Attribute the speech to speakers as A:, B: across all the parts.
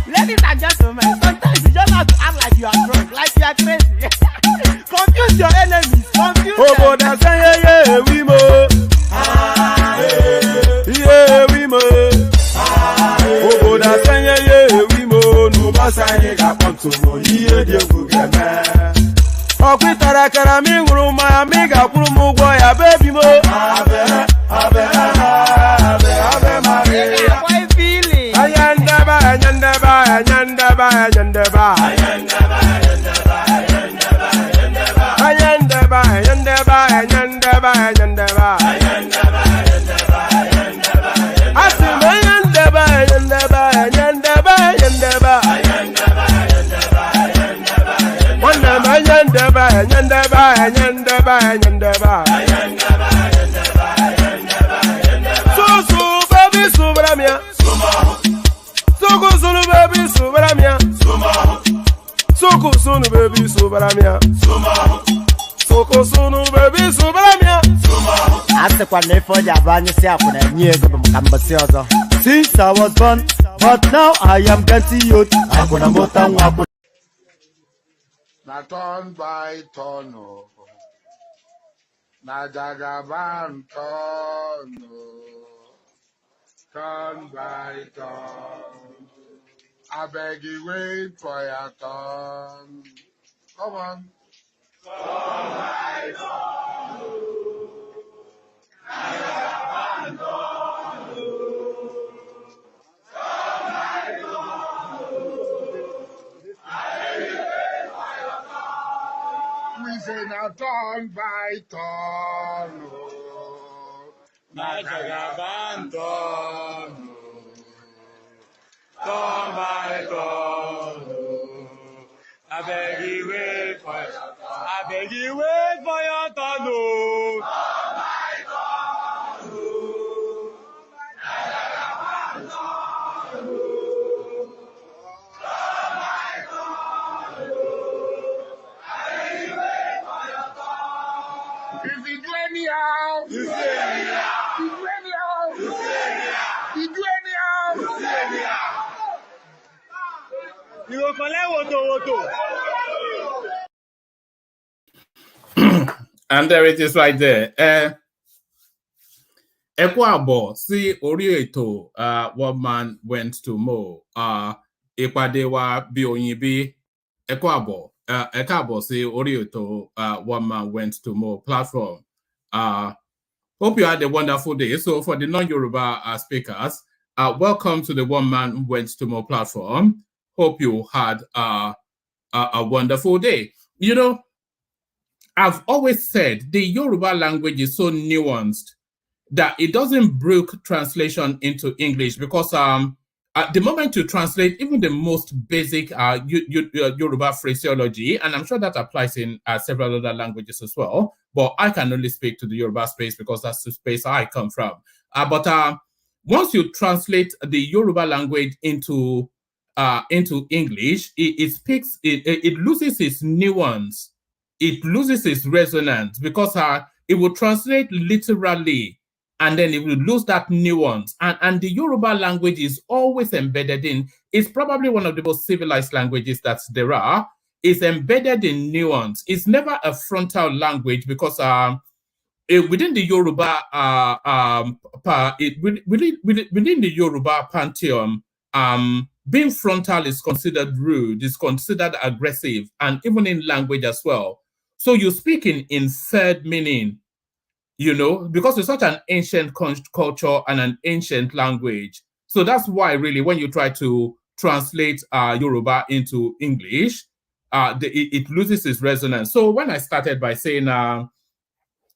A: Ladies and gentlemen, sometimes you just have to act like you are drunk, like you are crazy. Confuse your enemies, confuse them.
B: Oh, that's yeah, we mo. Yeah, we mo. Oh, that's yeah, we mo. No, boss, I ain't got to mo. Yeah, you get me. Oh, quit that, I mean, my amiga, boy, a baby mo. Sunu baby, so baramia. Soko sunu baby, so baramia.
A: Asekwa nefo jabanye si akuna nyego bamkambasi ozo. Since I was born, but now I am getting youth. Akuna mota wakuna.
C: Na turn by turn, oh. Na jagaban turn, oh. Turn by turn. I beg you wait for your turn. Come on. Turn by turn, oh. Na jagaban turn, oh. Turn by turn, oh. I beg you wait for your turn. We say now turn by turn, oh. Na jagaban turn, oh. Turn by turn, oh. I beg you wait for your turn. I beg you wait for your turn, oh. Turn by turn, oh. Na jagaban turn, oh. Turn by turn, oh. I beg you wait for your turn. If you do anyhow, you say anyhow. You do anyhow, you say anyhow. You do anyhow, you say anyhow. You go collect woto.
D: And there it is right there. Ekwabo, see Orieto, one man went to Mo. Ikwadewa Bionyibi. Ekwabo, Ekabo, see Orieto, one man went to Mo platform. Hope you had a wonderful day. So for the non-Yoruba speakers, welcome to the One Man Went to Mo platform. Hope you had a wonderful day. You know, I've always said the Yoruba language is so nuanced that it doesn't break translation into English because at the moment you translate even the most basic Yoruba phraseology, and I'm sure that applies in several other languages as well, but I can only speak to the Yoruba space because that's the space I come from. But once you translate the Yoruba language into English, it loses its nuance. It loses its resonance because it will translate literally and then it will lose that nuance. And the Yoruba language is always embedded in, it's probably one of the most civilized languages that there are. It's embedded in nuance. It's never a frontal language because within the Yoruba, within the Yoruba pantheon, being frontal is considered rude, is considered aggressive, and even in language as well. So you speak in third meaning, you know, because it's such an ancient culture and an ancient language. So that's why really when you try to translate Yoruba into English, it loses its resonance. So when I started by saying,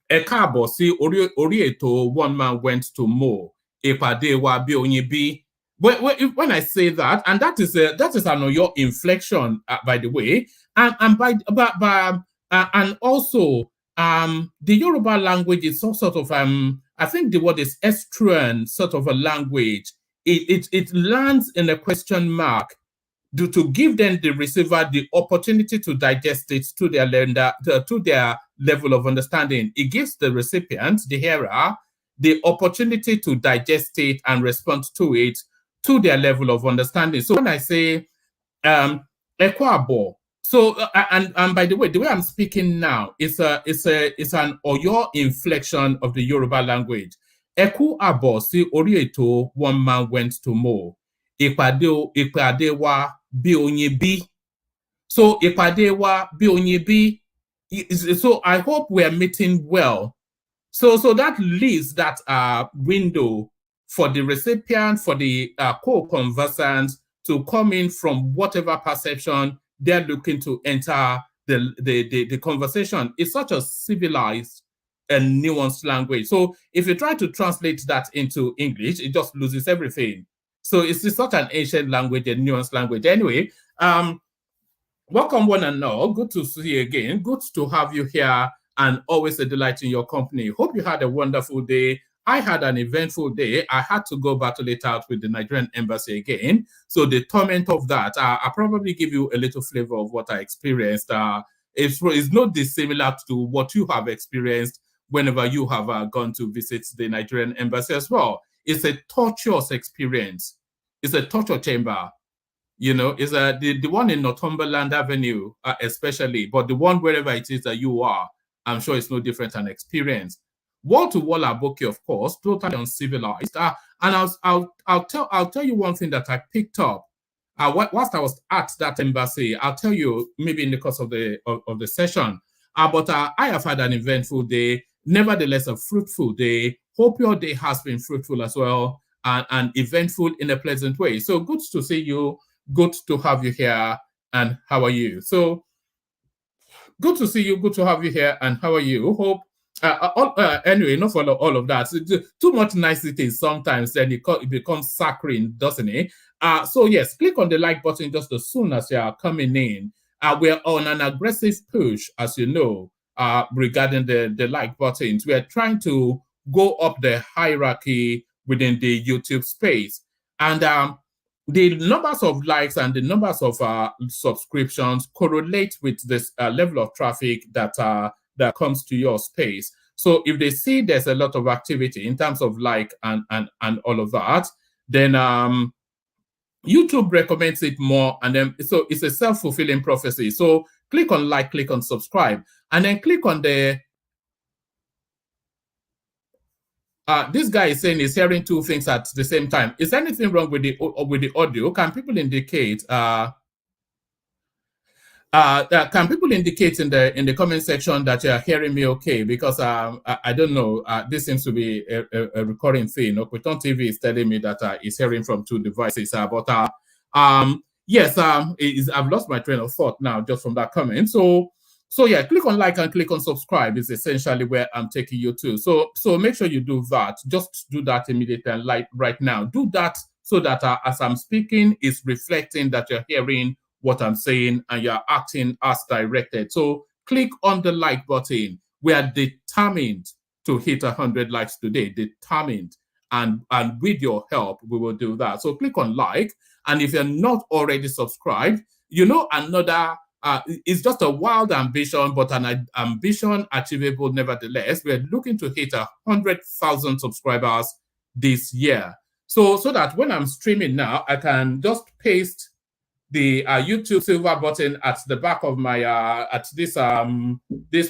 D: Ekabo, si Orieto, one man went to Mo, Epade wa bi onyibi. When I say that, and that is an Oyo inflection, by the way, and also the Yoruba language is some sort of I think the word is estruan sort of a language. It lands in a question mark to give them the receiver the opportunity to digest it to their to their level of understanding. It gives the recipient, the hearer, the opportunity to digest it and respond to it to their level of understanding. So when I say Ekwabo, so and by the way I'm speaking now is an Oyo inflection of the Yoruba language. Ekwabo si Orieto, one man went to Mo. Ìpàdé wa bí oyin bí. So ìpàdé wa bí oyin bí. So I hope we are meeting well. So that leaves that window for the recipient, for the co-conversant to come in from whatever perception they're looking to enter the conversation. It's such a civilized and nuanced language. So if you try to translate that into English, it just loses everything. So it's such an ancient language, a nuanced language. Anyway, welcome one and all. Good to see you again. Good to have you here and always a delight in your company. Hope you had a wonderful day. I had an eventful day. I had to go battle it out with the Nigerian embassy again. So the torment of that, I'll probably give you a little flavor of what I experienced. It's not dissimilar to what you have experienced whenever you have gone to visit the Nigerian embassy as well. It's a torturous experience. It's a torture chamber. You know, it's the one in Northumberland Avenue, especially, but the one wherever it is that you are, I'm sure it's no different an experience. Wall-to-wall Aboki, of course, totally uncivilized. And I'll tell you one thing that I picked up. Whilst I was at that embassy, I'll tell you maybe in the course of the session. But I have had an eventful day, nevertheless a fruitful day. Hope your day has been fruitful as well and eventful in a pleasant way. So good to see you. Good to have you here. And how are you? So good to see you. Good to have you here. And how are you? Hope. Anyway, not for all of that. Too much niceties sometimes, then it becomes saccharine, doesn't it? So yes, click on the like button just as soon as you are coming in. We're on an aggressive push, as you know, regarding the like buttons. We are trying to go up the hierarchy within the YouTube space. And the numbers of likes and the numbers of subscriptions correlate with this level of traffic that comes to your space. So if they see there's a lot of activity in terms of like and all of that, then YouTube recommends it more, and then so it's a self-fulfilling prophecy. So click on like, click on subscribe, and then click on the this guy is saying he's hearing two things at the same time. Is anything wrong with the audio? Can people indicate can people indicate in the comment section that you're hearing me okay? Because I don't know. This seems to be a recurring thing. Okweton TV is telling me that he's hearing from two devices. Yes, I've lost my train of thought now just from that comment. So yeah, click on like and click on subscribe is essentially where I'm taking you to. So make sure you do that. Just do that immediately and like right now. Do that so that as I'm speaking, it's reflecting that you're hearing what I'm saying and you're acting as directed. So click on the like button. We are determined to hit 100 likes today, determined. And with your help, we will do that. So click on like. And if you're not already subscribed, you know, another, it's just a wild ambition, but an ambition achievable nevertheless. We're looking to hit 100,000 subscribers this year. So that when I'm streaming now, I can just paste the YouTube silver button at the back of my at this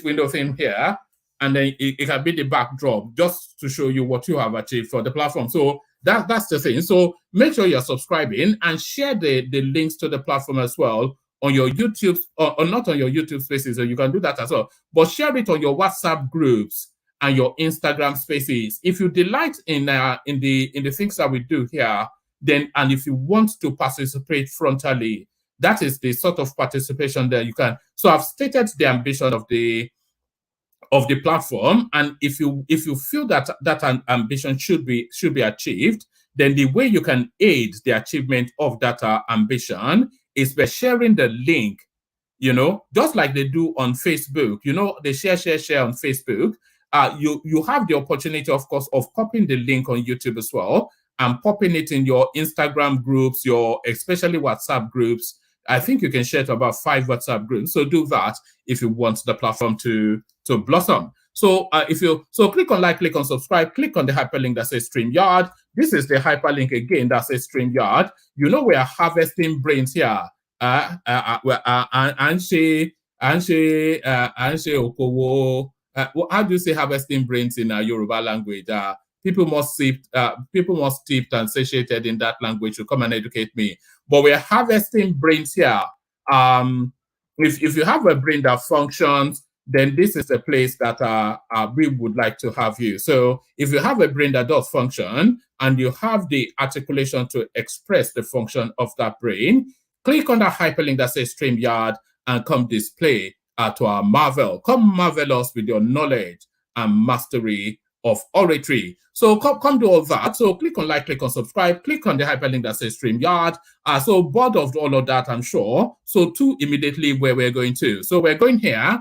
D: window thing here, and then it can be the backdrop just to show you what you have achieved for the platform. So that's the thing. So make sure you're subscribing and share the links to the platform as well on your YouTube or not on your YouTube spaces. So you can do that as well, but share it on your WhatsApp groups and your Instagram spaces. If you delight in the things that we do here, then, and if you want to participate frontally, that is the sort of participation that you can. So I've stated the ambition of the platform, and if you feel that an ambition should be achieved, then the way you can aid the achievement of that ambition is by sharing the link. You know, just like they do on Facebook. You know, they share on Facebook. You have the opportunity, of course, of copying the link on YouTube as well, and popping it in your Instagram groups, your especially WhatsApp groups. I think you can share to about 5 WhatsApp groups. So do that if you want the platform to blossom. So click on like, click on subscribe, click on the hyperlink that says StreamYard. This is the hyperlink again that says StreamYard. You know we are harvesting brains here. Anshe Okowo. How do you say harvesting brains in Yoruba language? People most steeped and satiated in that language to come and educate me. But we're harvesting brains here. If you have a brain that functions, then this is a place that we would like to have you. So if you have a brain that does function and you have the articulation to express the function of that brain, click on that hyperlink that says StreamYard and come display to our marvel. Come marvel us with your knowledge and mastery of oratory. So come do all that. So click on like, click on subscribe, click on the hyperlink that says StreamYard. So bored of all of that, I'm sure. So to immediately where we're going to. So we're going here.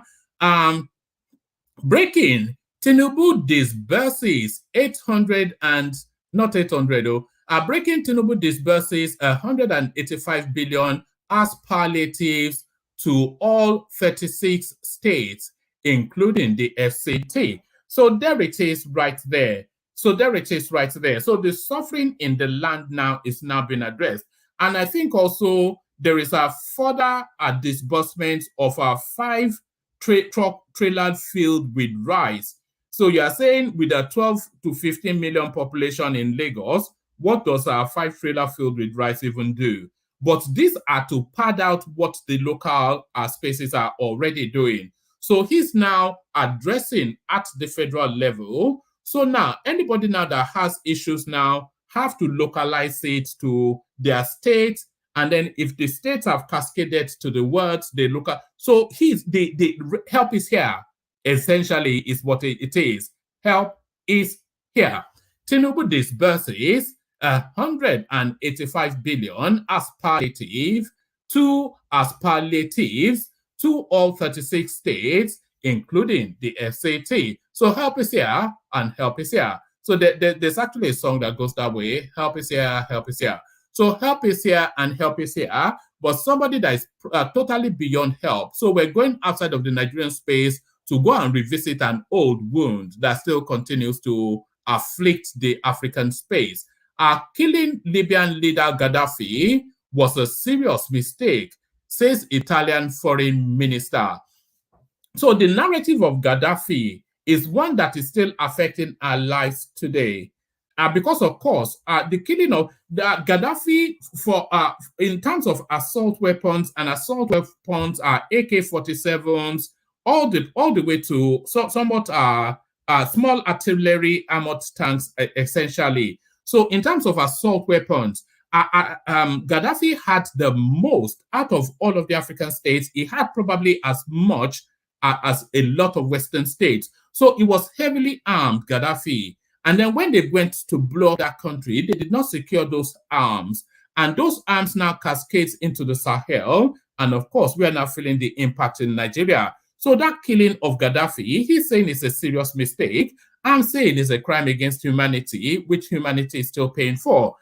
D: Breaking. Tinubu disburses 800 and not 800 though. Breaking. Tinubu disburses 185 billion as palliatives to all 36 states, including the FCT. So there it is right there. So there it is right there. So the suffering in the land now is now being addressed. And I think also there is a further disbursement of a 5 truck trailer filled with rice. So you are saying with a 12 to 15 million population in Lagos, what does a 5 trailer filled with rice even do? But these are to pad out what the local spaces are already doing. So he's now addressing at the federal level. So now anybody now that has issues now have to localize it to their state. And then if the states have cascaded to the words, they look at. So the help is here, essentially, is what it is. Help is here. Tinubu disburses 185 billion as palliative, as palliatives to all 36 states, including the SAT. So help is here and help is here. So there's actually a song that goes that way. Help is here, help is here. So help is here and help is here, but somebody that is totally beyond help. So we're going outside of the Nigerian space to go and revisit an old wound that still continues to afflict the African space. Killing Libyan leader Gaddafi was a serious mistake, says Italian foreign minister. So the narrative of Gaddafi is one that is still affecting our lives today. Because, of course, the killing of Gaddafi in terms of assault weapons are AK-47s, all the way to somewhat small artillery armored tanks, essentially. So in terms of assault weapons, Gaddafi had the most out of all of the African states. He had probably as much as a lot of Western states. So he was heavily armed, Gaddafi. And then when they went to blow up that country, they did not secure those arms. And those arms now cascades into the Sahel. And of course, we are now feeling the impact in Nigeria. So that killing of Gaddafi, he's saying it's a serious mistake. I'm saying it's a crime against humanity, which humanity is still paying for.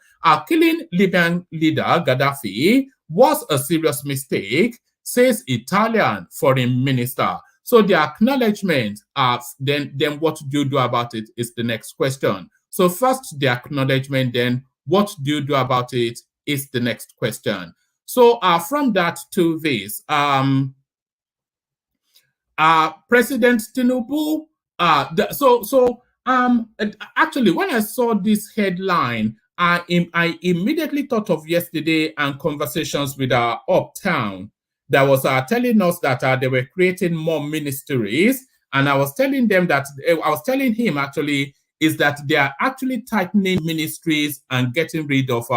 D: Killing Libyan leader Gaddafi was a serious mistake, says Italian foreign minister. So the acknowledgement of then what do you do about it is the next question. So first the acknowledgement, then what do you do about it is the next question. So from that to this, President Tinubu, actually when I saw this headline, I immediately thought of yesterday and conversations with our Uptown that was telling us that they were creating more ministries. And I was telling them that, I was telling him actually, is that they are actually tightening ministries and getting rid of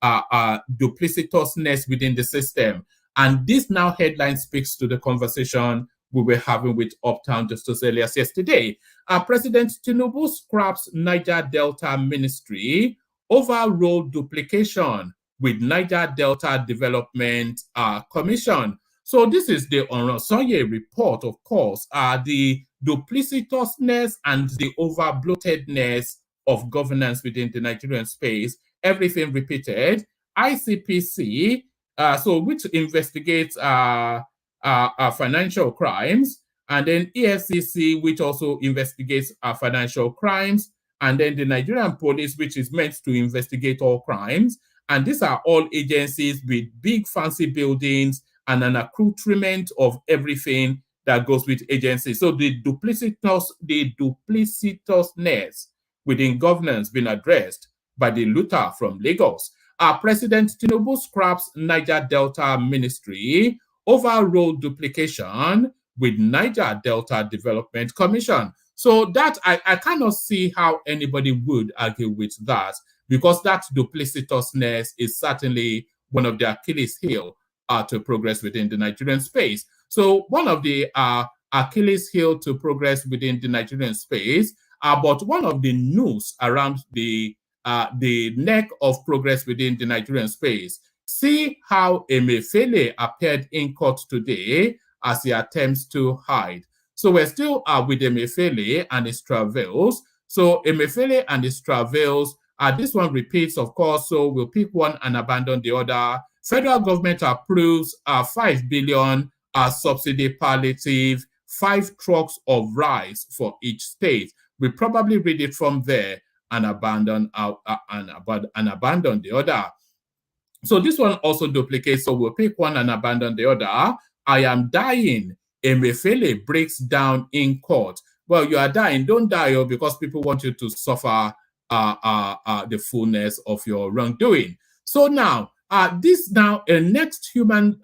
D: duplicitousness within the system. And this now headline speaks to the conversation we were having with Uptown just as earlier as yesterday. President Tinubu scraps Niger Delta Ministry, overrule duplication with Niger Delta Development Commission. So this is the Onosanye report, of course, the duplicitousness and the over-bloatedness of governance within the Nigerian space, everything repeated. ICPC, which investigates financial crimes, and then EFCC, which also investigates financial crimes, and then the Nigerian police, which is meant to investigate all crimes. And these are all agencies with big fancy buildings and an accoutrement of everything that goes with agencies. So the duplicitousness within governance being addressed by the looter from Lagos. President Tinubu scraps Niger Delta Ministry, overrule duplication with Niger Delta Development Commission. So that I cannot see how anybody would argue with that, because that duplicitousness is certainly one of the Achilles heel to progress within the Nigerian space. So one of the Achilles heel to progress within the Nigerian space, but one of the noose around the neck of progress within the Nigerian space. See how Emefiele appeared in court today as he attempts to hide. So we're still with Emefiele and his travels. So Emefiele and his travels, this one repeats, of course, so we'll pick one and abandon the other. Federal government approves 5 billion subsidy palliative 5 trucks of rice for each state. We probably read it from there and abandon the other. So this one also duplicates. So we'll pick one and abandon the other. I am dying. Emefiele breaks down in court. Well, you are dying. Don't die because people want you to suffer the fullness of your wrongdoing. So now, next human,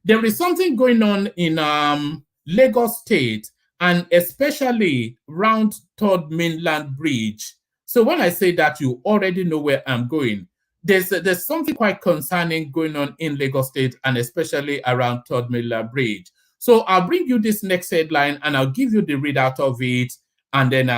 D: there is something going on in Lagos State, and especially around Third Mainland Bridge. So when I say that, you already know where I'm going. There's something quite concerning going on in Lagos State, and especially around Third Mainland Bridge. So I'll bring you this next headline, and I'll give you the readout of it, and then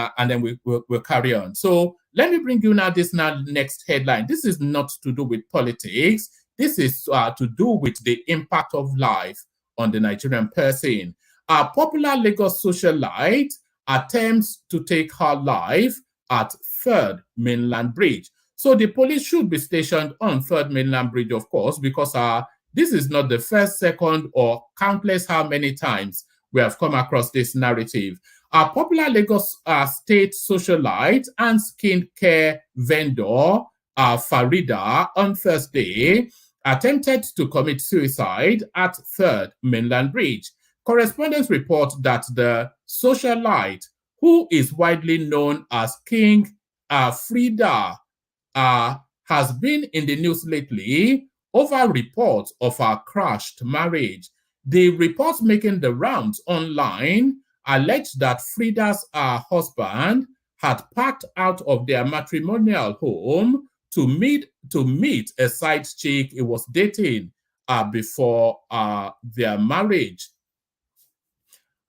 D: we'll carry on. So let me bring you now this next headline. This is not to do with politics. This is to do with the impact of life on the Nigerian person. A popular Lagos socialite attempts to take her life at Third Mainland Bridge. So the police should be stationed on Third Mainland Bridge, of course, because this is not the first, second, or countless how many times we have come across this narrative. A popular Lagos State socialite and skincare vendor, Farida, on Thursday, attempted to commit suicide at Third Mainland Bridge. Correspondents report that the socialite, who is widely known as King Frida, has been in the news lately over reports of her crashed marriage. The reports making the rounds online alleged that Frida's husband had packed out of their matrimonial home to meet a side chick he was dating before their marriage.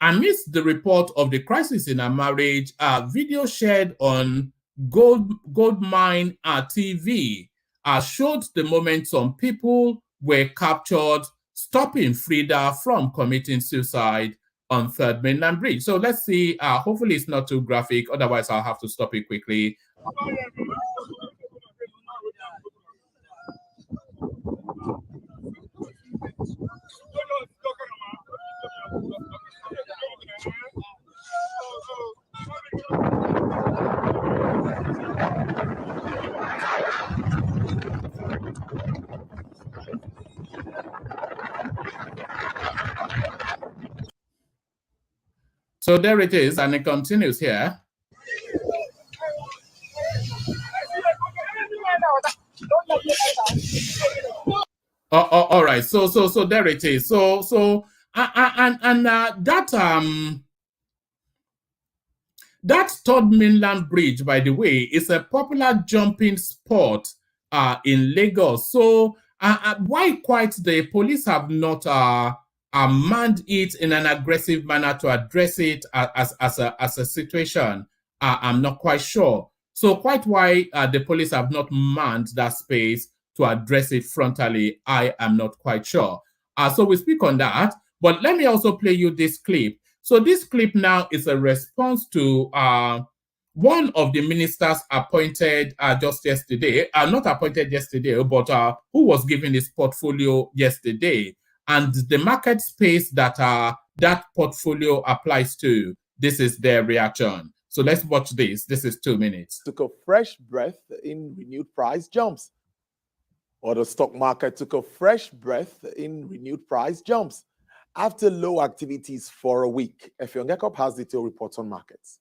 D: Amidst the report of the crisis in her marriage, a video shared on Goldmine TV showed the moment some people were captured stopping Frida from committing suicide on Third Mainland Bridge. So let's see. Hopefully it's not too graphic. Otherwise, I'll have to stop it quickly. So there it is, and it continues here. All right. So there it is. That Third Mainland Bridge, by the way, is a popular jumping spot in Lagos. So why quite the police have not manned it in an aggressive manner to address it as a situation, I'm not quite sure. So quite why the police have not manned that space to address it frontally, I am not quite sure. So we speak on that, but let me also play you this clip. So this clip now is a response to one of the ministers appointed just yesterday, not appointed yesterday, but who was given his portfolio yesterday, and the market space that that portfolio applies to. This is their reaction. So let's watch this. This is 2 minutes.
E: Took a fresh breath in renewed price jumps. Or the stock market took a fresh breath in renewed price jumps after low activities for a week. Effiong has detailed reports on markets.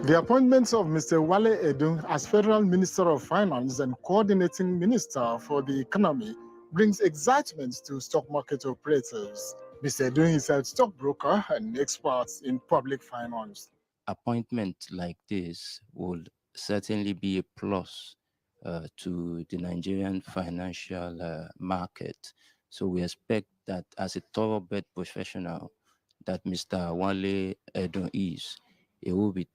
F: The appointment of Mr. Wale Edun as Federal Minister of Finance and Coordinating Minister for the Economy brings excitement to stock market operators. Mr. Edun is a stockbroker and expert in public finance.
G: Appointment like this would certainly be a plus to the Nigerian financial market. So we expect that as a thoroughbred professional that Mr. Wale Edun is, he will be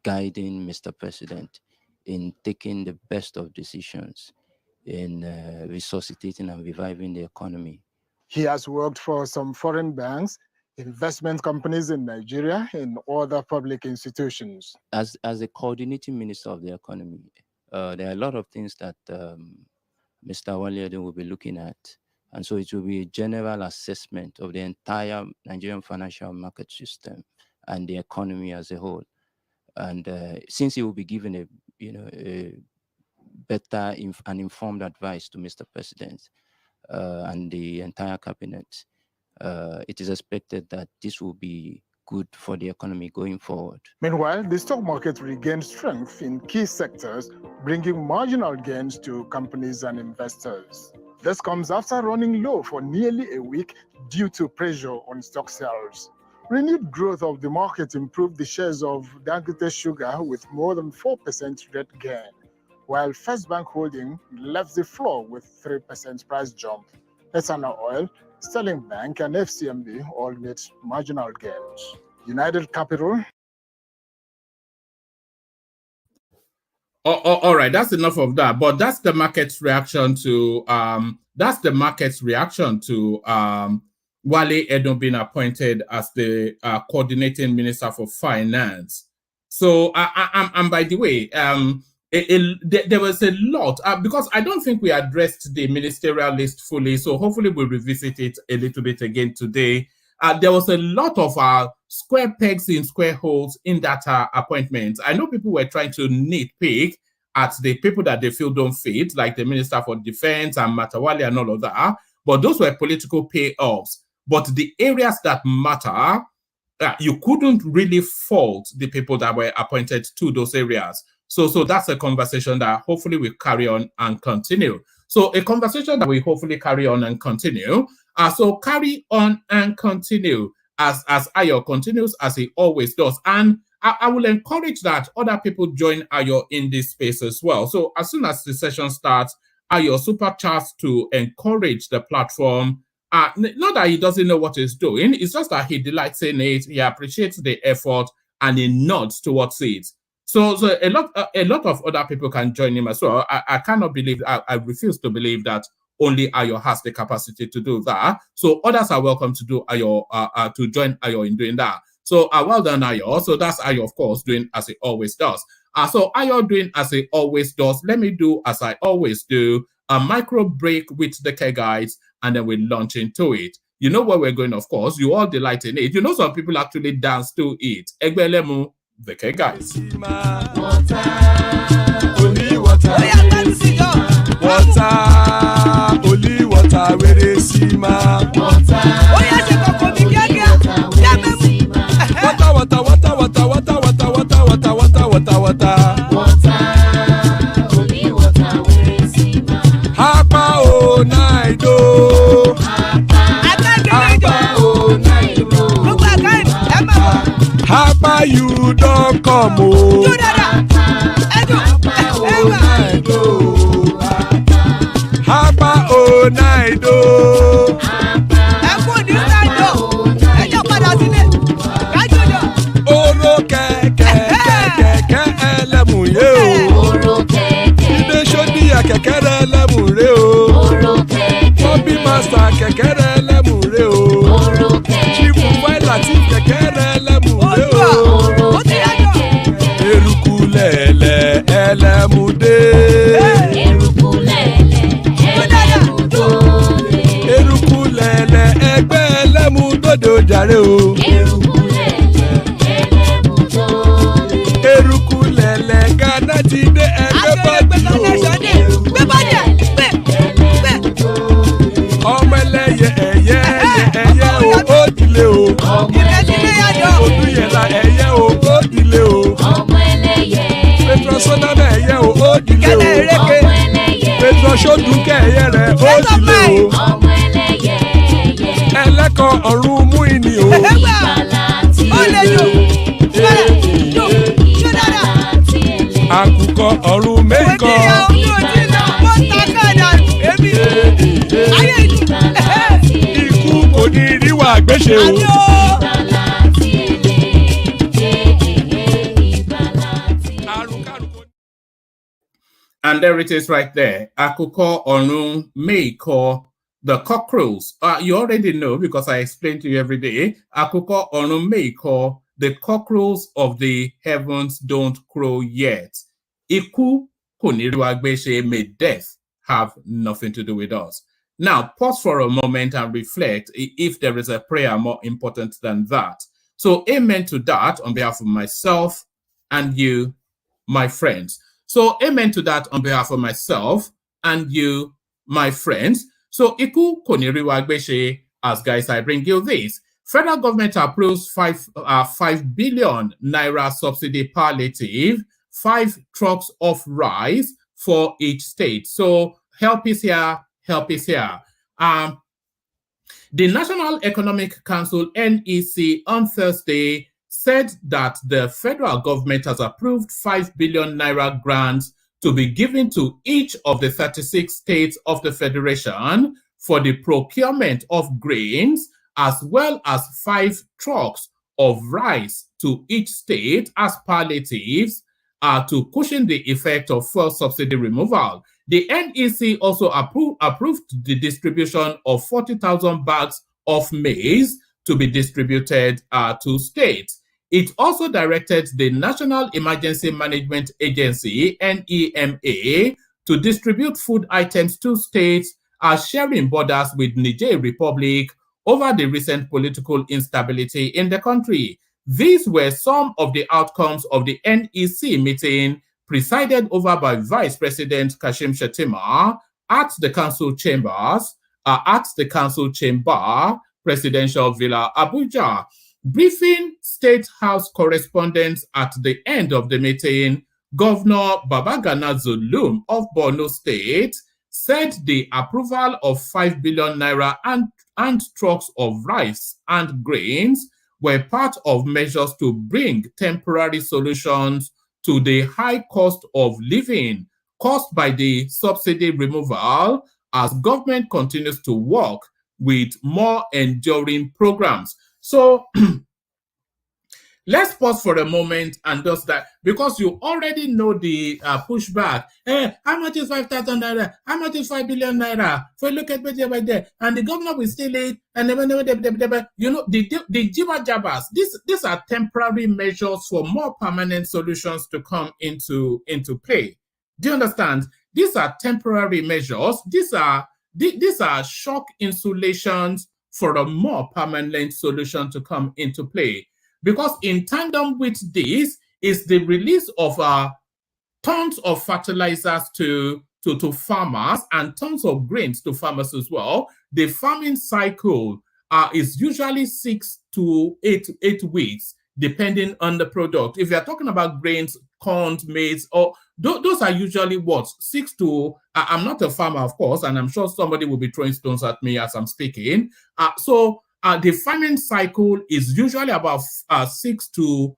G: guiding Mr. President in taking the best of decisions in resuscitating and reviving the economy.
F: He has worked for some foreign banks, investment companies in Nigeria, and other public institutions.
G: As a coordinating minister of the economy, there are a lot of things that Mr. K1Lled will be looking at. And so it will be a general assessment of the entire Nigerian financial market system and the economy as a whole. And since he will be given a better and informed advice to Mr. President and the entire cabinet, it is expected that this will be good for the economy going forward.
F: Meanwhile, the stock market regained strength in key sectors, bringing marginal gains to companies and investors. This comes after running low for nearly a week due to pressure on stock sales. Renewed growth of the market improved the shares of Dangote Sugar with more than 4% rate gain, while First Bank Holding left the floor with 3% price jump. Eternal Oil, Sterling Bank, and FCMB all made marginal gains. United Capital.
D: All right, that's enough of that. But that's the market's reaction to Wale Edun being appointed as the coordinating minister for finance. So, and by the way, there was a lot because I don't think we addressed the ministerial list fully. So hopefully we'll revisit it a little bit again today. There was a lot of square pegs in square holes in that appointment. I know people were trying to nitpick at the people that they feel don't fit, like the Minister for Defense and Matawale and all of that. But those were political payoffs. But the areas that matter, you couldn't really fault the people that were appointed to those areas. So that's a conversation that hopefully we carry on and continue. So a conversation that we hopefully carry on and continue. So carry on and continue as Ayo continues as he always does. And I will encourage that other people join Ayo in this space as well. So as soon as the session starts, Ayo super chats to encourage the platform. Not that he doesn't know what he's doing, it's just that he delights in it, he appreciates the effort, and he nods towards it. So a lot of other people can join him as well. I cannot believe, I refuse to believe that only Ayo has the capacity to do that. So others are welcome to do Ayo, to join Ayo in doing that. So well done, Ayo. So that's Ayo, of course, doing as he always does. So Ayo doing as he always does. Let me do as I always do, a micro break with the K guys, and then we launch into it. You know where we're going, of course. You all delight in it. You know some people actually dance to it. Egbelemu, the K guys.
B: Water, only water, only water, where they see ma. Water, only water, where they see ma. Hapa o naido. Hapa you don't come o. Hapa o naido. Oro kẹ̀kẹ́ ẹlẹ́mù yé o. Ibe sodi akẹ̀kẹ́ ẹlẹ́mù re o. Bobby master kẹ̀kẹ́ ẹlẹ́mù re o. Chief Palliative kẹ̀kẹ́ ẹlẹ́mù re o. Eruku lẹ̀lẹ̀ ẹlẹ́mù dé. Eruku lẹ̀lẹ̀ ẹgbẹ́ ẹlẹ́mù dòde ojàre o. Eruku lẹ̀lẹ̀ Ghana ti dé ẹgbẹ́ bọ́dì o. Ọmọ ẹlẹ́yẹ ẹyẹ o ó dìle o. Odúyẹ̀lá ẹyẹ o ó dìle o. Petrosonana ẹyẹ o ó dìle o. Petrosodúnkẹ́ ẹyẹ rẹ̀ ó dìle o. Ẹlẹ́kọ̀ ọ̀run mú ìní o. Àkùkọ ọ̀run mẹ́kọ̀. Ikú kò ní ríwà gbéṣe o.
D: And there it is right there. Àkùkọ ọ̀run mẹ́kọ̀. The cockerels, you already know because I explain to you every day. Àkùkọ ọ̀run mẹ́kọ̀. The cockerels of the heavens don't crow yet. Ikú kò ní rí wa gbéṣe, may death have nothing to do with us. Now, pause for a moment and reflect if there is a prayer more important than that. So, amen to that on behalf of myself and you, my friends. So, amen to that on behalf of myself and you, my friends. So, Iku Koniriwagbeshe, as guys, I bring you this. Federal government approves 5 billion naira subsidy palliative, 5 trucks of rice for each state. So, help is here, help is here. The National Economic Council, NEC, on Thursday said that the federal government has approved 5 billion naira grants to be given to each of the 36 states of the federation for the procurement of grains, as well as 5 trucks of rice to each state as palliatives to cushion the effect of fuel subsidy removal. The NEC also approved the distribution of 40,000 bags of maize to be distributed to states. It also directed the National Emergency Management Agency, NEMA, to distribute food items to states sharing borders with Niger Republic over the recent political instability in the country. These were some of the outcomes of the NEC meeting presided over by Vice President Kashim Shettima at the council chambers, Presidential Villa, Abuja. Briefing State House correspondents at the end of the meeting, Governor Babagana Zulum of Borno State said the approval of 5 billion naira and trucks of rice and grains were part of measures to bring temporary solutions to the high cost of living caused by the subsidy removal as government continues to work with more enduring programs. So let's pause for a moment and just that, because you already know the pushback. How much is 5,000 naira? How much is 5 billion naira? So look at right there, and the governor will steal it, and you know, the jibba jabbers. These are temporary measures for more permanent solutions to come into play. Do you understand? These are temporary measures. These are shock insulations for a more permanent solution to come into play. Because in tandem with this is the release of tons of fertilizers to farmers and tons of grains to farmers as well. The farming cycle is usually 6 to 8 weeks, depending on the product. If you're talking about grains, corn, maize, or those are usually what? 6 to, I'm not a farmer, of course, and I'm sure somebody will be throwing stones at me as I'm speaking. The farming cycle is usually about 6 to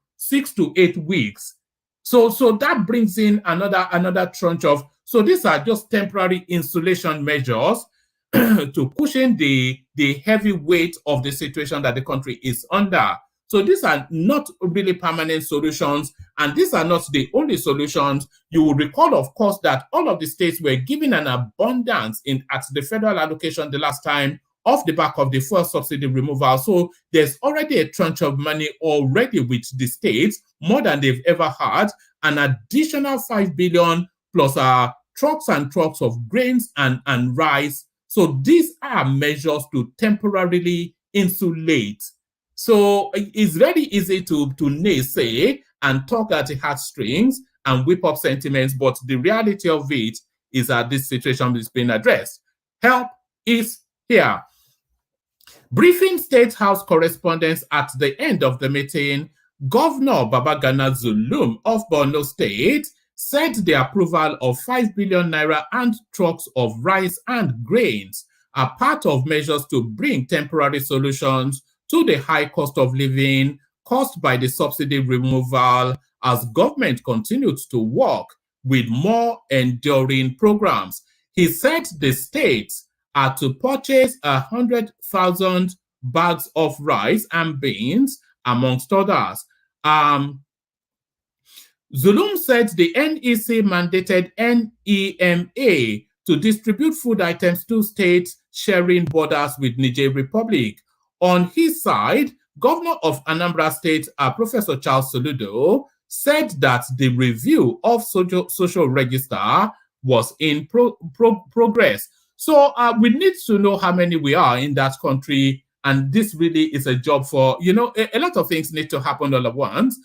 D: 8 weeks. So that brings in another tranche of, so these are just temporary insulation measures to cushion the heavy weight of the situation that the country is under. So these are not really permanent solutions, and these are not the only solutions. You will recall, of course, that all of the states were given an abundance at the federal allocation the last time off the back of the fuel subsidy removal. So there's already a tranche of money already with the states, more than they've ever had, an additional 5 billion plus trucks and trucks of grains and rice. So these are measures to temporarily insulate. So it's very easy to naysay and talk at the heartstrings and whip up sentiments, but the reality of it is that this situation is being addressed. Help is here. Briefing State House correspondents at the end of the meeting, Governor Babagana Zulum of Borno State said the approval of 5 billion naira and trucks of rice and grains are part of measures to bring temporary solutions to the high cost of living caused by the subsidy removal as government continues to work with more enduring programs. He said the states are to purchase 100,000 bags of rice and beans, amongst others. Zulum said the NEC mandated NEMA to distribute food items to states sharing borders with Niger Republic. On his side, Governor of Anambra State, Professor Charles Soludo, said that the review of social register was in progress. So we need to know how many we are in that country. And this really is a job for, you know, a lot of things need to happen all at once.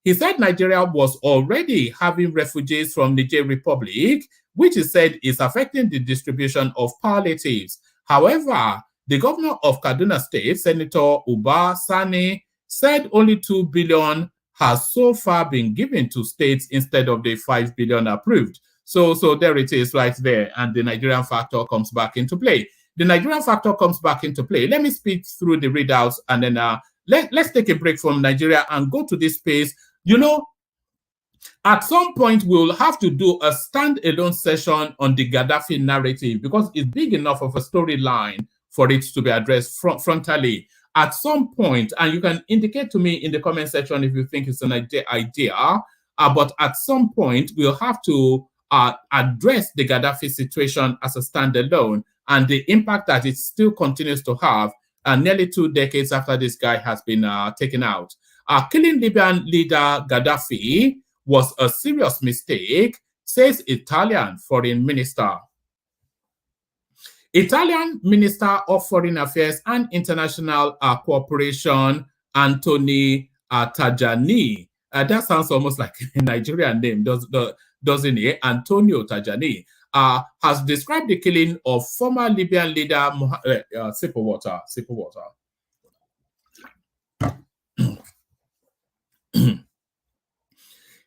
D: He said Nigeria was already having refugees from Niger Republic, which he said is affecting the distribution of palliatives. However, the governor of Kaduna State, Senator Uba Sani, said only 2 billion has so far been given to states instead of the 5 billion approved. So there it is right there, and the Nigerian factor comes back into play. The Nigerian factor comes back into play. Let me speak through the readouts, and then let's take a break from Nigeria and go to this space. You know, at some point, we'll have to do a standalone session on the Gaddafi narrative because it's big enough of a storyline for it to be addressed frontally. At some point, and you can indicate to me in the comment section if you think it's an idea, but at some point, we'll have to address the Gaddafi situation as a standalone and the impact that it still continues to have nearly 2 decades after this guy has been taken out. Killing Libyan leader Gaddafi was a serious mistake, says Italian Foreign Minister. Italian Minister of Foreign Affairs and International Cooperation, Anthony Tajani. That sounds almost like a Nigerian name, doesn't it? Antonio Tajani has described the killing of former Libyan leader, sip of water.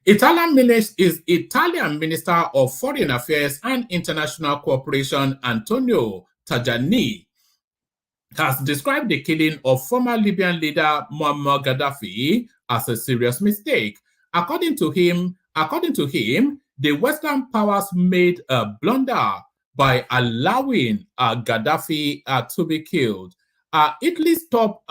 D: Italian Minister of Foreign Affairs and International Cooperation, Antonio Tajani, has described the killing of former Libyan leader Muammar Gaddafi as a serious mistake. According to him, the Western powers made a blunder by allowing Gaddafi to be killed. Italy's top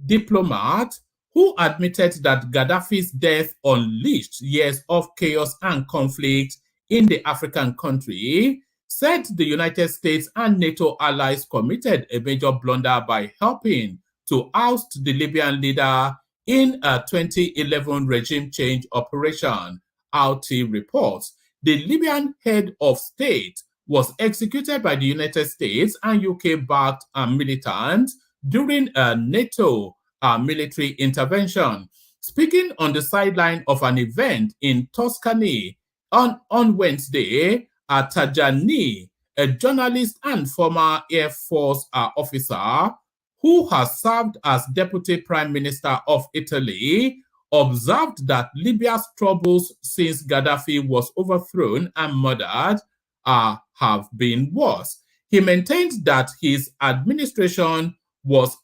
D: diplomat, who admitted that Gaddafi's death unleashed years of chaos and conflict in the African country, said the United States and NATO allies committed a major blunder by helping to oust the Libyan leader in a 2011 regime change operation, RT reports. The Libyan head of state was executed by the United States and UK-backed militants during a NATO military intervention. Speaking on the sideline of an event in Tuscany on Wednesday, Tajani, a journalist and former Air Force officer who has served as Deputy Prime Minister of Italy, observed that Libya's troubles since Gaddafi was overthrown and murdered have been worse. He maintained that his administration was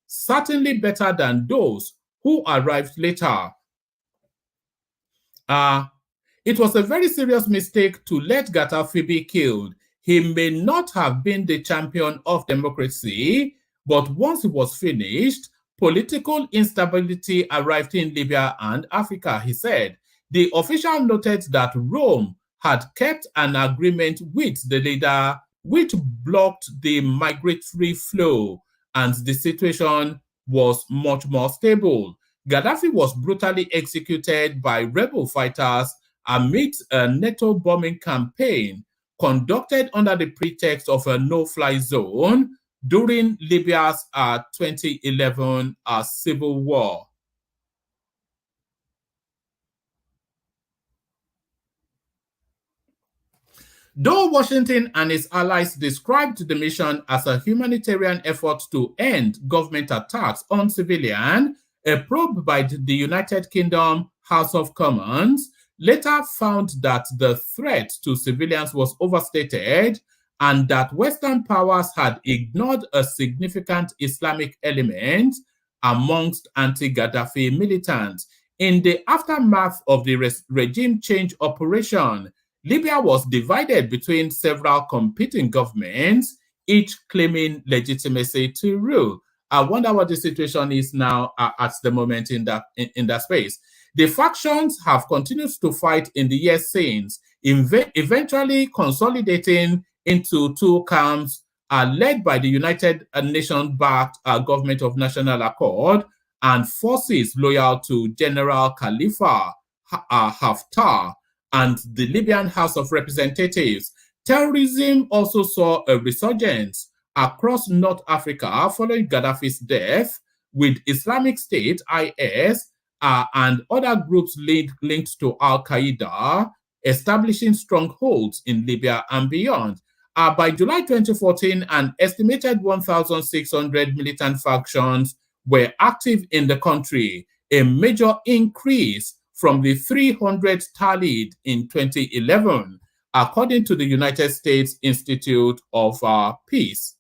D: certainly better than those who arrived later. It was a very serious mistake to let Gaddafi be killed. He may not have been the champion of democracy, but once he was finished, political instability arrived in Libya and Africa, he said. The official noted that Rome had kept an agreement with the leader which blocked the migratory flow, and the situation was much more stable. Gaddafi was brutally executed by rebel fighters amid a NATO bombing campaign conducted under the pretext of a no-fly zone during Libya's 2011 civil war. Though Washington and its allies described the mission as a humanitarian effort to end government attacks on civilians, a probe by the United Kingdom House of Commons later found that the threat to civilians was overstated and that Western powers had ignored a significant Islamic element amongst anti-Gaddafi militants. In the aftermath of the regime change operation, Libya was divided between several competing governments, each claiming legitimacy to rule. I wonder what the situation is now at the moment in that space. The factions have continued to fight in the years since, eventually consolidating into two camps led by the United Nations-backed Government of National Accord and forces loyal to General Khalifa Haftar. and the Libyan House of Representatives. Terrorism also saw a resurgence across North Africa following Gaddafi's death, with Islamic State, IS, and other groups linked to Al-Qaeda establishing strongholds in Libya and beyond. By July 2014, an estimated 1,600 militant factions were active in the country, a major increase from the 300 tallied in 2011, according to the United States Institute of Peace.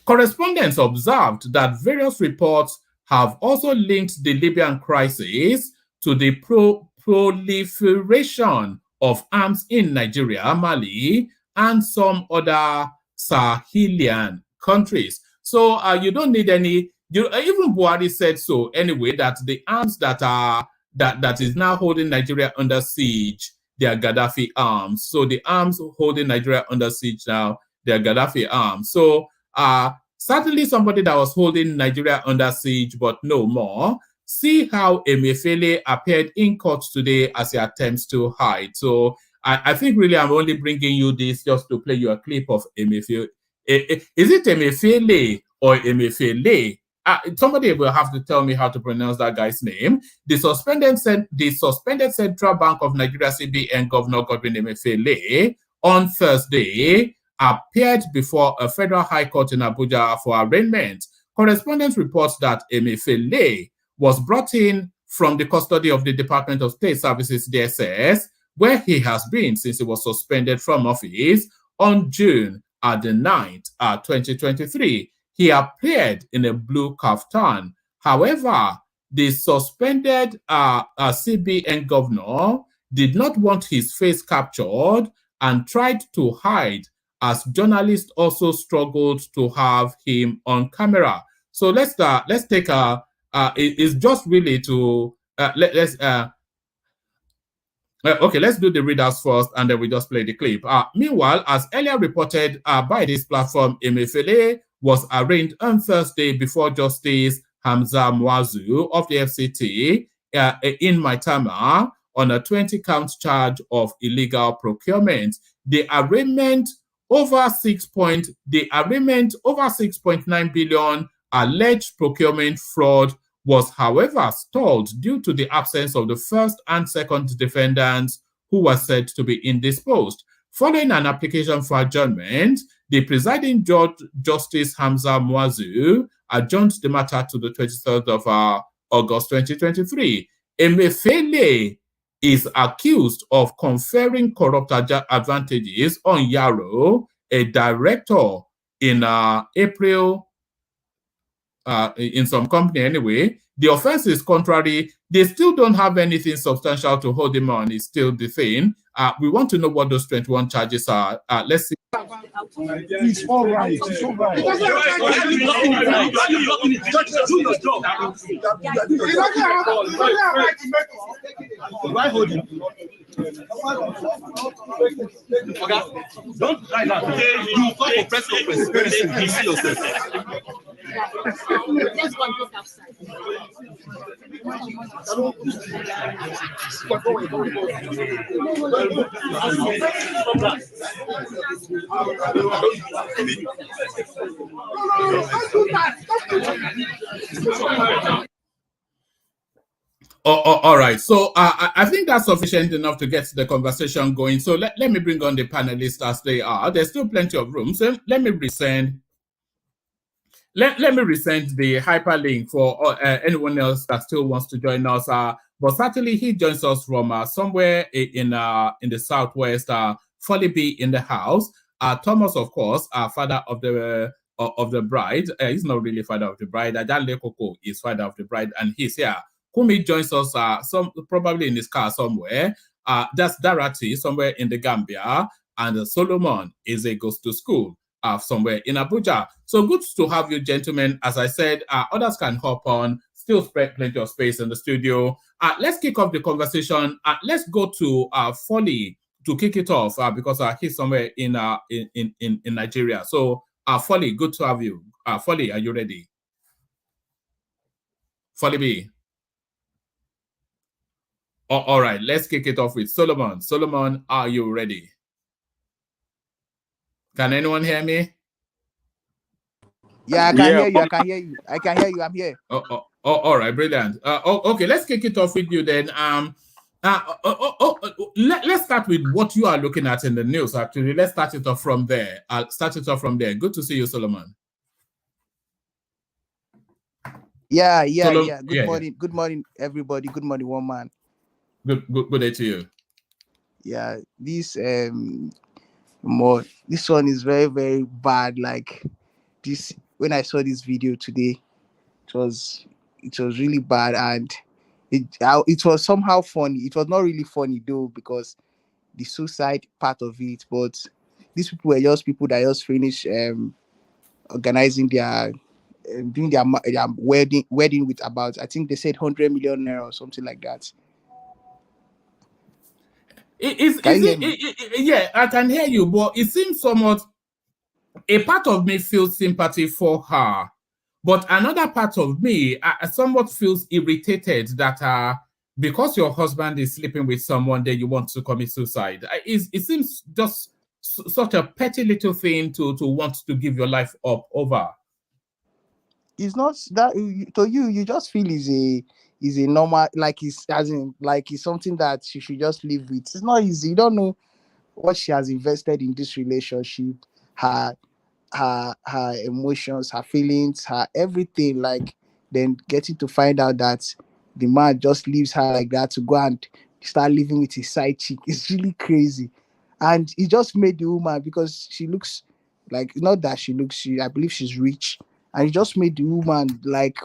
D: Correspondents observed that various reports have also linked the Libyan crisis to the proliferation of arms in Nigeria, Mali, and some other Sahelian countries. So you don't need any. Even Buhari said so anyway, that the arms that is now holding Nigeria under siege, they are Gaddafi arms. So the arms holding Nigeria under siege now, they are Gaddafi arms. So certainly somebody that was holding Nigeria under siege, but no more. See how Emefiele appeared in court today as he attempts to hide. So I think really I'm only bringing you this just to play you a clip of Emefiele. Is it Emefiele or Emefiele? Somebody will have to tell me how to pronounce that guy's name. The suspended Central Bank of Nigeria CBN Governor Godwin Emefiele on Thursday appeared before a federal high court in Abuja for arraignment. Correspondents report that Emefiele was brought in from the custody of the Department of State Services, DSS, where he has been since he was suspended from office on June the 9th, 2023. He appeared in a blue kaftan. However, the suspended CBN governor did not want his face captured and tried to hide, as journalists also struggled to have him on camera. So let's take a. It's just really to okay, let's do the readers first, and then we just play the clip. Meanwhile, as earlier reported by this platform, Emefiele was arraigned on Thursday before Justice Hamza Muazu of the FCT in Maitama on a 20-count charge of illegal procurement. The arraignment over 6.9 billion alleged procurement fraud was, however, stalled due to the absence of the first and second defendants, who were said to be indisposed. Following an application for adjournment, the presiding judge, Justice Hamza Muazu, adjourned the matter to the 23rd of August 2023. Emefiele is accused of conferring corrupt advantages on Yaro, a director in April, in some company anyway. The offense is contrary. They still don't have anything substantial to hold him on. It's still the thing. We want to know what those 21 charges are. Let's see.
F: It's all right. It's all right.
C: Why hold him? Okay. Don't try that. You call for press conference. You see yourself.
H: Let's go and go outside.
D: All right. So I think that's sufficient enough to get the conversation going. So let me bring on the panelists as they are. There's still plenty of room. So let me resend. Let me resend the hyperlink for anyone else that still wants to join us. But certainly he joins us from somewhere in the southwest. Folly B in the house. Thomas, of course, father of the bride. He's not really father of the bride. Ajale Koko is father of the bride, and he's here. Kumi joins us probably in his car somewhere. That's Darati somewhere in the Gambia, and Solomon goes to school somewhere in Abuja. So good to have you, gentlemen. As I said, others can hop on. Still spread plenty of space in the studio. Let's kick off the conversation. Let's go to Folly to kick it off because he's somewhere in Nigeria. So Folly, good to have you. Folly, are you ready? Folly B. All right, let's kick it off with Solomon. Solomon, are you ready? Can anyone hear me?
H: Yeah, I can hear you. I can hear you. I can hear you. I'm here.
D: All right, brilliant. Okay, let's kick it off with you then. Let's start with what you are looking at in the news. Actually, let's start it off from there. I'll start it off from there. Good to see you, Solomon.
H: Yeah. Good morning. Good morning, everybody. Good morning, one man.
D: Good day to you.
H: Yeah, this one is very, very bad. Like this, when I saw this video today, it was really bad, and it was somehow funny. It was not really funny though, because the suicide part of it, but these people were just people that just finished organizing their doing their wedding with about, I think they said 100 million naira or something like that.
D: Yeah, I can hear you, but it seems somewhat, a part of me feels sympathy for her, but another part of me somewhat feels irritated that because your husband is sleeping with someone, then you want to commit suicide. It seems just such a petty little thing to want to give your life up over.
H: It's not that to you just feel is a normal, like it's as in like it's something that she should just live with. It's not easy. You don't know what she has invested in this relationship, her emotions, her feelings, her everything. Like, then getting to find out that the man just leaves her like that to go and start living with his side chick. It's really crazy. And it just made the woman, because she looks like, not that she looks, I believe she's rich, and it just made the woman like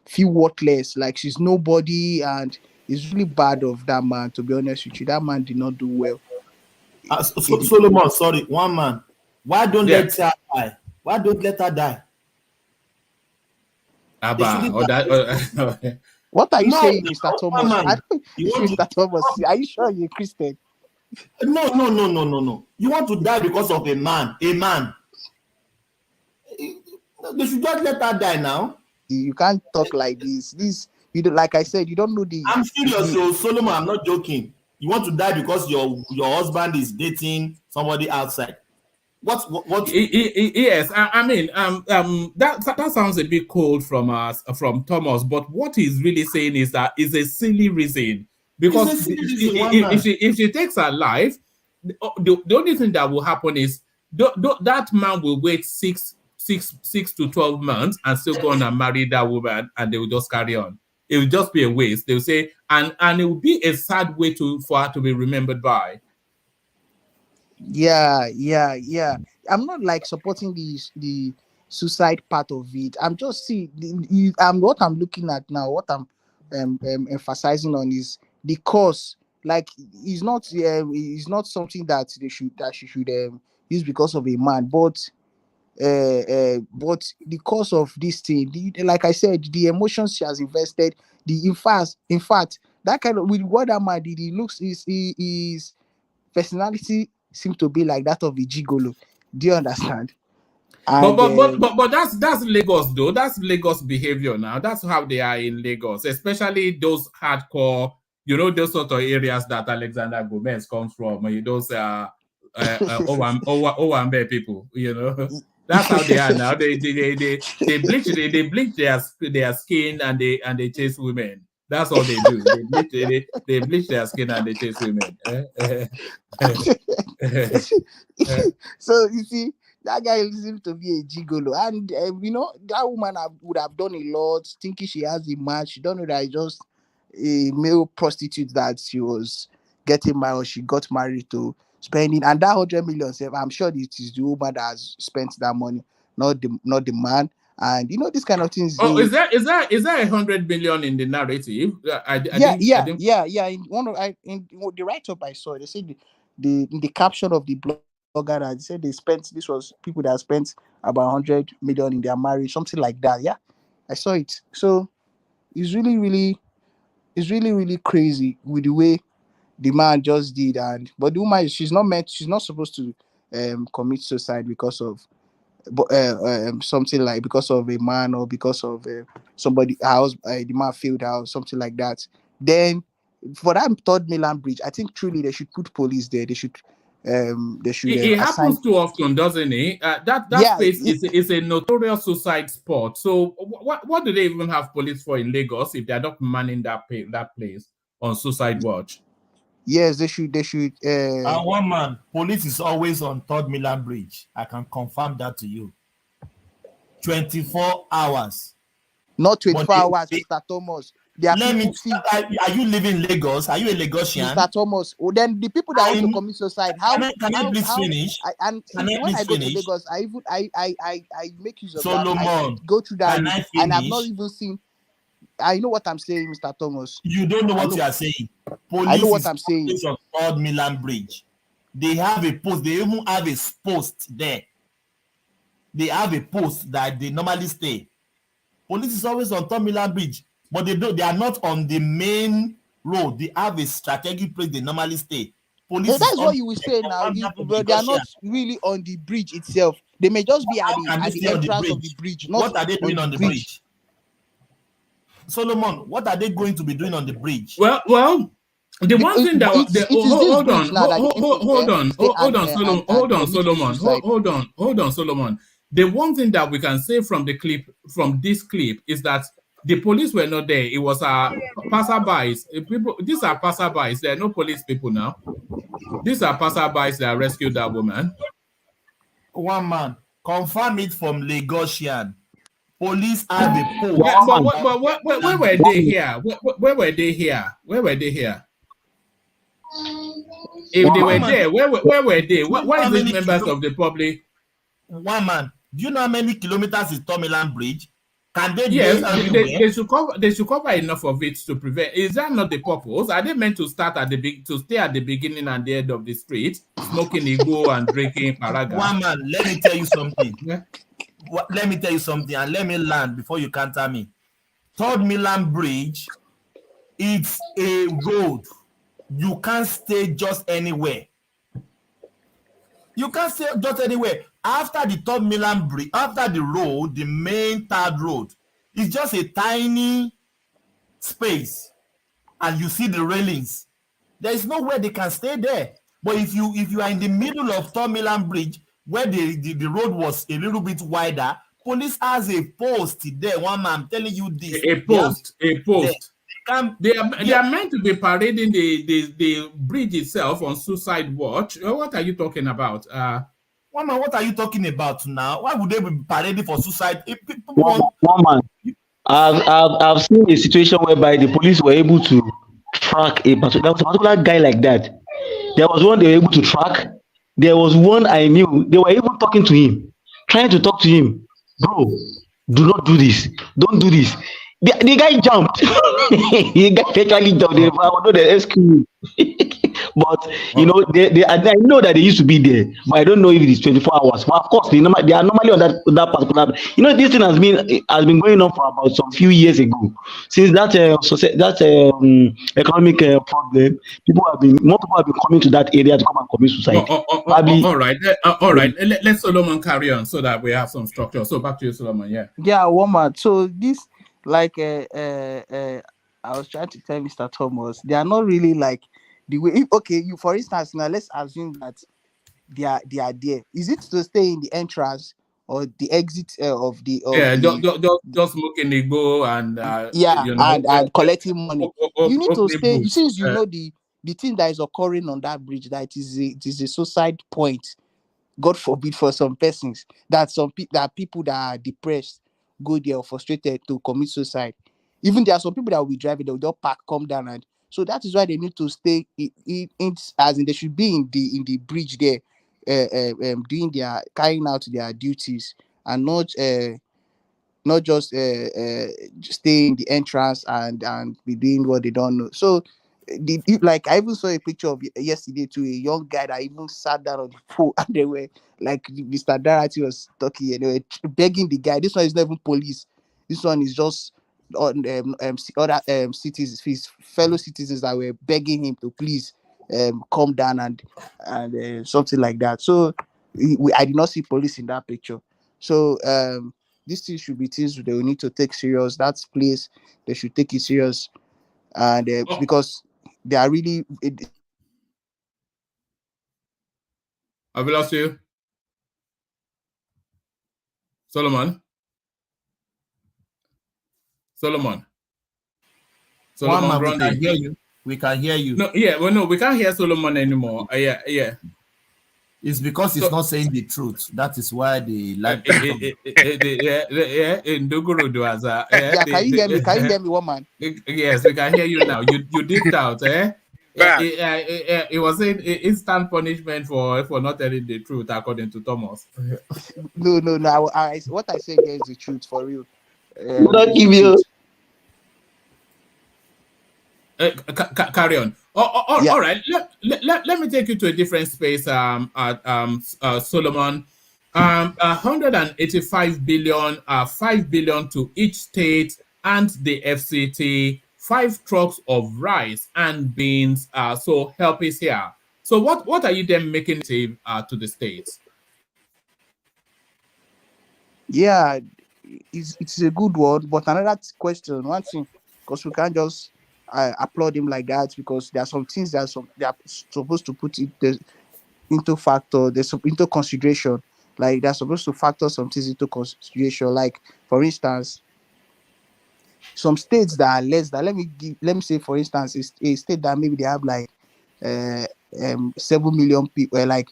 H: feel worthless, like she's nobody. And it's really bad of that man, to be honest with you. That man did not do well.
I: Solomon, sorry, one man. Why don't let her die? Why don't let her die?
H: What are you saying, Mr. Thomas? Mr. Thomas, are you sure you're a Christian?
I: No. You want to die because of a man. A man. They should just let her die now.
H: You can't talk like this. You don't, like I said, you don't know the.
I: I'm serious, Solomon. I'm not joking. You want to die because your husband is dating somebody outside. What?
D: Yes, I mean, that sounds a bit cold from Thomas. But what he's really saying is that is a silly reason, because if she takes her life, the only thing that will happen is that man will wait 6 to 12 months and still go on and marry that woman, and they will just carry on. It will just be a waste. They will say, and it will be a sad way for her to be remembered by.
H: Yeah. I'm not like supporting the suicide part of it. I'm just what I'm looking at now, what I'm emphasizing on is the cause. Like, it's not something that she should use because of a man, but the cause of this thing, like I said, the emotions she has invested, in fact, that kind of, with what that man did, he looks, his personality seems to be like that of a gigolo. Do you understand? And,
D: but that's Lagos though. That's Lagos behavior now. That's how they are in Lagos, especially those hardcore, those sort of areas that Alexander Gomez comes from. Those Owambe people, That's how they are now. They bleach their skin and they chase women. That's all they do. They bleach their skin and they chase women.
H: So you see, that guy seems to be a gigolo, and that woman would have done a lot, thinking she has a match. She don't know that it's just a male prostitute that she was getting married, or she got married to, spending. And that 100 million, I'm sure it is the woman that has spent that money, not the man. And this kind of things.
D: Is there 100 million in the narrative?
H: Yeah. In the write-up I saw, they said in the caption of the blogger, they said this was people that spent about 100 million in their marriage, something like that. Yeah, I saw it. So it's really, really crazy with the way the man just did. But the woman, she's not supposed to commit suicide because of something like, because of a man, or because of somebody house, the man failed out, something like that. Then for that third mainland bridge, I think truly they should put police there. They should
D: it
H: assign.
D: happens too often, doesn't it? That space is a notorious suicide spot. So what do they even have police for in Lagos if they're not manning that place on suicide watch?
H: Yes, they should.
I: And one man, police is always on Third Milan Bridge. I can confirm that to you. 24 hours.
H: Not 24 hours, Mr. Thomas.
I: Are you living in Lagos? Are you a Lagosian?
H: Mr. Thomas. Oh, then the people that want to commit suicide, how
I: can I please finish?
H: When I go to Lagos, I make use of
I: Solomon,
H: that. I go through that, and I've not
I: finish?
H: even seen. I know what I'm saying, Mr. Thomas.
I: You don't know what you are saying. Police
H: I know what I'm saying.
I: On Third Milan Bridge. They have a post. They even have a post there. They have a post that they normally stay. Police is always on Third Milan Bridge, but they are not on the main road. They have a strategic place they normally stay. Police.
H: That's what you will say now. They are not really on the bridge itself. They may just be at the entrance of the bridge.
I: What are they doing on the bridge? Solomon, what are they going to be doing on the bridge?
D: Well, the one thing that hold on, Solomon. The one thing that we can say from this clip is that the police were not there. It was passerbys. These are passerbys. There are no police people now. These are passerbys that rescued that woman.
I: One man, confirm it from Lagosian. Police have a post.
D: Yeah, but where were they here? Where were they here? Where were they here? If they were there, where were they? Why is it members of the public?
I: One man, do you know how many kilometers is Third Milan Bridge? Can they?
D: Yes, they should cover enough of it to prevent. Is that not the purpose? Are they meant to stay at the beginning and the end of the street, smoking Igbo and drinking paraga?
I: One man, let me tell you something. Yeah? Let me tell you something, and let me land before you counter me. Third Milan Bridge, it's a road. You can't stay just anywhere. You can't stay just anywhere. After the Third Milan Bridge, after the road, the main third road, it's just a tiny space, and you see the railings. There is nowhere they can stay there. But if you are in the middle of Third Milan Bridge, where the road was a little bit wider, police has a post there. One man, I'm telling you this.
D: A post. They are meant to be parading the bridge itself on suicide watch. What are you talking about?
I: One man, what are you talking about now? Why would they be parading for suicide?
J: One man, I've seen a situation whereby the police were able to track a particular guy like that. There was one they were able to track. There was one I knew, they were even talking to him, trying to talk to him. Bro, do not do this. Don't do this. The guy jumped. The guy actually jumped. I don't know the excuse. But, I know that they used to be there, but I don't know if it is 24 hours. But of course, they are normally on that particular. This thing has been going on for about some few years ago. Since that economic problem, more people have been coming to that area to come and commit suicide.
D: All right. Let's Solomon carry on so that we have some structure. So back to you, Solomon.
H: Yeah, one man. So this, I was trying to tell Mr. Thomas, they are not really like the way. You for instance, now let's assume that they are there. Is it to stay in the entrance or the exit of the?
D: Just smoking the go and
H: and collecting money. You need to stay since you know the thing that is occurring on that bridge. That it is a suicide point. God forbid for some persons that people that are depressed go there or frustrated to commit suicide. Even there are some people that will be driving, they'll just park, come down, and so that is why they need to stay as in they should be in the bridge there, doing carrying out their duties and not just stay in the entrance and be doing what they don't know. So I even saw a picture of yesterday to a young guy that even sat down on the pole and they were like Mr. Darati was talking and they were begging the guy. This one is not even police. This one is just other citizens, his fellow citizens that were begging him to please come down and something like that. So I did not see police in that picture. So these things should be things they will need to take serious. That place they should take it serious, and because they are really.
D: Have we lost you, Solomon? Solomon
I: One we
D: Grundy.
I: can hear you. We can hear you.
D: No, yeah, well, no, we can't hear Solomon anymore. Yeah.
I: It's because he's not saying the truth. That is why they like.
D: Yeah.
H: Can you hear me? Can you hear me, woman?
D: Yes, we can hear you now. You dipped out, eh? It was an instant punishment for not telling the truth, according to Thomas.
H: No. What I say here is the truth for real.
D: Carry on. All right. Let me take you to a different space. Solomon. 185 billion. 5 billion to each state and the FCT. 5 trucks of rice and beans. So help is here. So what are you then making to the states?
H: Yeah, it's a good one, but another question, one thing, because we can't just applaud him like that, because there are some things they are supposed to put into factor, into consideration. Like they're supposed to factor some things into consideration. Like for instance, some states that are less than, let me say for instance, a state that maybe they have like 7 million people, like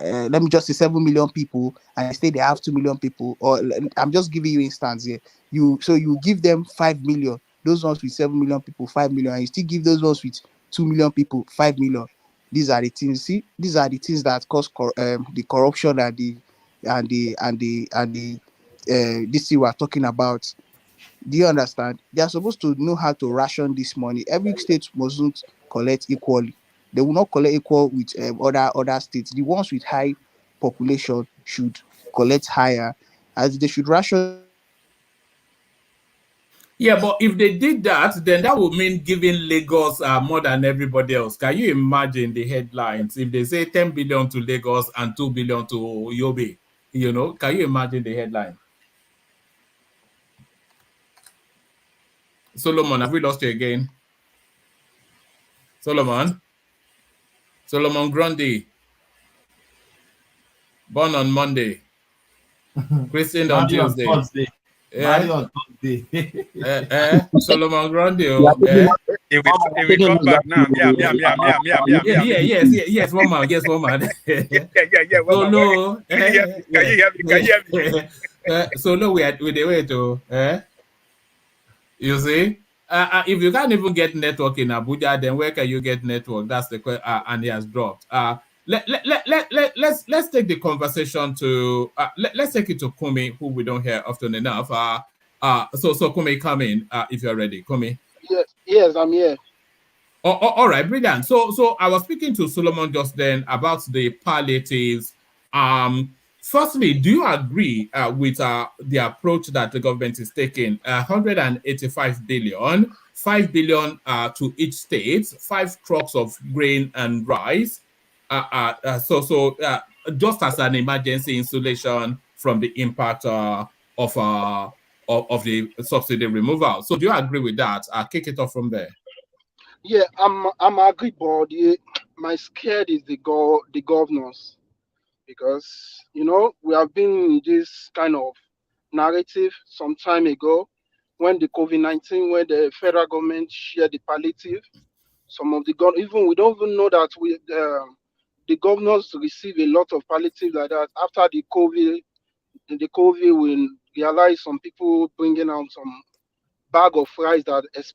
H: let me just say 7 million people, and I say they have 2 million people, or I'm just giving you instance here. You give them 5 million, those ones with 7 million people 5 million, and you still give those ones with 2 million people 5 million. These are the things. See, these are the things that cause the corruption and the this thing we're talking about. Do you understand? They are supposed to know how to ration this money. Every state mustn't collect equally. They will not collect equal with other states. The ones with high population should collect higher, as they should ration.
D: Yeah, but if they did that, then that would mean giving Lagos more than everybody else. Can you imagine the headlines if they say 10 billion to Lagos and 2 billion to Yobe? You know, can you imagine the headline? Solomon, have we lost you again? Solomon Grundy, born on Monday, christened on Tuesday.
I: On Thursday.
D: Solomon Grundy.
C: If we come back now,
D: Yes, one man.
C: Yeah.
D: Solo,
C: Can you hear me?
D: Solo, we the way to, you see. If you can't even get network in Abuja, then where can you get network? That's the question, and he has dropped. Let's take the conversation to let's take it to Kumi, who we don't hear often enough. So Kumi, come in if you're ready. Kumi.
K: Yes, I'm here.
D: All right, brilliant. So I was speaking to Solomon just then about the palliatives. Firstly, do you agree with the approach that the government is taking? 185 billion, 5 billion to each state, 5 trucks of grain and rice. So just as an emergency insulation from the impact of the subsidy removal. So do you agree with that? I'll kick it off from there.
K: Yeah, I'm agree, but my scared is the governors, because we have been in this kind of narrative some time ago when the COVID-19, when the federal government shared the palliative. Some of the even we don't even know that the governors receive a lot of palliative like that. After the COVID, we realize some people bringing out some bag of rice that have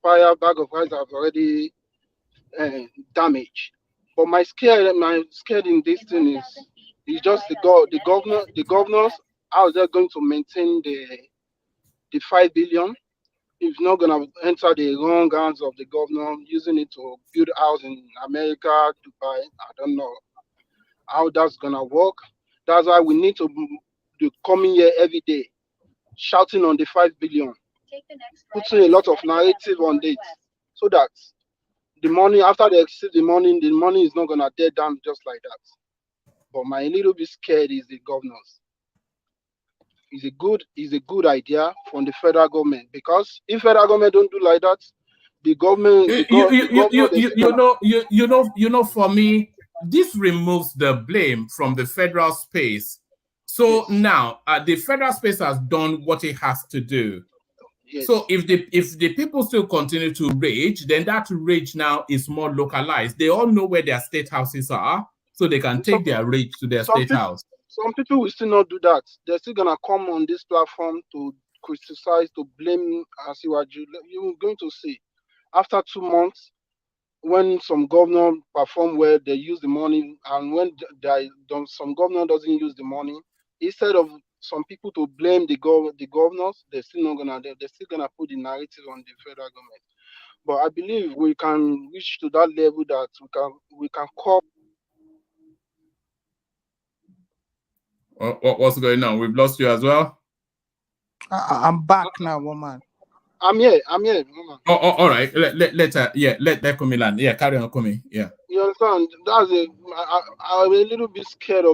K: already damaged. But my scared in this thing is just the governors, how they're going to maintain the 5 billion. If not gonna enter the wrong hands of the governor, using it to build a house in America, Dubai. I don't know how that's gonna work. That's why we need to come in here every day, shouting on the 5 billion, putting a lot of narrative on it, so that the money, after they receive the money is not gonna dead down just like that. But my little bit scared is the governors. It's a good idea from the federal government, because if federal government don't do like that, the government, the governor,
D: for me, this removes the blame from the federal space. So now the federal space has done what it has to do.
K: Yes.
D: So if the people still continue to rage, then that rage now is more localized. They all know where their state houses are, so they can take their rage to their state house.
K: Some people will still not do that. They're still gonna come on this platform to criticize, to blame Asiwaju. You're going to see after 2 months, when some governor perform well, they use the money, and when some governor doesn't use the money, instead of some people to blame the governors, they're still gonna put the narrative on the federal government. But I believe we can reach to that level that we can call.
D: What's going on? We've lost you as well.
H: I'm back now, woman.
K: I'm here, woman.
D: Oh, all right. Let Kumi land. Yeah, carry on, Kumi. Yeah.
K: You understand? I'm a little bit scared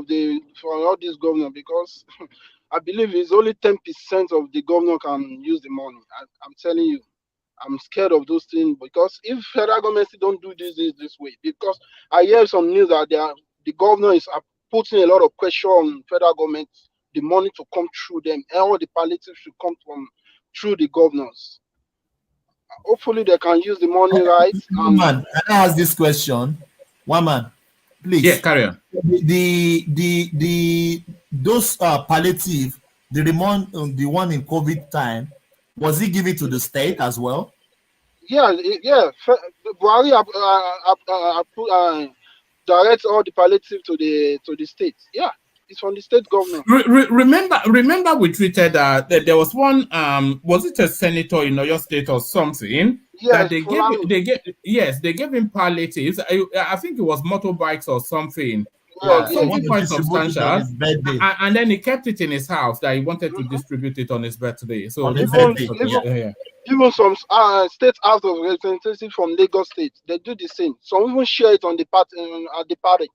K: for all this governor, because I believe it's only 10% of the governor can use the money. I'm telling you, I'm scared of those things, because if federal government don't do this way, because I hear some news that the governor is putting a lot of pressure on federal government, the money to come through them, and all the palliatives should come through the governors. Hopefully they can use the money right.
I: One man, can I ask this question? One man, please.
D: Yeah, carry on.
I: Those palliative, the one in COVID time, was he given to the state as well?
K: Yeah. Buhari direct all the palliative to the state. Yeah, it's from the state government.
D: Remember we treated there was one was it a senator in Oyo State or something?
K: Yes,
D: that they gave him palliatives. I think it was motorbikes or something. Something quite substantial, and then he kept it in his house that he wanted to distribute it on his birthday. So
K: even some state house of representatives from Lagos State, they do the same. Some even share it on the party at the party.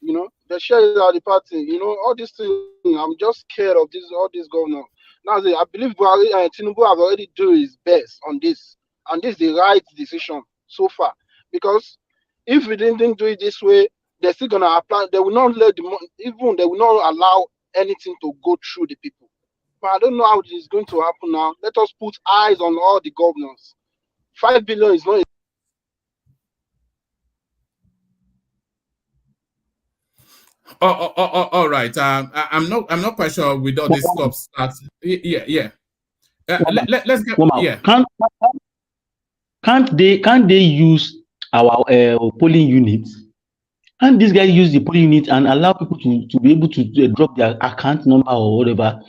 K: You know, they share it at the party. You know, all these things. I'm just scared of all these governors. Now, I believe Tinubu has already done his best on this, and this is the right decision so far. Because if we didn't do it this way, they're still gonna apply. They will not let they will not allow anything to go through the people. But I don't know how it is going to happen now. Let us put eyes on all the governors. 5 billion is not.
D: All right. I'm not quite sure with all this stuff. Yeah. Let's get. Yeah.
J: Can't they use our polling units? And these guys use the polling unit and allow people to be able to drop their account number or whatever.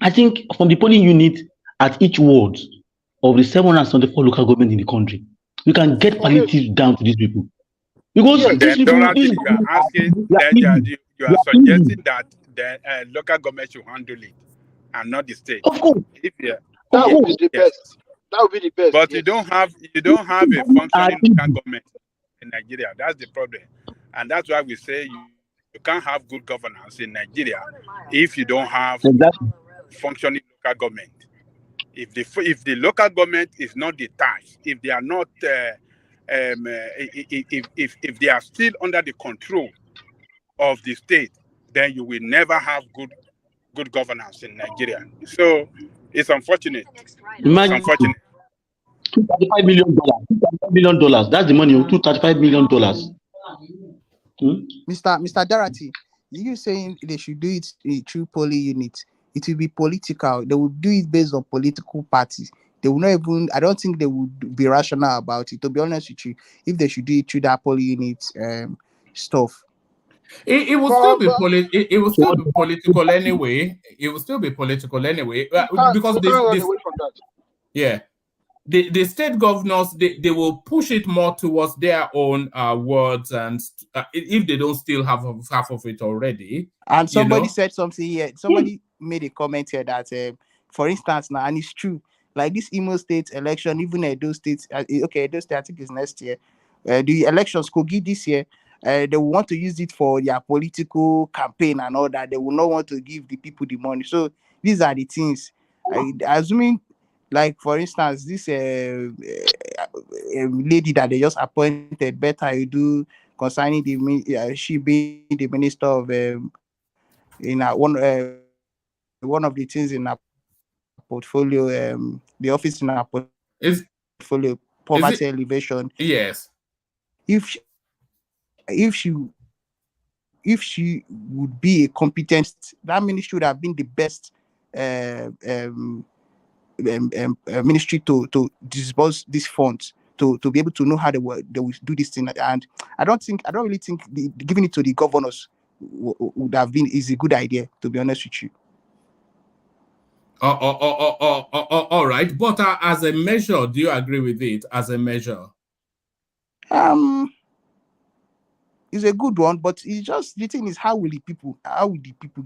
J: I think from the polling unit at each ward of the 774 local government in the country, we can get palliatives down to these people. Because these people,
L: you are suggesting that the local government should handle it and not the state.
J: Of course.
K: That would be the best. That would be the best.
L: But you don't have a functioning local government in Nigeria. That's the problem. And that's why we say you can't have good governance in Nigeria if you don't have functioning local government. If the local government is not detached, if they are not, if they are still under the control of the state, then you will never have good governance in Nigeria. So it's unfortunate.
J: Imagine
L: it's unfortunate.
J: $235 million. That's the money. $235 million.
H: Mr. Darati, you saying they should do it through polling units? It will be political. They will do it based on political parties. They will not even. I don't think they would be rational about it. To be honest with you, if they should do it through that polling unit stuff,
D: it will still be it will still be political anyway. It will still be political anyway because the state governors they will push it more towards their own words, and if they don't still have half of it already.
H: And somebody said something here. Somebody made a comment here that, for instance, now, and it's true. Like this Imo State election, even Edo State, Edo State, I think it's next year. The elections Kogi this year, they will want to use it for their political campaign and all that. They will not want to give the people the money. So these are the things. Assuming, like for instance, this lady that they just appointed, Better Edu, concerning she being the minister of in one of the things in our portfolio, the office in our portfolio, poverty elevation.
D: Yes.
H: If she would be a competent, that ministry would have been the best ministry to disburse these funds, to be able to know how they will do this thing. And I don't really think giving it to the governors would have been is a good idea, to be honest with you.
D: All right, but as a measure, do you agree with it as a measure?
H: It's a good one, but it's just, the thing is, how will the people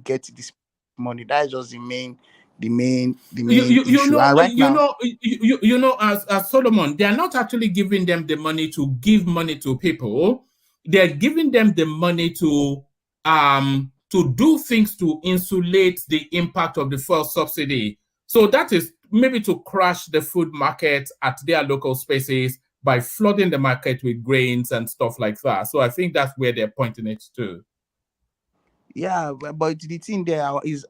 H: get this money? That is just the main issue.
D: Know,
H: and right now,
D: you know, as Solomon, they are not actually giving them the money to give money to people. They are giving them the money to do things to insulate the impact of the fuel subsidy. So that is maybe to crash the food market at their local spaces by flooding the market with grains and stuff like that. So I think that's where they're pointing it to.
H: Yeah, but the thing there is,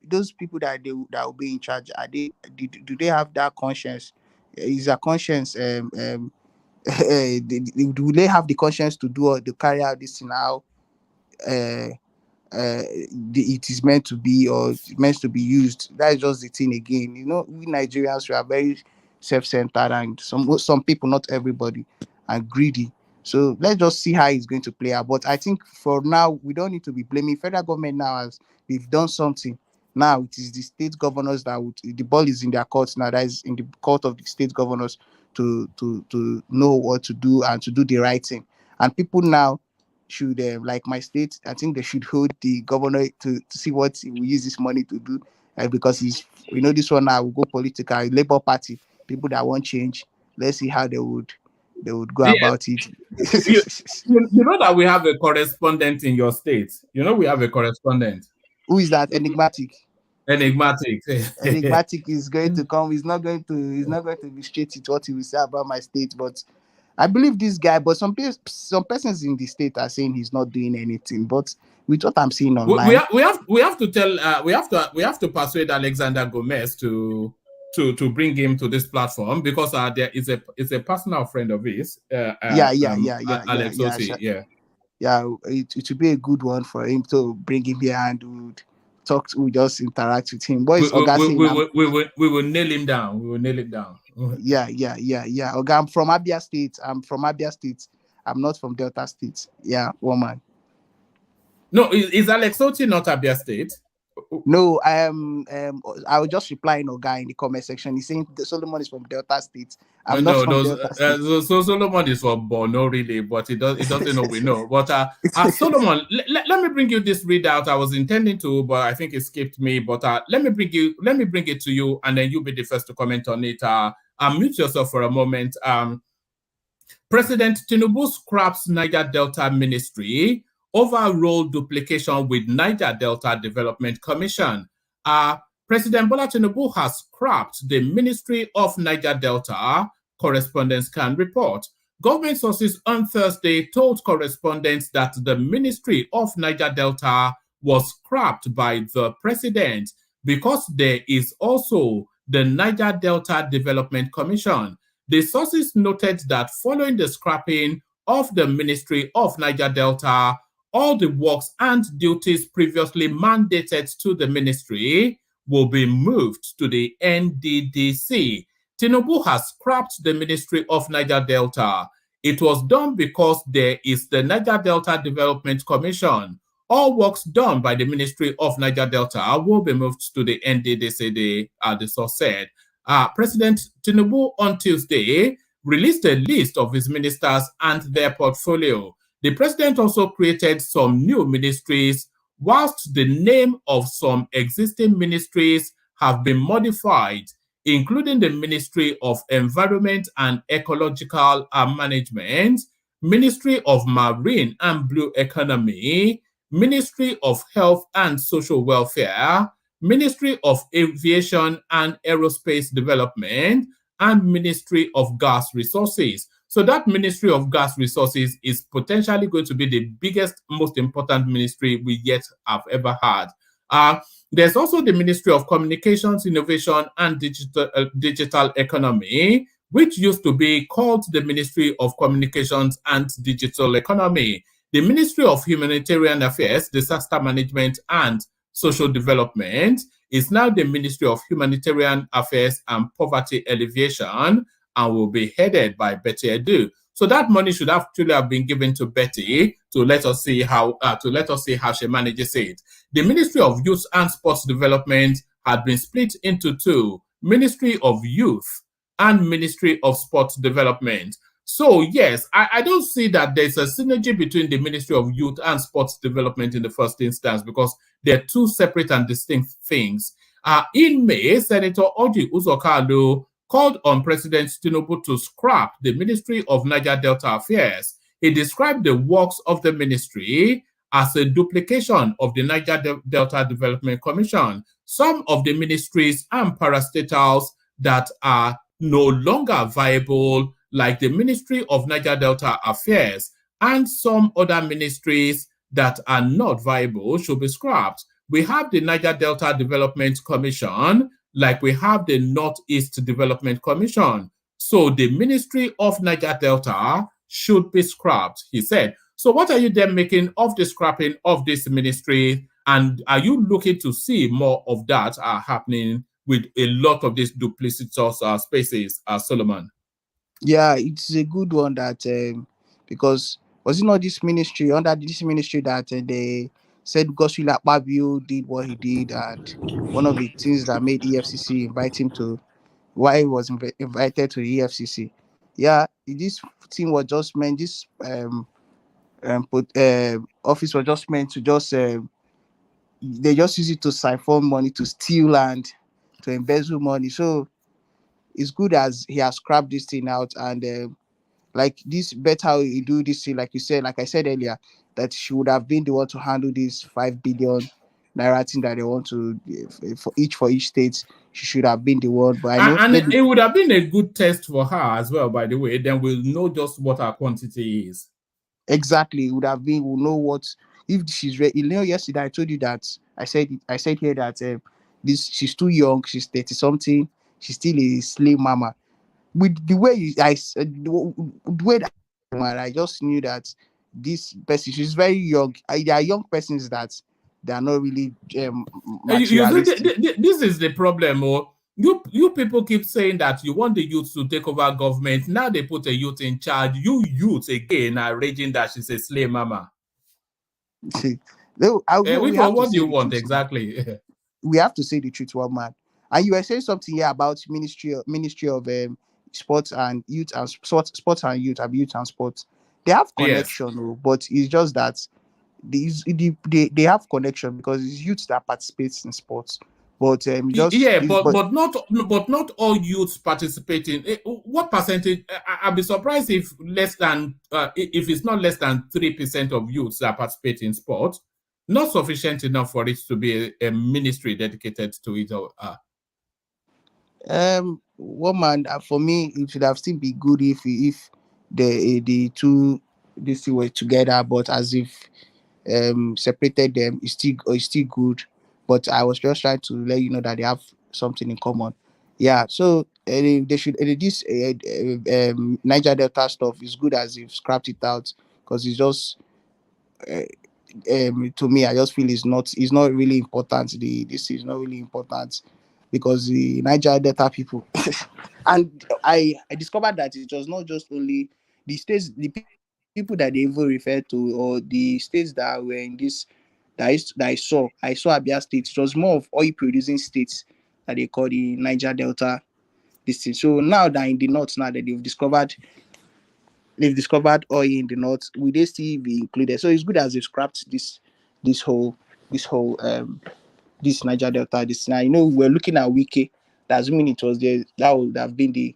H: those people that will be in charge, do they have that conscience? Is a conscience do they have the conscience to carry out this thing now? It is meant to be, or meant to be used. That is just the thing again. You know, we Nigerians, we are very self-centered, and some people, not everybody, are greedy. So let's just see how it's going to play out. But I think for now, we don't need to be blaming federal government now, as they've done something. Now it is the state governors the ball is in their courts now. That is in the court of the state governors to know what to do and to do the right thing. And people now should, like my state, I think they should hold the governor to see what he will use this money to do, because this one now will go political. Labour Party, people that want change, let's see how they would go about it.
D: You know that we have a correspondent in your state. You know we have a correspondent.
H: Who is that? Enigmatic.
D: Enigmatic
H: is going to come. He's not going to be straight with what he will say about my state, but I believe this guy. But some persons in the state are saying he's not doing anything. But with what I'm seeing online,
D: we have to persuade Alexander Gomez to bring him to this platform, because there is a personal friend of his. Alex Oti,
H: yeah. It would be a good one for him to bring him here and we just interact with him. Boys,
D: we will nail him down. We will nail him down.
H: Yeah. Okay, I'm from Abia State. I'm not from Delta State. Yeah, woman.
D: No, is Alex Oti not Abia State?
H: No, I was just replying Oga in the comment section. He's saying Solomon is from Delta State. I'm not from Delta State.
D: So Solomon is from Borno, really, but he doesn't know we know. But Solomon, let me bring you this readout. I was intending to, but I think it skipped me. But let me bring it to you, and then you'll be the first to comment on it. Mute yourself for a moment. President Tinubu scraps Niger Delta Ministry over role duplication with Niger Delta Development Commission. President Bola Tinubu has scrapped the Ministry of Niger Delta, correspondents can report. Government sources on Thursday told correspondents that the Ministry of Niger Delta was scrapped by the president because there is also the Niger Delta Development Commission. The sources noted that following the scrapping of the Ministry of Niger Delta, all the works and duties previously mandated to the ministry will be moved to the NDDC. Tinubu has scrapped the Ministry of Niger Delta. It was done because there is the Niger Delta Development Commission. All works done by the Ministry of Niger Delta will be moved to the NDDC, the source said. President Tinubu on Tuesday released a list of his ministers and their portfolio. The president also created some new ministries, whilst the name of some existing ministries have been modified, including the Ministry of Environment and Ecological Management, Ministry of Marine and Blue Economy, Ministry of Health and Social Welfare, Ministry of Aviation and Aerospace Development, and Ministry of Gas Resources. So that Ministry of Gas Resources is potentially going to be the biggest, most important ministry we yet have ever had. There's also the Ministry of Communications, Innovation, and Digital Economy, which used to be called the Ministry of Communications and Digital Economy. The Ministry of Humanitarian Affairs, Disaster Management, and Social Development is now the Ministry of Humanitarian Affairs and Poverty Alleviation, and will be headed by Betty Edu. So that money should actually have been given to Betty to let us see how she manages it. The Ministry of Youth and Sports Development had been split into two: Ministry of Youth and Ministry of Sports Development. So yes, I don't see that there's a synergy between the Ministry of Youth and Sports Development in the first instance, because they're two separate and distinct things. In May, Senator Orji Uzor called on President Tinubu to scrap the Ministry of Niger Delta Affairs. He described the works of the ministry as a duplication of the Niger Delta Development Commission. Some of the ministries and parastatals that are no longer viable, like the Ministry of Niger Delta Affairs, and some other ministries that are not viable, should be scrapped. We have the Niger Delta Development Commission, like we have the Northeast Development Commission. So the Ministry of Niger Delta should be scrapped, he said. So what are you then making of the scrapping of this ministry? And are you looking to see more of that happening with a lot of these duplicitous spaces, Solomon?
H: Yeah, it's a good one that because was it not this ministry, under this ministry, that they said Godswill Akpabio did what he did, and one of the things that made EFCC invite him to, why he was invited to the EFCC. Yeah, this thing was just meant, this office was just meant to just they just use it to siphon money, to steal and to embezzle money. So it's good as he has scrapped this thing out, and like this better he do this thing, like you said, like I said earlier, that she would have been the one to handle this 5 billion naira thing that they want to for each state. She should have been the one, but I know,
D: and it would have been a good test for her as well, by the way. Then we'll know just what her quantity is.
H: Exactly, it would have been, we'll know what, if she's ready. You know, yesterday I told you that I said here that this, she's too young, she's 30 something, she's still a slave mama. With the way the way that I just knew that this person, she's very young. There are young persons that they are not really materialistic.
D: This is the problem. You people keep saying that you want the youth to take over government. Now they put a youth in charge. You youth again are raging that she's a slave mama.
H: What do
D: you want exactly?
H: We have to say the truth, one man. And you were saying something here about Ministry of Sports and Youth and Sports and Youth, youth and sports. They have connection, yes. But it's just that they have connection because it's youth that participates in sports. But
D: but not all youths participating. What percentage? I'll be surprised if if it's not less than 3% of youths that participate in sports. Not sufficient enough for it to be a ministry dedicated to it.
H: Woman, for me, it should have still be good if the two these two were together, but as if separated them, is still good. But I was just trying to let you know that they have something in common. Yeah, so they should this Niger Delta stuff is good as if scrapped it out, because it's just to me, I just feel it's not really important. This is not really important because the Niger Delta people and I discovered that it was not just only the states, the people that they even referred to, or the states that were in this that I saw Abia State. It was more of oil producing states that they call the Niger Delta this thing. So now that in the north, now that they've discovered oil in the north, will they still be included? So it's good as they've scrapped this whole this Niger Delta. This now, you know, we're looking at Wiki. That's mean it was there. That would have been the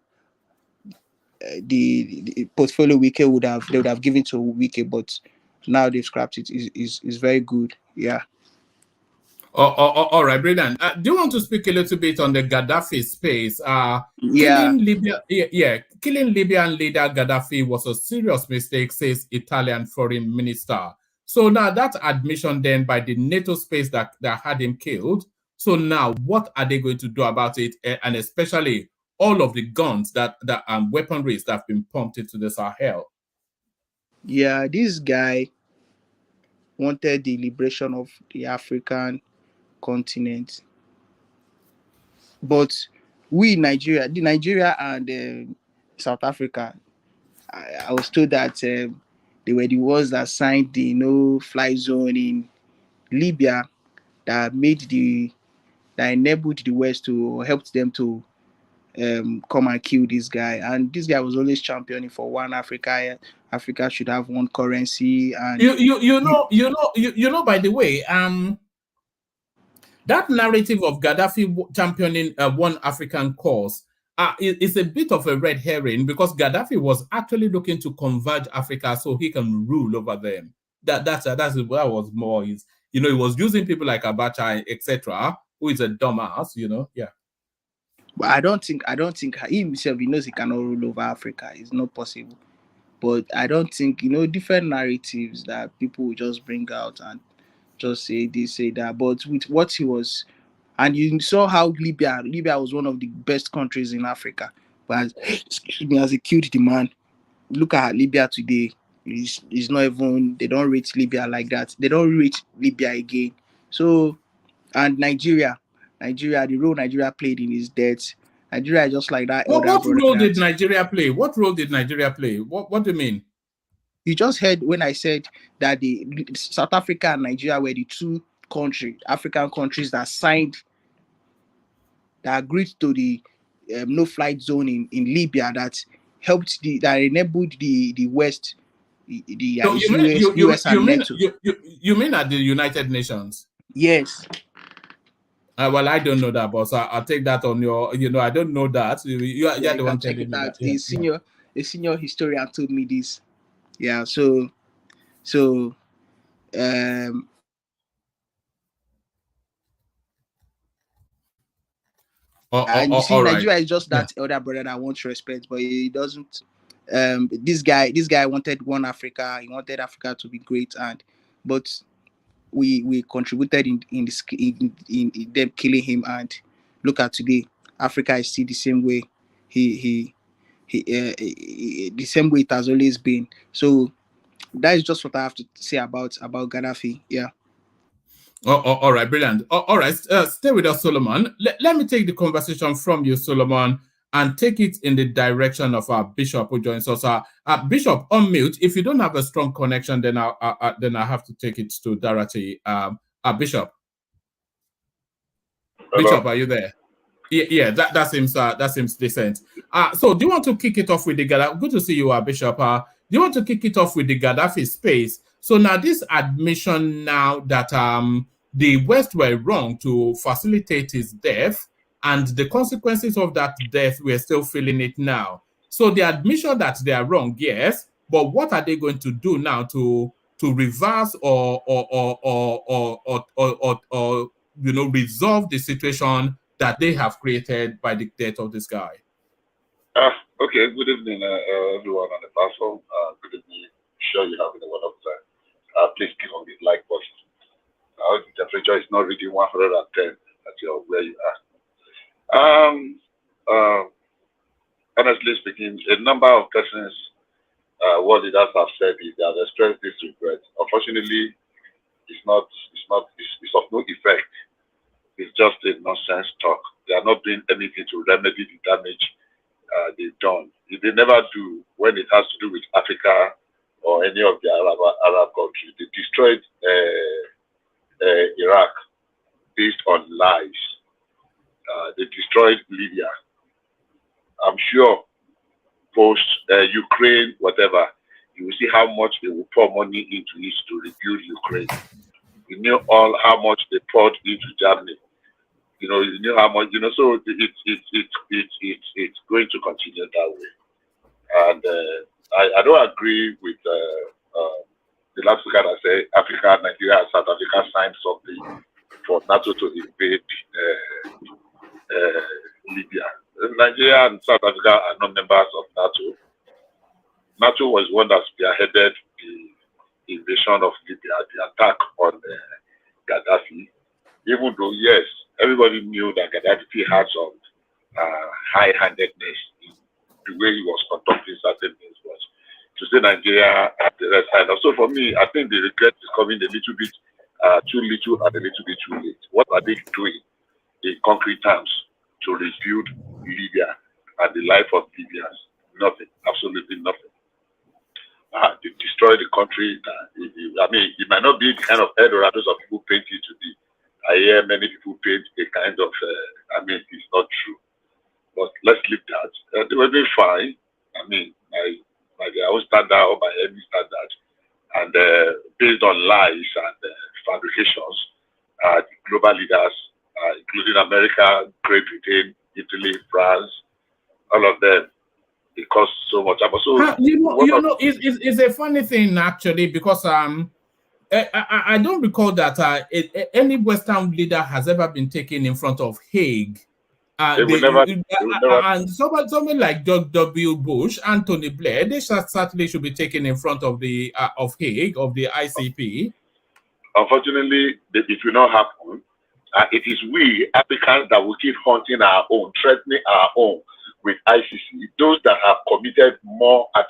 H: portfolio they would have given to Wiki, but now they've scrapped it. Is very good. Yeah.
D: All right, brilliant. Do you want to speak a little bit on the Gaddafi space? Killing Libya, killing Libyan leader Gaddafi was a serious mistake, says Italian foreign minister. So now that admission then by the NATO space that had him killed. So now what are they going to do about it? And especially all of the guns that weaponries that have been pumped into the Sahel.
H: Yeah, this guy wanted the liberation of the African continent. But we Nigeria and South Africa, I was told that they were the ones that signed the no-fly zone in Libya that enabled the West to help them to come and kill this guy. And this guy was always championing for one Africa. Africa should have one currency. And
D: you know. By the way, that narrative of Gaddafi championing one African cause is a bit of a red herring, because Gaddafi was actually looking to converge Africa so he can rule over them. That was more his. He was using people like Abacha, etc., who is a dumbass. Yeah.
H: But I don't think he himself, he knows he cannot rule over Africa. It's not possible. But I don't think, different narratives that people will just bring out and just say this, say that. But with what he was, and you saw how Libya was one of the best countries in Africa. But as he killed the man, look at Libya today. It's not even, they don't rate Libya like that. They don't rate Libya again. So, and Nigeria, the role Nigeria played in his death. Nigeria is just like that.
D: What role did Nigeria play? What role did Nigeria play? What do you mean?
H: You just heard when I said that the South Africa and Nigeria were the two African countries that agreed to the no-flight zone in Libya that enabled the West, US and NATO.
D: You mean at the United Nations?
H: Yes.
D: Well, I don't know that, but so I'll take that on your. I don't know that. You're the one telling me that.
H: A senior historian told me this. Yeah. So. And you see, Nigeria is just that elder brother that wants respect, but he doesn't. This guy wanted one Africa. He wanted Africa to be great, but we contributed in them killing him. And look at today, Africa is still the same way. The same way it has always been. So that is just what I have to say about Gaddafi. Yeah.
D: All right, brilliant. All right, stay with us, Solomon. Let me take the conversation from you, Solomon, and take it in the direction of our Bishop who joins us. Bishop, unmute. If you don't have a strong connection, then I have to take it to Dorothy. Bishop. Hello. Bishop, are you there? Yeah, that seems decent. So do you want to kick it off with the Gaddafi? Good to see you, Bishop. Do you want to kick it off with the Gaddafi space? So now this admission now that the West were wrong to facilitate his death, and the consequences of that death, we're still feeling it now. So the admission that they are wrong, yes, but what are they going to do now to reverse or resolve the situation that they have created by the death of this guy?
M: Okay, good evening, everyone on the platform. Good evening. Sure, you're having a wonderful time. Please click on the like button. The temperature is not reading 110 at where you are. Honestly speaking, a number of persons, what leaders have said is they have expressed this regret. Unfortunately, it's of no effect. It's just a nonsense talk. They are not doing anything to remedy the damage they've done. If they never do, when it has to do with Africa or any of the Arab countries, they destroyed Iraq based on lies. They destroyed Libya. I'm sure post Ukraine, whatever, you will see how much they will pour money into it to rebuild Ukraine. You know how much they poured into Germany. You know how much. So it's going to continue that way. And I don't agree with the last guy that said Africa, Nigeria, South Africa signed something for NATO to invade Libya. Nigeria and South Africa are not members of NATO. NATO was one that spearheaded the invasion of Libya, the attack on Gaddafi. Even though, yes, everybody knew that Gaddafi had some high-handedness in the way he was conducting certain things, but to say Nigeria at the right side. So for me, I think the regret is coming a little bit too little and a little bit too late. What are they doing in concrete terms to rebuild Libya and the life of Libyans? Nothing, absolutely nothing. They destroy the country. I mean, it might not be the kind of Eldorado some people paint it to be. I hear many people paint a kind of, I mean, it's not true. But let's leave that. They were doing fine. I mean, by their own standard or by any standard. And based on lies and fabrications, the global leaders, including America, Great Britain, Italy, France, all of them, it costs so much. So,
D: it's a funny thing actually, because I don't recall that any Western leader has ever been taken in front of Hague. And someone like George W. Bush, Anthony Blair, they certainly should be taken in front of the of Hague, of the ICP.
M: Unfortunately, it will not happen. It is we Africans that will keep hunting our own, threatening our own with ICC. Those that have committed much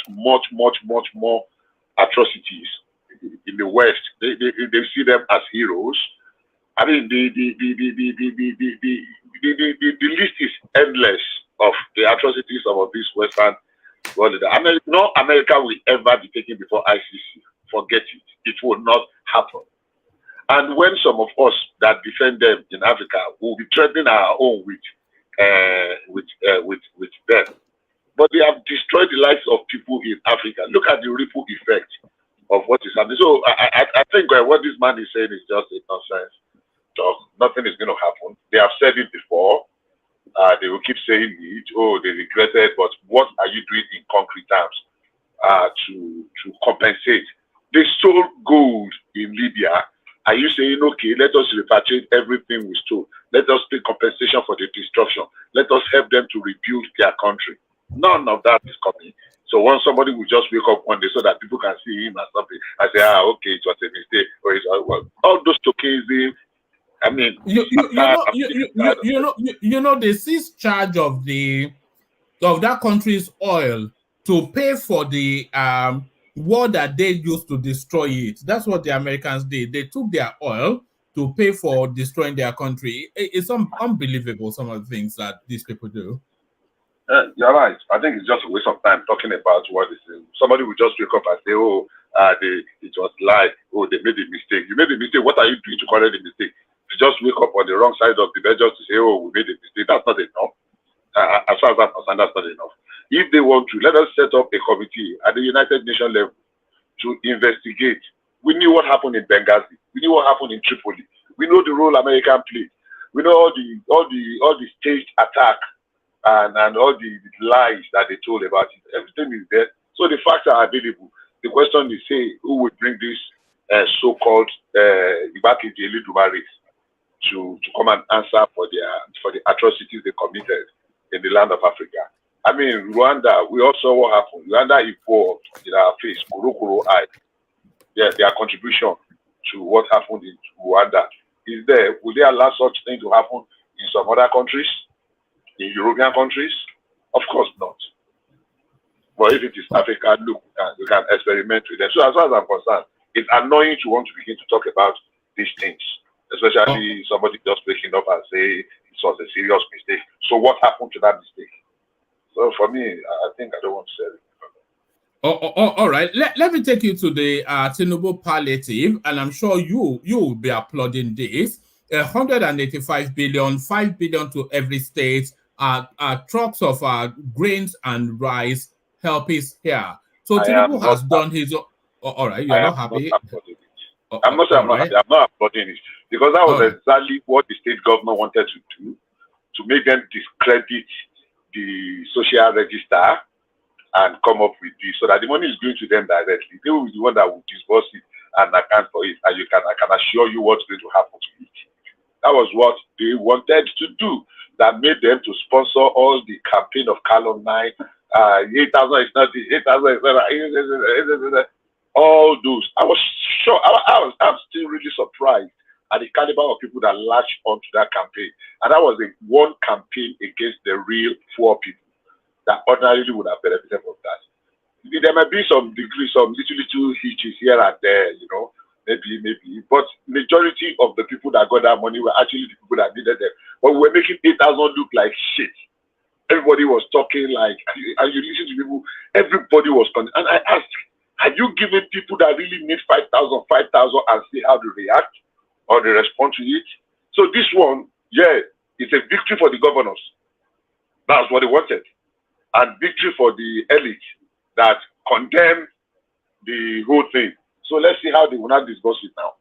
M: more atrocities in the West, they see them as heroes. I mean, the list is endless of the atrocities of this Western world. No America will ever be taken before ICC. Forget it. It will not happen. And when some of us that defend them in Africa will be threatening our own with them, but they have destroyed the lives of people in Africa. Look at the ripple effect of what is happening. So I think what this man is saying is just a nonsense. So nothing is going to happen. They have said it before. They will keep saying it. Oh, they regretted. But what are you doing in concrete terms to compensate? They stole gold in Libya. Are you saying, okay, let us repatriate everything we stole. Let us take compensation for the destruction. Let us help them to rebuild their country. None of that is coming. So once somebody will just wake up one day so that people can see him as something, I say, okay, it was a mistake. Or it's, well, all those tokens, I mean,
D: they seized charge of that country's oil to pay for the war that they used to destroy it. That's what the Americans did. They took their oil to pay for destroying their country. It's unbelievable, some of the things that these people do.
M: You're right. I think it's just a waste of time talking about what is. Somebody will just wake up and say, "Oh, it was lie. Oh, they made a mistake. You made a mistake. What are you doing to correct the mistake? To just wake up on the wrong side of the bed just to say, oh, we made a mistake. That's not enough. As far as I'm concerned, that's not enough. If they want to, let us set up a committee at the United Nations level to investigate. We knew what happened in Benghazi. We knew what happened in Tripoli. We know the role America played. We know all the staged attack and all the lies that they told about it. Everything is there. So the facts are available. The question is, say, who would bring this so-called Ibaki to come and answer for the atrocities they committed in the land of Africa. I mean, Rwanda, we all saw what happened. Rwanda evolved in our face, Kuro eye. Their contribution to what happened in Rwanda is there. Will they allow such thing to happen in some other countries, in European countries? Of course not. But if it is Africa, look, you can experiment with them. So as far as I'm concerned, it's annoying to want to begin to talk about these things, especially somebody just waking up and say it was a serious mistake. So what happened to that mistake? So for me, I think I don't want to say it.
D: All right. Let me take you to the Tinubu palliative, and I'm sure you will be applauding this. 185 billion, 5 billion to every state. Trucks of grains and rice help is here. So Tinubu has done his. All right, you're not happy.
M: I'm not happy. I'm not applauding it because that was exactly what the state government wanted to do, to make them discredit the social register and come up with this, so that the money is going to them directly. They will be the one that will disburse it and account for it, and I can assure you what's going to happen to it. That was what they wanted to do. That made them to sponsor all the campaign of Colonial. 8,000 is not this, 8,000 is not all those. I was sure. I'm still really surprised at the caliber of people that latched onto that campaign. And that was one campaign against the real poor people that ordinarily would have benefited from that. There might be some degree, some little hitches here and there, maybe. But majority of the people that got that money were actually the people that needed them. But we were making 8,000 look like shit. Everybody was talking like, and you listen to people, everybody was and I asked, are you giving people that really need 5,000 and see how they react or they respond to it? So this one, it's a victory for the governors. That's what they wanted. And victory for the elite that condemn the whole thing. So let's see how they will not discuss it now.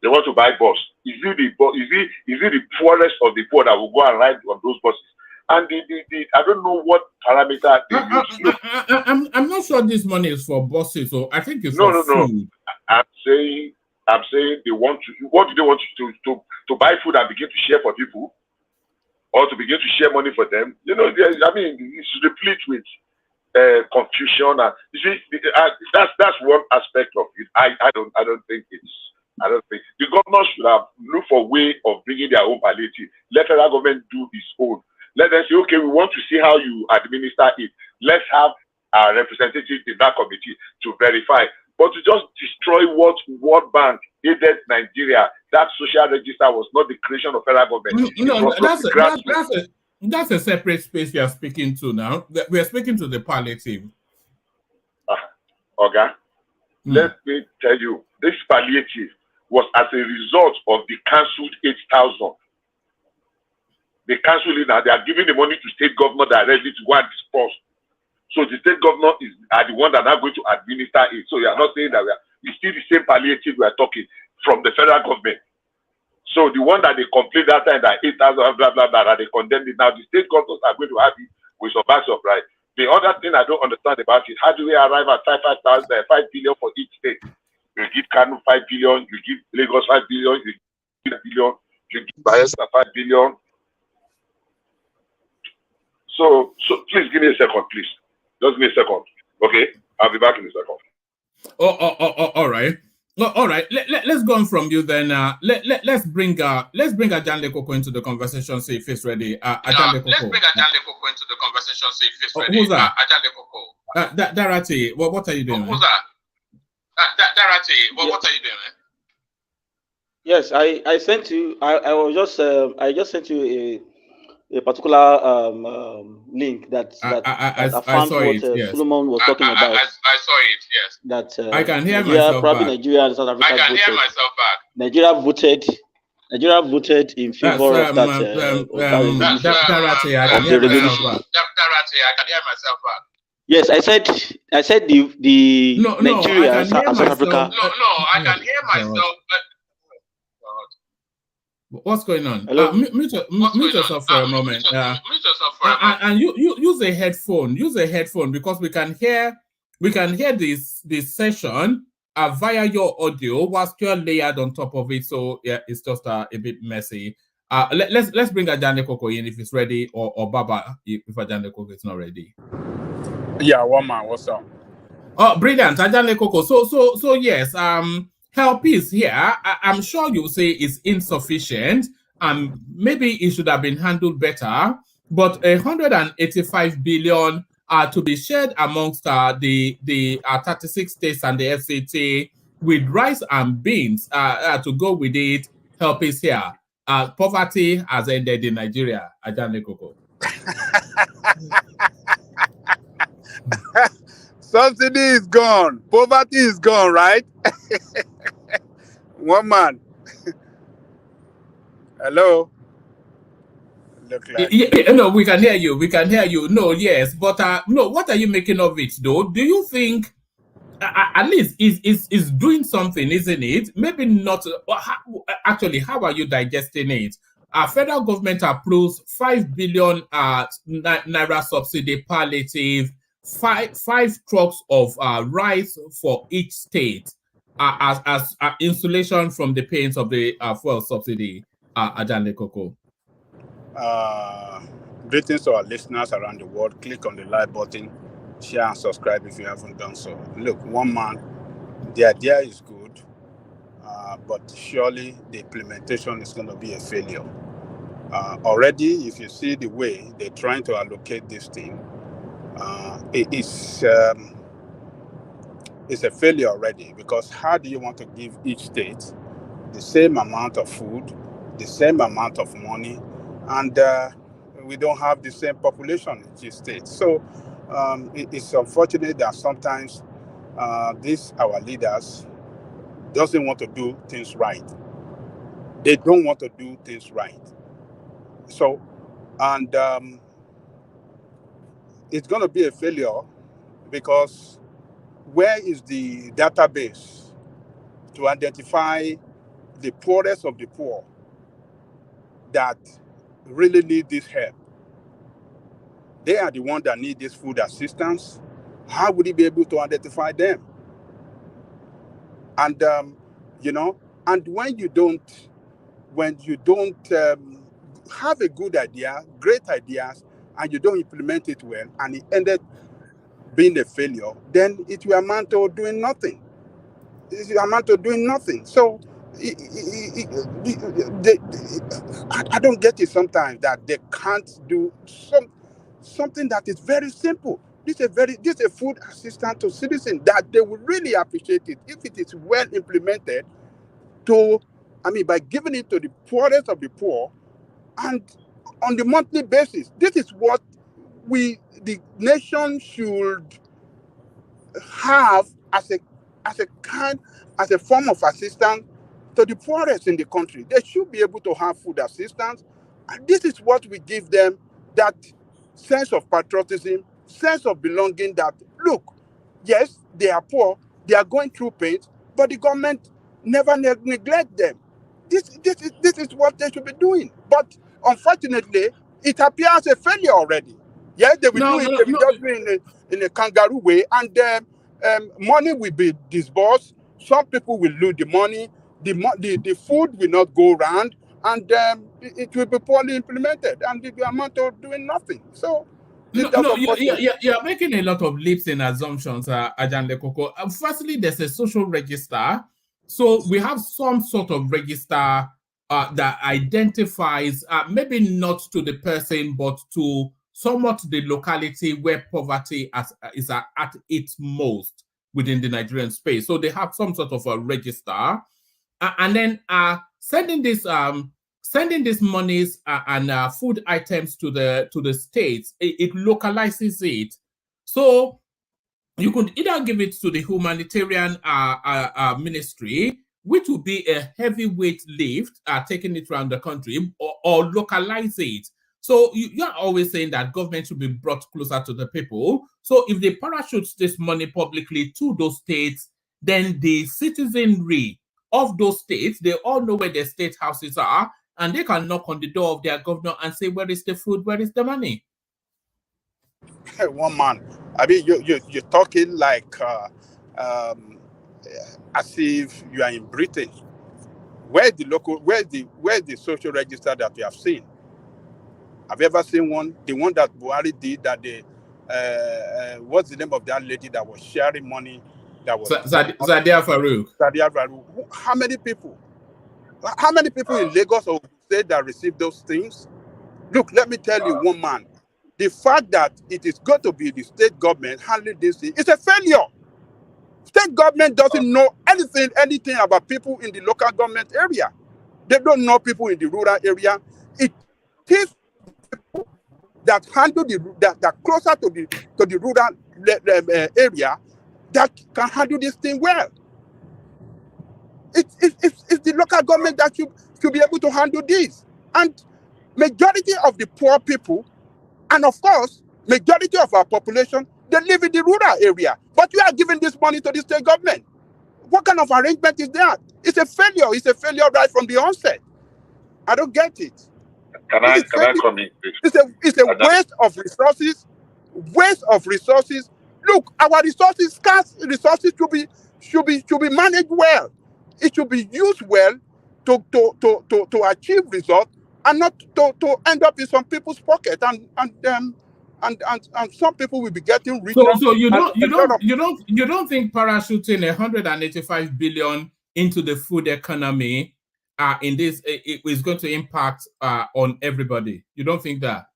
M: They want to buy bus. Is it the poorest of the poor that will go and ride on those buses? And I don't know what parameter they use.
D: I'm not sure this money is for buses, so I think it's
M: no.
D: food.
M: I'm saying they want to. What do they want to buy food and begin to share for people, or to begin to share money for them? It's replete with confusion, and you see, that's one aspect of it. I don't think the government should have looked for a way of bringing their own palliative. Let federal government do its own. Let them say, okay, we want to see how you administer it. Let's have a representative in that committee to verify. But to just destroy what World Bank aided Nigeria, that social register was not the creation of federal government.
D: That's a separate space we are speaking to now. We are speaking to the palliative.
M: Let me tell you, this palliative was as a result of the cancelled 8,000. They cancel it now. They are giving the money to state government that are ready to go and disperse. So the state government are the one that are going to administer it. So you are not saying that it's still the same palliative we are talking from the federal government. So the one that they complained that time that 8,000 blah blah blah that they condemned it. Now the state governments are going to have it with some bags of right. The other thing I don't understand about it, how do we arrive at 5 billion for each state? You give Kano 5 billion, you give Lagos 5 billion, you give 1 billion, you give Bayelsa 5 billion. So please give me a second, please. Just give me a second. Okay? I'll be back in a second.
D: All right. All right. Let's go on from you then. Let's bring Ajanle Koko into the conversation, see if he's ready. Ajanle Koko. Let's bring Ajanle Koko into the conversation, see if he's ready. Who's that? Ajanle Koko. Darati, what are you doing? Who's that? Darati, what are you doing?
N: Yes, I sent you. I just sent you a particular link that I found what Solomon was talking about.
D: I saw it, yes.
N: That
D: I can hear myself back.
N: Nigeria and South Africa
D: I can hear myself back.
N: Nigeria voted in favor of that.
D: Darati, I can hear myself back.
N: Yes, I said the Nigeria and South Africa.
D: No, I can hear myself. What's going on? Mute yourself for a moment. And you use a headphone. Use a headphone because we can hear this session via your audio whilst you're layered on top of it. So yeah, it's just a bit messy. Let's bring Ajanle Koko in if it's ready, or Baba if Ajanle Koko is not ready.
L: Yeah, one man. What's up?
D: Oh, brilliant, Ajanle Koko. So yes. Help is here. I'm sure you'll say it's insufficient. Maybe it should have been handled better. But 185 billion to be shared amongst the 36 states and the FCT with rice and beans to go with it. Help is here. Poverty has ended in Nigeria. Ajanle Koko.
L: Subsidy is gone. Poverty is gone, right? One man. Hello. Look like
D: no, we can hear you. We can hear you. No, yes, but no. What are you making of it, though? Do you think at least is doing something, isn't it? Maybe not. Actually, how are you digesting it? Federal government approves 5 billion naira subsidy palliative. Five trucks of rice for each state as insulation from the pains of the fuel subsidy. Ajanle Koko.
L: Greetings to our listeners around the world. Click on the like button, share and subscribe if you haven't done so. Look, one man, the idea is good, but surely the implementation is going to be a failure. Already, if you see the way they're trying to allocate this thing, it's a failure already, because how do you want to give each state the same amount of food, the same amount of money, and we don't have the same population in each state? So it's unfortunate that sometimes our leaders doesn't want to do things right. They don't want to do things right. So, and it's going to be a failure, because where is the database to identify the poorest of the poor that really need this help? They are the ones that need this food assistance. How would he be able to identify them? And and when you don't have a good idea, great ideas, and you don't implement it well, and it ended being a failure, then it will amount to doing nothing. It will amount to doing nothing. So I don't get it sometimes that they can't do something that is very simple. This is a food assistance to citizens that they will really appreciate it if it is well implemented. By giving it to the poorest of the poor, and on the monthly basis. This is what the nation should have as a form of assistance to the poorest in the country. They should be able to have food assistance, and this is what we give them, that sense of patriotism, sense of belonging, that look, yes, they are poor, they are going through pain, but the government never neglect them. This is what they should be doing. But unfortunately, it appears a failure already. Yes, they will do it in a kangaroo way, and money will be disbursed. Some people will lose the money. The food will not go around, and it will be poorly implemented, and the amount of doing nothing. So
D: you're making a lot of leaps in assumptions, Ajanle Koko. Firstly, there's a social register. So we have some sort of register that identifies, maybe not to the person, but to somewhat the locality where poverty is at its most within the Nigerian space. So they have some sort of a register, and then sending these monies and food items to the states. It localizes it. So you could either give it to the humanitarian ministry, which would be a heavyweight lift, taking it around the country, or localize it. So you're always saying that government should be brought closer to the people. So if they parachute this money publicly to those states, then the citizenry of those states, they all know where their state houses are, and they can knock on the door of their governor and say, where is the food, where is the money?
L: One man, you're talking like as if you are in Britain. Where's the social register that we have seen? Have you ever seen one? The one that Buhari did, that what's the name of that lady that was sharing money? That was
D: Zadia Farouk.
L: Zadia Farouk. How many people in Lagos or State that received those things? Look, let me tell you, one man. The fact that it is going to be the state government handling this thing is a failure. State government doesn't know anything about people in the local government area. They don't know people in the rural area. It is people that handle that closer to the rural area that can handle this thing well. It's the local government that should be able to handle this. And majority of the poor people, and of course, majority of our population, they live in the rural area. But you are giving this money to the state government. What kind of arrangement is that? It's a failure. It's a failure right from the onset. I don't get it.
M: Can I come in, please?
L: It's a waste of resources. Waste of resources. Look, our resources, scarce resources, should be managed well. It should be used well to achieve results and not to end up in some people's pocket and some people will be getting richer.
D: So you don't think parachuting 185 billion into the food economy in this it is going to impact on everybody? You don't think that?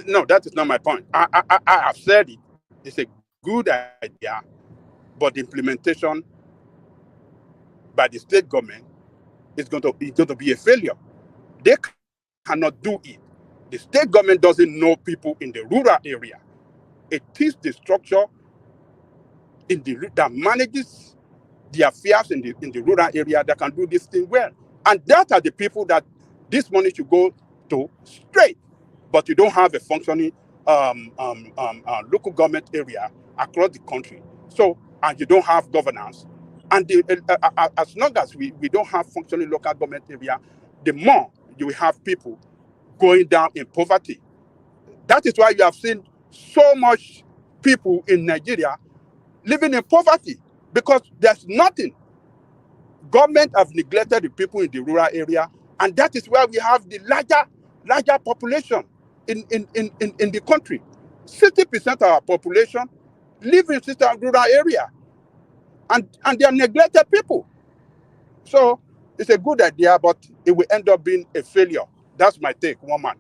L: No, that is not my point. I have said it. It's a good idea, but the implementation by the state government is going to be a failure. They cannot do it. The state government doesn't know people in the rural area. It is the structure that manages the affairs in the rural area that can do this thing well. And that are the people that this money should go to straight. But you don't have a functioning local government area across the country. So, and you don't have governance. And as long as we don't have functioning local government area, the more you will have people going down in poverty. That is why you have seen so much people in Nigeria living in poverty, because there's nothing. Government have neglected the people in the rural area, and that is where we have the larger population in the country. 60% of our population live in rural area, and they are neglected people. So it's a good idea, but it will end up being a failure. That's my take, one man.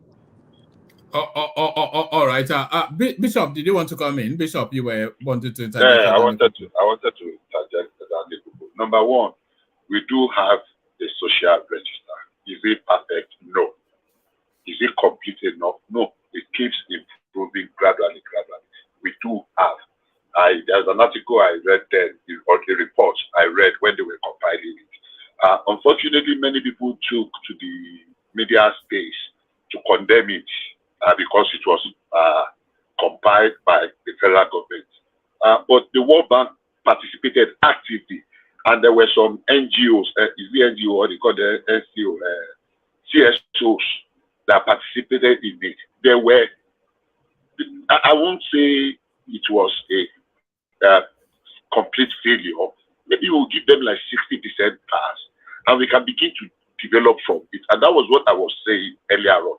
D: All right. Bishop, did you want to come in? Bishop, you were wanted to
M: interject. Yeah, I wanted to interject. Number one, we do have a social register. Is it perfect? No. Is it complete enough? No. It keeps improving gradually. We do have. There's an article I read then, or the report I read when they were compiling it. Unfortunately, many people took to the media space to condemn it because it was compiled by the federal government. But the World Bank participated actively, and there were some NGOs, is the NGO, or they call the NCO, CSOs that participated in it. There were, I won't say it was a complete failure. Maybe we'll give them like 60% pass, and we can begin to develop from it. And that was what I was saying earlier on,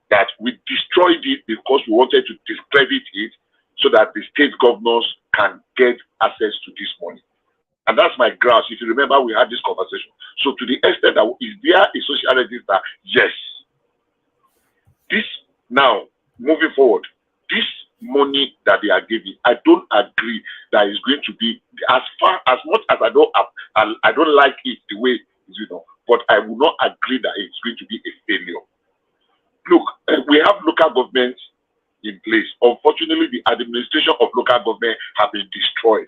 M: that we destroyed it because we wanted to discredit it so that the state governors can get access to this money. And that's my grasp. If you remember, we had this conversation. So to the extent that is there a social register? Yes. This now, moving forward, this money that they are giving, I don't agree that it's going to be as much as I don't like it the way it's, but I will not agree that it's going to be a failure. Look, we have local governments in place. Unfortunately, the administration of local government have been destroyed.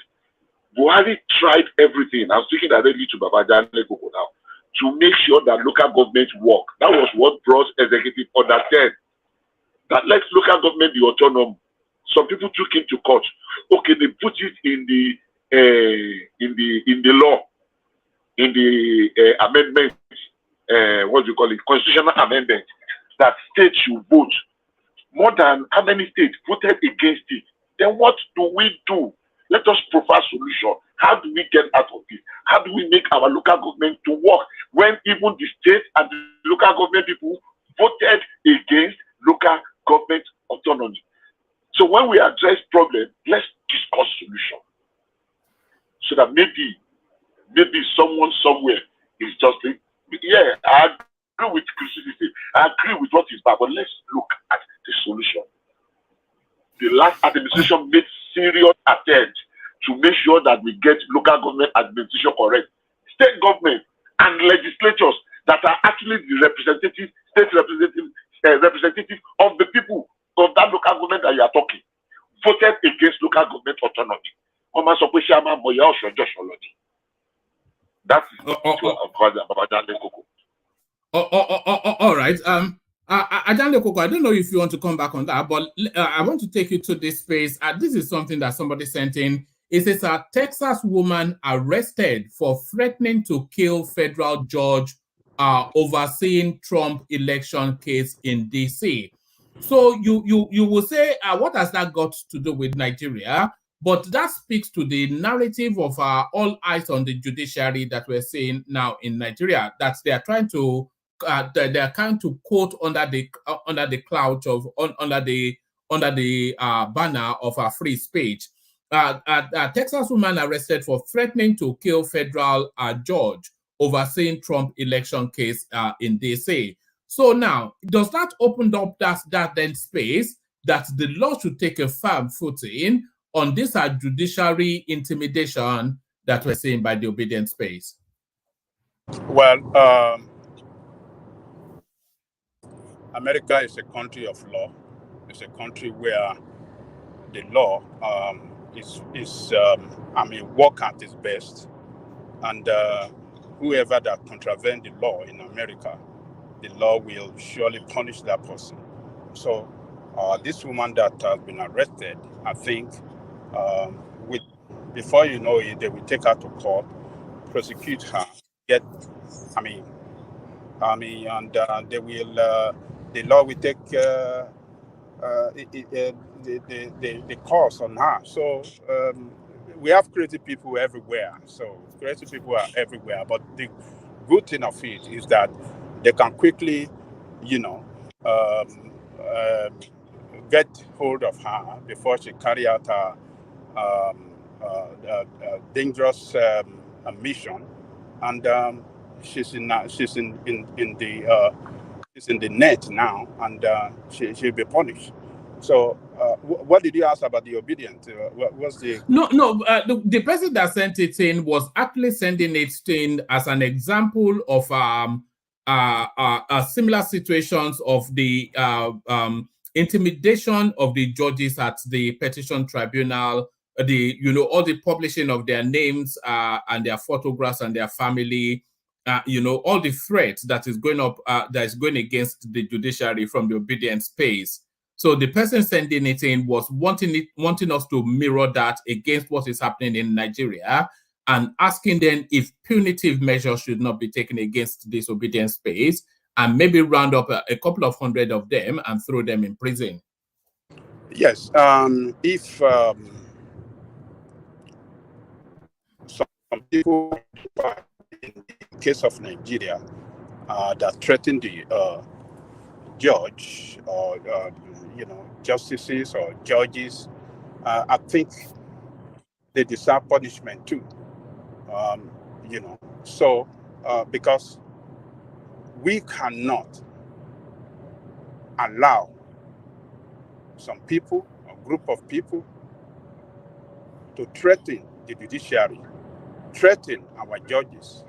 M: Buhari tried everything. I'm speaking directly to Babajide now to make sure that local government work. That was what brought executive order 10. That let local government be autonomous. Some people took him to court. Okay, they put it in the law, in the amendment. What do you call it? Constitutional amendment that states should vote. More than how many states voted against it? Then what do we do? Let us provide solution. How do we get out of this? How do we make our local government to work when even the state and the local government people voted against local government autonomy? So when we address problem, let's discuss solution. So that maybe someone somewhere is just saying, yeah, I agree with Christianity. I agree with what is bad, but let's look at the solution. The last administration made serious attempt to make sure that we get local government administration correct. State government and legislatures that are actually the representative, state representative of the people of that local government that you are talking, voted against local government autonomy. That's
D: all right. Ajande Koko, I don't know if you want to come back on that, but I want to take you to this space. This is something that somebody sent in. It says a Texas woman arrested for threatening to kill federal judge overseeing Trump election case in DC. So you will say, what has that got to do with Nigeria? But that speaks to the narrative of all eyes on the judiciary that we're seeing now in Nigeria, that they are trying to quote under the cloud of under the banner of free speech. A Texas woman arrested for threatening to kill federal judge overseeing Trump election case in DC. So now, does that open up that then space that the law should take a firm footing on this judiciary intimidation that we're seeing by the obedient space?
L: Well, America is a country of law. It's a country where the law work at its best, and whoever that contravenes the law in America, the law will surely punish that person. So this woman that has been arrested, I think, before you know it, they will take her to court, prosecute her, and they will. The law will take the course on her. So we have creative people everywhere. So creative people are everywhere. But the good thing of it is that they can quickly, get hold of her before she carry out her dangerous mission, and she's in the net now, and she'll be punished. So, what did you ask about the obedient? What was the
D: the person that sent it in was actually sending it in as an example of similar situations of the intimidation of the judges at the petition tribunal, all the publishing of their names and their photographs and their family, all the threats that is going up, that is going against the judiciary from the obedient space. So the person sending it in was wanting us to mirror that against what is happening in Nigeria, and asking them if punitive measures should not be taken against this obedient space, and maybe round up a couple of hundred of them and throw them in prison.
L: Yes, if some people, in the case of Nigeria, that threaten the judge or justices or judges, I think they deserve punishment too. So because we cannot allow some people, a group of people, to threaten the judiciary, threaten our judges.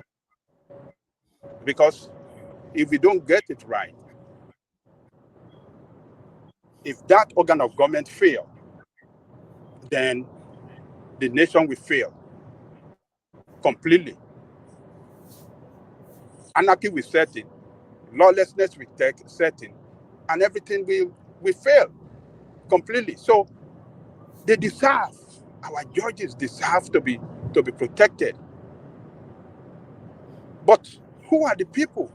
L: Because if we don't get it right, if that organ of government fails, then the nation will fail completely. Anarchy will set in, lawlessness will set in, and everything will fail completely. So they deserve, our judges deserve to be protected. But who are the people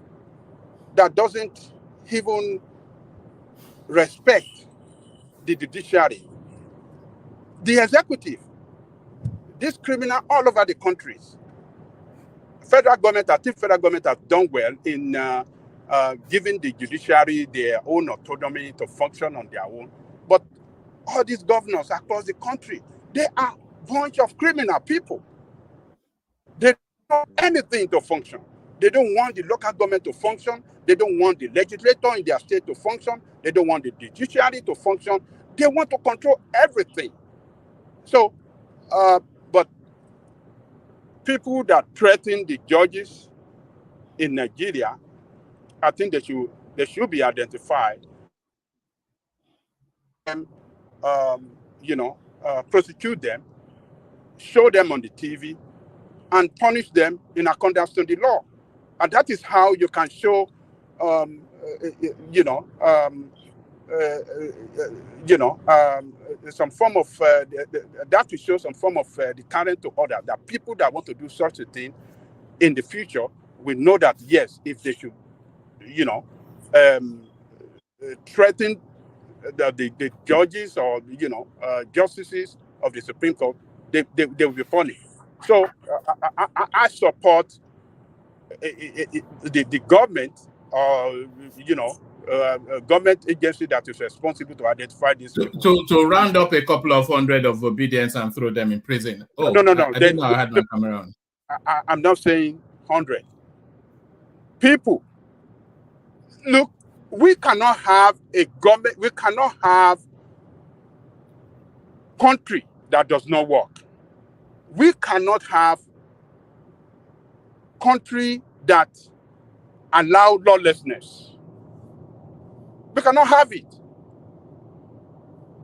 L: that doesn't even respect the judiciary? The executive. This criminal all over the countries. Federal government, I think federal government have done well in giving the judiciary their own autonomy to function on their own. But all these governors across the country, they are a bunch of criminal people. They don't want anything to function. They don't want the local government to function. They don't want the legislator in their state to function. They don't want the judiciary to function. They want to control everything. So, but people that threaten the judges in Nigeria, I think they should be identified. And, prosecute them, show them on the TV, and punish them in accordance to the law. And that is how you can show, some form of that will show some form of deterrent to others. That people that want to do such a thing in the future will know that yes, if they should, threaten the judges or justices of the Supreme Court, they will be punished. So I support the government, or government agency that is responsible to identify these people.
D: To round up a couple of hundred of obedience and throw them in prison. Oh,
L: no.
D: I didn't know I had my camera on.
L: I'm not saying 100 people. Look, we cannot have a government. We cannot have country that does not work. We cannot have country that allow lawlessness. We cannot have it.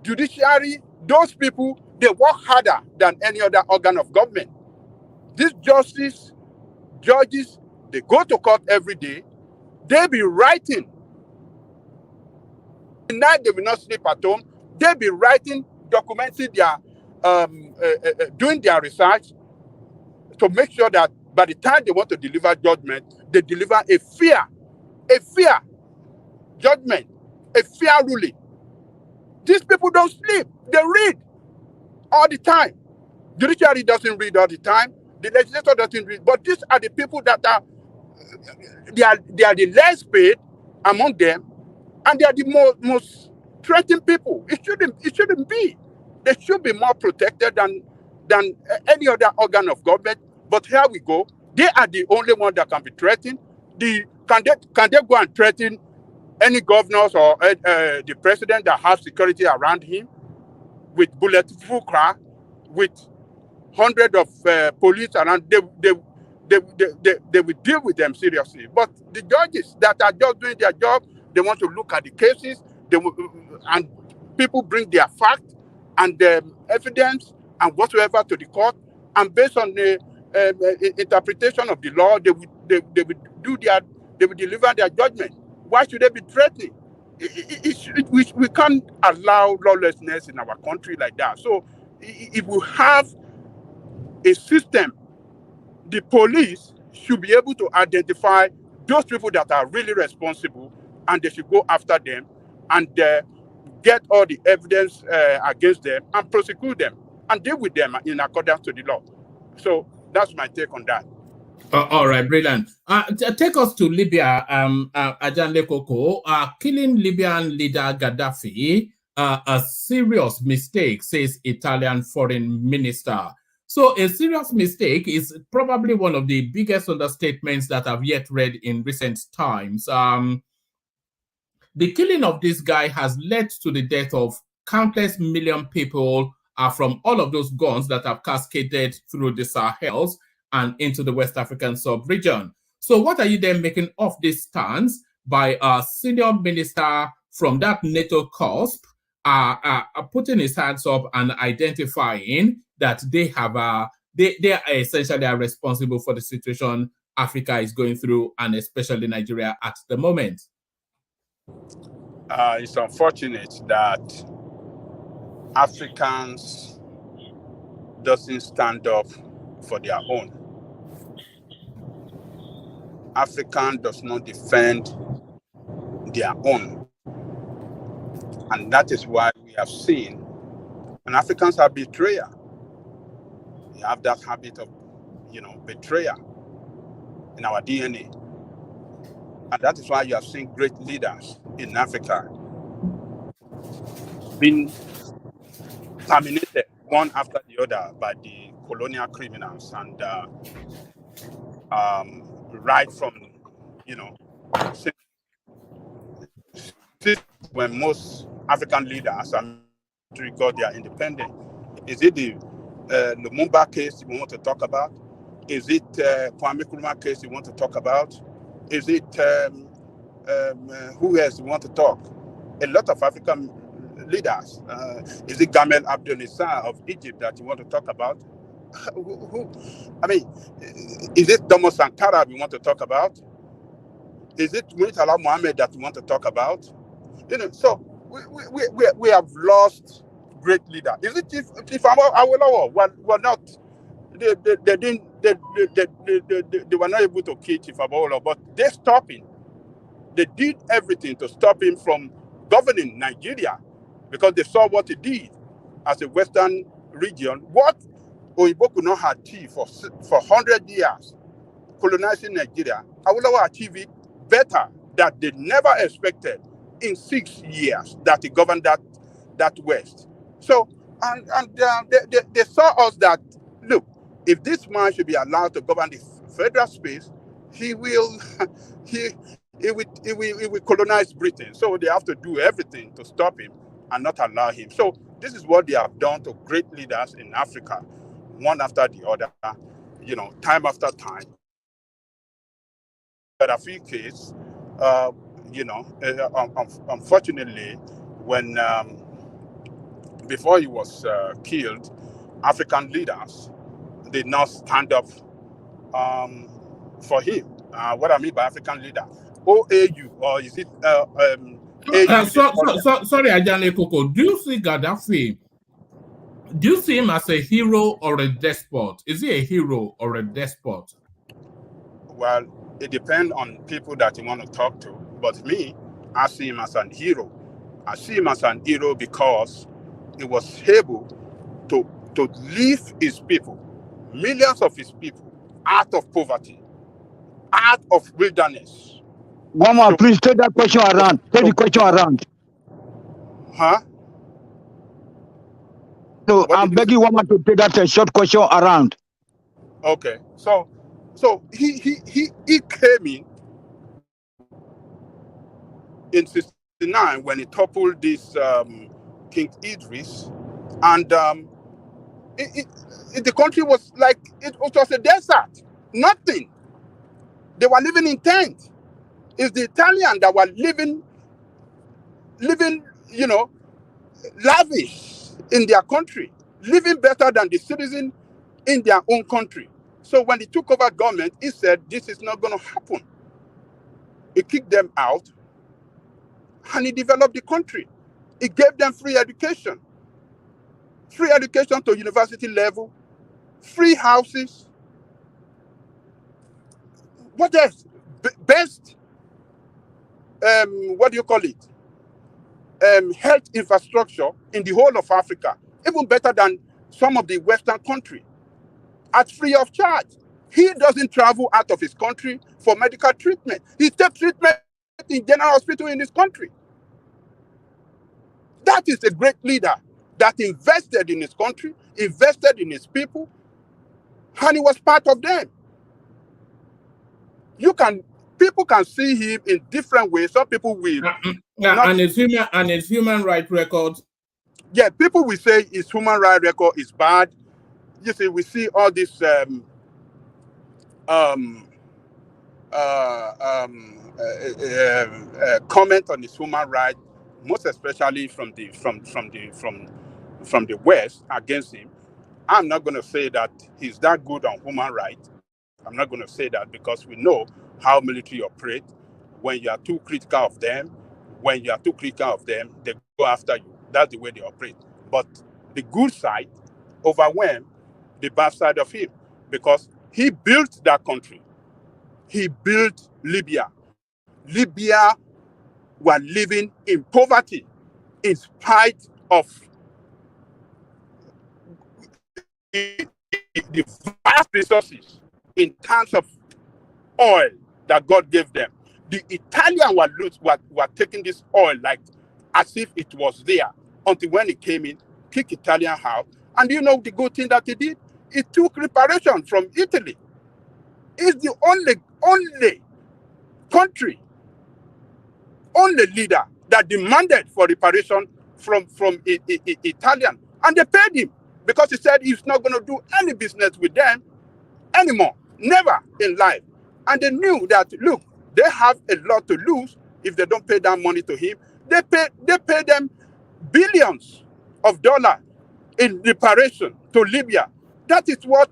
L: Judiciary, those people, they work harder than any other organ of government. These judges, they go to court every day. They be writing. At night, they will not sleep at home. They be writing, documenting their, doing their research to make sure that by the time they want to deliver judgment, they deliver a fair judgment, a fair ruling. These people don't sleep. They read all the time. Judiciary doesn't read all the time. The legislature doesn't read. But these are the people that are they are the less paid among them, and they are the most threatened people. It shouldn't be. They should be more protected than any other organ of government. But here we go. They are the only one that can be threatened. Can they go and threaten any governors or the president that has security around him with bulletproof car, with hundreds of police around? They will deal with them seriously. But the judges that are just doing their job, they want to look at the cases, and people bring their facts and evidence and whatsoever to the court, and based on the interpretation of the law, they will deliver their judgment. Why should they be threatening? We can't allow lawlessness in our country like that. So if we have a system, the police should be able to identify those people that are really responsible, and they should go after them and get all the evidence against them and prosecute them and deal with them in accordance to the law. So that's my take on that.
D: All right, brilliant. Take us to Libya, Ajanle Koko. Killing Libyan leader Gaddafi, a serious mistake, says Italian foreign minister. So a serious mistake is probably one of the biggest understatements that I've yet read in recent times. The killing of this guy has led to the death of countless million people from all of those guns that have cascaded through the Sahels and into the West African sub-region. So what are you then making of this stance by a senior minister from that NATO cusp putting his hands up and identifying that they are essentially responsible for the situation Africa is going through, and especially Nigeria at the moment?
L: It's unfortunate that Africans doesn't stand up for their own. African does not defend their own. And that is why we have seen, and Africans are betrayer. We have that habit of, betrayal in our DNA. And that is why you have seen great leaders in Africa being terminated one after the other by the colonial criminals, and right from, when most African leaders got their independence. Is it the Lumumba case you want to talk about? Is it Kwame Nkrumah case you want to talk about? Is it who else you want to talk? A lot of African leaders. Is it Gamal Abdel Nasser of Egypt that you want to talk about? Is it Thomas Sankara we want to talk about? Is it Murtala Mohammed that we want to talk about? So we have lost great leaders. Is it if Awolowo were not? They were not able to kill Chief Awolowo, but they stopped him. They did everything to stop him from governing Nigeria, because they saw what he did as a Western region, what Oyibo could not achieve for 100 years, colonizing Nigeria, Awolowo achieved it better that they never expected in 6 years that he governed that West. So, they saw us that, look, if this man should be allowed to govern the federal space, he will he will colonize Britain. So they have to do everything to stop him and not allow him. So this is what they have done to great leaders in Africa, one after the other, time after time. But a few cases, unfortunately, when before he was killed, African leaders did not stand up for him. What I mean by African leader, OAU, or is it AU?
D: Sorry, Ajane Koko. Do you see Gaddafi? Do you see him as a hero or a despot? Is he a hero or a despot?
L: Well, it depends on people that you want to talk to. But me, I see him as an hero. I see him as an hero because he was able to lift his people, millions of his people, out of poverty, out of wilderness.
O: One more, please take that question around. Take the question around.
L: Huh?
O: No, I'm begging one more to take that short question around.
L: Okay, so he came in 1969 when he toppled this King Idris, and the country was like it was a desert, nothing. They were living in tents. It's the Italians that were living, lavish in their country, living better than the citizens in their own country. So when he took over government, he said, this is not going to happen. He kicked them out, and he developed the country. He gave them free education to university level, free houses. What else? Best, health infrastructure in the whole of Africa, even better than some of the Western countries, at free of charge. He doesn't travel out of his country for medical treatment. He takes treatment in general hospital in his country. That is a great leader that invested in his country, invested in his people, and he was part of them. People can see him in different ways. Some people will.
D: And his human rights record.
L: Yeah, people will say his human rights record is bad. You see, we see all this comment on his human rights, most especially from the West against him. I'm not going to say that he's that good on human rights. I'm not going to say that because we know how military operate. When you are too critical of them, they go after you. That's the way they operate. But the good side overwhelmed the bad side of him because he built that country. He built Libya. Libya were living in poverty in spite of the vast resources in terms of oil that God gave them. The Italians were taking this oil like as if it was there until when it came in, kicked Italian out. And you know the good thing that he did? He took reparation from Italy. It's the only country, only leader that demanded for reparation from Italian. And they paid him because he said he's not going to do any business with them anymore. Never in life. And they knew that, look, they have a lot to lose if they don't pay that money to him. They pay them billions of dollars in reparation to Libya. That is what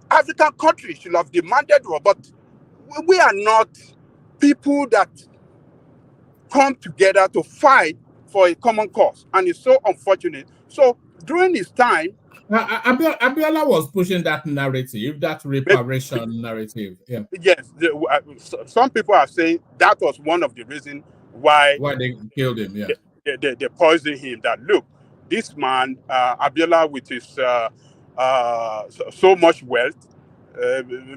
L: African countries should have demanded, but we are not people that come together to fight for a common cause, and it's so unfortunate. So during his time,
D: Abiola was pushing that narrative, that reparation narrative. Yeah.
L: Yes, some people are saying that was one of the reasons why
D: they killed him. Yeah,
L: they poisoned him. That look, this man, Abiola, with his so much wealth,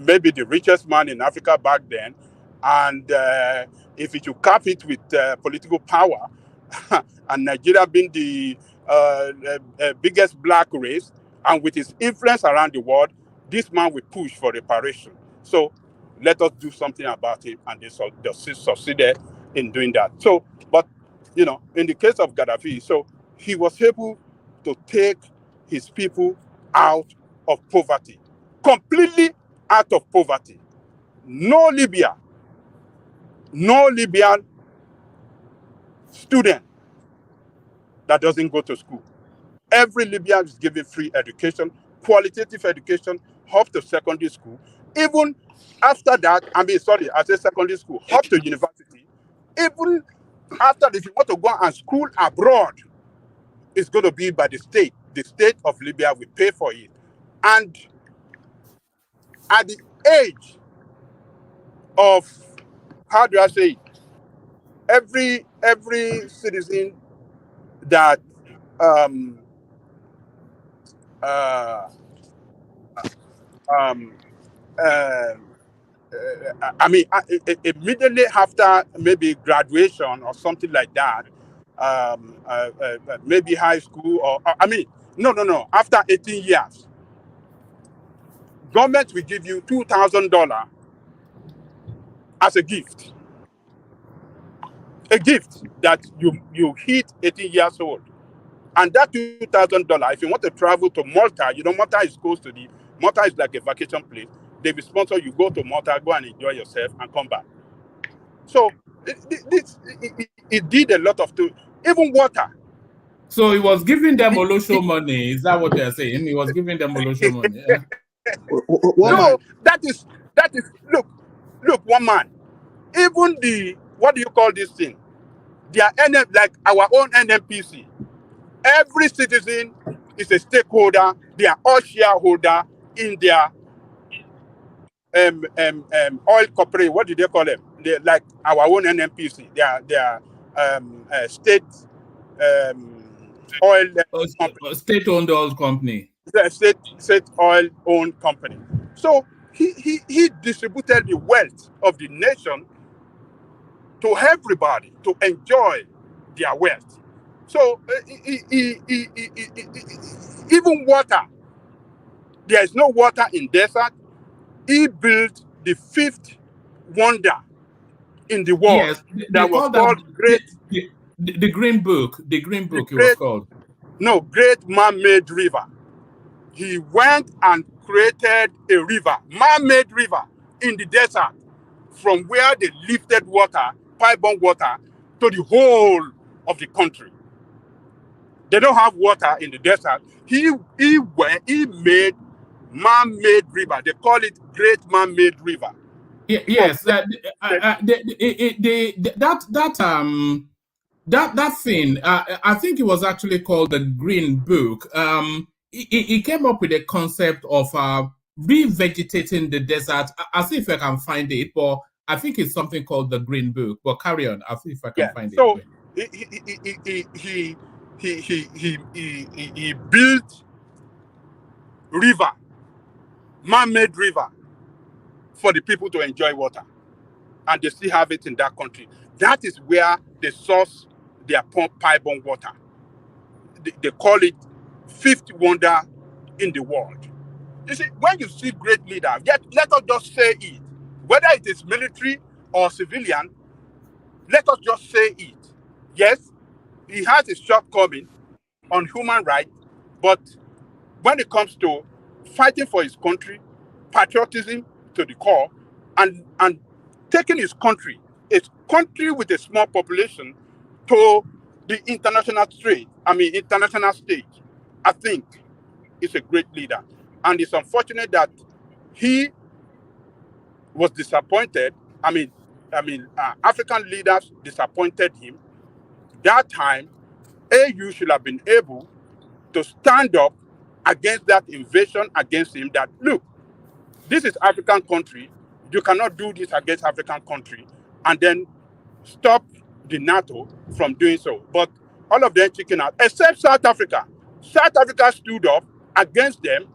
L: maybe the richest man in Africa back then, and if you cap it with political power, and Nigeria being the biggest black race, and with his influence around the world, this man will push for reparation. So let us do something about it, and they succeeded in doing that. So, but you know, in the case of Gaddafi, so he was able to take his people out of poverty, completely out of poverty. No Libyan student that doesn't go to school. Every Libyan is given free education, qualitative education, up to secondary school. Even after that, I say secondary school, up to university. Even after this, if you want to go and school abroad, it's going to be by the state. The state of Libya will pay for it. And at the age of, how do I say it? Every citizen that immediately after maybe graduation or something like that, maybe high school or no, after 18 years, government will give you $2,000 as a gift that you hit 18 years old. And that $2,000, if you want to travel to Malta, you know, Malta is like a vacation place. They will sponsor you, go to Malta, go and enjoy yourself and come back. So it did a lot of things, even water.
D: So he was giving them Olosho money. Is that what they're saying? He was giving them Olosho money. Yeah.
L: No, that is look, one man. Even what do you call this thing? Like our own NNPC. Every citizen is a stakeholder. They are all shareholder in their oil corporate. What do they call them? They're like our own NNPC. They are state oil company.
D: State-owned oil company.
L: State oil-owned company. So he distributed the wealth of the nation to everybody to enjoy their wealth. So even water, there is no water in desert. He built the fifth wonder in the world.
D: Yes,
L: that was called
D: the Green Book. The Green Book it was called.
L: No, Great Man-Made River. He went and created a river, man-made river in the desert, from where they lifted water, pipe-borne water, to the whole of the country. They don't have water in the desert. He made man-made river. They call it Great Man-Made River.
D: Yes, that thing. I think it was actually called the Green Book. He came up with a concept of revegetating the desert. I'll see if I can find it, but I think it's something called the Green Book. But carry on. I'll see if I can find it.
L: So he built river, man-made river, for the people to enjoy water, and they still have it in that country. That is where they source their pipe-borne water. They call it fifth wonder in the world. You see, when you see great leaders, let us just say it, whether it is military or civilian, let us just say it. Yes, he has a shortcoming on human rights, but when it comes to fighting for his country, patriotism to the core, and taking his country with a small population, to the international stage, I think he's a great leader. And it's unfortunate that he was disappointed. African leaders disappointed him. That time, AU should have been able to stand up against that invasion against him, that, look, this is African country. You cannot do this against African country, and then stop the NATO from doing so. But All of them chicken out, except South Africa. South Africa stood up against them.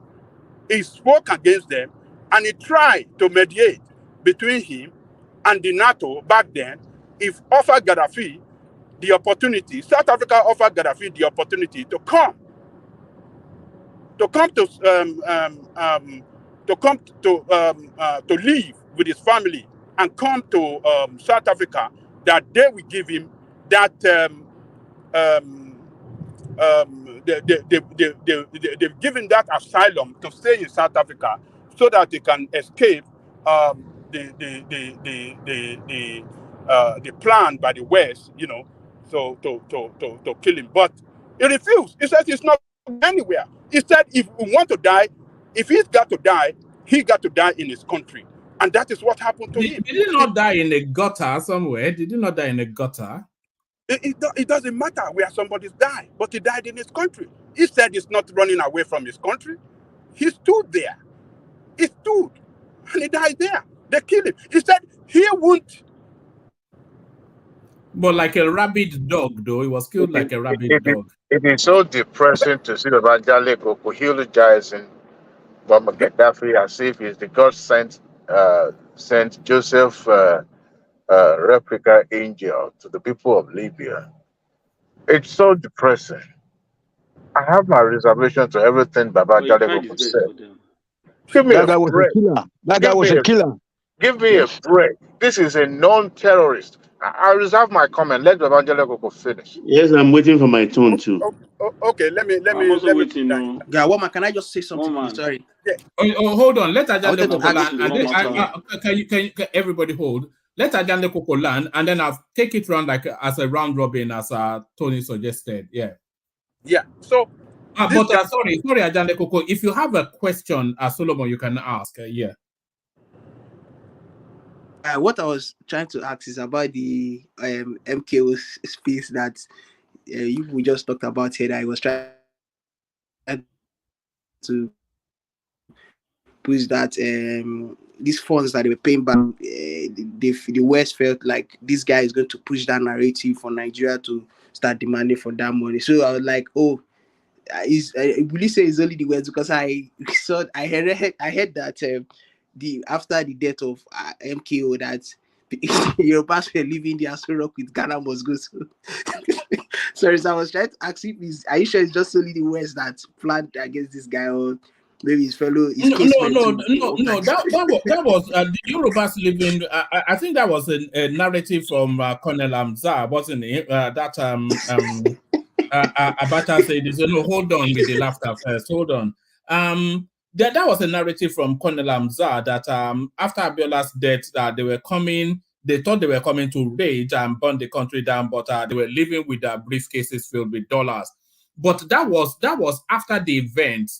L: He spoke against them, and he tried to mediate between him and the NATO back then. If offered Gaddafi the opportunity, South Africa offered Gaddafi the opportunity to come to leave with his family and come to South Africa, that they will give him that they've given that asylum to stay in South Africa so that they can escape the plan by the West, you know, so to kill him. But he refused. He said he's not going anywhere. He said if we want to die, if he's got to die, he got to die in his country. And that is what happened to him.
D: Did he not die in a gutter somewhere? Did he not die in a gutter?
L: It doesn't matter where somebody's died, but he died in his country. He said he's not running away from his country. He stood there. He stood, and he died there. They killed him. He said he won't.
D: But like a rabid dog, though. He was killed like a rabid dog.
P: It is so depressing to see Babangida eulogizing Muammar Gaddafi as if he's the God sent Saint Joseph replica angel to the people of Libya. It's so depressing. I have my reservation to everything Babangida said. Give me a break.
O: That guy was a killer.
P: Give me a break. This is a non-terrorist. I reserve my comment. Let Babangida finish.
Q: Yes, I'm waiting for my turn too.
L: Okay, let me.
H: Yeah, Woman, can I just say something? Please? Sorry.
L: Yeah.
D: Oh, hold on. Let Ajande Koko land. Can everybody hold? Let Ajande Koko land, and then I'll take it round like as a round robin, as Tony suggested. Yeah.
L: Yeah. So.
D: But sorry, Ajande Koko. If you have a question, Solomon, you can ask. Yeah.
H: What I was trying to ask is about the MKO space that we just talked about here. That I was trying to push that these funds that they were paying back, the West felt like this guy is going to push that narrative for Nigeria to start demanding for that money. So I was like, oh, will you say it's only the West? Because I heard that after the death of MKO, that Yorubas were leaving the Aso Rock with Ghana must go. Sorry, so I was trying to ask him, are you sure it's just only the West that planned against this guy, or maybe his fellow?
D: No. That was the Yorubas living. I think that was a narrative from Colonel Hamza, wasn't it? Abacha said this. No, hold on with the laughter first. Hold on. That was a narrative from Colonel Hamza that after Abiola's death, they thought they were coming to raid and burn the country down, but they were living with briefcases filled with dollars. But that was after the event.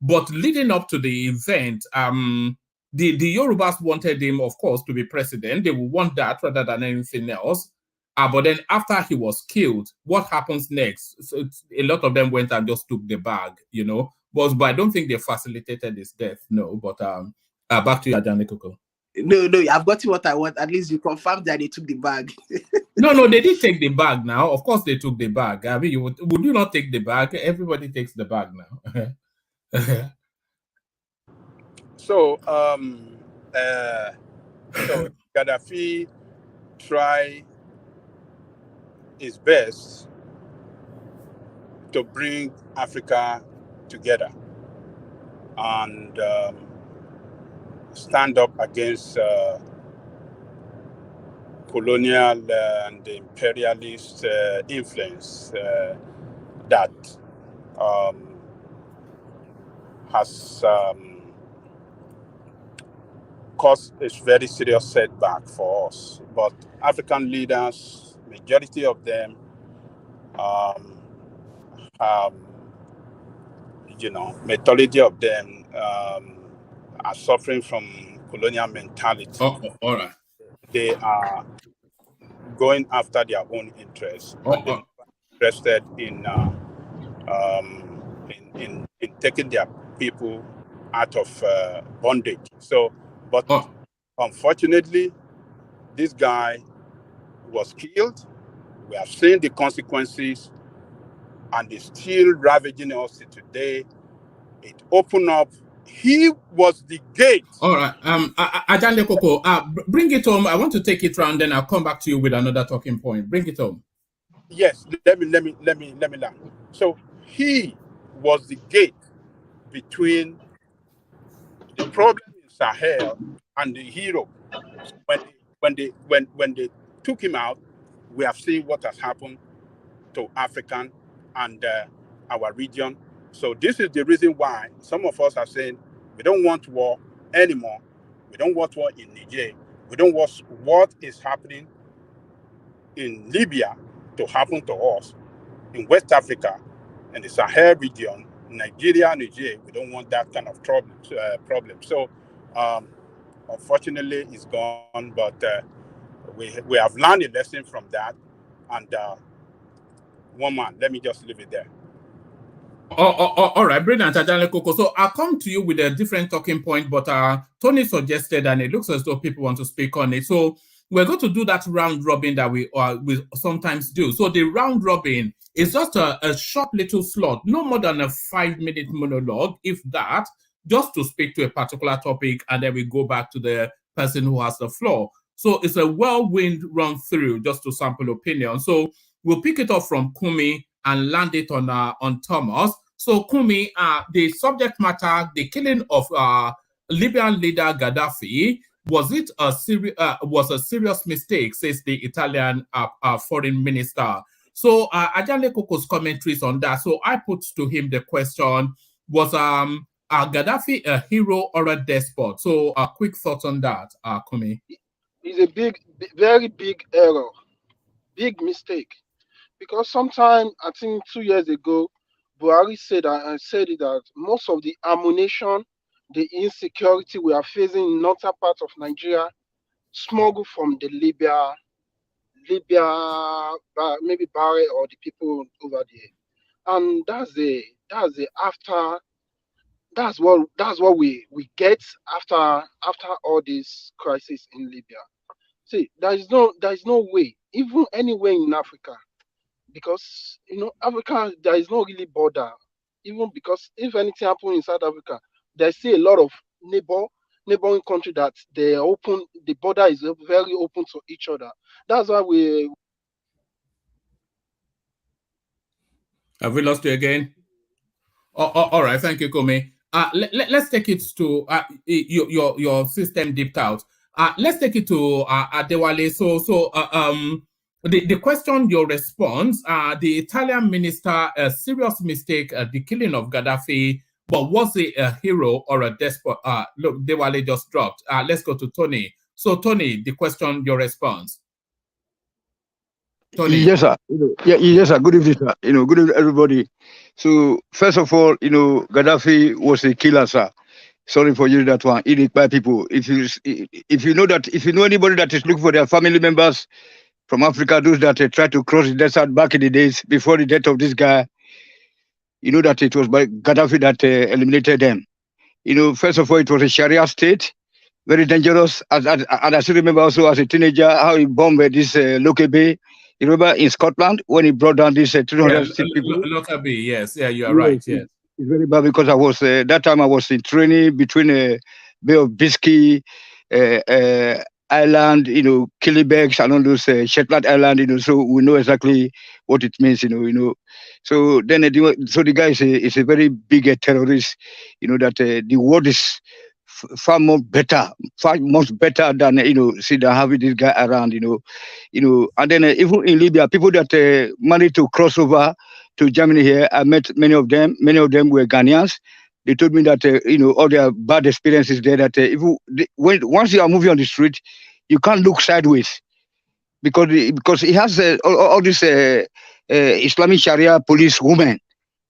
D: But leading up to the event, the Yorubas wanted him, of course, to be president. They would want that rather than anything else. But then after he was killed, what happens next? So a lot of them went and just took the bag, you know. But I don't think they facilitated his death, no. But back to you, Ajande Koko.
H: No, I've got what I want. At least you confirmed that they took the bag.
D: No, they did take the bag now. Of course they took the bag. I mean, would you not take the bag? Everybody takes the bag now.
L: So Gaddafi tried his best to bring Africa together and stand up against colonial and imperialist influence that has caused a very serious setback for us. But African leaders, majority of them, majority of them are suffering from colonial mentality.
D: Oh, all right.
L: They are going after their own interests. And they're interested in taking their people out of bondage. So, but unfortunately, this guy was killed. We have seen the consequences and they're still ravaging us today. It opened up. He was the gate.
D: All right. Ajande Koko, bring it home. I want to take it round, then I'll come back to you with another talking point. Bring it home.
L: Yes, let me land. So he was the gate between the problem in Sahel and the hero. When they took him out, we have seen what has happened to African and our region. So this is the reason why some of us are saying we don't want war anymore. We don't want war in Niger. We don't want what is happening in Libya to happen to us in West Africa and the Sahel region, Nigeria, Niger. We don't want that kind of problem. So unfortunately, it's gone, but we have learned a lesson from that. And one man, let me just leave it there.
D: All right, brilliant, Ajane Koko. So I'll come to you with a different talking point, but Tony suggested, and it looks as though people want to speak on it. So we're going to do that round robin that we sometimes do. So the round robin is just a short little slot, no more than a 5-minute monologue, if that, just to speak to a particular topic, and then we go back to the person who has the floor. So it's a whirlwind run through just to sample opinion. So we'll pick it up from Kumi and land it on Thomas. So Kumi, the subject matter, the killing of Libyan leader Gaddafi, was a serious mistake, says the Italian foreign minister. So Ajane Koko's commentaries on that. So I put to him the question, was Gaddafi a hero or a despot? So quick thoughts on that, Kumi.
K: It's a very big error, big mistake. Because sometime, I think 2 years ago, Buhari said that most of the ammunition, the insecurity we are facing in northern part of Nigeria, smuggled from the Libya, maybe Barre or the people over there, and that's what we get after all this crisis in Libya. See, there is no way, even anywhere in Africa. Because Africa, there is no really border. Even because if anything happens in South Africa, there's still a lot of neighboring country that they open. The border is very open to each other. That's why we.
D: Have we lost you again? All right, thank you, Kumi. Let's take it to your system dipped out. Let's take it to Adewale. So the question, your response, the Italian minister, a serious mistake, the killing of Gaddafi, but was he a hero or a despot? Look, Dewale just dropped. Let's go to Tony. So Tony, the question, your response. Tony.
O: Yes, sir. Yes, sir. Good evening, sir. Good evening, everybody. So first of all, Gaddafi was a killer, sir. Sorry for using that one. Eating by people. If you know anybody that is looking for their family members from Africa, those that tried to cross the desert back in the days before the death of this guy, you know that it was by Gaddafi that eliminated them. First of all, it was a Sharia state, very dangerous. And I still remember also as a teenager how he bombed this Lockerbie. You remember in Scotland when he brought down these 360 people?
D: Lockerbie, yes. Yeah, you are right, yes.
O: It's very bad because I was, that time I was in training between Bay of Biscay, Island, Killybegs and all those Shetland Island, so we know exactly what it means, So then, the guy is a very big terrorist, that the world is far much better than, than having this guy around, and then even in Libya, people that managed to cross over to Germany here, I met many of them were Ghanaians. They told me that, all their bad experiences there, that once you are moving on the street, you can't look sideways because he has all these Islamic Sharia police women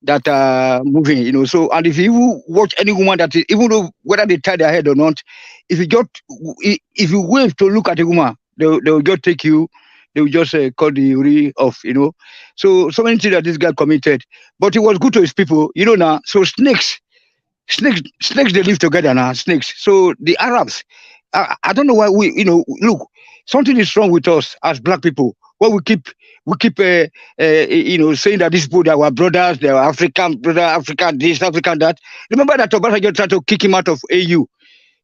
O: that are moving, So, and if you watch any woman that, even though whether they tie their head or not, if you wave to look at a woman, they will just take you. They will just call the Uri off, So many things that this guy committed, but he was good to his people, now. So snakes, they live together now. Snakes. So the Arabs, I don't know why look, something is wrong with us as black people. Why we keep we keep, saying that these people, they are our brothers, they are African brother, African this, African that. Remember that Obasanjo tried to kick him out of AU,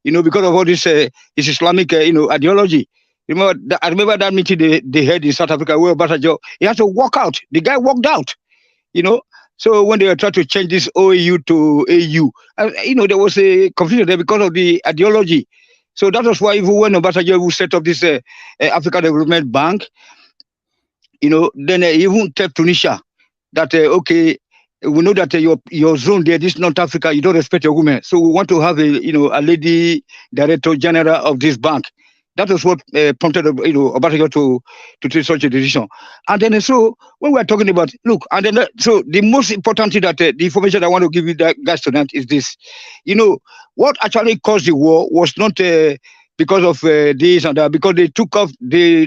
O: because of all this his Islamic, ideology. I remember that meeting they had in South Africa where Obasanjo, he had to walk out. The guy walked out, So when they were trying to change this OAU to AU, there was a confusion there because of the ideology. So that was why even when Obasanjo set up this African Development Bank, then he even tell Tunisia that, okay, we know that your zone there, this North Africa, you don't respect your women. So we want to have a lady director general of this bank. That was what prompted Obasanjo to take such a decision. And then so when we're talking about, look, and then so the most important thing that the information I want to give you guys tonight is this. What actually caused the war was not because of this and that, because they took off, they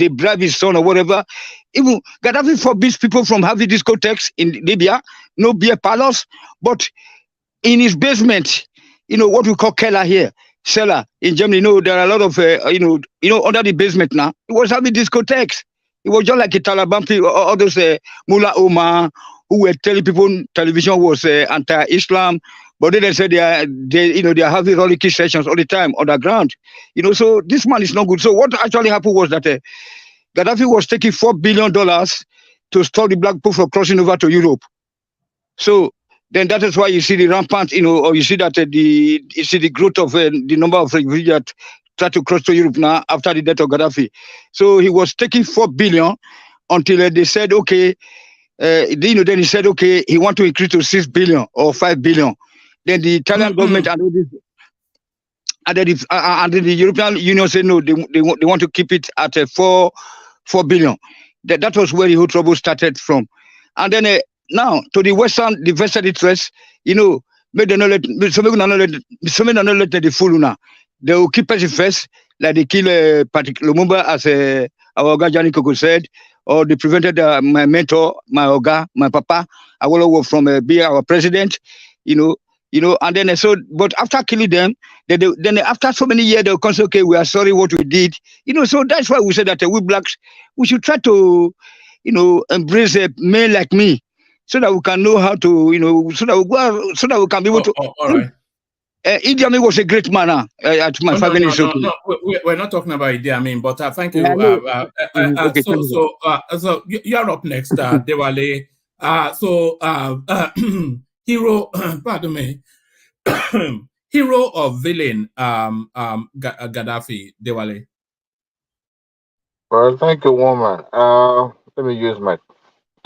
O: bribed his son or whatever. Even Gaddafi forbids people from having discotheques in Libya, no beer parlors, but in his basement, what we call Keller here, cellar in Germany, there are a lot of, under the basement now, it was having discotheques. It was just like a Taliban people, all those Mullah Omar, who were telling people television was anti-Islam, but then they said they are having rollicky sessions all the time underground. So this man is not good. So what actually happened was that Gaddafi was taking $4 billion to stop the black people from crossing over to Europe. So then that is why you see the rampant, or you see that the growth of the number of refugees that try to cross to Europe now after the death of Gaddafi. So he was taking $4 billion until they said, okay, then he said, okay, he want to increase to $6 billion or $5 billion. Then the Italian government and all this, and then the European Union said no, they want to keep it at $4 billion. That was where the whole trouble started from. And then now to the vested interest, make them not let the fool now. They will keep us first, like they kill Lumumba, as our Oga Jani Koko said, or they prevented my mentor, my Oga, my Papa, Awolowo from being our president, and then but after killing them, then after so many years, they'll come say, okay, we are sorry what we did, so that's why we said that we blacks, we should try to, embrace a man like me, so that we can know how to, so that we can be able to.
D: All right.
O: Idi Amin was a great man. At my 5 minutes.
D: No, we're not talking about Idi Amin, but thank you.
O: Okay,
D: so you're up next, Dewale. Hero, pardon me, hero or villain, Gaddafi, Dewale.
P: Well, thank you, woman. Let me use my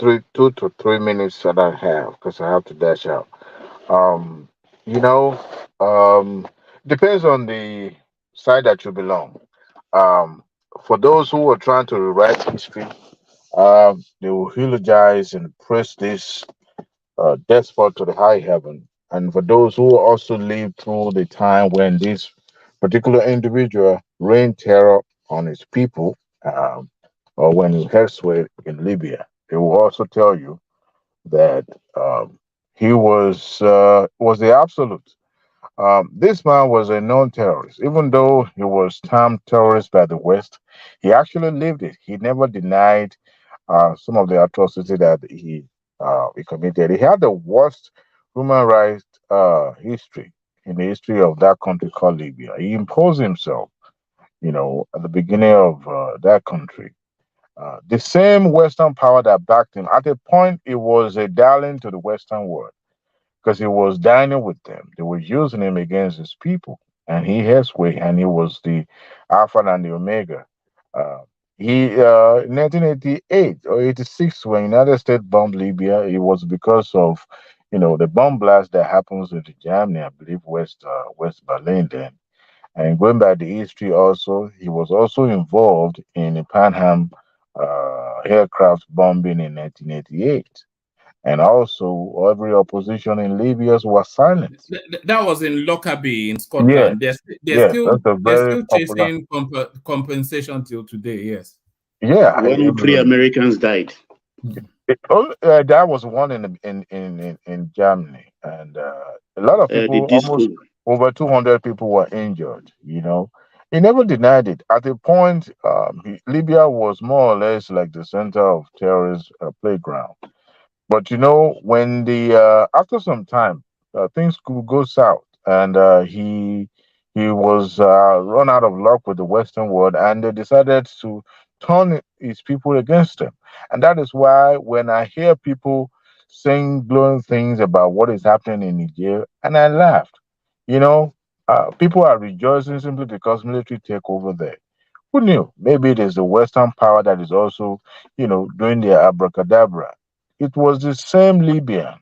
P: 2 to 3 minutes that I have because I have to dash out. Depends on the side that you belong. For those who are trying to rewrite history, they will eulogize and praise this despot to the high heaven. And for those who also lived through the time when this particular individual rained terror on his people, or when he elsewhere in Libya, they will also tell you that he was the absolute. This man was a known terrorist. Even though he was termed terrorist by the West, he actually lived it. He never denied some of the atrocity that he committed. He had the worst human rights history in the history of that country called Libya. He imposed himself, at the beginning of that country. The same Western power that backed him, at a point, it was a darling to the Western world because he was dining with them. They were using him against his people, and he was the Alpha and the Omega. In 1988 or 86, when United States bombed Libya, it was because of, the bomb blast that happens in Germany, I believe West Berlin then. And going by the history also, he was also involved in the Pan Am aircraft bombing in 1988. And also, every opposition in Libya was silent.
D: That was in Lockerbie in Scotland.
P: Yes.
D: They're still chasing compensation till today. Yes.
P: Yeah.
Q: When 3 Americans died.
P: That was one in Germany, and a lot of people, almost over 200 people were injured. He never denied it. At a point, Libya was more or less like the center of terrorist playground. But when after some time, things could go south, and he was run out of luck with the Western world, and they decided to turn his people against him. And that is why when I hear people saying glowing things about what is happening in Niger, and I laughed, you know, people are rejoicing simply because military take over there. Who knew? Maybe it is the Western power that is also, doing their abracadabra. It was the same Libyan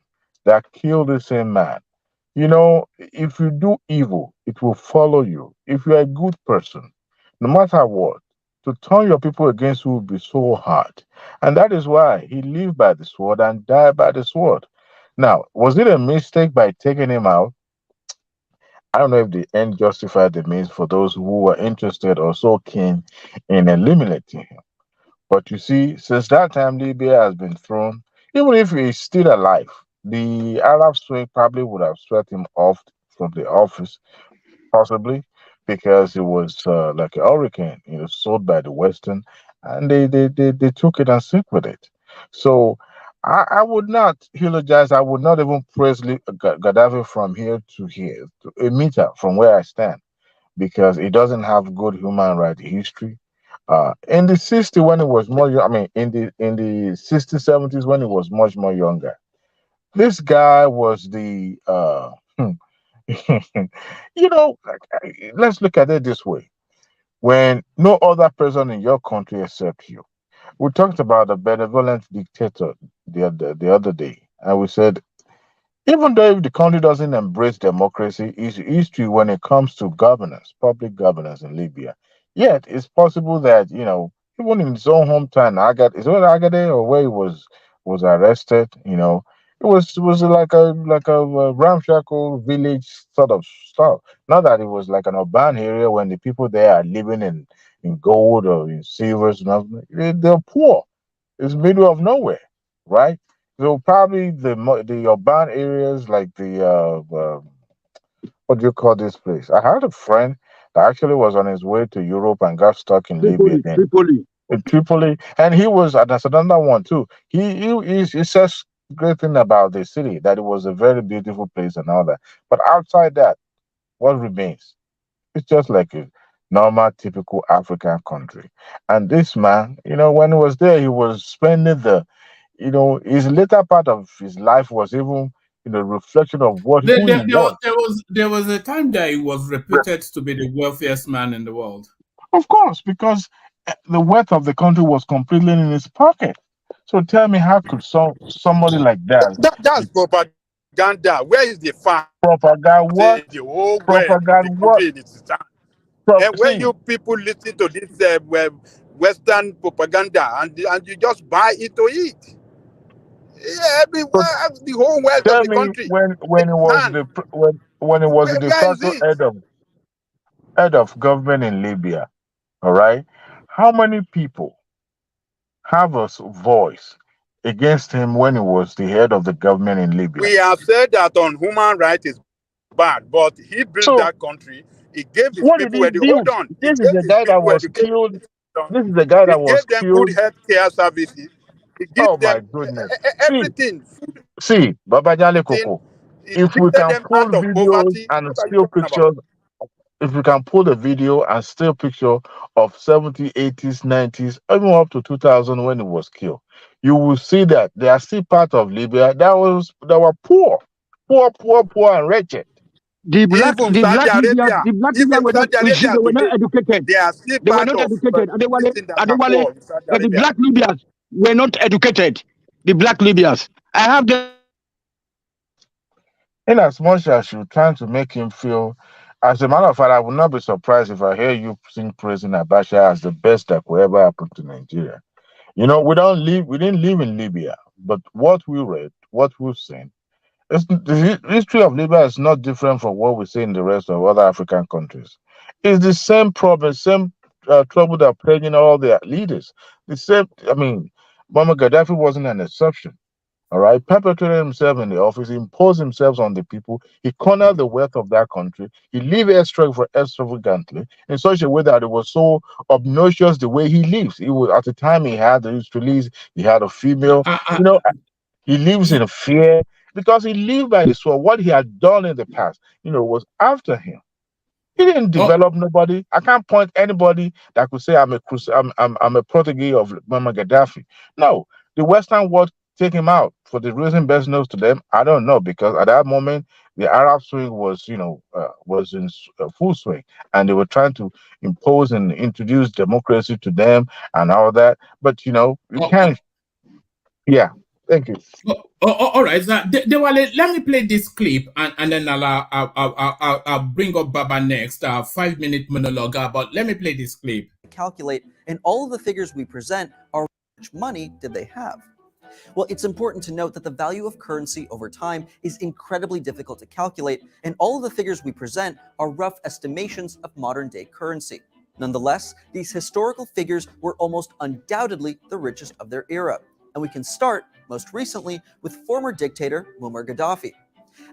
P: that killed the same man. If you do evil, it will follow you. If you're a good person, no matter what, to turn your people against you will be so hard. And that is why he lived by the sword and died by the sword. Now, was it a mistake by taking him out? I don't know if the end justified the means for those who were interested or so keen in eliminating him. But you see, since that time, Libya has been thrown. Even if he's still alive, the Arab Spring probably would have swept him off from the office, possibly because it was like a hurricane, sold by the Western, and they took it and sick with it. So I would not eulogize, I would not even praise Gaddafi from here to here, to a meter from where I stand, because it doesn't have good human rights history. In the 60s, when it was more, in the 60s, 70s, when it was much more younger, this guy was the, let's look at it this way. When no other person in your country except you, we talked about a benevolent dictator the other day, and we said even though if the country doesn't embrace democracy, its history when it comes to governance, public governance in Libya, yet it's possible that even in his own hometown, is it Agade or where he was arrested, it was like a ramshackle village sort of stuff. Not that it was like an urban area when the people there are living in gold or in silvers. They're poor. It's middle of nowhere, right? So probably the urban areas like what do you call this place? I had a friend that actually was on his way to Europe and got stuck in Libya.
O: Tripoli,
P: Then
O: Tripoli.
P: in Tripoli, and that's another one too. He says great thing about the city that it was a very beautiful place and all that. But outside that, what remains? It's just like a normal, typical African country. And this man, when he was there, he was spending his later part of his life was even, reflection of who he was.
D: There was a time that he was reputed to be the wealthiest man in the world.
P: Of course, because the wealth of the country was completely in his pocket. So tell me, how could somebody like that?
L: That's propaganda. Where is the fact?
P: Propaganda what?
L: The whole wealth of
P: Propaganda
L: the
P: what?
L: country in its hand. And when you people listen to this Western propaganda and you just buy into it, everywhere, the whole wealth of
P: Tell
L: the
P: me,
L: country.
P: when it was when it was the de
L: Where is
P: facto
L: it?
P: head of government in Libya, all right, how many people have a voice against him when he was the head of the government in Libya?
L: We have said that on human rights is bad, but he built
P: So
L: that country. He gave his
P: what did
L: people
P: he do?
L: hold on. He
P: This is
L: gave
P: the
L: his
P: guy that
L: people
P: was
L: education.
P: killed. This is the guy
L: He
P: that was
L: gave them good
P: killed.
L: health care services. He
P: Oh
L: gave
P: my
L: them
P: goodness.
L: everything. Food,
P: See, Babajale
L: thing.
P: Koko,
L: He
P: if we
L: lifted
P: can
L: them
P: pull
L: out of
P: videos
L: poverty.
P: and
L: What are you
P: still
L: talking about?
P: pictures, if we can pull the video and still picture of 70s, 80s, 90s, even up to 2000 when he was killed, you will see that they are still part of Libya that were poor, and wretched.
L: Even Saudi Arabia, even
O: Were not,
L: Saudi
O: you see,
L: Arabia
O: they were not
L: today,
O: educated.
L: they are still
O: They were
L: part
O: not
L: of
O: educated.
L: anything that are
O: Adewale,
L: poor in Saudi
O: the
L: Arabia.
O: black Libyans were not educated. The black Libyans. I have them.
P: In as much as you're trying to make him feel, as a matter of fact, I would not be surprised if I hear you sing praising Abacha as the best that could ever happen to Nigeria. We didn't live in Libya, but what we read, what we've seen, the history of Libya is not different from what we see in the rest of other African countries. It's the same problem, same trouble that plaguing all their leaders. The same, Muammar Gaddafi wasn't an exception. All right, perpetuated himself in the office, he imposed himself on the people, he cornered the wealth of that country, he lived extravagantly in such a way that it was so obnoxious the way he lives. He was, at the time he had his release, he had a female, he lives in fear because he lived by the sword. What he had done in the past, was after him. He didn't develop nobody. I can't point anybody that could say I'm a protege of Muammar Gaddafi. No, the Western world take him out for the reason best known to them. I don't know, because at that moment the Arab swing was was in full swing, and they were trying to impose and introduce democracy to them and all that. But you can't. Yeah, thank you.
D: All right. So, let me play this clip, and then I'll bring up Baba next. 5-minute monologue. But let me play this clip.
R: Calculate, and all of the figures we present are how much money did they have? Well, it's important to note that the value of currency over time is incredibly difficult to calculate, and all of the figures we present are rough estimations of modern-day currency. Nonetheless, these historical figures were almost undoubtedly the richest of their era, and we can start, most recently, with former dictator Muammar Gaddafi.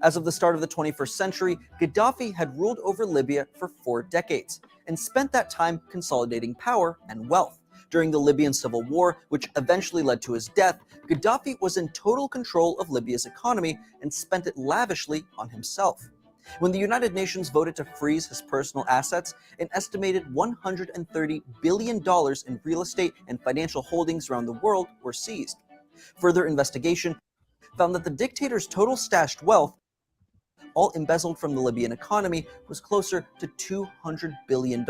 R: As of the start of the 21st century, Gaddafi had ruled over Libya for 4 decades, and spent that time consolidating power and wealth. During the Libyan civil war, which eventually led to his death, Gaddafi was in total control of Libya's economy and spent it lavishly on himself. When the United Nations voted to freeze his personal assets, an estimated $130 billion in real estate and financial holdings around the world were seized. Further investigation found that the dictator's total stashed wealth, all embezzled from the Libyan economy, was closer to $200 billion.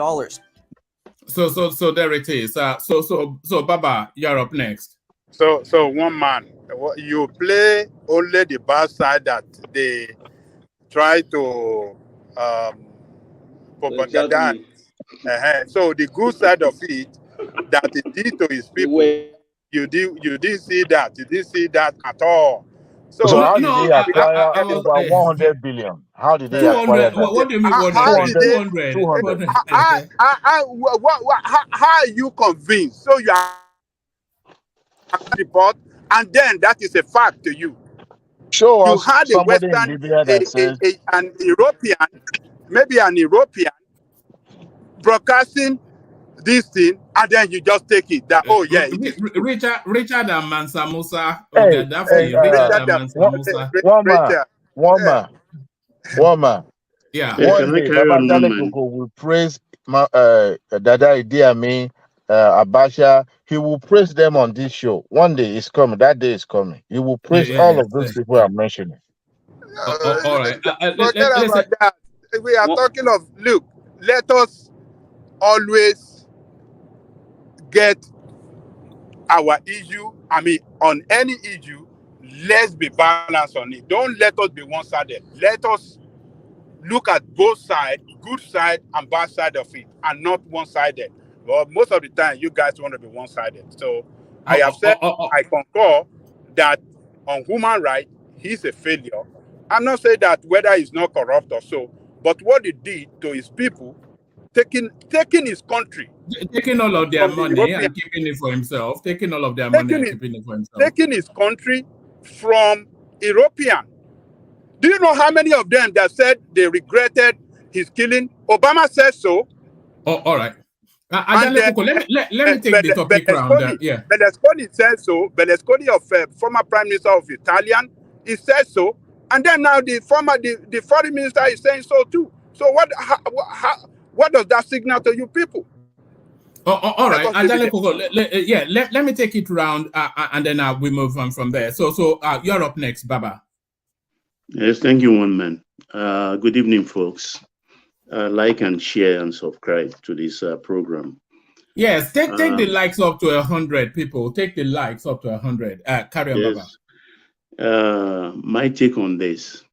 D: So there it is. So Baba, you're up next.
L: So one man, you play only the bad side that they try to propaganda. So the good side of it that he did to his people, you didn't see that. You didn't see that at all.
P: So how did they acquire over 100 billion? How did they acquire that?
D: What do you mean 100? 200.
L: How are you convinced? So you are report, and then that is a fact to you.
P: Show
L: you
P: us
L: had a
P: somebody
L: Western,
P: in Libya that says
L: an European, maybe an European, broadcasting this thing, and then you just take it that
D: Richard and Mansa Musa
P: of
D: Gaddafi. Richard and Mansa Musa.
P: Woman.
D: Yeah.
P: One day, Baba Dalekoko will praise Dada Idi Amin, Abacha. He will praise them on this show. One day is coming. That day is coming. He will praise all of those people I'm mentioning.
D: All right.
L: Forget about that. We are talking of, look, let us always get our issue, on any issue, let's be balanced on it. Don't let us be one-sided. Let us look at both sides, good side and bad side of it, and not one-sided. Well, most of the time, you guys want to be one-sided. So I have said, I concur that on human rights, he's a failure. I'm not saying that whether he's not corrupt or so, but what he did to his people, taking his country,
D: taking all of their money and keeping it for himself, taking all of their money and keeping it for himself,
L: taking his country from European. Do you know how many of them that said they regretted his killing? Obama said so.
D: All right. Let me take the topic round.
L: Berlusconi said so. Berlusconi, of former Prime Minister of Italian, he said so. And then now the foreign minister is saying so too. So what does that signal to you people?
D: All right. Let me take it round, and then we move on from there. So you're up next, Baba.
Q: Yes, thank you, one man. Good evening, folks. Like and share and subscribe to this program.
D: Yes, take the likes up to 100 people. Take the likes up to 100. Carry on,
Q: yes. Baba. My take on this,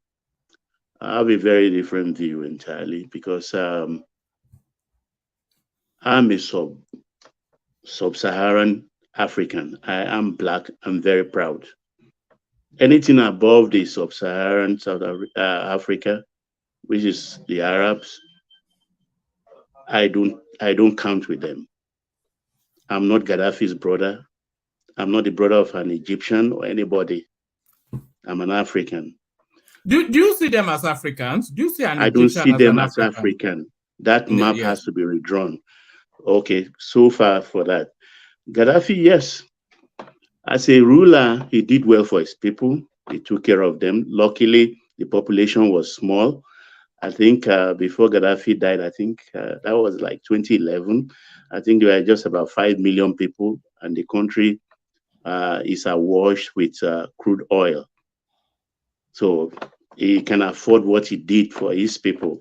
Q: I have a very different view entirely, because I'm a sub-Saharan African. I am Black. I'm very proud. Anything above the sub-Saharan South Africa, which is the Arabs, I don't count with them. I'm not Gaddafi's brother. I'm not the brother of an Egyptian or anybody. I'm an African.
D: Do you see them as Africans? Do you see an
Q: I don't
D: Egyptian
Q: see
D: as
Q: them
D: an
Q: as African. That
D: Yeah,
Q: map
D: yes.
Q: has to be redrawn. Okay, so far for that. Gaddafi, yes. As a ruler, he did well for his people. He took care of them. Luckily, the population was small. I think before Gaddafi died, I think that was like 2011. I think there were just about 5 million people, and the country is awash with crude oil. So he can afford what he did for his people.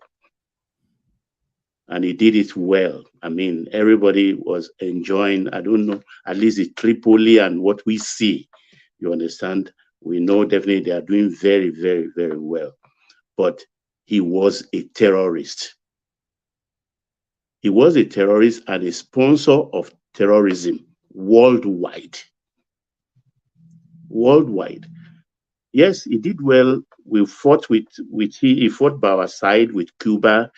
Q: And he did it well. I mean, everybody was enjoying, I don't know, at least the Tripoli and what we see. You understand? We know definitely they are doing very, very, very well. But he was a terrorist. He was a terrorist and a sponsor of terrorism worldwide. Worldwide. Yes, he did well. We fought he fought by our side with Cuba,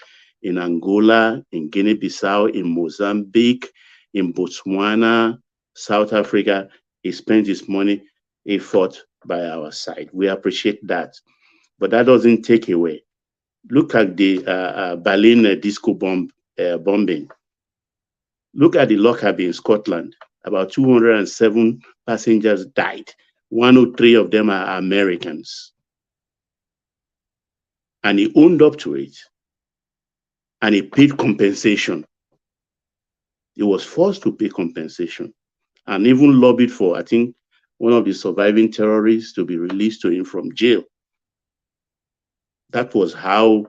Q: in Angola, in Guinea-Bissau, in Mozambique, in Botswana, South Africa. He spent his money. He fought by our side. We appreciate that. But that doesn't take away. Look at the Berlin disco bombing. Look at the Lockerbie in Scotland. About 207 passengers died. 103 of them are Americans. And he owned up to it. And he paid compensation. He was forced to pay compensation and even lobbied for, I think, one of the surviving terrorists to be released to him from jail. That was how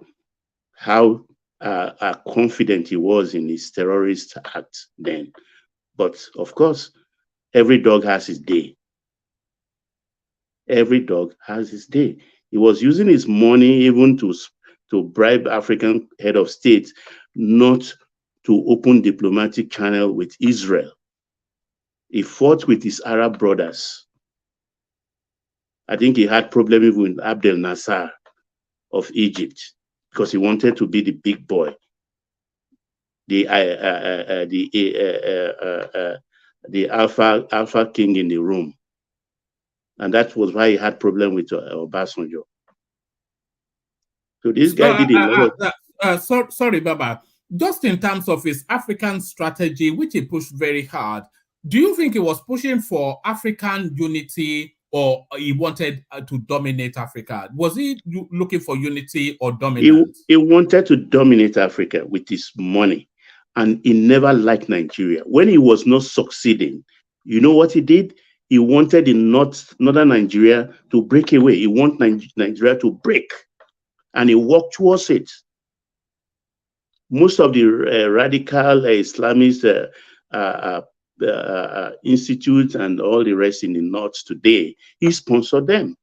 Q: confident he was in his terrorist act then. But of course, every dog has his day. Every dog has his day. He was using his money even to bribe African head of state not to open diplomatic channel with Israel. He fought with his Arab brothers. I think he had problem even with Abdel Nasser of Egypt because he wanted to be the big boy, the alpha king in the room, and that was why he had problem with Obasanjo. So this guy did a lot.
D: Sorry, Baba. Just in terms of his African strategy, which he pushed very hard, do you think he was pushing for African unity or he wanted to dominate Africa? Was he looking for unity or dominance?
Q: He wanted to dominate Africa with his money, and he never liked Nigeria. When he was not succeeding, you know what he did? He wanted the northern Nigeria to break away. He wanted Nigeria to break, and he worked towards it. Most of the radical Islamist institutes and all the rest in the north today, he sponsored them.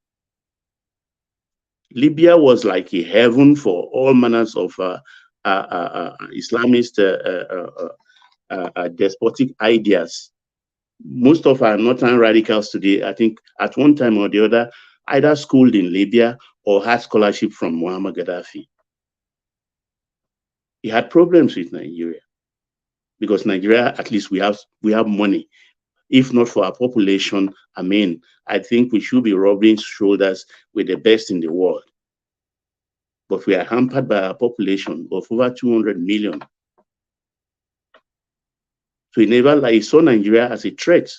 Q: Libya was like a heaven for all manners of Islamist despotic ideas. Most of our northern radicals today, I think at one time or the other, either schooled in Libya or had scholarship from Muammar Gaddafi. He had problems with Nigeria because Nigeria, at least we have money. If not for our population, I mean, I think we should be rubbing shoulders with the best in the world. But we are hampered by our population of over 200 million. So he saw Nigeria as a threat,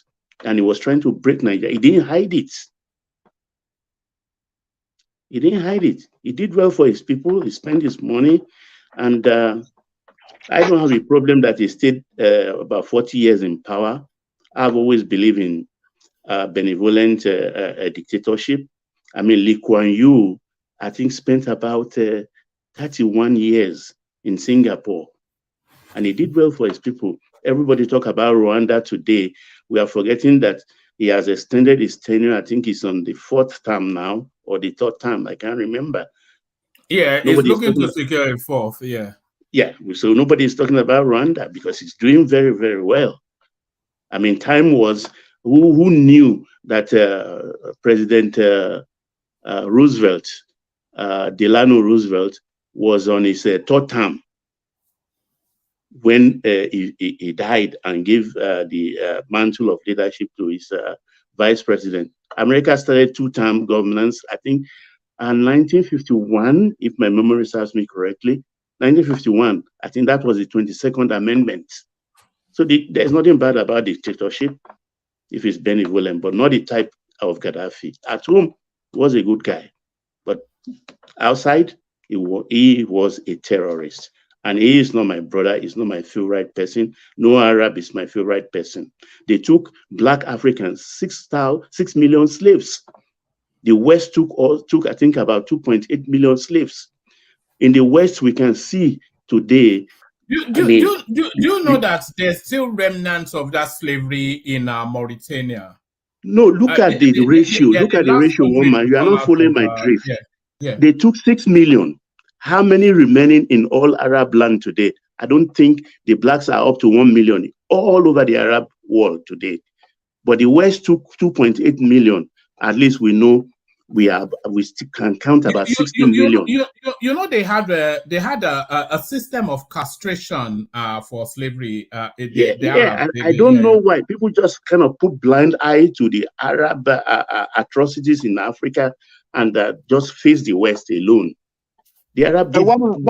Q: and he was trying to break Nigeria. He didn't hide it. He didn't hide it. He did well for his people. He spent his money, and I don't have a problem that he stayed about 40 years in power. I've always believed in benevolent dictatorship. I mean, Lee Kuan Yew, I think, spent about 31 years in Singapore, and he did well for his people. Everybody talk about Rwanda today. We are forgetting that he has extended his tenure. I think he's on the 4th term now, or the 3rd term. I can't remember.
D: Yeah, he's looking to secure a 4th, yeah.
Q: Yeah, so nobody's talking about Rwanda because he's doing very, very well. I mean, time was, who knew that President Roosevelt, Delano Roosevelt, was on his 3rd term when he died and gave the mantle of leadership to his vice president. America started two-term governance, I think, in 1951, if my memory serves me correctly. 1951, I think that was the 22nd Amendment. So there's nothing bad about dictatorship if it's benevolent, but not the type of Gaddafi. At home, he was a good guy, but outside, he was a terrorist. And he is not my brother, he's not my favorite person. No Arab is my favorite person. They took Black Africans, 6 million slaves. The West took, I think, about 2.8 million slaves. In the West, we can see today.
D: Do you know that there's still remnants of that slavery in Mauritania?
Q: No, look at the ratio. Look at the ratio, woman. You are not following my drift.
D: Yeah.
Q: They took 6 million. How many remaining in all Arab land today? I don't think the blacks are up to 1 million all over the Arab world today. But the West took 2.8 million. At least we know we still can count about 16 million.
D: You know they had a system of castration for slavery.
Q: I don't know why people just kind of put blind eye to the Arab atrocities in Africa and just face the West alone. The Arab
O: one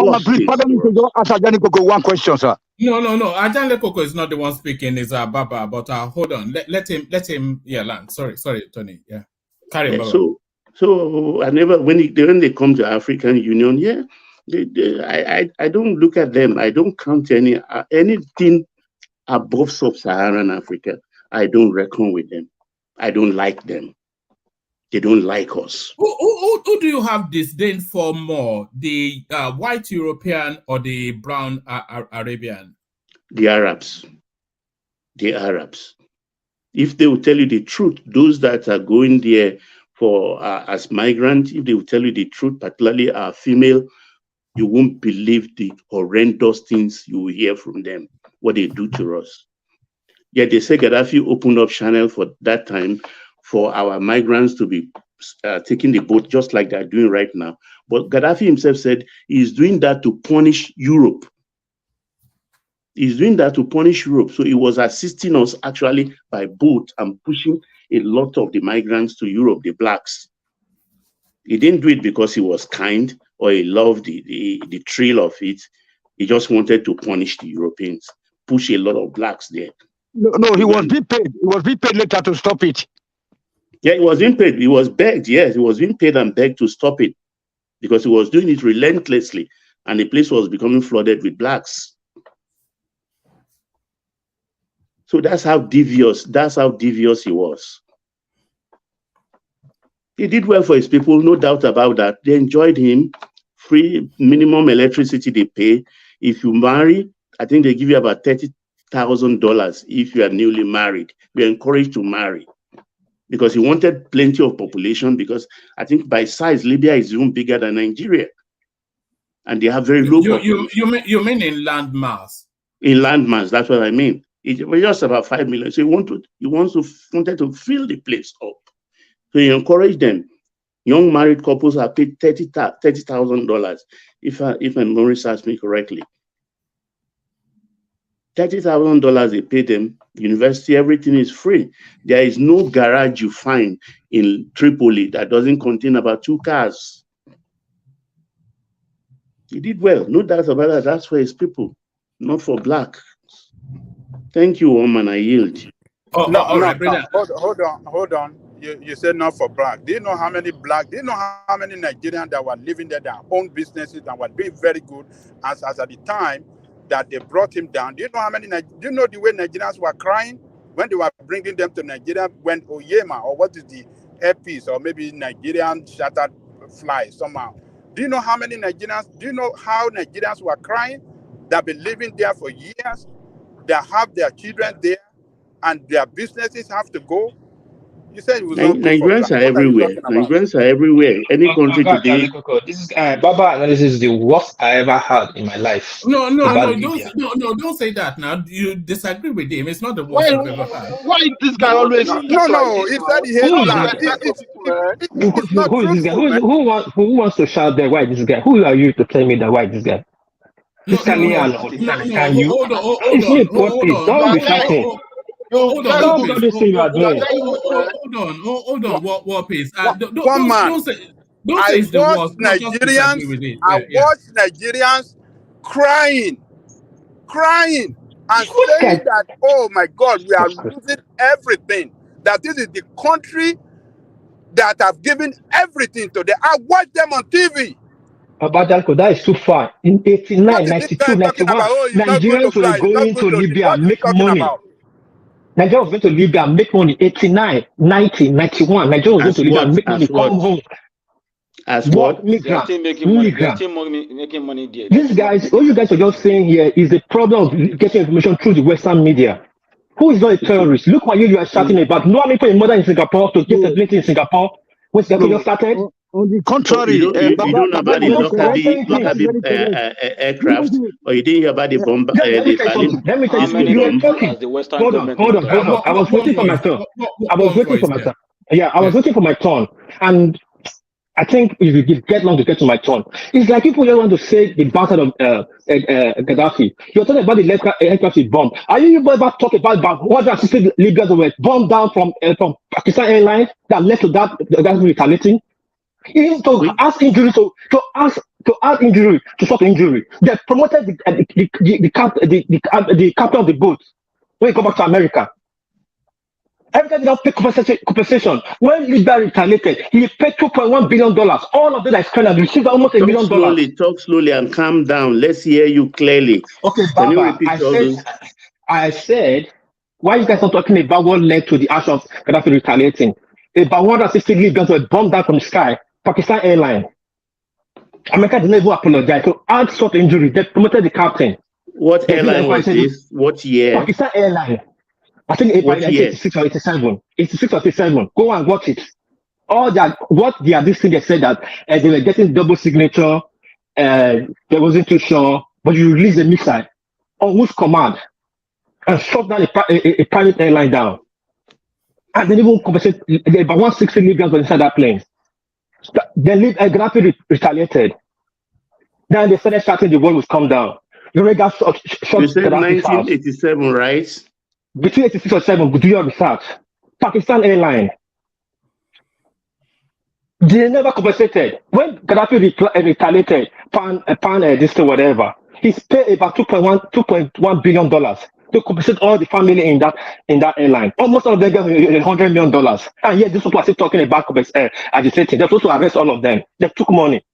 O: question, sir.
D: No. Ajan Lekoko is not the one speaking. It's Baba. But hold on. Let him. Yeah, land. Sorry, Tony. Yeah, carry on.
Q: Baba. So I never when they come to African Union, I don't look at them. I don't count anything above sub-Saharan Africa. I don't reckon with them. I don't like them. They don't like us.
D: Who do you have disdain for more, the white European or the brown Arabian?
Q: The Arabs. The Arabs. If they will tell you the truth, those that are going there for as migrants, if they will tell you the truth, particularly our female, you won't believe the horrendous things you will hear from them, what they do to us. Yet they say Gaddafi opened up channel for that time for our migrants to be taking the boat just like they're doing right now. But Gaddafi himself said he's doing that to punish Europe. He's doing that to punish Europe. So he was assisting us actually by boat and pushing a lot of the migrants to Europe, the blacks. He didn't do it because he was kind or he loved the thrill of it. He just wanted to punish the Europeans, push a lot of blacks there.
O: No, he was being paid. He was being paid later to stop it.
Q: Yeah, he was being paid. He was begged. Yes, he was being paid and begged to stop it because he was doing it relentlessly, and the place was becoming flooded with blacks. So that's how devious he was. He did well for his people, no doubt about that. They enjoyed him. Free minimum electricity they pay. If you marry, I think they give you about $30,000 if you are newly married. You're encouraged to marry. Because he wanted plenty of population, because I think by size, Libya is even bigger than Nigeria. And they have very low population.
D: You mean in land mass?
Q: In land mass, that's what I mean. It was just about 5 million. So he wanted to fill the place up. So he encouraged them. Young married couples are paid $30,000, if my memory serves me correctly. $30,000 they pay them. University, everything is free. There is no garage you find in Tripoli that doesn't contain about 2 cars. He did well, no doubt about that. That's for his people, not for black. Thank you, woman. I yield.
L: Hold on. You said not for black. Do you know how many Nigerians that were living there that owned businesses and were doing very good as at the time that they brought him down? Do you know the way Nigerians were crying when they were bringing them to Nigeria, when Oyema, or what is the airpiece, or maybe Nigerian shattered fly somehow? Do you know how Nigerians were crying that been living there for years, that have their children there, and their businesses have to go? You said it was
Q: Nigerians are everywhere. Nigerians are everywhere. Any country today.
S: This is Baba analysis is the worst I ever had in my life.
D: No, don't say that now. You disagree with him. It's not the worst I've ever had.
K: Why this guy always?
L: No. He said he hates
S: Who is this guy? Who wants to shout there? Why this guy? Who are you to tell me that? Why this guy? Can you?
D: Hold on.
L: Hold on,
S: Stop all this thing you are doing.
L: hold on, War Peace. One man. Don't say
B: I
L: it's the
B: watch
L: worst. Just disagree
B: Nigerians.
L: with it.
B: I watch Nigerians crying, and saying that, oh my God, we are losing everything. That this is the country that have given everything to them. I watch them on TV.
S: Abadanko, that is too far. In 89, 92, 91, Nigerians were going to Libya and make money. Nigeria was going to Libya and make money. 89, 90, 91, Nigeria was going to Libya and make money. Come home.
Q: As what?
N: They're still making money. They're still making money there.
S: These guys, all you guys are just saying here is the problem of getting information through the Western media. Who is not a terrorist? Look what you are shouting about. No one put a mother in Singapore to get stability in Singapore. When Singapore just started.
O: On the contrary,
Q: you don't know about the Lockerbie aircraft, or you didn't hear about the bomb.
S: Let me tell you, you were talking. Hold on. I was waiting for my turn. I was waiting for my turn. And I think if you get long to get to my turn, it's like people just want to say the bastard of Gaddafi. You're talking about the aircraft bomb. Are you ever talking about 160 Libyans that were bombed down from Pakistan Airlines that led to that retaliating? To ask injury to add injury to stop injury. They promoted the captain of the boat when he come back to America. Every time they don't pay compensation. When Libya retaliated, he paid $2.1 billion. All of them are screened and received almost $1 million.
Q: Talk slowly and calm down. Let's hear you clearly.
S: Okay,
Q: Can you repeat
S: I said, why you guys not talking about what led to the action of Gaddafi retaliating? About 160 Libyans were bombed down from the sky. Pakistan Airlines. America didn't even apologize. So add short injury. They promoted the captain.
Q: What airline was this? What year?
S: Pakistan Airlines. I think 86 or 87. 86 or 87. Go and watch it. All that, what they are this thing, they said that they were getting double signature, they wasn't too sure, but you release a missile on whose command and shut down a private airline down. And then even compensate about 160 Libyans were inside that plane. Then Gaddafi retaliated. Then they started shouting the world would come down. You said
Q: 1987, right?
S: Between 86 or 7, do your research. Pakistan Airlines. They never compensated. When Gaddafi retaliated, this to whatever, he paid about $2.1 billion to compensate all the family in that airline. Almost all of them got $100 million. And yet, this was still talking about agitating. They're supposed to arrest all of them. They took money.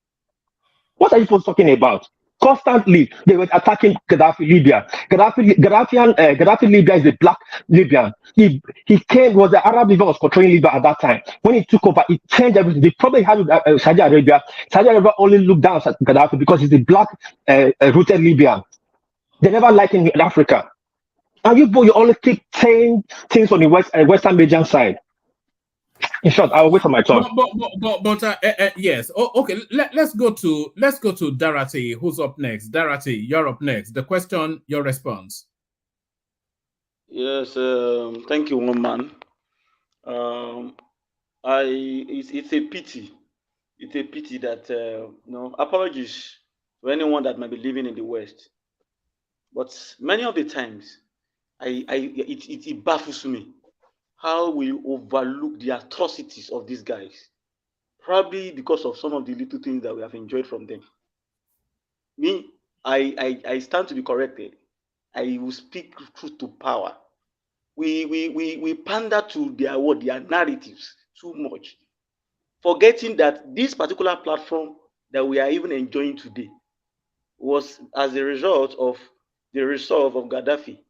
S: What are you supposed to talking about? Constantly, they were attacking Gaddafi Libya. Gaddafi Libya is the black Libyan. He was the Arab Libya was controlling Libya at that time. When he took over, it changed everything. The problem he had with Saudi Arabia only looked down at Gaddafi because he's the black rooted Libyan. They never liked him in Africa. And you always keep saying things on the Western Median side. In short, I'll wait for my turn.
D: Yes. Okay. Let's go to Darati, who's up next. Darati, you're up next. The question, your response.
N: Yes. Thank you, woman. It's a pity. It's a pity that apologies to anyone that might be living in the West, but many of the times, it baffles me how we overlook the atrocities of these guys, probably because of some of the little things that we have enjoyed from them. Me, I stand to be corrected. I will speak truth to power. We pander to their narratives too much, forgetting that this particular platform that we are even enjoying today was as a result of the resolve of Gaddafi.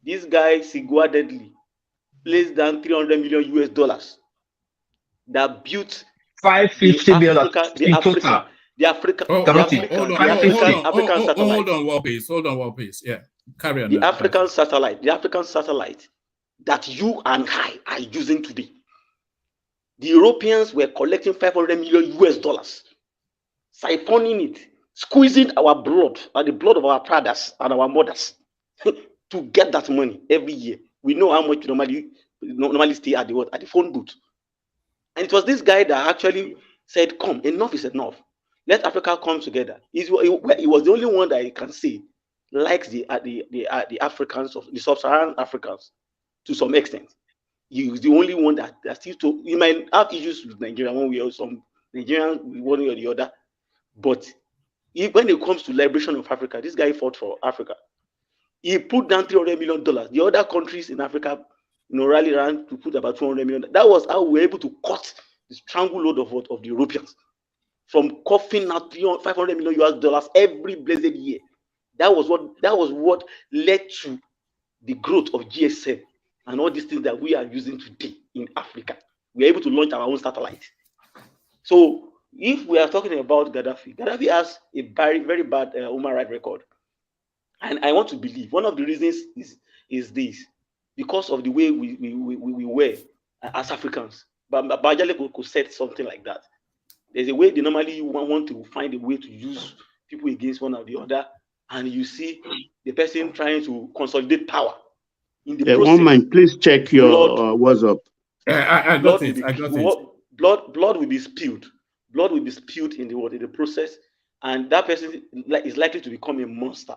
N: This guy single-handedly placed down $300 million that built
S: 550 million
N: the African satellite.
D: Hold on, War Peace. Yeah, carry on.
N: The African satellite that you and I are using today. The Europeans were collecting $500 million, siphoning it, squeezing our blood, the blood of our fathers and our mothers, to get that money every year. We know how much we normally stay at the phone booth. And it was this guy that actually said, come, enough is enough. Let Africa come together. He was the only one that I can say likes the Africans, of the sub-Saharan Africans. to some extent. He is the only one that still to. You might have issues with Nigeria one way or some Nigerian one way or the other, but when it comes to liberation of Africa, this guy fought for Africa. He put down $300 million. The other countries in Africa, rallied around to put about $200 million. That was how we were able to cut the stranglehold of the Europeans from coughing out $500 million every blessed year. That was what led to the growth of GSM and all these things that we are using today in Africa. We are able to launch our own satellite. So if we are talking about Gaddafi has a very, very bad human rights record. And I want to believe one of the reasons is this, because of the way we were as Africans. But Bajale could say something like that. There's a way they normally want to find a way to use people against one or the other, and you see the person trying to consolidate power. In the process,
Q: one man, please check your what's up.
D: I got it.
N: Blood will be spilled. Blood will be spilled in the process, and that person is likely to become a monster.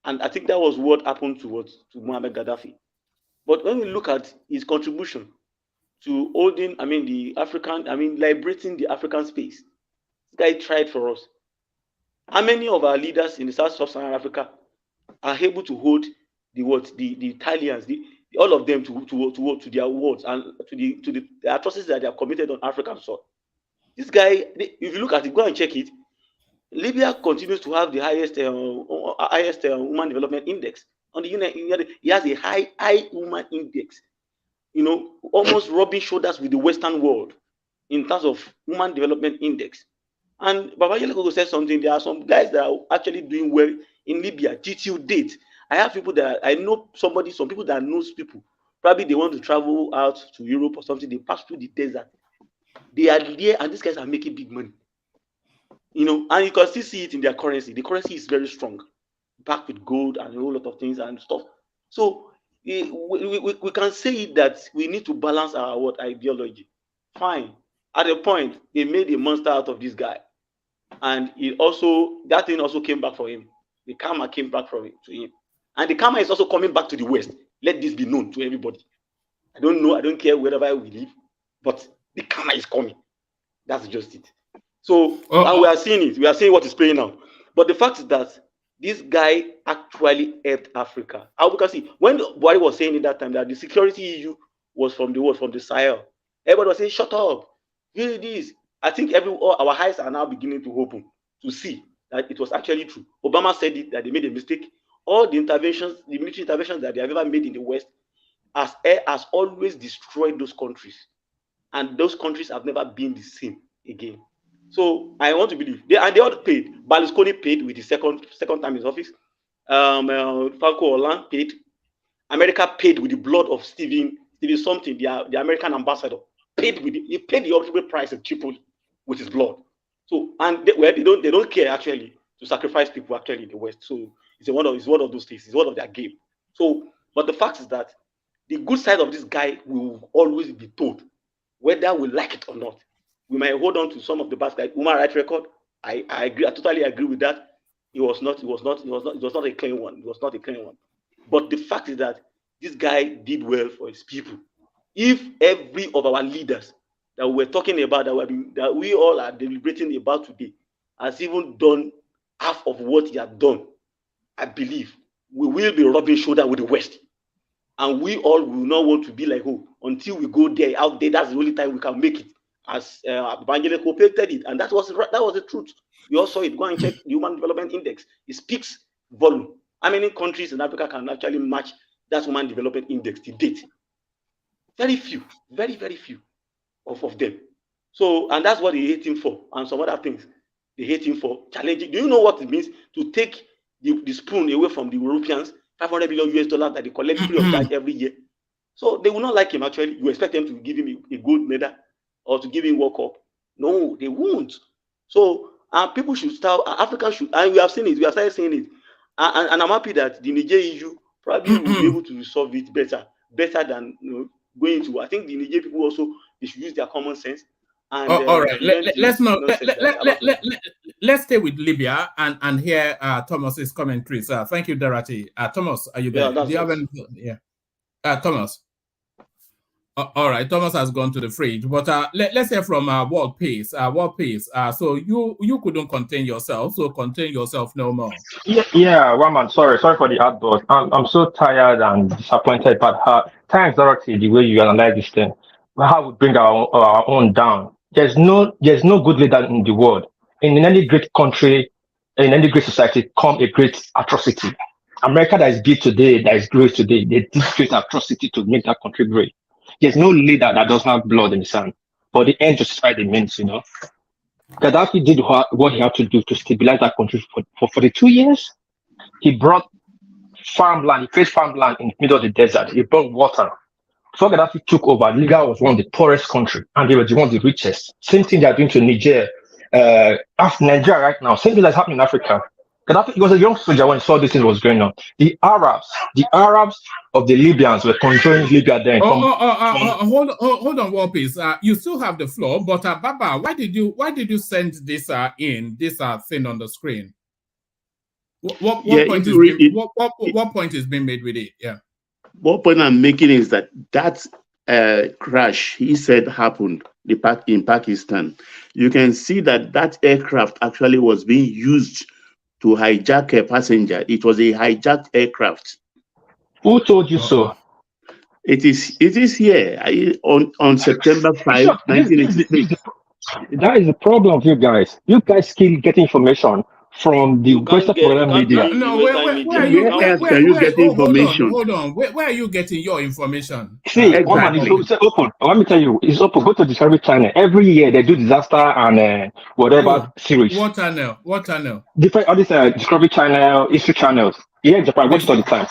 N: And I think that was what happened to Muammar Gaddafi. But when we look at his contribution to liberating the African space, this guy tried for us. How many of our leaders in the Sub-Saharan Africa are able to hold the Italians, all of them to their words and to the atrocities that they have committed on African soil? This guy, if you look at it, go and check it. Libya continues to have the highest human development index. On the he has a high human index. Almost rubbing shoulders with the Western world in terms of human development index. And Babajale said something. There are some guys that are actually doing well in Libya. Till date, I have people that I know some people that knows people. Probably they want to travel out to Europe or something. They pass through the desert. They are there, and these guys are making big money. And you can still see it in their currency. The currency is very strong, backed with gold and a whole lot of things and stuff. So we can say that we need to balance our ideology. Fine. At a point, they made a monster out of this guy, and that thing also came back for him. The karma came back to him, and the karma is also coming back to the West. Let this be known to everybody. I don't know. I don't care wherever we live, but the karma is coming. That's just it. So and we are seeing it. We are seeing what is playing now. But the fact is that this guy actually helped Africa. How we can see when Buhari was saying at that time that the security issue was from the Sahel. Everybody was saying, "Shut up! Here it is." I think our eyes are now beginning to open to see that it was actually true. Obama said it, that they made a mistake. All the interventions, the military interventions that they have ever made in the West, has always destroyed those countries, and those countries have never been the same again. So I want to believe they all paid. Berlusconi paid with his second time in his office. Franco Hollande paid. America paid with the blood of Stephen something, the American ambassador he paid the ultimate price of Tripoli with his blood. So they don't care actually to sacrifice people actually in the West. So it's one of those things. It's one of their game. So, but the fact is that the good side of this guy will always be told, whether we like it or not. We might hold on to some of the bad guys. Human rights record, I agree. I totally agree with that. It was not a clean one. It was not a clean one. But the fact is that this guy did well for his people. If every of our leaders that we're talking about, that we all are deliberating about today, has even done half of what he had done, I believe we will be rubbing shoulder with the West. And we all will not want to be like, until we go there, out there, that's the only time we can make it. As Mandela cooperated it, and that was the truth. We all saw it. Go and check the Human Development Index. It speaks volume. How many countries in Africa can actually match that Human Development Index to date? Very few, very, very few of them. So, and that's what they hate him for, and some other things they hate him for. Challenging. Do you know what it means to take the spoon away from the Europeans? $500 billion that they collect free of charge every year. So they will not like him. Actually, you expect them to give him a gold medal or to give him World Cup? No, they won't. So people should start. Africans should, and we have seen it. We have started seeing it. And I'm happy that the Niger issue probably will be able to resolve it better than going to. I think the Niger people also, they should use their common sense. And,
D: all right, let's stay with Libya and hear Thomas's commentaries. Thank you, Dorothy. Thomas, are you there? Do you have any? Yeah. Thomas. All right, Thomas has gone to the fridge, but let's hear from World Peace. World Peace. So you couldn't contain yourself, so contain yourself no more.
S: Yeah, one man. Sorry for the outburst. I'm so tired and disappointed about thanks, Dorothy, the way you analyze this thing. How we bring our own down. There's no good leader in the world. In any great country, in any great society, come a great atrocity. America that is big today, that is great today, they did great atrocity to make that country great. There's no leader that doesn't have blood in his hand, but the end justifies the means, you know. Gaddafi did what he had to do to stabilize that country for 42 years. He brought farmland, he placed farmland in the middle of the desert. He brought water. Before Gaddafi took over, Niger was one of the poorest countries, and they were one of the richest. Same thing they are doing to Niger. After Nigeria right now, same thing that's happening in Africa. Gaddafi was a young soldier when he saw this thing was going on. The Arabs of the Libyans were controlling Libya then.
D: Hold on, War Peace. You still have the floor, but Baba, why did you send this thing on the screen? What point is being made with it? Yeah.
Q: What point I'm making is that crash he said happened in Pakistan. You can see that aircraft actually was being used to hijack a passenger. It was a hijacked aircraft.
S: Who told you so?
Q: It is here on September 5, 1983.
S: That is the problem of you guys. You guys keep getting information from the Western program media.
D: No, where are you getting information? Hold on. Where are you getting your information?
S: See, it's open. Let me tell you, it's open. Go to Discovery Channel. Every year they do disaster and whatever series.
D: What channel?
S: Different all these Discovery Channel, History channels. Yeah, in Japan, watch it all the time.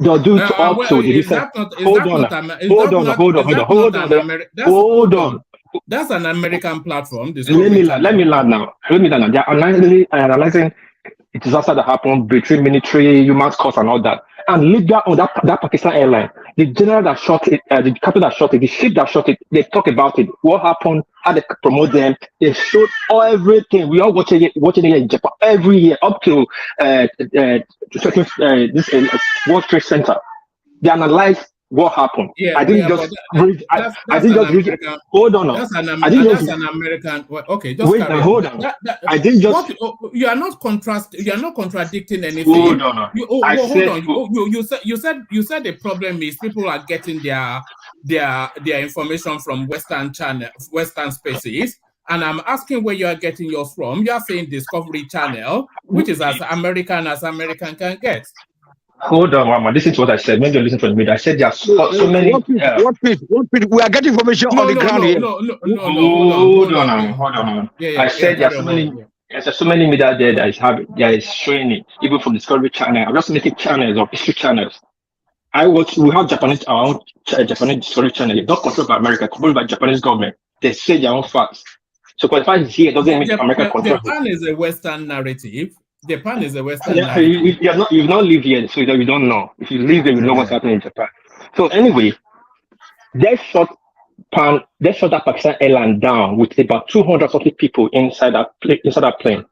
S: They'll do it also. Hold on.
D: That's an American platform.
S: Let me land now. They're analyzing the disaster that happened between military, human costs, and all that. And Libya on that Pakistan airline, the general that shot it, the captain that shot it, the ship that shot it, they talk about it. What happened? How they promote them? They showed everything. We all watching it in Japan every year up to this World Trade Center. They analyze what happened.
D: Yeah,
S: I didn't just read. I didn't just read. Hold on.
D: That's an American. Okay, just
S: wait. Hold on. I didn't just.
D: You are not contradicting anything.
S: Hold on.
D: You said the problem is people are getting their information from Western spaces. And I'm asking where you are getting yours from. You are saying Discovery Channel, which is as American can get.
S: Hold on, Mama. Listen to what I said. Maybe you listen to me. I said there are so many.
O: What we are getting information on the ground here.
S: Hold on. I said there are so many. There's so many media there that is showing it, even from Discovery Channel. I'm just making channels or history channels. We have our own Japanese Discovery Channel. It's not controlled by America, controlled by Japanese government. They say their own facts. So qualified here doesn't mean America controls.
D: Japan is a Western narrative. Japan is a Western.
S: You've not lived here, so you don't know. If you live there, you know what's happening in Japan. So anyway, they shot that Pakistan airline down with about 240 people inside that plane,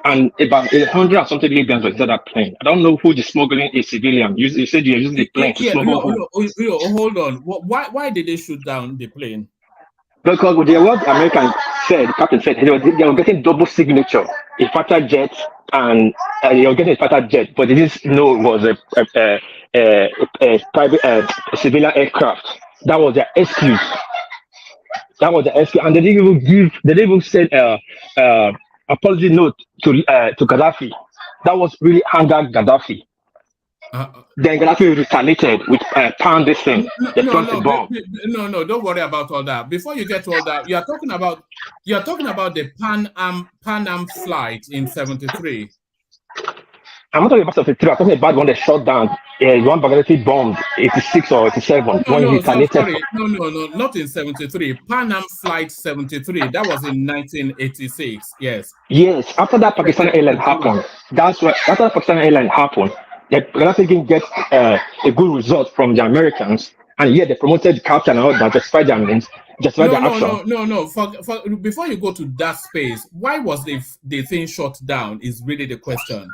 S: and about 100 and something Libyans were inside that plane. I don't know who the smoggling is civilian. You said you're using the plane to smuggle.
D: Hold on. Why did they shoot down the plane?
S: Because what the American said, the captain said, they were getting double signature, a fighter jet, and they were getting a fighter jet, but they didn't know it was a private civilian aircraft. That was their excuse. And they didn't even send apology note to Gaddafi. That was really angered Gaddafi. Then Gaddafi retaliated with pound this thing.
D: No, don't worry about all that. Before you get to all that, you're talking about the Pan Am flight in '73.
S: I'm not talking about 73. I'm talking about one that shot down one Gaddafi bombed 86 or 87 when he retaliated.
D: No, not in '73. Pan Am flight 73. That was in 1986. Yes.
S: Yes. After that Pakistan airline happened, the Gaddafi didn't get a good result from the Americans, and yet they promoted the captain and all that, justified their means, justified their action.
D: No. Before you go to that space, why was the thing shot down? Is really the question.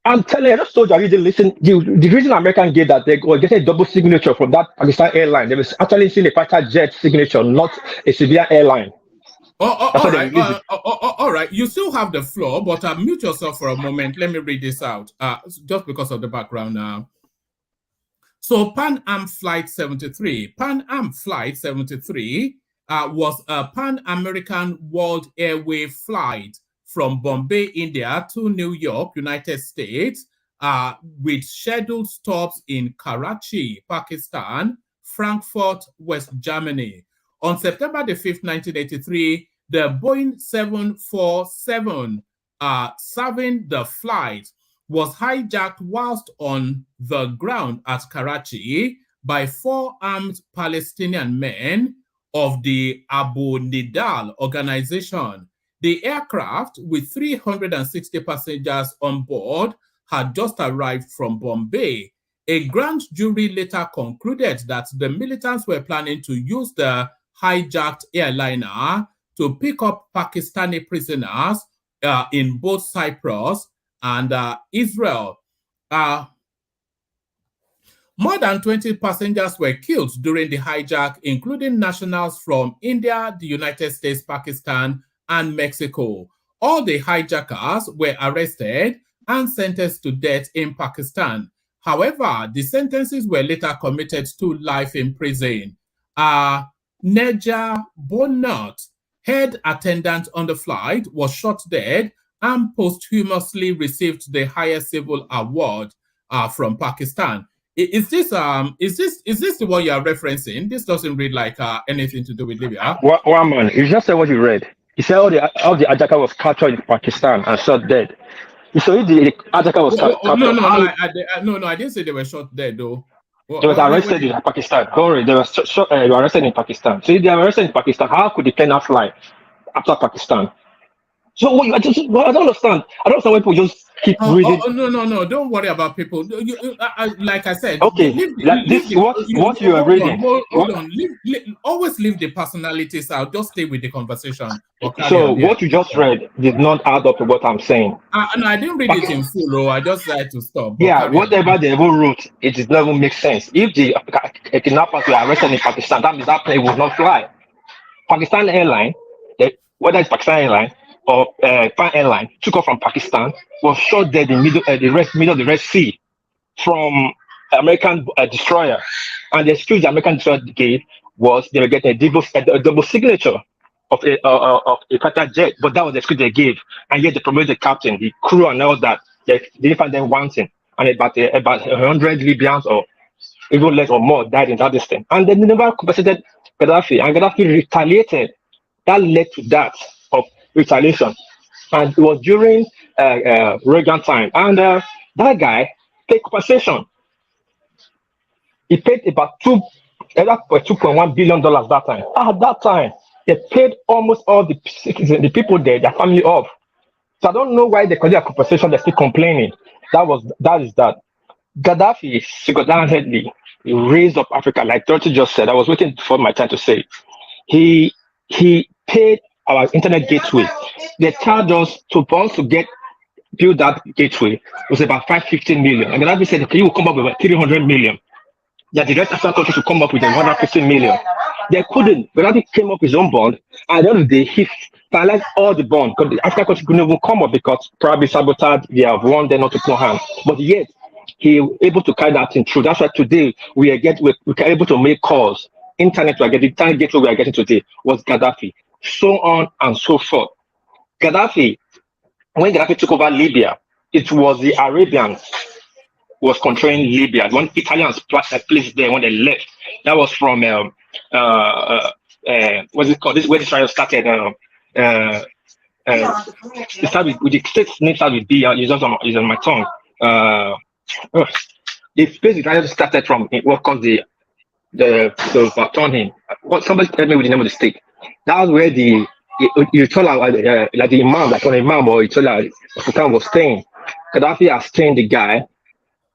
S: I'm telling you, I just told you, I didn't listen. The reason American gave that they were getting a double signature from that Pakistan airline. They was actually seeing a fighter jet signature, not a civilian airline.
D: All right. You still have the floor, but mute yourself for a moment. Let me read this out, just because of the background now. So Pan Am Flight 73. Pan Am Flight 73 was a Pan-American World Airway flight from Bombay, India to New York, United States, with scheduled stops in Karachi, Pakistan, Frankfurt, West Germany. On September the 5th, 1983, the Boeing 747 serving the flight was hijacked whilst on the ground at Karachi by 4 armed Palestinian men of the Abu Nidal organization. The aircraft, with 360 passengers on board, had just arrived from Bombay. A grand jury later concluded that the militants were planning to use the hijacked airliner to pick up Pakistani prisoners in both Cyprus and Israel. More than 20 passengers were killed during the hijack, including nationals from India, the United States, Pakistan, and Mexico. All the hijackers were arrested and sentenced to death in Pakistan. However, the sentences were later commuted to life in prison. Neja Bonat, head attendant on the flight, was shot dead and posthumously received the highest civil award from Pakistan. Is this the one you are referencing? This doesn't read like anything to do with Libya.
S: One man, you just said what you read. He said all the hijacker was captured in Pakistan and shot dead. So if the hijacker was captured,
D: no, I didn't say they were shot dead though.
S: They were arrested in Pakistan. Don't worry, they were arrested in Pakistan. So if they were arrested in Pakistan, how could the plane not fly after Pakistan? So I don't understand. I don't understand why people just keep reading.
D: No. Don't worry about people. Like I said,
S: okay. What you are reading.
D: Hold on. Always leave the personalities out. Just stay with the conversation.
S: So what you just read did not add up to what I'm saying.
D: No, I didn't read it in full. I just tried to stop.
S: Yeah, whatever they ever wrote, it does not make sense. If the kidnappers were arrested in Pakistan, that means that plane would not fly. Pakistan Airline, whether it's Pakistan Airline or Pan Airline, took off from Pakistan, was shot dead in middle of the Red Sea from American destroyer. And the excuse the American destroyer gave was they were getting a double signature of a fighter jet, but that was the excuse they gave. And yet they promoted the captain, the crew, and all that. They didn't find them wanting. And about 100 Libyans or even less or more died in that distance. And they never compensated Gaddafi, and Gaddafi retaliated. That led to that of retaliation. And it was during Reagan time. And that guy paid compensation. He paid about $2.1 billion that time. At that time, they paid almost all the people there, their family off. So I don't know why they consider compensation, they're still complaining. That is that. Gaddafi single-handedly raised up Africa, like Dorothy just said. I was waiting for my time to say. He paid our internet gateway. They charged us to build that gateway was about 515 million. And Gaddafi said, okay, you will come up with about 300 million. That the rest African countries to come up with 150 million. They couldn't. Gaddafi came up with his own bond. And at the end of the day, he finalized all the bond because the African countries couldn't even come up because probably sabotage, they have won, they're not to put hands. But yet, he was able to carry that thing through. That's why today we are able to make calls. Internet gateway we are getting today was Gaddafi. So on and so forth. Gaddafi, when Gaddafi took over Libya, it was the Arabians who was controlling Libya. When Italians placed there when they left, that was from what's it called? This is where Israel started. It started with the state's name started with B. It's on my tongue. The place Israel started from what caused the overturn him. Somebody tell me with the name of the state. That was where the imam, like an imam or Sultan was staying. Gaddafi has trained the guy,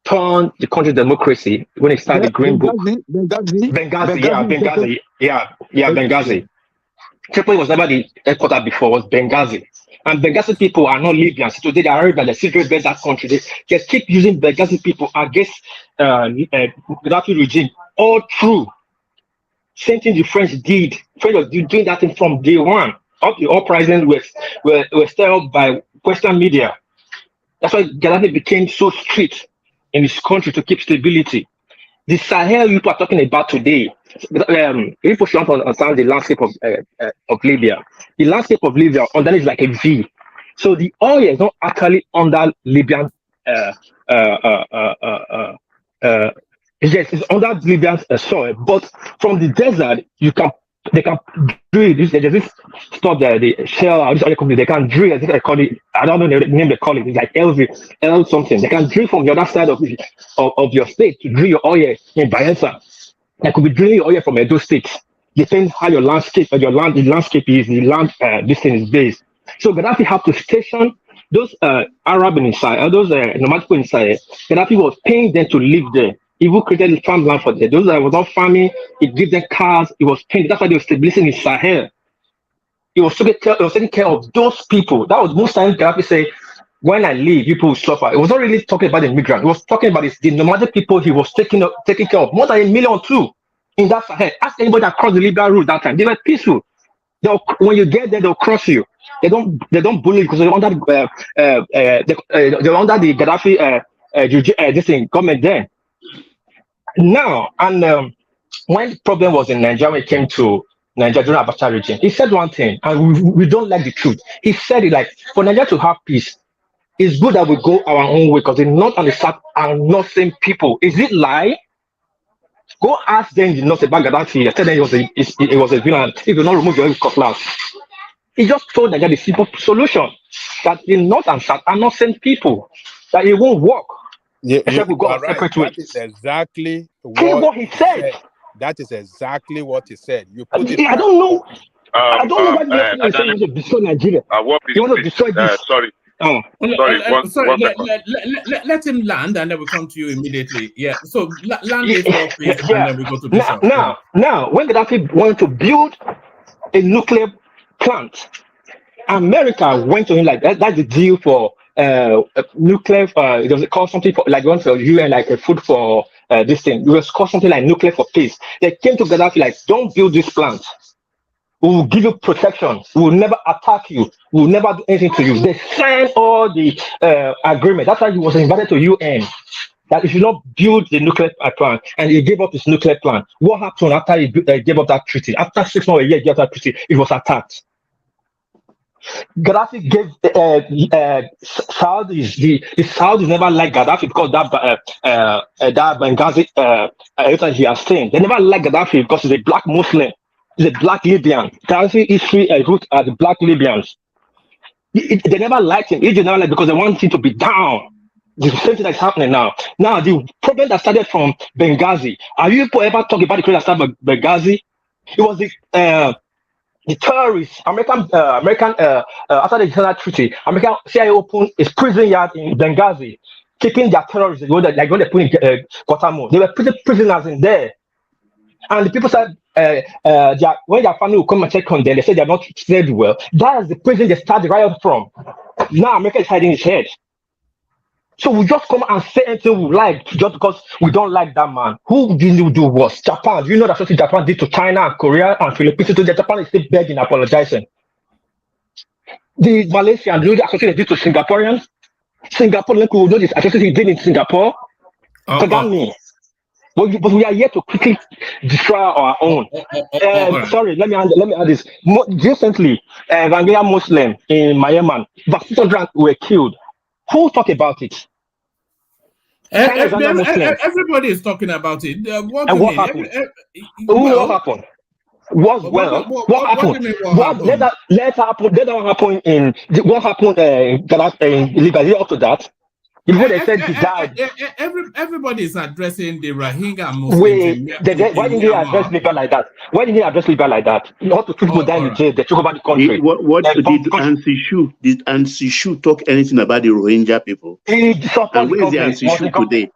S: turned the country's democracy when he started the Green Book. Benghazi. Tripoli was never the headquarters before, was Benghazi. And Benghazi people are not Libyans. Today they are Arabians, they still represent that country. They keep using Benghazi people against Gaddafi regime all through. Same thing the French did. French was doing that thing from day one. Up the uprising were stirred up by Western media. That's why Gaddafi became so strict in his country to keep stability. The Sahel people are talking about today, people should understand the landscape of Libya. The landscape of Libya underneath is like a V. So the oil is not actually under Libyan, yes, it's under Libyan soil, but from the desert, they can drill this. There's this stuff that the Shell, this other company, they can drill. I think I call it. I don't know the name they call it. It's like L something. They can drill from the other side of your state to drill your oil in Bayelsa. They could be drilling your oil from Edo State. Depends how your landscape, the landscape is, the land this thing is based. So Gaddafi have to station those Arab inside, those nomadic people inside. Gaddafi was paying them to live there. He even created farmland for them. Those that were not farming, he gave them cars, he was paying. That's why they were stabilizing in Sahel. He was taking care of those people. That was most times Gaddafi say, when I leave, people will suffer. It was not really talking about the immigrants. He was talking about the nomadic people he was taking care of. More than 1 million too in that Sahel. Ask anybody that crossed the Libya route that time. They were peaceful. When you get there, they'll cross you. They don't bully you because they're under the Gaddafi this thing government there. Now, and when the problem was in Nigeria, when it came to Nigeria during Abacha regime, he said one thing, and we don't like the truth. He said it like, for Nigeria to have peace, it's good that we go our own way because the North and the South are not same people. Is it lie? Go ask them the North about Gaddafi. I said that it was a villain. If you not remove your cutlass. He just told Nigeria the simple solution that the North and South are not same people. That it won't work.
L: Yeah, except we go right. That is exactly what he said. That is exactly what he said. You put it.
S: I don't know. I don't know why you want to destroy Nigeria. You want to destroy this?
M: Sorry.
S: Oh.
D: Sorry, let him land and then we come to you immediately. Yeah. So land this off, please, and then we go to Bishop.
S: Now, when Gaddafi wanted to build a nuclear plant, America went to him like that. That's the deal for nuclear. It was called something for, like one for UN, like a food for this thing. It was called something like nuclear for peace. They came to Gaddafi like, don't build this plant. We will give you protection. We will never attack you. We will never do anything to you. They signed all the agreement. That's why he was invited to UN. That he should not build the nuclear plant, and he gave up his nuclear plan. What happened after he gave up that treaty? After 6 months, a year, he gave up that treaty. It was attacked. Gaddafi gave Saudis. The Saudis never liked Gaddafi because that Benghazi he has seen. They never liked Gaddafi because he's a black Muslim. He's a black Libyan. Gaddafi history root are the black Libyans. They never liked him. They never liked because they want him to be down. The same thing that's happening now. Now the problem that started from Benghazi. Have you ever talked about the problem that started from Benghazi? It was the terrorists, American after the General Treaty, American CIA opened a prison yard in Benghazi, keeping their terrorists. Like when they put in Guantanamo, they were putting prisoners in there. And the people said, when their family will come and check on them, they said they're not treated well. That is the prison they started the riot from. Now America is hiding its head. So we just come and say anything we like just because we don't like that man. Who didn't do worse? Japan. Do you know that's what Japan did to China and Korea and Philippines? So Japan is still begging, apologizing. The Malaysians, do you know the association they did to Singaporeans? Singapore, look, we know this association he did in Singapore. Kagame. But we are here to quickly destroy our own. Sorry, let me add this. Recently, Evangelical Muslim in Myanmar, about 600 were killed. Who talk about it?
D: Everybody is talking about it. What happened?
S: What happened? What happened? Let that happen in what happened in Libya up to that. Before they said he died.
D: Everybody is addressing the Rohingya Muslims.
S: Why didn't they address Libya like that? Why didn't they address Libya like that? Not to people die in jail. They took over the country.
Q: What did Ansi Shu? Did Ansi Shu talk anything about the Rohingya people?
S: He
Q: and where is the Ansi Shu today?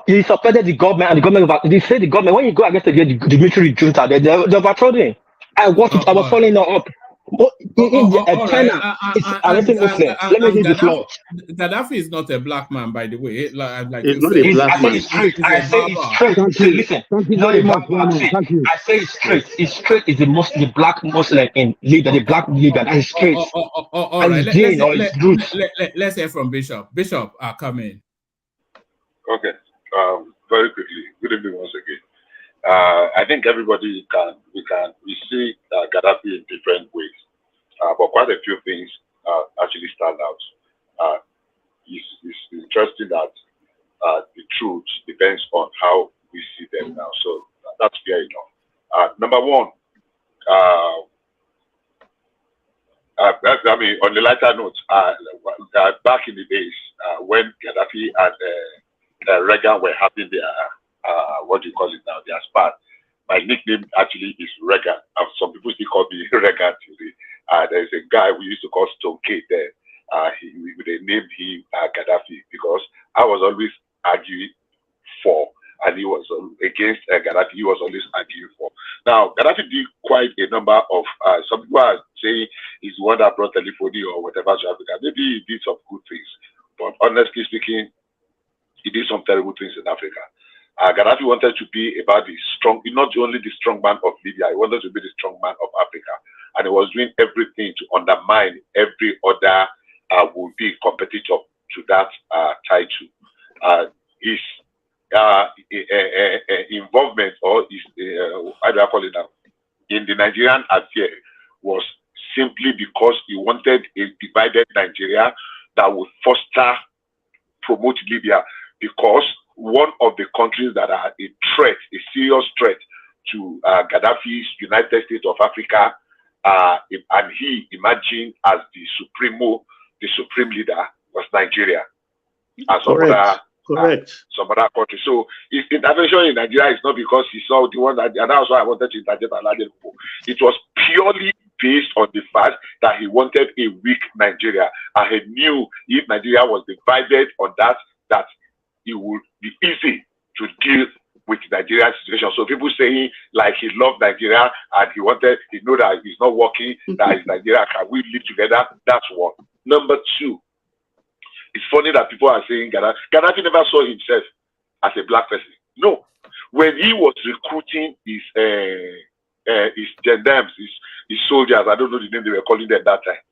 S: He supported the government, and the government. They say the government when you go against the military junta, they're overthrowing. I watched it. I was following her up. China is arresting Muslims. Let me read this law.
D: Gaddafi is not a black man, by the way. Like
Q: It's
D: you
Q: not
D: said,
Q: a black man.
S: It's straight. I say it's straight. Listen,
P: Very much, thank you.
S: I say it's straight. It's straight is the black Muslim in leader, the black leader. That is straight.
D: All right. Let's hear from Bishop. Bishop, come in.
M: Okay. Very quickly. Good evening once again. I think everybody we see Gaddafi in different ways, but quite a few things actually stand out. It's interesting that the truth depends on how we see them now. So that's fair enough. Number one, I mean, on the lighter note, back in the days when Gaddafi and Reagan were having their what do you call it now? Their spat. My nickname actually is Reagan. Some people still call me Reagan today. There's a guy we used to call Stone K there. They named him Gaddafi because I was always arguing for, and he was against Gaddafi. He was always arguing for. Now, Gaddafi did quite a number of. Some people are saying he's the one that brought telephony or whatever to Africa. Maybe he did some good things, but honestly speaking, he did some terrible things in Africa. Gaddafi wanted to be about the strong, not only the strong man of Libya, he wanted to be the strong man of Africa. And he was doing everything to undermine every other would-be competitor to that title. His involvement, or his, how do I call it now, in the Nigerian affair was simply because he wanted a divided Nigeria that would promote Libya, because one of the countries that are a threat, a serious threat to Gaddafi's United States of Africa, and he imagined as the supreme leader, was Nigeria, and some other countries. So his intervention in Nigeria is not because he saw the one that, and that's why I wanted to interject. It was purely based on the fact that he wanted a weak Nigeria, and he knew if Nigeria was divided on that it would be easy to deal with Nigeria's situation. So people saying like he loved Nigeria and he know that it's not working, that is Nigeria, can we live together? That's one. Number two, it's funny that people are saying Gaddafi never saw himself as a black person. No. When he was recruiting his gendarmes, his soldiers, I don't know the name they were calling them that time,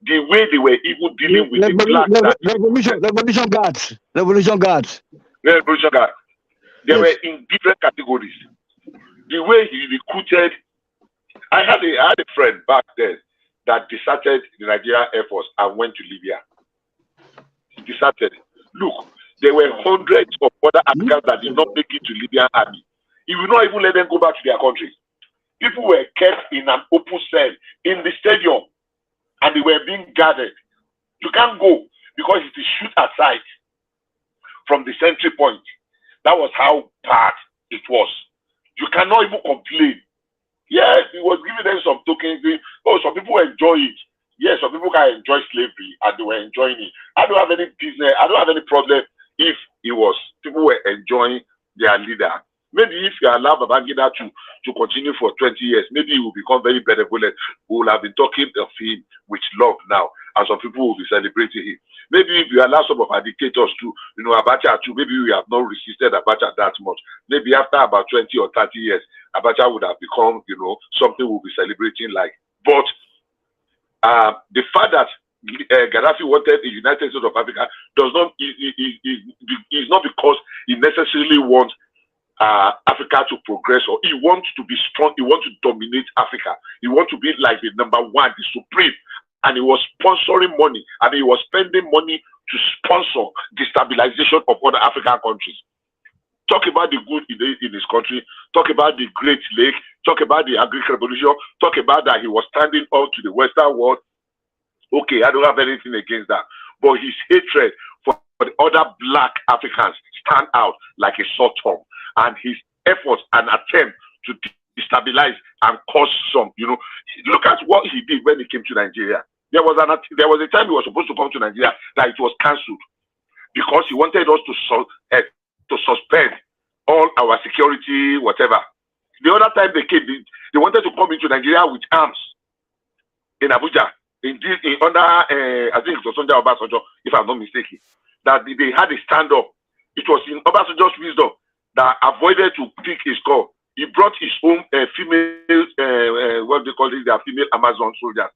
M: the way they were even dealing with the black
O: Revolution guards.
M: They were in different categories. The way he recruited, I had a friend back then that deserted the Nigerian Air Force and went to Libya. He deserted. Look, there were hundreds of other Africans that did not make it to Libyan army. He will not even let them go back to their countries. People were kept in an open cell in the stadium, and they were being guarded. You can't go because it is shoot aside from the sentry point. That was how bad it was. You cannot even complain. Yes, he was giving them some tokens. Oh, some people enjoy it. Yes, some people can enjoy slavery, and they were enjoying it. I don't have any business. I don't have any problem if people were enjoying their leader. Maybe if you allow Babangida to continue for 20 years, maybe he will become very benevolent. We will have been talking of him with love now, and some people will be celebrating him. Maybe if you allow some of our dictators to, Abacha too, maybe we have not resisted Abacha that much. Maybe after about 20 or 30 years, Abacha would have become, something we'll be celebrating like. But the fact that Gaddafi wanted the United States of Africa is not because he necessarily wants Africa to progress, or he wants to be strong, he wants to dominate Africa. He wants to be like the number one, the supreme. And he was sponsoring money. I mean, he was spending money to sponsor destabilization of other African countries. Talk about the good in his country. Talk about the Great Lake. Talk about the agricultural revolution. Talk about that he was standing up to the Western world. Okay, I don't have anything against that. But his hatred for the other black Africans stand out like a sore thumb. And his efforts and attempt to destabilize and cause some, look at what he did when he came to Nigeria. There was a time he was supposed to come to Nigeria that it was cancelled because he wanted us to suspend all our security, whatever. The other time they came, they wanted to come into Nigeria with arms in Abuja. Under, I think it was under Obasanjo, if I'm not mistaken, that they had a stand-up. It was in Obasanjo's wisdom that avoided to pick his call. He brought his own female, what they call it, their female Amazon soldiers.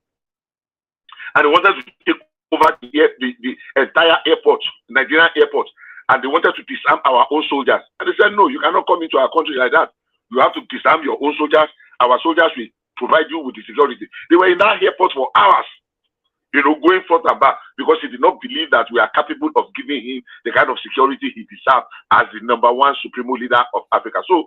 M: And they wanted to take over the entire airport, Nigerian airport. And they wanted to disarm our own soldiers. And they said, no, you cannot come into our country like that. You have to disarm your own soldiers. Our soldiers will provide you with the security. They were in that airport for hours, going forth and back, because he did not believe that we are capable of giving him the kind of security he deserves as the #1 supreme leader of Africa. So,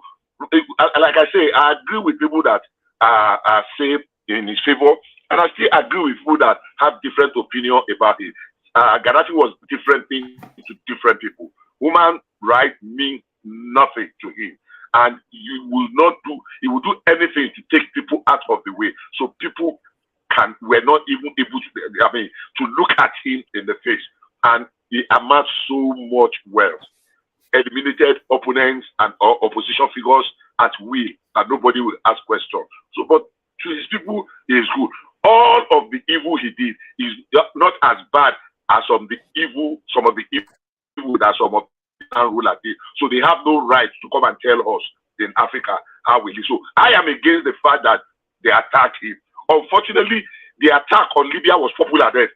M: like I say, I agree with people that are say in his favor, and I still agree with people that have different opinion about it. Gaddafi was different things to different people. Human rights mean nothing to him, and he will do anything to take people out of the way, so people were not even able to look at him in the face. And he amassed so much wealth, eliminated opponents and opposition figures at will, and nobody will ask questions. So, but to his people, he is good. All of the evil he did is not as bad as some of the evil that some of the rulers did. So they have no right to come and tell us in Africa how we live. So I am against the fact that they attacked him. Unfortunately, the attack on Libya was popular then.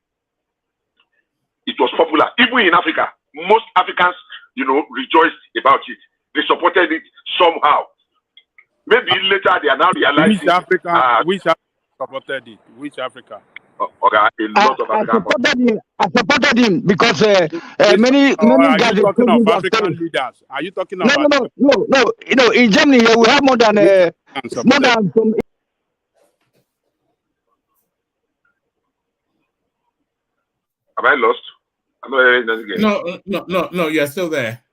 M: It was popular. Even in Africa, most Africans, rejoiced about it. They supported it somehow. Maybe later they are now realizing...
L: Which Africa supported it? Which Africa?
M: Okay, a lot of African.
O: I supported him because many
L: are
O: guys...
L: you talking of African leaders? Are you talking about...
O: No. In Germany, we have more than...
M: Am I lost? I'm not hearing anything again.
D: No, you're still there.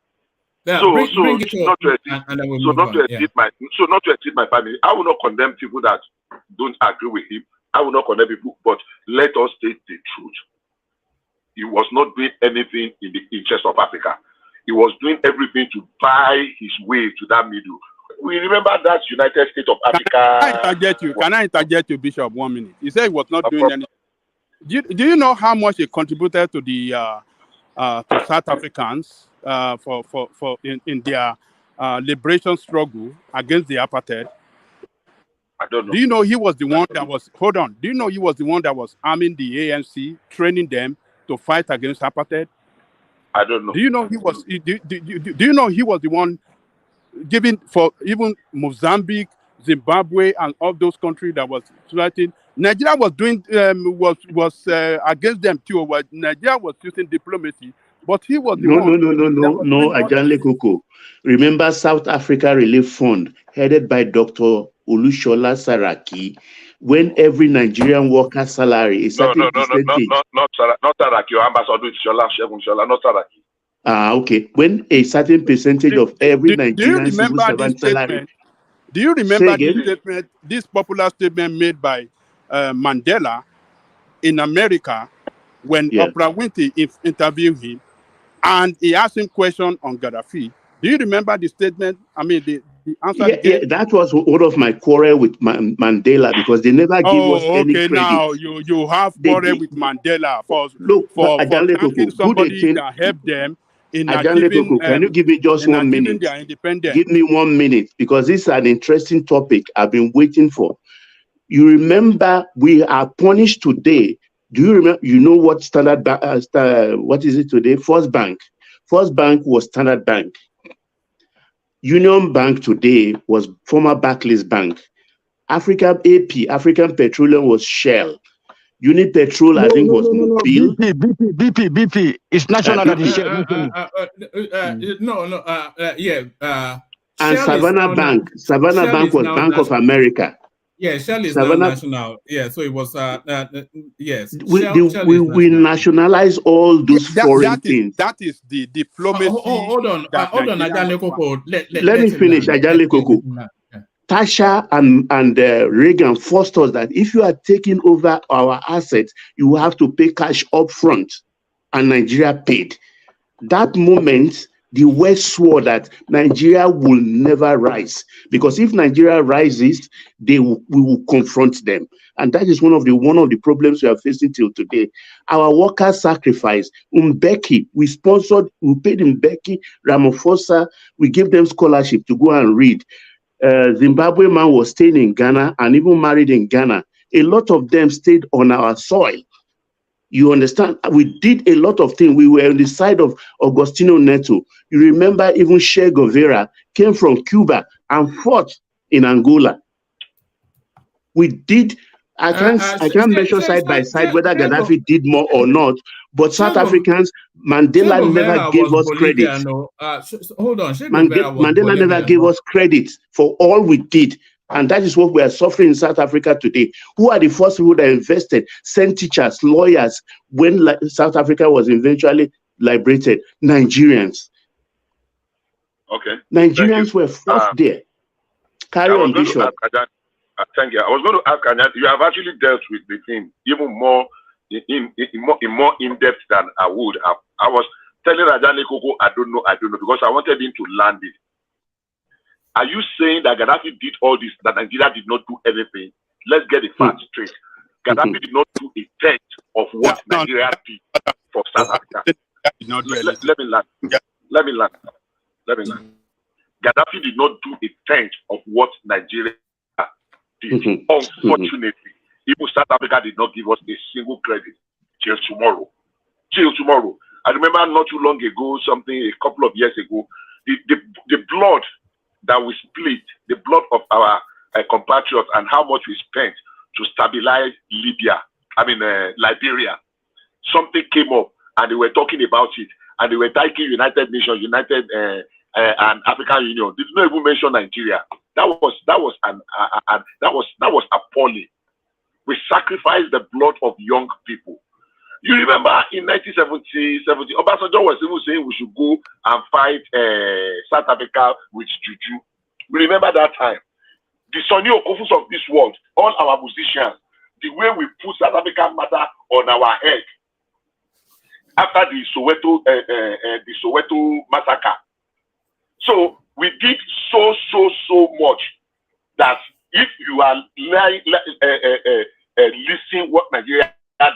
D: Yeah,
M: So
D: not to
M: exceed my family, I will not condemn people that don't agree with him. I will not condemn people, but let us state the truth. He was not doing anything in the interest of Africa. He was doing everything to buy his way to that middle. We remember that United States of Africa.
L: Can I interject you, Bishop, 1 minute? You said he was not doing anything. Do you know how much he contributed to the to South Africans in their liberation struggle against the apartheid?
M: I don't know.
L: Do you know he was the one that was Do you know he was the one that was arming the ANC, training them to fight against apartheid?
M: I don't know.
L: Do you know he was? Do you know he was the one giving for even Mozambique, Zimbabwe, and all those countries that was fighting? Nigeria was doing was against them too. Nigeria was using diplomacy, but he was the one.
Q: No, Ajanle Koko. Remember South Africa Relief Fund, headed by Dr. Olushola Saraki, when every Nigerian worker's salary is
M: not Saraki, Ambassador Shola, not Saraki.
Q: Okay. When a certain percentage of every Nigerian civil servant salary.
L: Do you remember this popular statement made by Mandela in America when Oprah Winfrey interviewed him, and he asked him question on Gaddafi? Do you remember the statement? I mean, the answer.
Q: That was one of my quarrel with Mandela, because they never give us any credit.
L: Now you have quarrel with Mandela for thanking somebody that helped them.
Q: Can you give me just 1 minute? Give me 1 minute, because this is an interesting topic I've been waiting for. You remember we are punished today. Do you remember? You know what Standard Bank? What is it today? First Bank. First Bank was Standard Bank. Union Bank today was former Barclays Bank. African Petroleum was Shell. Unipetrol, I think, was Mobil.
O: BP. It's national.
Q: And Savannah Bank. Savannah Bank was Bank of America.
D: Yeah, Shell is now national. Yeah, so it was, yes.
Q: We nationalize all those foreign things.
L: That is the diplomacy.
D: Hold on, Ajale Koko.
Q: Let me finish, Ajale Koko. Thatcher and Reagan forced us that if you are taking over our assets, you have to pay cash up front, and Nigeria paid. That moment, the West swore that Nigeria will never rise, because if Nigeria rises, we will confront them. And that is one of the problems we are facing till today. Our workers sacrifice. Mbeki, we paid Mbeki, Ramaphosa, we gave them scholarship to go and read. Zimbabwe man was staying in Ghana and even married in Ghana. A lot of them stayed on our soil. You understand? We did a lot of things. We were on the side of Agostinho Neto. You remember even Che Guevara came from Cuba and fought in Angola. We did. I can't measure side by side whether Gaddafi did more or not, but South Africans, Mandela never gave us credit.
D: Hold on.
Q: Mandela never gave us credit for all we did. And that is what we are suffering in South Africa today. Who are the first people that invested, sent teachers, lawyers, when South Africa was eventually liberated? Nigerians.
M: Okay.
Q: Nigerians were first there. Carry on, Bishop.
M: Thank you. I was going to ask Kanya, you have actually dealt with the thing even more more in depth than I would have. I was telling Ajani Koko, I don't know, because I wanted him to land it. Are you saying that Gaddafi did all this, that Nigeria did not do anything? Let's get the facts straight. Gaddafi did not do a tenth of what Nigeria did for South Africa. Let me land. Let me land. Gaddafi did not do a tenth of what Nigeria did. Unfortunately, even South Africa did not give us a single credit till tomorrow. I remember not too long ago, a couple of years ago, the blood that we split, the blood of our compatriots, and how much we spent to stabilize Liberia. Something came up, and they were talking about it, and they were thanking United Nations, and African Union. They did not even mention Nigeria. That was appalling. We sacrificed the blood of young people. You remember in 1970, Obasanjo was even saying we should go and fight South Africa with Juju. We remember that time. The Sonny Okofus of this world, all our musicians, the way we put South African matter on our head after the Soweto massacre. So we did so much that if you are listening what Nigeria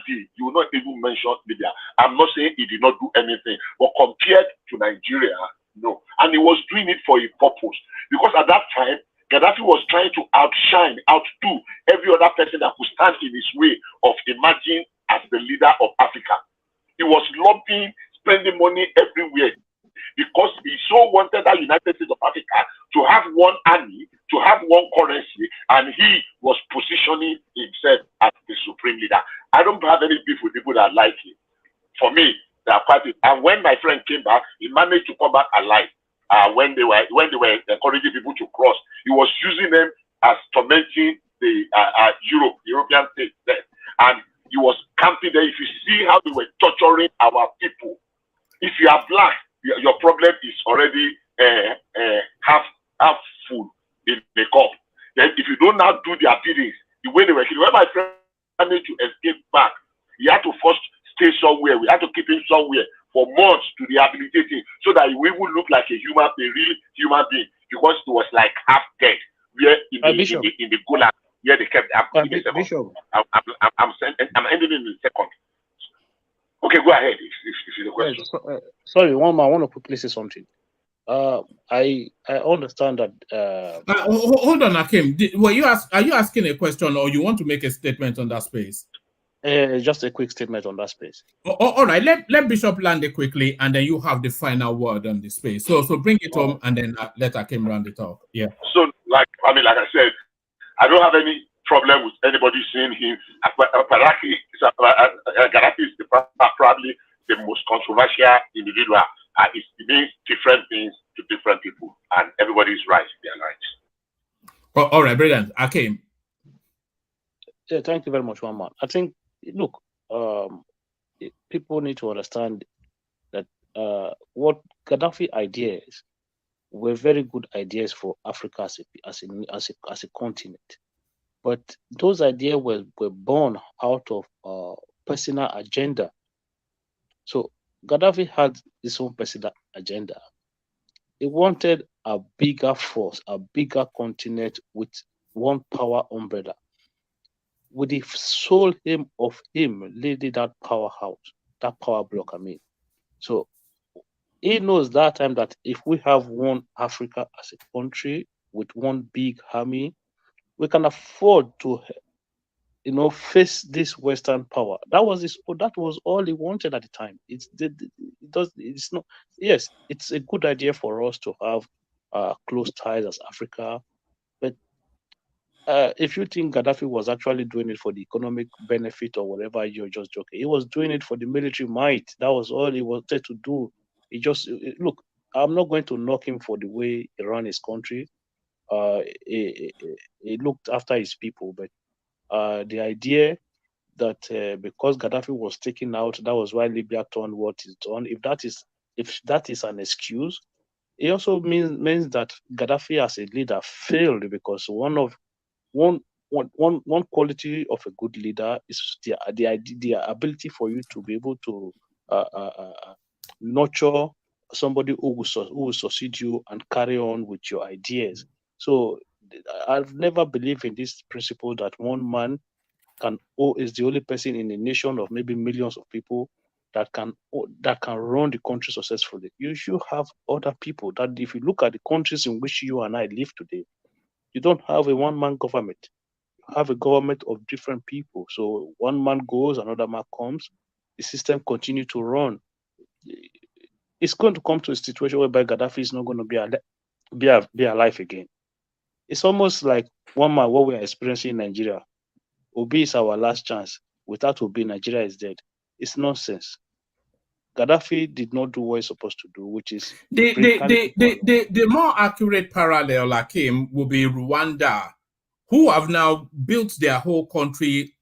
M: did, you will not even mention Libya. I'm not saying he did not do anything, but compared to Nigeria, no. And he was doing it for a purpose. Because at that time, Gaddafi was trying to outdo every other person that could stand in his way of emerging as the leader of Africa. He was lobbying, spending money everywhere, because he so wanted that United States of Africa to have one army, to have one currency, and he was positioning himself as the supreme leader. I don't have any beef with people that like him. For me, they are quite. And when my friend came back, he managed to come back alive. When they were encouraging people to cross, he was using them as tormenting the European states there, and he was camping there. If you see how they were torturing our people, if you are black, your problem is already half full in the cup. Then if you don't now do their biddings the way they were killing, when my friend managed to escape back, he had to first stay somewhere. We had to keep him somewhere for months to rehabilitate him, so that he will look like a real human being, because he was like half dead. Where in the Gulag, where they kept Bishop. I'm ending in a second. Okay, go ahead if you the question.
T: Yes, sorry, I want to quickly say something. I understand that.
D: Hold on, Akim. Are you asking a question, or you want to make a statement on that space?
T: Just a quick statement on that space.
D: All right, let Bishop land it quickly, and then you have the final word on the space. So bring it home, and then let Akim round it up. Yeah.
M: So, like I said, I don't have any problem with anybody seeing him. Gaddafi is probably the most controversial individual. It means different things to different people, and everybody's right in their rights.
D: All right, brilliant. Akim.
T: Yeah, thank you very much, one man. I think, look, people need to understand that what Gaddafi ideas were very good ideas for Africa as a continent, but those ideas were born out of personal agenda. So Gaddafi had his own personal agenda, He wanted a bigger force, a bigger continent with one power umbrella, with the sole aim of him leading that powerhouse, that power block, I mean. So he knows that time that if we have one Africa as a country with one big army, we can afford to, face this Western power. That was all he wanted at the time. It's not. Yes, it's a good idea for us to have close ties as Africa, but if you think Gaddafi was actually doing it for the economic benefit or whatever, you're just joking. He was doing it for the military might. That was all he wanted to do. He just look. I'm not going to knock him for the way he ran his country. He looked after his people, but the idea that because Gaddafi was taken out, that was why Libya turned what is done. If that is an excuse, it also means that Gaddafi as a leader failed, because one quality of a good leader is the ability for you to be able to nurture somebody who will succeed you and carry on with your ideas. So I've never believed in this principle that one man is the only person in a nation of maybe millions of people that can run the country successfully. You should have other people. That if you look at the countries in which you and I live today, you don't have a one-man government. You have a government of different people. So one man goes, another man comes. The system continues to run. It's going to come to a situation whereby Gaddafi is not going to be alive again. It's almost like one man, what we are experiencing in Nigeria. Obi is our last chance. Without Obi, Nigeria is dead. It's nonsense. Gaddafi did not do what he's supposed to do, which is
D: the more accurate parallel, Akim, will be Rwanda, who have now built their whole country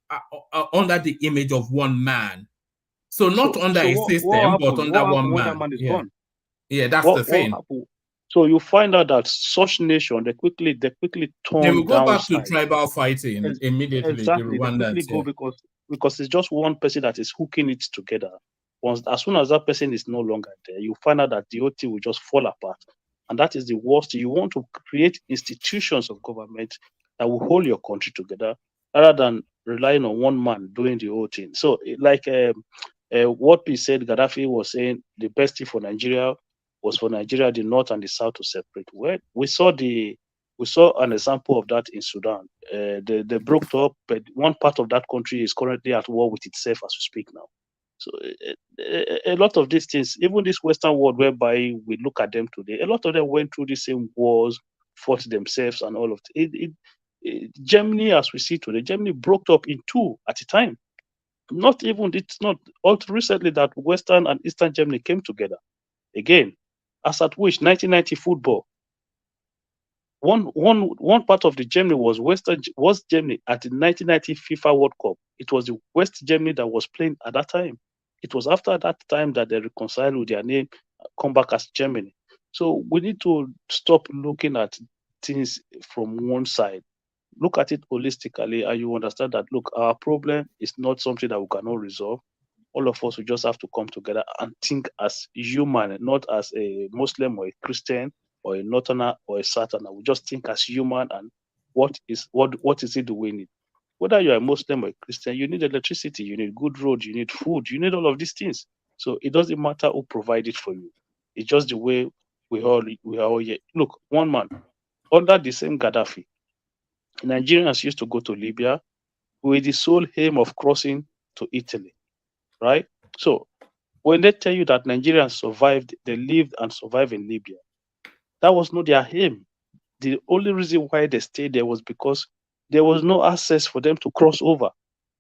D: under the image of one man. So not under a system, but under one man. Yeah, that's the thing.
T: So you find out that such nation, they quickly turn.
D: They will go back to tribal fighting immediately.
T: Exactly, they quickly go because it's just one person that is hooking it together. As soon as that person is no longer there, you find out that the whole thing will just fall apart, and that is the worst. You want to create institutions of government that will hold your country together, rather than relying on one man doing the whole thing. So, like what we said, Gaddafi was saying the best thing for Nigeria was for Nigeria, the north and the south to separate. Well, we saw an example of that in Sudan. They broke up, but one part of that country is currently at war with itself as we speak now. So a lot of these things, even this Western world whereby we look at them today, a lot of them went through the same wars, fought themselves and all of it. Germany, as we see today, Germany broke up in two at a time. It's not all recently that Western and Eastern Germany came together again. As at which 1990 football, one part of the Germany was Germany at the 1990 FIFA World Cup. It was the West Germany that was playing at that time. It was after that time that they reconciled with their name, come back as Germany. So we need to stop looking at things from one side. Look at it holistically, and you understand that, look, our problem is not something that we cannot resolve. All of us will just have to come together and think as human, not as a Muslim or a Christian or a Northerner or a Southerner. We just think as human, and what is it we need? Whether you're a Muslim or a Christian, you need electricity, you need good roads, you need food, you need all of these things. So it doesn't matter who provides it for you. It's just the way we are all here. Look, one man under the same Gaddafi, Nigerians used to go to Libya with the sole aim of crossing to Italy, right? So when they tell you that Nigerians survived, they lived and survived in Libya, that was not their aim. The only reason why they stayed there was because there was no access for them to cross over.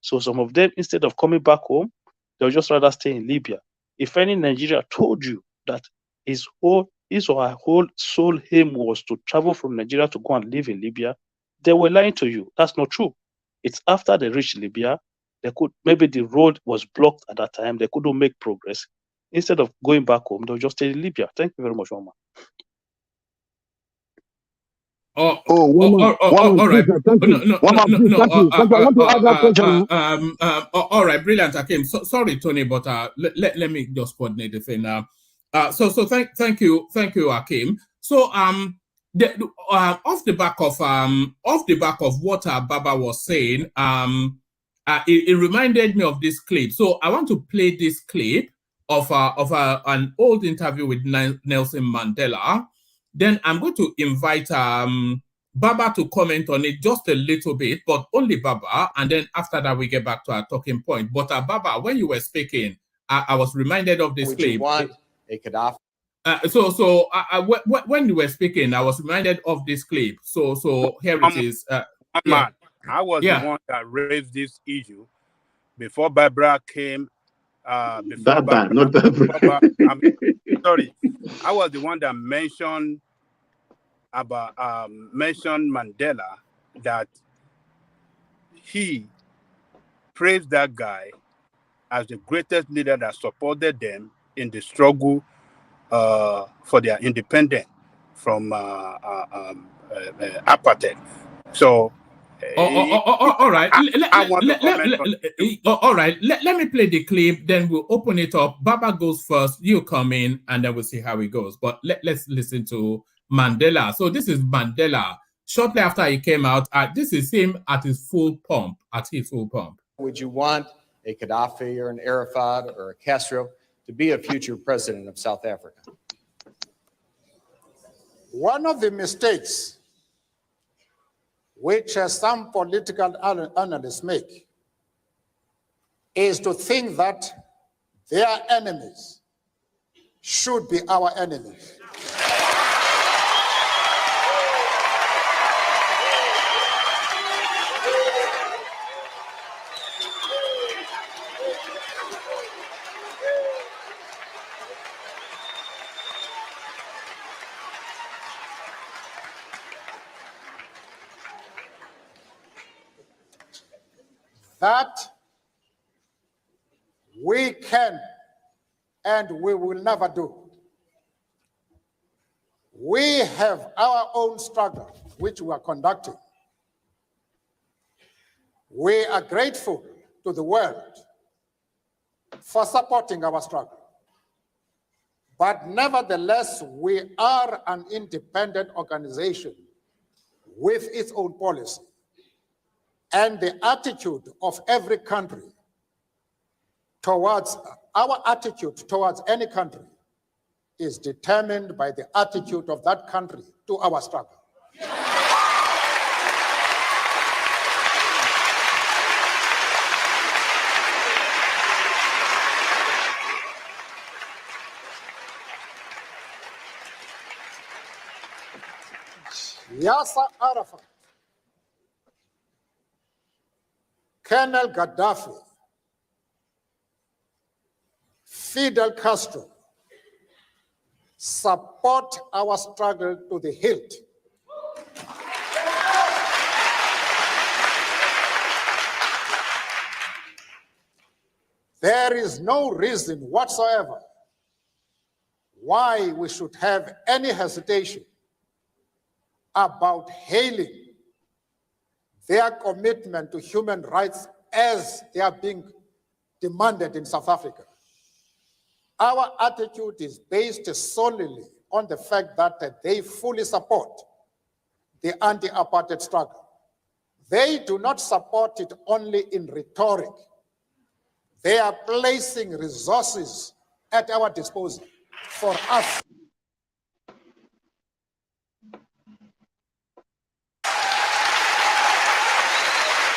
T: So some of them, instead of coming back home, they'll just rather stay in Libya. If any Nigerian told you that his or her whole sole aim was to travel from Nigeria to go and live in Libya, they were lying to you. That's not true. It's after they reached Libya, maybe the road was blocked at that time, they couldn't make progress. Instead of going back home, they'll just stay in Libya. Thank you very much, Mama.
D: All right. All right, brilliant, Akim. Sorry, Tony, but let me just coordinate the thing now. Thank you, Akim. So off the back of what Baba was saying, it reminded me of this clip. So I want to play this clip of an old interview with Nelson Mandela. Then I'm going to invite Baba to comment on it just a little bit, but only Baba. And then after that, we get back to our talking point. But Baba, when you were speaking, I was reminded of this clip.
A: You want a Gaddafi?
D: When you were speaking, I was reminded of this clip. So here it is.
L: Man, I was the one that raised this issue before Barbara came.
Q: Not Barbara.
L: Sorry, I was the one that mentioned Mandela, that he praised that guy as the greatest leader that supported them in the struggle for their independence from apartheid. So,
D: all right.
L: I want to comment on
D: all right. Let me play the clip. Then we'll open it up. Baba goes first. You come in, and then we'll see how it goes. But let's listen to Mandela. So this is Mandela. Shortly after he came out, this is him at his full pump.
A: Would you want a Gaddafi or an Arafat or a Castro to be a future president of South Africa?
U: One of the mistakes which some political analysts make is to think that their enemies should be our enemies. That we can and we will never do. We have our own struggle, which we are conducting. We are grateful to the world for supporting our struggle. But nevertheless, we are an independent organization with its own policy. And the attitude of every country towards, our attitude towards any country is determined by the attitude of that country to our struggle. Yasser Arafat, Colonel Gaddafi, Fidel Castro support our struggle to the hilt. There is no reason whatsoever why we should have any hesitation about hailing their commitment to human rights as they are being demanded in South Africa. Our attitude is based solely on the fact that they fully support the anti-apartheid struggle. They do not support it only in rhetoric. They are placing resources at our disposal for us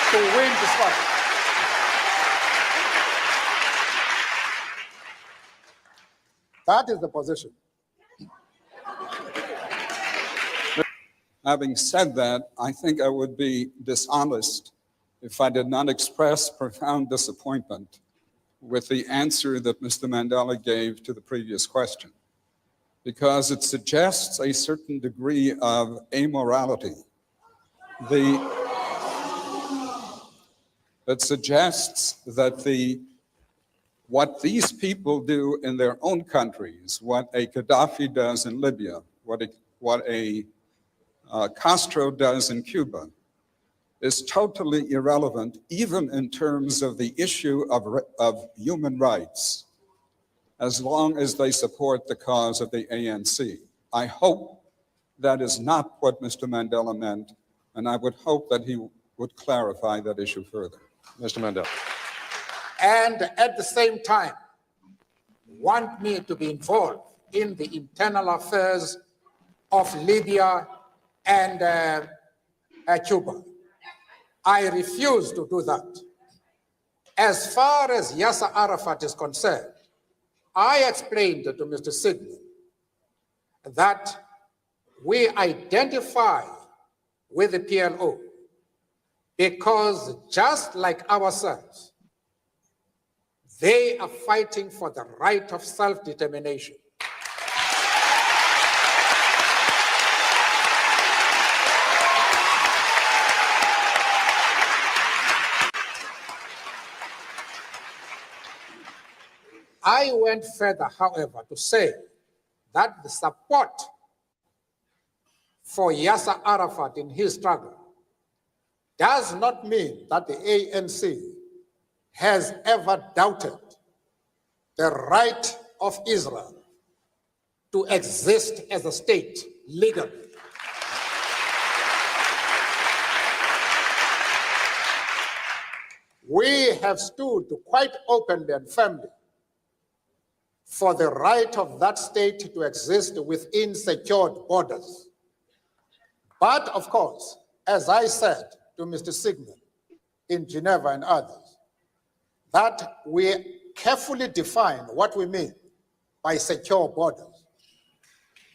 U: to win the struggle. That is the position.
V: Having said that, I think I would be dishonest if I did not express profound disappointment with the answer that Mr. Mandela gave to the previous question, because it suggests a certain degree of amorality. It suggests that what these people do in their own countries, what a Gaddafi does in Libya, what a Castro does in Cuba, is totally irrelevant, even in terms of the issue of human rights. as long as they support the cause of the ANC. I hope that is not what Mr. Mandela meant, and I would hope that he would clarify that issue further.
P: Mr. Mandela.
U: And at the same time, want me to be involved in the internal affairs of Libya and Cuba. I refuse to do that. As far as Yasser Arafat is concerned, I explained to Mr. Sigmund that we identify with the PLO because just like ourselves, they are fighting for the right of self-determination. I went further, however, to say that the support for Yasser Arafat in his struggle does not mean that the ANC has ever doubted the right of Israel to exist as a state legally. We have stood quite openly and firmly for the right of that state to exist within secured borders. But of course, as I said to Mr. Sigmund in Geneva and others, that we carefully define what we mean by secure borders.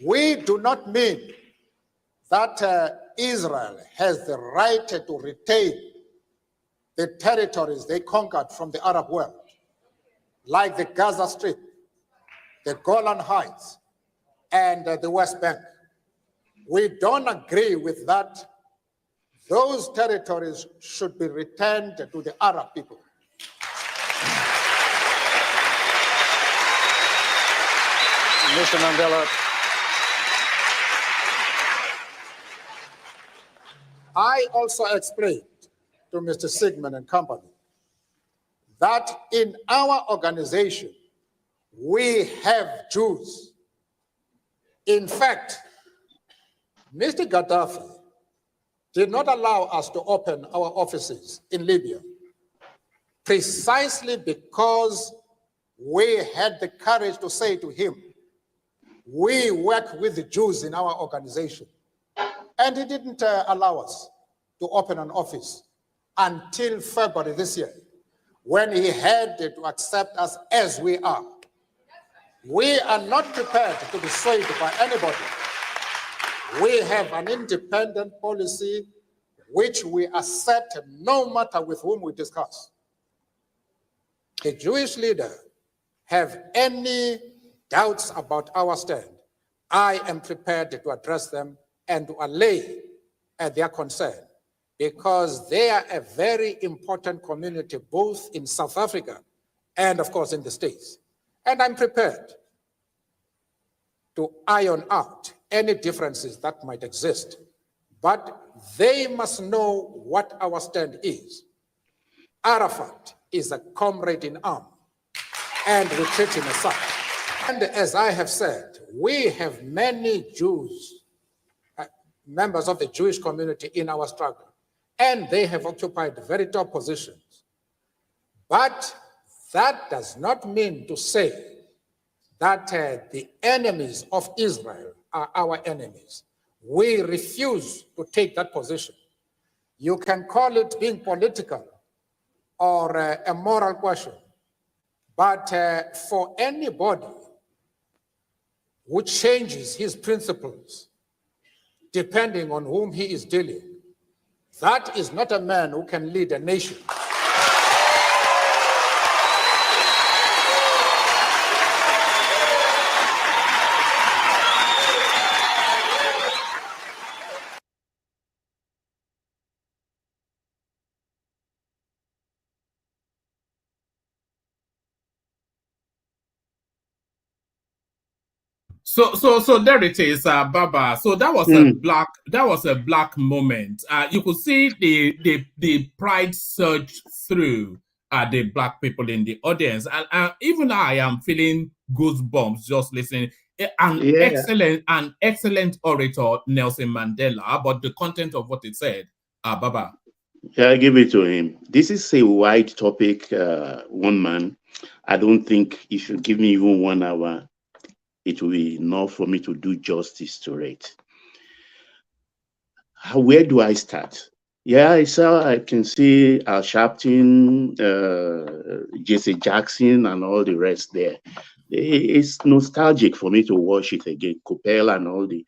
U: We do not mean that Israel has the right to retain the territories they conquered from the Arab world, like the Gaza Strip, the Golan Heights, and the West Bank. We don't agree with that. Those territories should be returned to the Arab people.
P: Mr. Mandela.
U: I also explained to Mr. Sigmund and company that in our organization, we have Jews. In fact, Mr. Gaddafi did not allow us to open our offices in Libya precisely because we had the courage to say to him, we work with the Jews in our organization. And he didn't allow us to open an office until February this year, when he had to accept us as we are. We are not prepared to be swayed by anybody. We have an independent policy which we accept no matter with whom we discuss. A Jewish leader have any doubts about our stand, I am prepared to address them and to allay their concern, because they are a very important community both in South Africa and of course in the States. And I'm prepared to iron out any differences that might exist, but they must know what our stand is. Arafat is a comrade in arms, and we treat him as such. And as I have said, we have many Jews, members of the Jewish community in our struggle, and they have occupied very top positions. But that does not mean to say that the enemies of Israel are our enemies. We refuse to take that position. You can call it being political or a moral question, but for anybody who changes his principles depending on whom he is dealing, that is not a man who can lead a nation.
D: So there it is, Baba. So that was a black moment. You could see the pride surge through the Black people in the audience. And even I am feeling goosebumps just listening. An excellent orator, Nelson Mandela, but the content of what it said, Baba.
Q: Yeah, I give it to him. This is a wide topic, one man. I don't think if you give me even 1 hour, it will be enough for me to do justice to it. Where do I start? Yeah, I can see Al Sharpton, Jesse Jackson, and all the rest there. It's nostalgic for me to watch it again. Coppel and all the.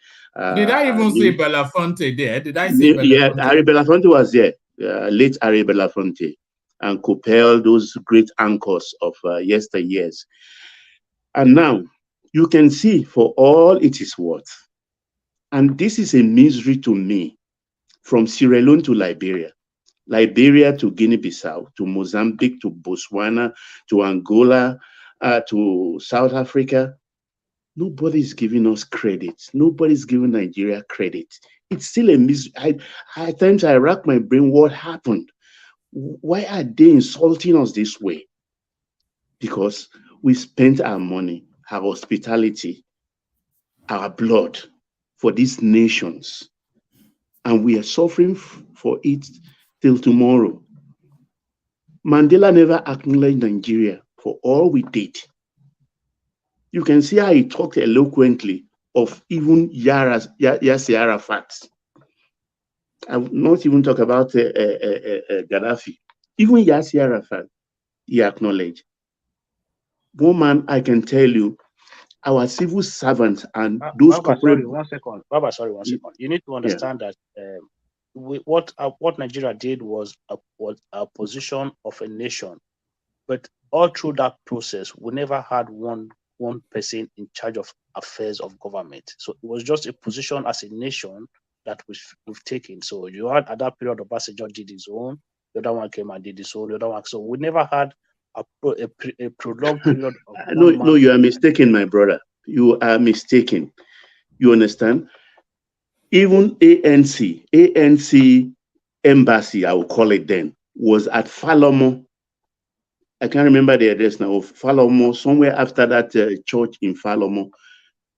D: Did I even see Belafonte there? Did I see Belafonte?
Q: Yeah, Harry Belafonte was there. Late Harry Belafonte and Coppel, those great anchors of yesteryears. And now you can see for all it is worth. And this is a misery to me, from Sierra Leone to Liberia to Guinea-Bissau, to Mozambique, to Botswana, to Angola, to South Africa. Nobody's giving us credit. Nobody's giving Nigeria credit. It's still a misery. At times I rack my brain, what happened? Why are they insulting us this way? Because we spent our money, our hospitality, our blood for these nations, and we are suffering for it till tomorrow. Mandela never acknowledged Nigeria for all we did. You can see how he talked eloquently of even Yasser Arafat. I will not even talk about Gaddafi. Even Yasser Arafat, he acknowledged. One man, I can tell you, our civil servants and those
T: Baba, sorry, 1 second. Baba, sorry, 1 second. You need to understand that what Nigeria did was a position of a nation, but all through that process, we never had one person in charge of affairs of government. So it was just a position as a nation that we've taken. So you had at that period, Obasanjo did his own, the other one came and did his own, the other one. So we never had a prolonged period of
Q: no, you are mistaken, my brother. You are mistaken. You understand? Even ANC embassy, I will call it then, was at Falomo. I can't remember the address now, of Falomo, somewhere after that church in Falomo.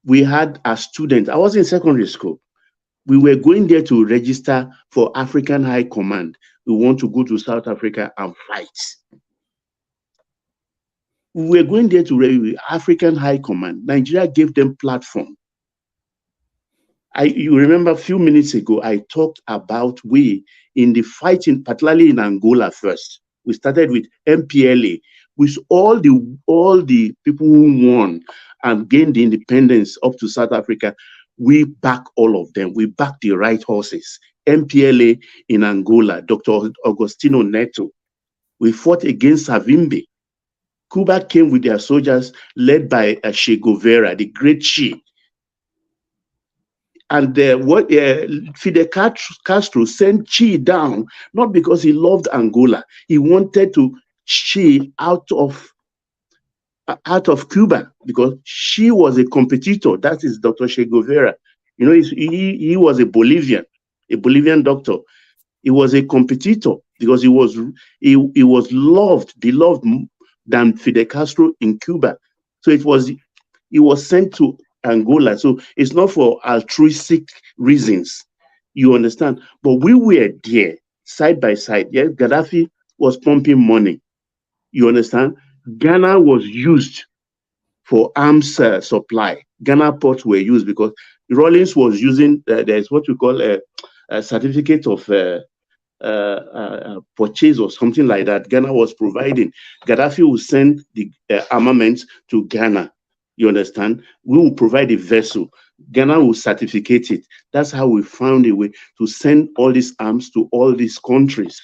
Q: We had a student, I was in secondary school. We were going there to register for African High Command. We want to go to South Africa and fight. We were going there to African High Command. Nigeria gave them platform. You remember a few minutes ago, I talked about we in the fighting, particularly in Angola first. We started with MPLA, with all the people who won and gained the independence up to South Africa. We back all of them. We back the right horses. MPLA in Angola, Dr. Agostinho Neto. We fought against Savimbi. Cuba came with their soldiers led by Che Guevara, the great Che. And Fidel Castro sent Che down, not because he loved Angola. He wanted to Che out of Cuba, because she was a competitor. That is Dr. Che Guevara. You know, he was a Bolivian doctor. He was a competitor because he was beloved than Fidel Castro in Cuba. So he was sent to Angola. So it's not for altruistic reasons. You understand? But we were there side by side. Yeah, Gaddafi was pumping money. You understand? Ghana was used for arms supply. Ghana ports were used because Rawlings was using, there's what we call a certificate of purchase or something like that. Ghana was providing. Gaddafi will send the armaments to Ghana. You understand? We will provide a vessel. Ghana will certificate it. That's how we found a way to send all these arms to all these countries.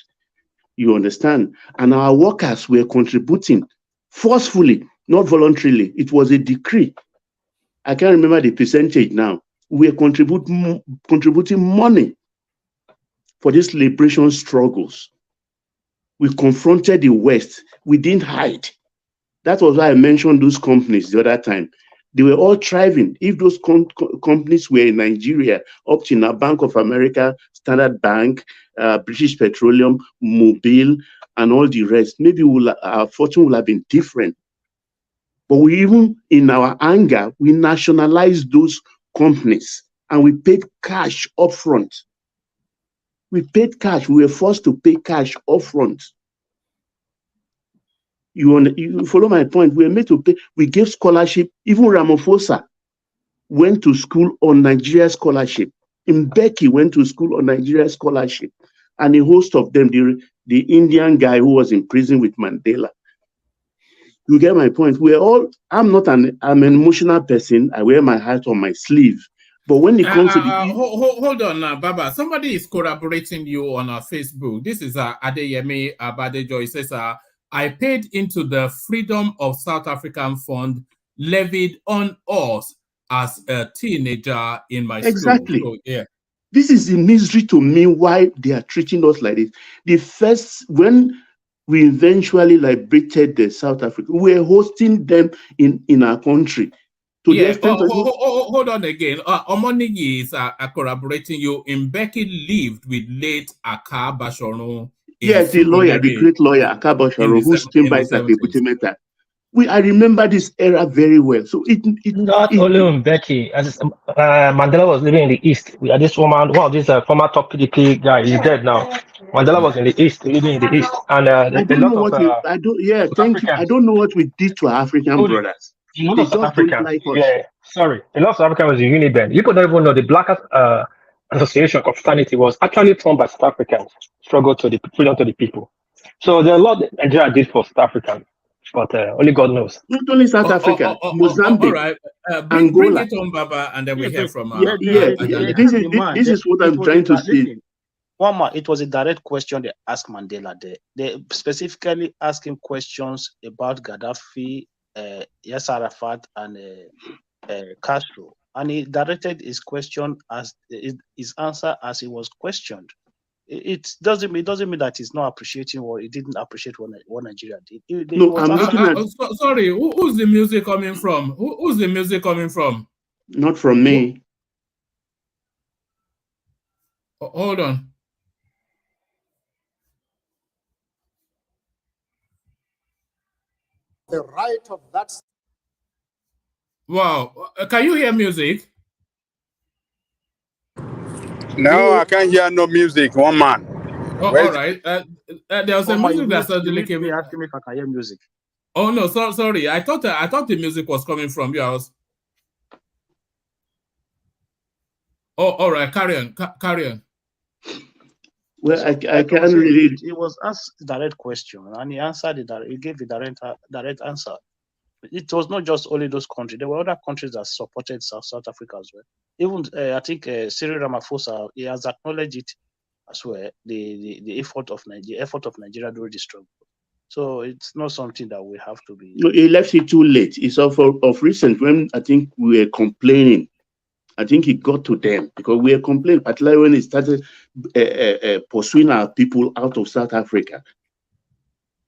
Q: You understand? And our workers were contributing forcefully, not voluntarily. It was a decree. I can't remember the percentage now. We are contributing money for these liberation struggles. We confronted the West. We didn't hide. That was why I mentioned those companies the other time. They were all thriving. If those companies were in Nigeria, up to now, Bank of America, Standard Bank, British Petroleum, Mobil, and all the rest, maybe our fortune will have been different. But we even, in our anger, we nationalized those companies and we paid cash upfront. We paid cash. We were forced to pay cash upfront. You follow my point? We were made to pay. We gave scholarship. Even Ramaphosa went to school on Nigeria scholarship. Mbeki went to school on Nigeria scholarship. And a host of them, the Indian guy who was in prison with Mandela. You get my point? We're all, I'm an emotional person. I wear my heart on my sleeve. But when it comes to the...
D: Hold on, Baba. Somebody is corroborating you on our Facebook. This is Adeyemi Abadejo. He says, I paid into the Freedom of South African Fund levied on us as a teenager in my
Q: Exactly.
D: school. So, yeah.
Q: This is the mystery to me why they are treating us like this. When we eventually liberated the South Africa, we were hosting them in our country. To the extent
D: hold on again. Omonigi is corroborating you. Mbeki lived with late Aka Bashorun.
Q: Yes, the lawyer, the great lawyer, Aka Bashorun, whose chamber is at the I remember this era very well. So
S: not only Mbeki, as Mandela was living in the East. We had this woman, one of these former top PDP guy. He's dead now. Mandela was in the East, living in the East, and
Q: I don't know what thank you. I don't know what we did to our African brothers.
S: A lot of South Africans, sorry, a lot of South Africans was in Uniben. People don't even know the Black Association of Fraternity was actually formed by South Africans, struggled to the freedom to the people. So there are a lot that Nigeria did for South Africans, but only God knows.
Q: Not only South Africa, Mozambique,
D: all right. Bring it on, Baba, and then we hear from
Q: this is what I'm trying to say.
T: One more, it was a direct question they asked Mandela there. They specifically asked him questions about Gaddafi, Yasser Arafat, and Castro, and he directed his question as his answer as he was questioned. It doesn't mean that he's not appreciating or he didn't appreciate what Nigeria did.
Q: No, I'm looking at.
D: Sorry, who's the music coming from? Who's the music coming from?
Q: Not from me.
D: Hold on.
U: The right of that.
D: Wow, can you hear music?
L: No, I can't hear no music. One man.
D: All right. There was a music that suddenly came.
T: Asking me if I can hear music.
D: Oh no, sorry. I thought the music was coming from yours. Oh, all right. Carry on.
Q: Well, I can't really.
T: He was asked a direct question, and he answered it. He gave a direct answer. It was not just only those countries. There were other countries that supported South Africa as well. Even I think Cyril Ramaphosa, he has acknowledged it as well. The effort of Nigeria during the struggle. So it's not something that we have to be.
Q: No, he left it too late. It's of recent when I think we were complaining. I think it got to them because we were complaining, particularly when it started pursuing our people out of South Africa.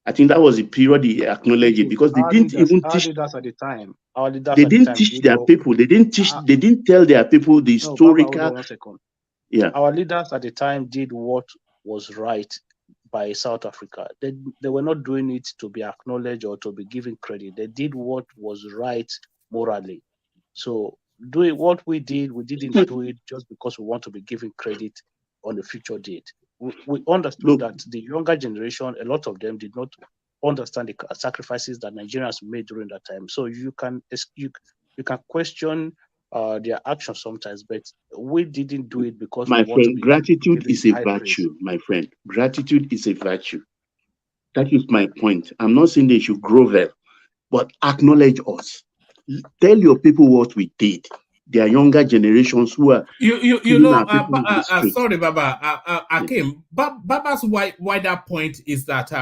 Q: I think that was the period he acknowledged it because they didn't even teach.
T: Our leaders at the time.
Q: They didn't teach their people. They didn't teach. They didn't tell their people the historical.
T: Hold on 1 second.
Q: Yeah.
T: Our leaders at the time did what was right by South Africa. They were not doing it to be acknowledged or to be given credit. They did what was right morally. So doing what we didn't do it just because we want to be given credit on the future date. We understood that the younger generation, a lot of them did not understand the sacrifices that Nigerians made during that time. So you can question their actions sometimes, but we didn't do it because
Q: my friend, gratitude is a virtue, my friend. Gratitude is a virtue. That is my point. I'm not saying they should grovel, but acknowledge us. Tell your people what we did. There are younger generations who are
D: sorry, Baba. Akim, Baba's wider point is that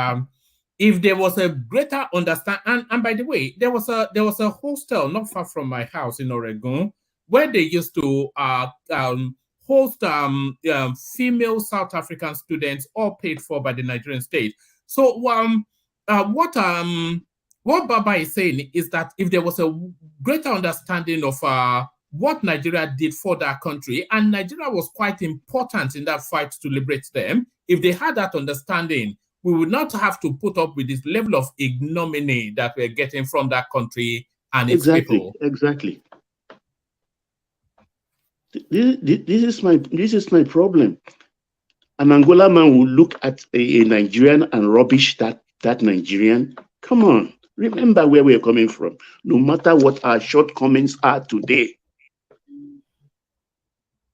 D: if there was a greater understanding, and by the way, there was a hostel not far from my house in Oregon where they used to host female South African students, all paid for by the Nigerian state. So what Baba is saying is that if there was a greater understanding of what Nigeria did for that country, and Nigeria was quite important in that fight to liberate them, if they had that understanding, we would not have to put up with this level of ignominy that we're getting from that country and its people.
Q: Exactly. This is my problem. An Angola man will look at a Nigerian and rubbish that Nigerian. Come on, remember where we're coming from. No matter what our shortcomings are today,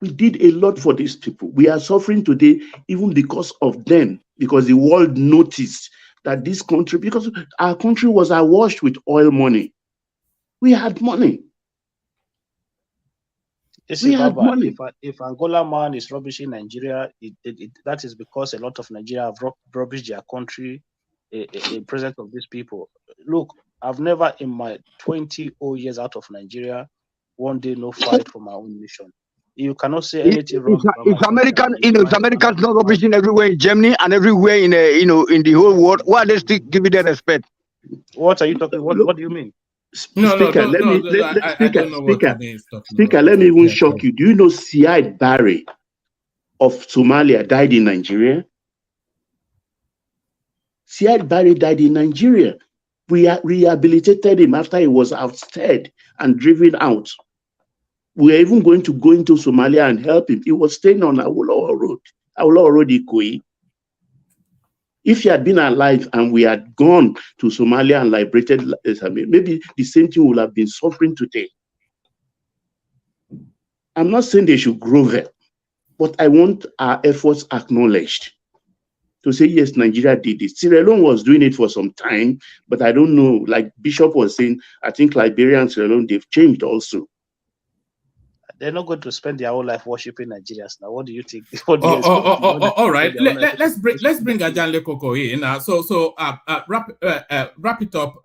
Q: we did a lot for these people. We are suffering today even because of them, because the world noticed that this country, because our country was awash with oil money. We had money.
T: If Angola man is rubbish in Nigeria, that is because a lot of Nigeria have rubbished their country in presence of these people. Look, I've never in my 20 years out of Nigeria, one day no fight for my own nation. You cannot say anything wrong.
O: It's American, it's Americans not rubbishing everywhere in Germany and everywhere in in the whole world. Why are they still giving them respect?
T: What are you talking? What do you mean?
Q: Speaker, let me even shock you. Do you know Siad Barre of Somalia died in Nigeria? Siad Barre died in Nigeria. We rehabilitated him after he was ousted and driven out. We are even going to go into Somalia and help him. He was staying on Awolowo Road, Ikoyi. If he had been alive and we had gone to Somalia and liberated, maybe the same thing would have been suffering today. I'm not saying they should grovel, but I want our efforts acknowledged. To say, yes, Nigeria did it. Sierra Leone was doing it for some time, but I don't know, like Bishop was saying, I think Liberia and Sierra Leone, they've changed also.
T: They're not going to spend their whole life worshiping Nigerians now. What do you think?
D: All right. Let's bring Ajanle Koko in. Wrap it up,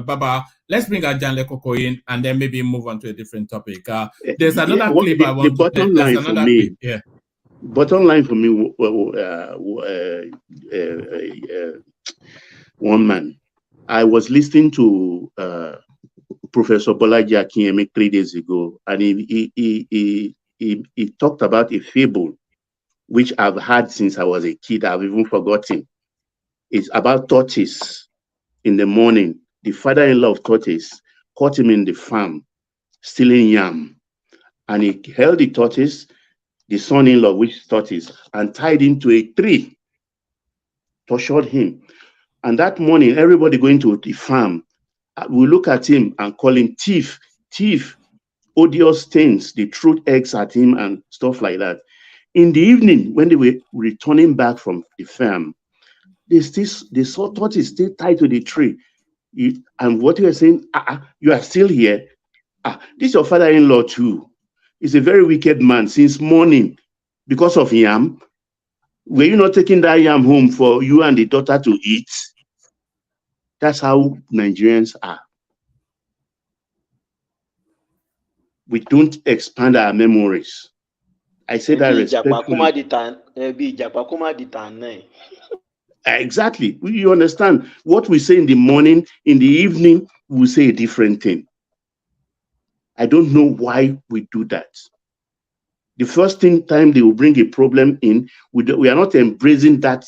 D: Baba. Let's bring Ajanle Koko in and then maybe move on to a different topic. There's another clip I want to. There's another clip. Yeah.
Q: Bottom line for me, one man. I was listening to Professor Bolaji Akinyemi 3 days ago, and he talked about a fable which I've had since I was a kid. I've even forgotten. It's about tortoise. In the morning, the father-in-law of tortoise caught him in the farm stealing yam, and he held the tortoise, the son-in-law, which is tortoise, and tied him to a tree, tortured him. And that morning, everybody going to the farm we look at him and call him thief, odious things. They threw eggs at him and stuff like that. In the evening, when they were returning back from the farm, they saw tortoise still tied to the tree. And what you are saying, you are still here. This is your father-in-law too. He's a very wicked man since morning because of yam. Were you not taking that yam home for you and the daughter to eat? That's how Nigerians are. We don't expand our memories. I say that respectfully. Exactly. You understand? What we say in the morning, in the evening, we say a different thing. I don't know why we do that. The first time they will bring a problem in, we are not embracing that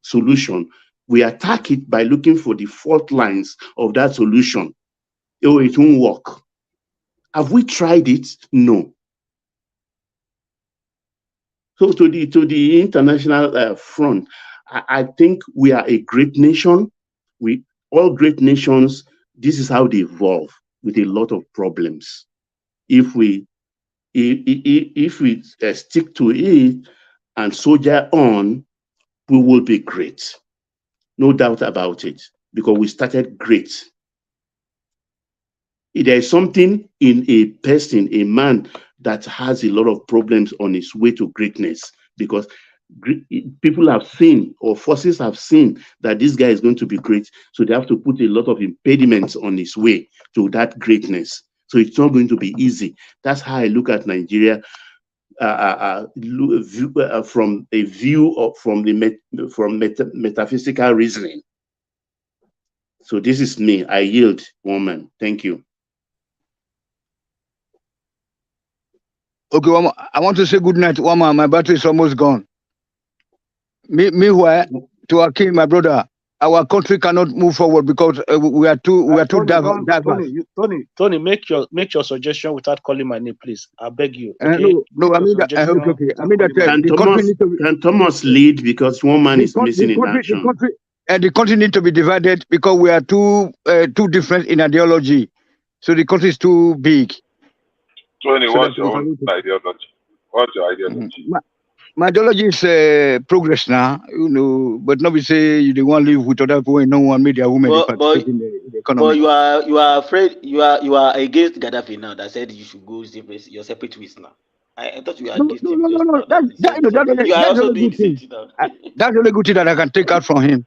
Q: solution. We attack it by looking for the fault lines of that solution. Oh, it won't work. Have we tried it? No. So to the international front, I think we are a great nation. All great nations, this is how they evolve, with a lot of problems. If we stick to it and soldier on, we will be great. No doubt about it, because we started great. There is something in a person, a man, that has a lot of problems on his way to greatness, because people have seen, or forces have seen, that this guy is going to be great. So they have to put a lot of impediments on his way to that greatness. So it's not going to be easy. That's how I look at Nigeria. From a view of metaphysical reasoning. So this is me. I yield, woman. Thank you.
O: Okay, I want to say good night, woman. My battery is almost gone. Meanwhile, to Akim, my brother, our country cannot move forward because we are too diverse.
T: Tony, make your suggestion without calling my name, please. I beg you.
O: Okay? No, I mean that. Okay. I mean that the country needs to be,
Q: can Thomas lead because one man is missing in action?
O: The country needs to be divided because we are too different in ideology. So the country is too big.
M: Tony, what's your own ideology? What's your ideology?
O: My ideology is progress now, but nobody say you don't want to live with other people and no one made their women participate in the economy.
N: But you are afraid, you are against Gaddafi now that said you should go your separate ways now. I thought you were against him.
O: No. That's the only good thing. That's the only good thing that I can take out from him.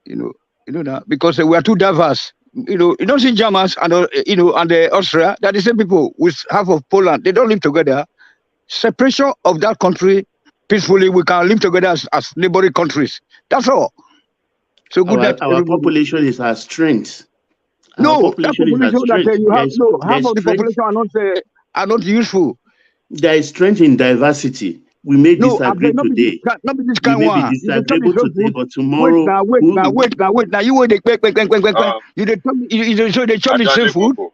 O: You know that because we are too diverse. You don't see Germans and and the Austria. They're the same people with half of Poland. They don't live together. Separation of that country peacefully, we can live together as neighboring countries. That's all. So good that
Q: our population is our strength.
O: Half of the population are not useful.
Q: There is strength in diversity. We may disagree today.
O: Not this
Q: kind
O: one.
Q: Maybe disagreeable today, but tomorrow.
O: Wait. Now you wait. You they chop the same food. You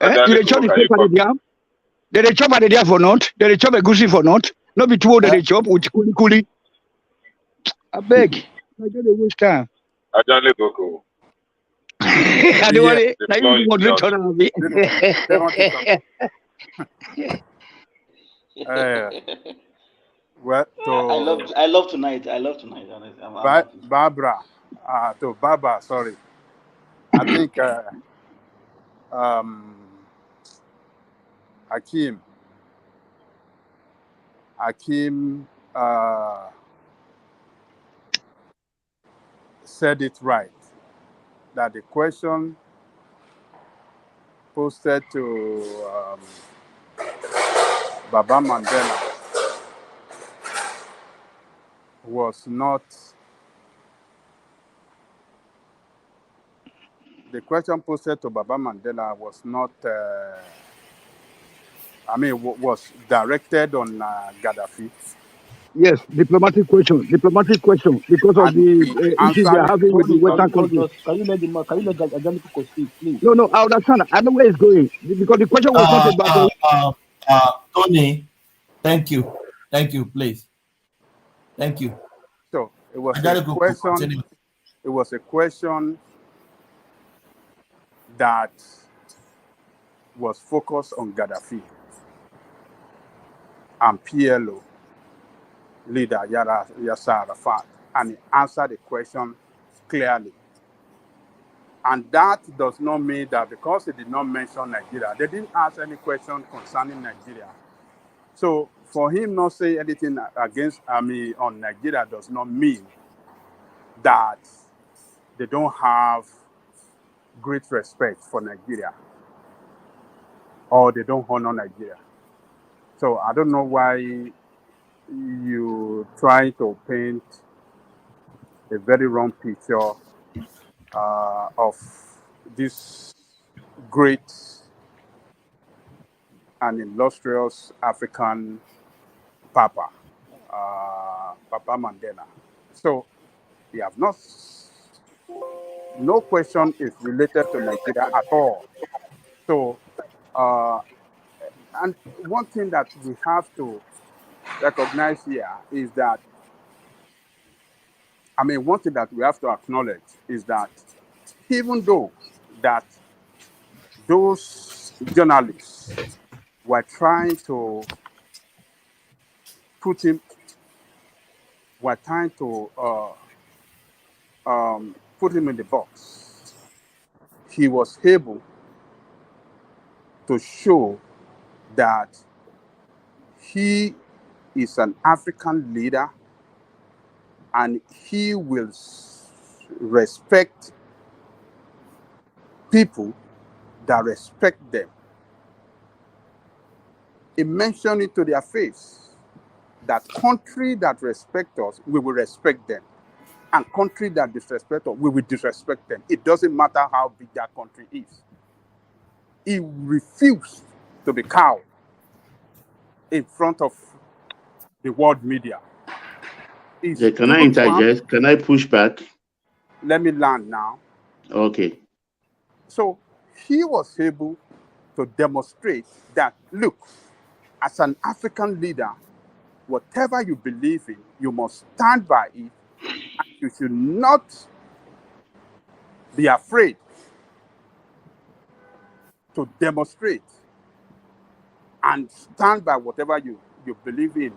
O: they chop the same for the jam. They chop at the day for not. They chop a goosey for not. Not be too old that they chop with kuli. I beg. I don't waste time.
M: I don't let go.
O: I don't want it. Now you want to turn on me.
L: Well,
N: I love tonight. Honestly.
L: Barbara, sorry. I think Hakim said it right, that the question posted to Baba Mandela was not the question posted to Baba Mandela was not was directed on Gaddafi.
O: Yes, diplomatic question because of the issues they are having with the Western countries.
T: Can you let Ajanico speak, please?
O: No, I understand. I know where it's going because the question was not about
I: Tony, thank you, please. Thank you.
L: So it was a question. It was a question that was focused on Gaddafi and PLO leader Yasser Arafat, and he answered the question clearly. And that does not mean that because he did not mention Nigeria, they didn't ask any question concerning Nigeria. So for him not say anything on Nigeria does not mean that they don't have great respect for Nigeria or they don't honor Nigeria. So I don't know why you try to paint a very wrong picture of this great and illustrious African Papa, Papa Mandela. So we have no question is related to Nigeria at all. So, and one thing that we have to recognize here is that, one thing that we have to acknowledge is that even though that those journalists were trying to put him in the box, he was able to show that he is an African leader and he will respect people that respect them. He mentioned it to their face that country that respect us, we will respect them. And country that disrespect us, we will disrespect them. It doesn't matter how big that country is. He refused to be cowed in front of the world media.
Q: Yeah, can I interject? Can I push back?
L: Let me land now.
Q: Okay.
L: So he was able to demonstrate that, look, as an African leader, whatever you believe in, you must stand by it, and you should not be afraid to demonstrate and stand by whatever you believe in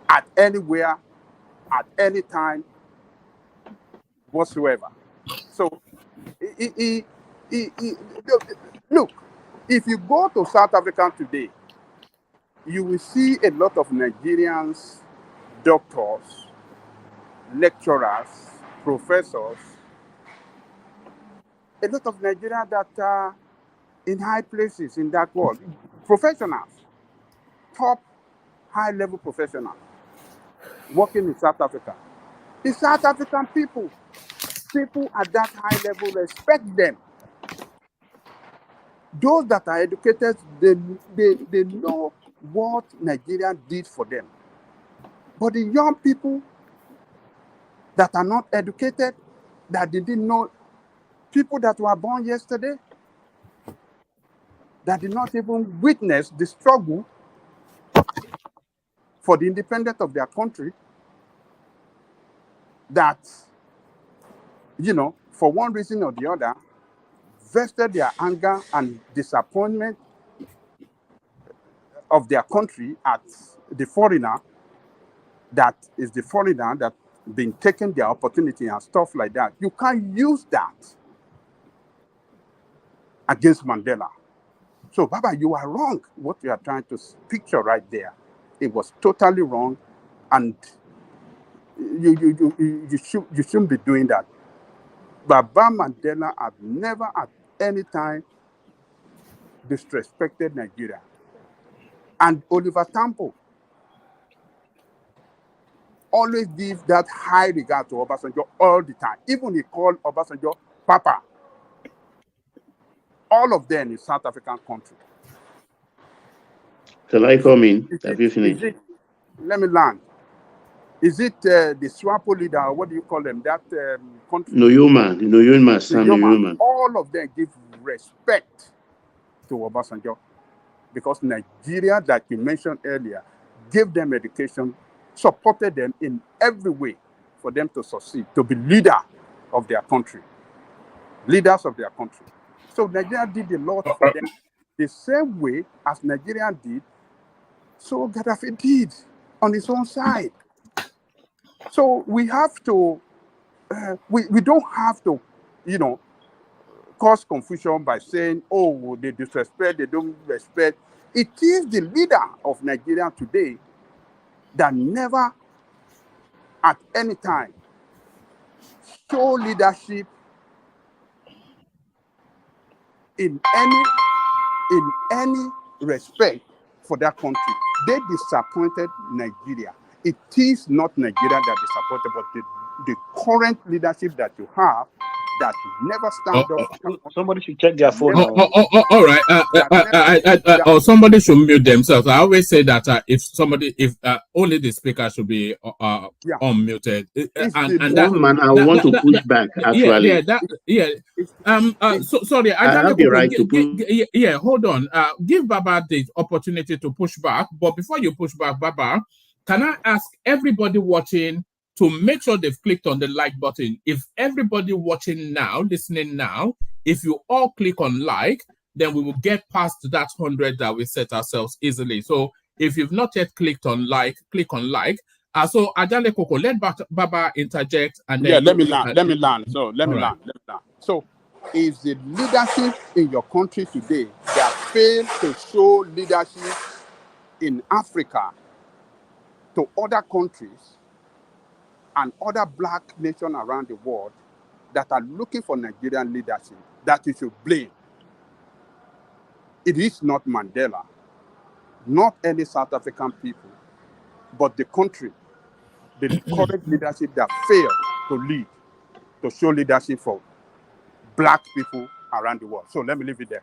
L: at anywhere, at any time, whatsoever. So, look, if you go to South Africa today, you will see a lot of Nigerians, doctors, lecturers, professors, a lot of Nigerians that are in high places in that world, professionals, top high-level professionals working in South Africa. The South African people at that high level respect them. Those that are educated, they know what Nigeria did for them. But the young people that are not educated, that didn't know, people that were born yesterday, that did not even witness the struggle for the independence of their country, that, for one reason or the other, vested their anger and disappointment of their country at the foreigner, that been taking their opportunity and stuff like that. You can't use that against Mandela. So, Baba, you are wrong. What you are trying to picture right there, it was totally wrong, and you shouldn't be doing that. Baba Mandela have never at any time disrespected Nigeria. And Oliver Tambo always give that high regard to Obasanjo all the time. Even he called Obasanjo Papa. All of them in South African country.
Q: Shall I come in? Have you finished?
L: Let me land. Is it the SWAPO leader, or what do you call them? That country?
Q: Noyoma, Sam Noyoma.
L: All of them give respect to Obasanjo, because Nigeria, like you mentioned earlier, gave them education, supported them in every way for them to succeed, to be leader of their country, leaders of their country. So Nigeria did a lot for them. The same way as Nigeria did, so Gaddafi did on his own side. So we have to, we don't have to, cause confusion by saying, oh, they disrespect, they don't respect. It is the leader of Nigeria today that never at any time show leadership in any respect for that country. They disappointed Nigeria. It is not Nigeria that disappointed, but the current leadership that you have that never stand up.
T: Somebody should check their phone.
D: All right. Or somebody should mute themselves. I always say that if only the speaker should be unmuted.
Q: I want to push back. Actually,
D: sorry.
Q: I have the right to push.
D: Hold on. Give Baba the opportunity to push back. But before you push back, Baba, can I ask everybody watching to make sure they've clicked on the like button? If everybody watching now, listening now, if you all click on like, then we will get past that 100 that we set ourselves easily. So if you've not yet clicked on like, click on like. So Ajale Koko, let Baba interject, and then
L: let me land. So is the leadership in your country today that failed to show leadership in Africa to other countries and other black nations around the world that are looking for Nigerian leadership, that you should blame? It is not Mandela, not any South African people, but the country, the current leadership that failed to lead, to show leadership for black people around the world. So let me leave it there.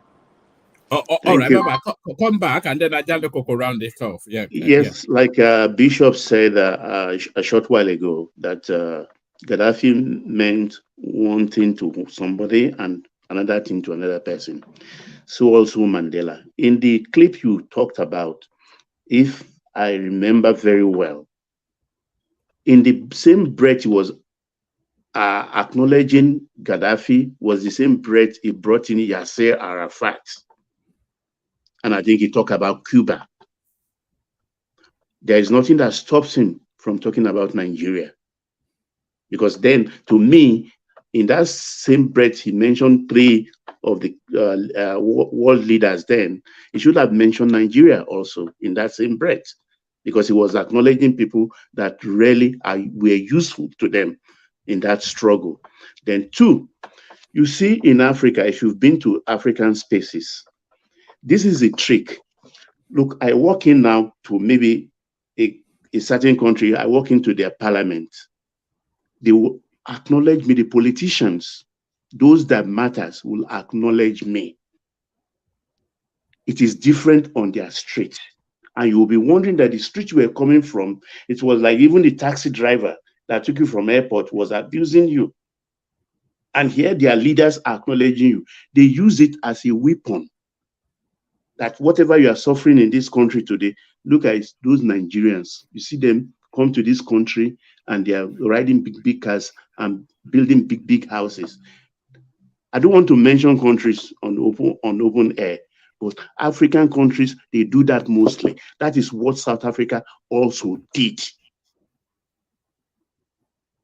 D: All right, Baba, come back and then Ajale Koko round it off. Yeah.
Q: Yes, like Bishop said a short while ago, that Gaddafi meant one thing to somebody and another thing to another person. So also Mandela. In the clip you talked about, if I remember very well, in the same breath he was acknowledging Gaddafi, was the same breath he brought in Yasser Arafat. And I think he talked about Cuba. There is nothing that stops him from talking about Nigeria. Because then, to me, in that same breath, he mentioned 3 of the world leaders then. He should have mentioned Nigeria also in that same breath, because he was acknowledging people that really were useful to them in that struggle. Then 2, you see in Africa, if you've been to African spaces, this is a trick. Look, I walk in now to maybe a certain country, I walk into their parliament. They will acknowledge me, the politicians, those that matters will acknowledge me. It is different on their street. And you will be wondering that the street you were coming from, it was like even the taxi driver that took you from airport was abusing you. And here their leaders are acknowledging you. They use it as a weapon. That whatever you are suffering in this country today, look at those Nigerians. You see them come to this country and they are riding big cars and building big houses. I don't want to mention countries on open air, but African countries, they do that mostly. That is what South Africa also did.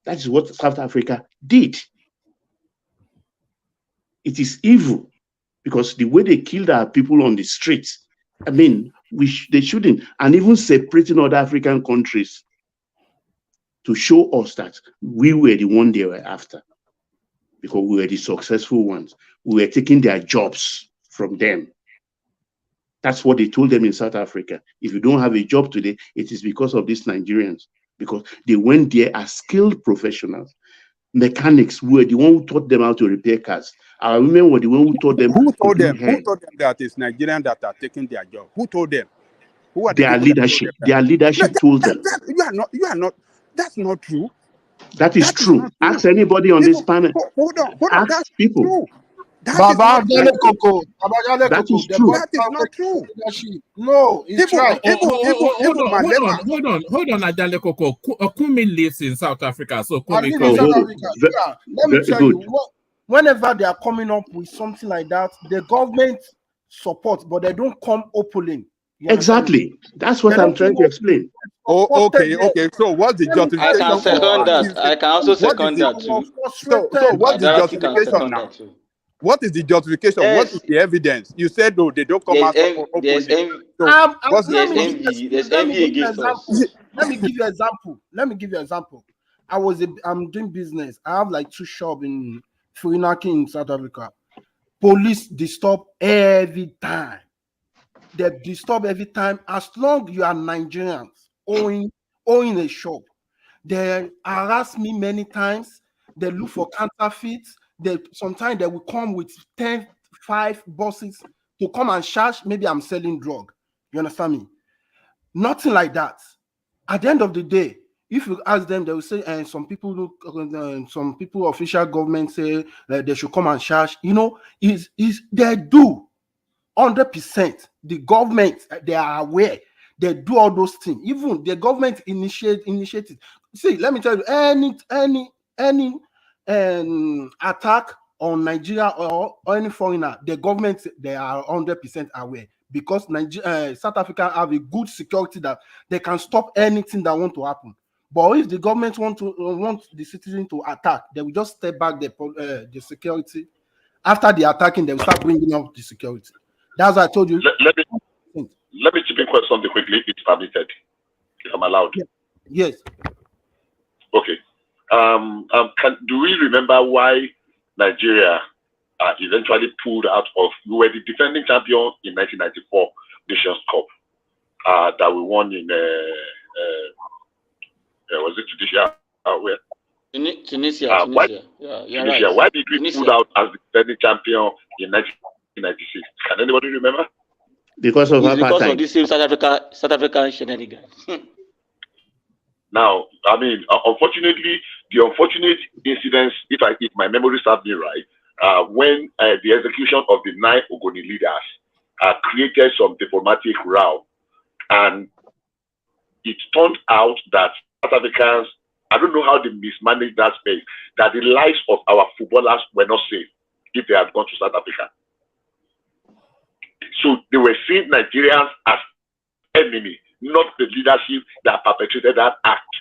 Q: That is what South Africa did. It is evil, because the way they killed our people on the streets, I mean, they shouldn't. And even separating other African countries to show us that we were the one they were after, because we were the successful ones. We were taking their jobs from them. That's what they told them in South Africa. If you don't have a job today, it is because of these Nigerians, because they went there as skilled professionals. Mechanics were the one who taught them how to repair cars. Our women were the one who taught them.
L: Who told them? Who told them that it's Nigerians that are taking their job? Who told them? Who are the
Q: their leadership? Their leadership told them.
L: You are not. That's not true.
Q: That is true. Ask anybody on this panel.
L: Hold on.
Q: Ask people.
L: True.
K: Baba Jale Koko.
Q: That is true.
L: That is not true.
K: No, it's right.
D: Hold on, Ajale Koko. Kumi lives in South Africa, so Kumi.
K: Let me tell you, whenever they are coming up with something like that, the government support, but they don't come openly.
Q: Exactly. That's what I'm trying to explain.
L: Oh, okay. So what's the justification?
N: I can second that. I can also second that too.
L: So what's the justification now? What is the justification? Yes. What is the evidence? You said no, they don't come out openly.
N: There's envy against us.
K: Let me give you an example. I'm doing business. I have like 2 shops in Furinaki in South Africa. Police disturb every time. They disturb every time. As long as you are Nigerians owning a shop, they harass me many times. They look for counterfeits. Sometimes they will come with 5 buses to come and charge. Maybe I'm selling drug. You understand me? Nothing like that. At the end of the day, if you ask them, they will say, and some people, official government say they should come and charge. You know, they do 100%. The government, they are aware. They do all those things. Even the government initiated. See, let me tell you, any attack on Nigeria or any foreigner, the government, they are 100% aware, because South Africa have a good security that they can stop anything that want to happen. But if the government want the citizen to attack, they will just step back the security. After the attacking, they will start bringing up the security. That's what I told you.
M: Let me chip in something quickly, if it's permitted, if I'm allowed.
K: Yes.
M: Okay. Do we remember why Nigeria eventually pulled out of? We were the defending champion in 1994 Nations Cup that we won in was it Judicial? Where?
N: Tunisia.
M: Why did we pull out as the defending champion in 1994? 1996. Can anybody remember?
Q: Because of
N: It's because of
Q: apartheid.
N: this same South African shenanigans.
M: Now, I mean, unfortunately, the unfortunate incidents, if my memory serves me right, when the execution of the 9 Ogoni leaders created some diplomatic row, and it turned out that South Africans, I don't know how they mismanaged that space, that the lives of our footballers were not safe if they had gone to South Africa. So they were seeing Nigerians as enemy, not the leadership that perpetrated that act.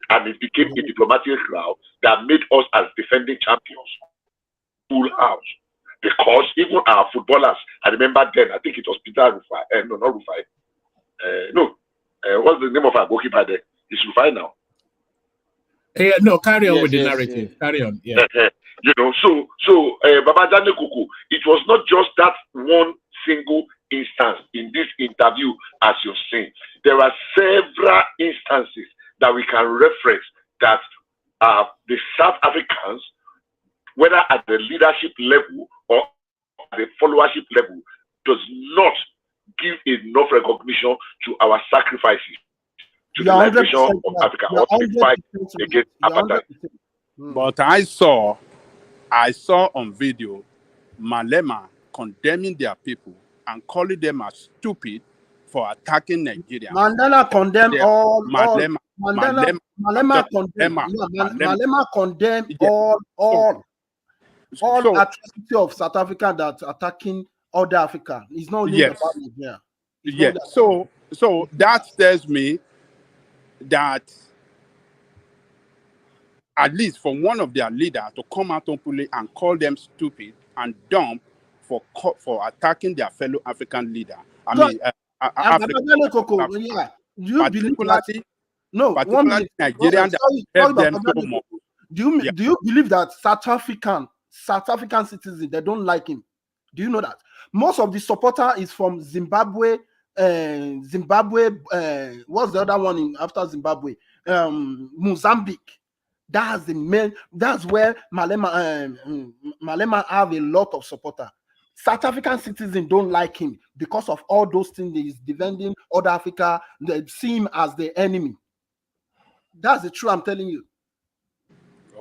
M: And it became a diplomatic row that made us as defending champions full house. Because even our footballers, I remember then, I think it was Peter Rufai, no, not Rufai. What's the name of our goalkeeper there? It's Rufai now.
D: No, carry on with the narrative. Yes. Carry on. Yeah.
M: You know, so Babajane Kuku, it was not just that one single instance in this interview, as you're saying. There are several instances that we can reference that the South Africans, whether at the leadership level or at the followership level, does not give enough recognition to our sacrifices to the liberation of Africa or to the fight against apartheid.
L: But I saw on video Malema condemning their people and calling them as stupid for attacking Nigeria.
H: Mandela condemned
L: Malema
H: condemned all atrocity of South Africa that attacking other Africa. It's not only about Nigeria.
L: Yes. So that tells me that at least for one of their leaders to come out openly and call them stupid and dumb for attacking their fellow African leader. Do
H: you believe that? No,
L: particularly Nigerian that help them so much.
H: Do you believe that South African citizens, they don't like him? Do you know that? Most of the supporter is from Zimbabwe. What's the other one after Zimbabwe? Mozambique. That's the main. That's where Malema have a lot of supporter. South African citizens don't like him because of all those things he's defending other Africa. They see him as the enemy. That's the truth. I'm telling you.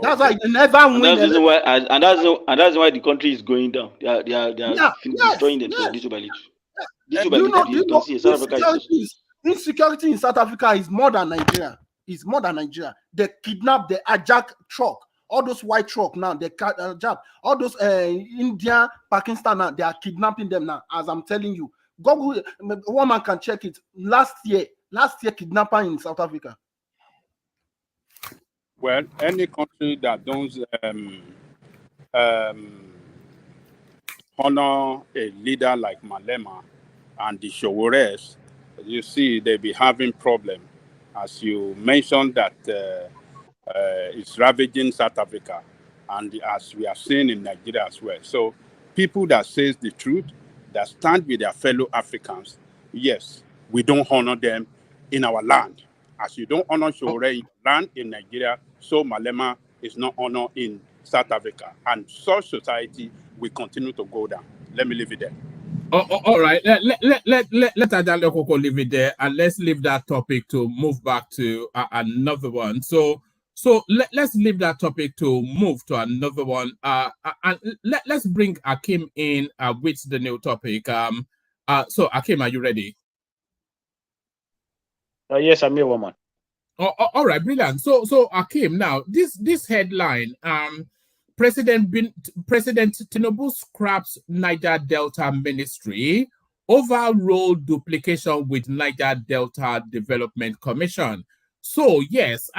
H: That's why they never win.
N: And that's why the country is going down. They are destroying themselves little by little.
H: Insecurity in South Africa is more than Nigeria. It's more than Nigeria. They kidnap, they hijack truck. All those white truck now, they hijack. All those India, Pakistan now, they are kidnapping them now. As I'm telling you, Google, one man can check it. Last year, kidnapper in South Africa.
L: Well, any country that don't honor a leader like Malema and the Showores, you see they be having problem. As you mentioned that it's ravaging South Africa, and as we are seeing in Nigeria as well. So people that says the truth, that stand with their fellow Africans, yes, we don't honor them in our land. As you don't honor Showore in your land in Nigeria, so Malema is not honored in South Africa. And such society will continue to go down. Let me leave it there.
D: All right. Let Adale Koko leave it there, and let's leave that topic to move back to another one. So let's leave that topic to move to another one. And let's bring Akim in with the new topic. So Akim, are you ready?
T: Yes, I'm here, woman.
D: All right, brilliant. So Akim, now this headline, President Tinubu scraps Niger Delta Ministry, overall duplication with Niger Delta Development Commission. So yes,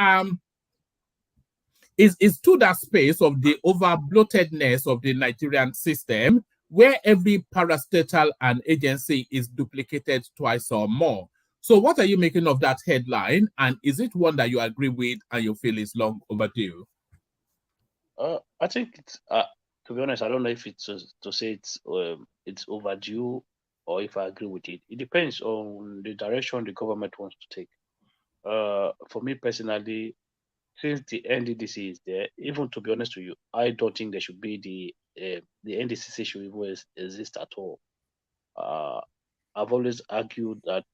D: is to that space of the over-bloatedness of the Nigerian system, where every parastatal and agency is duplicated twice or more. So what are you making of that headline? And is it one that you agree with and you feel is long overdue?
T: I think it's, to be honest, I don't know if it's to say it's overdue or if I agree with it. It depends on the direction the government wants to take. For me personally, since the NDDC is there, even to be honest with you, I don't think there should be the the NDCC should even exist at all. I've always argued that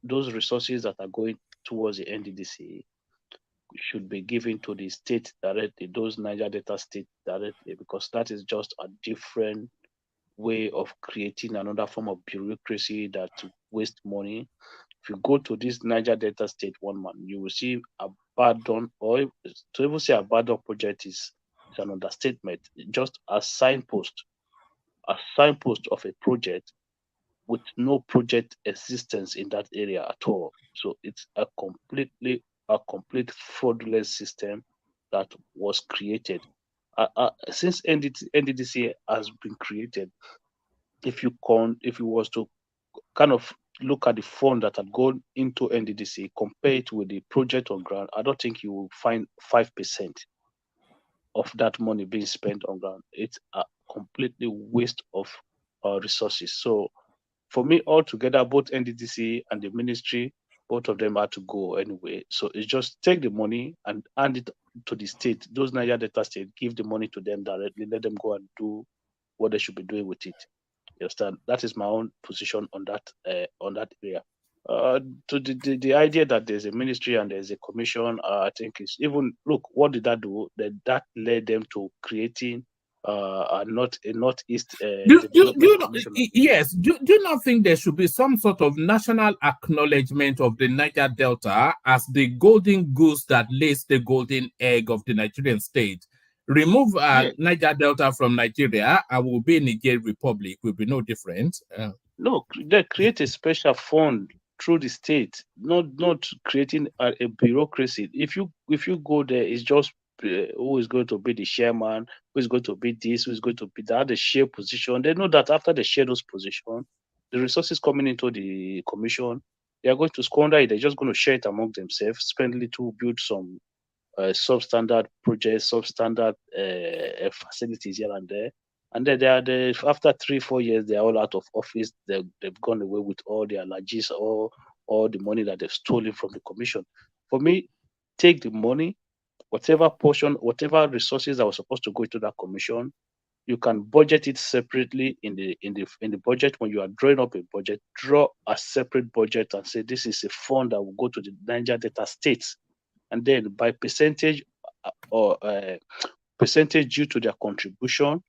T: those resources that are going towards the NDDC should be given to the state directly, those Niger Delta state directly, because that is just a different way of creating another form of bureaucracy that waste money. If you go to this Niger Delta state you will see abandoned, or to even say abandoned project is an understatement. Just a signpost of a project with no project existence in that area at all. So it's a complete fraudulent system that was created. Since NDDC has been created, if you was to kind of look at the fund that had gone into NDDC, compare it with the project on ground, I don't think you will find 5% of that money being spent on ground. It's a completely waste of resources. So for me, altogether, both NDDC and the ministry, both of them had to go anyway. So it's just take the money and hand it to the state. Those Niger Delta state, give the money to them directly, let them go and do what they should be doing with it. You understand? That is my own position on that area. To the idea that there's a ministry and there's a commission, I think is even look, what did that do? That led them to creating a northeast
D: yes. Do you not think there should be some sort of national acknowledgement of the Niger Delta as the golden goose that lays the golden egg of the Nigerian state? Remove Niger Delta from Nigeria, and we'll be Niger Republic. Will be no different.
T: No, they create a special fund through the state, not creating a bureaucracy. If you go there, it's just who is going to be the chairman, who is going to be this, who is going to be that, the share position. They know that after they share those positions, the resources coming into the commission, they are going to squander it. They're just going to share it among themselves, spend little, build some substandard projects, substandard facilities here and there. And then after 3-4 years, they're all out of office. They've gone away with all their allergies, all the money that they've stolen from the commission. For me, take the money, whatever portion, whatever resources that were supposed to go into that commission, you can budget it separately in the budget. When you are drawing up a budget, draw a separate budget and say this is a fund that will go to the Niger Delta states, and then by percentage or percentage due to their contribution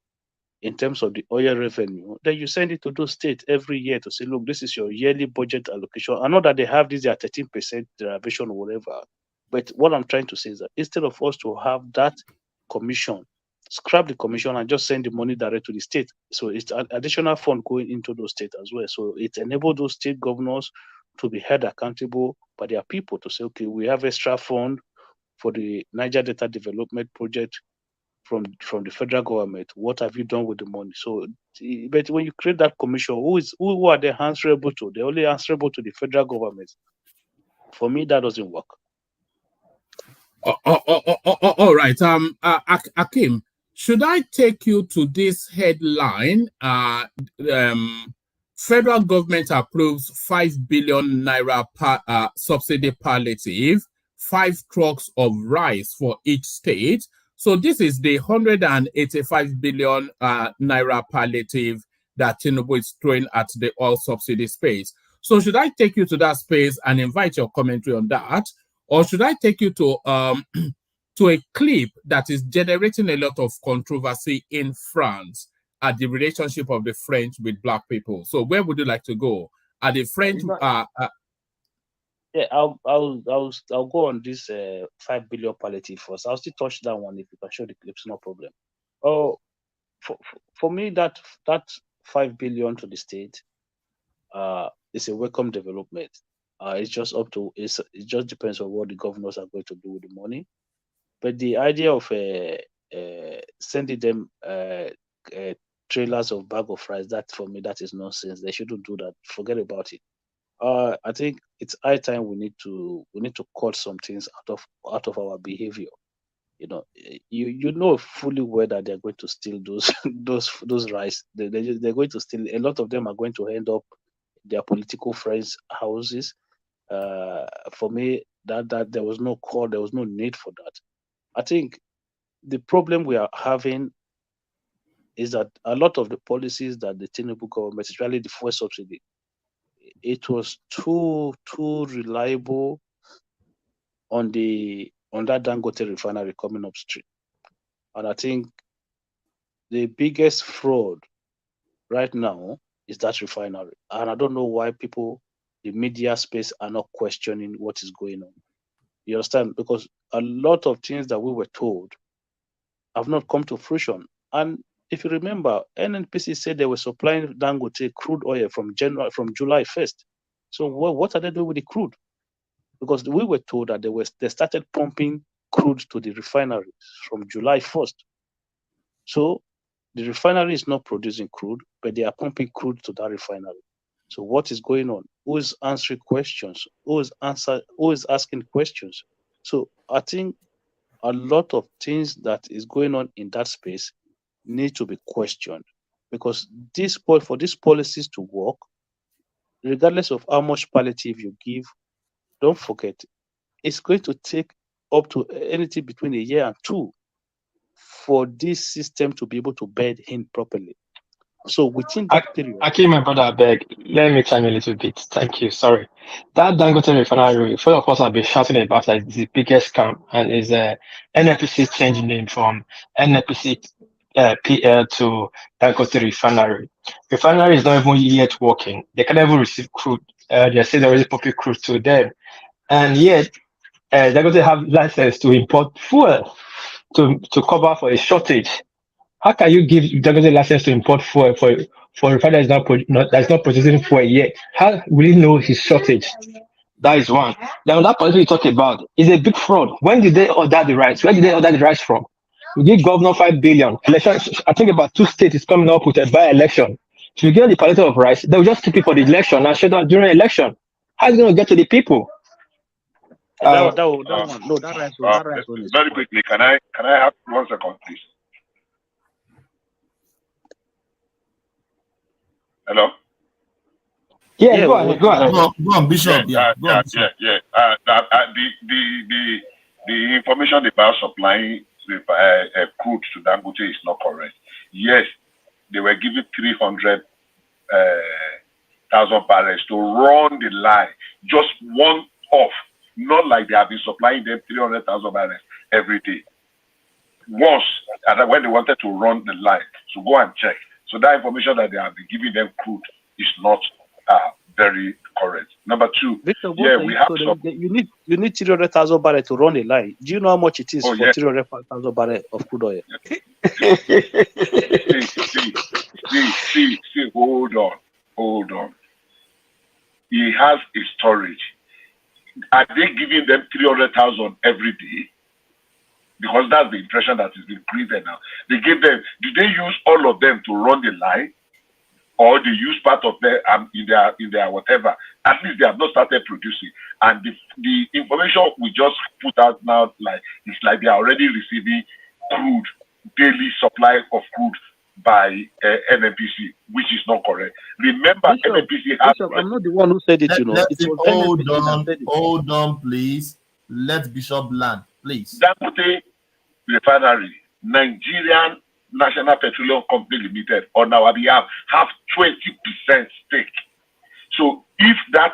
T: in terms of the oil revenue, then you send it to those states every year to say, look, this is your yearly budget allocation. I know that they have this 13% derivation or whatever, but what I'm trying to say is that instead of us to have that commission, scrap the commission and just send the money direct to the state. So it's an additional fund going into those states as well. So it enables those state governors to be held accountable by their people to say, okay, we have extra fund for the Niger Delta Development Project from the federal government. What have you done with the money? So, but when you create that commission, who are they answerable to? They're only answerable to the federal government. For me, that doesn't work.
D: All right. Akim, should I take you to this headline? Federal government approves 5 billion naira subsidy palliative, 5 trucks of rice for each state. So this is the 185 billion naira palliative that Tinubu is throwing at the oil subsidy space. So should I take you to that space and invite your commentary on that? Or should I take you to to a clip that is generating a lot of controversy in France at the relationship of the French with Black people? So where would you like to go? Are the French?
T: Yeah, I'll go on this 5 billion palliative first. I'll still touch that one if you can show the clips, no problem. Oh, for me that 5 billion to the state is a welcome development. It's just up to it just depends on what the governors are going to do with the money. But the idea of sending them trailers of bag of rice, that for me that is nonsense. They shouldn't do that. Forget about it. I think it's high time we need to cut some things out of our behavior. You know, you know fully well that they're going to steal those rice. They're going to steal. A lot of them are going to end up their political friends' houses. For me, that there was no call, there was no need for that. I think the problem we are having is that a lot of the policies that the Tinubu government, especially the fuel subsidy, it was too reliable on that Dangote refinery coming upstream. And I think the biggest fraud right now is that refinery. And I don't know why people, the media space, are not questioning what is going on. You understand? Because a lot of things that we were told have not come to fruition. And if you remember, NNPC said they were supplying Dangote crude oil from July 1st. So what are they doing with the crude? Because we were told that they started pumping crude to the refineries from July 1st. So the refinery is not producing crude, but they are pumping crude to that refinery. So what is going on? Who is answering questions? Who is asking questions? So I think a lot of things that is going on in that space need to be questioned, because for these policies to work, regardless of how much palliative you give, don't forget, it's going to take up to anything between a year and 2 for this system to be able to bed in properly. So within that period,
S: Aki, my brother, I beg, let me chime a little bit. Thank you. Sorry. That Dangote refinery, full of us have been shouting about like the biggest scam, and is NNPC changing name from NNPC PL to Dangote refinery. Refinery is not even yet working. They can't even receive crude. They say they're already pumping crude to them, and yet Dangote have license to import fuel to cover for a shortage. How can you give Dangote license to import fuel for a refinery that's not producing fuel yet? How will you know his shortage? That is one. Then that policy you talk about is a big fraud. When did they order the rice? Where did they order the rice from? We give governor 5 billion. Election, I think about 2 states is coming up with a by-election. If you get the palliative of rice, they will just keep it for the election and shut down during election. How is it going to get to the people?
L: Very quickly, can I have 1 second, please?
S: Hello? Yeah, go ahead.
I: Go on, Bishop.
L: The information about supplying crude to Dangote is not correct. Yes, they were given 300,000 barrels to run the line, just one off. Not like they have been supplying them 300,000 barrels every day. Once, and when they wanted to run the line, so go and check. So that information that they have been giving them crude is not very correct. Number 2,
T: Victor, we have you need 300,000 barrels to run a line. Do you know how much it is for 300,000 barrels of crude oil?
L: See, hold on. He has a storage. Are they giving them 300,000 every day? Because that's the impression that is being created now. They gave them. Did they use all of them to run the line, or they use part of them in their whatever? At least they have not started producing. And the information we just put out now, it's like they are already receiving crude, daily supply of crude by NNPC, which is not correct. Remember,
T: Bishop,
L: NNPC has.
T: I'm not the one who said it.
I: Hold on, please. Let Bishop land, please.
L: Dangote Refinery, Nigerian National Petroleum Company Limited, on our behalf, have 20% stake. So if that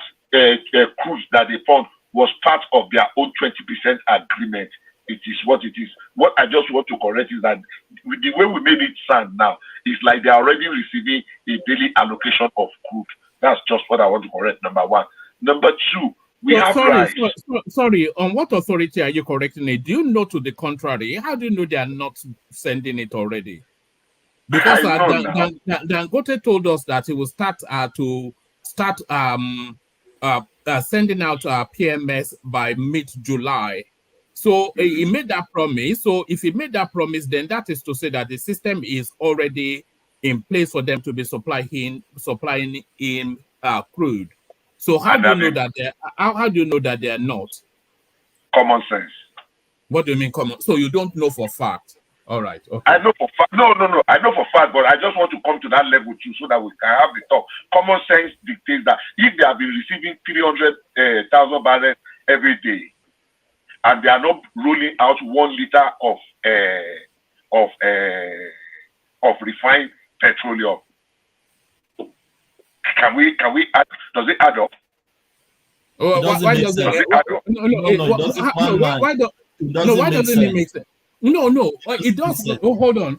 L: cruise that they found was part of their own 20% agreement, it is what it is. What I just want to correct is that with the way we made it sound now, it's like they're already receiving a daily allocation of crude. That's just what I want to correct, number 1. Number 2,
D: sorry, on what authority are you correcting it? Do you know to the contrary? How do you know they are not sending it already? Because Dangote told us that he will start sending out PMS by mid-July. So he made that promise. So if he made that promise, then that is to say that the system is already in place for them to be supplying in crude. So how do you know that they are not?
L: Common sense.
D: What do you mean common? So you don't know for fact? All right. Okay.
L: I know for fact. No. I know for fact, but I just want to come to that level too, so that we can have the talk. Common sense dictates that if they have been receiving 300,000 barrels every day, and they are not rolling out 1 liter of
M: of refined petroleum. Can we add? Does it add up?
D: Oh, why does it? Why doesn't it make sense? No, it does. Oh, hold on.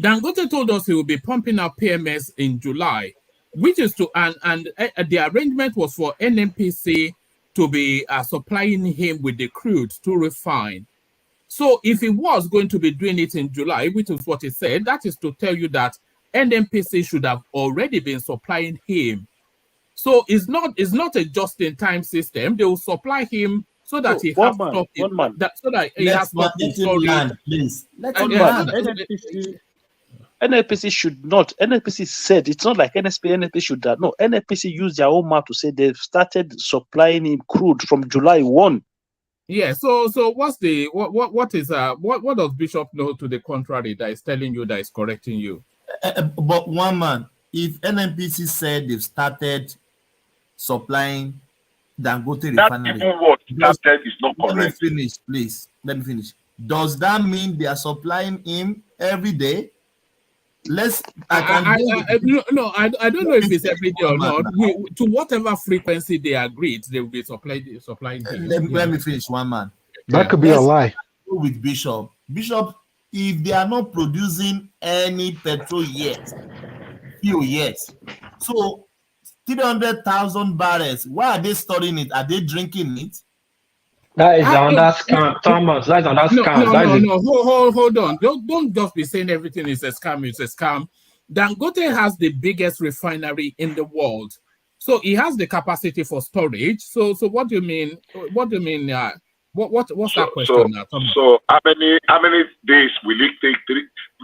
D: Dangote told us he will be pumping up PMS in July, which is to and the arrangement was for NNPC to be supplying him with the crude to refine. So if he was going to be doing it in July, which is what he said, that is to tell you that NNPC should have already been supplying him. So it's not a just-in-time system. They will supply him so that he has stock. So that he has stock in storage.
I: Please.
T: NNPC should not. NNPC said it's not like NNPC should that. No, NNPC used their own mouth to say they've started supplying him crude from July 1.
D: Yeah. So what does Bishop know to the contrary that is telling you that is correcting you?
I: But one man, if NNPC said they've started supplying Dangote refinery,
M: started is not correct.
I: Let me finish, please. Let me finish. Does that mean they are supplying him every day? I don't know if it's every day or not. To whatever frequency they agreed, they will be supplying him. Let me finish, one man.
S: That could be a lie.
I: With Bishop, if they are not producing any petrol yet, few years, so 300,000 barrels, why are they storing it? Are they drinking it?
S: That is another scam, Thomas. That's another scam.
D: No. Hold on. Don't just be saying everything is a scam. It's a scam. Dangote has the biggest refinery in the world, so he has the capacity for storage. So what do you mean? What's that question now?
M: So how many days will it take?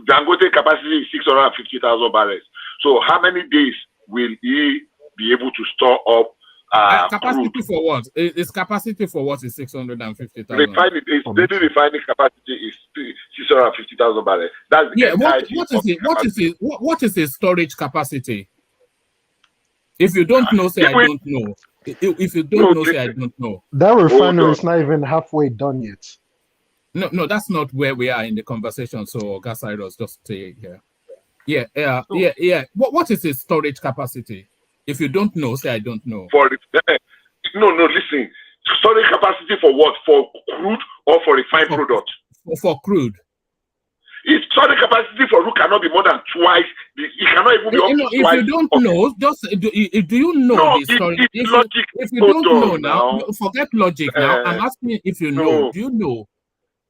M: Dangote capacity is 650,000 barrels. So how many days will he be able to store up?
D: Capacity crude? For what? Its capacity for what is 650,000?
M: Daily refining capacity is 650,000 barrels. That's the
D: what is his storage capacity? If you don't know, say I don't know. If you don't know, say I don't know.
F: That refinery is not even halfway done yet.
D: No, that's not where we are in the conversation. So Gasairos, just stay here. Yeah. What is his storage capacity? If you don't know, say I don't know.
M: Listen. Storage capacity for what? For crude or for refined product?
D: For crude.
M: Its storage capacity for crude cannot be more than twice. It cannot even be up to twice.
D: If you don't know, just do you know the storage? If you don't know now, forget logic now. I'm asking if you know. Do you know?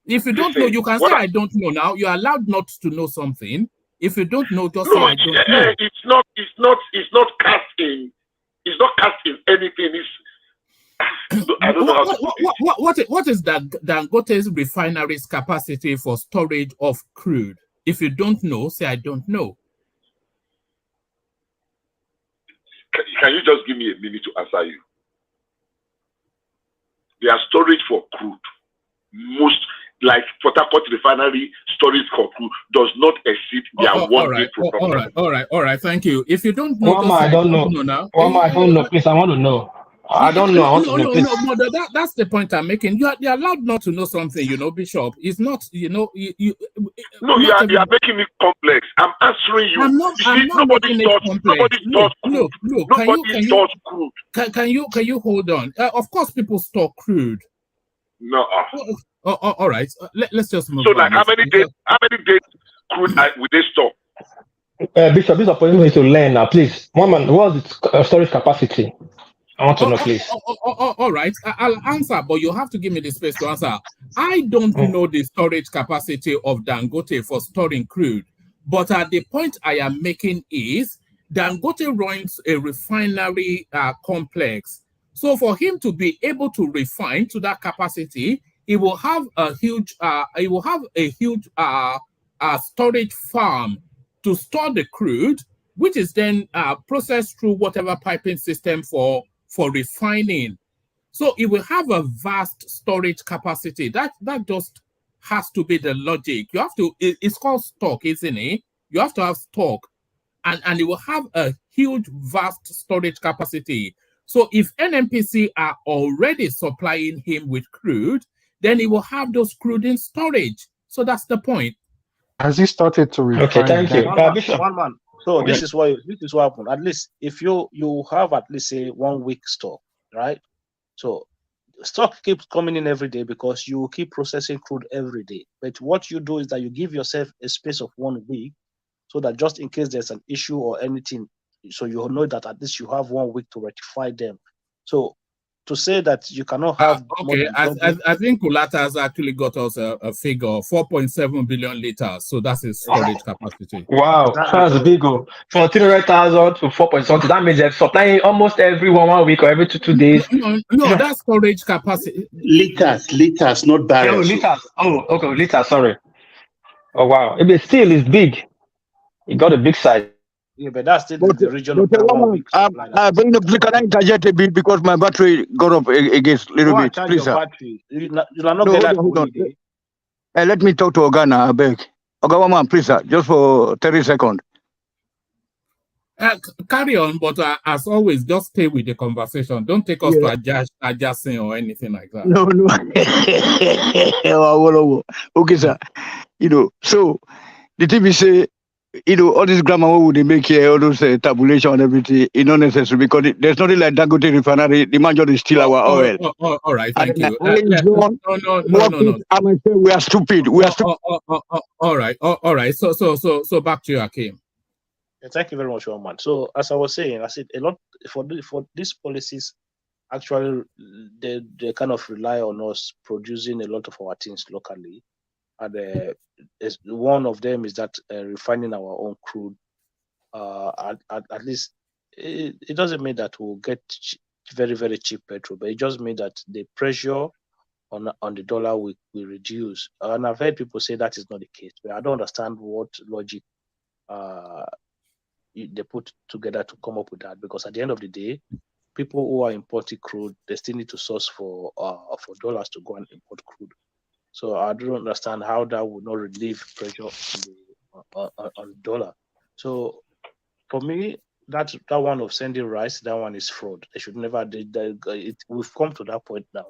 D: If you don't know, you can say I don't know now. You're allowed not to know something. If you don't know, just say I don't know.
M: It's not casting. It's not casting anything. I don't know how to
D: what is that Dangote's refinery's capacity for storage of crude? If you don't know, say I don't know.
M: Can you just give me a minute to answer you? Their storage for crude, like Port Harcourt refinery storage for crude does not exceed their 1 day production.
D: All right. Thank you. If you don't know,
S: I don't know now. I don't know. Please, I want to know. I don't know.
D: No, that's the point I'm making. You're allowed not to know something, Bishop. It's not,
M: you are making it complex. I'm answering you.
D: I'm not
M: nobody
D: thought
M: crude. Nobody thought crude.
D: Can you hold on? Of course, people store crude.
M: No.
D: All right. Let's just move.
M: So, like, how many days crude will they store?
S: Bishop, this opportunity to learn now, please. One man, what is the storage capacity? I want to know, please.
D: All right. I'll answer, but you have to give me the space to answer. I don't know the storage capacity of Dangote for storing crude, but the point I am making is Dangote runs a refinery complex. So for him to be able to refine to that capacity, he will have a huge storage farm to store the crude, which is then processed through whatever piping system for refining. So it will have a vast storage capacity. That just has to be the logic. You have to. It's called stock, isn't it? You have to have stock, and it will have a huge, vast storage capacity. So if NNPC are already supplying him with crude, then he will have those crude in storage. So that's the point.
F: Has he started to refine
S: Okay, thank you. Bishop.
T: One man. So
S: Okay.
T: this is what happened. At least if you have at least a 1 week stock, right? So stock keeps coming in every day because you keep processing crude every day. But what you do is that you give yourself a space of 1 week, so that just in case there's an issue or anything, so you know that at least you have 1 week to rectify them. So to say that you cannot have
D: okay, I think Kulata has actually got us a figure of 4.7 billion liters, so that's his storage capacity.
S: Wow, that's big. From 300,000 to 4 point something. That means they're supplying almost every 1 week or every two days.
D: No, that's storage capacity.
Q: Liters, not barrels.
S: Oh, liters. Oh, okay, liters. Sorry. Oh wow, it still is big. It got a big size.
T: Yeah, but that's still the region of that 1 week.
O: Can I interject a bit because my battery got up against a little bit, please, sir.
T: Battery. You are not get that.
O: Let me talk to Ogana, I beg. Ogawaman, please, sir, just for 30 seconds.
D: Carry on, but as always, just stay with the conversation. Don't take us to adjacent or anything like that.
O: No. Okay, sir. So the TV say, all this grammar, what would they make here, all those tabulation and everything, it's not necessary because there's nothing like Dangote refinery. The majority is still our oil.
D: All right, thank you.
O: No. I'm saying we are stupid. We are stupid.
D: All right. So back to you, Akeem.
T: Thank you very much, man. So as I was saying, I said a lot for these policies. Actually, they kind of rely on us producing a lot of our things locally, and one of them is that refining our own crude. At least it doesn't mean that we'll get very, very cheap petrol, but it just means that the pressure on the dollar will reduce. And I've heard people say that is not the case, but I don't understand what logic they put together to come up with that, because at the end of the day, people who are importing crude, they still need to source for dollars to go and import crude. So I don't understand how that would not relieve pressure on the dollar. So for me, that one of sending rice, that one is fraud. They should never. We've come to that point now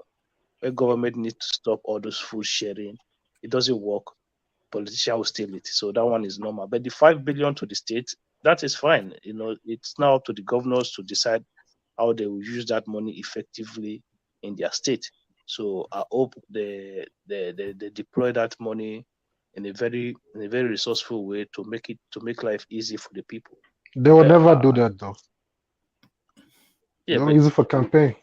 T: where government needs to stop all those food sharing. It doesn't work. Politicians will steal it. So that one is normal. But the 5 billion to the state, that is fine. It's now up to the governors to decide how they will use that money effectively in their state. So I hope they deploy that money in a very resourceful way to make life easy for the people.
F: They will never do that though.
T: Yeah,
F: they don't use it for campaign.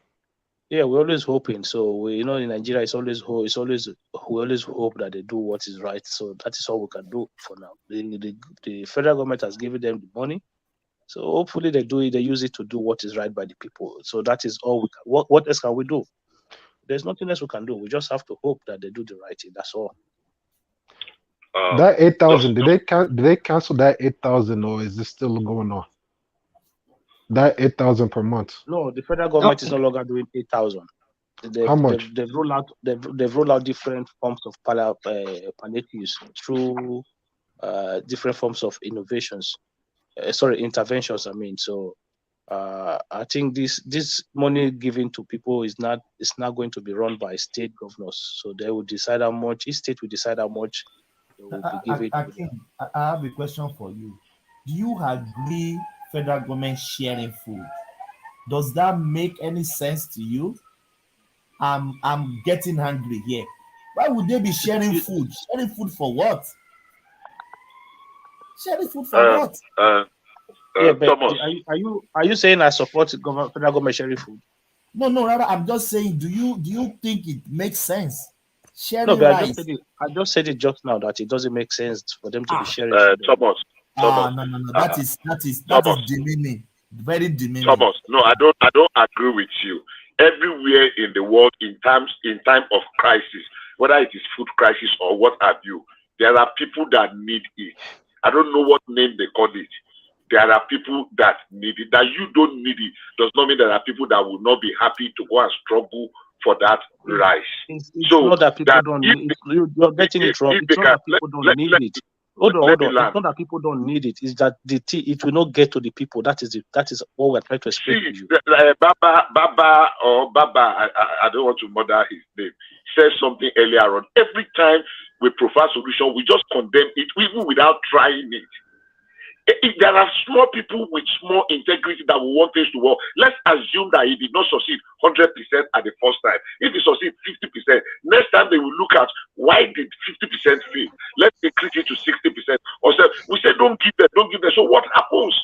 T: Yeah, we're always hoping. So in Nigeria, we always hope that they do what is right. So that is all we can do for now. The federal government has given them the money, so hopefully they do it. They use it to do what is right by the people. So that is all we can. What else can we do? There's nothing else we can do. We just have to hope that they do the right thing. That's all.
F: That 8,000, did they cancel that 8,000, or is this still going on? That 8,000 per month.
T: No, the federal government is no longer doing 8,000.
F: How much?
T: They've rolled out different forms of palliatives through different forms of interventions. I mean, so I think this money given to people is not going to be run by state governors. So they will decide how much. Each state will decide how much they will be given.
I: I have a question for you. Do you agree federal government sharing food? Does that make any sense to you? I'm getting hungry here. Why would they be sharing food? Sharing food for what? Sharing food for what?
T: Yeah, but are you saying I support federal government sharing food?
I: No, rather I'm just saying, do you think it makes sense? Sharing
T: no, but
I: rice.
T: I just said it just now that it doesn't make sense for them to be sharing food.
M: Thomas.
I: No. That is demeaning. Very demeaning.
M: Thomas, no, I don't agree with you. Everywhere in the world, in time of crisis, whether it is food crisis or what have you, there are people that need it. I don't know what name they call it. There are people that need it. That you don't need it does not mean there are people that will not be happy to go and struggle for that rice.
T: It's not that people don't need it. You're getting it wrong. It's not that people don't need it. Hold on. It's not that people don't need it. It's that it will not get to the people. That is what we're trying to explain to you.
M: Baba, I don't want to murder his name, said something earlier on. Every time we provide solution, we just condemn it, even without trying it. If there are small people with small integrity that will want things to work, let's assume that he did not succeed 100% at the first time. If he succeeds 50%, next time they will look at why did 50% fail. Let's increase it to 60%. Or say, we say don't give them. So what happens?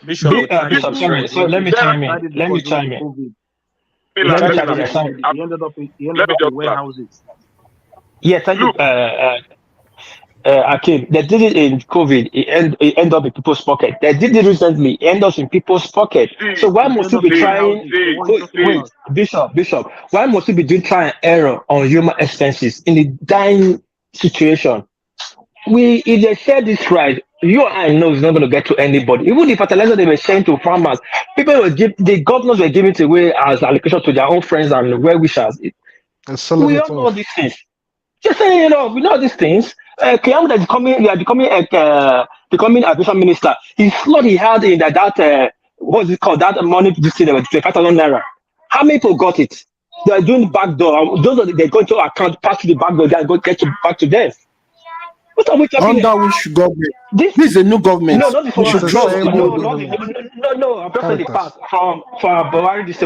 T: Bishop,
S: sorry. So let me chime in. He
T: ended up in warehouses.
S: Yeah, thank you. Akim, they did it in COVID. It ended up in people's pocket. They did it recently. It ended up in people's pocket. So why must we be trying? Wait, Bishop. Why must we be doing try and error on human expenses in the dying situation? If they share this right, you and I know it's not going to get to anybody. Even the fertilizer they were sharing to farmers, the governors were giving it away as allocation to their own friends and well-wishers. We all know these things. Just saying, we know these things. K1 is becoming education minister. His slot he had in that what's it called? That money district was 5,000 naira. How many people got it? They are doing backdoor. Those they're going to account pass to the backdoor. They are going to get it back to them. What are we talking
H: about? Which government? This is a new government.
S: No, not this one. No. I'm just saying the past from Buhari. This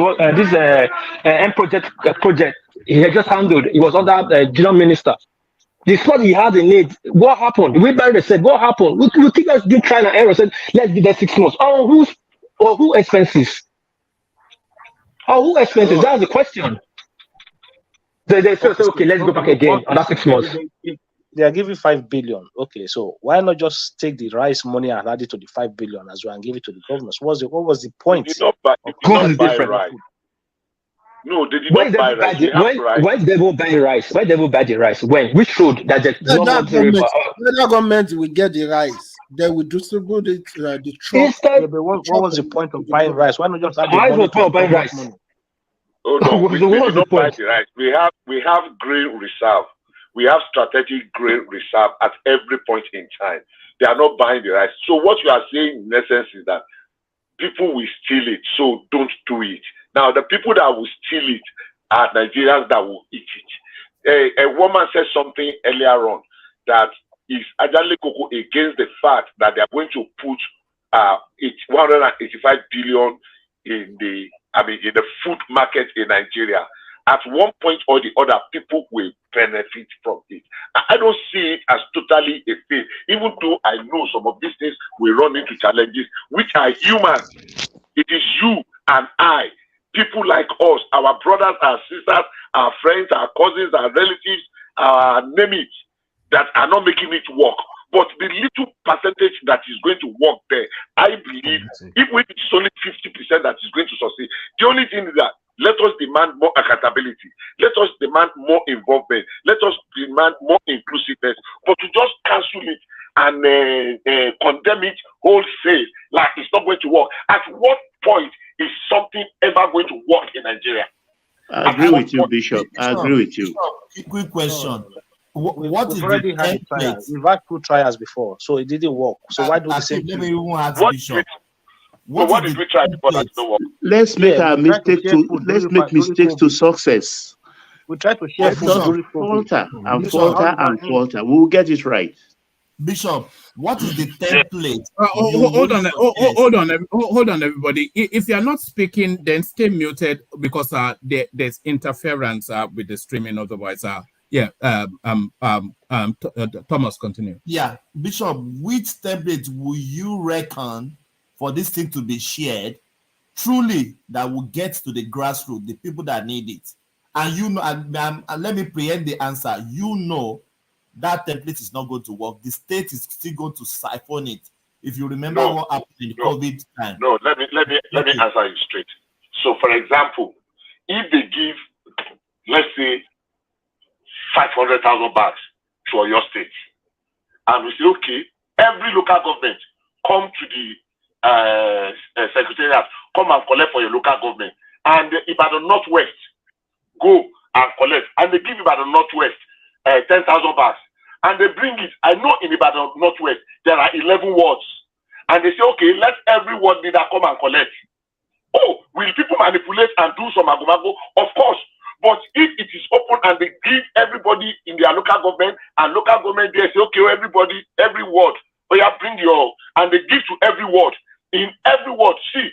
S: M project he had just handled. He was under general minister. The spot he had in it. What happened? We barely said what happened. We think us do try and error. Said let's give that 6 months. Who expenses? Who expenses? That's the question. They say okay, let's go back again on that 6 months.
T: They are giving 5 billion. Okay, so why not just take the rice money and add it to the 5 billion as well and give it to the governors? What was the point?
M: They did not buy rice. No, they did not buy rice.
S: Why did they not buy rice? Why did they not buy the rice? When? Which road that the
H: federal government will get the rice. They will distribute it the truck.
T: What was the point of buying rice? Why not just add
S: the money to buying rice?
M: Oh no, we did not buy the rice. We have grain reserve. We have strategic grain reserve at every point in time. They are not buying the rice. So what you are saying in essence is that people will steal it, so don't do it. Now, the people that will steal it are Nigerians that will eat it. A woman said something earlier on that is Ajale Koko against the fact that they are going to put 185 billion in the food market in Nigeria. At one point or the other, people will benefit from it. I don't see it as totally a fail, even though I know some of these things will run into challenges, which are human. It is you and I, people like us, our brothers, our sisters, our friends, our cousins, our relatives, name it, that are not making it work. But the little percentage that is going to work there, I believe, even if it's only 50% that is going to succeed, the only thing is that let us demand more accountability. Let us demand more involvement. Let us demand more inclusiveness. But to just cancel it and condemn it wholesale, like it's not going to work. At what point is something ever going to work in Nigeria?
Q: I agree with you, Bishop. I agree with you.
I: Quick question. What is the template?
T: We've had 2 trials before, so it didn't work. So why do the same thing?
I: Let me even ask Bishop.
M: What did we try before that didn't work?
Q: Let's make mistakes to success.
T: We try to share food.
Q: Falter. We'll get it right.
I: Bishop, what is the template?
D: Hold on, everybody. If you are not speaking, then stay muted because there's interference with the streaming. Otherwise, Thomas, continue.
I: Yeah, Bishop, which template will you reckon for this thing to be shared truly that will get to the grassroots, the people that need it? And you know, let me preempt the answer. You know that template is not going to work. The state is still going to siphon it. If you remember what happened in the COVID time.
M: No, let me answer you straight. So, for example, if they give, let's say, 500,000 bags to your state, and we say, okay, every local government come to the secretariat, come and collect for your local government, and Ibadan Northwest go and collect, and they give Ibadan Northwest 10,000 bags, and they bring it. I know in Ibadan Northwest there are 11 wards, and they say, okay, let every ward leader come and collect. Oh, will people manipulate and do some agomago? Of course. But if it is open and they give everybody in their local government, and local government they say, okay, everybody, every ward, oh yeah, bring your, and they give to every ward. In every ward, see,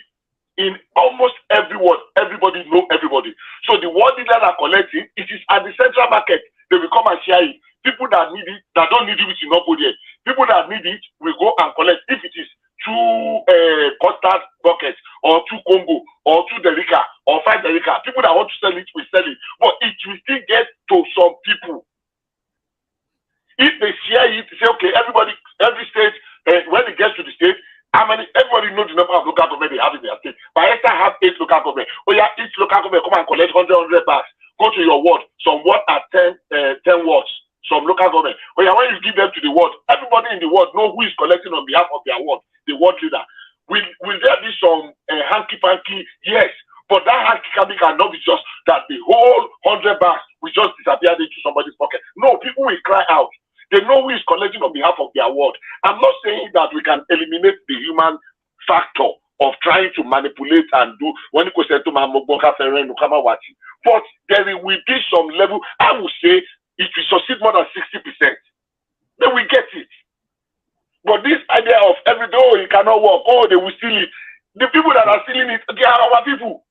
M: in almost every ward, everybody know everybody. So the ward leaders are collecting, it is at the central market, they will come and share it. People that need it, that don't need it, will not go there. People that need it will go and collect. If it is 2 custard buckets, or 2 combo, or 2 delica, or 5 delica, people that want to sell it will sell it. But it will still get to some people. If they share it, say, okay, everybody, every state, when it gets to the state, how many, everybody knows the number of local government they have in their state. Bayelsa have 8 local government. Oh yeah, each local government come and collect 100 bags. Go to your ward. Some ward are 10 wards. Some local government. Oh yeah, when you give them to the ward, everybody in the ward know who is collecting on behalf of their ward. The ward leader. Will there be some hanky-panky? Yes. But that hanky-panky cannot be just that the whole 100 bags will just disappear into somebody's pocket. No, people will cry out. They know who is collecting on behalf of their ward. I'm not saying that we can eliminate the human factor of trying to manipulate and do when you say to Mamoboka Ferren, but there will be some level. I would say if we succeed more than 60%, then we get it. But this idea of every day, oh, it cannot work, oh, they will steal it. The people that are stealing it, they are our people.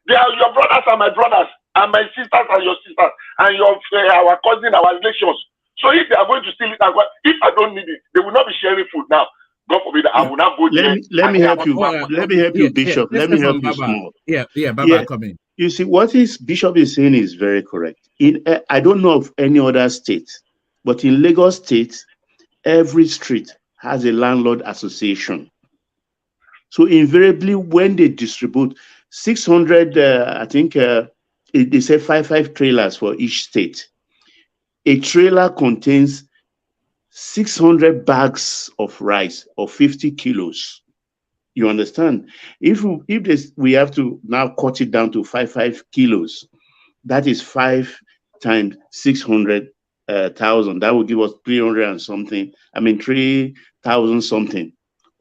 M: They are your brothers and my brothers, and my sisters and your sisters, and your our cousins, our relations. So if they are going to steal it, if I don't need it, they will not be sharing food now. God forbid, I will not go there.
Q: Let me help you. Let me help you, Bishop. Let me help you small.
D: Baba, come in.
Q: You see, what Bishop is saying is very correct. I don't know of any other state, but in Lagos State, every street has a landlord association. So invariably, when they distribute 600, I think they say 55 trailers for each state. A trailer contains 600 bags of rice or 50 kilos. You understand? If we have to now cut it down to 55 kilos, that is 5 times 600,000. That will give us 300 and something. I mean 3,000 something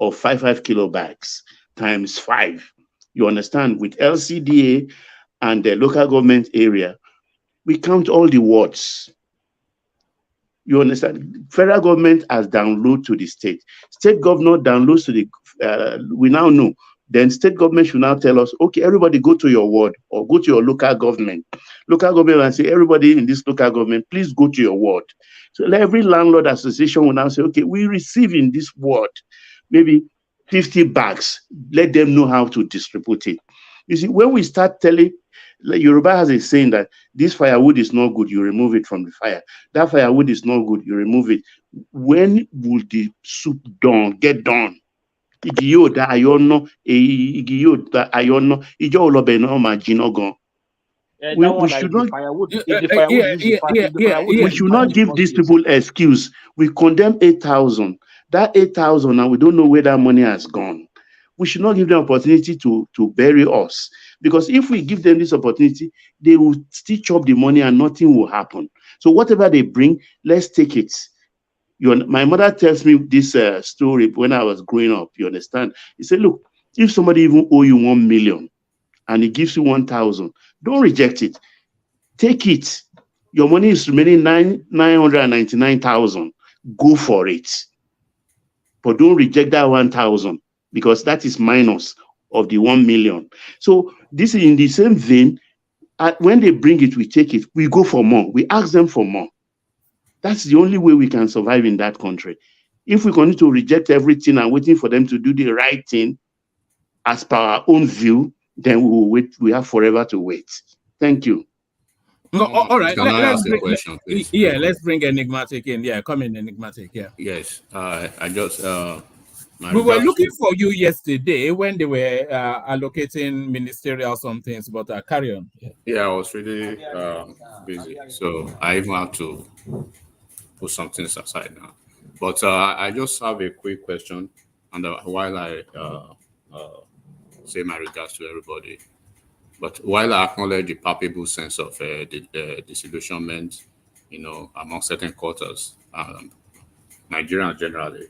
Q: of 55 kilo bags times 5. You understand? With LCDA and the local government area, we count all the wards. You understand? Federal government has downloaded to the state. State governor downloads to the, we now know. Then state government should now tell us, okay, everybody go to your ward or go to your local government. Local government will say, everybody in this local government, please go to your ward. So every landlord association will now say, okay, we receive in this ward maybe 50 bags. Let them know how to distribute it. You see, when we start telling, like Yoruba has a saying that this firewood is not good, you remove it from the fire. That firewood is not good, you remove it. When will the soup get done? We should not give these people excuse. We condemn 8,000. That 8,000 and we don't know where that money has gone. We should not give them opportunity to bury us. Because if we give them this opportunity, they will still chop the money and nothing will happen. So whatever they bring, let's take it. My mother tells me this story when I was growing up, you understand? He said, look, if somebody even owe you 1 million and he gives you 1,000, don't reject it. Take it. Your money is remaining 999,000. Go for it. But don't reject that 1,000 because that is minus of the 1 million. So this is in the same vein. When they bring it, we take it. We go for more. We ask them for more. That's the only way we can survive in that country. If we continue to reject everything and waiting for them to do the right thing as per our own view, then we will wait. We have forever to wait. Thank you.
D: No, all right.
E: Can I ask a question, please?
D: Yeah, let's bring Enigmatic in. Yeah, come in, Enigmatic. Yeah.
E: Yes. I just.
D: We were looking for you yesterday when they were allocating ministerial some things, but carry on.
E: Yeah, I was really busy, so I even had to put some things aside now. But I just have a quick question, and while I say my regards to everybody, but while I acknowledge the palpable sense of the disillusionment, among certain quarters, Nigerians generally.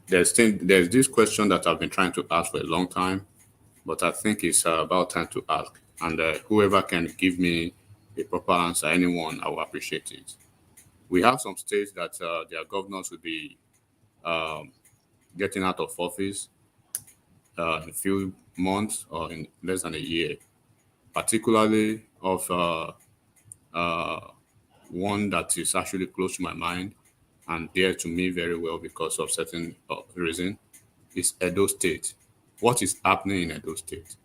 E: There's this question that I've been trying to ask for a long time, but I think it's about time to ask. And whoever can give me a proper answer, anyone, I will appreciate it. We have some states that their governors will be getting out of office in a few months or in less than a year, particularly of one that is actually close to my mind and dear to me very well because of certain reason, is Edo State. What is happening in Edo State?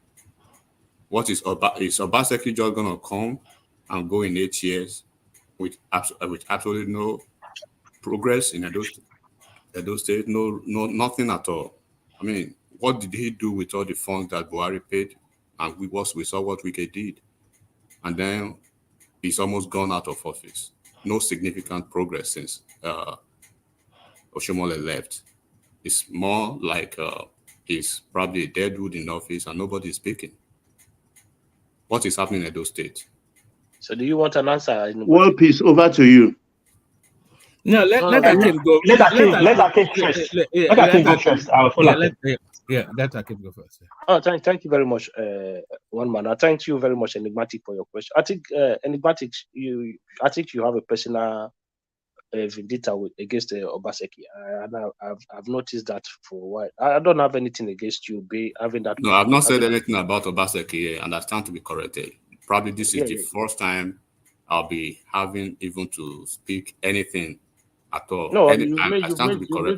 E: What is Obaseki just going to come and go in 8 years with absolutely no progress in Edo State? No, nothing at all. I mean, what did he do with all the funds that Buhari paid? And we saw what Wike did. And then he's almost gone out of office. No significant progress since Oshomole left. It's more like he's probably a dead wood in office and nobody's speaking. What is happening in Edo State?
T: So do you want an answer?
Q: World peace, over to you.
D: No, let Akim go.
S: Let Akim first. Let Akim go first. I'll follow.
D: Let Akim go first.
T: Oh, thank you very much, one man. I thank you very much, Enigmatic, for your question. I think Enigmatic, I think you have a personal vendetta against Obaseki. I've noticed that for a while. I don't have anything against you having that.
E: No, I've not said anything about Obaseki, and I stand to be corrected. Probably this is the first time I'll be having even to speak anything at all.
T: No, you made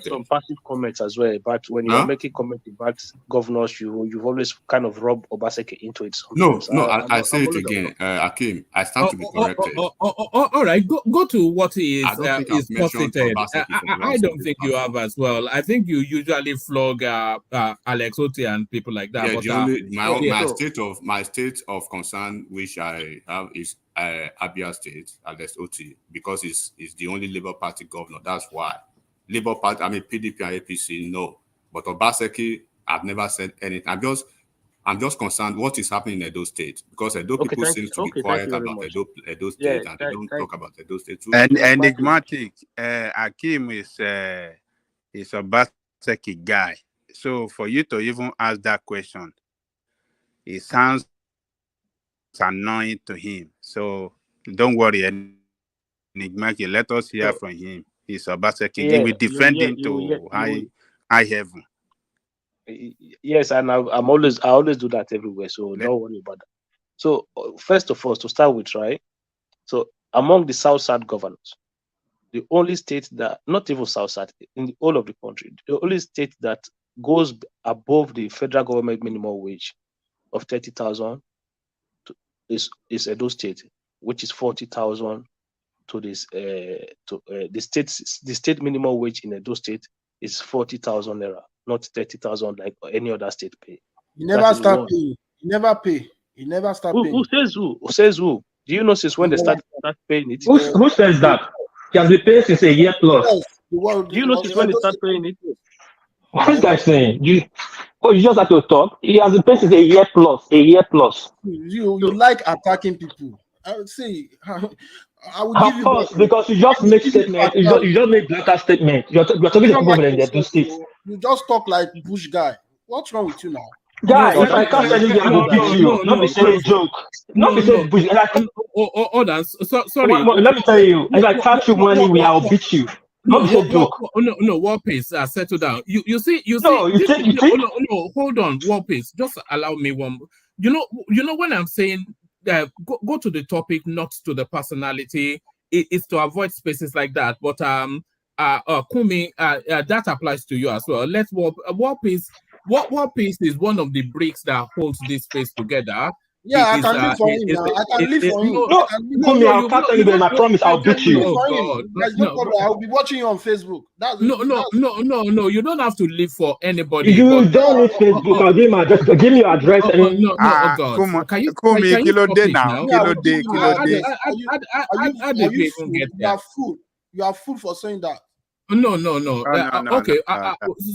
T: some passive comments as well. But when you're making comments about governors, you've always kind of rubbed Obaseki into it.
E: Sometimes. No, I say it again, Akim. I stand to be corrected.
D: All right, go to what is posited. I don't think you have as well. I think you usually flog Alex Otti and people like that.
E: Yeah, my state of concern, which I have, is Abia State, Alex Otti, because it's the only Labour Party governor. That's why. Labour Party, I mean PDP and APC, no. But Obaseki, I've never said anything. I'm just concerned what is happening in Edo State, because Edo people seem to be quiet about Edo State, and they don't talk about Edo State too.
L: And Enigmatic, Akim is Obaseki guy. So for you to even ask that question, it sounds annoying to him. So don't worry, Enigmatic. Let us hear from him. He's Obaseki. He will defend him to high heaven.
T: Yes, and I always do that everywhere. So don't worry about that. So first of all, to start with, right? So among the South governors, the only state that, not even South, in the whole of the country, the only state that goes above the federal government minimum wage of 30,000 is Edo State, which is 40,000 to this the state minimum wage in Edo State is 40,000 naira, not 30,000 like any other state pay.
H: You never start paying. You never pay. You never start paying.
T: Who says who? Who says who? Do you know since when they start paying it?
S: Who says that? He has been paying since a year plus.
T: Yes. Do you know since when they start paying it?
S: What is that saying? You just have to talk. He has been paying since a year plus. A year plus.
H: You like attacking people. I would say. I would
S: of
H: give
S: course,
H: you
S: because you just make statement. You just make blacker statement. You're talking to people in the two states.
H: You just talk like Bush guy. What's wrong with you now?
S: Guy, if I can't tell you, I will beat you. Not be saying joke. Not be saying Bush.
D: Hold on. Sorry.
S: Let me tell you. If I catch you money, I'll beat you. Not be saying joke.
D: No, War Pace. Settle down. You see.
S: No, you think.
D: No, hold on, War Pace. Just allow me one. You know when I'm saying. Go to the topic, not to the personality. It's to avoid spaces like that. But Kumi, that applies to you as well. Let's War Peace. War Peace is one of the bricks that holds this space together.
H: Yeah, I can live for him now. I can live for him.
S: No, Kumi, I'll can't tell you, but I promise I'll beat you.
H: There's no problem. I'll be watching you on Facebook.
D: No. You don't have to live for anybody.
S: You don't need Facebook. I'll give my address. Give me your address.
D: No, God. Can you
L: kilo day now? Kilo day.
H: You are fool for saying that.
D: No. Okay.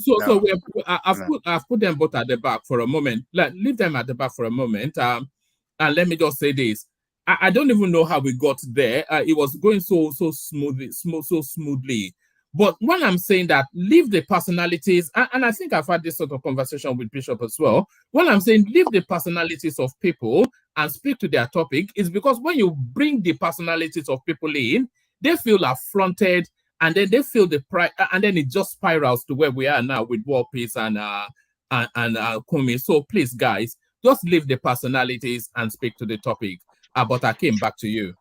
D: So I've put them both at the back for a moment. Leave them at the back for a moment. And let me just say this: I don't even know how we got there. It was going so smoothly. But when I'm saying that, leave the personalities, and I think I've had this sort of conversation with Bishop as well. When I'm saying leave the personalities of people and speak to their topic, is because when you bring the personalities of people in, they feel affronted, and then they feel the pride, and then it just spirals to where we are now with War Peace and Kumi. So please, guys, just leave the personalities and speak to the topic. But I came back to you.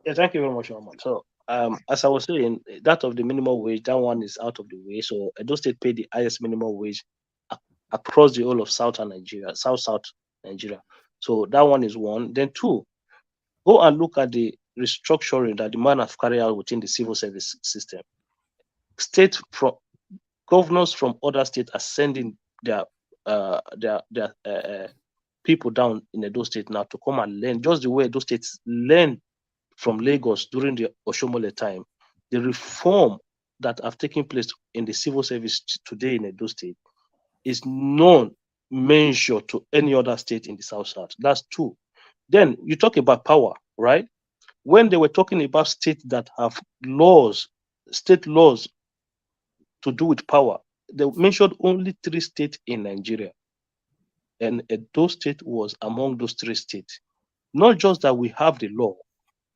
T: Yeah, thank you very much, Roman. So, as I was saying, that of the minimum wage, that one is out of the way. So, Edo State paid the highest minimum wage across the whole of South Nigeria. So, that one is one. Then, two, go and look at the restructuring that the man has carried out within the civil service system. Governors from other states are sending their people down in Edo State now to come and learn, just the way Edo State learned from Lagos during the Oshomole time. The reform that have taken place in the civil service today in Edo State is non-measure to any other state in the South. That's two. Then you talk about power, right? When they were talking about states that have state laws to do with power, they mentioned only 3 states in Nigeria. And Edo State was among those 3 states. Not just that we have the law,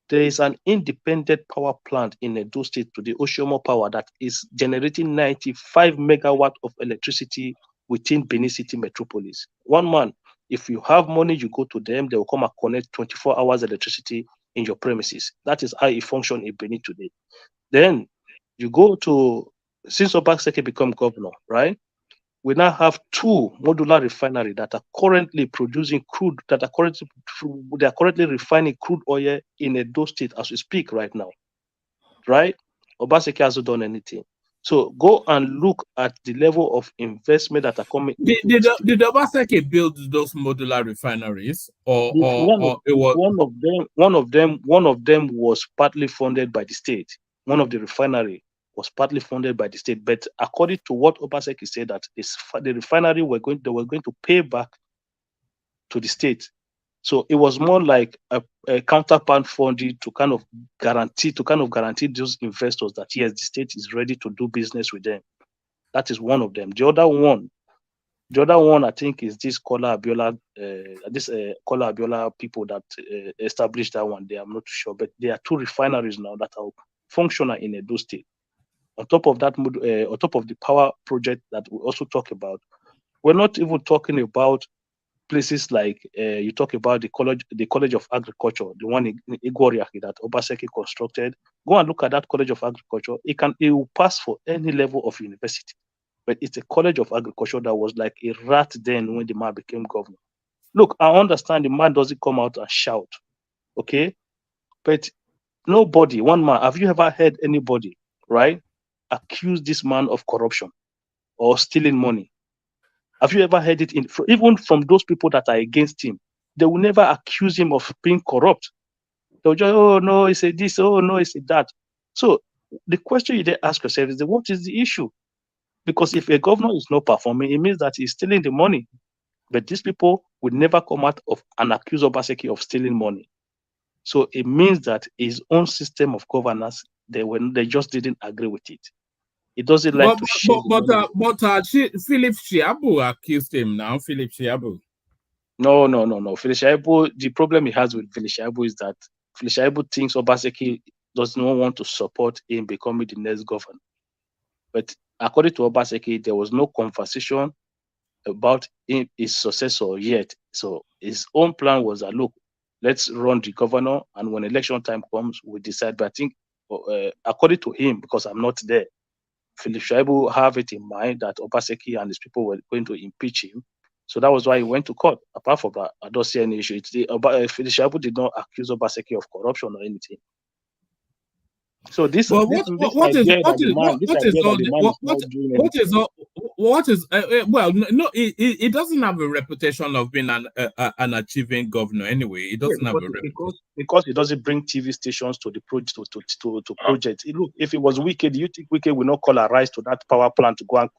T: there is an independent power plant in Edo State today, Oshomo Power, that is generating 95 megawatt of electricity within Benin City metropolis. One man, if you have money, you go to them, they will come and connect 24 hours electricity in your premises. That is how it functions in Benin today. Then you go to, since Obaseki become governor, right? We now have 2 modular refineries that are currently producing crude, they are currently refining crude oil in Edo State as we speak right now, right? Obaseki hasn't done anything. So go and look at the level of investment that are coming.
D: Did Obaseki build those modular refineries, or it was
T: one of them was partly funded by the state. One of the refinery was partly funded by the state, but according to what Obaseki said, that the refinery they were going to pay back to the state. So it was more like a counterpart funding to kind of guarantee those investors that yes, the state is ready to do business with them. That is one of them. The other one I think is this Kola Abiola, Kola Abiola people that established that one. I'm not sure, but there are 2 refineries now that are functional in Edo State. On top of that, on top of the power project that we also talk about, we're not even talking about places like you talk about the College of Agriculture, the one in Igoriaki that Obaseki constructed. Go and look at that College of Agriculture. It will pass for any level of university, but it's a College of Agriculture that was like a rat den when the man became governor. Look, I understand the man doesn't come out and shout, okay, but nobody, one man, have you ever heard anybody, right, accuse this man of corruption or stealing money? Have you ever heard it even from those people that are against him? They will never accuse him of being corrupt. They'll just, oh no, he said this, oh no, he said that. So the question you then ask yourself is, what is the issue? Because if a governor is not performing, it means that he's stealing the money. But these people would never come out and accuse Obaseki of stealing money. So it means that his own system of governance, they just didn't agree with it. It doesn't like to share.
D: But Philip Shiabu accused him now. Philip Shiabu.
T: No. Philip Shiabu, the problem he has with Philip Shiabu is that Philip Shiabu thinks Obaseki does not want to support him becoming the next governor. But according to Obaseki, there was no conversation about his successor yet. So his own plan was that, look, let's run the governor, and when election time comes, we decide. But I think, according to him, because I'm not there, Philip Shiabu have it in mind that Obaseki and his people were going to impeach him. So that was why he went to court. Apart from that, I don't see any issue. Philip Shiabu did not accuse Obaseki of corruption or anything. So it
D: doesn't have a reputation of being an achieving governor anyway. It doesn't have a reputation
T: because it doesn't bring TV stations to the project to project. Look, if it was Wike, do you think Wike will not call a rise to that power plant to go and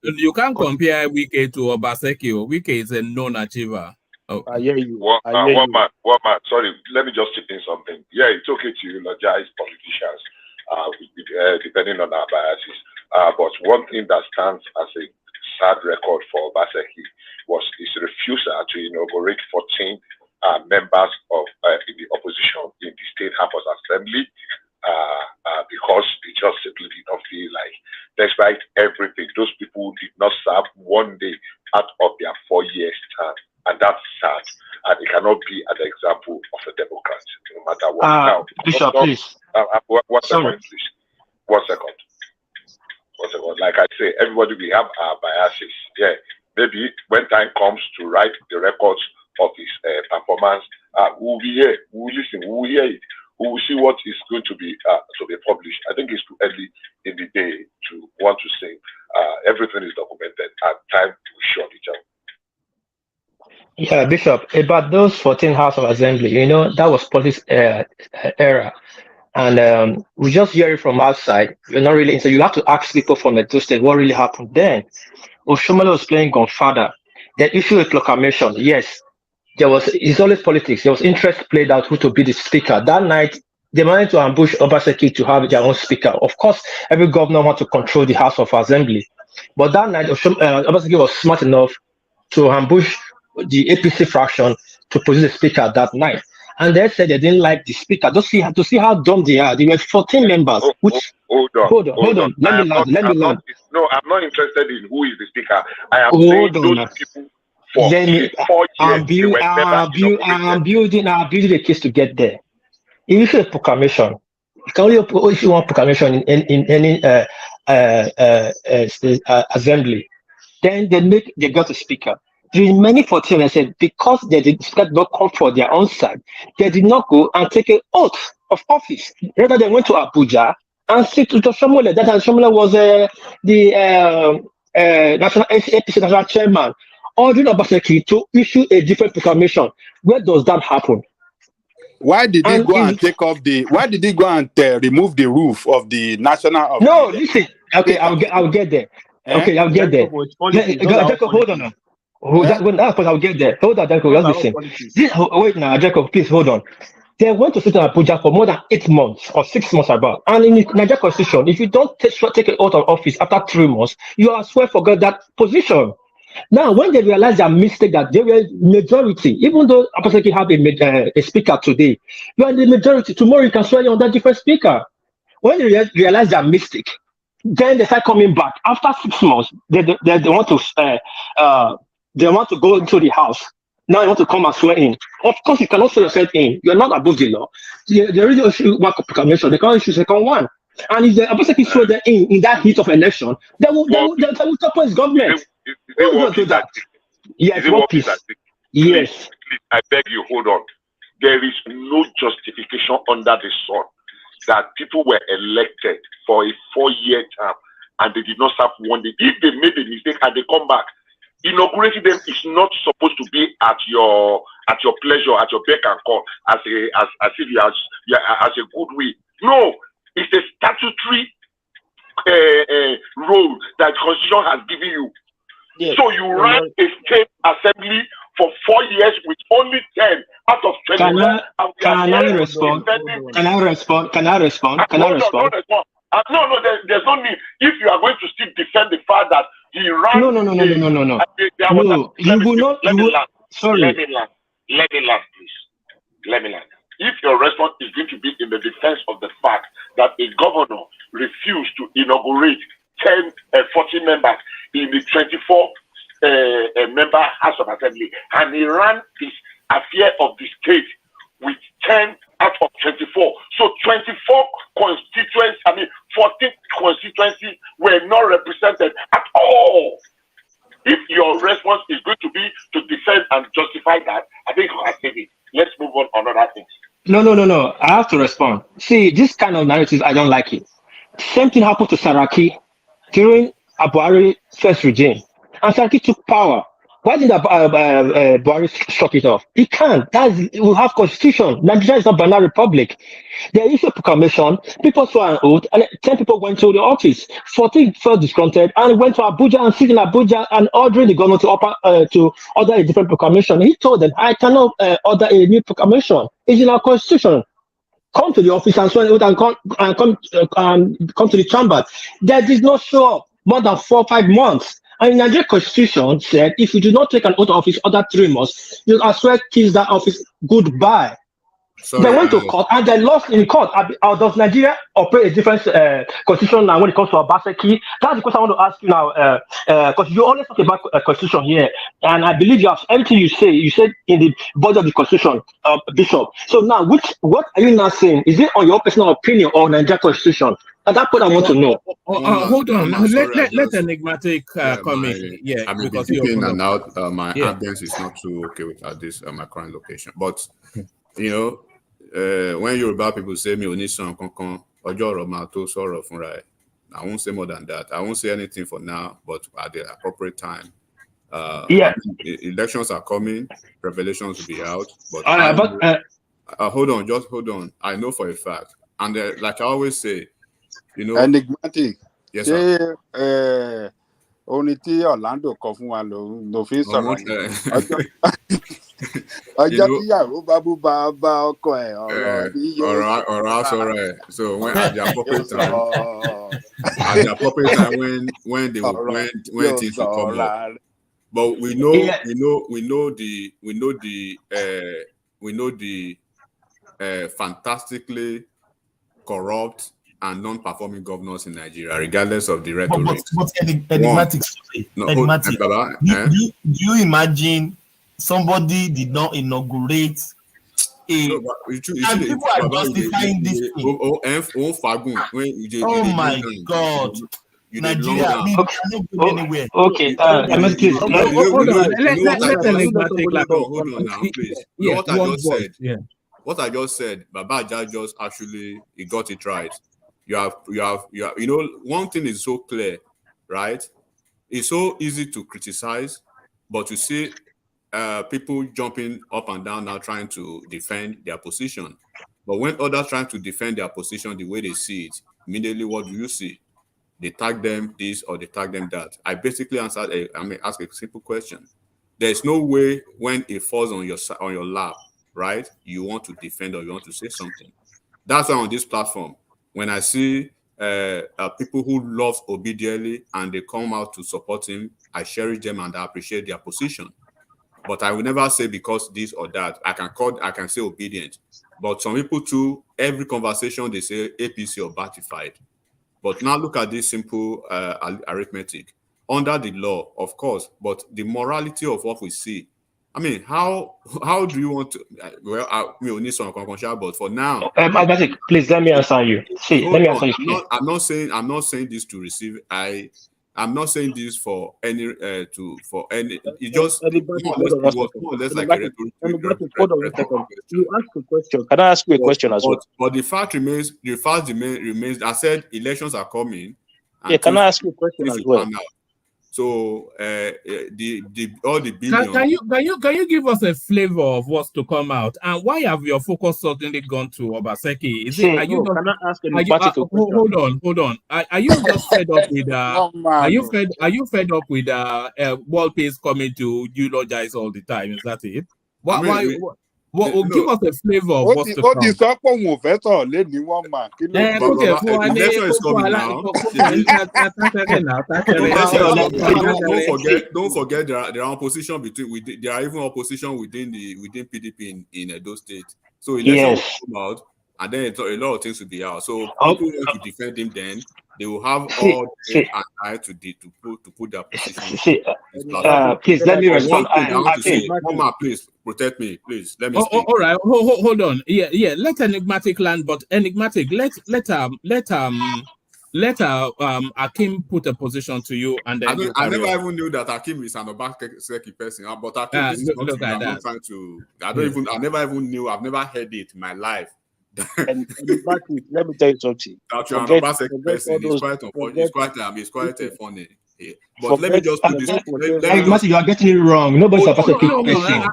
D: you can't compare Wike to Obaseki. Wike is a known achiever. Oh,
T: I hear you.
M: One
T: I hear you.
M: man. Sorry, let me just chip in something. Yeah, it's okay to eulogize politicians, depending on our biases. But one thing that stands as a sad record for Obaseki was his refusal to inaugurate 14 members of in the opposition in the State House of Assembly, because they just simply did not feel like, despite everything, those people did not serve one day out of their 4 years term, and that's sad. And it cannot be an example of a democrat, no matter what. Now,
S: Bishop, please.
M: One second, please. 1 second. 1 second. Like I say, everybody we have our biases. Yeah, maybe when time comes to write the records of his performance, we will be here, we will listen, we will hear it, we will see what is going to be published. I think it's too early in the day to want to say everything is documented and time will show each other.
S: Yeah, Bishop, about those 14 House of Assembly, that was politics era. And we just hear it from outside. You're not really, so you have to ask people from Edo State what really happened then. Oshomole was playing Godfather. Then issue a proclamation. Yes, it's always politics. There was interest played out who to be the speaker. That night, they managed to ambush Obaseki to have their own speaker. Of course, every governor wants to control the House of Assembly. But that night, Obaseki was smart enough to ambush the APC fraction to produce a speaker that night. And they said they didn't like the speaker. To see how dumb they are. There were 14 members. Hold on. Let me land.
M: No, I'm not interested in who is the speaker. I am saying those people for 4 years.
S: I'm building a case to get there. If you issue a proclamation, you can only issue one proclamation in any assembly. Then they got a speaker. The remaining 14, I said, because they did not come for their own side, they did not go and take an oath of office. Rather, they went to Abuja and sit to Oshomole. That Oshomole was the national APC national chairman, ordering Obaseki to issue a different proclamation. Where does that happen?
L: Why did he go and take off the? Why did he go and remove the roof of the national?
S: Listen. Okay, I'll get there. Okay, I'll get there. Jacob, hold on now. I'll get there. Hold on, Jacob. Wait now, Jacob. Please hold on. They went to sit in Abuja for more than 8 months or 6 months about. And in the Nigerian constitution, if you don't take an oath of office after 3 months, you are swear forget that position. Now, when they realized their mistake, that they were majority, even though Obaseki have a speaker today, you are the majority. Tomorrow you can swear you on that different speaker. When they realize their mistake, then they start coming back. After 6 months, they want to go into the house. Now you want to come and swear in. Of course, you cannot swear yourself in. You are not above the law. They already issue one proclamation. They can't issue second one. And if the Obaseki swear them in that heat of election, they will support his government. Who will do that? Yes, one piece. Yes.
M: Please, I beg you, hold on. There is no justification under the sun that people were elected for a 4-year term and they did not serve one day. If they made a mistake and they come back, inaugurating them is not supposed to be at your pleasure, at your beck and call, as if you as a good will. No, it's a statutory role that the Constitution has given you. Yes. So you ran a state assembly for 4 years with only 10 out of 20.
S: Can I respond?
M: No, there's no need. If you are going to still defend the fact that he ran...
S: No. You will not... Sorry.
M: Let me land, please. Let me land. If your response is going to be in the defense of the fact that a governor refused to inaugurate 14 members in the 24 member House of Assembly, and he ran this affair of the state with 10 out of 24. So 24 constituencies, 14 constituencies were not represented at all. If your response is going to be to defend and justify that, I think you have said it. Let's move on other things.
S: No. I have to respond. See, this kind of narrative, I don't like it. Same thing happened to Saraki during Abuhari's first regime. And Saraki took power. Why did Buhari struck it off? He can't. We have constitution. Nigeria is not banana republic. They issued a proclamation. People saw an oath, and 10 people went to the office. 14 felt disgruntled and went to Abuja and sit in Abuja and ordering the government to order a different proclamation. He told them, "I cannot order a new proclamation. It's in our constitution. Come to the office and swear an oath and come to the chamber." They did not show up more than 4 or 5 months. And the Nigerian constitution said, if you do not take an oath of office under 3 months, you as well kiss that office goodbye. They went to court and they lost in court. Does Nigeria operate a different constitution now when it comes to Obaseki? That's the question I want to ask you now, because you always talk about constitution here, and I believe you have everything you said in the body of the constitution, Bishop. So now, what are you now saying? Is it on your personal opinion or Nigerian constitution? At that point, I want to know.
D: Hold on. Let Enigmatic come in. Yeah,
E: I mean,
D: because
E: in and out. My ambience is not too okay with this my current location. But you know, when Yoruba people say "mi ò ní sọ nǹkankan, ọjọ́ ọ̀rọ̀ máa tó sọ̀rọ̀ fúnra ẹ̀," I won't say more than that. I won't say anything for now, but at the appropriate time. Elections are coming. Revelations will be out. But hold on, just hold on. I know for a fact, and like I always say. You know,
C: Enigmatic.
E: Yes, sir.
C: Only tí Orlando kọ fún wa ló fi sọ̀rọ̀ yẹn. Ọjọ́ tíyàwó bá bú bá ọkọ ẹ̀
E: ọ̀rọ̀ sọ̀rọ̀ ẹ̀. So when at the appropriate time, when things will come up. But we know the fantastically corrupt and non-performing governors in Nigeria, regardless of the rhetoric.
I: But enigmatic. Do you imagine somebody did not inaugurate a... and people are justifying this thing. Oh my God. Nigeria, we cannot go anywhere.
E: Okay, hold on now, please. What I just said, Babaja just actually, he got it right. You have, you know, one thing is so clear, right? It's so easy to criticize, but you see people jumping up and down now trying to defend their position. But when others trying to defend their position the way they see it, immediately what do you see? They tag them this or they tag them that. I basically ask a simple question. There's no way when it falls on your lap, right, you want to defend or you want to say something. That's why on this platform, when I see people who love Obediently and they come out to support him, I cherish them and I appreciate their position. But I will never say because this or that. I can say obedient. But some people too, every conversation they say APC or Batified. But now look at this simple arithmetic. Under the law, of course, but the morality of what we see. I mean, how do you want to? Well, we will need some conclusion, but for now,
S: please let me answer you.
E: I'm not saying this to receive. I'm not saying this for any It just more or less like a rhetorical.
T: You ask a question. Can I ask you a question as well?
E: But the fact remains. I said elections are coming.
T: Yeah, can I ask you a question as well?
E: So all the billions.
D: Can you give us a flavor of what's to come out, and why have your focus suddenly gone to Obaseki?
T: Can I ask a question?
D: Hold on. Are you just fed up with are you fed up with world peace coming to eulogize all the time? Is that it? Give us a flavor of what's to come.
E: Don't forget there are opposition there are even opposition within PDP in Edo State. So elections will come out, and then a lot of things will be out. So people want to defend him, then they will have all day and night to put their position.
S: Please let me respond.
E: Mama, please protect me, please. Let me speak.
D: All right, hold on. Yeah. Let Enigmatic land, but Enigmatic, let Akim put a position to you, and then
E: I never even knew that Akim is an Obaseki person. But Akim, this is not I'm not trying to. I never even knew. I've never heard it in my life.
T: And let me tell you something.
E: That you're an Obaseki person. It's quite funny. But let me just put this.
S: Matthew, you are getting it wrong. Nobody's supposed to pick person.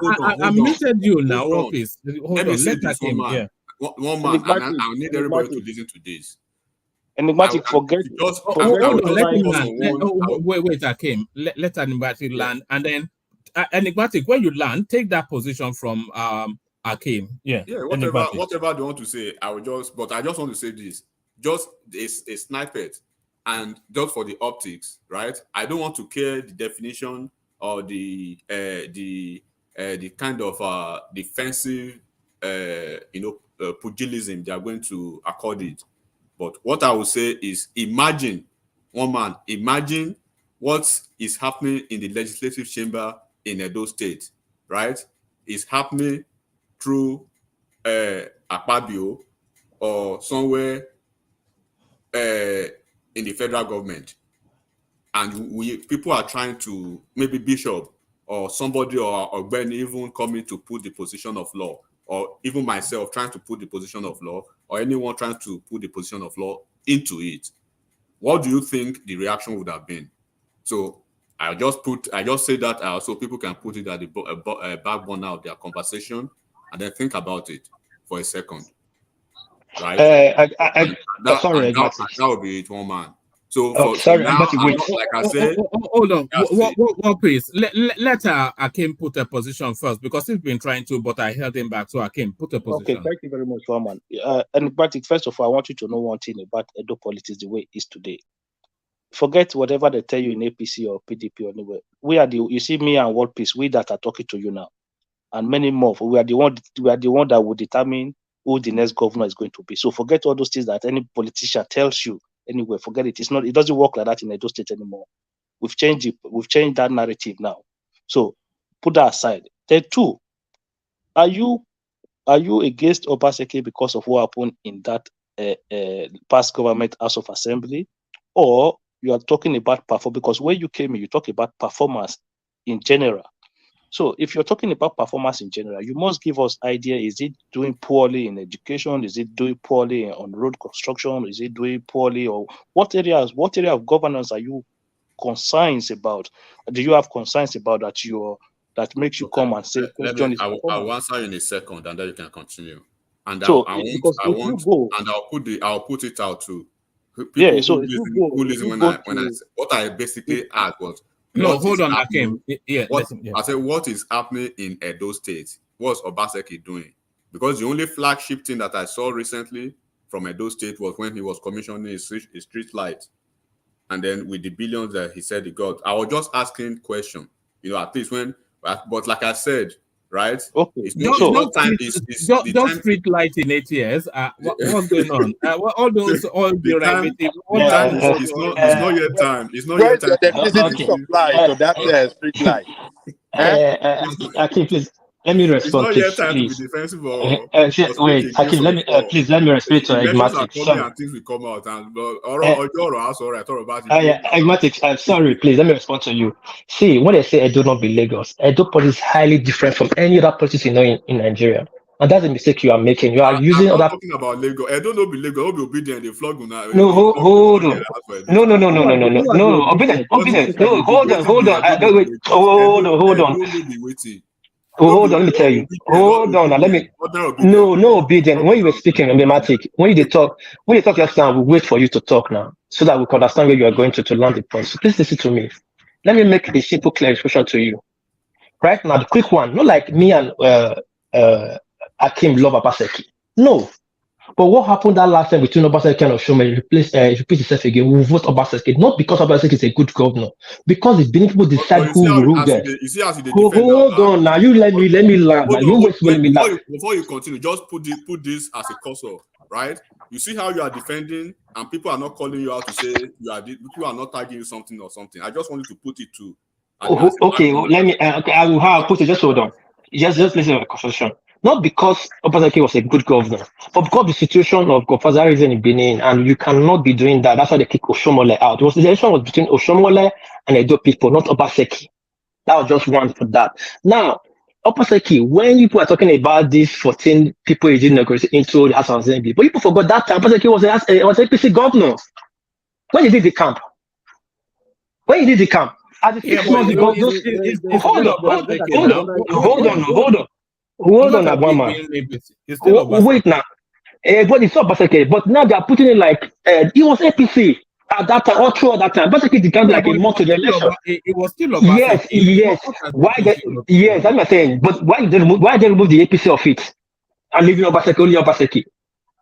D: I muted you now. Hold on.
E: Let me say this, one man. One man, and I need everybody to listen to this.
T: Enigmatic, forget.
D: Wait, Akim. Let Enigmatic land, and then Enigmatic, when you land, take that position from Akim. Yeah,
E: whatever they want to say, I just want to say this. Just a snippet, and just for the optics, right? I don't want to care the definition or the kind of defensive, pugilism they are going to accord it. But what I will say is, imagine what is happening in the legislative chamber in Edo State, right? It's happening through Akpabio or somewhere in the federal government. And people are trying to, maybe Bishop or somebody or Ben even coming to put the position of law, or even myself trying to put the position of law, or anyone trying to put the position of law into it. What do you think the reaction would have been? So I just say that so people can put it at the backbone of their conversation and then think about it for a second. Right? That would be it, one man. So now, like I said,
D: hold on. What please? Let Akim put a position first, because he's been trying to, but I held him back. So Akim, put a position.
T: Okay, thank you very much, Roman. And first of all, I want you to know one thing about Edo politics the way it is today. Forget whatever they tell you in APC or PDP or anywhere. You see me and World Peace, we that are talking to you now, and many more. We are the one that will determine who the next governor is going to be. So forget all those things that any politician tells you. Anyway, forget it. It doesn't work like that in Edo State anymore. We've changed that narrative now. So put that aside. Then two, are you against Obaseki because of what happened in that past government House of Assembly, or you are talking about performance? Because when you came in, you talk about performance in general. So if you're talking about performance in general, you must give us idea. Is it doing poorly in education? Is it doing poorly on road construction? Is it doing poorly, or what area of governance are you concerned about? Do you have concerns about that makes you come and say question?
E: I'll answer in a second, and then you can continue. And
T: so
E: I'll put it out too.
T: Yeah. So
E: what I basically asked was.
D: No, hold on, Akim.
E: I said, what is happening in Edo State? What's Obaseki doing? Because the only flagship thing that I saw recently from Edo State was when he was commissioning his street light. And then with the billions that he said he got. I was just asking question, at least but like I said, right?
T: Okay.
D: Don't street light in 8 years. What's going on?
E: It's not yet time. It's not yet time.
C: The supply to that street light.
S: Akim, please let me respond.
E: It's not yet time to be defensive.
S: Wait, Akim, let me respond to Enigmatic.
E: Things will come out
S: Enigmatic, I'm sorry, please let me respond to you. See, when they say Edo not be Lagos, Edo politics is highly different from any other politics in Nigeria. And that's a mistake you are making. You are using
E: I'm
S: other.
E: talking about Lagos. I don't know be Lagos. I'll be obedient. They flog now.
S: No, hold on. No. Obedient. No, hold on. Wait. Hold on. Hold on, let me tell you. Hold on, let me. No, obedient. When you were speaking, Enigmatic, when you talk just now, we wait for you to talk now, so that we can understand where you are going to land the point. So please listen to me. Let me make a simple clarification to you. Right now, the quick one, not like me and Akim love Obaseki. No. But what happened that last time between Obaseki and Oshome repeats itself again? We vote Obaseki, not because Obaseki is a good governor, because the Benin people decide who will rule there. Hold on, now you let me land.
E: Before you continue, just put this as a cursor, right? You see how you are defending, and people are not calling you out to say people are not tagging you something or something. I just wanted to put it to.
S: I'll put it. Just hold on. Just listen to the conversation. Not because Obaseki was a good governor, but because the situation of Gofazarism in Benin, and you cannot be doing that. That's why they kicked Oshomole out. The election was between Oshomole and Edo people, not Obaseki. That was just one for that. Now, Obaseki, when people are talking about these 14 people he didn't negotiate into the House of Assembly, but people forgot that time Obaseki was a APC governor when he did the camp. When he did the camp, at the 6 months he got those. Hold on, Abama. Wait now. But it's not Baseke. But now they are putting it like it was APC at that time, all throughout that time. Baseke became like a month to the election.
D: It was still Obaseki.
S: Yes. Why? Yes, I'm not saying. But why they remove the APC of it and leaving Obaseki only Obaseki?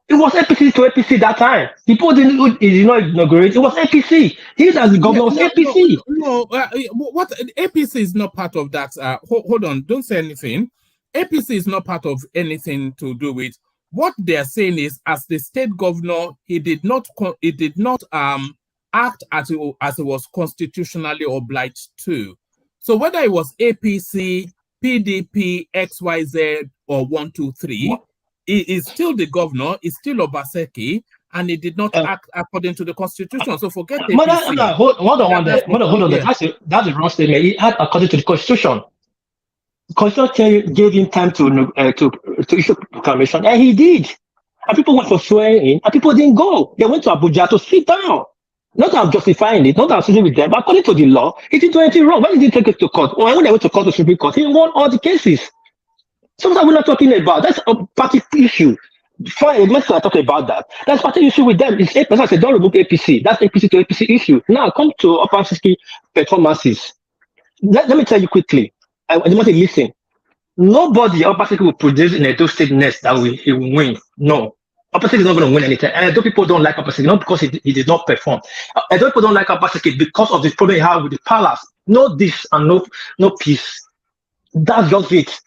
S: It was APC to APC that time. People did not inaugurate. It was APC. He as the governor was APC.
D: No, what APC is not part of that. Hold on, don't say anything. APC is not part of anything to do with. What they are saying is, as the state governor, he did not act as he was constitutionally obliged to. So whether it was APC, PDP, XYZ, or 1, 2, 3, he is still the governor. He's still Obaseki, and he did not act according to the constitution. So forget APC.
S: Hold on. That's a wrong statement. He acted according to the constitution. Constitution gave him time to issue proclamation, and he did. And people went for swearing in, and people didn't go. They went to Abuja to sit down. Not I'm justifying it, not I'm sitting with them, but according to the law, he didn't do anything wrong. When did he take it to court? When they went to court to Supreme Court, he won all the cases. So that we're not talking about. That's a party issue. Fine, let's not talk about that. That's party issue with them. It's 8%. I said, don't remove APC. That's APC to APC issue. Now come to Obaseki performances. Let me tell you quickly. I want to listen. Nobody Obaseki will produce in Edo State next that he will win. No. Obaseki is not going to win anything. And Edo people don't like Obaseki, not because he did not perform. Edo people don't like Obaseki because of the problem he had with the palace. No this and no peace. That's just it.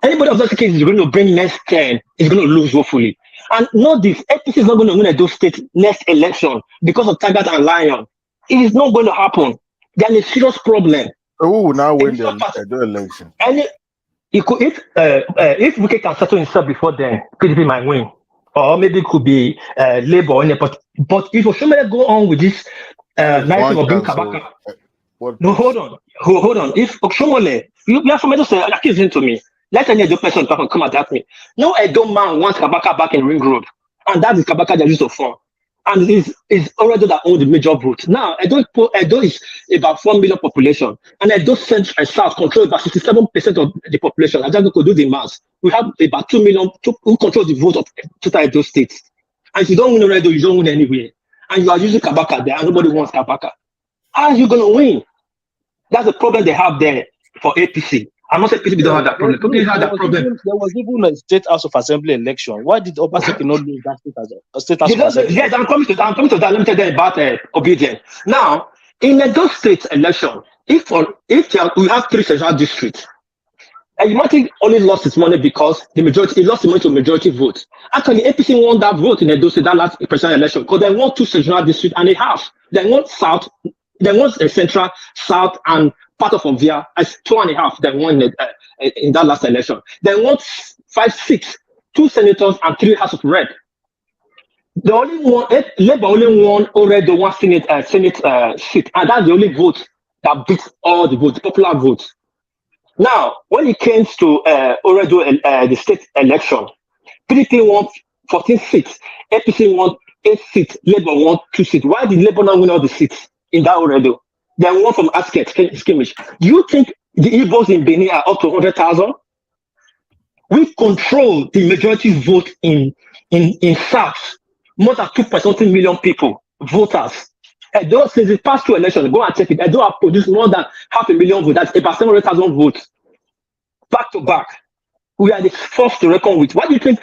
S: Anybody of that case is going to bring next 10 is going to lose hopefully. And not this. APC is not going to win Edo State next election because of Tiger and Lion. It is not going to happen. There is a serious problem.
G: Who will now win the election?
S: And if Wike can settle himself before then, PDP might win. Or maybe it could be Labour or anything. But if Oshomole go on with this nice of being Kabaka. No, hold on. If Oshomole, you have somebody to say, listen to me. Let any other person come and attack me. No Edo man wants Kabaka back in Ring Road. And that is Kabaka that used to form. And it's already that own the major route. Now, Edo is about 4 million population. And Edo Central and South control about 67% of the population. I just could do the math. We have about 2 million who control the vote of total Edo State. And if you don't win Edo, you don't win anywhere. And you are using Kabaka there, and nobody wants Kabaka. How are you going to win? That's the problem they have there for APC. I'm not saying PDP don't have that problem. PDP have that problem.
T: There was even a state house of assembly election. Why did Obaseki not lose that state house of assembly?
S: Yes, I'm coming to that. Let me tell you about obedience. Now, in Edo State election, if we have 3 central districts, and you might think only lost its money because it lost the money to majority vote. Actually, APC won that vote in Edo State, that last presidential election, because they won 2 central districts and a half. They won South, they won Central, South, and part of Ovia as 2.5. They won in that last election. They won 5, 6, 2 senators and 3 House of Rep. The only one, Labour only won already 1 Senate seat, and that's the only vote that beats all the votes, popular votes. Now, when it came to the state election, PDP won 14 seats, APC won 8 seats, Labour won 2 seats. Why did Labour not win all the seats in that Oredo? They won from Asket skirmish. You think the Igbos in Benin are up to 100,000? We control the majority vote in South. More than 2.something million people, voters. Edo, since the past 2 elections, go and check it. Edo have produced more than 500,000 votes. That's about 700,000 votes. Back to back. We are the first to reckon with. What do you think?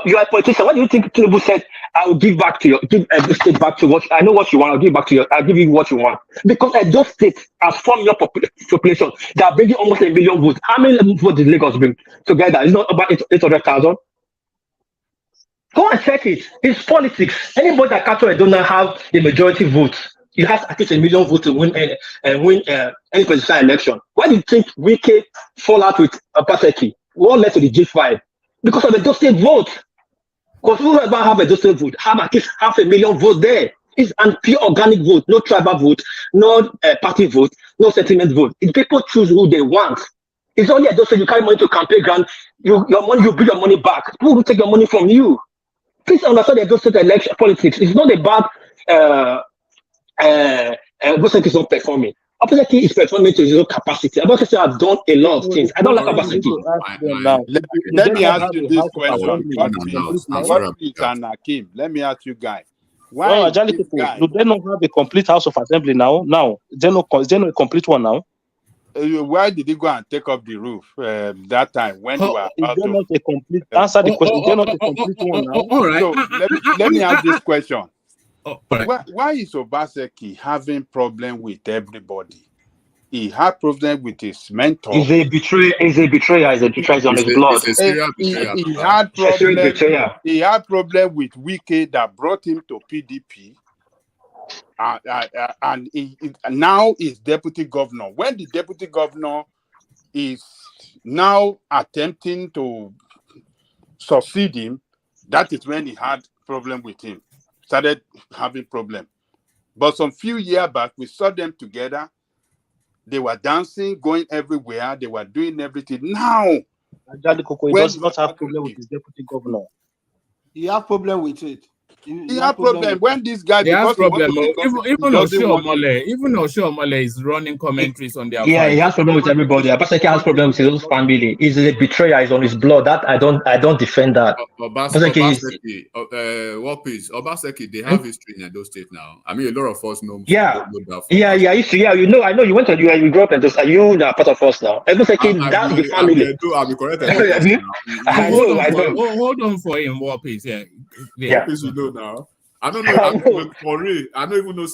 S: You are a politician. What do you think Tinubu said? I will give Edo State back to what I know what you want. I'll give back to you. I'll give you what you want. Because Edo State has 4 million population. They are bringing almost 1 million votes. How many votes did Lagos bring together? It's not about 800,000. Go and check it. It's politics. Anybody that Kato don't have the majority vote, you have at least 1 million votes to win any presidential election. Why do you think Wike fall out with Obaseki? What led to the G5? Because of the Edo State vote. Because whoever have a Edo State vote, have at least 500,000 votes there. It's a pure organic vote, no tribal vote, no party vote, no sentiment vote. If people choose who they want, it's only Edo State you carry money to campaign ground. You bring your money back. Who will take your money from you? Please understand the Edo State election politics. It's not about Obaseki is not performing. Obaseki is performing to his own capacity. Obaseki has done a lot of things. I don't like Obaseki.
L: Let me ask you this question. What is an Akim? Let me ask you guys. Why
T: do they not have a complete House of Assembly now? Is there no a complete one now?
L: Why did he go and take up the roof that time when you were about to...
T: Not a complete answer the question? Is there not a complete one now?
L: All right. So let me ask this question. Why is Obaseki having problem with everybody? He had problem with his mentor.
S: He's a betrayer. He's on his blood.
L: He had problem with Wike that brought him to PDP. And he now is deputy governor. When the deputy governor is now attempting to succeed him, that is when he had problem with him. Started having problem. But some few years back, we saw them together. They were dancing, going everywhere. They were doing everything. Now,
T: he does not have problem with his deputy governor.
K: He have problem with it.
L: He had problem when this guy.
D: He has problem. Even Oshiomhole is running commentaries on their.
S: Yeah, he has problem with everybody. Obaseki has problem with his own family. He's a betrayer. He's on his blood. That I don't defend that.
E: Obaseki, they have history in Edo State now. I mean, a lot of us know.
S: Yeah. You know. I know you went to you grew up in this. Are you now part of us now? Obaseki, that's the family.
E: I'll be correct.
S: I know.
D: Hold on for him, War Peace. Yeah.
E: You know now. I don't know. For real, I don't even know.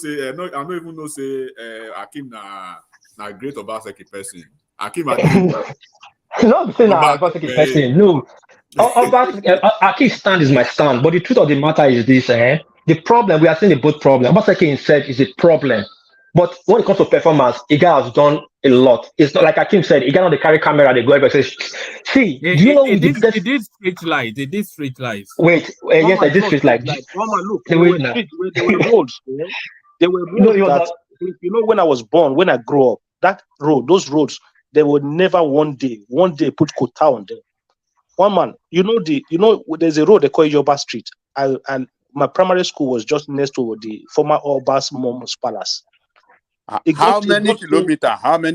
E: Say Akim na great Obaseki person. Akim.
S: Not saying Obaseki person. No. Akim's stand is my stand. But the truth of the matter is this: the problem we are seeing the both problem. Obaseki himself is a problem. But when it comes to performance, Iga has done a lot. It's not like Akim said, Iga on the carry camera, they go everywhere. See, do you know
D: it did street lights? It did street lights.
S: Wait, yes, I did street lights.
T: Look, there were roads. There were roads that, when I was born, when I grew up, those roads, they would never one day put quota on them. One man, there's a road they call Yoba Street. And my primary school was just next to the former Oba's mom's palace.
L: How many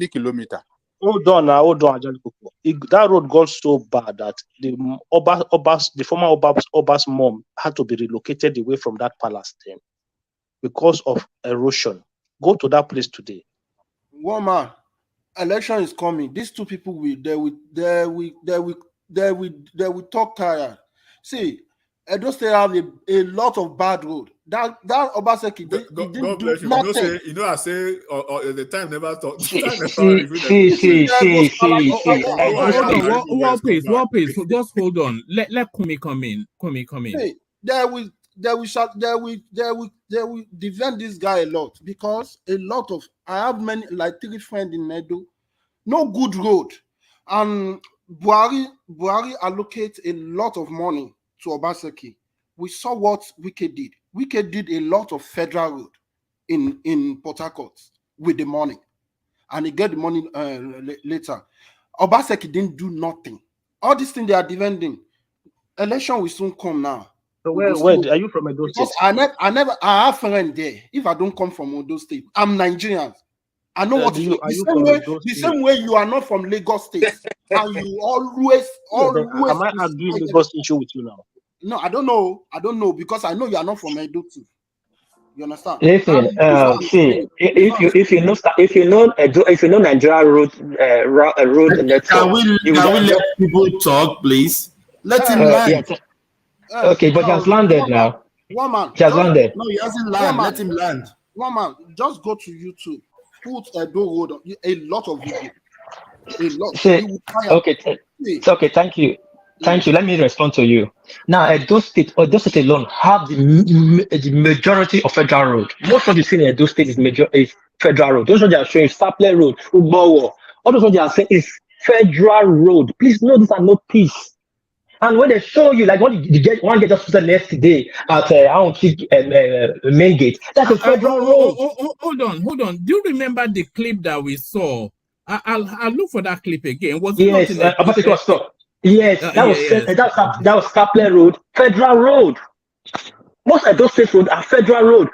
L: kilometers?
T: Hold on, that road got so bad that the former Oba's mom had to be relocated away from that palace then because of erosion. Go to that place today.
K: One man, election is coming. These two people will talk tired. See, Edo State have a lot of bad road. That Obaseki didn't do nothing.
E: I say the time never thought.
D: War Peace. Just hold on. Let Kumi come in.
K: Hey, they will defend this guy a lot because I have many, like 3 friends in Edo. No good road, and Buhari allocates a lot of money to Obaseki. We saw what Wike did. Wike did a lot of federal road in Port Harcourt with the money, and he get the money later. Obaseki didn't do nothing. All these things they are defending. Election will soon come now.
T: So where are you from Edo State?
K: I have friends there. If I don't come from Edo State, I'm Nigerian. I know what you the same way you are not from Lagos State, and you always.
T: Am I arguing Lagos issue with you now?
K: No, I don't know because I know you are not from Edo too. You understand?
S: Listen, see, if you know Nigeria road network,
I: can we let people talk, please? Let him land.
S: Okay, but he has landed now.
K: One man.
S: He has landed.
I: No, he hasn't landed. Let him land.
K: One man, just go to YouTube. Put Edo Road on a lot of video. A lot.
S: Okay, thank you. Thank you. Let me respond to you. Now, Edo State alone have the majority of federal road. Most of the thing in Edo State is federal road. Those ones they are showing Sapler Road, Ugbowo. All those ones they are saying is federal road. Please know these are not peace. And when they show you, like one get just put yesterday at main gate, that's a federal road.
D: Hold on. Do you remember the clip that we saw? I'll look for that clip again.
S: Yes, Obaseki was stopped. Yes, that was Sapler Road, federal road. Most of those states road are federal road.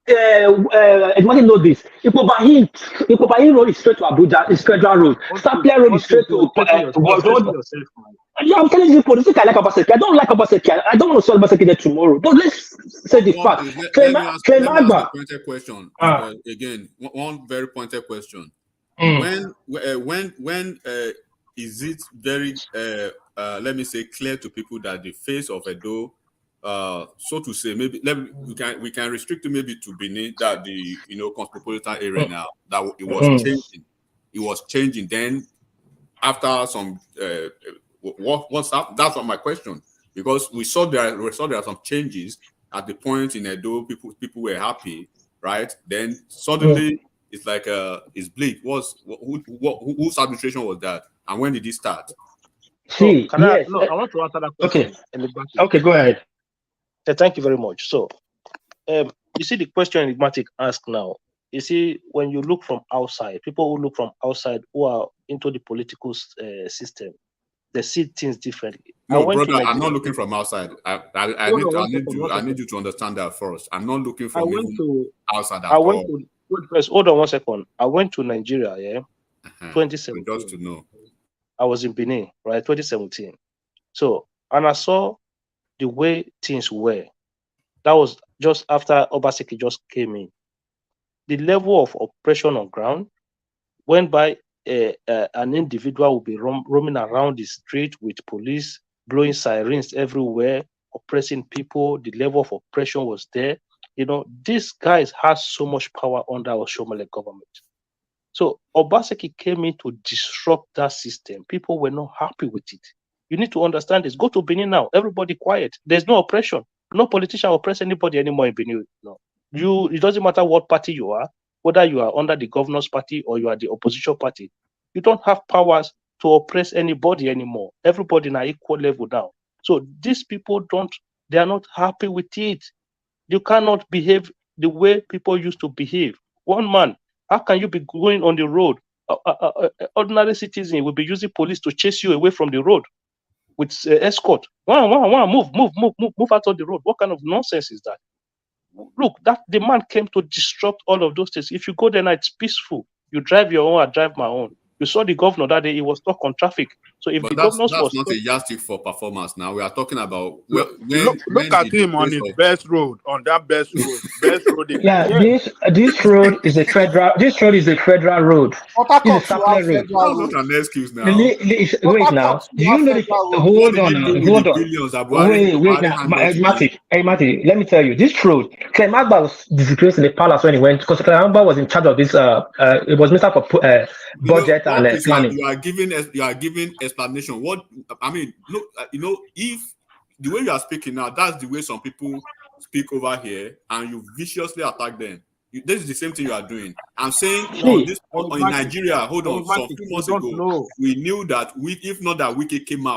S: Imagine know this. Ipobahi road is straight to Abuja, it's federal road. Sapler road is straight to road. Yeah, I'm telling you, politics I like Obaseki. I don't like Obaseki. I don't want to sell Obaseki there tomorrow. But let's say the fact.
E: Let me ask a pointed question. Again, one very pointed question. When is it very let me say clear to people that the face of Edo, so to say, maybe we can restrict it maybe to Benin, that the cosmopolitan area now, that it was changing. It was changing. Then after some what's up? That's not my question, because we saw there are some changes at the point in Edo. People were happy, right? Then suddenly it's like it's bleak. Whose administration was that, and when did it start?
T: I want to answer that question.
S: Okay, go ahead.
T: Thank you very much. So, you see the question Enigmatic asked now. You see, when you look from outside, people who look from outside who are into the political system, they see things differently.
E: No, brother, I'm not looking from outside. I need you to understand that first. I'm not looking from outside at all.
T: Hold on 1 second. I went to Nigeria, 2017.
E: Just to know.
T: I was in Benin, right, 2017. So, and I saw the way things were. That was just after Obaseki just came in. The level of oppression on ground, whereby an individual will be roaming around the street with police blowing sirens everywhere, oppressing people. The level of oppression was there. These guys had so much power under our Shomale government. So Obaseki came in to disrupt that system. People were not happy with it. You need to understand this. Go to Benin now. Everybody quiet. There's no oppression. No politician oppress anybody anymore in Benin. No. It doesn't matter what party you are, whether you are under the governor's party or you are the opposition party. You don't have powers to oppress anybody anymore. Everybody in an equal level now. So these people they are not happy with it. You cannot behave the way people used to behave. One man, how can you be going on the road? Ordinary citizen will be using police to chase you away from the road with escort. Move out of the road. What kind of nonsense is that? Look, the man came to disrupt all of those things. If you go there now, it's peaceful. You drive your own, I drive my own. You saw the governor that day; he was stuck on traffic. So if the governor
E: that's not a yardstick for performance. Now we are talking about
L: look at him on his best road, on that best road.
S: Yeah, this road is a federal. This road is a federal road. It's a separate road.
E: That's not an excuse now.
S: Wait now. Do you know hold on. Wait. Mati, let me tell you. This road, Clemagba was disgraced in the palace when he went, because Clemagba was in charge of this. It was Minister for budget and planning.
E: You are giving explanation. What I mean, look, if the way you are speaking now, that's the way some people speak over here, and you viciously attack them. This is the same thing you are doing. I'm saying in Nigeria. Hold on, some few months ago, we knew that if not that Wike came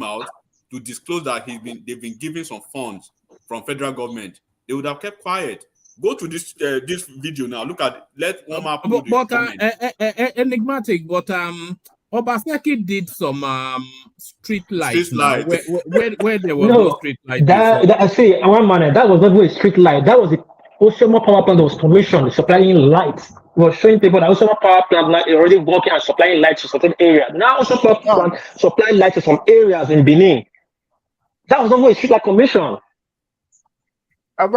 E: out to disclose that they've been giving some funds from federal government, they would have kept quiet. Go to this video now. Look at let one more
D: enigmatic. But Obaseki did some street lights where there were no street lights.
S: I say one man, that was not a street light. That was the Oshomo power plant that was commissioned, supplying lights. It was showing people that Oshomo power plant already working and supplying lights to certain areas. Now Oshomo power plant supplying lights to some areas in Benin. That was not a street light commission.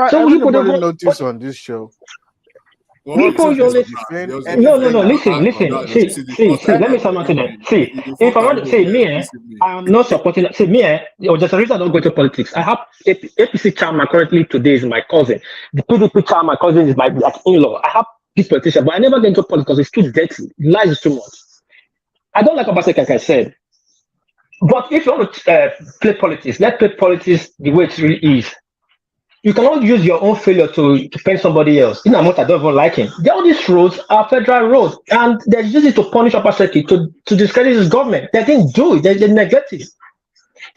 G: So people don't notice on this show.
S: Listen. See, let me say something there. See, if I want to say I'm not supporting. See, there's a reason I don't go to politics. I have APC chairman currently today is my cousin. The PDP chairman, my cousin is my in-law. I have this politician, but I never get into politics because it's too dirty. Lies is too much. I don't like Obaseki, like I said. But if you want to play politics, let's play politics the way it really is. You cannot use your own failure to paint somebody else. In a month, I don't even like him. All these roads are federal roads, and they're using it to punish Obaseki, to discredit his government. They didn't do it. They neglect it.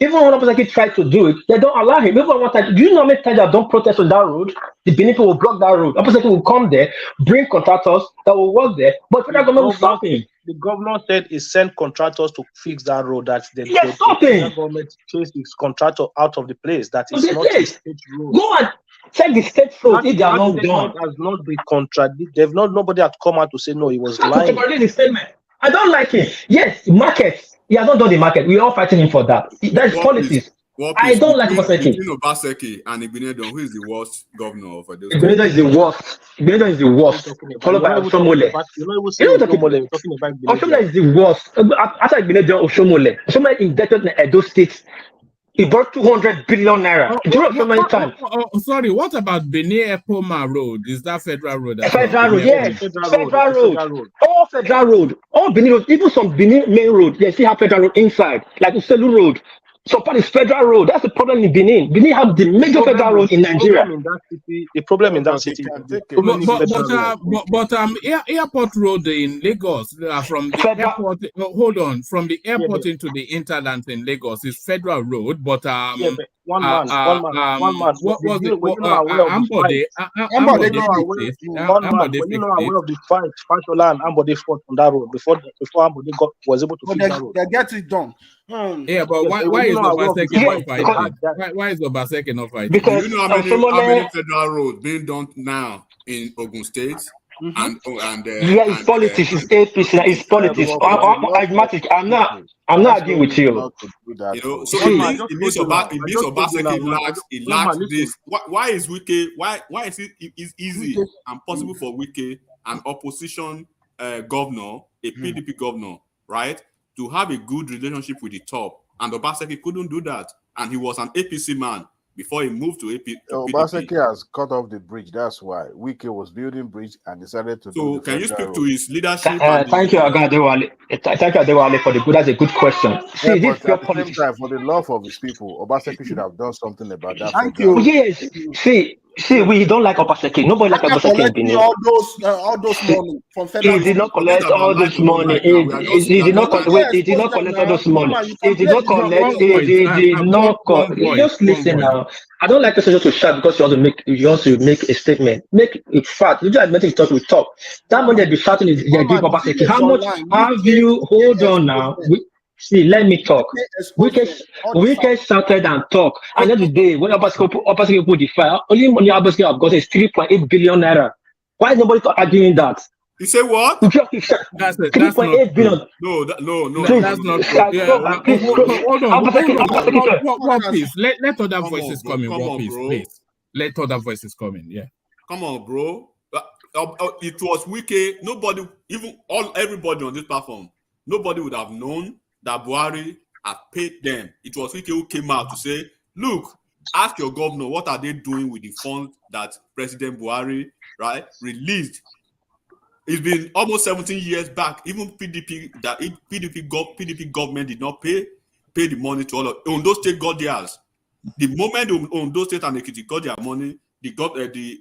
S: Even when Obaseki tried to do it, they don't allow him. Do you know how many times I've done protests on that road? The Benin people will block that road. Obaseki will come there, bring contractors that will work there, but federal government will stop him.
T: the governor said he sent contractors to fix that road. That the government chased his contractor out of the place. That is not a state road.
S: Go and check the state road if they are not done.
T: Has not been contradicted. They've not. Nobody had come out to say no. He was lying.
S: The statement. I don't like it. Yes, markets. He has not done the market. We're all fighting him for that. That's policies. I don't like Obaseki.
E: Between Obaseki and Igbenedon, who is the worst governor of Edo State?
S: Igbenedon is the worst. Igbenedon is the worst. Followed by Oshomole. Oshomole is the worst. After Igbenedon, Oshomole. Oshomole indebted in Edo State. He bought 200 billion naira.
D: Sorry, what about Benin Epoma Road? Is that federal road?
S: Federal road, yes. Federal road. All federal road. All Benin road. Even some Benin main road. They still have federal road inside. Like Uselu Road. So part is federal road. That's the problem in Benin. Benin have the major federal road in Nigeria.
T: The problem in that city.
D: Airport road in Lagos from the airport. Hold on, from the airport into the interland in Lagos is federal road. But
T: one man.
D: What was it?
T: Ambode aware of the fight. Fashola and Ambode fought on that road before Ambode was able to fix that road.
K: They get it done.
D: Yeah, but why is Obaseki not fighting? Why is Obaseki not fighting?
E: Because do you know how many federal roads being done now in Ogun State?
S: It's politics. It's APC. It's politics. I'm not arguing with you.
E: So it means Obaseki lacks this. Why is Wike? Why is it easy and possible for Wike, an opposition governor, a PDP governor, right, to have a good relationship with the top, and Obaseki couldn't do that, and he was an APC man before he moved to APC.
G: Obaseki has cut off the bridge. That's why Wike was building bridge and decided to.
E: So can you speak to his leadership?
S: Thank you, Agadewale. Thank you, Adewale, for the good. That's a good question. See,
G: this at the same time, for the love of his people, Obaseki should have done something about that.
S: Thank you. Yes. See, we don't like Obaseki. Nobody like Obaseki in Benin.
K: All those money from federal.
S: He did not collect all this money. He did not collect. He did not collect all those money. He did not collect. He did not collect. Just listen now. I don't like to just shout because you want to make a statement. Make it fact. You just admit it. Talk. We talk. That money they be shouting is they give Obaseki. How much have you? Hold on now. See, let me talk. We can started and talk. And then the day when Obaseki put the fire, only money Obaseki have got is 3.8 billion naira. Why is nobody arguing that?
E: You say what?
D: That's
S: 3.8 billion.
E: No,
D: that's not true. Hold on. One piece. Let other voices come in. One piece, please. Let other voices come in. Yeah.
E: Come on, bro. It was Wike. Nobody, everybody on this platform, nobody would have known that Buhari had paid them. It was Wike who came out to say, look, ask your governor, what are they doing with the funds that President Buhari, right, released? It's been almost 17 years back. Even PDP government did not pay the money to all of Ondo State got theirs. The moment Ondo State and Ekiti got their money, the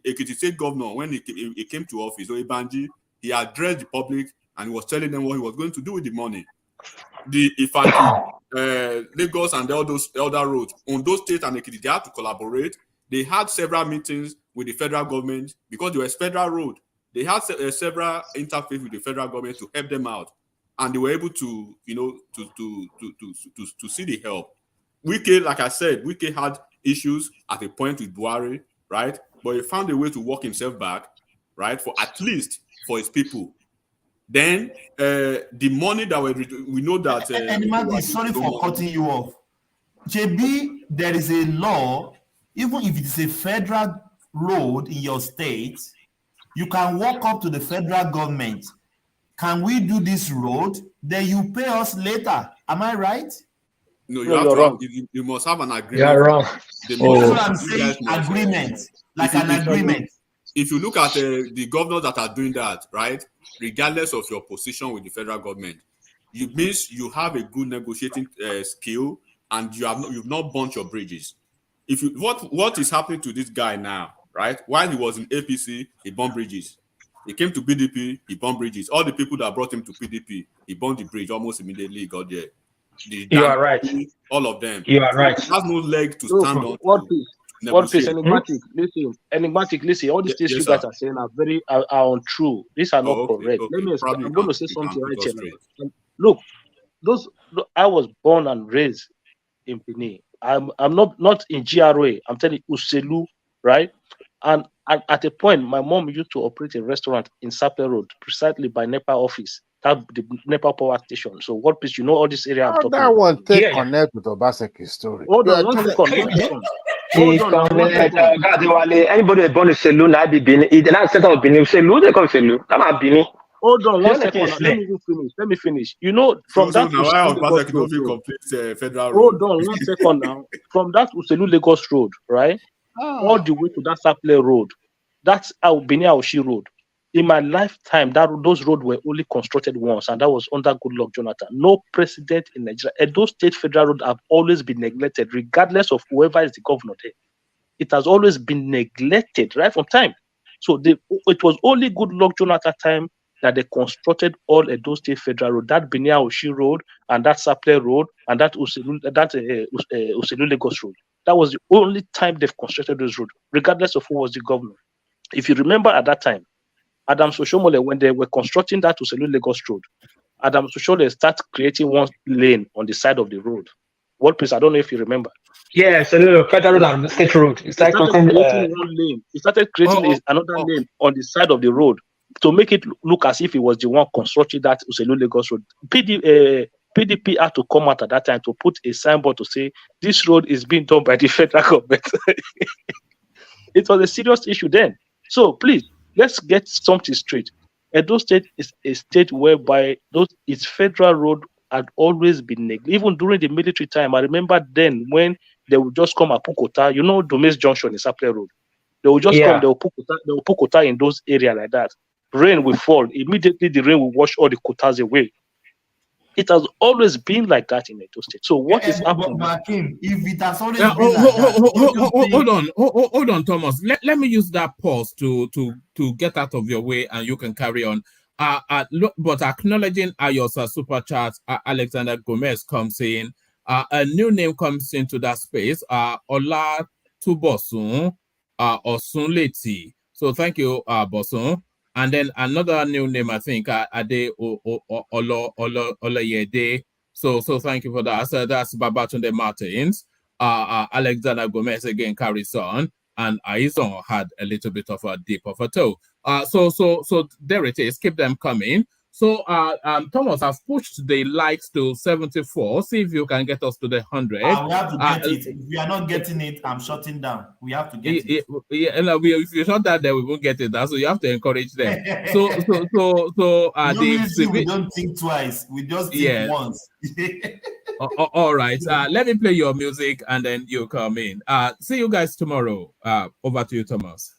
E: Ekiti State governor, when he came to office, Oyebanji, he addressed the public and he was telling them what he was going to do with the money. Lagos and all those other roads, Ondo State and Ekiti, they had to collaborate. They had several meetings with the federal government because they were federal road. They had several interface with the federal government to help them out, and they were able to, to see the help. Wike, like I said, Wike had issues at a point with Buhari, right? But he found a way to walk himself back, right? For at least for his people. Then the money that we know that.
I: Sorry for cutting you off. JB, there is a law. Even if it is a federal road in your state, you can walk up to the federal government. Can we do this road? Then you pay us later. Am I right?
E: No, you're wrong. You must have an agreement.
S: You're wrong.
I: That's what I'm saying. Agreement. Like an agreement.
E: If you look at the governors that are doing that, right, regardless of your position with the federal government, it means you have a good negotiating skill and you've not burnt your bridges. What is happening to this guy now? Right? While he was in APC, he burned bridges. He came to PDP, he burned bridges. All the people that brought him to PDP, he burned the bridge almost immediately. He got there.
S: You are right.
E: All of them.
S: You are right.
E: He has no leg to stand on.
T: One piece, enigmatic. Listen, all these things you guys are saying are untrue. These are not correct. Let me explain. I'm going to say something right here now. Look, I was born and raised in Benin. I'm not in GRA. I'm telling you, Uselu, right? And at a point, my mom used to operate a restaurant in Saple Road, precisely by NEPA office, the NEPA power station. So, what piece? You know all this area I'm talking
G: that
T: about.
G: one connect with Obaseki's story.
T: Hold on, one second.
S: Anybody born in Selu, now be Benin. It's not set of Benin. Selu, they come Selu. Come on, Benin.
T: Hold on, 1 second. Let me finish. You know, from that
D: federal road.
T: Hold on 1 second now. From that Uselu Lagos Road, right? All the way to that Saple Road. That's Benin Aoshi Road. In my lifetime, those roads were only constructed once, and that was under Goodluck Jonathan. No president in Nigeria. Edo State Federal Road have always been neglected, regardless of whoever is the governor there. It has always been neglected right from time. So it was only Goodluck Jonathan time that they constructed all Edo State Federal Road, that Benin Aoshi Road, and that Saple Road, and that Uselu Lagos Road. That was the only time they've constructed those roads, regardless of who was the governor. If you remember at that time, Adam Soshomole, when they were constructing that Uselu Lagos Road, Adam Soshomole started creating one lane on the side of the road. What place? I don't know if you remember.
S: Yeah, Federal Road and State Road. He started
T: creating one lane. He started creating another lane on the side of the road to make it look as if he was the one constructing that Uselu Lagos Road. PDP had to come out at that time to put a signboard to say this road is being done by the federal government. It was a serious issue then. So please, let's get something straight. Edo State is a state whereby its federal road had always been neglected. Even during the military time, I remember then when they would just come at Pukota, you know, Domes Junction is Saple Road. They would just come, they will Pukota in those areas like that. Rain will fall. Immediately the rain will wash all the kotas away. It has always been like that in Edo State. So what is happening?
I: If it has always been
D: hold on, Thomas. Let me use that pause to get out of your way, and you can carry on. But acknowledging Ayosa super chat, Alexander Gomez comes in. A new name comes into that space. Ola Tubosun, Osunleti. So thank you, Bosun. And then another new name, I think, Ade Olayede. So thank you for that. So that's Babatunde Martins. Alexander Gomez again carries on, and Aizon had a little bit of a dip of a toe. So there it is. Keep them coming. So Thomas, I've pushed the likes to 74. See if you can get us to the 100.
I: We have to get it. If we are not getting it, I'm shutting down. We have to get it.
D: If you shut that, then we won't get it. So you have to encourage them. So
I: we don't think twice. We just think once.
D: All right. Let me play your music and then you come in. See you guys tomorrow. Over to you, Thomas.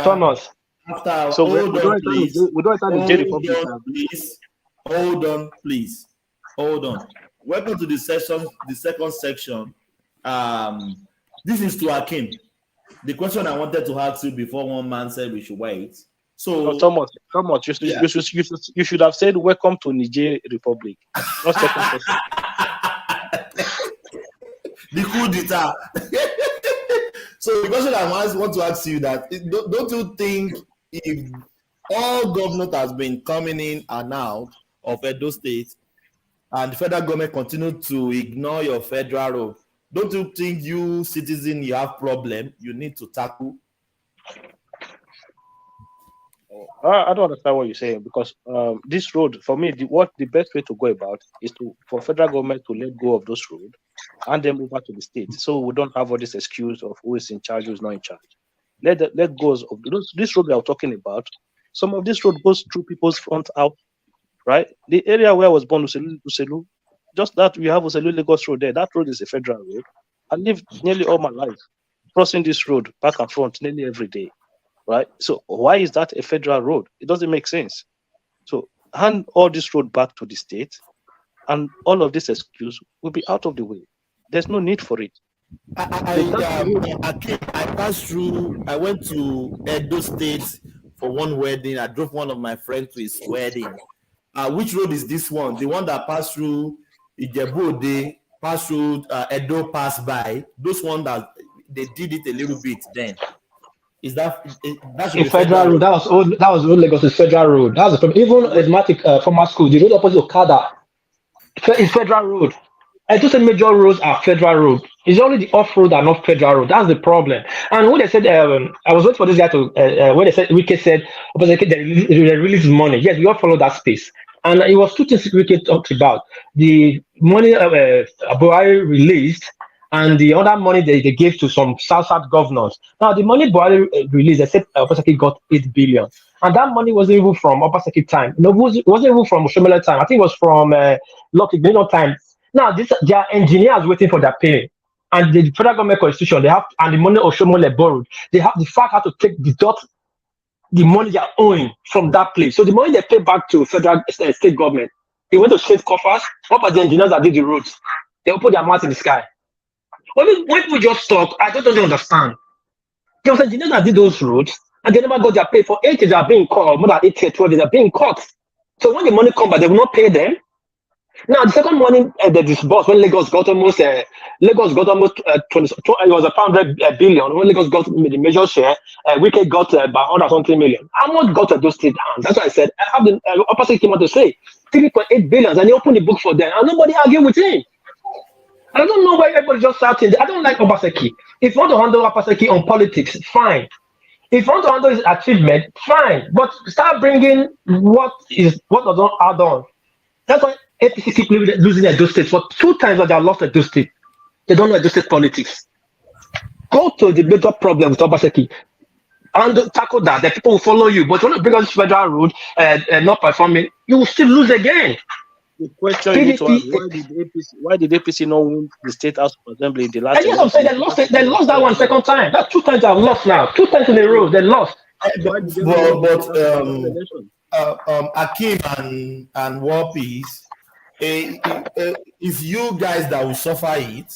S: Thomas.
T: So we don't enter the Republic.
I: Hold on, please. Hold on. Welcome to the second section. This is to Akim. The question I wanted to ask you before one man said we should wait. So
T: Thomas, you should have said welcome to Niger Republic. Not second question.
I: The coup d'etat. So the question I want to ask you that, don't you think if all government has been coming in and out of Edo State and the federal government continue to ignore your federal road, don't you think you citizen, you have problem you need to tackle?
T: I don't understand what you're saying, because this road, for me, the best way to go about is for federal government to let go of those roads and then move over to the state, so we don't have all this excuse of who is in charge, who is not in charge. Let go of this road we are talking about. Some of this road goes through people's front out, right? The area where I was born, Uselu, just that we have Uselu Lagos Road there. That road is a federal road. I lived nearly all my life. crossing this road back and front nearly every day, right? So why is that a federal road? It doesn't make sense. So hand all this road back to the state, and all of this excuse will be out of the way. There's no need for it.
J: I passed through. I went to Edo State for one wedding. I drove one of my friends to his wedding. Which road is this one? The one that passed through Ijebu-Ode, passed through Edo, passed by. Those one that they did it a little bit then. Is that that's
S: a federal road? That was old Lagos' federal road. That's the problem. Even Asthmatic former school, the road opposite Okada, it's federal road. I just said major roads are federal road. It's only the off-road are not federal road. That's the problem. And when they said, I was waiting for this guy to, when they said, Wike said, they released money. Yes, we all follow that space. And it was two things Wike talked about. The money Buhari released and the other money they gave to some South governors. Now, the money Buhari released, they said Obaseki got 8 billion. And that money wasn't even from Obaseki time. No, it wasn't even from Oshomole time. I think it was from Lucky time. Now, they are engineers waiting for their pay. And the federal government constitution, they have, and the money Oshomole borrowed, they have the fact how to take the money they are owing from that place. So the money they pay back to federal state government, they went to state coffers. What about the engineers that did the roads? They will put their mouth in the sky. When we just talk, I don't understand. There was engineers that did those roads, and they never got their pay. For 8 years, they are being caught, more than 8 years, 12 years, they are being caught. So when the money comes back, they will not pay them. Now, the second money they disbursed when Lagos got almost 20, it was a 100 billion. When Lagos got the major share, Wike got about 100 something million. How much got to those state hands? That's why I said, I have the opposite came out to say 3.8 billion, and he opened the book for them, and nobody argued with him. I don't know why everybody just shouting. I don't like Obaseki. If you want to handle Obaseki on politics, fine. If you want to handle his achievement, fine. But start bringing what does not add on. That's why APC keep losing Edo State. For 2 times that they have lost Edo State. They don't know Edo State politics. Go to the major problem with Obaseki and tackle that. The people will follow you. But when you bring on this federal road and not performing, you will still lose again.
T: The question is, why did APC not win the State House of Assembly in the last?
S: Yes, I'm saying they lost that one second time. That's 2 times I've lost now. 2 times in a row they lost.
J: Akim and War Peace, it's you guys that will suffer it.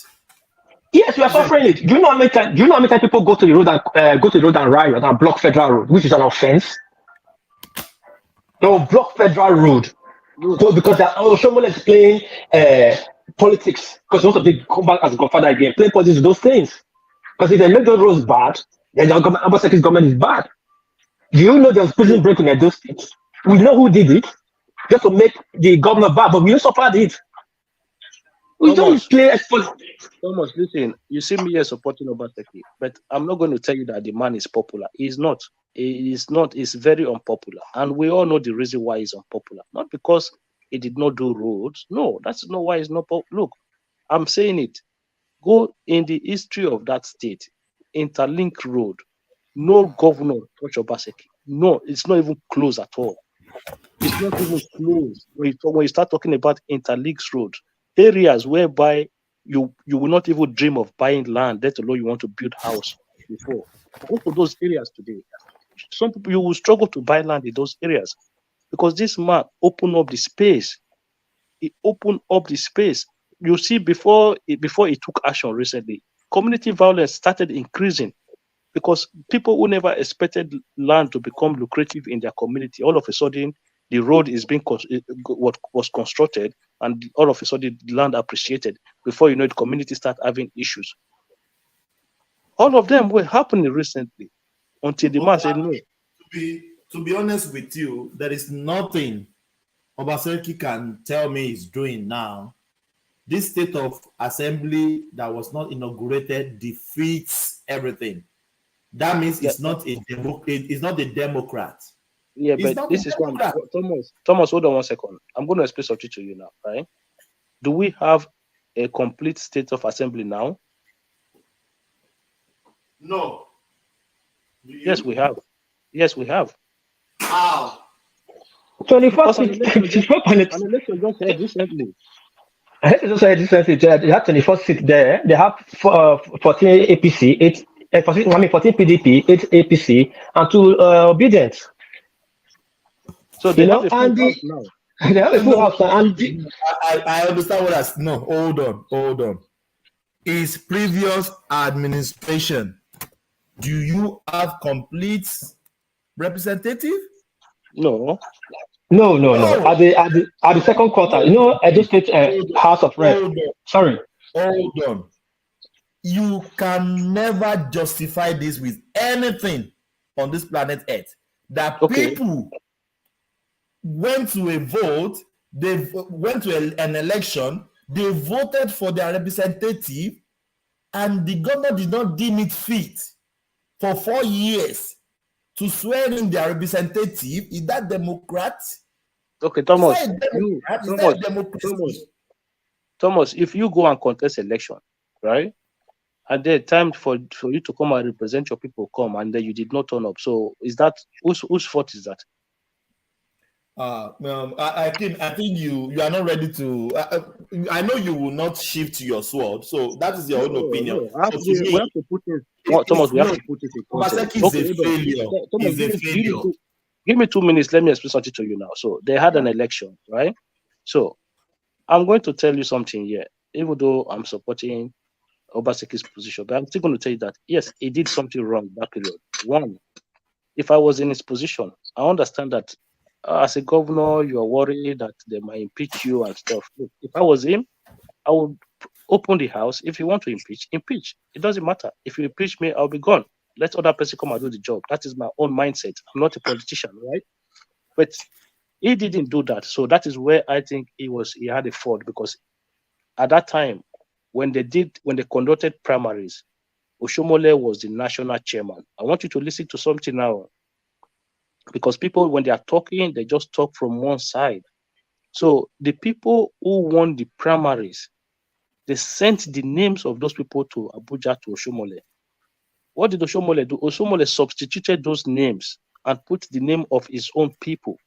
S: Yes, we are suffering it. Do you know how many times people go to the road and riot and block federal road, which is an offense? They will block federal road because Shomole is playing politics. Because most of them come back as Godfather again, playing politics with those things. Because if they make those roads bad, then the Obaseki's government is bad. Do you know there's prison break in Edo State? We know who did it, just to make the governor bad, but we also suffered it. We don't play
T: Thomas, listen, you see me here supporting Obaseki, but I'm not going to tell you that the man is popular. He's not. He is not. He's very unpopular. And we all know the reason why he's unpopular. Not because he did not do roads. No, that's not why he's not popular. Look, I'm saying it. Go in the history of that state, interlink road. No governor touch Obaseki. No, it's not even close at all. It's not even close. When you start talking about interlinks road, areas whereby you will not even dream of buying land, let alone you want to build house before. Go to those areas today. Some people, you will struggle to buy land in those areas because this man opened up the space. He opened up the space. You see, before he took action recently, community violence started increasing because people who never expected land to become lucrative in their community, all of a sudden, the road is being was constructed, and all of a sudden, the land appreciated. Before you know it, community start having issues. All of them were happening recently until the man said no.
J: To be honest with you, there is nothing Obaseki can tell me he's doing now. This state of assembly that was not inaugurated defeats everything. That means it's not a it's not a Democrat.
T: Yeah, but this is one. Thomas, hold on 1 second. I'm going to explain something to you now, right? Do we have a complete state of assembly now?
J: No.
T: Yes, we have. Yes, we have.
J: How?
S: 24 seats.
T: An election just held recently.
S: I just said recently they have 24 seats there. They have 14 APC, 8 14 PDP, 8 APC, and 2 obedient.
T: So they have a full house now.
S: They have a full house now. And
I: I understand what I no. Hold on. Is previous administration, do you have complete representative?
S: No. At the second quarter, Edo State House of Rep. Sorry.
I: Hold on. You can never justify this with anything on this planet Earth. That people went to a vote, they went to an election, they voted for their representative, and the government did not deem it fit for 4 years to swear in their representative. Is that democrat?
T: Okay, Thomas. Thomas, if you go and contest election, right? At the time for you to come and represent your people, come, and then you did not turn up. So is that whose fault is that?
I: I think you are not ready to. I know you will not shift your sword, so that is your own opinion.
T: We have to put it. Thomas, we have to put it in context.
I: Obaseki is a failure.
T: Thomas, give me 2 minutes. Let me explain something to you now. So they had an election, right? So I'm going to tell you something here. Even though I'm supporting Obaseki's position, but I'm still going to tell you that yes, he did something wrong that period. One, if I was in his position, I understand that as a governor, you are worried that they might impeach you and stuff. Look, if I was him, I would open the house. If you want to impeach. It doesn't matter. If you impeach me, I'll be gone. Let other person come and do the job. That is my own mindset. I'm not a politician, right? But he didn't do that. So that is where I think he had a fault, because at that time, when they conducted primaries, Oshomole was the national chairman. I want you to listen to something now. Because people, when they are talking, they just talk from one side. So the people who won the primaries, they sent the names of those people to Abuja, to Oshomole. What did Oshomole do? Oshomole substituted those names and put the name of his own people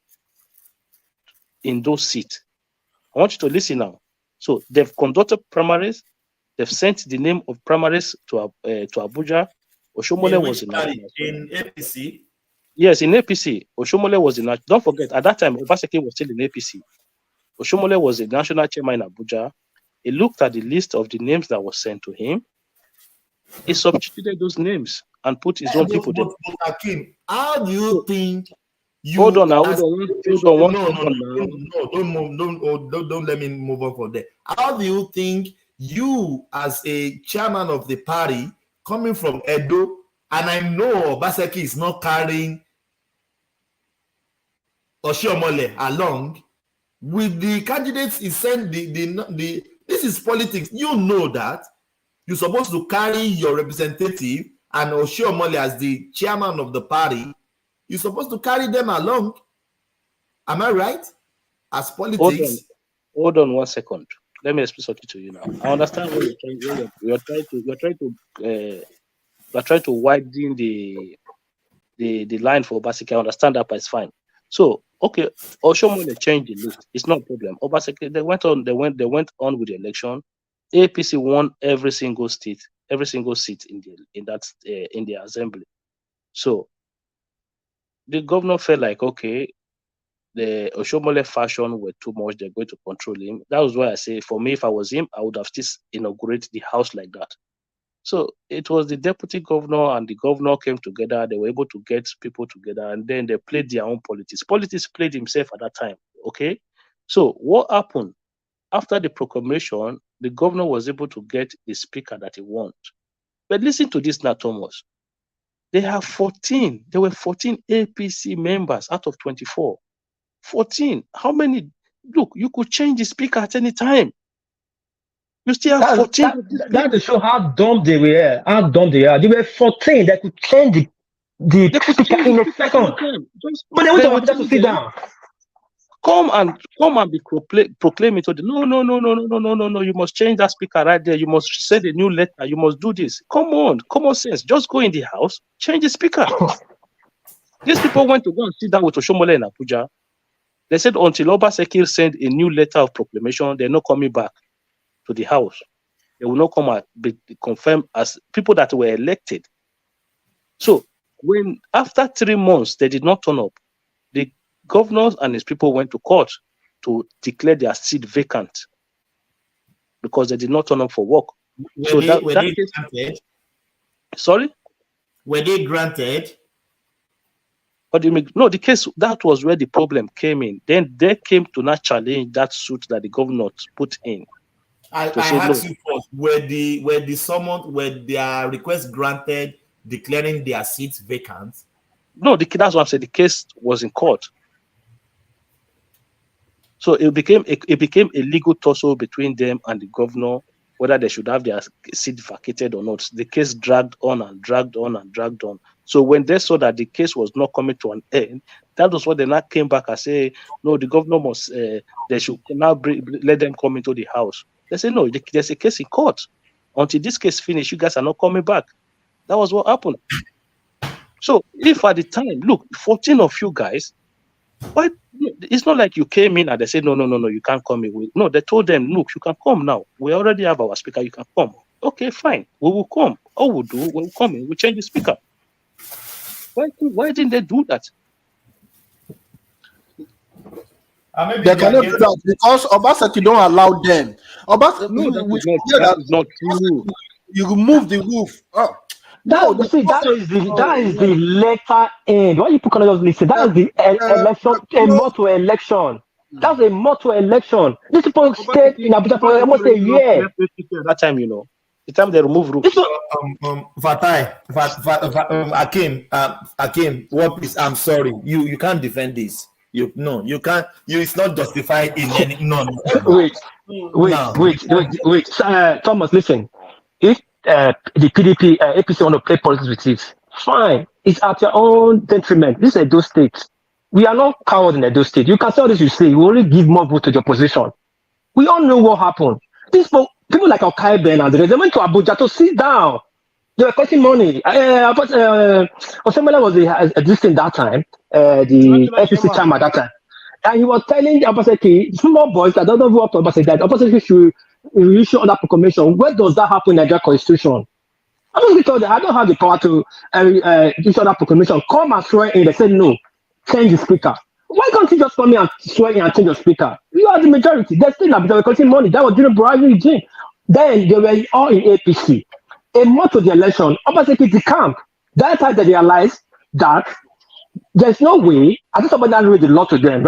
T: in those seats. I want you to listen now. So they've conducted primaries. They've sent the name of primaries to Abuja. Oshomole was in
I: APC.
T: Yes, in APC, Oshomole was in. Don't forget, at that time, Obaseki was still in APC. Oshomole was the national chairman in Abuja. He looked at the list of the names that was sent to him. He substituted those names and put his own people there.
I: But Akim, how do you think you?
T: Hold on, don't
I: let me move on from there. How do you think you, as a chairman of the party, coming from Edo, and I know Obaseki is not carrying Oshiomhole along with the candidates he sent the this is politics. You know that you're supposed to carry your representative and Oshiomhole as the chairman of the party. You're supposed to carry them along. Am I right? As politics.
T: Hold on 1 second. Let me explain something to you now. I understand what you're trying to widen the line for Obaseki. I understand that, but it's fine. So, okay, Oshomole changed the list. It's not a problem. Obaseki, they went on with the election. APC won every single seat in the assembly. So the governor felt like, okay, the Oshomole fashion were too much. They're going to control him. That was why I say, for me, if I was him, I would have just inaugurated the house like that. So it was the deputy governor and the governor came together. They were able to get people together, and then they played their own politics. Politics played himself at that time. Okay. So what happened after the proclamation? The governor was able to get the speaker that he wanted. But listen to this now, Thomas. They have 14. There were 14 APC members out of 24. 14. How many? Look, you could change the speaker at any time. You still have 14.
S: That to show how dumb they were. How dumb they are. They were 14 that could change the speaker in a second. But they went to sit down.
T: Come and be proclaiming to the no. You must change that speaker right there. You must send a new letter. You must do this. Come on, common sense. Just go in the house, change the speaker. These people went to go and sit down with Oshomole in Abuja. They said until Obaseki send a new letter of proclamation, they're not coming back to the house. They will not come and be confirmed as people that were elected So when after 3 months they did not turn up, the governors and his people went to court to declare their seat vacant because they did not turn up for work.
I: Were they granted?
T: Sorry?
I: Were they granted?
T: What do you mean? No, the case, that was where the problem came in. Then they came to not challenge that suit that the governor put in.
I: I asked you first, were their requests granted declaring their seats vacant?
T: No, that's what I'm saying. The case was in court. So it became a legal tussle between them and the governor, whether they should have their seat vacated or not. The case dragged on and dragged on and dragged on. So when they saw that the case was not coming to an end, that was what they now came back and say, no, the governor must, they should now let them come into the house. They say, no, there's a case in court. Until this case finishes, you guys are not coming back. That was what happened. So if at the time, look, 14 of you guys, why? It's not like you came in and they said, no, you can't come in. No, they told them, look, you can come now. We already have our speaker, you can come. Okay, fine, we will come. All we'll do, we'll come in, we'll change the speaker. Why didn't they do that?
H: They cannot do that because Obaseki don't allow them.
T: That is not true.
H: You remove the roof. Oh.
S: That is the letter end. Why you put on listen? That is the election, a motto election. That's a motto election. This people stayed in Abuja for almost a year.
T: That time, the time they remove roof.
J: Akim, what please? I'm sorry. You can't defend this. You can't. It's not justified in any. No.
S: Wait. Thomas, listen. If the PDP, APC want to play politics with it, fine. It's at your own detriment. This is Edo State. We are not cowards in Edo State. You can say all this you say. You only give more vote to the opposition. We all know what happened. These people like Okai Ben and they went to Abuja to sit down. They were collecting money. Osemele was existing that time, the FCC chairman at that time. And he was telling the Obaseki, small boys that don't know what Obaseki, that Obaseki should issue under proclamation. Where does that happen in the Nigerian Constitution? I don't have the power to issue under proclamation. Come and swear in. They said no, change the speaker. Why can't you just come in and swear in and change the speaker? You are the majority. They're still not collecting money. That was during Buhari regime. Then they were all in APC. A month of the election, Obaseki decamped. That time they realized that there's no way. I think somebody has read the law to them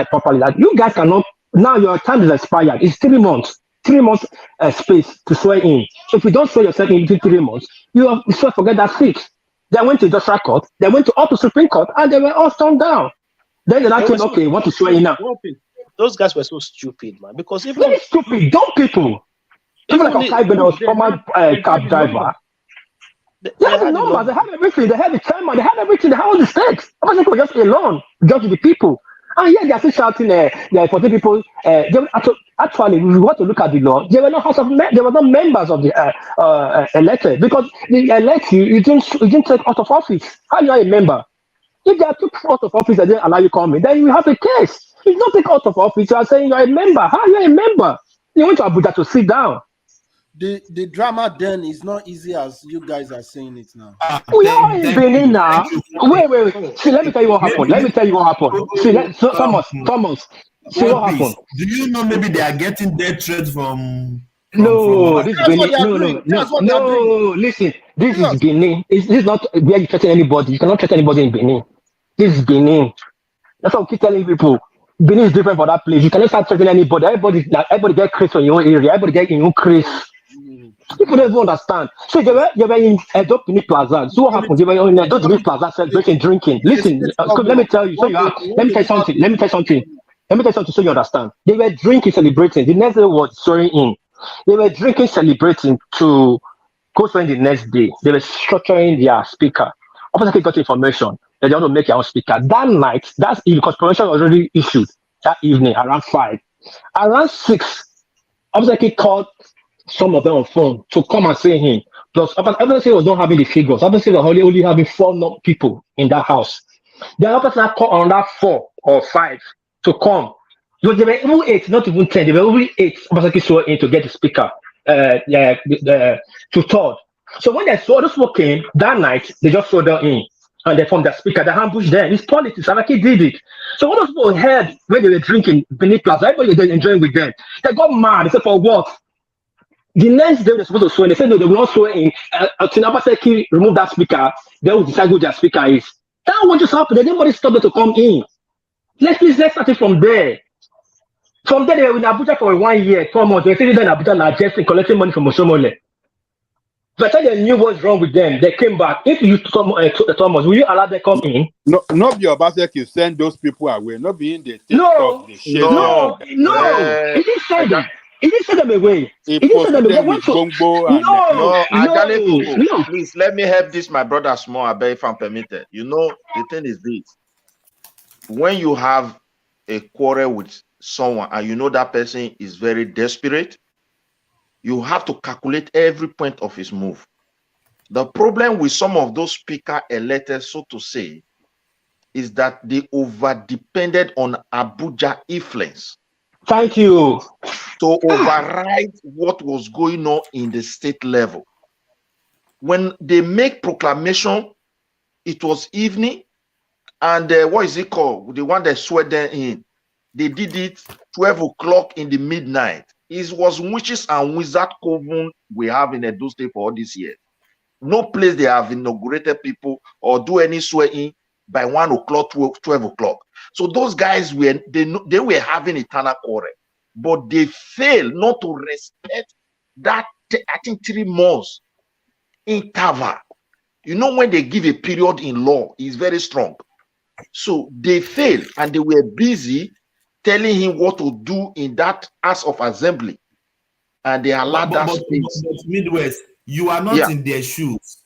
S: properly. That you guys cannot. Now your time is expired. It's 3 months. 3 months space to swear in. So if you don't swear yourself in within 3 months, you forget that seat. They went to Judicial Court. They went to up to Supreme Court, and they were all stormed down. Then they came, okay, want to swear in now.
T: Those guys were so stupid, man. Because even
S: very stupid, dumb people. Even like a guy that was former cab driver. They have the numbers, they have everything, they have the chairman, they have everything, they have all the stakes. Obviously, was just alone, just with the people. And yet they are still shouting, for the people. Actually, we want to look at the law. They were not they were not members of the elected because they elect you didn't take out of office. How you are a member? If they are took out of office and didn't allow you to come in, then you have a case. If you don't take out of office, you are saying you are a member. How are you a member? You went to Abuja to sit down.
H: The drama then is not easy as you guys are saying it now.
S: We are in Benin now. Wait. See, let me tell you what happened. See, Thomas. See what happened.
J: Do you know maybe they are getting death threats from?
S: No, this is Benin. No. Listen, this is Benin. This is not where you threaten anybody. You cannot threaten anybody in Benin. This is Benin. That's what we keep telling people. Benin is different for that place. You cannot start threatening anybody. Everybody get crazy in your own area. Everybody get in your own crazy. People don't even understand. So they were in Edo Plaza. So what happened? They were in Edo Plaza celebrating, drinking. Listen, let me tell you. Let me tell you something. So you understand. They were drinking, celebrating. The next day was swearing in. They were drinking, celebrating to go swear in the next day. They were structuring their speaker. Obviously, got information that they want to make their own speaker. That night, because permission was already issued that evening around 5. Around 6, obviously called some of them on phone to come and see him. Plus, obviously was not having the figures. Obviously, was only having 4 people in that house. The other person called on that 4 or 5 to come. They were even 8, not even 10. They were only 8. Obviously, saw in to get the speaker. To 3rd. So when they saw the smoke came that night, they just saw them in. And they formed the speaker, they ambushed them. It's politics. Saraki did it. So what those people heard when they were drinking beneath Plaza, everybody was enjoying with them. They got mad. They said, for what? The next day they're supposed to swear. They said no, they will not swear in. Until Abaseki remove that speaker, they will decide who their speaker is. That won't just happen. Nobody stopped them to come in. Let's start it from there. From there, they were in Abuja for 1 year, 4 months. They said in Abuja now just collecting money from Osomole. By the time they knew what's wrong with them, they came back. If you Thomas, will you allow them come in?
L: No, not be Obaseki send those people away. Not being the
S: No. He didn't send them. He didn't send them away. He didn't send them away.
B: No. Please let me help this, my brother small, if I'm permitted. You know, the thing is this. When you have a quarrel with someone and you know that person is very desperate, you have to calculate every point of his move. The problem with some of those speaker elected, so to say, is that they over-depended on Abuja influence.
S: Thank you.
B: To override what was going on in the state level. When they make proclamation, it was evening, and what is it called? The one that swear them in. They did it 12 o'clock in the midnight. It was witches and wizard coven we have in Edo State for all this year. No place they have inaugurated people or do any swearing by 1 o'clock, 12 o'clock. So those guys were they were having eternal quarrel, but they failed not to respect that. I think 3 months interval. You know, when they give a period in law, is very strong. So they failed, and they were busy telling him what to do in that House of Assembly, and they allowed that space.
I: But Midwest, you are not in their shoes,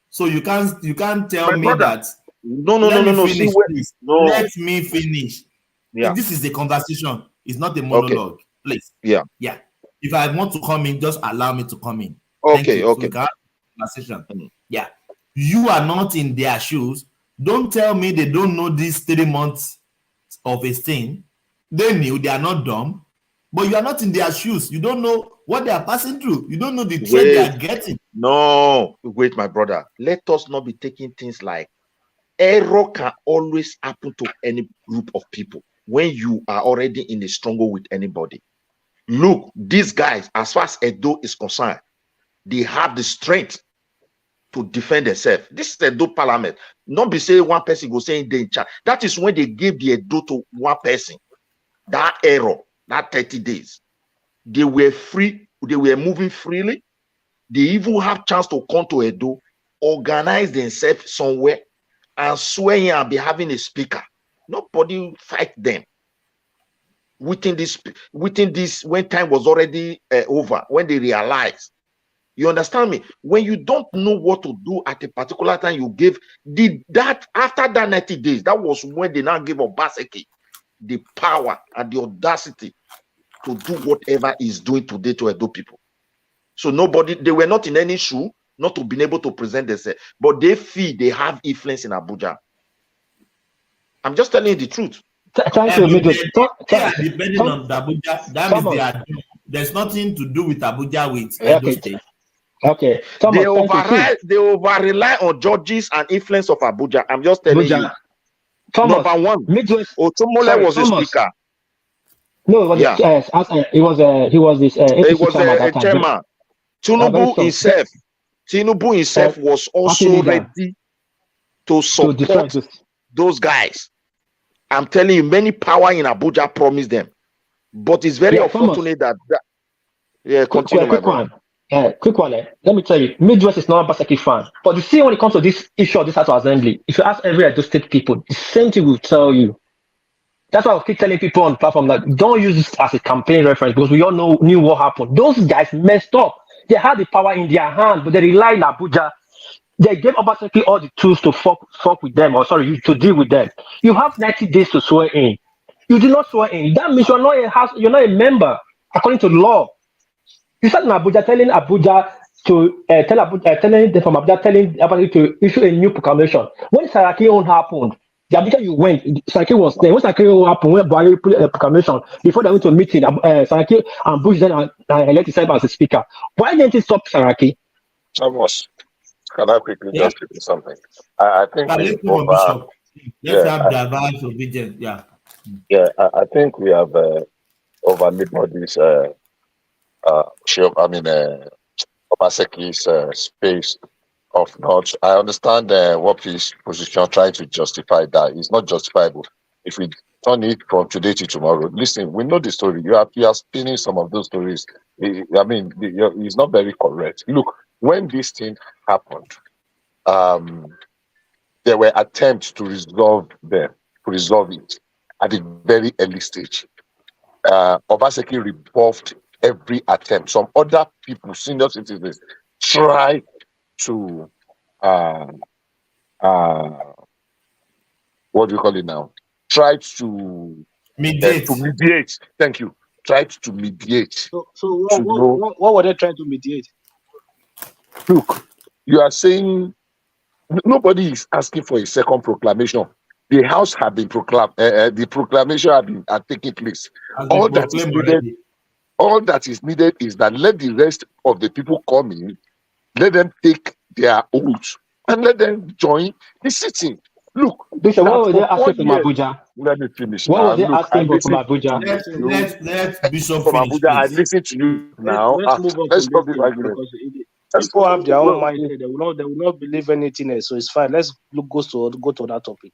I: so you can't tell me that.
B: No.
I: Let me finish.
B: Yeah.
I: This is a conversation. It's not a monologue. Okay. Please.
B: Yeah.
I: If I want to come in, just allow me to come in.
B: Okay.
I: Conversation. Yeah. You are not in their shoes. Don't tell me they don't know these 3 months of a thing. They knew. They are not dumb, but you are not in their shoes. You don't know what they are passing through. You don't know the trend they are getting.
B: No, wait, my brother. Let us not be taking things like error can always happen to any group of people when you are already in a struggle with anybody. Look, these guys, as far as Edo is concerned, they have the strength to defend themselves. This is the Edo parliament. Not be saying one person go saying they in charge. That is when they gave the Edo to one person. That error, that 30 days, they were free, they were moving freely. They even have chance to come to Edo, organize themselves somewhere, and swear and be having a speaker. Nobody fight them. Within this, when time was already over, when they realized. You understand me? When you don't know what to do at a particular time, you give that after that 90 days. That was when they now gave Obaseki the power and the audacity to do whatever he's doing today to Edo people. So they were not in any shoe, not to be able to present themselves, but they feel they have influence in Abuja. I'm just telling you the truth.
S: Thank you,
I: depending on Abuja, that means there's nothing to do with Abuja with Edo State.
S: Okay.
B: Thomas, they over-rely on judges and influence of Abuja. I'm just telling you.
S: Thomas,
B: number one, Otumole was a speaker.
S: No, it was a
B: chairman. Tinubu himself was also ready to support those guys. I'm telling you, many power in Abuja promised them, but it's very unfortunate that. Continue, my brother.
S: Quick one. Let me tell you, Midwest is not a Baseki fan. But you see, when it comes to this issue of this House of Assembly, if you ask every Edo State people, the same thing will tell you. That's why I keep telling people on the platform that don't use this as a campaign reference, because we all knew what happened. Those guys messed up. They had the power in their hand, but they relied on Abuja. They gave Obaseki all the tools to fuck with them, to deal with them. You have 90 days to swear in. You did not swear in. That means you're not a member according to the law. You start in Abuja telling Abuja to telling them from Abuja to issue a new proclamation. When Saraki own happened, the Abuja you went, Saraki was there. When Saraki happened, when Buhari put a proclamation before they went to a meeting, Saraki and Bush then elect himself as a speaker. Why didn't he stop Saraki?
P: Thomas. Can I quickly just do something? I think
I: let's
P: we
I: move on, Bishop. Let's have diverse obedience. Yeah.
P: Yeah, I think we have overlabored this. Obaseki's space of not. I understand what his position trying to justify that. It's not justifiable. If we turn it from today to tomorrow, listen, we know the story. You are spinning some of those stories. It's not very correct. Look, when this thing happened, there were attempts to resolve it at the very early stage. Obaseki rebuffed every attempt. Some other people, senior citizens, tried to what do you call it now? Tried to mediate. Thank you. Tried to mediate.
K: So what were they trying to mediate?
P: Look, you are saying nobody is asking for a second proclamation. The house had been proclaimed. The proclamation had taken place. All that is needed is that let the rest of the people come in, let them take their oath, and let them join the sitting. Look,
S: Bishop, what were they asking from Abuja?
P: Let me finish.
S: What were they asking from Abuja?
I: Let Bishop
P: from
I: finish.
P: Abuja, I listen to you now.
K: Let's move on
P: Let's
K: from
P: stop
K: this
P: this argument.
K: because people have their own mindset. They will not believe anything else. So it's fine. Let's go to that topic.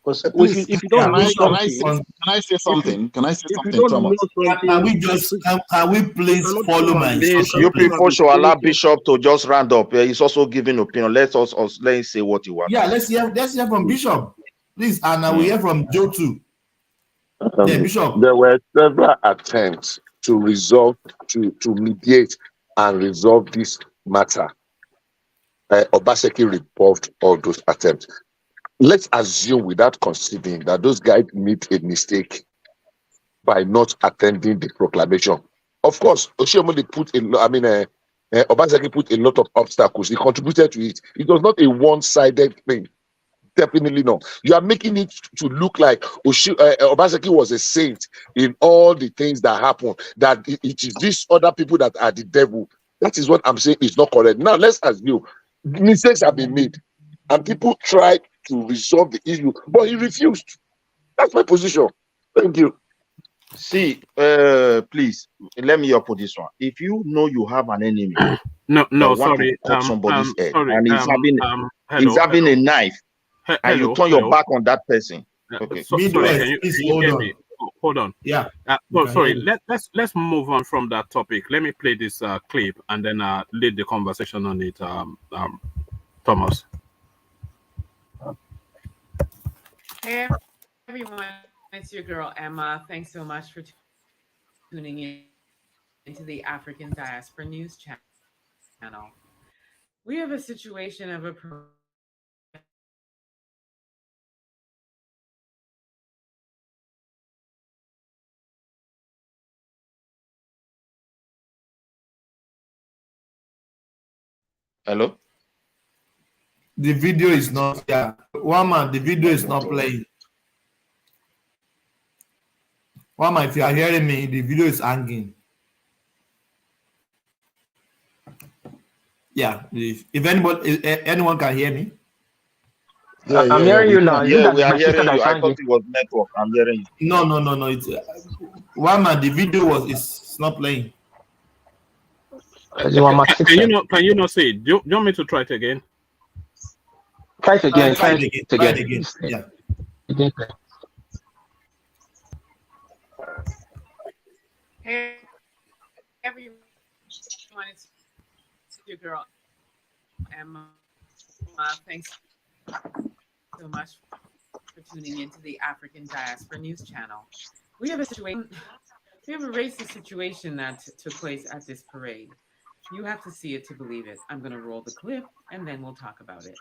K: Because if you don't know something,
B: can I say something?
K: If you don't know something,
I: can we please follow my instruction?
B: You people should allow Bishop to just round up. He's also giving opinion. Let him say what he wants.
I: Yeah, let's hear from Bishop, please, and we hear from Joe too. Yeah, Bishop.
P: There were several attempts to resolve, to mediate and resolve this matter. Obaseki rebuffed all those attempts. Let's assume, without conceding, that those guys made a mistake by not attending the proclamation. Of course, Oshiomhole Obaseki put a lot of obstacles. He contributed to it. It was not a one-sided thing. Definitely not. You are making it to look like Obaseki was a saint in all the things that happened, that it is these other people that are the devil. That is what I'm saying is not correct. Now, let's assume mistakes have been made and people tried to resolve the issue, but he refused. That's my position. Thank you.
B: See, please let me put this one. If you know you have an enemy,
A: sorry,
B: cut somebody's head,
A: sorry,
B: and he's having a knife, and you turn your back on that person. Okay.
A: Sorry, can you hear me? Hold on.
I: Yeah.
A: Sorry. Let's move on from that topic. Let me play this clip and then lead the conversation on it. Thomas.
R: Hey everyone, it's your girl Emma. Thanks so much for tuning in into the African Diaspora News Channel. We have a situation of a
B: Hello?
I: The video is not, One man, the video is not playing. One man, if you are hearing me, the video is hanging. Yeah, if anyone can hear me.
S: I'm hearing you now.
B: Yeah, we are hearing you. I thought it was network. I'm hearing you.
I: No. It's one man. The video is not playing.
A: Can you not see it? Do you want me to try it again?
S: Try it again.
I: Try it again. Yeah.
R: Hey everyone, it's your girl Emma. Thanks so much for tuning into the African Diaspora News Channel. We have a racist situation that took place at this parade. You have to see it to believe it. I'm going to roll the clip and then we'll talk about it.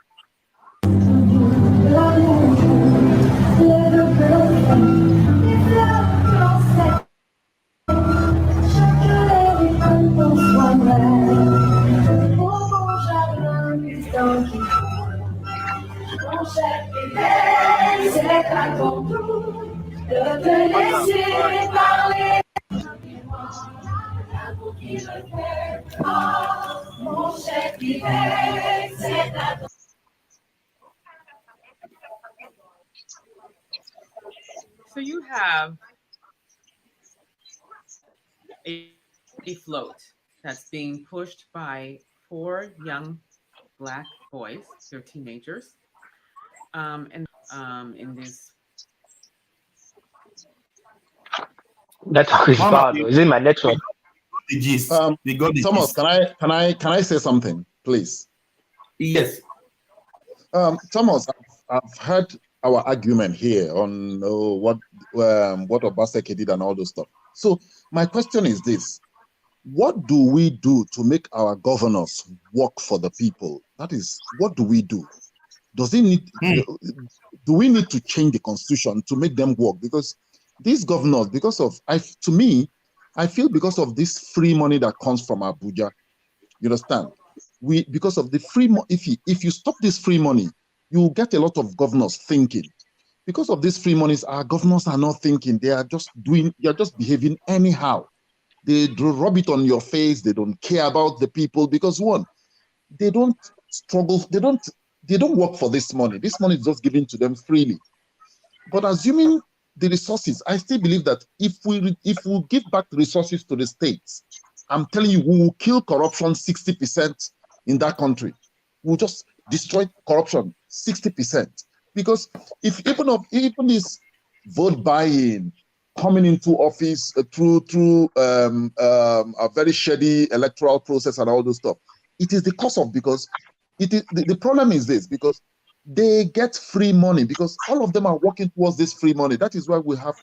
R: So you have a float that's being pushed by 4 young Black boys. They're teenagers. And in this.
S: Network is bad. Is it my network?
U: Thomas, can I say something, please?
I: Yes.
U: Thomas, I've heard our argument here on what Obaseki did and all those stuff. So my question is this: what do we do to make our governors work for the people? That is, what do we do? Does it need? Do we need to change the constitution to make them work? Because these governors, because of I feel because of this free money that comes from Abuja, you understand? Because of the free money, if you stop this free money, you will get a lot of governors thinking. Because of these free monies, our governors are not thinking. They are just behaving anyhow. They rub it on your face. They don't care about the people because one, they don't struggle. They don't work for this money. This money is just given to them freely. But assuming the resources, I still believe that if we give back the resources to the states, I'm telling you, we will kill corruption 60% in that country. We'll just destroy corruption 60%. Because if even this vote buying, coming into office through a very shady electoral process and all those stuff, it is the cause of, because it is the problem is this, because they get free money, because all of them are working towards this free money. That is why we have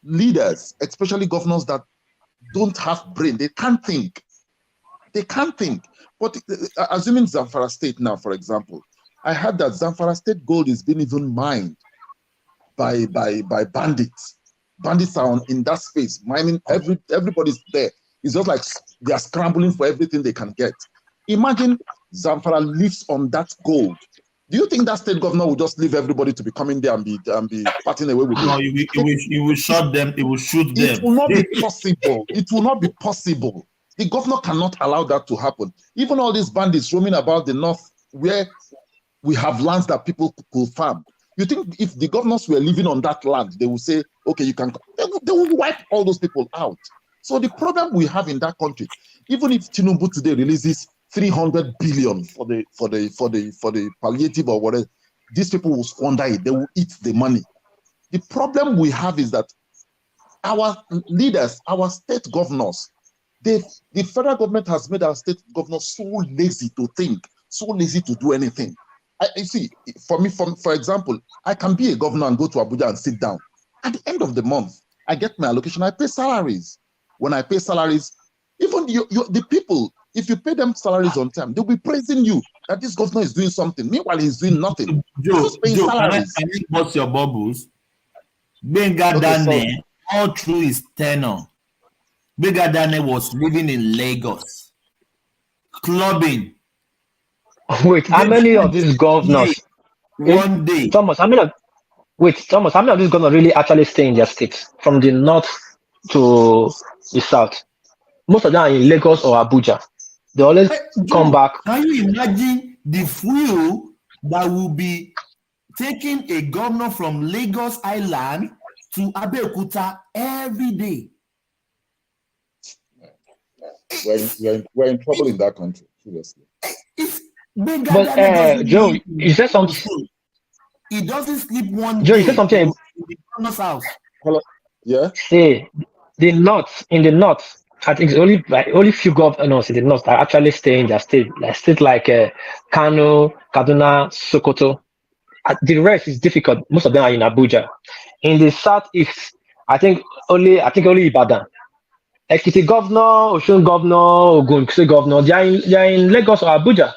U: leaders, especially governors, that don't have brain. They can't think. They can't think. But assuming Zamfara State now, for example, I heard that Zamfara State gold is being even mined by bandits. Bandits are in that space, mining. Everybody's there. It's just like they are scrambling for everything they can get. Imagine Zamfara lives on that gold. Do you think that state governor will just leave everybody to be coming there and be parting away with it?
I: No, you will shut them. It will shoot them.
U: It will not be possible. It will not be possible. The governor cannot allow that to happen. Even all these bandits roaming about the north, where we have lands that people could farm. You think if the governors were living on that land, they will say, okay, you can. They will wipe all those people out. So the problem we have in that country, even if Tinubu today releases 300 billion for the palliative or whatever, these people will squander it. They will eat the money. The problem we have is that our leaders, our state governors, the federal government has made our state governors so lazy to think, so lazy to do anything. I see, for me, for example, I can be a governor and go to Abuja and sit down. At the end of the month, I get my allocation, I pay salaries. When I pay salaries, even the people, if you pay them salaries on time, they'll be praising you that this governor is doing something. Meanwhile, he's doing nothing.
I: Joe, can I bust your bubbles? Benga Dane, all through his tenure, Benga Dane was living in Lagos, clubbing.
S: Wait, how many of these governors?
I: One day.
S: Thomas, how many of these governors really actually stay in their states from the north to the south? Most of them are in Lagos or Abuja. They always come back.
I: Can you imagine the fuel that will be taking a governor from Lagos Island to Abeokuta every day?
U: We're in trouble in that country, seriously.
S: But Joe, you said something.
I: He doesn't sleep one
S: Joe,
I: day.
S: you said something.
I: In the governor's house.
U: Hello? Yeah.
S: See, in the north, I think it's only few governors in the north that actually stay in their state. Like states like Kano, Kaduna, Sokoto. The rest is difficult. Most of them are in Abuja. In the southeast, I think only Ibadan. Ekiti governor, Osun governor, Ogun State governor, they are in Lagos or Abuja.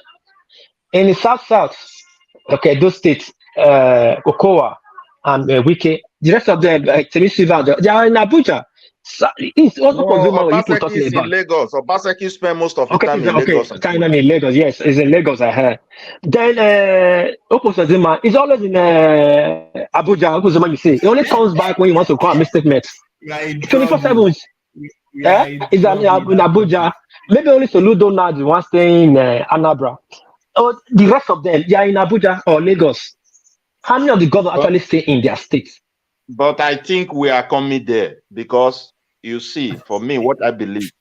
S: In the south, okay, those states, Okowa and Wike, the rest of them, they are in Abuja. So,
B: Obaseki is in Lagos. Obaseki spend most of the time in Lagos.
S: In Lagos, yes, it's in Lagos. I heard. Then Oposazima is always in Abuja. Oposazima, you see, he only comes back when he wants to come and make statements. 24/7. Is in Abuja. Maybe only Soludo now the one staying in Anambra. Oh, the rest of them, they are in Abuja or Lagos. How many of the governors actually stay in their states?
B: But I think we are coming there because you see, for me, what I believe,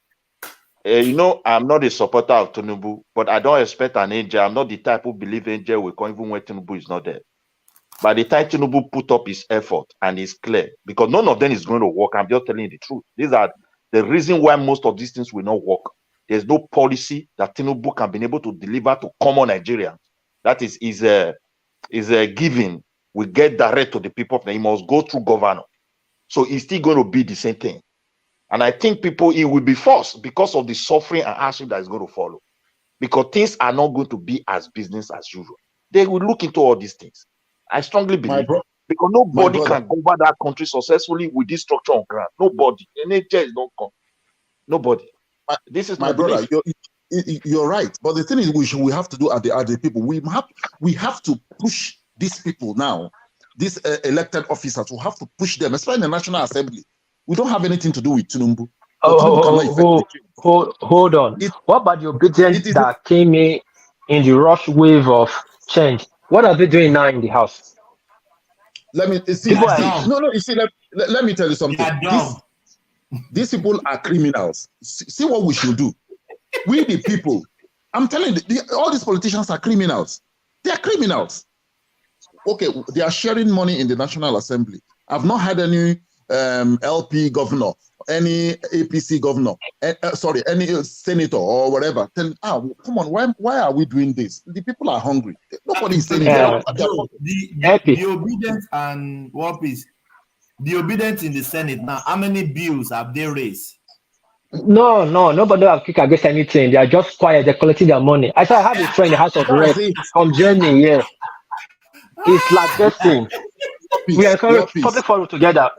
B: you know, I'm not a supporter of Tinubu, but I don't expect an angel. I'm not the type who believe angel will come even when Tinubu is not there. By the time Tinubu put up his effort and it's clear, because none of them is going to work. I'm just telling you the truth. These are the reason why most of these things will not work. There's no policy that Tinubu can be able to deliver to common Nigerians. That is a giving. We get direct to the people. He must go through governor. So it's still going to be the same thing. And I think it will be forced because of the suffering and hardship that is going to follow. Because things are not going to be as business as usual. They will look into all these things. I strongly believe because nobody can govern that country successfully with this structure on ground. Nobody. NHS is not come. Nobody. This is
U: my brother. You're right. But the thing is, we have to do at the people. We have to push these people now. These elected officers, we have to push them, especially in the National Assembly. We don't have anything to do with Tinubu.
S: Hold on. What about the obedience that came in the rush wave of change? What are they doing now in the house?
U: Let me see. You see, let me tell you something. These people are criminals. See what we should do. We the people. I'm telling you, all these politicians are criminals. They are criminals. Okay, they are sharing money in the National Assembly. I've not had any LP governor, any APC governor, any senator or whatever. Tell come on, why are we doing this? The people are hungry. Nobody is saying
I: the obedience and what is the obedience in the Senate now? How many bills have they raised?
S: No, nobody have kicked against anything. They are just quiet. They're collecting their money. I have a friend in the House of Reps from Germany. Yeah, it's like this thing. We are public forum together.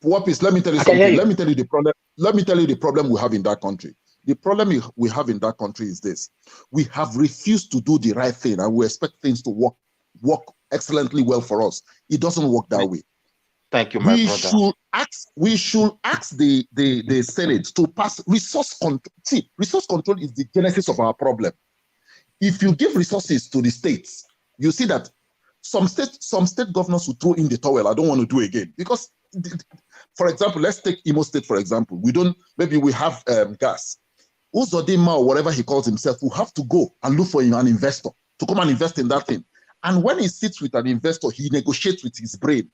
U: Wapis, let me tell you something. Let me tell you the problem. Let me tell you the problem we have in that country. The problem we have in that country is this: we have refused to do the right thing, and we expect things to work excellently well for us. It doesn't work that way.
B: Thank you, my brother.
U: We should ask the Senate to pass resource control. See, resource control is the genesis of our problem. If you give resources to the states, you see that some state governors will throw in the towel. I don't want to do again because, for example, let's take Imo State for example. Maybe we have gas. Uzodinma or whatever he calls himself will have to go and look for an investor to come and invest in that thing. And when he sits with an investor, he negotiates with his brain.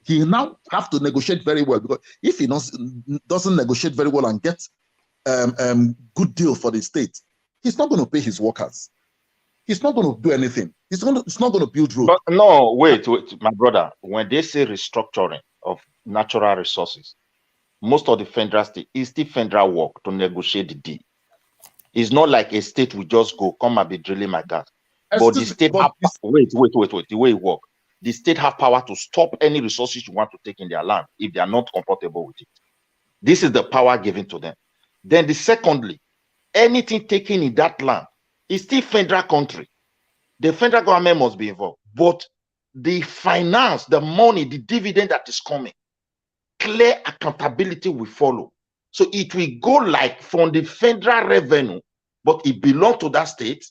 U: He now have to negotiate very well because if he doesn't negotiate very well and get good deal for the state, he's not going to pay his workers. He's not going to do anything. It's not going to build roads.
B: But no, wait, my brother. When they say restructuring of natural resources, most of the federal state is still federal work to negotiate the deal. It's not like a state will just go come and be drilling my gas. But the state wait. The way it works, the state have power to stop any resources you want to take in their land if they are not comfortable with it. This is the power given to them. Then secondly, anything taken in that land is still federal country. The federal government must be involved. But the finance, the money, the dividend that is coming, clear accountability will follow. So it will go like from the federal revenue, but it belongs to that state.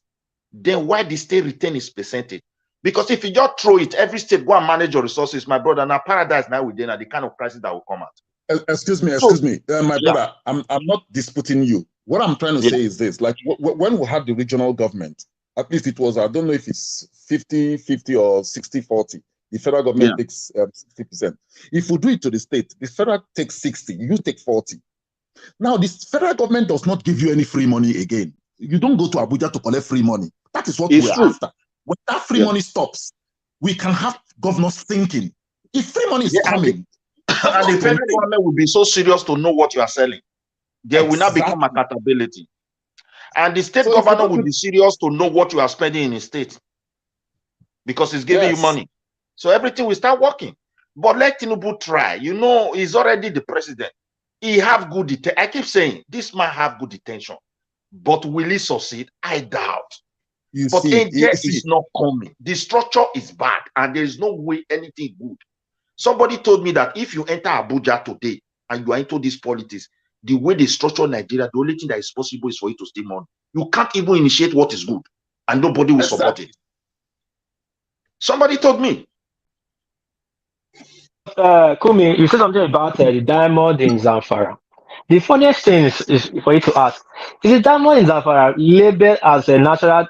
B: Then why the state retain its percentage? Because if you just throw it, every state go and manage your resources, my brother. Now paradise now within the kind of crisis that will come out.
U: Excuse me, my brother. I'm not disputing you. What I'm trying to say is this: like when we had the regional government, at least it was, I don't know if it's 50-50 or 60-40. The federal government takes 60%. If we do it to the state, the federal takes 60, you take 40. Now, this federal government does not give you any free money again. You don't go to Abuja to collect free money. That is what we're after. When that free money stops, we can have governors thinking. If free money is coming,
B: and the federal government will be so serious to know what you are selling. There will not become accountability. And the state governor will be serious to know what you are spending in the state because it's giving you money. So everything will start working. But let Tinubu try. You know, he's already the president. He have good I keep saying, this man have good intention. But will he succeed? I doubt. But is not coming. The structure is bad and there is no way anything good. Somebody told me that if you enter Abuja today, and you are into this politics, the way they structure Nigeria, the only thing that is possible is for you to steal money. You can't even initiate what is good, and nobody will support it. Somebody told me.
S: Kumi, you said something about the diamond in Zamfara. The funniest thing is for you to ask: is the diamond in Zamfara labeled as a natural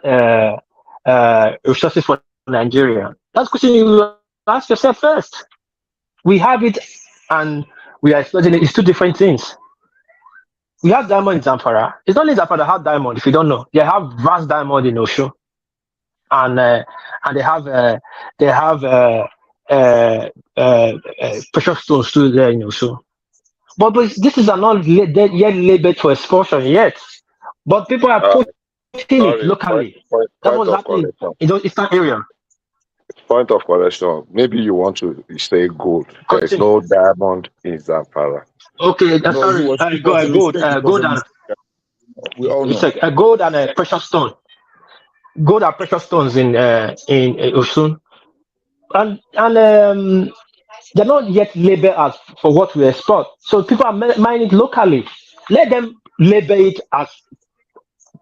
S: resources for Nigeria? That's the question you ask yourself first. We have it, and we are exploiting it. It's two different things. We have diamond in Zamfara. It's not only Zamfara that have diamond. If you don't know, they have vast diamond in Osho, and they have precious stones too there in Osho. But this is not yet labeled for expulsion yet. But people are putting it locally. That's what's happening in those eastern area.
N: Point of correction. Maybe you want to say gold. There is no diamond in Zamfara.
S: Okay, sorry. Gold and
U: we all know.
S: It's a gold and a precious stone. Gold and precious stones in Osun, and they're not yet labeled as for what we export. So people are mining it locally. Let them label it as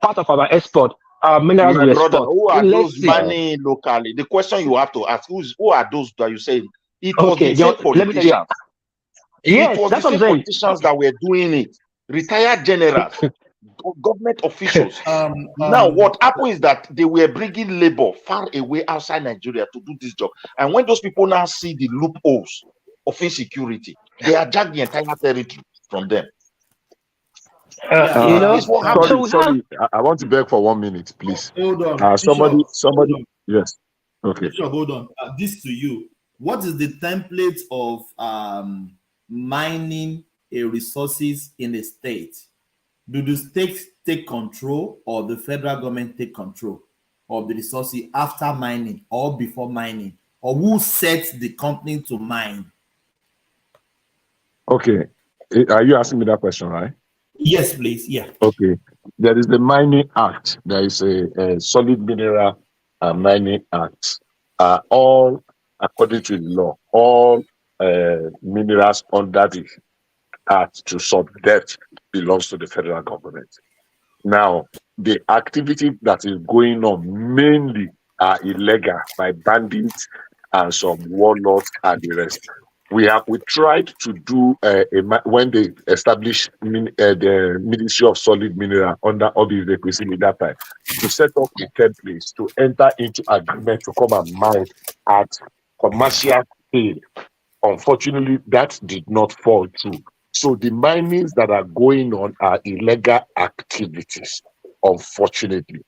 S: part of our export. Our minerals we export.
B: Who are those mining locally? The question you have to ask: who are those that you say? It was the same politicians.
S: Yes,
B: it was
S: that's
B: the
S: what
B: same
S: I'm saying.
B: politicians that were doing it. Retired generals, government officials. Now, what happened is that they were bringing labor far away outside Nigeria to do this job. And when those people now see the loopholes of insecurity, they hijack the entire territory from them.
N: Sorry. I want to beg for 1 minute, please.
J: Hold on.
N: Somebody.
J: Hold on.
N: Yes. Okay.
J: Bishop, hold on. This to you. What is the template of mining a resources in a state? Do the states take control, or the federal government take control of the resources after mining or before mining? Or who sets the company to mine?
N: Okay. Are you asking me that question, right?
J: Yes, please. Yeah.
N: Okay. There is the Mining Act. There is a Solid Mineral Mining Act. All according to the law, all minerals under the act to sub-debt belongs to the federal government. Now, the activity that is going on mainly are illegal by bandits and some warlords and the rest. We tried to do when they established the Ministry of Solid Mineral under Obi Ezekwesili that time, to set up a template to enter into agreement to come and mine at commercial scale. Unfortunately, that did not fall through. So the minings that are going on are illegal activities. Unfortunately,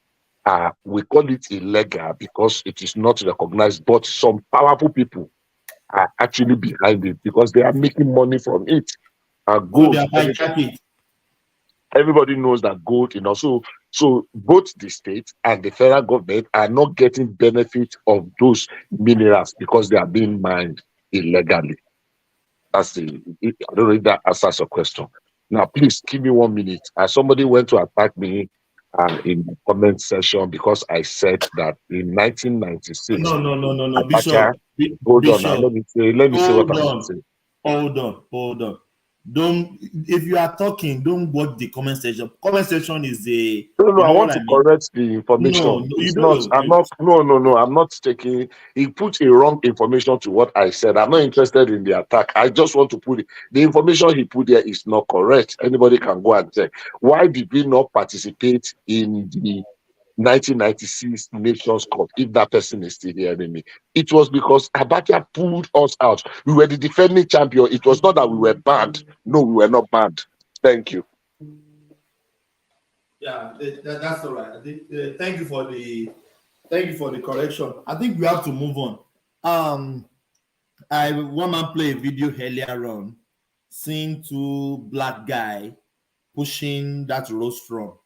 N: we call it illegal because it is not recognized, but some powerful people are actually behind it because they are making money from it. Gold, everybody knows that gold, so both the state and the federal government are not getting benefit of those minerals because they are being mined illegally. I don't know if that answers your question. Now, please give me 1 minute. Somebody went to attack me in the comment section because I said that in 1996.
J: No, Bishop.
N: Hold on. Now, let me say what I want to say.
J: Hold on. Don't. If you are talking, don't watch the comment section. Comment section is a.
N: No, I want to correct the information.
J: No,
N: it's not. I'm not taking. He put a wrong information to what I said. I'm not interested in the attack. I just want to put it. The information he put there is not correct. Anybody can go and check. Why did we not participate in the 1996 Nations Cup? If that person is still hearing me, it was because Abacha pulled us out. We were the defending champion. It was not that we were banned. No, we were not banned. Thank you.
J: Yeah, that's all right. I think, thank you for the correction. I think we have to move on. One man play a video earlier on, seeing two black guy pushing that rostrum.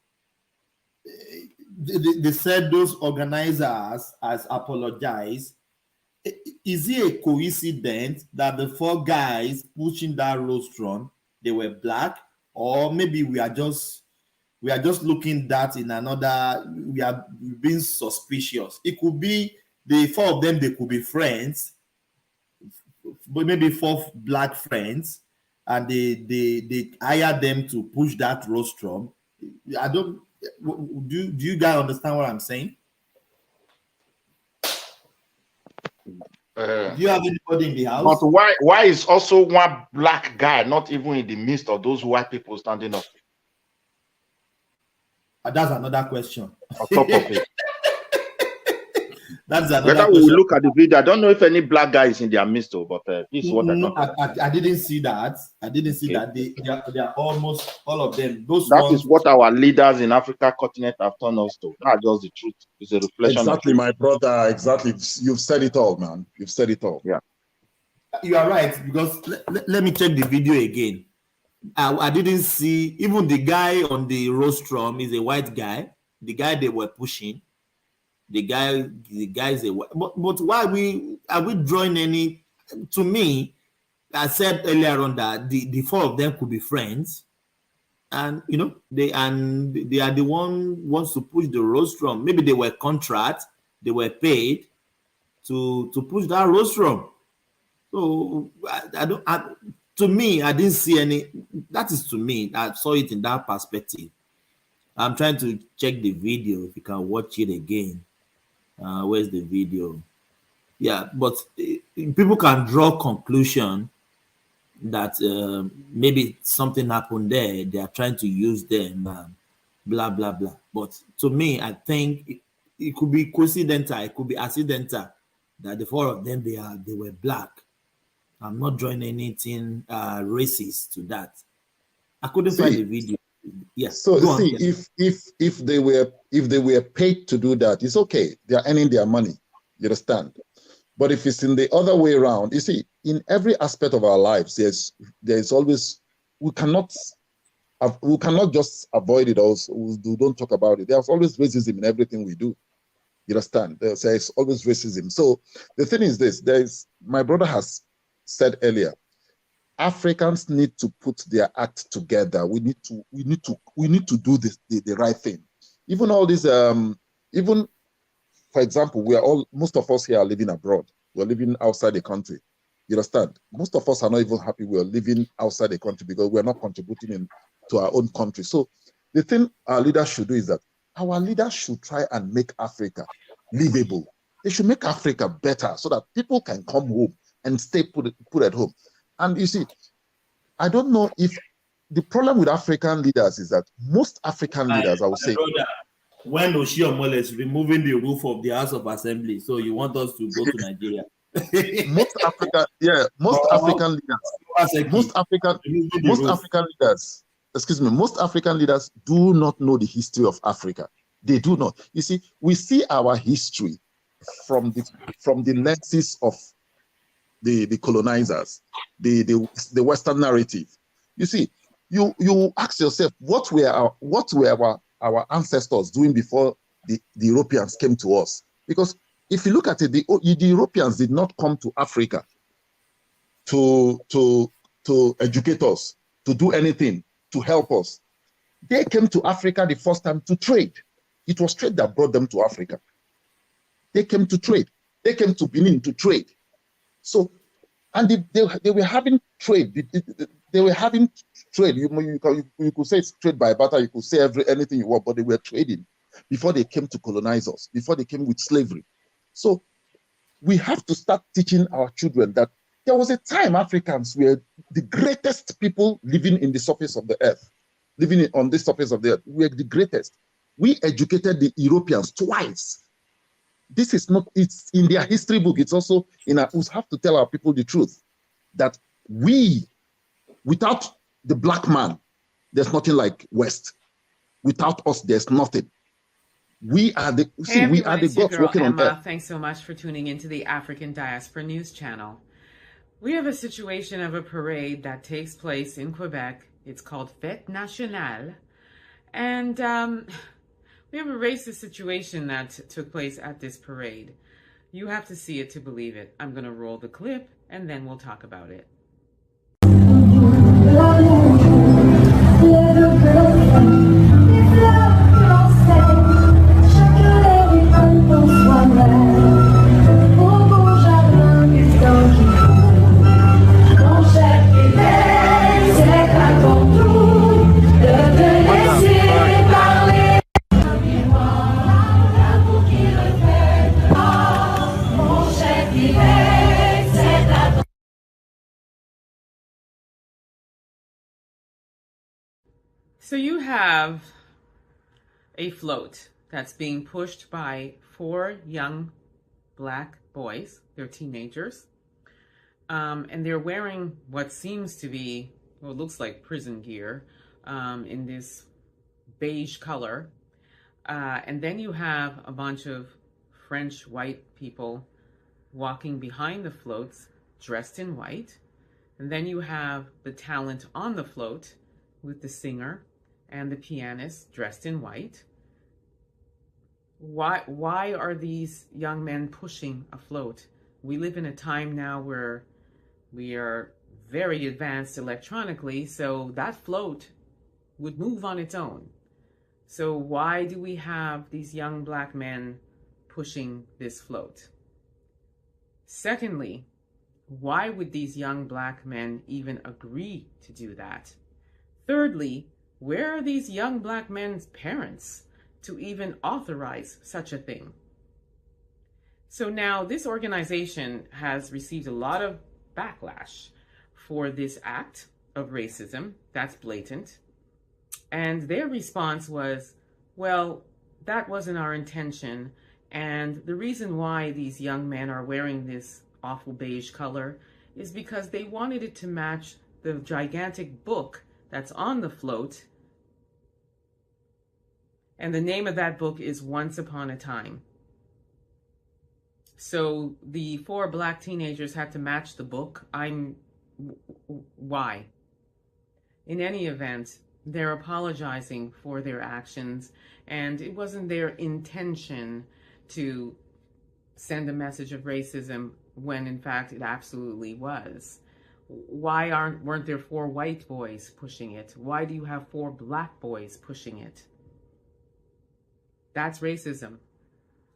J: They said those organizers has apologized. Is it a coincidence that the 4 guys pushing that rostrum, they were black, or maybe we are just looking that in another, we are being suspicious? It could be the 4 of them, they could be friends, but maybe 4 black friends. and they hire them to push that rostrum. I don't. Do you guys understand what I'm saying? Do you have anybody in the house?
B: But why is also one black guy not even in the midst of those white people standing up?
J: That's another question.
B: On top of it.
J: That's another
B: Whether
J: question.
B: we look at the video, I don't know if any black guy is in their midst, but this is what
J: I didn't see that. I didn't see that. They are almost all of them.
B: That is what our leaders in Africa continent have turned us to. Not just the truth. It's a reflection.
U: Exactly, my brother. Exactly. You've said it all, man. You've said it all.
B: Yeah.
J: You are right, because let me check the video again. I didn't see, even the guy on the rostrum is a white guy. The guy they were pushing. The guy is a white. But why are we drawing any? To me, I said earlier on that the four of them could be friends, and they are the one wants to push the rostrum. Maybe they were contract, they were paid to push that rostrum. So to me, I didn't see any. That is to me. I saw it in that perspective. I'm trying to check the video. If you can watch it again. Where's the video? Yeah, but people can draw conclusion that maybe something happened there. They are trying to use them, blah blah blah. But to me, I think it could be coincidental. It could be accidental that the four of them they were black. I'm not drawing anything racist to that. I couldn't find the video. Yes.
U: So if they were paid to do that, it's okay. They are earning their money. You understand? But if it's in the other way around, you see, in every aspect of our lives, there's always we cannot just avoid it. Also, we don't talk about it. There's always racism in everything we do. You understand? There's always racism. So the thing is this: my brother has said earlier, Africans need to put their act together. We need to do this the right thing. Even all these even for example, most of us here are living abroad. We're living outside the country. You understand? Most of us are not even happy we're living outside the country because we're not contributing to our own country. So the thing our leaders should do is that our leaders should try and make Africa livable. They should make Africa better so that people can come home and stay put at home. And you see, I don't know if the problem with African leaders is that most African leaders, I would say,
J: when Oshiomhole is removing the roof of the House of Assembly, so you want us to go to Nigeria?
U: most African leaders do not know the history of Africa. They do not. You see, we see our history from the lenses of the colonizers, the Western narrative. You see, you ask yourself, what were our ancestors doing before the Europeans came to us? Because if you look at it, the Europeans did not come to Africa to educate us, to do anything, to help us. They came to Africa the first time to trade. It was trade that brought them to Africa. They came to trade. They came to Benin to trade. So, and they were having trade. They were having trade. You could say it's trade by barter. You could say anything you want, but they were trading before they came to colonize us, before they came with slavery. So we have to start teaching our children that there was a time Africans were the greatest people living in the surface of the earth, living on this surface of the earth. We are the greatest. We educated the Europeans twice. This is not, it's in their history book. It's also in we have to tell our people the truth that without the black man, there's nothing like West. Without us, there's nothing. We are the gods working on earth.
R: Thanks so much for tuning into the African Diaspora News Channel. We have a situation of a parade that takes place in Quebec. It's called Fête Nationale. And we have a racist situation that took place at this parade. You have to see it to believe it. I'm going to roll the clip and then we'll talk about it.
O: So you have a float that's being pushed by 4 young Black boys. They're teenagers. And they're wearing what seems to be, well, it looks like prison gear in this beige color. And then you have a bunch of French white people walking behind the floats dressed in white. And then you have the talent on the float with the singer and the pianist dressed in white. Why are these young men pushing a float? We live in a time now where we are very advanced electronically, so that float would move on its own. So why do we have these young Black men pushing this float? Secondly, why would these young Black men even agree to do that? Thirdly, where are these young Black men's parents to even authorize such a thing? So now this organization has received a lot of backlash for this act of racism that's blatant. And their response was, well, that wasn't our intention. And the reason why these young men are wearing this awful beige color is because they wanted it to match the gigantic book that's on the float. And the name of that book is Once Upon a Time. So the 4 Black teenagers had to match the book. Why? In any event, they're apologizing for their actions, and it wasn't their intention to send a message of racism when in fact it absolutely was. Why weren't there 4 white boys pushing it? Why do you have 4 Black boys pushing it? That's racism.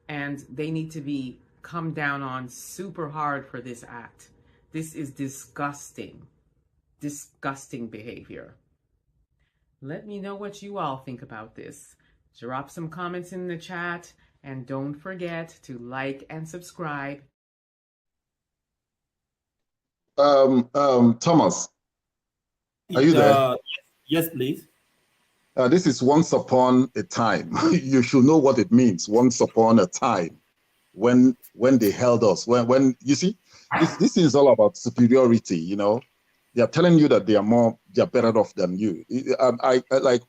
O: And they need to be come down on super hard for this act. This is disgusting. Disgusting behavior. Let me know what you all think about this. Drop some comments in the chat, and don't forget to like and subscribe.
U: Thomas, are you there?
J: Yes, please.
U: This is Once Upon a Time. You should know what it means. Once upon a time, when they held us, when you see, this is all about superiority. You know, they are telling you that they are better off than you. I like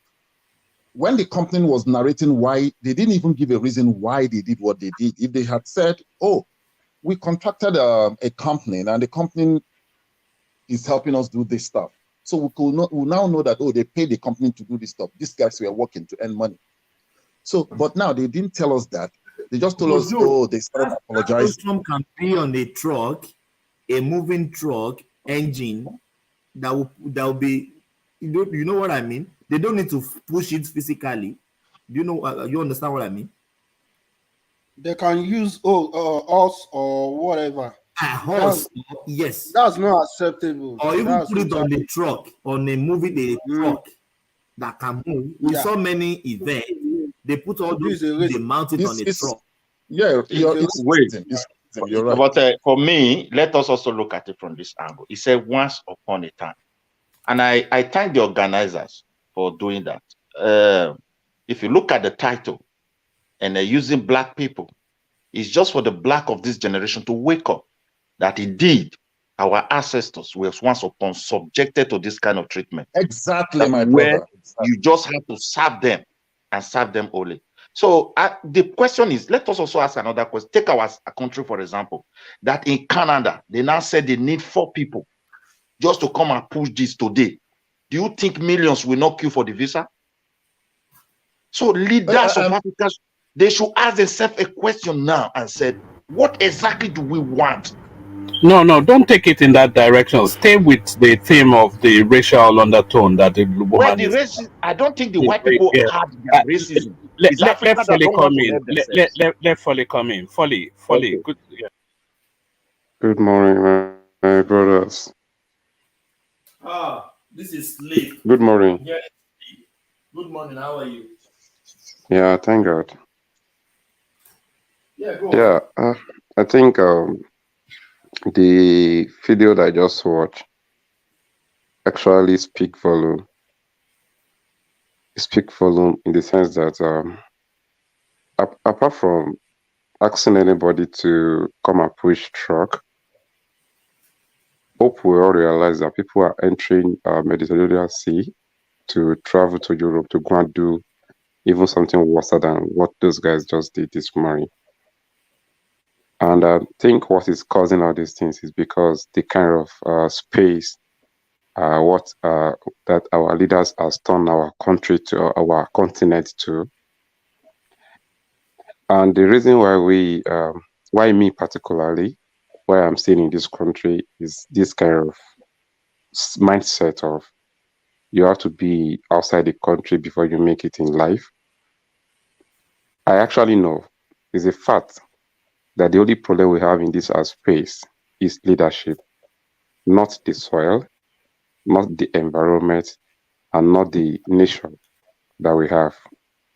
U: when the company was narrating why they didn't even give a reason why they did what they did. If they had said, "Oh, we contracted a company, and the company is helping us do this stuff," so we now know that, oh, they paid the company to do this stuff. These guys were working to earn money. So, but now they didn't tell us that. They just told us, oh, they started apologizing.
J: Can be on a truck, a moving truck engine that will be, you know what I mean? They don't need to push it physically. Do you know? You understand what I mean?
K: They can use us or whatever.
J: Horse, yes.
K: That's not acceptable.
J: Or even put it on the truck, on a moving truck that can move. We saw many events. They put all those, they mount it on a truck.
U: Yeah,
B: you're right. But for me, let us also look at it from this angle. It said once upon a time. And I thank the organizers for doing that. If you look at the title, and they're using Black people, it's just for the Black of this generation to wake up that indeed our ancestors were once upon subjected to this kind of treatment.
U: Exactly, my brother. Exactly.
B: You just have to serve them and serve them only. So the question is, let us also ask another question. Take our country, for example, that in Canada, they now said they need 4 people just to come and push this today. Do you think millions will not queue for the visa? So leaders of Africa, they should ask themselves a question now and said, what exactly do we want?
A: No, don't take it in that direction. Stay with the theme of the racial undertone that the woman
B: well, the racism, I don't think the white people have racism.
A: Let Foley come in. Let Foley come in. Foley. Okay. Good. Yeah.
V: Good morning, my brothers.
J: This is Sleep.
V: Good morning.
J: Yeah. Good morning. How are you?
V: Yeah, thank God.
J: Yeah, go on.
V: Yeah, I think The video that I just watched actually speak volume. Speak volume in the sense that apart from asking anybody to come and push truck, hope we all realize that people are entering Mediterranean Sea to travel to Europe to go and do even something worse than what those guys just did this morning. And I think what is causing all these things is because the kind of space that our leaders has turned our country to, our continent to. And the reason why me particularly, why I'm staying in this country is this kind of mindset of you have to be outside the country before you make it in life. I actually know it's a fact that the only problem we have in this space is leadership, not the soil, not the environment, and not the nation that we have.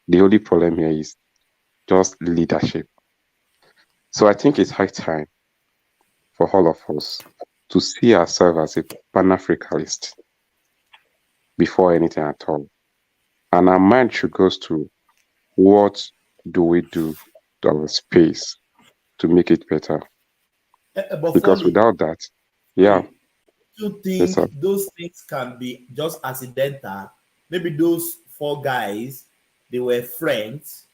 V: The only problem here is just leadership. So I think it's high time for all of us to see ourselves as a Pan-Africanist before anything at all. And our mind should go to what do we do to our space to make it better. Because without that, yeah.
I: You think those things can be just accidental? Maybe those 4 guys, they were friends.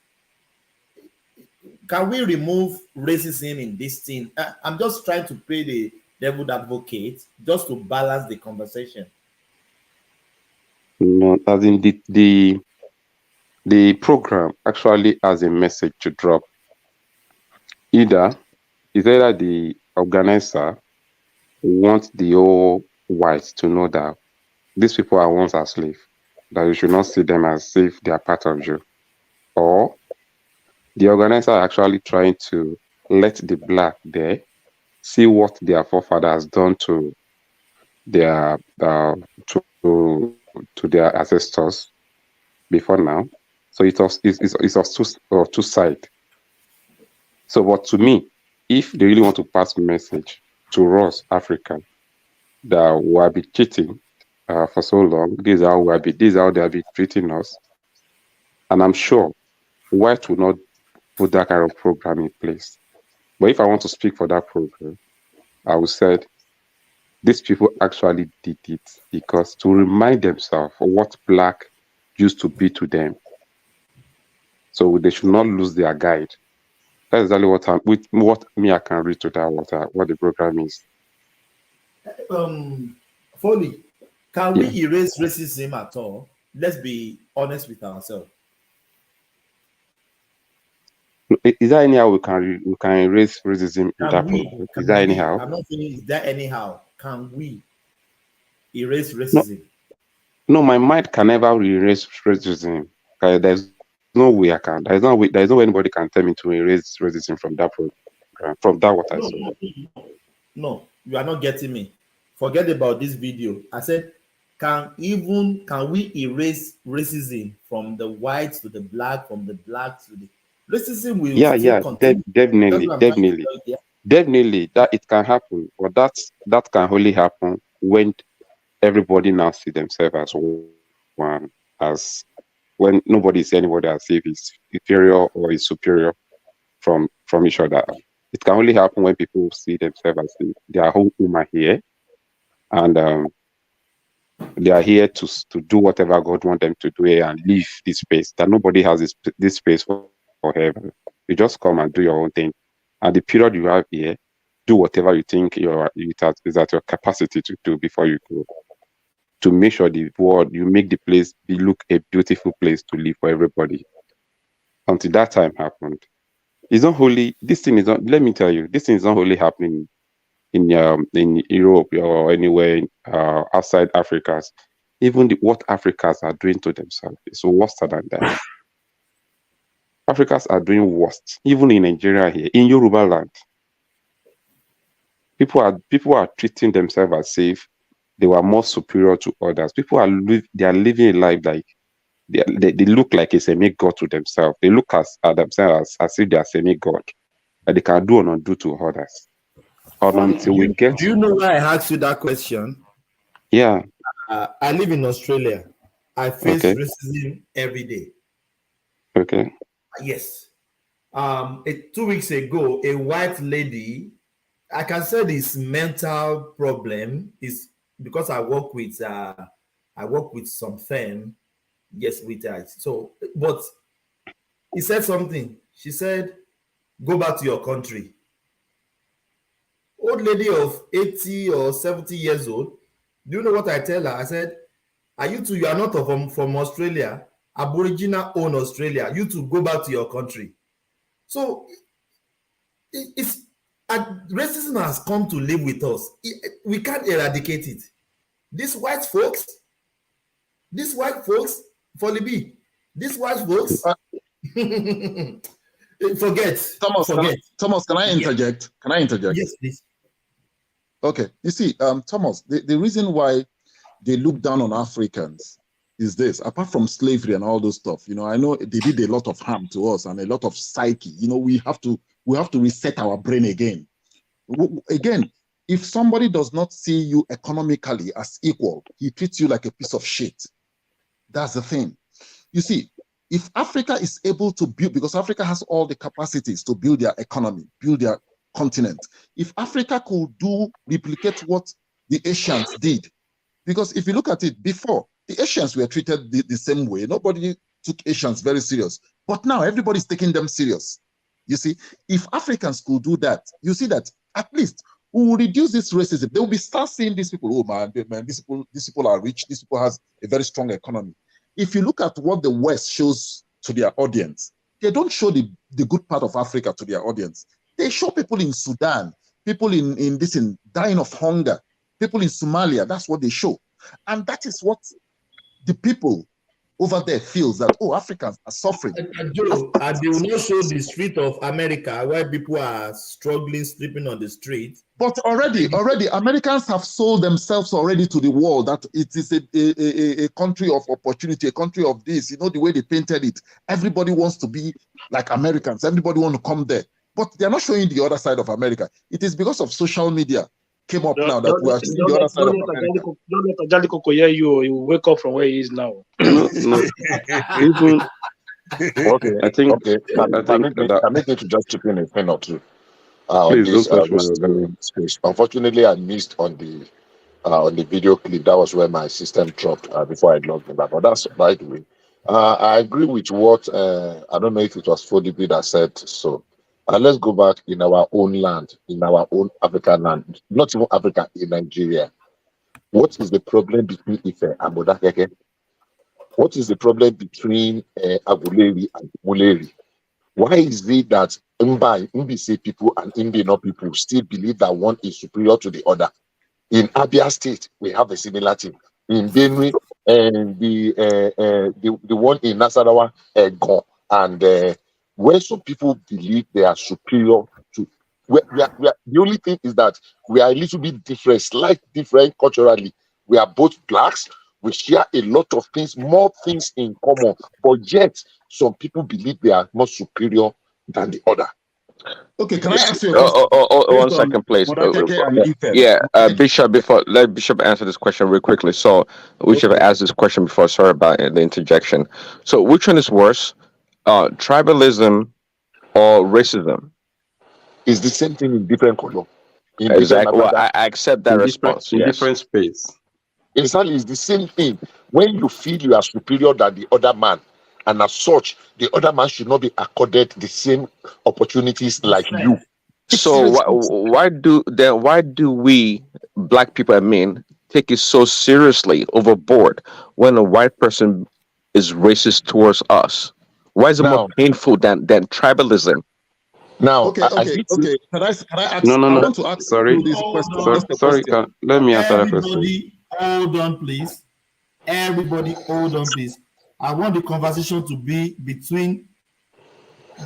I: Can we remove racism in this thing? I'm just trying to play the devil's advocate just to balance the conversation.
V: No, as in the program actually has a message to drop. Either the organizer wants the whole whites to know that these people are once a slave, that you should not see them as if they are part of you, or the organizer are actually trying to let the black there see what their forefathers done to their to their ancestors before now. So it's two sides. So, but to me, if they really want to pass a message to us, African, that we have been cheating for so long, this is how they have been treating us, and I'm sure white will not put that kind of program in place. But if I want to speak for that program, I would say these people actually did it because to remind themselves of what black used to be to them. So they should not lose their guide. That's exactly what I can read to that what the program is.
I: Foley, can we erase racism at all? Let's be honest with ourselves.
V: Is there anyhow we can erase racism in that program? Is there anyhow?
I: I'm not saying is there anyhow. Can we erase racism?
V: No, my mind can never erase racism. There's no way I can. There's no way anybody can tell me to erase racism from that program. From that what I saw.
I: No, you are not getting me. Forget about this video. I said, can we erase racism from the whites to the black, from the black to the racism will still continue.
V: Definitely that it can happen, but that can only happen when everybody now see themselves as one, as when nobody sees anybody as if is inferior or is superior from each other. It can only happen when people see themselves as if they are home here, and they are here to do whatever God wants them to do here and leave this space. That nobody has this space for heaven. You just come and do your own thing. And the period you have here, do whatever you think is at your capacity to do before you go. To make sure you make the place look a beautiful place to live for everybody. Until that time happened. It's not only, this thing is not, let me tell you, this thing is not only happening in Europe or anywhere outside Africa. Even what Africans are doing to themselves is worse than that. Africans are doing worse, even in Nigeria here, in Yoruba land. People are treating themselves as if they were more superior to others. People are living a life like they look like a semi-god to themselves. They look at themselves as if they are semi-god, and they can do or not do to others. until we get.
J: Do you know why I asked you that question?
V: Yeah.
J: I live in Australia. I face racism every day.
V: Okay.
J: Yes. 2 weeks ago, a white lady, I can say this mental problem is because I work with some firm. Yes, with that. So, but he said something. She said, "Go back to your country." Old lady of 80 or 70 years old. Do you know what I tell her? I said, "Are you two? You are not from Australia. Aboriginal own Australia. You two go back to your country." So racism has come to live with us. We can't eradicate it. These white folks, for Libby, these white folks, forget.
U: Thomas, can I interject?
J: Yes.
U: Can I interject?
J: Yes, please.
U: Okay, you see, Thomas, the reason why they look down on Africans is this: apart from slavery and all those stuff, I know they did a lot of harm to us and a lot of psyche. We have to reset our brain again. Again, if somebody does not see you economically as equal, he treats you like a piece of shit. That's the thing. You see, if Africa is able to build, because Africa has all the capacities to build their economy, build their continent. If Africa could replicate what the Asians did, because if you look at it before, the Asians were treated the same way. Nobody took Asians very serious. But now everybody's taking them serious. You see, if Africans could do that, you see that at least we will reduce this racism. They will start seeing these people, oh man, these people are rich, these people has a very strong economy. If you look at what the West shows to their audience, they don't show the good part of Africa to their audience. They show people in Sudan, people in dying of hunger, people in Somalia. That's what they show. And that is what the people over there feels that, oh, Africans are suffering.
J: And they will not show the street of America where people are struggling, sleeping on the street.
U: But already, Americans have sold themselves already to the world that it is a country of opportunity, a country of this. The way they painted it. Everybody wants to be like Americans. Everybody wants to come there. But they're not showing the other side of America. It is because of social media came up now that we are seeing the other side of America.
T: Don't let Ajali Koko hear you. He will wake up from where he is now.
V: No. Even
N: Okay, I think need to just chip in a pen or two.
V: Please,
N: Unfortunately, I missed on the video clip. That was where my system dropped before I logged in back. But that's by the way. I agree with what I don't know if it was Fodibi that said so. Let's go back in our own land, in our own African land, not even Africa, in Nigeria. What is the problem between Ife and Modakeke? What is the problem between Aguleri and Muleri? Why is it that Mbise people and Mbino people still believe that one is superior to the other? In Abia State, we have a similar thing. In Benue, and the one in Nasarawa, gone, and where some people believe they are superior to. The only thing is that we are a little bit different, slightly different culturally. We are both blacks. We share a lot of things, more things in common, but yet some people believe they are more superior than the other.
U: Okay, can I ask you a question?
V: 1 second, please. Bishop, let Bishop answer this question real quickly. So we should have asked this question before. Sorry about the interjection. So which one is worse, tribalism or racism?
N: It's the same thing in different color.
V: Exactly. Well, I accept that response.
N: In different space. Exactly, it's the same thing. When you feel you are superior than the other man, and as such, the other man should not be accorded the same opportunities like you.
V: So why do we black people, take it so seriously overboard when a white person is racist towards us? Why is it more painful than tribalism?
N: Now,
U: okay. Can I ask?
V: No.
U: I want to ask you this question.
V: Sorry. Let me answer that question.
J: Hold on, please. Everybody, hold on, please. I want the conversation to be between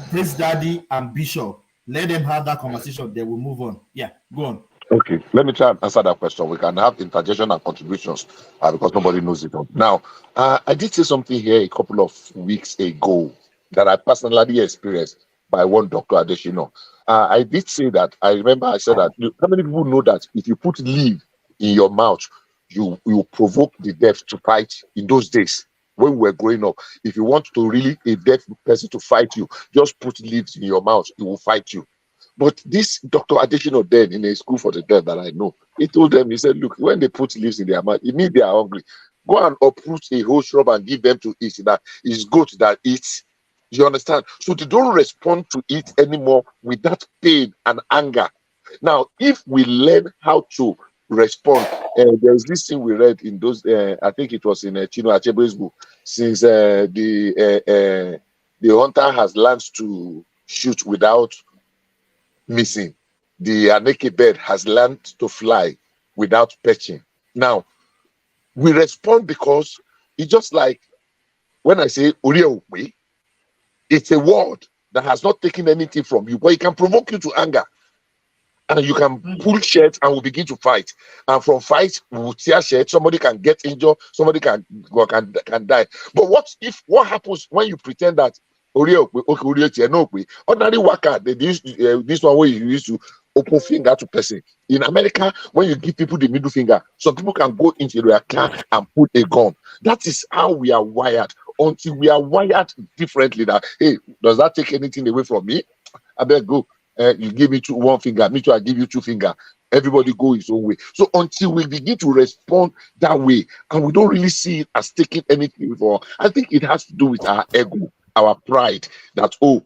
J: Prince Daddy and Bishop. Let them have that conversation. They will move on. Yeah, go on.
N: Okay, let me try and answer that question. We can have interjection and contributions because nobody knows it. Now, I did say something here a couple of weeks ago that I personally experienced by one Dr. Adeshino. I did say that. I remember I said that. How many people know that if you put leaf in your mouth, you provoke the deaf to fight in those days when we were growing up? If you want to really a deaf person to fight you, just put leaves in your mouth, he will fight you. But this Dr. Adeshino then in a school for the deaf that I know, he told them, he said, look, when they put leaves in their mouth, it means they are hungry. Go and uproot a whole shrub and give them to eat. That is goat that eats. You understand? So they don't respond to it anymore with that pain and anger. Now, if we learn how to respond, there's this thing we read in those, I think it was in Chino Achebe's book, since the hunter has learned to shoot without missing, the naked bird has learned to fly without perching. Now, we respond because it's just like when I say, Uriokwe, it's a word that has not taken anything from you, but it can provoke you to anger. And you can pull shirts and we'll begin to fight. And from fight, we will tear shirts. Somebody can get injured. Somebody can die. But what happens when you pretend that ordinary worker, this one where you used to open finger to person. In America, when you give people the middle finger, some people can go into their car and put a gun. That is how we are wired. Until we are wired differently, that hey, does that take anything away from me? I better go. You give me one finger, me too, I give you two fingers. Everybody go his own way. So until we begin to respond that way, and we don't really see it as taking anything before, I think it has to do with our ego, our pride. That oh,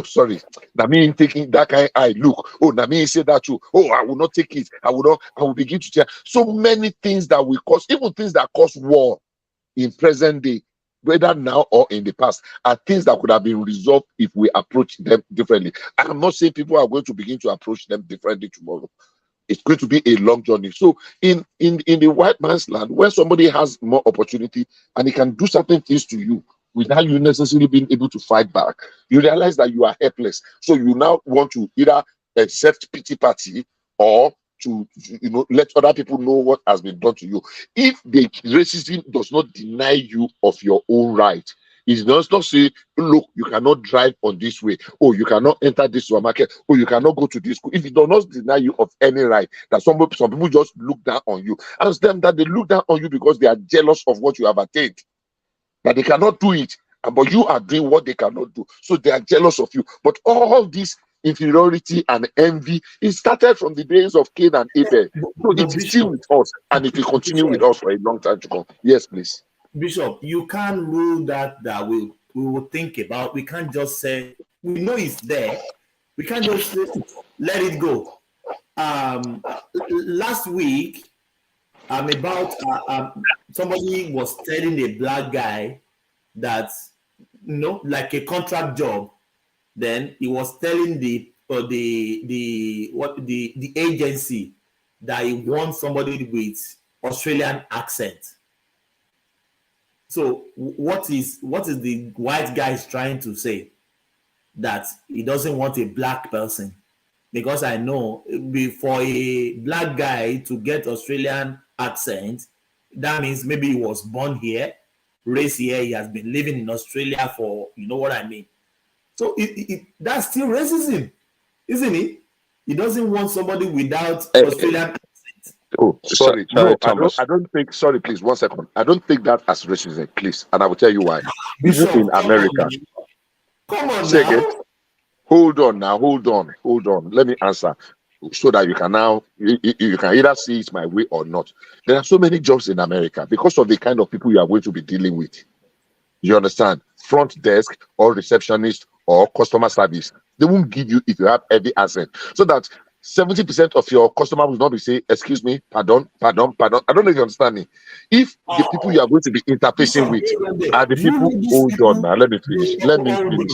N: sorry, that mean taking that kind of eye look. Oh, that mean say that too. Oh, I will not take it. I will begin to tell so many things that will cause, even things that cause war in present day, whether now or in the past, are things that could have been resolved if we approach them differently. I'm not saying people are going to begin to approach them differently tomorrow. It's going to be a long journey. So in the white man's land, where somebody has more opportunity and he can do certain things to you without you necessarily being able to fight back, you realize that you are helpless. So you now want to either accept pity party or to let other people know what has been done to you. If the racism does not deny you of your own right, it does not say, look, you cannot drive on this way, or you cannot enter this supermarket, or you cannot go to this school. If it does not deny you of any right, that some people just look down on you. Ask them that they look down on you because they are jealous of what you have attained, that they cannot do it, but you are doing what they cannot do. So they are jealous of you. But all this inferiority and envy, it started from the days of Cain and Abel. So it is still with us, and it will continue with us for a long time to come. Yes, please.
J: Bishop, you can't rule that we will think about. We can't just say, we know it's there. We can't just say, let it go. Last week, somebody was telling a black guy that, like a contract job. Then he was telling the agency that he wants somebody with Australian accent. So what is the white guy trying to say? That he doesn't want a black person, because I know for a black guy to get Australian accent, that means maybe he was born here, raised here, he has been living in Australia for, you know what I mean. So that's still racism, isn't it? He doesn't want somebody without Australian accent.
N: Oh, sorry. No,
V: Thomas.
N: I don't think, sorry, please, 1 second. I don't think that as racism, please. And I will tell you why. Even in America.
J: Come on
N: Say
J: now.
N: again. Hold on now. Hold on. Let me answer so that you can now, you can either see it my way or not. There are so many jobs in America because of the kind of people you are going to be dealing with. You understand? Front desk or receptionist or customer service. They won't give you if you have heavy accent. So that 70% of your customer will not be saying, excuse me, pardon. I don't know if you understand me. If the people you are going to be interfacing with are the people, hold on now, let me finish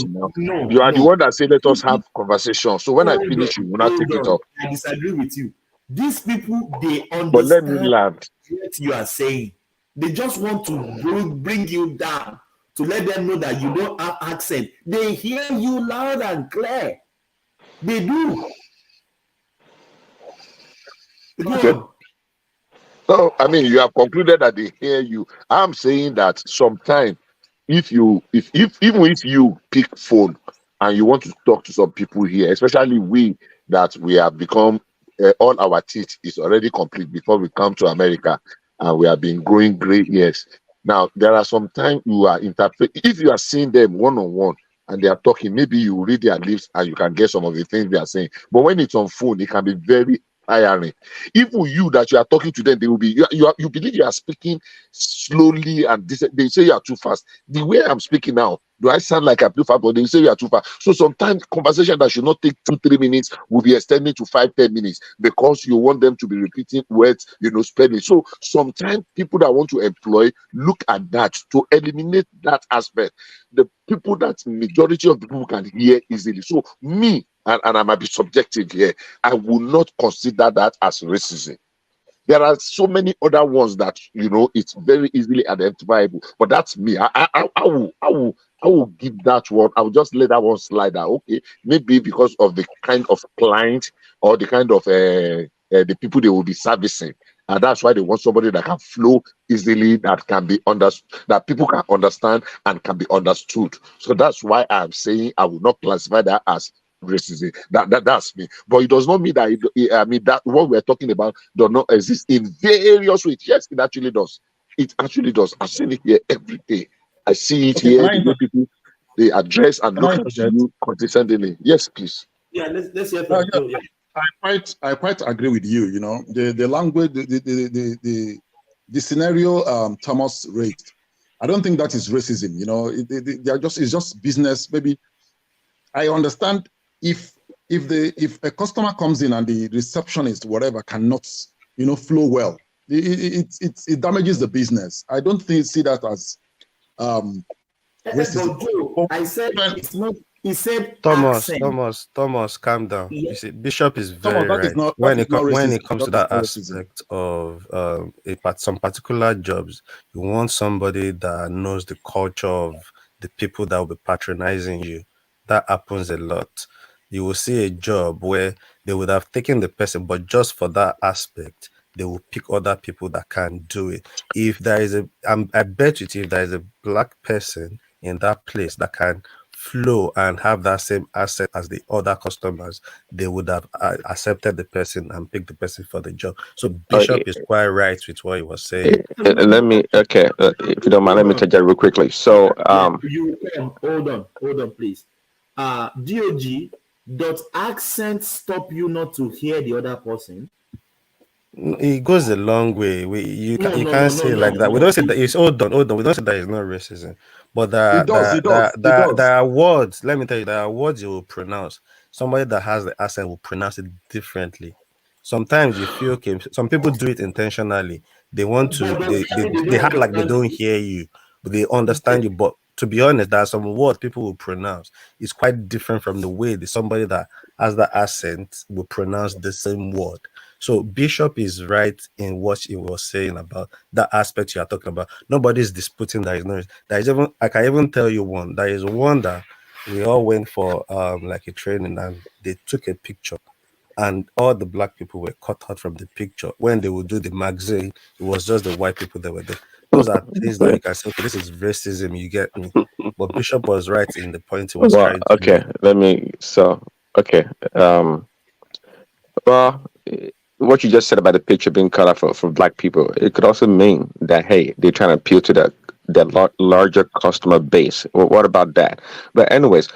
N: now. You are the one that say, let us have conversation. So when I finish, you will not take it up.
J: I disagree with you. These people, they
N: But let me
J: understand
N: land.
J: what you are saying. They just want to bring you down, to let them know that you don't have accent. They hear you loud and clear. They do.
N: Okay. So I mean, you have concluded that they hear you. I'm saying that sometimes, even if you pick phone and you want to talk to some people here, especially we that we have become all our teeth is already complete before we come to America, and we have been growing gray hairs. Now there are some times you are if you are seeing them one on one and they are talking, maybe you read their lips and you can get some of the things they are saying. But when it's on phone, it can be very tiring. Even you that you are talking to them, they will be you believe you are speaking slowly, and they say you are too fast. The way I'm speaking now, do I sound like I'm too fast? But they say you are too fast. So sometimes conversation that should not take 2-3 minutes will be extended to 5-10 minutes because you want them to be repeating words, spelling. So sometimes people that want to employ look at that to eliminate that aspect. The people that majority of the people can hear easily. So me, and I might be subjective here, I will not consider that as racism. There are so many other ones that it's very easily identifiable, but that's me. I will give that one. I will just let that one slide out. Okay, maybe because of the kind of client or the kind of the people they will be servicing, and that's why they want somebody that can flow easily, that can be understood, that people can understand and can be understood. So that's why I'm saying I will not classify that as racism. That's me. But it does not mean that that what we're talking about does not exist in various ways. Yes, it actually does. It actually does. I've seen it here every day. I see it here. The way people they address and look at you condescendingly. Yes, please.
J: Yeah, let's hear from you. Yeah.
U: I quite agree with you. The language, the scenario Thomas raised. I don't think that is racism. It's just business. Maybe I understand if a customer comes in and the receptionist whatever cannot flow well, it damages the business. I don't see that as racism.
J: I said it's not. He said
F: Thomas,
J: accent.
F: Thomas, calm down.
J: Yeah.
F: You see, Bishop is
U: Thomas,
F: very right. When it comes to that
U: racism.
F: aspect of some particular jobs, you want somebody that knows the culture of the people that will be patronizing you. That happens a lot. You will see a job where they would have taken the person, but just for that aspect, they will pick other people that can do it. If there is I bet you, if there is a black person in that place that can flow and have that same asset as the other customers, they would have accepted the person and picked the person for the job. So Bishop is quite right with what he was saying.
Q: Let me, if you don't mind, let me take that real quickly. So,
J: you can hold on, please. DOG, does accent stop you not to hear the other person?
F: It goes a long way. You can't say like that. We don't say that it's hold on. We don't say that it's not racism. But
U: it does.
F: there are words. Let me tell you, there are words you will pronounce. Somebody that has the accent will pronounce it differently. Sometimes you feel okay. Some people do it intentionally. They want to. They act like they don't hear you, but they understand you. But to be honest, there are some words people will pronounce. It's quite different from the way somebody that has the accent will pronounce the same word. So Bishop is right in what he was saying about that aspect you are talking about. Nobody's disputing that. There is even, I can even tell you one. There is one that we all went for like a training, and they took a picture, and all the black people were cut out from the picture. When they would do the magazine, it was just the white people that were there. Those are things that you can say, okay, this is racism, you get me. But Bishop was right in the point he was trying to make.
Q: What you just said about the picture being cut off for black people, it could also mean that, hey, they're trying to appeal to that larger customer base. Well, what about that? But anyways,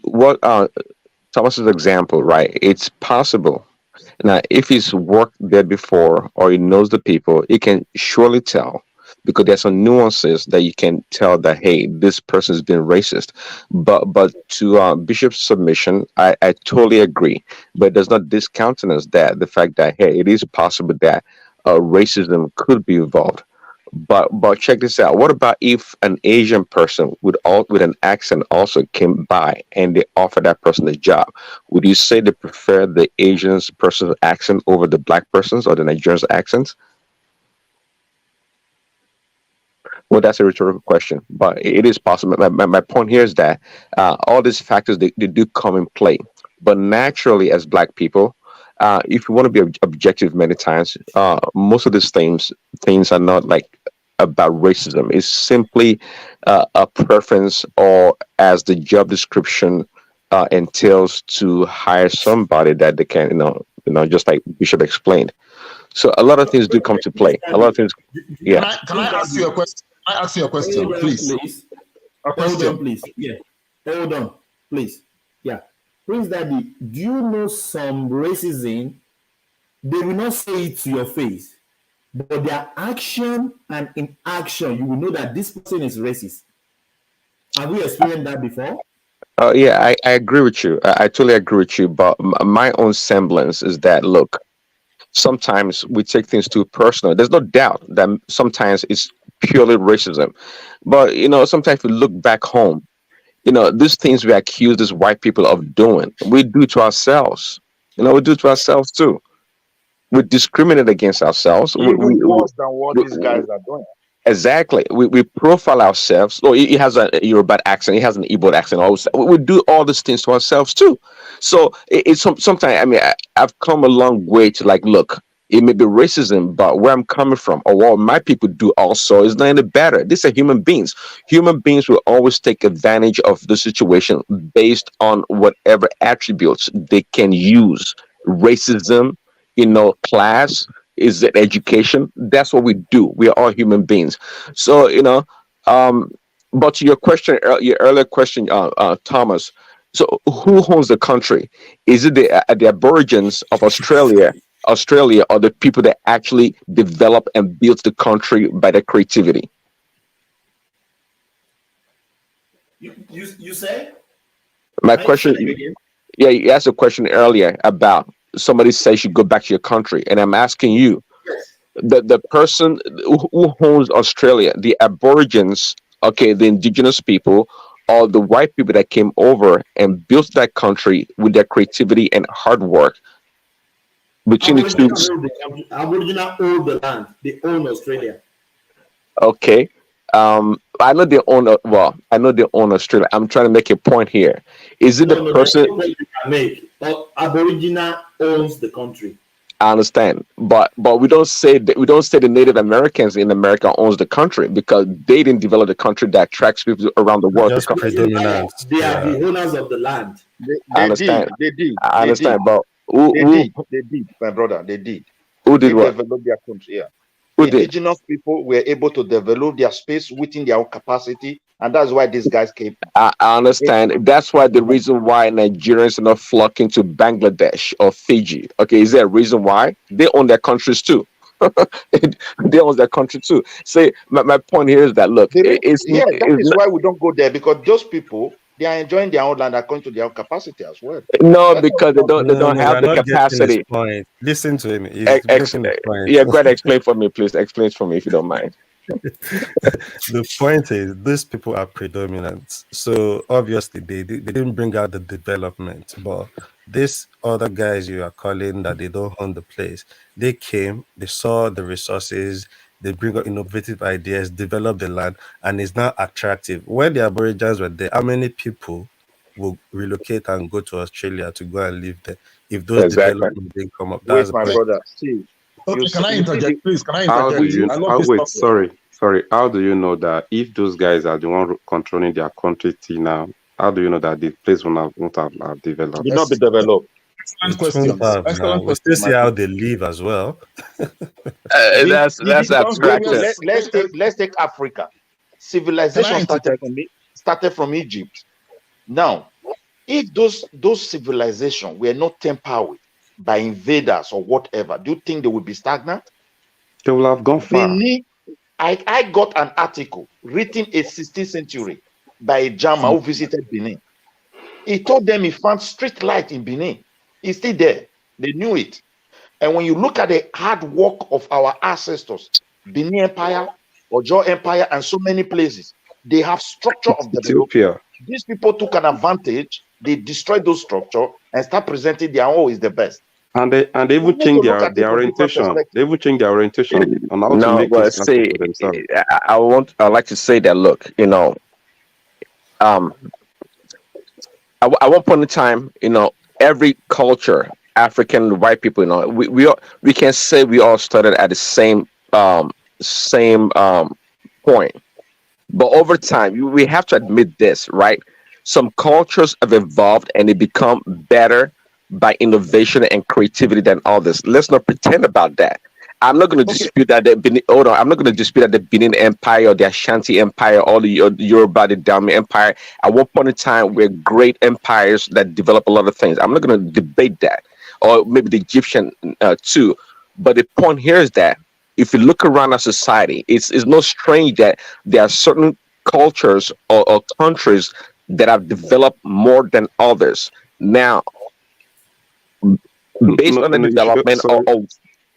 Q: what Thomas's example, right? It's possible. Now, if he's worked there before or he knows the people, he can surely tell, because there's some nuances that you can tell that, hey, this person's been racist. But to Bishop's submission, I totally agree. But it does not discountenance the fact that, hey, it is possible that racism could be involved. But check this out. What about if an Asian person with an accent also came by and they offer that person a job? Would you say they prefer the Asian person's accent over the black person's or the Nigerian's accents? Well, that's a rhetorical question, but it is possible. My point here is that all these factors, they do come in play. But naturally, as black people, if you want to be objective many times, most of these things are not like about racism. It's simply a preference, or as the job description entails to hire somebody that they can, just like Bishop explained. So a lot of things do come to play. A lot of things, yeah.
U: Can I ask you a question? Can I ask you a question, please? A
J: Hold on,
U: question.
J: please. Yeah. Hold on, please. Yeah. Prince Daddy, do you know some racism? They will not say it to your face, but their action and inaction, you will know that this person is racist. Have you experienced that before?
Q: Yeah, I agree with you. I totally agree with you. But my own semblance is that, look, sometimes we take things too personal. There's no doubt that sometimes it's purely racism. But, sometimes we look back home, these things we accuse these white people of doing, we do to ourselves. We do to ourselves too. We discriminate against ourselves.
B: Even worse than what these guys are doing.
Q: Exactly. We profile ourselves. Oh, he has a Yoruba accent. He has an Igbo accent. Also, we do all these things to ourselves too. So it's sometimes. I mean, I've come a long way to like, look, it may be racism, but where I'm coming from or what my people do also is not any better. These are human beings. Human beings will always take advantage of the situation based on whatever attributes they can use. Racism, class, is it education? That's what we do. We are all human beings. So, but to your question, your earlier question, Thomas, so who owns the country? Is it the Aborigines of Australia, or the people that actually develop and built the country by their creativity?
J: You say?
Q: My question, yeah, you asked a question earlier about somebody says you go back to your country, and I'm asking you, the person who owns Australia, the Aborigines, okay, the indigenous people, or the white people that came over and built that country with their creativity and hard work. Between the two,
J: Aboriginal own the land. They own Australia.
Q: okay. I know they own. I know they own Australia. I'm trying to make a point here. Is it the person?
J: You can make. Aboriginal owns the country.
Q: I understand, but we don't say that. We don't say the Native Americans in America owns the country because they didn't develop the country that attracts people around the world.
U: Just predominant.
J: They are the owners of the land.
Q: I understand.
B: They did.
Q: I understand,
B: They
Q: but
B: They did, my brother. They did.
Q: Who did
B: they
Q: what?
B: developed their country. Yeah.
Q: Who did?
B: Indigenous people were able to develop their space within their own capacity, and that's why these guys came.
Q: I understand. That's why the reason why Nigerians are not flocking to Bangladesh or Fiji. Okay, is there a reason why? They own their countries too. They own their country too. Say, my point here is that look,
B: that is why we don't go there, because those people, they are enjoying their own land according to their own capacity as well.
Q: No, because they don't have the capacity.
F: Point. Listen to him.
Q: Yeah, go ahead, explain for me, please. Explain for me if you don't mind.
F: The point is, these people are predominant, so obviously they didn't bring out the development. But these other guys you are calling that they don't own the place, they came, they saw the resources, they bring up innovative ideas, develop the land, and it's now attractive. When the Aborigines were there, how many people will relocate and go to Australia to go and live there if those developments didn't come up? That's
B: my brother. Steve.
U: Okay, can I interject, please? Can I interject?
V: Sorry. How do you know that if those guys are the one controlling their country till now, how do you know that the place won't have developed?
B: Will not be developed.
U: Excellent question. Excellent
F: question. We still see how they live as well.
Q: That's abstraction.
B: Let's take Africa. Civilization started from Egypt. Now, if those civilizations were not tampered with by invaders or whatever, do you think they would be stagnant?
V: They will have gone far.
B: I got an article written in 16th century by a Jama who visited Benin. He told them he found street light in Benin. It's still there. They knew it. And when you look at the hard work of our ancestors, Benin Empire, Ojo Empire, and so many places, they have structure of development. These people took an advantage. They destroyed those structure and start presenting their own is the best.
V: And they even change their orientation. They even change their orientation on how to make it for themselves.
Q: I'd like to say that, look, at one point in time, every culture, African white people, we can say we all started at the same point. But over time, we have to admit this, right? Some cultures have evolved and they become better by innovation and creativity than others. Let's not pretend about that. I'm not going to dispute that the Benin, hold on. I'm not going to dispute that the Benin Empire or the Ashanti Empire or the Yoruba, the Dami Empire, at one point in time, were great empires that developed a lot of things. I'm not going to debate that, or maybe the Egyptian too. But the point here is that if you look around our society, it's no strange that there are certain cultures or countries that have developed more than others. Now, based on the development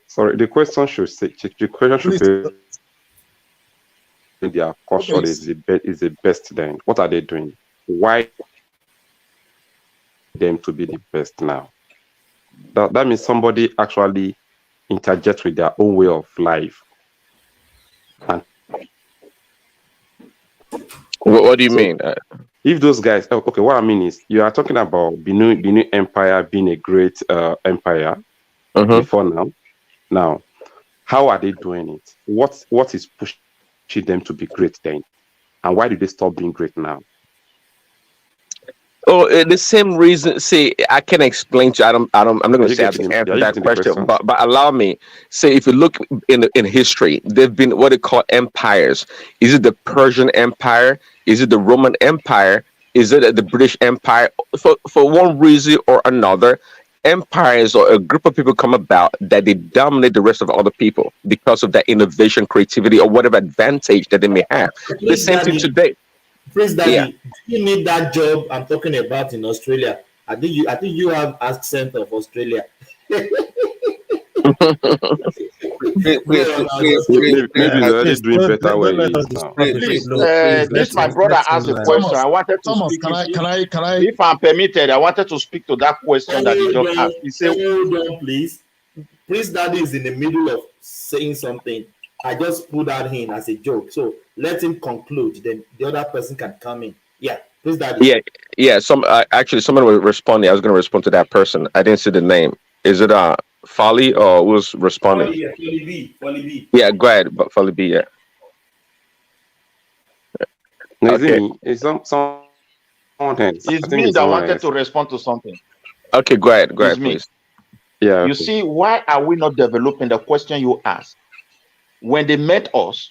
V: sorry, the question should say the question should be their culture is the best then. What are they doing? Why them to be the best now? That means somebody actually interject with their own way of life. And
Q: what do you mean?
V: If those guys, okay, what I mean is you are talking about Benin Empire being a great empire before now. Now, how are they doing it? What is pushing them to be great then? And why did they stop being great now?
Q: Oh, the same reason. See, I can explain to you. I'm not going to say I can answer that question, but allow me. Say, if you look in history, there've been what they call empires. Is it the Persian Empire? Is it the Roman Empire? Is it the British Empire? For one reason or another, empires or a group of people come about that they dominate the rest of other people because of that innovation, creativity, or whatever advantage that they may have. The same thing today.
J: Praise Daddy, do you need that job I'm talking about in Australia? I think you have accent of Australia.
V: Maybe they're already doing better where it is now.
B: Please, this my brother asked a question. I wanted to speak. Can I? If I'm permitted, I wanted to speak to that question that he just asked. He said,
J: "Hold on, please. Praise Daddy is in the middle of saying something. I just put that in as a joke. So let him conclude. Then the other person can come in. Yeah, please, Daddy.
Q: Yeah. Actually, someone was responding. I was going to respond to that person. I didn't see the name. Is it Folly or who's responding?
J: Folly B.
Q: Yeah, go ahead. But Folly B. Yeah.
V: No, okay. It's someone else.
B: It's me that wanted to respond to something.
Q: Okay, go ahead. Go ahead, please.
V: Yeah.
B: You see, why are we not developing the question you asked? When they met us,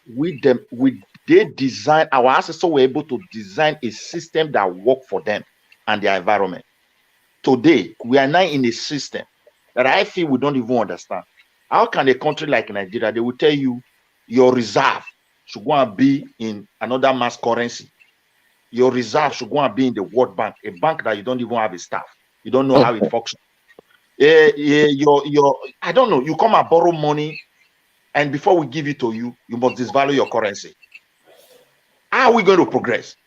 B: they designed our ancestors were able to design a system that worked for them and their environment. Today, we are now in a system that I feel we don't even understand. How can a country like Nigeria, they will tell you your reserve should go and be in another mass currency. Your reserve should go and be in the World Bank, a bank that you don't even have a staff. You don't know how it functions. I don't know. You come and borrow money, and before we give it to you, you must disvalue your currency. How are we going to progress?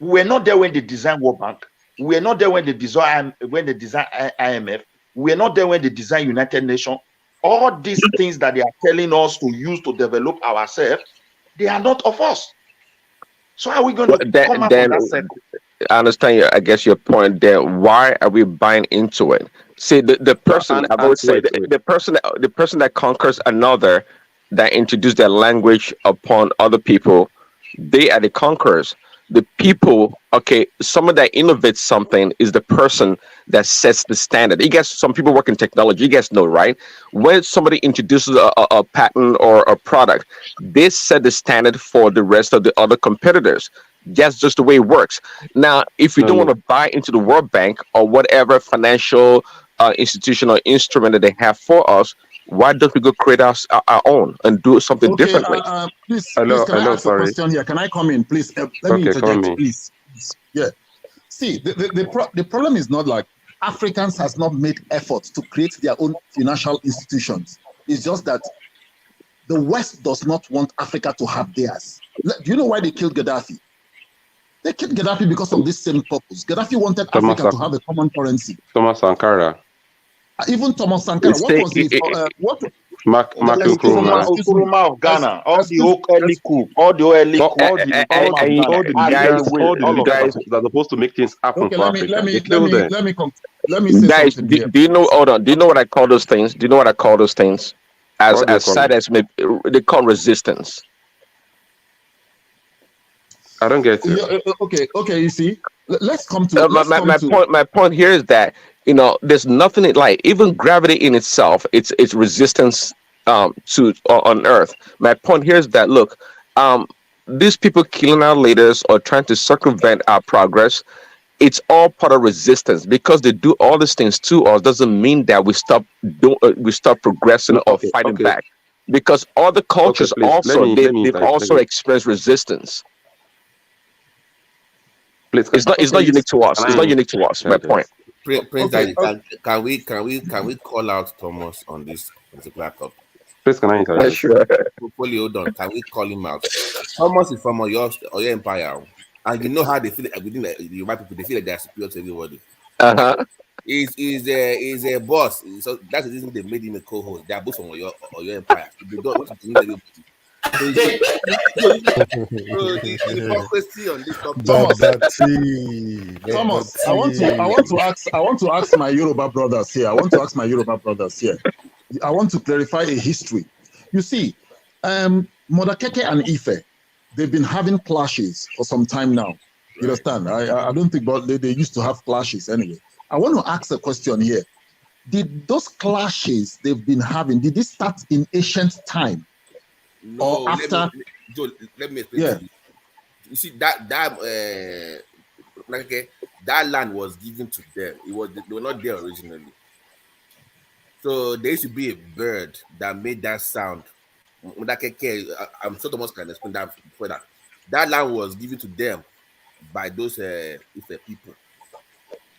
B: We were not there when they designed World Bank. We were not there when they designed IMF. We were not there when they designed United Nations. All these things that they are telling us to use to develop ourselves, they are not of us. So how are we going to come out from that circle?
Q: I understand I guess your point there. Why are we buying into it? See, the person I've always said the person that conquers another, that introduce their language upon other people, they are the conquerors. The people, okay, someone that innovates something is the person that sets the standard. You guys, some people work in technology, you guys know, right? When somebody introduces a patent or a product, they set the standard for the rest of the other competitors. That's just the way it works. Now, if you don't want to buy into the World Bank or whatever financial institution or instrument that they have for us, why don't we go create our own and do something differently?
U: Please, can I ask a question here? Can I come in, please? Let me interject, please. Yeah. See, the problem is not like Africans has not made efforts to create their own financial institutions. It's just that the West does not want Africa to have theirs. Do you know why they killed Gaddafi? They killed Gaddafi because of this same purpose. Gaddafi wanted Africa to have a common currency.
V: Thomas Sankara.
U: Even Thomas Sankara. What was it?
V: Mark
B: Nkrumah of Ghana, all the early coup, all the
V: guys that are supposed to make things happen for Africa.
U: Let me say
Q: guys,
U: something here.
Q: do you know? Hold on. Do you know what I call those things? Do you know what I call those things? As sad as they call resistance.
V: I don't get it.
U: Yeah, okay. You see, Let's come to
Q: my point here is that there's nothing like even gravity in itself. It's resistance to on Earth. My point here is that look, these people killing our leaders or trying to circumvent our progress. It's all part of resistance because they do all these things to us. Doesn't mean that we stop progressing or fighting back. Because other cultures they've also experienced resistance.
V: Please,
Q: it's not unique to us. It's not unique to us. My point.
C: Prince, can we call out Thomas on this particular topic?
V: Please, can I interject?
Q: Sure.
C: Hold on. Can we call him out? Thomas is from your empire, and you know how they feel within the white people. They feel like they're superior to everybody. He's a boss. So that's the reason they made him a co-host. They are both from your empire. They don't want to everybody. So the hypocrisy on this topic.
U: Thomas, I want to ask my Yoruba brothers here. I want to clarify a history. You see, Modakeke and Ife, they've been having clashes for some time now. You understand? I don't think, but they used to have clashes anyway. I want to ask a question here. Did those clashes they've been having, did they start in ancient time?
C: No,
U: or after?
C: Let me explain to you. You see, that land was given to them. They were not there originally. So there used to be a bird that made that sound. I'm sure Thomas can explain that before that. That land was given to them by those Ife people.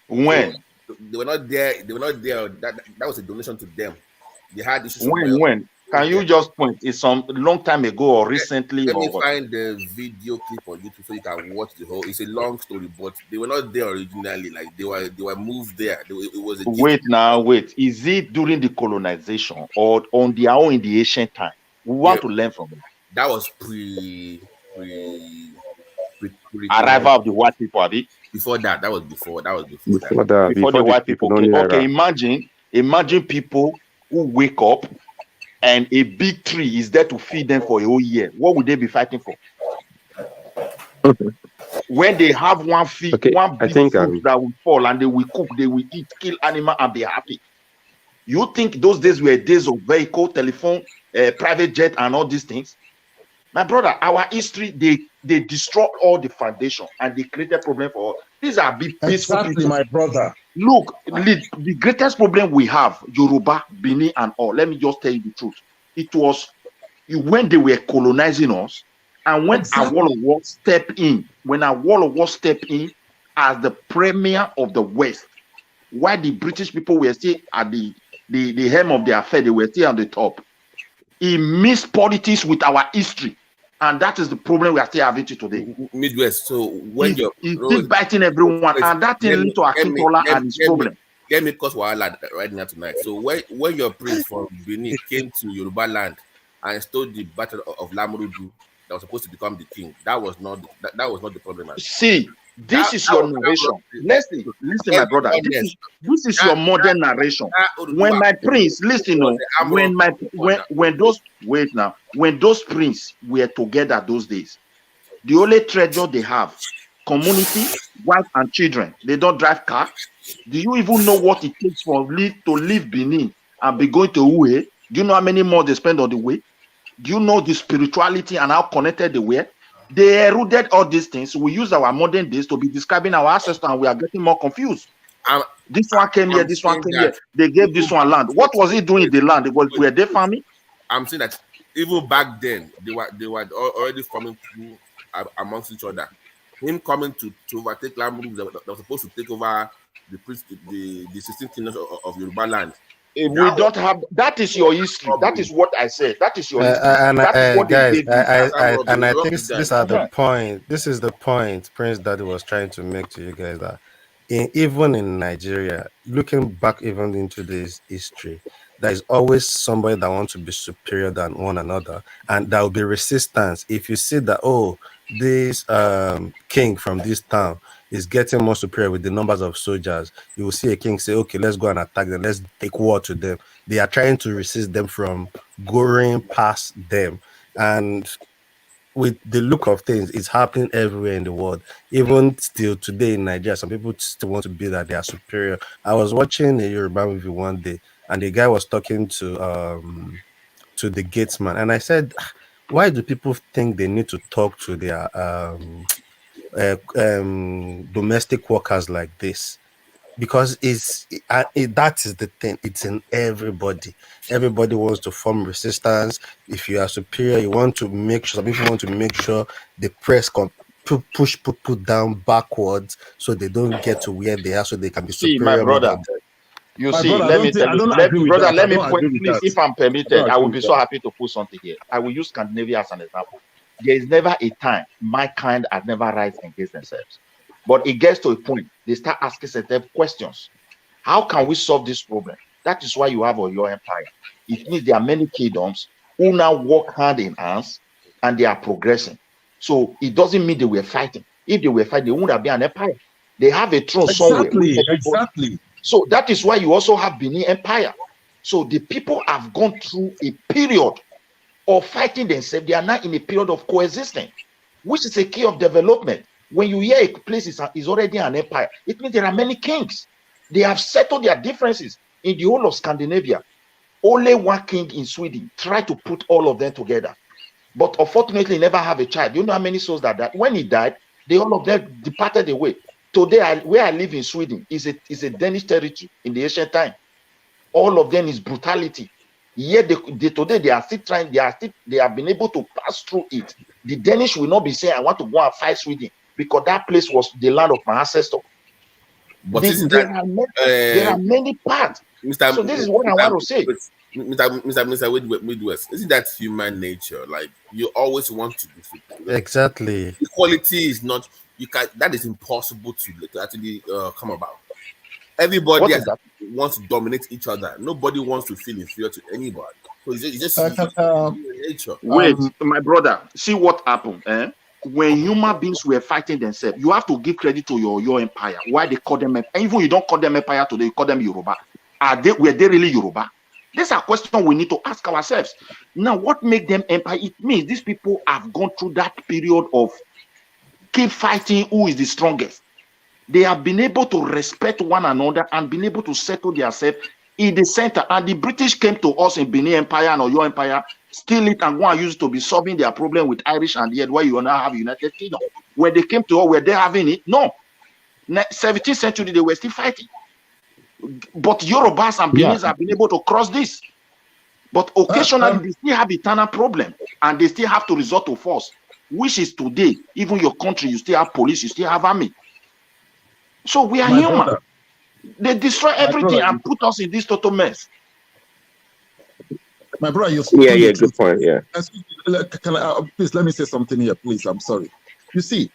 B: When?
C: So they were not there. That was a donation to them. They had issues.
B: When? Can you just point? It's some long time ago or recently?
C: Let me find the video clip on YouTube so you can watch the whole. It's a long story, but they were not there originally. Like they were moved there. It was a
B: wait. Is it during the colonization or on their own in the ancient time? We want to learn from it.
C: That was pre
B: arrival of the white people, Abi.
C: Before that was before
B: the white people. Okay, imagine people who wake up and a big tree is there to feed them for a whole year. What would they be fighting for? When they have one big fruit that will fall and they will cook, they will eat, kill animal and be happy. You think those days were days of vehicle, telephone, private jet and all these things? My brother, our history, they destroy all the foundation and they created problem for all. These are big peaceful people.
U: My brother.
B: Look, the greatest problem we have, Yoruba, Benin and all, let me just tell you the truth. It was when they were colonizing us and when Awolowo stepped in, as the premier of the West, while the British people were still at the hem of their affair, they were still on the top. He mixed politics with our history. And that is the problem we are still having today.
C: Midwest. So when
B: he's still biting everyone, and that thing leads to Akintola and his problem.
C: Let me cause wahala right now tonight. So when your prince from Benin came to Yoruba land and stole the battle of Lamurudu that was supposed to become the king, that was not the problem.
B: See, this is your narration. Listen, my brother. This is your modern narration. When my prince, listen, when those princes were together those days, the only treasure they have, community, wife and children. They don't drive car. Do you even know what it takes to leave Benin and be going to Uwe? Do you know how many more they spend on the way? Do you know the spirituality and how connected they were? They eroded all these things. We use our modern days to be describing our ancestors, and we are getting more confused. This one came here, this one came here. They gave this one land. What was he doing in the land? Were they farming?
C: I'm saying that even back then, they were already forming amongst each other. Him coming to overtake land that was supposed to take over the 16 kingdoms of Yoruba land.
B: If we don't have that, is your history. That is what I said. That is your history.
F: And I think these are the point. This is the point Prince Daddy was trying to make to you guys, that even in Nigeria, looking back even into this history, there is always somebody that wants to be superior than one another, and there will be resistance. If you see that, this king from this town is getting more superior with the numbers of soldiers, you will see a king say, okay, let's go and attack them, let's take war to them. They are trying to resist them from going past them. And with the look of things, it's happening everywhere in the world. Even still today in Nigeria, some people still want to be that they are superior. I was watching a Yoruba movie one day, and the guy was talking to the gatesman, and I said, "Ah, why do people think they need to talk to their domestic workers like this?" Because that is the thing. It's in everybody. Everybody wants to form resistance. If you are superior, you want to make sure. Some people want to make sure the press push people down backwards so they don't get to where they are, so they can be
B: See, my
F: superior over
B: brother.
F: them.
B: You
U: My
B: see,
U: brother,
B: let me tell
U: I
B: you,
U: don't agree with
B: brother,
U: that. I
B: let me
U: don't
B: point,
U: agree with
B: please,
U: that.
B: if I'm
U: I
B: permitted,
U: don't
B: I will
U: agree
B: be
U: with
B: so
U: that.
B: happy to put something here. I will use Scandinavia as an example. There is never a time my kind had never rise against themselves. But it gets to a point, they start asking themselves questions. How can we solve this problem? That is why you have your empire. It means there are many kingdoms who now work hand in hands and they are progressing. So it doesn't mean they were fighting. If they were fighting, they wouldn't have been an empire. They have a throne somewhere.
U: Exactly.
B: So that is why you also have Benin Empire. So the people have gone through a period of fighting themselves. They are now in a period of coexisting, which is a key of development. When you hear a place is already an empire, it means there are many kings. They have settled their differences in the whole of Scandinavia. Only one king in Sweden tried to put all of them together. But unfortunately, he never have a child. You know how many souls that died? When he died, they all of them departed away. Today, where I live in Sweden is a Danish territory in the ancient time. All of them is brutality. Yet today they are still trying, they have been able to pass through it. The Danish will not be saying, I want to go and fight Sweden because that place was the land of my ancestor.
C: But
B: There are many parts.
C: Mr.
B: So this is what I want to say.
C: Mr. Midwest, isn't that human nature? Like you always want to be superior.
F: Exactly.
C: Equality is not that is impossible to actually come about. Everybody wants to dominate each other. Nobody wants to feel inferior to anybody. So it's just human nature.
B: Wait, my brother, see what happened. When human beings were fighting themselves, you have to give credit to your empire. Why they call them empire? Even you don't call them empire today, you call them Yoruba. Were they really Yoruba? These are questions we need to ask ourselves. Now, what make them empire? It means these people have gone through that period of keep fighting who is the strongest. They have been able to respect one another and been able to settle themselves in the center. And the British came to us in Benin Empire and Oyo Empire, steal it and go and use it to be solving their problem with Irish, and yet why you now have United Kingdom. When they came to us, were they having it? No. 17th century, they were still fighting. But Yorubas and Benin have been able to cross this. But occasionally, they still have eternal problem and they still have to resort to force, which is today, even your country, you still have police, you still have army. So we are human. Brother, they destroy everything and put us in this total mess.
U: My brother, you're
Q: good point. Yeah.
U: Please let me say something here, please. I'm sorry. You see,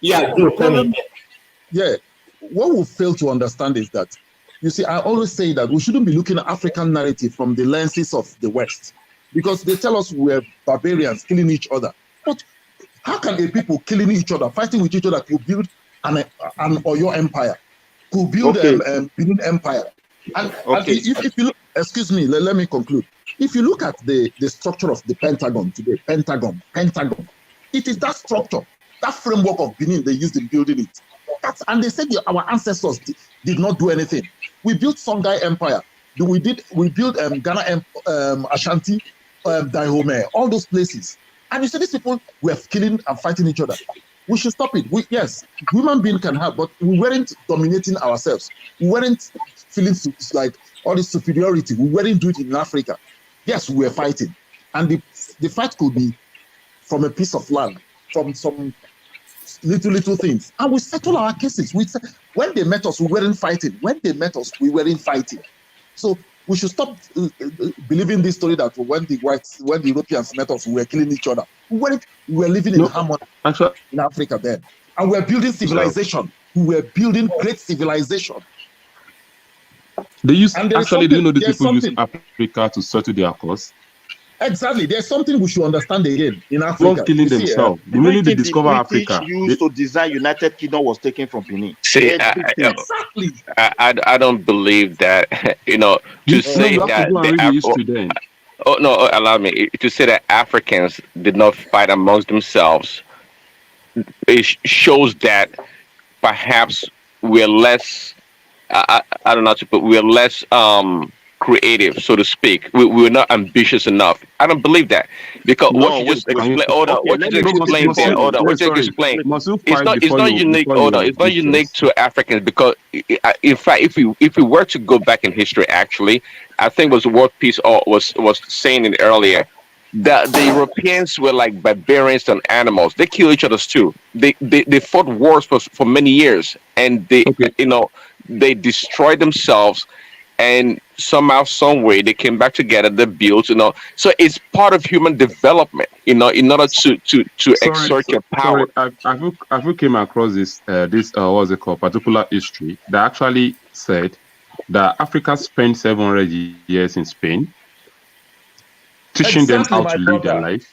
U: what we fail to understand is that, you see, I always say that we shouldn't be looking at African narrative from the lenses of the West, because they tell us we're barbarians killing each other. But how can a people killing each other, fighting with each other, could build an Oyo empire? Could build Benin Empire. And if you look, excuse me, let me conclude. If you look at the structure of the Pentagon today, Pentagon, it is that structure, that framework of Benin they used in building it. And they said our ancestors did not do anything. We built Songhai Empire. We built Ghana, Ashanti, Dahomey, all those places. And you see these people were killing and fighting each other. We should stop it. Yes, human beings can have, but we weren't dominating ourselves. We weren't feeling like all this superiority. We weren't doing it in Africa. Yes, we were fighting. And the fight could be from a piece of land, from some little things. And we settle our cases. When they met us, we weren't fighting. When they met us, we weren't fighting. So we should stop believing this story that when the Europeans met us, we were killing each other. We were living in harmony in Africa then. And we're building civilization. We were building great civilization.
V: Do you know the people use Africa to settle their cause?
U: Exactly. There's something we should understand again in Africa.
V: Not killing themselves. The minute they discover Africa,
B: used to design United Kingdom was taken from Benin.
Q: See,
U: exactly.
Q: I don't believe that. To say that allow me to say that Africans did not fight amongst themselves it shows that perhaps we're less. I don't know how to put. We're less creative, so to speak. We're not ambitious enough. I don't believe that because what
V: No,
Q: you
V: wait,
Q: just
V: wait.
Q: explain. Hold on.
V: Okay,
Q: What you
V: let
Q: just
V: me
Q: explained there. Hold on. What you just
V: sorry.
Q: explained.
V: Must you
Q: It's
V: fight
Q: not. It's not unique. Hold on.
V: you're
Q: It's not unique
V: ambitious?
Q: to Africans because, in fact, if we were to go back in history, actually, I think was what Peace was saying it earlier. The Europeans were like barbarians and animals. They kill each other too. They fought wars for many years, and
V: Okay.
Q: they destroyed themselves, and somehow, some way, they came back together. They built, So it's part of human development, in order to exert your power.
V: Sorry. I've came across this what's it called, particular history that actually said that Africa spent 700 years in Spain teaching them
J: Exactly,
V: how
J: my
V: to live their
J: brother.
V: life.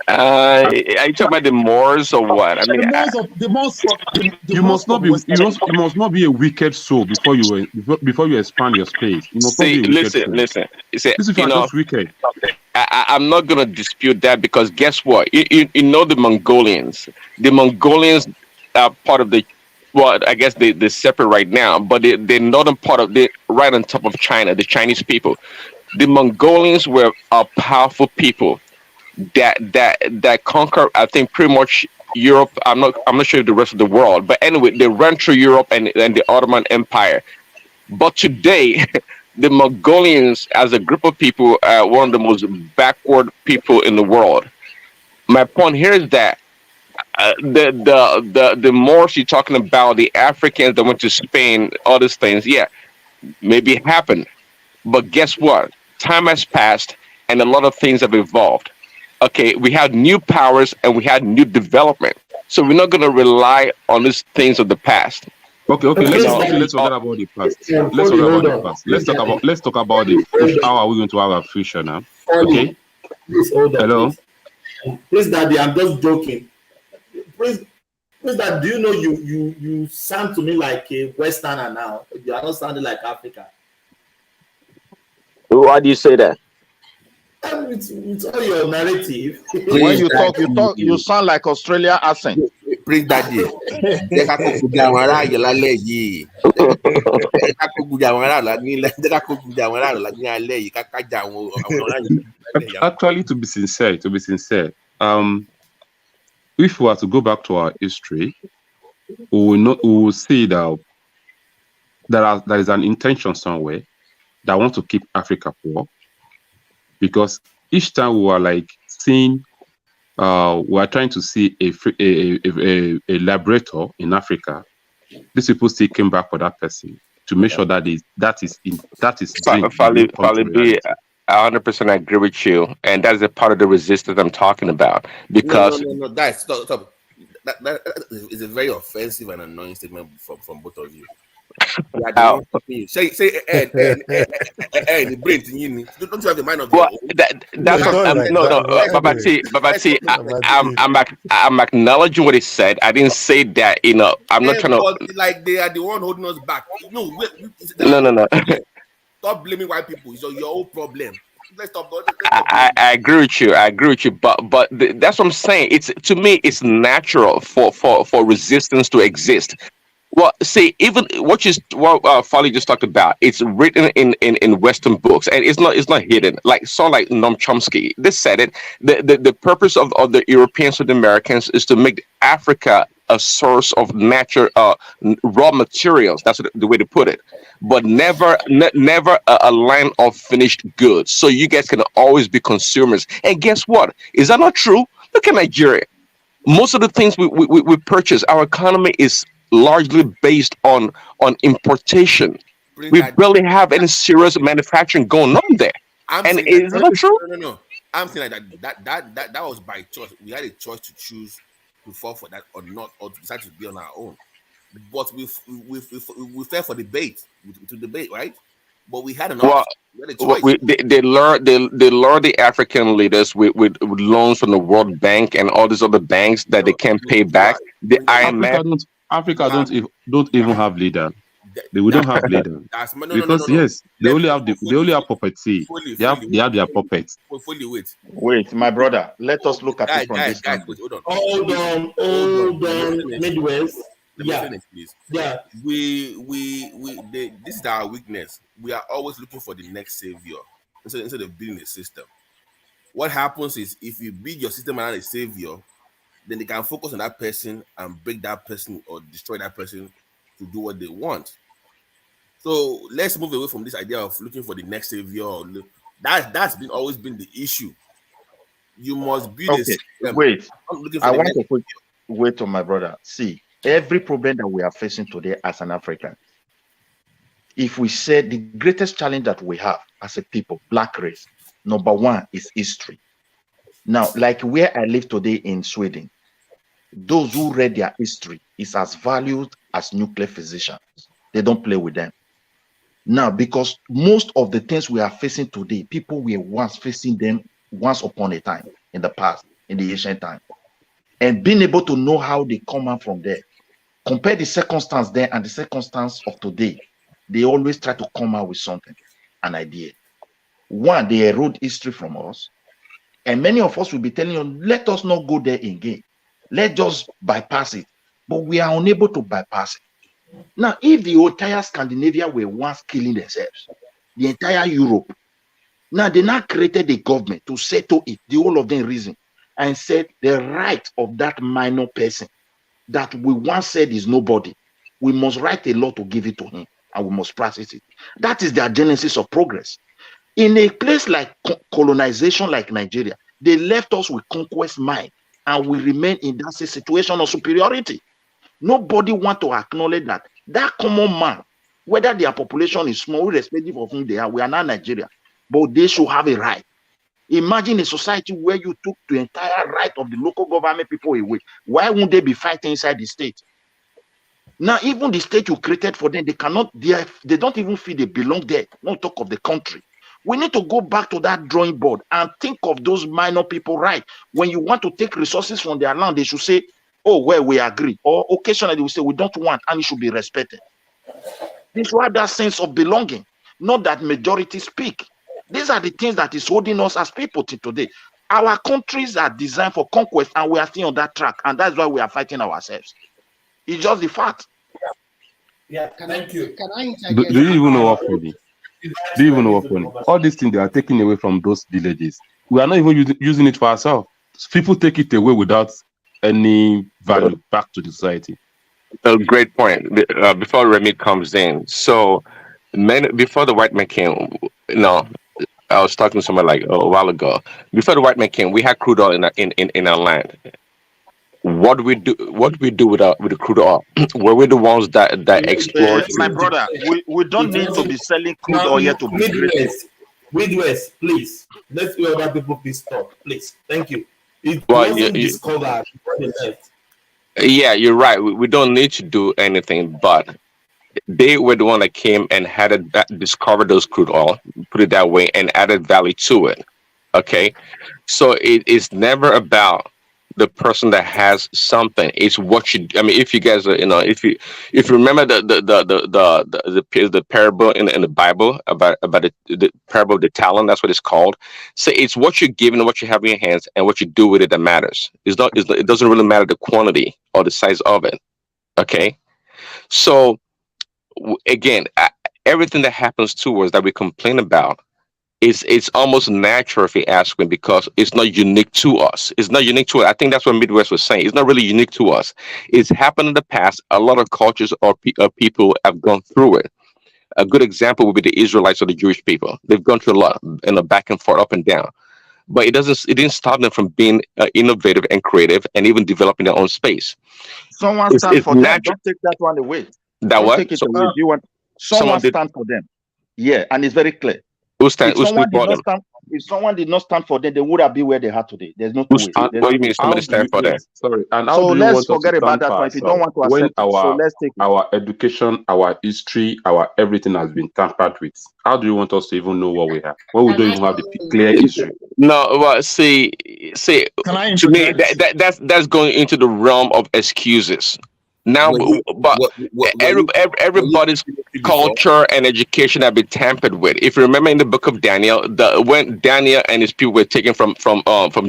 Q: Are you talking about the Moors or what? I mean,
V: You must not be a wicked soul before you expand your space. You must not
Q: see,
V: be a wicked soul.
Q: listen. You say,
V: This is just wicked.
Q: I'm not gonna dispute that because guess what? You know the Mongolians. The Mongolians are part of the, well, I guess they're separate right now, but the northern part of the right on top of China, the Chinese people. The Mongolians were a powerful people that conquered, I think, pretty much Europe. I'm not sure if the rest of the world, but anyway, they ran through Europe and the Ottoman Empire. But today, the Mongolians, as a group of people, are one of the most backward people in the world. My point here is that the Moors you're talking about, the Africans that went to Spain, all these things, yeah, maybe it happened. But guess what? Time has passed, and a lot of things have evolved. Okay, we have new powers and we had new development. So we're not going to rely on these things of the past.
V: Okay. Let's forget about the past. Let's forget about the past. Let's talk about the future. How are we going to have a future now? Okay.
J: Please hold on.
V: Hello.
J: Please, Daddy, I'm just joking. Please, Daddy, do you know you sound to me like a Westerner now? You are not sounding like Africa.
Q: Why do you say that?
J: With all your narrative.
B: When you talk, you sound like Australian accent.
C: Please, Daddy. Jẹ́ ká kó gbogbo àwọn ará ayọ̀ lálẹ́ yìí. Jẹ́ ká kó gbogbo àwọn ará ní alẹ́ yìí. Ká jà àwọn ará yìí.
V: Actually, to be sincere, if we were to go back to our history, we will see that there is an intention somewhere that want to keep Africa poor, because each time we are like seeing, we are trying to see a liberator in Africa. These people still came back for that person to make sure that is
Q: Fali, I 100% agree with you, and that is a part of the resistance I'm talking about. Because
C: no, that's stop. That is a very offensive and annoying statement from both of you. Say, the brain thing. Don't you have the mind of your own?
Q: That's what I'm acknowledging what he said. I didn't say that. I'm not trying to.
C: Like they are the one holding us back. No. Stop blaming white people. It's your own problem. Let's stop.
Q: I agree with you. But that's what I'm saying. To me, it's natural for resistance to exist. Well, see, even what Fali just talked about, it's written in Western books, and it's not hidden. Like Noam Chomsky, they said it. The purpose of the Europeans and the Americans is to make Africa a source of natural raw materials. That's the way to put it. But never a line of finished goods. So you guys can always be consumers. And guess what? Is that not true? Look at Nigeria. Most of the things we purchase, our economy is largely based on importation. We barely have any serious manufacturing going on there. And is that true?
C: No. I'm saying that was by choice. We had a choice to choose to fall for that or not, or to decide to be on our own. But we fell for debate, to debate, right? But we had an option. We had a choice.
Q: They lured the African leaders with loans from the World Bank and all these other banks that they can't pay back. The IMF.
V: Africa don't even have leaders. We don't have leaders because yes, they only have puppeteers. They have their puppets.
B: Wait, my brother. Let us look at it from this angle.
C: Hold on.
J: Midwest.
C: Let me finish, please.
J: Yeah.
C: This is our weakness. We are always looking for the next savior instead of building a system. What happens is if you build your system around a savior, then they can focus on that person and break that person or destroy that person to do what they want. So let's move away from this idea of looking for the next savior. That's always been the issue. You must build a system.
B: Wait, I want to put wait on my brother. See, every problem that we are facing today as an African, if we say the greatest challenge that we have as a people, black race, number one is history. Now, like where I live today in Sweden, those who read their history is as valued as nuclear physicians. They don't play with them. Now, because most of the things we are facing today, people were once facing them once upon a time in the past, in the ancient time. And being able to know how they come out from there, compare the circumstance there and the circumstance of today, they always try to come out with something, an idea. One, they erode history from us. And many of us will be telling you, let us not go there again. Let's just bypass it. But we are unable to bypass it. Now, if the entire Scandinavia were once killing themselves, the entire Europe, now they now created a government to settle it, the whole of them reason, and said the right of that minor person that we once said is nobody, we must write a law to give it to him, and we must practice it. That is the genesis of progress. In a place like colonization, like Nigeria, they left us with conquest mind, and we remain in that situation of superiority. Nobody want to acknowledge that common man, whether their population is small, irrespective of whom they are, we are not Nigeria, but they should have a right. Imagine a society where you took the entire right of the local government people away. Why won't they be fighting inside the state? Now, even the state you created for them, they don't even feel they belong there. Not talk of the country. We need to go back to that drawing board and think of those minor people right. When you want to take resources from their land, they should say, oh, well, we agree. Or occasionally we say we don't want, and it should be respected. They should have that sense of belonging, not that majority speak. These are the things that is holding us as people till today. Our countries are designed for conquest, and we are still on that track, and that's why we are fighting ourselves. It's just the fact.
J: Yeah, thank you.
H: Can I
V: Do you even know what funny? Do you even know what funny? All these things they are taking away from those villages. We are not even using it for ourselves. People take it away without any value back to the society.
Q: A great point. Before Remy comes in, so before the white man came, I was talking to someone like a while ago. Before the white man came, we had crude oil in our land. What do we do with the crude oil? Were we the ones that explored?
B: My brother, we don't need to be selling crude oil to be
J: Midwest, please. Let's hear other people please talk. Please. Thank you. It
Q: Well,
J: wasn't discovered before they left.
Q: Yeah, you're right. We don't need to do anything, but they were the one that came and discovered those crude oil, put it that way, and added value to it. Okay, so it is never about the person that has something. It's what you. I mean, if you guys are, if you remember the parable in the Bible about the parable of the talent, that's what it's called. So it's what you're given, what you have in your hands, and what you do with it that matters. It doesn't really matter the quantity or the size of it. Okay, so again, everything that happens to us that we complain about. It's almost natural if you ask me, because it's not unique to us. It's not unique to it. I think that's what Midwest was saying. It's not really unique to us. It's happened in the past. A lot of cultures or people have gone through it. A good example would be the Israelites or the Jewish people. They've gone through a lot, back and forth, up and down. But it didn't stop them from being innovative and creative and even developing their own space.
B: Someone stand for them. Don't take that one away.
Q: Don't
B: take it away. You want someone stand for them. Yeah, and it's very clear. If someone did not stand for them, they would have been where they are today. There's no way.
Q: What do you mean somebody stand for them?
V: Sorry, and
B: so let's forget about that one. If you don't want to accept it, so let's take it.
V: Our education, our history, our everything has been tampered with. How do you want us to even know what we have when we don't even have the clear history?
Q: No, well, see, to me, that's going into the realm of excuses. Now, but
C: you
Q: everybody's
C: before?
Q: culture and education have been tampered with. If you remember in the book of Daniel, when Daniel and his people were taken from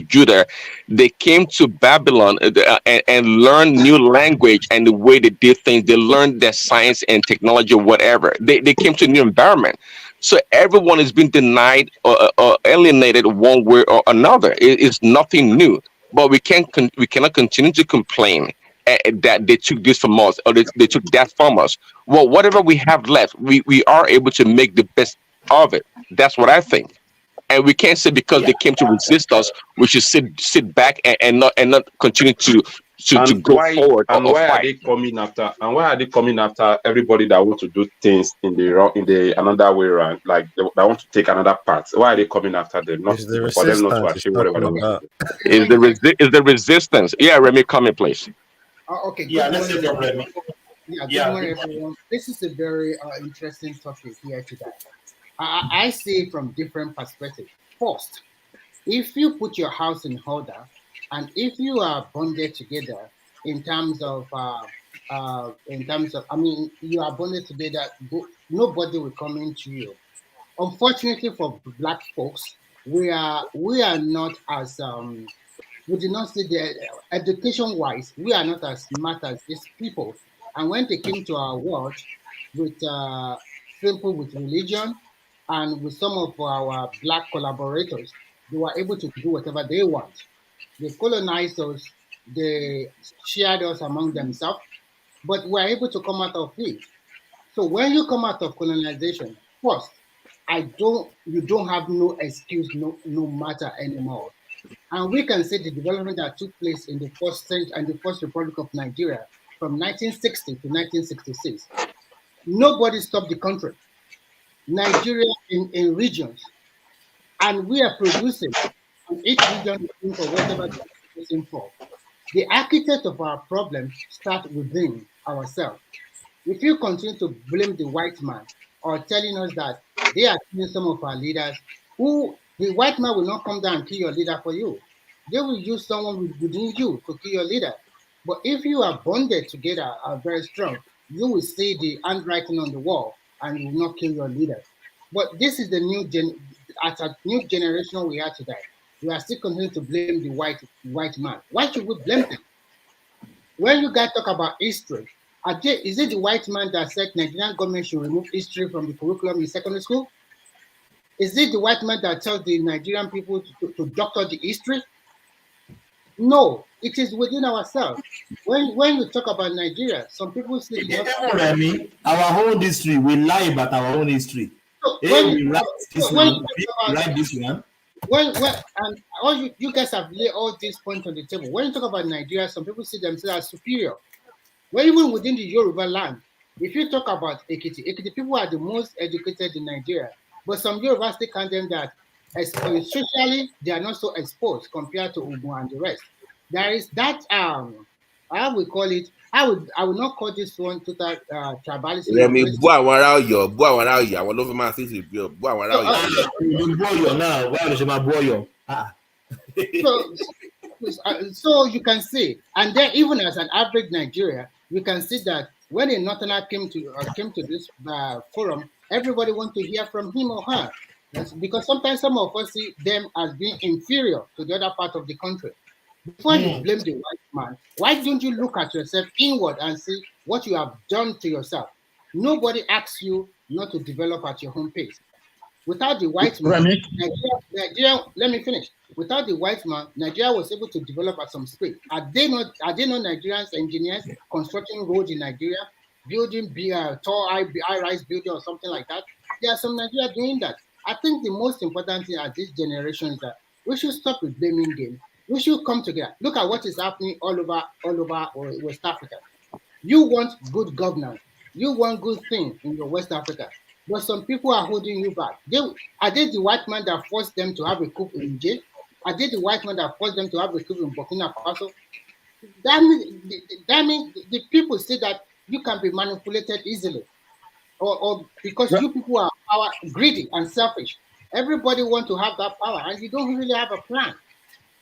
Q: Judah, they came to Babylon and learned new language and the way they did things. They learned their science and technology, or whatever. They came to a new environment. So everyone is being denied or alienated one way or another. It's nothing new. But we cannot continue to complain that they took this from us or they took that from us. Well, whatever we have left, we are able to make the best of it. That's what I think. And we can't say because they came to resist us, we should sit back and not continue to
A: And
Q: go
A: why
Q: forward
A: and
Q: or
A: why are
Q: fight.
A: they coming after? And why are they coming after everybody that want to do things in the another way around? Like that want to take another path. Why are they coming after them? Not
F: It's the
A: for them not to
F: resistance he's
A: achieve whatever they
F: talking
A: want to
F: about.
A: do.
Q: Is the resistance? Yeah, Remy, come in, please.
E: Okay,
J: Yeah,
E: good
J: let's
E: morning,
J: hear from
E: everyone.
J: Remy.
E: Yeah, good
J: Yeah.
E: morning, everyone. This is a very interesting topic here today. I see it from different perspectives. First, if you put your house in order, and if you are bonded together in terms of, I mean, you are bonded together, nobody will come into you. Unfortunately for Black folks, we are not as we did not see the education-wise, we are not as smart as these people. And when they came to our world with simple with religion and with some of our Black collaborators, they were able to do whatever they want. They colonized us, they shared us among themselves, but we're able to come out of it. So when you come out of colonization, first, you don't have no excuse, no matter anymore. And we can see the development that took place in the first century and the first Republic of Nigeria from 1960 to 1966. Nobody stopped the country. Nigeria in regions, and we are producing, and each region is looking for whatever they're producing for. The architect of our problem starts within ourselves. If you continue to blame the white man or telling us that they are killing some of our leaders, who the white man will not come down and kill your leader for you. They will use someone within you to kill your leader. But if you are bonded together, are very strong, you will see the handwriting on the wall and you will not kill your leader. But this is the at a new generation we are today. We are still continuing to blame the white man. Why should we blame them? When you guys talk about history, is it the white man that said Nigerian government should remove history from the curriculum in secondary school? Is it the white man that tells the Nigerian people to doctor the history? No, it is within ourselves. When you talk about Nigeria, some people say
I: Remy, our own history, we lie about our own history.
E: So
I: we write this one, we write this one.
E: And all you guys have laid all these points on the table. When you talk about Nigeria, some people see themselves as superior. Well, even within the Yoruba land, if you talk about Ekiti people are the most educated in Nigeria, but some Yorubas still count them that socially they are not so exposed compared to Ugu and the rest. There is that I will call it. I will not call this one total tribalism.
C: Remy, bú àwọn ará Ọ̀yọ́, àwọn ló fi máa ṣe ìbí bú àwọn ará Ọ̀yọ́.
I: You bú Ọ̀yọ́ now, why ló ṣe máa bú Ọ̀yọ́?
E: So you can see, and then even as an average Nigeria, you can see that when a Northerner came to this forum, everybody wants to hear from him or her. That's because sometimes some of us see them as being inferior to the other part of the country. Before you blame the white man, why don't you look at yourself inward and see what you have done to yourself? Nobody asks you not to develop at your own pace. Without the white man, Nigeria, let me finish. Without the white man, Nigeria was able to develop at some speed. Are they not Nigerians engineers constructing roads in Nigeria, building tall high-rise building or something like that? There are some Nigeria doing that. I think the most important thing at this generation is that we should stop with blaming game. We should come together. Look at what is happening all over West Africa. You want good governance. You want good things in your West Africa. But some people are holding you back. Are they the white man that forced them to have a coup in Niger? Are they the white man that forced them to have a coup in Burkina Faso? That means the people say that you can be manipulated easily. Or because you people are greedy and selfish. Everybody wants to have that power and you don't really have a plan.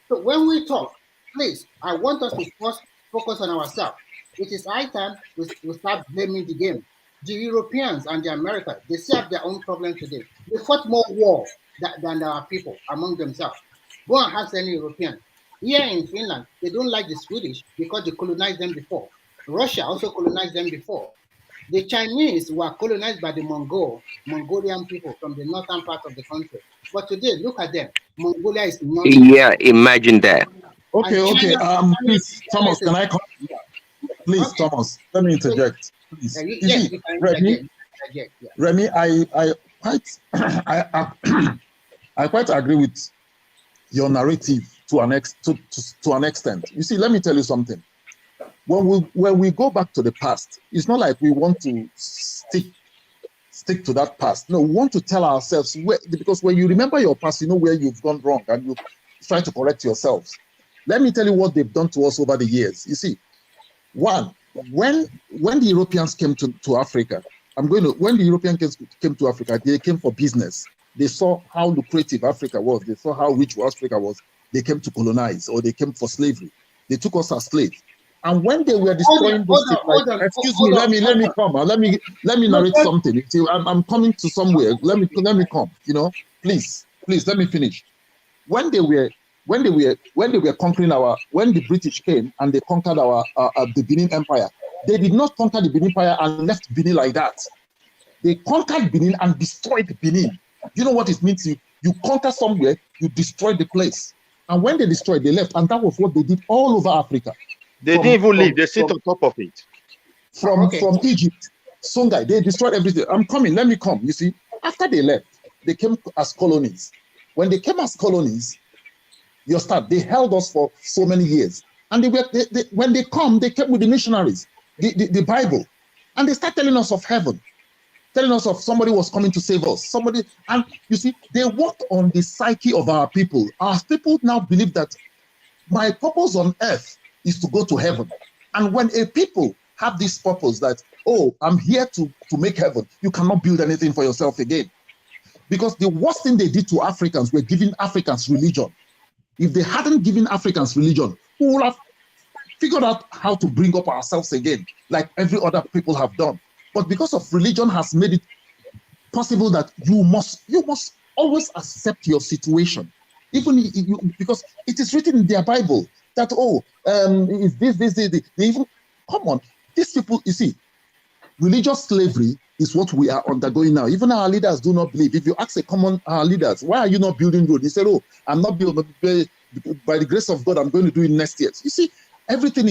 E: So when we talk, please, I want us to first focus on ourselves. It is high time we start blaming the game. The Europeans and the Americans, they still have their own problem today. They fought more war than our people among themselves. Go and ask any European. Here in Finland, they don't like the Swedish because they colonized them before. Russia also colonized them before. The Chinese were colonized by the Mongolian people from the northern part of the country. But today, look at them. Mongolia is not.
Q: Yeah, imagine that.
U: Okay. Please, Thomas, can I come? Please, okay. Thomas, let me interject. Please.
E: Yes, you can interject.
U: Remy, I quite agree with your narrative to an extent. You see, let me tell you something. When we go back to the past, it's not like we want to stick to that past. No, we want to tell ourselves because when you remember your past, you know where you've gone wrong and you try to correct yourselves. Let me tell you what they've done to us over the years. You see, one, when the Europeans came to Africa, when the Europeans came to Africa, they came for business. They saw how lucrative Africa was. They saw how rich Africa was. They came to colonize, or they came for slavery. They took us as slaves. And when they were destroying those things, excuse me, let me come. Let me narrate something. See, I'm coming to somewhere. Let me come. Please, let me finish. When the British came and they conquered the Benin Empire, they did not conquer the Benin Empire and left Benin like that. They conquered Benin and destroyed Benin. You know what it means? You conquer somewhere, you destroy the place. And when they destroyed, they left. And that was what they did all over Africa.
B: They didn't even leave. They sit on top of it.
U: From Egypt, Songhai, they destroyed everything. I'm coming. Let me come. You see, after they left, they came as colonies. When they came as colonies, they held us for so many years. And when they came with the missionaries, the Bible, and they start telling us of heaven, telling us of somebody was coming to save us. And you see, they worked on the psyche of our people. Our people now believe that my purpose on earth is to go to heaven. And when a people have this purpose that, oh, I'm here to make heaven, you cannot build anything for yourself again. Because the worst thing they did to Africans were giving Africans religion. If they hadn't given Africans religion, we would have figured out how to bring up ourselves again, like every other people have done. But because of religion has made it possible that you must always accept your situation. Because it is written in their Bible that, is this, they even, come on, these people, you see, religious slavery is what we are undergoing now. Even our leaders do not believe. If you ask our leaders, why are you not building road? They say, oh, I'm not building, by the grace of God, I'm going to do it next year. You see, everything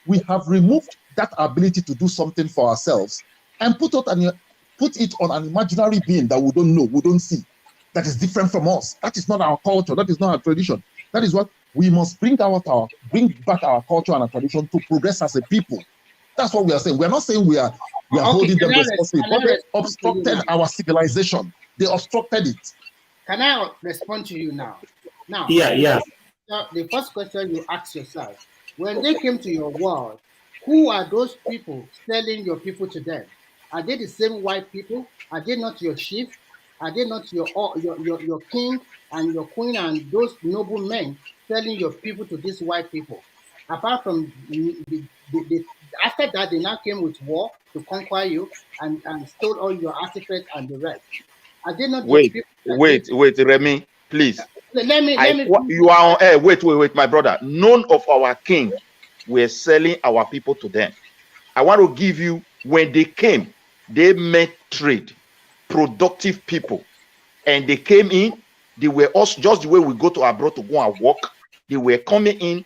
U: we have removed that ability to do something for ourselves and put it on an imaginary being that we don't know, we don't see, that is different from us. That is not our culture. That is not our tradition. That is what we must bring back our culture and our tradition to progress as a people. That's what we are saying. We are not saying we are holding them responsible, but they obstructed our civilization. They obstructed it.
E: Can I respond to you now?
U: Yeah.
E: The first question you ask yourself, when they came to your world, who are those people selling your people to them? Are they the same white people? Are they not your chief? Are they not your king and your queen and those noble men selling your people to these white people? Apart from after that, they now came with war to conquer you and stole all your artifacts and the rest. Are they not
B: wait, Remy, please.
E: Let me.
B: You are on air. Wait, my brother. None of our king were selling our people to them. I want to give you, when they came, they met trade, productive people, and they came in. They were also just the way we go to abroad to go and work. They were coming in,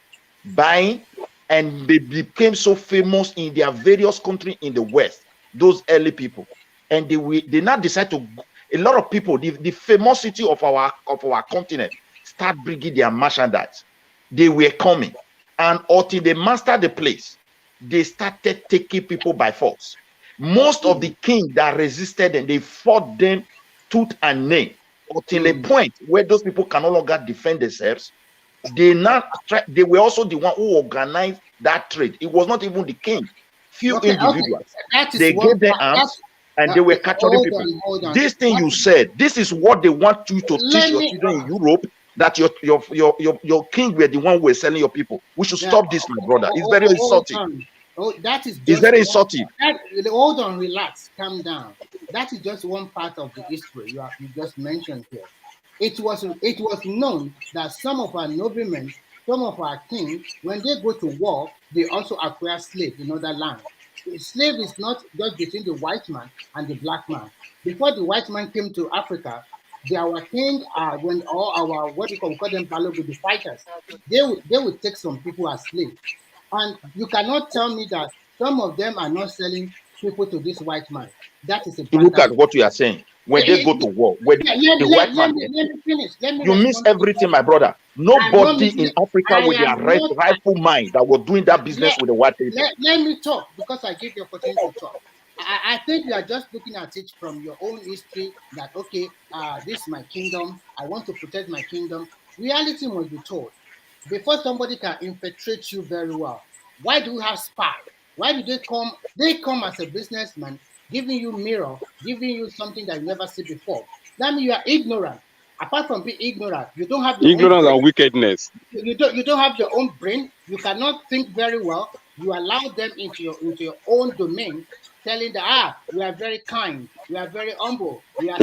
B: buying, and they became so famous in their various countries in the West. Those early people, and they now decide to. A lot of people, the famosity of our continent, start bringing their merchandise. They were coming, and until they mastered the place, they started taking people by force. Most of the kings that resisted them, they fought them tooth and nail until a point where those people can no longer defend themselves. They were also the one who organized that trade. It was not even the king. Few individuals. They gave them arms and they were capturing people. This thing you said, this is what they want you to teach your children in Europe. that your king were the one who were selling your people. We should stop this, my brother. It's very insulting.
E: That is
B: it's very insulting.
E: Hold on, relax, calm down. That is just one part of the history you just mentioned here. It was known that some of our noblemen, some of our kings, when they go to war, they also acquire slaves in other lands. Slave is not just between the white man and the black man. Before the white man came to Africa, our king, when all our what we call them Balogu, the fighters, they would take some people as slaves. And you cannot tell me that some of them are not selling people to this white man. That is a
B: look at what you are saying. When they go to war, when the white man,
E: let me finish.
B: You miss everything, my brother. Nobody in Africa with their rightful mind that was doing that business with the white people.
E: Let me talk, because I give you opportunity to talk. I think you are just looking at it from your own history that, okay, this is my kingdom. I want to protect my kingdom. Reality must be told. Before somebody can infiltrate you very well, why do we have spies? Why do they come? They come as a businessman, giving you mirror, giving you something that you never see before. That means you are ignorant. Apart from being ignorant, you don't have your
V: ignorance and wickedness.
E: You don't have your own brain. You cannot think very well. You allow them into your own domain, telling them, we are very kind, we are very humble, we are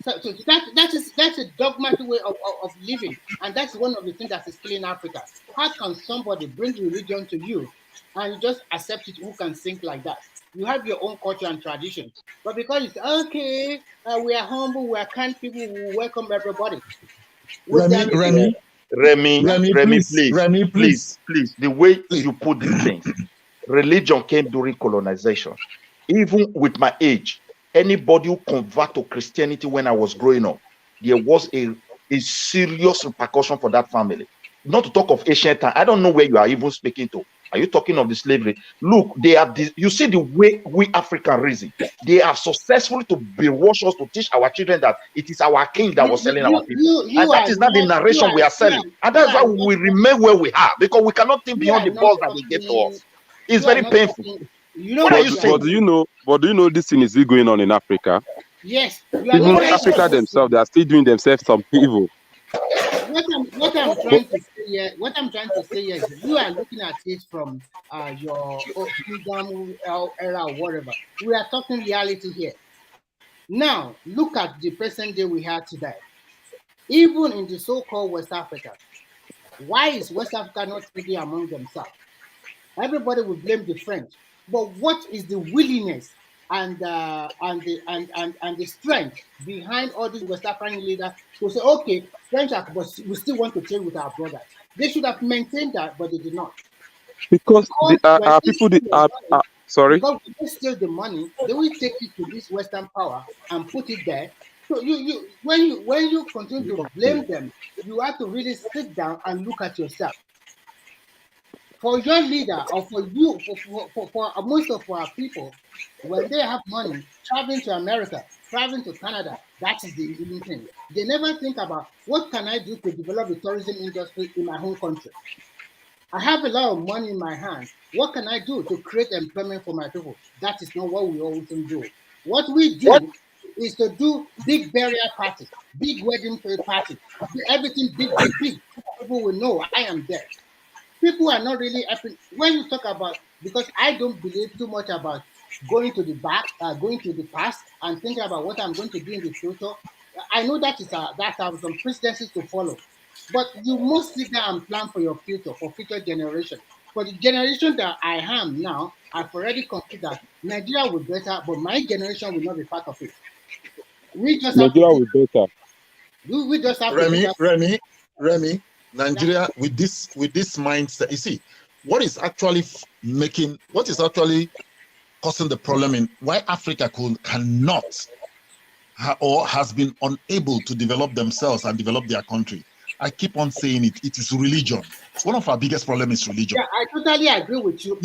E: So that's a dogmatic way of living, and that's one of the things that is killing Africa. How can somebody bring religion to you and you just accept it? Who can think like that? You have your own culture and tradition, but because it's okay, we are humble, we are kind people, we welcome everybody.
B: Remy, please. The way you put these things, religion came during colonization. Even with my age, anybody who convert to Christianity when I was growing up, there was a serious repercussion for that family. Not to talk of ancient time. I don't know where you are even speaking to. Are you talking of the slavery? Look, you see the way we African reason. They are successful to brainwash us, to teach our children that it is our king that was selling our people. And that is not the narration we are selling. And that's why we remain where we are, because we cannot think beyond the balls that they get to us. It's very painful. What are you saying?
V: But do you know this thing is still going on in Africa?
E: Yes.
V: Even Africa themselves, they are still doing themselves some evil.
E: What I'm trying to say here is you are looking at it from your freedom era or whatever. We are talking reality here. Now, look at the present day we have today. Even in the so-called West Africa, why is West Africa not really among themselves? Everybody will blame the French, but what is the willingness and the strength behind all these West African leaders to say, okay, French are, but we still want to trade with our brothers? They should have maintained that, but they did not.
V: Because sorry.
E: Because they steal the money, they will take it to this Western power and put it there. So when you continue to blame them, you have to really sit down and look at yourself. For your leader, or for you, for most of our people, when they have money, traveling to America, traveling to Canada, that is the leading thing. They never think about what can I do to develop the tourism industry in my home country. I have a lot of money in my hands. What can I do to create employment for my people? That is not what we always do. What we do is to do big burial parties, big wedding parties, everything big. People will know I am there. People are not really happy when you talk about, because I don't believe too much about going to the back, going to the past and thinking about what I'm going to do in the future. I know that have some precedences to follow, but you must sit down and plan for your future, for future generation. For the generation that I am now, I've already concluded that Nigeria will be better, but my generation will not be part of it. We just
V: Nigeria will be better.
E: We just have
U: Remy, Nigeria with this mindset. You see, what is actually causing the problem in why Africa cannot or has been unable to develop themselves and develop their country. I keep on saying it. It is religion. It's one of our biggest problems is religion.
E: Yeah, I totally agree with you.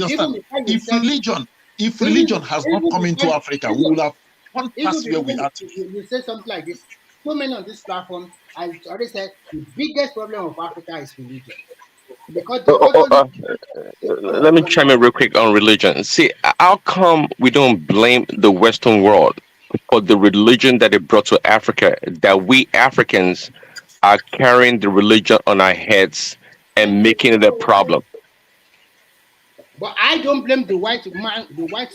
U: If religion has not come into Africa, we will have gone past where we are.
E: You say something like this. So many on this platform, I already said the biggest problem of Africa is religion. Because
Q: let me chime in real quick on religion. See, how come we don't blame the Western world for the religion that it brought to Africa, that we Africans are carrying the religion on our heads and making it a problem.
E: But I don't blame the white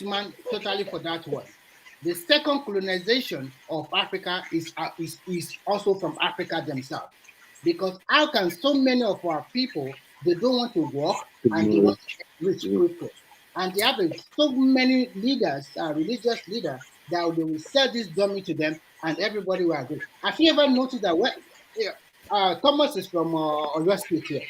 E: man totally for that one. The second colonization of Africa is also from Africa themselves. Because how can so many of our people, they don't want to work and they want to get rich quickly. And they have so many leaders, religious leaders, that they will sell this dummy to them and everybody will agree. Have you ever noticed that when Thomas is from Oyo State here?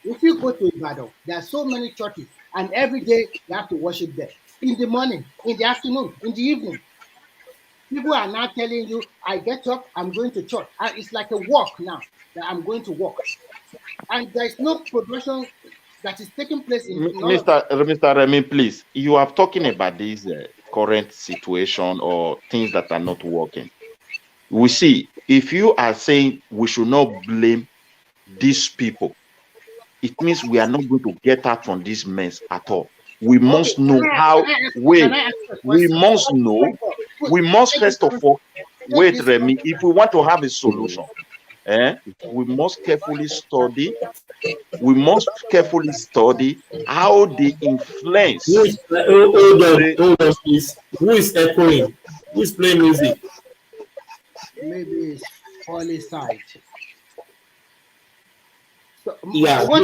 E: If you go to Ibadan, there are so many churches, and every day you have to worship there. In the morning, in the afternoon, in the evening. People are now telling you, I get up, I'm going to church. And it's like a walk now that I'm going to walk. And there's no progression that is taking place in
B: Mr. Remy, please, you are talking about this current situation or things that are not working. We see, if you are saying we should not blame these people, it means we are not going to get out from this mess at all. We must know how. We must know. We must first of all wait, Remy. If we want to have a solution, we must carefully study. We must carefully study how they influence.
J: Hold on, please. Who is echoing? Who is playing music?
E: Maybe it's Holy Side. So,
J: Yeah.
E: what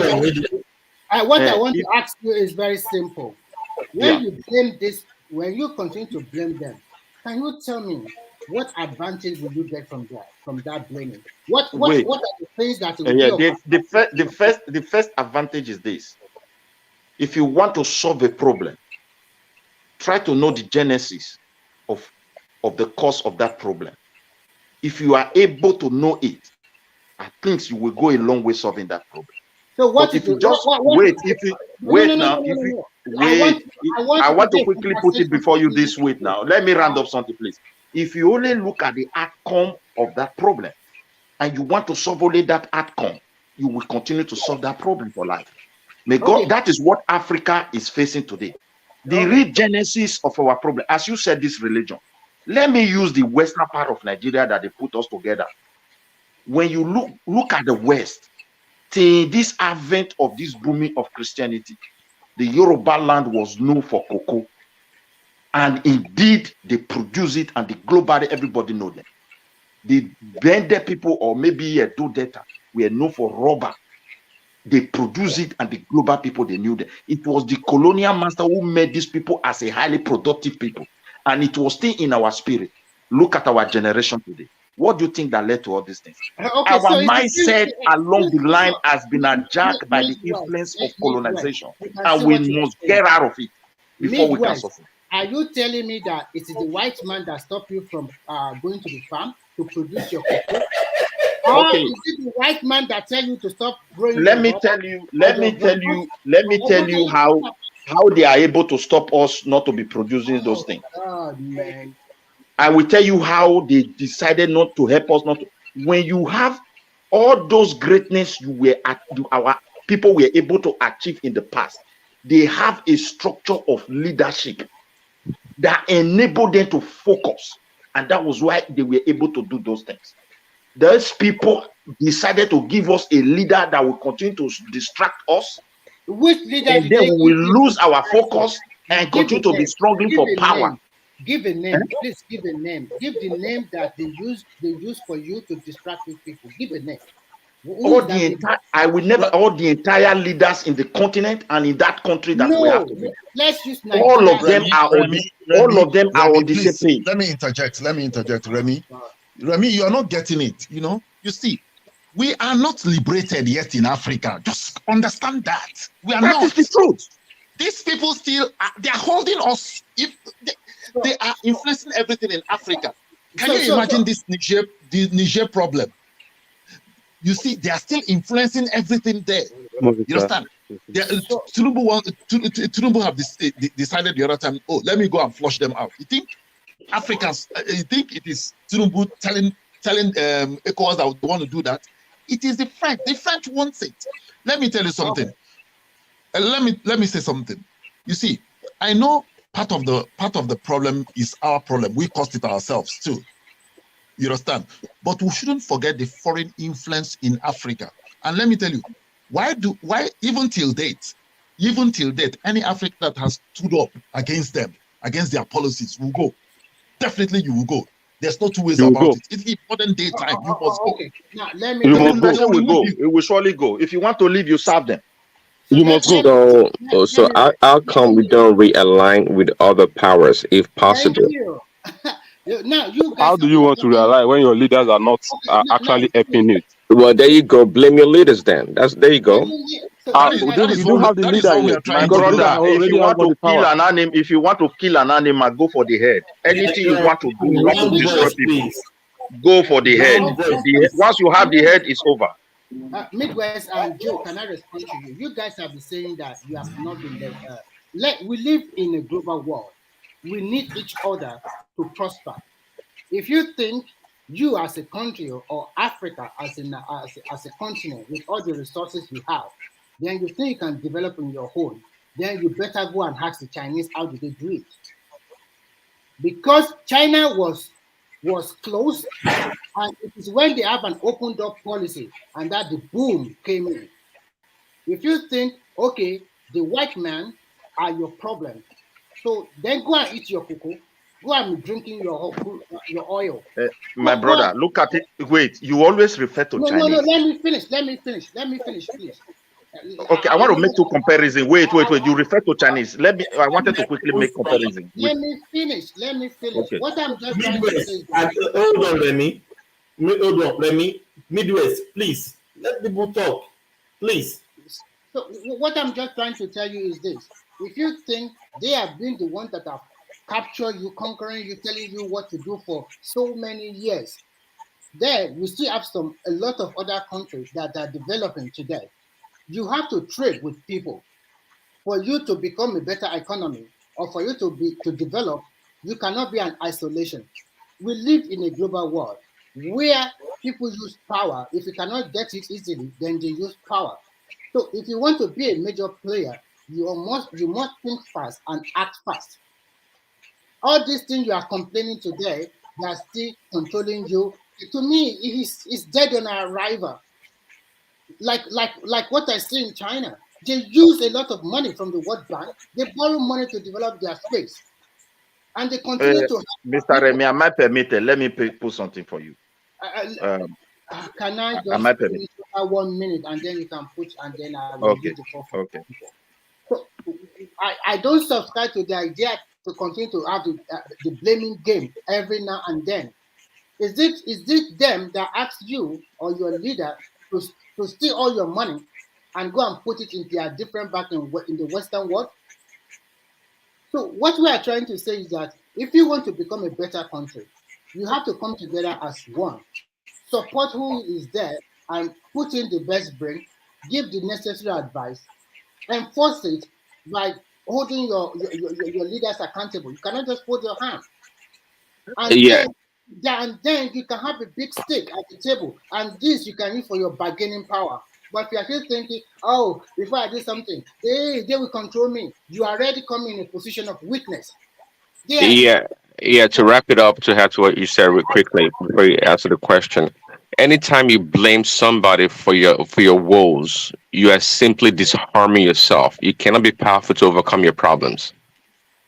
E: I want to ask you is very simple. When you blame this, when you continue to blame them, can you tell me what advantage will you get from that blaming? What are the things that will
B: the first advantage is this. If you want to solve a problem, try to know the genesis of the cause of that problem. If you are able to know it, I think you will go a long way solving that problem.
E: So what
B: but if you just wait, I want to quickly put it before you this wait now. Let me round up something, please. If you only look at the outcome of that problem and you want to solve only that outcome, you will continue to solve that problem for life. That is what Africa is facing today. The real genesis of our problem, as you said, this religion. Let me use the western part of Nigeria that they put us together. When you look at the West, till this advent of this booming of Christianity, the Yoruba land was known for cocoa. And indeed, they produce it, and globally, everybody knows them. The Bende people, or maybe Edo Delta, were known for rubber. They produce it, and the global people, they knew them. It was the colonial master who made these people as a highly productive people. And it was still in our spirit. Look at our generation today. What do you think that led to all these things? Our mindset along the line has been adjusted by the influence of colonization. And we must get out of it before we can suffer.
E: Are you telling me that it is the white man that stopped you from going to the farm to produce your cocoa? Or is it the white man that tell you to stop growing?
B: Let me tell you how they are able to stop us not to be producing those things.
E: God, man.
B: I will tell you how they decided not to help us. When you have all those greatness our people were able to achieve in the past, they have a structure of leadership that enabled them to focus, and that was why they were able to do those things. Those people decided to give us a leader that will continue to distract us.
E: Which leader?
B: And then we will lose our focus and continue to be struggling for power.
E: Give a name, please. Give a name. Give the name that they use for you to distract these people. Give a name.
B: All the entire leaders in the continent and in that country that we have to be.
E: Let's use Nigeria.
B: All of them are on the same page.
U: Let me interject, Remy. Remy, you are not getting it. You see, we are not liberated yet in Africa. Just understand that. We are not.
B: That is the truth.
U: These people still, they are holding us. If they are influencing everything in Africa. Can you imagine this Niger problem? You see, they are still influencing everything there. You understand? Tinubu have decided the other time, let me go and flush them out. You think Africans, you think it is Tinubu telling ECOWAS that they want to do that? It is the French. The French wants it. Let me tell you something. Let me say something. You see, I know part of the problem is our problem. We caused it ourselves too. You understand? But we shouldn't forget the foreign influence in Africa. And let me tell you, why even till date, any African that has stood up against them, against their policies, will go. Definitely you will go. There's no two ways about it. It's modern day time. You must go.
E: Okay. Now let me.
B: You must go. Will go. It will surely go. If you want to leave, you serve them.
U: You must go.
Q: So how come we don't realign with other powers if possible?
E: Thank you. Now you guys.
V: How do you want to realize when your leaders are not actually helping it?
Q: Well, there you go. Blame your leaders then. There you go.
V: You don't have the leader yet.
B: My brother, if you want to kill an animal, go for the head. Anything you want to do, you want to destroy people, go for the head. Once you have the head, it's over.
E: Midwest and Joe, can I respond to you? You guys have been saying that you have not been there. We live in a global world. We need each other to prosper. If you think you as a country or Africa as a continent with all the resources you have, then you think you can develop on your own, then you better go and ask the Chinese how did they do it. Because China was closed, and it is when they have an open door policy and that the boom came in. If you think, okay, the white man are your problem, so then go and eat your cocoa, go and be drinking your oil.
B: My brother, look at it. Wait, you always refer to Chinese.
E: No, let me finish, please.
B: Okay, I want to make two comparisons. Wait. You refer to Chinese. I wanted to quickly make comparison.
E: Let me finish.
B: Okay.
E: What I'm just trying to say is
I: hold on, Remy. Midwest, please. Let people talk. Please.
E: So what I'm just trying to tell you is this. If you think they have been the ones that have captured you, conquering you, telling you what to do for so many years, then we still have a lot of other countries that are developing today. You have to trade with people. For you to become a better economy or for you to develop, you cannot be in isolation. We live in a global world where people use power. If you cannot get it easily, then they use power. So if you want to be a major player, you must think fast and act fast. All these things you are complaining today, they are still controlling you. To me, it's dead on arrival. Like what I see in China. They use a lot of money from the World Bank. They borrow money to develop their space. And they continue to...
B: Mr. Remy, am I permitted? Let me put something for you.
E: Can I just finish 1 minute and then you can put, and then I will give the floor.
B: Okay.
E: So I don't subscribe to the idea to continue to have the blaming game every now and then. Is it them that ask you or your leader to steal all your money and go and put it into a different bank in the Western world? So what we are trying to say is that if you want to become a better country, you have to come together as one. Support who is there and put in the best brain, give the necessary advice, enforce it by holding your leaders accountable. You cannot just hold your hand. And then you can have a big stake at the table, and this you can use for your bargaining power. But if you are still thinking, oh, before I do something, they will control me, you are already coming in a position of weakness.
Q: Yeah. To wrap it up, to add to what you said real quickly before you answer the question. Anytime you blame somebody for your woes, you are simply disarming yourself. You cannot be powerful to overcome your problems.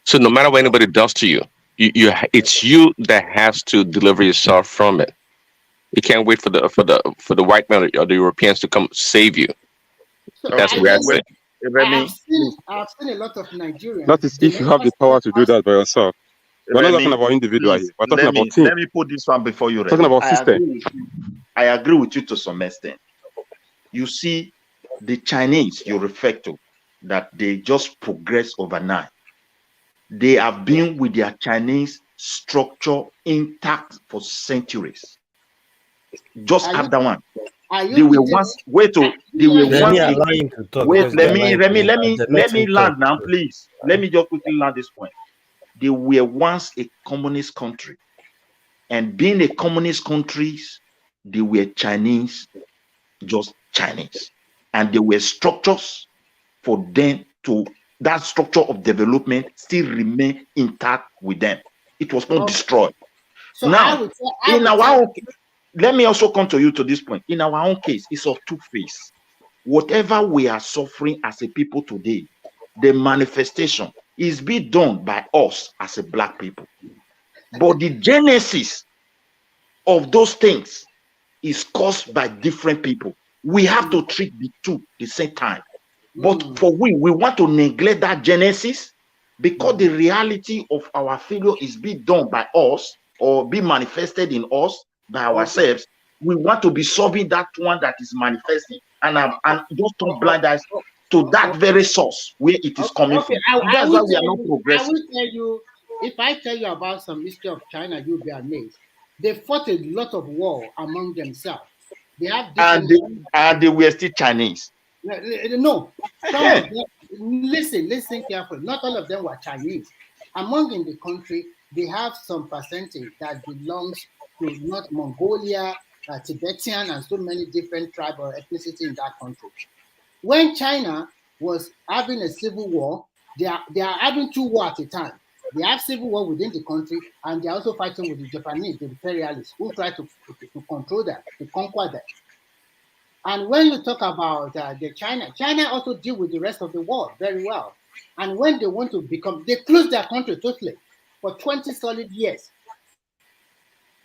Q: So no matter what anybody does to you, it's you that has to deliver yourself from it. You can't wait for the white man or the Europeans to come save you. That's the reality.
E: I've seen a lot of Nigerians.
V: That is if you have the power to do that by yourself. We're not talking about individual here. We're talking about team.
B: Let me put this one before you.
V: Talking about system.
B: I agree with you to some extent. You see, the Chinese you refer to, that they just progress overnight. They have been with their Chinese structure intact for centuries. Just after one. They were once let me land now, please. Let me just quickly land this point. They were once a communist country, and being a communist country, they were Chinese, just Chinese, and there were structures for them to that structure of development still remain intact with them. It was not destroyed.
E: So
B: Now,
E: I
B: in
E: would
B: our
E: tell
B: own, let me also come to you to this point. In our own case, it's of two face. Whatever we are suffering as a people today, the manifestation is being done by us as a black people. But the genesis of those things is caused by different people. We have to treat the two the same time. But for we want to neglect that genesis because the reality of our failure is being done by us or be manifested in us by ourselves. We want to be solving that one that is manifesting and just don't blind eyes to that very source where it is coming from. And that's why we are not
E: I
B: progressing.
E: will tell you, if I tell you about some history of China, you'll be amazed. They fought a lot of war among themselves. They have different.
B: And they were still Chinese.
E: No, some of them. Listen carefully. Not all of them were Chinese. Among in the country, they have some percentage that belongs to North Mongolia, Tibetan, and so many different tribes or ethnicity in that country. When China was having a civil war, they are having two wars at a time. They have civil war within the country, and they're also fighting with the Japanese, the imperialists, who try to control them, to conquer them. And when you talk about China also deal with the rest of the world very well. And when they want to they close their country totally for 20 solid years.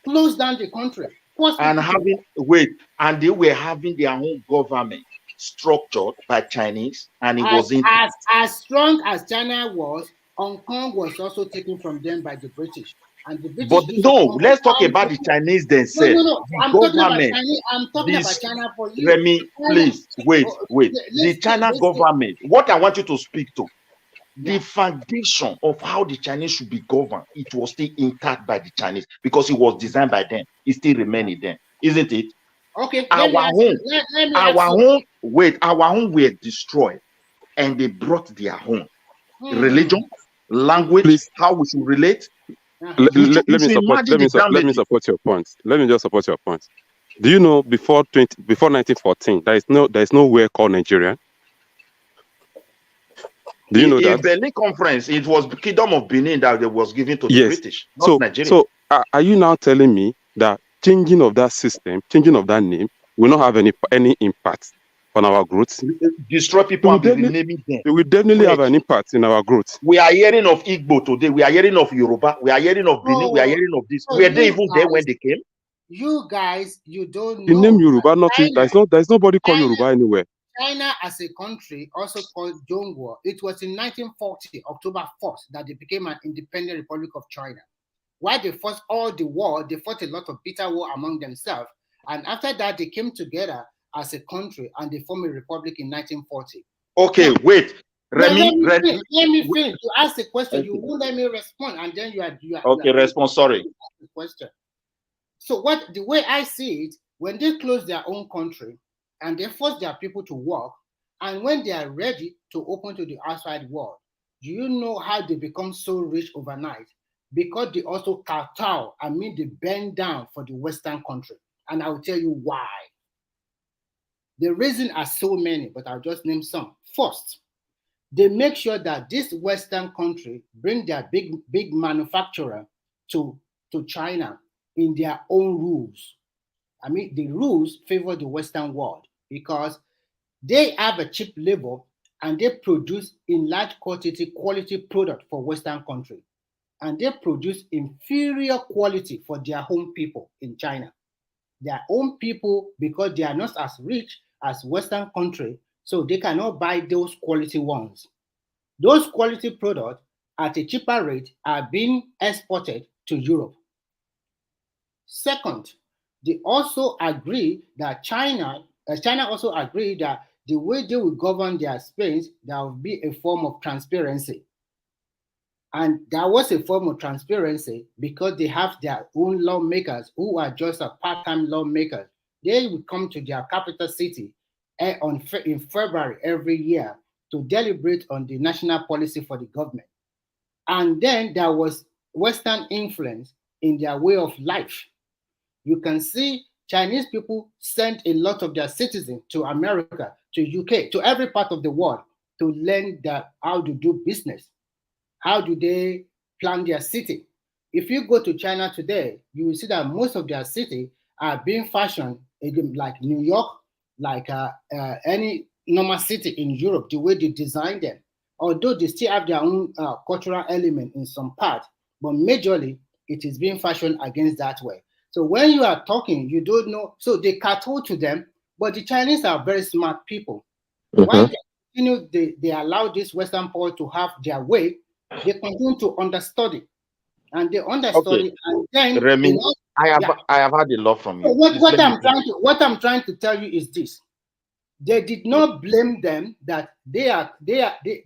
E: Close down the country.
B: And they were having their own government structured by Chinese, and it was
E: as strong as China was. Hong Kong was also taken from them by the British. And the British.
B: But no, let's talk about the Chinese themselves.
E: No. I'm talking about China for you.
B: Remy, please wait. The China government. What I want you to speak to, the foundation of how the Chinese should be governed, it was still intact by the Chinese because it was designed by them. It still remaining them, isn't it?
E: Okay.
B: Our own were destroyed, and they brought their own religion, language, how we should relate.
V: Let me support your point. Let me just support your point. Do you know before 1914 there is nowhere called Nigerian? Do you know that?
B: In Berlin Conference, it was the Kingdom of Benin that was given to the British, not Nigeria.
V: So are you now telling me that changing of that system, changing of that name, will not have any impact on our growth?
B: Destroy people and renaming them.
V: It will definitely have an impact in our growth.
B: We are hearing of Igbo today. We are hearing of Yoruba. We are hearing of Benin. We are hearing of this. Were they even there when they came?
E: You guys, you don't know.
V: The name Yoruba, there's nobody called Yoruba anywhere.
E: China as a country, also called Zhongguo, it was in 1940, October 1st, that they became an independent Republic of China. While they fought all the war, they fought a lot of bitter war among themselves. And after that, they came together as a country and they formed a republic in 1940.
B: Okay, now, wait.
E: Remy, let me finish. You ask the question, you won't let me respond, and then you are
B: respond. Sorry.
E: The question. So the way I see it, when they close their own country and they force their people to work, and when they are ready to open to the outside world, do you know how they become so rich overnight? Because they also kowtow, they bend down for the Western country. And I will tell you why. The reasons are so many, but I'll just name some. First, they make sure that this Western country bring their big manufacturer to China in their own rules. The rules favor the Western world because they have a cheap labor and they produce in large quality product for Western country. And they produce inferior quality for their own people in China. Their own people, because they are not as rich as Western country, so they cannot buy those quality ones. Those quality products at a cheaper rate are being exported to Europe. Second, they also agree that China also agreed that the way they will govern their space, there will be a form of transparency. And that was a form of transparency because they have their own lawmakers who are just a part-time lawmakers. They will come to their capital city in February every year to deliberate on the national policy for the government. And then there was Western influence in their way of life. You can see Chinese people sent a lot of their citizens to America, to UK, to every part of the world to learn how to do business. How do they plan their city? If you go to China today, you will see that most of their cities are being fashioned like New York, like any normal city in Europe, the way they design them. Although they still have their own cultural element in some part, but majorly it is being fashioned against that way. So when you are talking, you don't know. So they kowtow to them, but the Chinese are very smart people. Why they continue? They allow this Western power to have their way. They continue to understudy, and they understudy, and then
B: Remy, I have had a lot from you.
E: What I'm trying to tell you is this: they did not blame them that they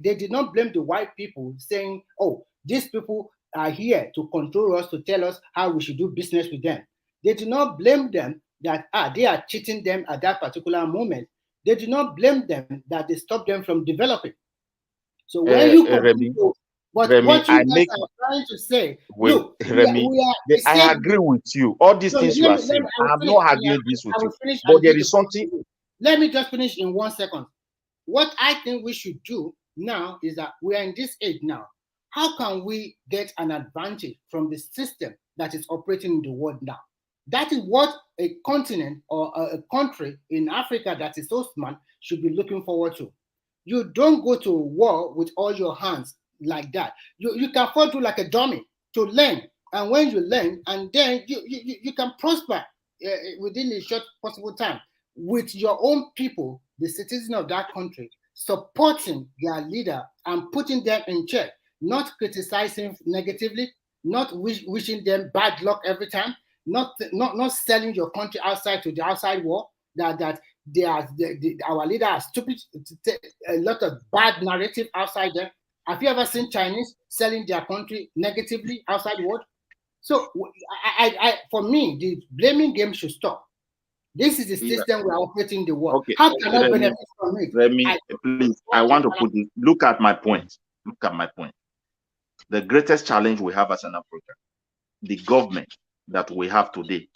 E: did not blame the white people, saying, "Oh, these people are here to control us, to tell us how we should do business with them." They did not blame them that they are cheating them at that particular moment. They did not blame them that they stopped them from developing. So when you
B: Remy,
E: but
B: Remy,
E: what you guys are trying to say, look,
B: Remy, I agree with you. All these things you are saying, I'm not arguing this with you. But there is something.
E: Let me just finish in 1 second. What I think we should do now is that we are in this age now. How can we get an advantage from the system that is operating in the world now? That is what a continent or a country in Africa that is so smart should be looking forward to. You don't go to war with all your hands like that. You can fall through like a dummy to learn. And when you learn, and then you can prosper within a short possible time with your own people, the citizens of that country, supporting their leader and putting them in check, not criticizing negatively, not wishing them bad luck every time, not selling your country outside to the outside world, that our leader are stupid, a lot of bad narrative outside there. Have you ever seen Chinese selling their country negatively outside the world? So for me, the blaming game should stop. This is the system we are operating in the world.
B: Okay.
E: How can I benefit from it?
B: Remy, please, I want to put this. Look at my point. Look at my point. The greatest challenge we have as an Africa, the government that we have today,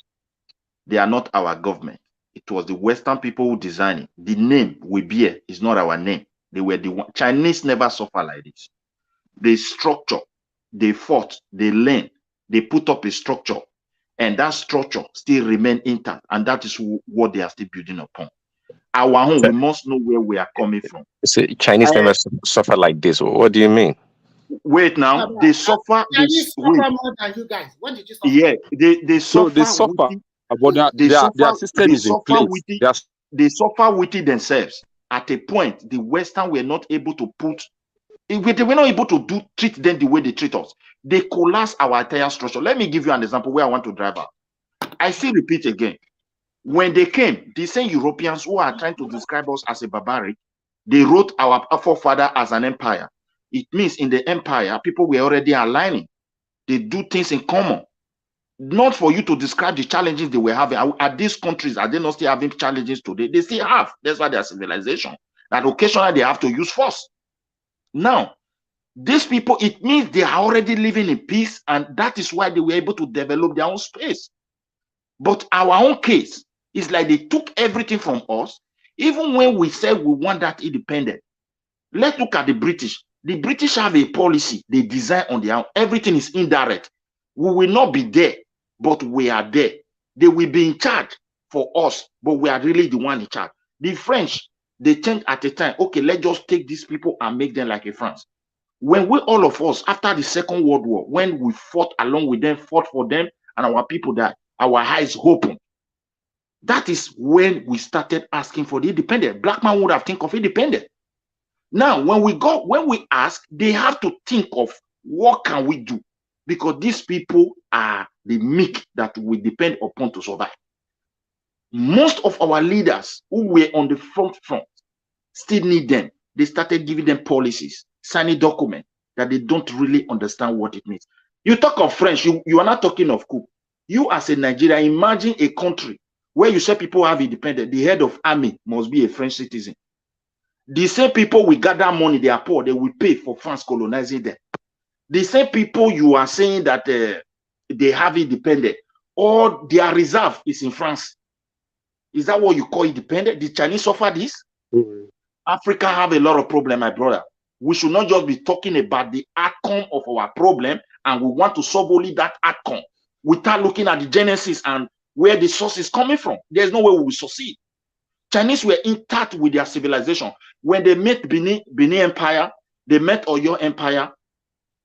B: they are not our government. It was the Western people who designed it. The name we bear is not our name. They were the one. Chinese never suffer like this. They structure, they fought, they learn, they put up a structure, and that structure still remain intact, and that is what they are still building upon. Our own, we must know where we are coming from.
Q: So Chinese never suffer like this. What do you mean?
B: Wait now, they suffer.
E: Chinese suffer more than you guys. What did you suffer?
B: Yeah, they suffer.
V: No, they suffer. But their system is in place.
B: They suffer with it themselves. At a point, the Western were not able to they were not able to treat them the way they treat us. They collapse our entire structure. Let me give you an example where I want to drive out. I still repeat again. When they came, the same Europeans who are trying to describe us as a barbaric, they wrote our forefather as an empire. It means in the empire, people were already aligning. They do things in common. Not for you to describe the challenges they were having. Are these countries, are they not still having challenges today? They still have. That's why they are civilization. And occasionally they have to use force. Now, these people, it means they are already living in peace, and that is why they were able to develop their own space. But our own case is like they took everything from us, even when we said we want that independent. Let's look at the British. The British have a policy they design on their own. Everything is indirect. We will not be there, but we are there. They will be in charge for us, but we are really the one in charge. The French, they think at a time, okay, let's just take these people and make them like a France. When we, all of us, after the Second World War, when we fought along with them, fought for them, and our people died, our eyes opened. That is when we started asking for the independent. Black man would have think of independent. Now, when we ask, they have to think of what can we do, because these people are the meek that we depend upon to survive. Most of our leaders who were on the front still need them. They started giving them policies, signing documents that they don't really understand what it means. You talk of French, you are not talking of coup. You as a Nigerian, imagine a country where you say people have independence. The head of army must be a French citizen. The same people will gather money, they are poor, they will pay for France colonizing them. The same people you are saying that they have independence, or their reserve is in France. Is that what you call independent? The Chinese suffer this? Africa have a lot of problems, my brother. We should not just be talking about the outcome of our problem, and we want to solve only that outcome without looking at the genesis and where the source is coming from. There's no way we will succeed. Chinese were intact with their civilization. When they met Benin Empire, they met Oyo Empire.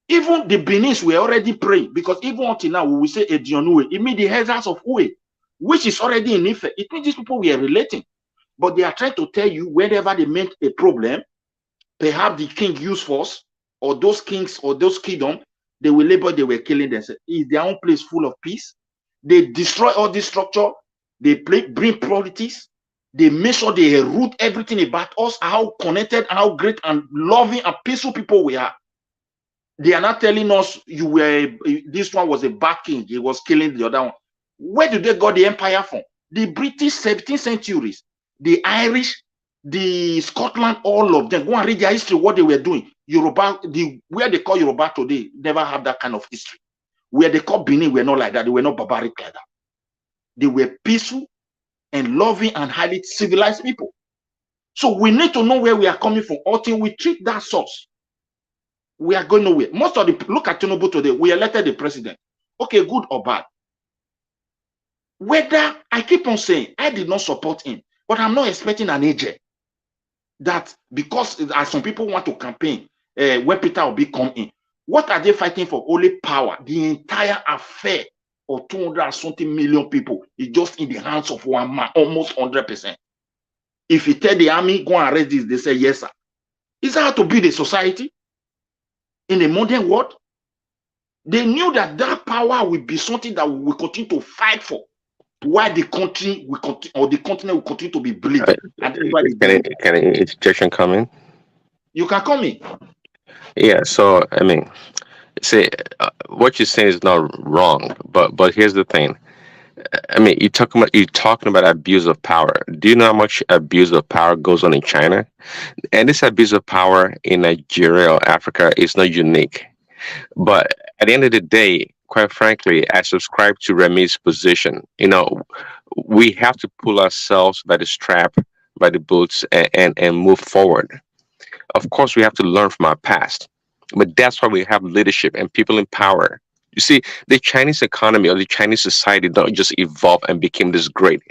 B: Even the Benis were already praying, because even until now, we will say Edionue, it means the elders of Ue, which is already in Ife. It means these people were relating. But they are trying to tell you whenever they met a problem, perhaps the king used force, or those kings or those kingdoms, they will label, they were killing themselves. Is their own place full of peace? They destroy all this structure, they bring politics, they make sure they root everything about us, how connected, how great and loving and peaceful people we are. They are not telling us this one was a bad king, he was killing the other one. Where did they got the empire from? The British 17th centuries, the Irish, the Scotland, all of them. Go and read their history, what they were doing. Yoruba, where they call Yoruba today, never have that kind of history. Where they call Benin were not like that. They were not barbaric like that. They were peaceful and loving and highly civilized people. So we need to know where we are coming from. Until we treat that source, we are going nowhere. Most of the, look at Tinubu today, we elected the president. Okay, good or bad. Whether, I keep on saying, I did not support him, but I'm not expecting an agent that, because as some people want to campaign, when Peter Obi come in, what are they fighting for? Only power. The entire affair of 200 and something million people is just in the hands of one man, almost 100%. If you tell the army, go and arrest this, they say, yes, sir. Is that how to build a society in a modern world? They knew that that power will be something that we will continue to fight for, while the country will continue, or the continent will continue to be bleeding.
Q: Can an interjection come in?
B: You can come in.
Q: Yeah, so I mean, see, what you're saying is not wrong, but here's the thing. I mean, you're talking about abuse of power. Do you know how much abuse of power goes on in China? And this abuse of power in Nigeria or Africa is not unique. But at the end of the day, quite frankly, I subscribe to Remy's position. You know, we have to pull ourselves by the strap, by the boots, and move forward. Of course, we have to learn from our past, but that's why we have leadership and people in power. You see, the Chinese economy or the Chinese society don't just evolve and became this great.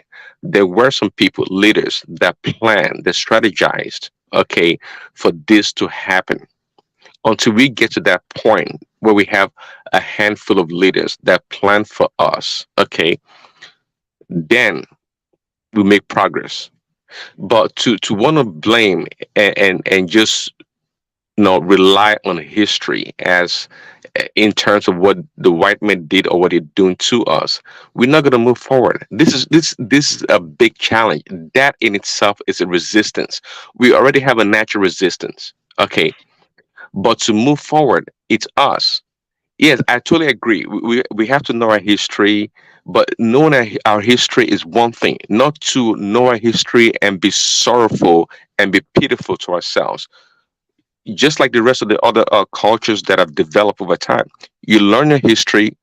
Q: There were some people, leaders, that planned, that strategized, okay, for this to happen. Until we get to that point where we have a handful of leaders that plan for us, okay, then we make progress. But to want to blame and just rely on history as in terms of what the white men did or what they're doing to us, we're not going to move forward. This is a big challenge. That in itself is a resistance. We already have a natural resistance, okay, but to move forward, it's us. Yes, I totally agree. We have to know our history, but knowing our history is one thing. Not to know our history and be sorrowful and be pitiful to ourselves. Just like the rest of the other cultures that have developed over time, you learn your history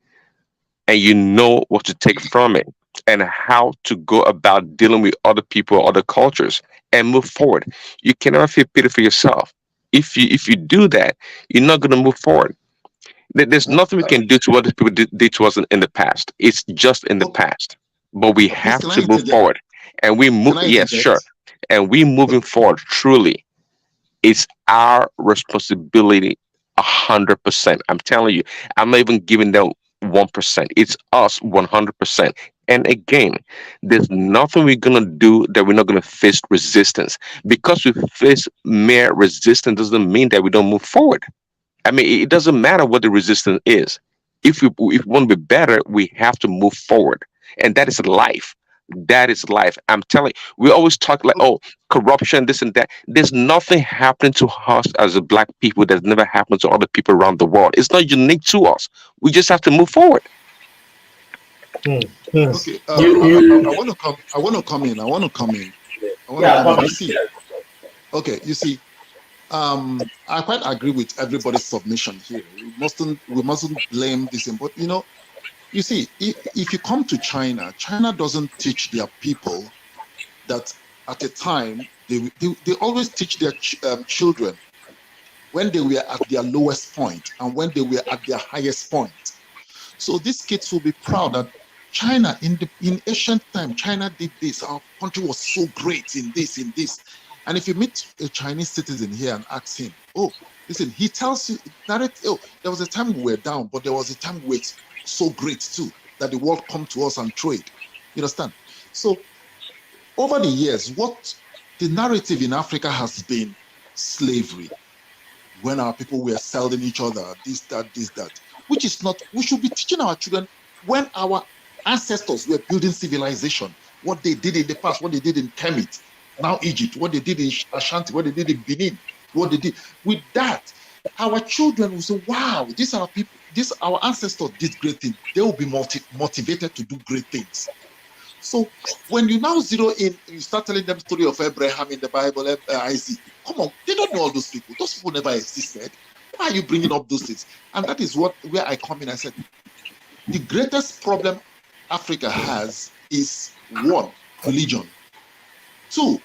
Q: and you know what to take from it and how to go about dealing with other people, other cultures, and move forward. You can never feel pity for yourself. If you do that, you're not going to move forward. There's nothing we can do to what people did to us in the past. It's just in the past. But we have to move forward. And we move, yes, sure. And we moving forward truly. It's our responsibility 100%. I'm telling you, I'm not even giving them 1%. It's us 100%. And again, there's nothing we're going to do that we're not going to face resistance. Because we face mere resistance doesn't mean that we don't move forward. I mean, it doesn't matter what the resistance is. If we want to be better, we have to move forward. And that is life. That is life. I'm telling you, we always talk like, oh, corruption, this and that. There's nothing happening to us as a black people that's never happened to other people around the world. It's not unique to us. We just have to move forward.
U: Okay, I want to come in. You see, okay, you see, I quite agree with everybody's submission here. We mustn't blame this, but you see, if you come to China, China doesn't teach their people that at a time they always teach their children. when they were at their lowest point and when they were at their highest point. So these kids will be proud that China, in ancient time, China did this. Our country was so great in this, in this. And if you meet a Chinese citizen here and ask him, oh, listen, he tells you, oh, there was a time we were down, but there was a time we were so great too, that the world come to us and trade. You understand? So over the years, what the narrative in Africa has been slavery. When our people were selling each other, this, that, which is not, we should be teaching our children when our ancestors were building civilization, what they did in the past, what they did in Kemet, now Egypt, what they did in Ashanti, what they did in Benin, what they did. With that, our children will say, wow, these are people, our ancestors did great things. They will be motivated to do great things. So when you now zero in, you start telling them the story of Abraham in the Bible, Isaac, come on, they don't know all those people. Those people never existed. Why are you bringing up those things? And that is where I come in. I said, the greatest problem Africa has is one, religion. Two,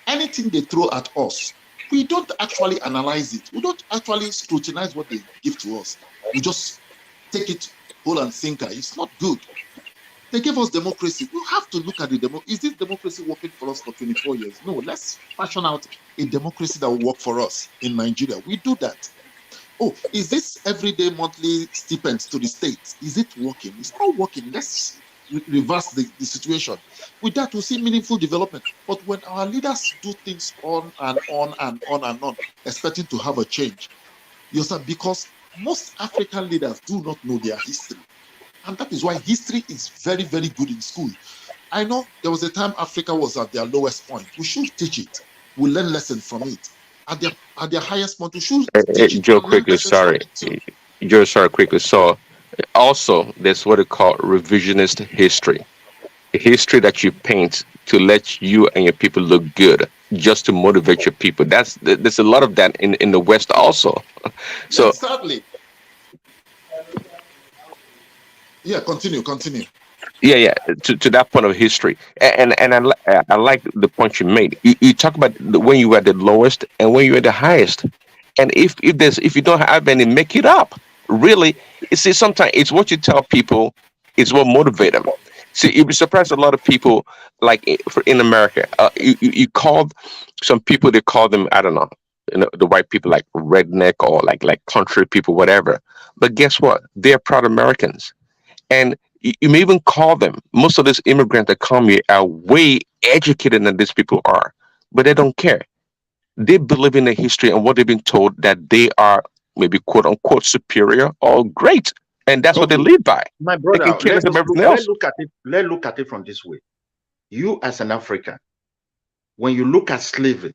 U: anything they throw at us, we don't actually analyze it. We don't actually scrutinize what they give to us. We just take it whole and sinker. It's not good. They gave us democracy. We have to look at the democracy. Is this democracy working for us for 24 years? No, let's fashion out a democracy that will work for us in Nigeria. We do that. Oh, is this everyday monthly stipends to the state? Is it working? It's not working. Let's reverse the situation. With that, we'll see meaningful development. But when our leaders do things on and on and on and on, expecting to have a change, you see, because most African leaders do not know their history. And that is why history is very, very good in school. I know there was a time Africa was at their lowest point. We should teach it. We learn lessons from it. At their highest point, we should teach it.
Q: Joe, quickly, sorry. Joe, sorry, quickly. So, also, there's what they call revisionist history. A history that you paint to let you and your people look good, just to motivate your people. There's a lot of that in the West also. So,
U: sadly. Yeah, continue.
Q: Yeah. To that point of history, and I like the point you made. You talk about when you were at the lowest and when you were at the highest, and if you don't have any, make it up. Really, see, sometimes it's what you tell people is what motivates them. See, you'd be surprised. A lot of people, like in America, you call some people, they call them, I don't know, the white people, like redneck or like country people, whatever. But guess what? They're proud Americans. And you may even call them, most of these immigrants that come here are way educated than these people are, but they don't care. They believe in the history and what they've been told, that they are maybe quote unquote superior or great. And that's what they live by.
B: My brother,
Q: they can care less about everything else.
B: Let's look at it from this way. You as an African, when you look at slavery,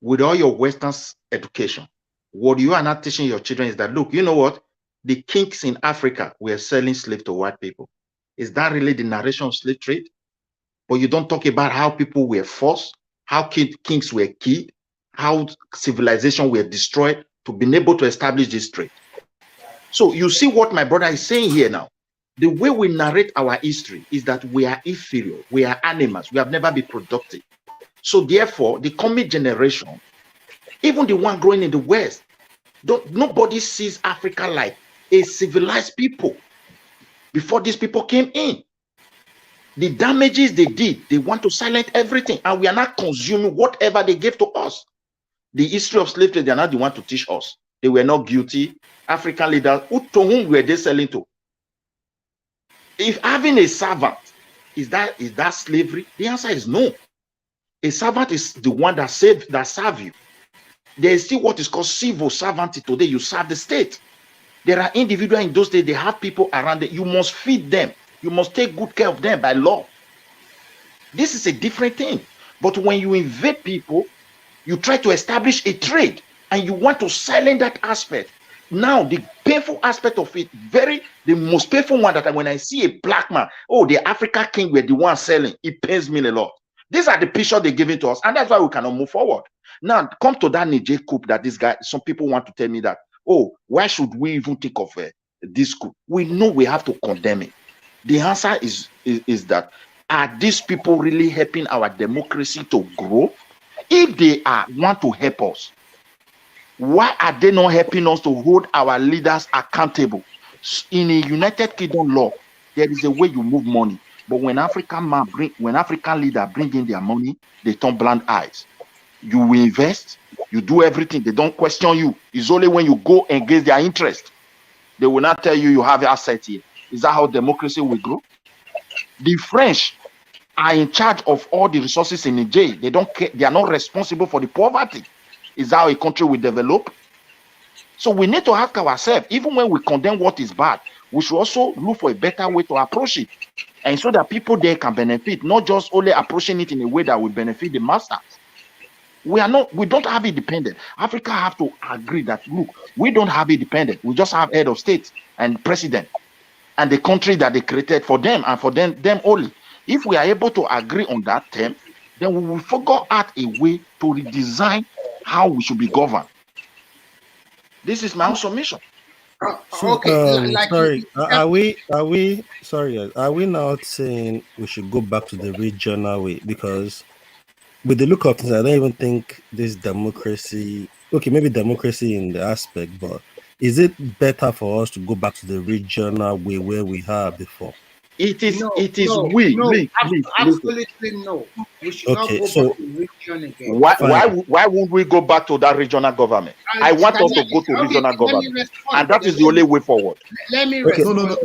B: with all your Western education, what you are not teaching your children is that, look, you know what? The kings in Africa were selling slaves to white people. Is that really the narration of slave trade? But you don't talk about how people were forced, how kings were killed, how civilization were destroyed to be able to establish this trade. So you see what my brother is saying here now. The way we narrate our history is that we are inferior, we are animals, we have never been productive. So therefore, the coming generation, even the one growing in the West, nobody sees Africa like a civilized people before these people came in. The damages they did, they want to silence everything, and we are not consuming whatever they gave to us. The history of slavery, they are not the one to teach us. They were not guilty. African leaders, to whom were they selling to? If having a servant, is that slavery? The answer is no. A servant is the one that serve you. There is still what is called civil servantry today. You serve the state. There are individuals in those days, they have people around them. You must feed them. You must take good care of them by law. This is a different thing. But when you invade people, you try to establish a trade and you want to silence that aspect. Now, the painful aspect of it, the most painful one, that when I see a black man, oh, the African king were the one selling, it pains me a lot. These are the pictures they're giving to us, and that's why we cannot move forward. Now, come to that Niger coup that this guy, some people want to tell me that, oh, why should we even think of this coup? We know we have to condemn it. The answer is that, are these people really helping our democracy to grow? If they want to help us, Why are they not helping us to hold our leaders accountable? In a United Kingdom law, there is a way you move money. But when African leader bring in their money, they turn blind eyes. You will invest, you do everything. They don't question you. It's only when you go against their interest, they will not tell you have assets here. Is that how democracy will grow? The French are in charge of all the resources in Niger. They don't care. They are not responsible for the poverty. Is that how a country will develop? So we need to ask ourselves, even when we condemn what is bad, we should also look for a better way to approach it. And so that people there can benefit, not just only approaching it in a way that will benefit the masters. We don't have independent. Africa have to agree that, look, we don't have independent. We just have head of state and president and the country that they created for them and for them only. If we are able to agree on that term, then we will figure out a way to redesign how we should be governed. This is my own submission.
F: So, sorry, are we now saying we should go back to the regional way? Because with the look of things, I don't even think this democracy, okay, maybe democracy in the aspect, but is it better for us to go back to the regional way where we have before?
B: Absolutely
E: no. We should not go back to region again.
B: Why won't we go back to that regional government? I want us to go to regional government, and that is the only way forward.
E: Let me
F: respond.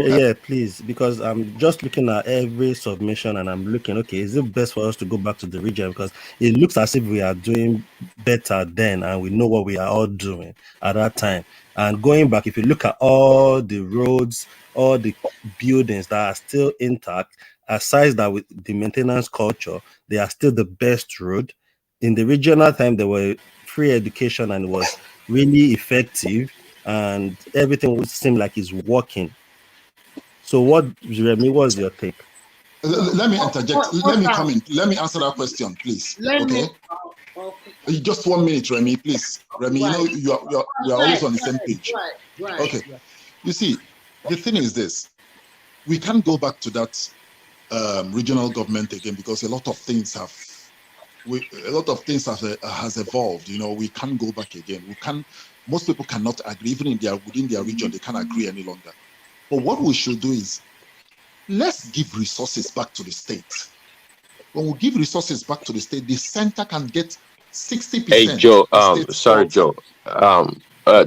F: Yeah, please, because I'm just looking at every submission and I'm looking, okay, is it best for us to go back to the region? Because it looks as if we are doing better then and we know what we are all doing at that time. And going back, if you look at all the roads, all the buildings that are still intact, aside that with the maintenance culture, they are still the best road. In the regional time, there were free education and it was really effective and everything would seem like it's working. So what, Jeremy, what's your take?
U: Let me interject. Let me come in. Let me answer that question, please. Okay. Just 1 minute, Remy, please. Remy, you are always on the same page. Okay. You see, the thing is this: we can't go back to that regional government again because a lot of things has evolved. We can't go back again. We can. Most people cannot agree, even within their region, they can't agree any longer. But what we should do is let's give resources back to the state. When we give resources back to the state, the center can get 60%.
Q: Hey, Joe. Sorry, Joe.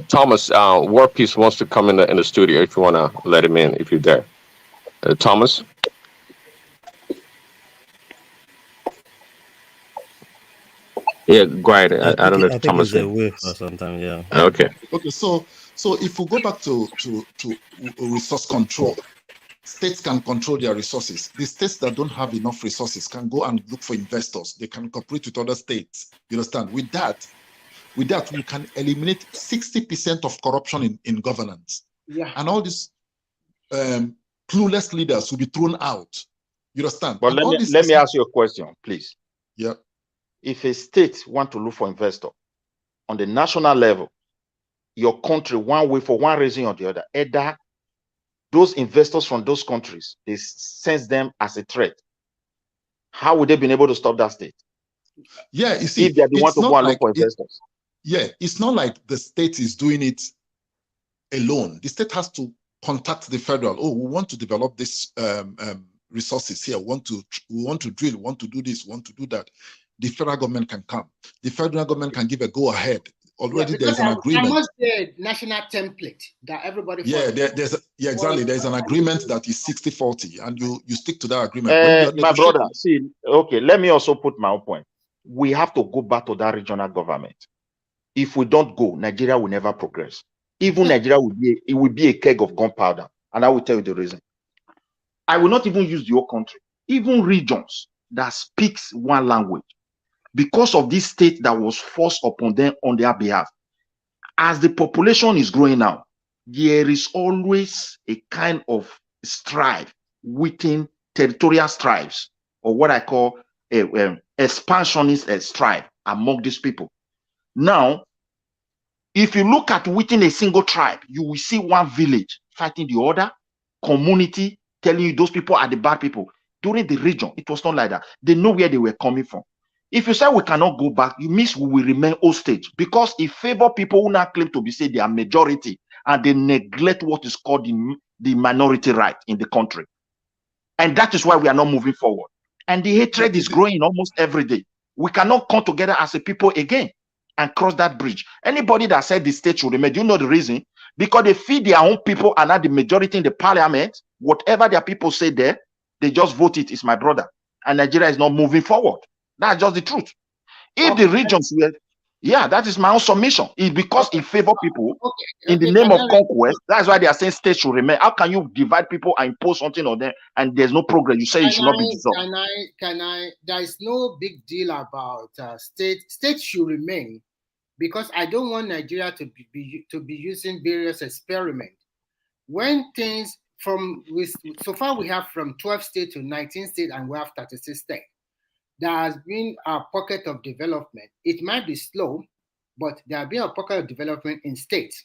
Q: Thomas, War Peace wants to come in the studio. If you want to let him in, if you're there. Thomas. Yeah, go ahead. I don't know if Thomas
F: is away for some time. Yeah.
Q: Okay.
U: Okay. So if we go back to resource control, states can control their resources. The states that don't have enough resources can go and look for investors. They can cooperate with other states. You understand? With that, we can eliminate 60% of corruption in governance.
E: Yeah.
U: And all these clueless leaders will be thrown out. You understand?
B: But let me ask you a question, please.
U: Yeah.
B: If a state want to look for investor on the national level, your country, one way for one reason or the other, either those investors from those countries, they sense them as a threat. How would they be able to stop that state?
U: Yeah, you see,
B: if they want to go and look for investors.
U: It's not like the state is doing it alone. The state has to contact the federal. Oh, we want to develop this resources here. We want to drill. We want to do this. We want to do that. The federal government can come. The federal government can give a go ahead. Already there's an agreement.
E: There must be a national template that everybody follows.
U: Exactly. There's an agreement that is 60-40, and you stick to that agreement.
B: My brother, see, okay, let me also put my own point. We have to go back to that regional government. If we don't go, Nigeria will never progress. Even Nigeria will be a keg of gunpowder, and I will tell you the reason. I will not even use your country. Even regions that speaks one language, because of this state that was forced upon them on their behalf. As the population is growing now, there is always a kind of strife within territorial strives, or what I call expansionist strife among these people. Now, if you look at within a single tribe, you will see one village fighting the other, community telling you those people are the bad people. During the region, it was not like that. They know where they were coming from. If you say we cannot go back, it means we will remain hostage, because it favor people who now claim to be say they are majority and they neglect what is called the minority right in the country. And that is why we are not moving forward. And the hatred is growing almost every day. We cannot come together as a people again and cross that bridge. Anybody that said the state should remain, do you know the reason? Because they feed their own people and not the majority in the parliament. Whatever their people say there, they just vote it. It's my brother. And Nigeria is not moving forward. That's just the truth. If the regions were, yeah, that is my own submission. It's because it favor people in the name of conquest. That's why they are saying states should remain. How can you divide people and impose something on them and there's no progress? You say it should not be dissolved.
E: There is no big deal about states should remain, because I don't want Nigeria to be using various experiments. When things so far we have from 12 states to 19 states and we have 36 states. There has been a pocket of development. It might be slow, but there has been a pocket of development in states.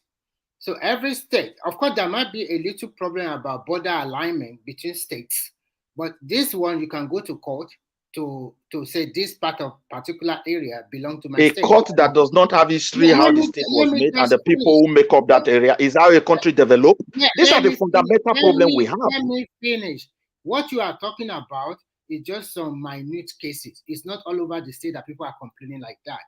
E: So every state, of course, there might be a little problem about border alignment between states, but this one you can go to court to say this part of particular area belong to my state.
B: A court that does not have history, how the state was made, and the people who make up that area, is how a country developed. These are the fundamental problems we have.
E: Let me finish. What you are talking about is just some minute cases. It's not all over the state that people are complaining like that.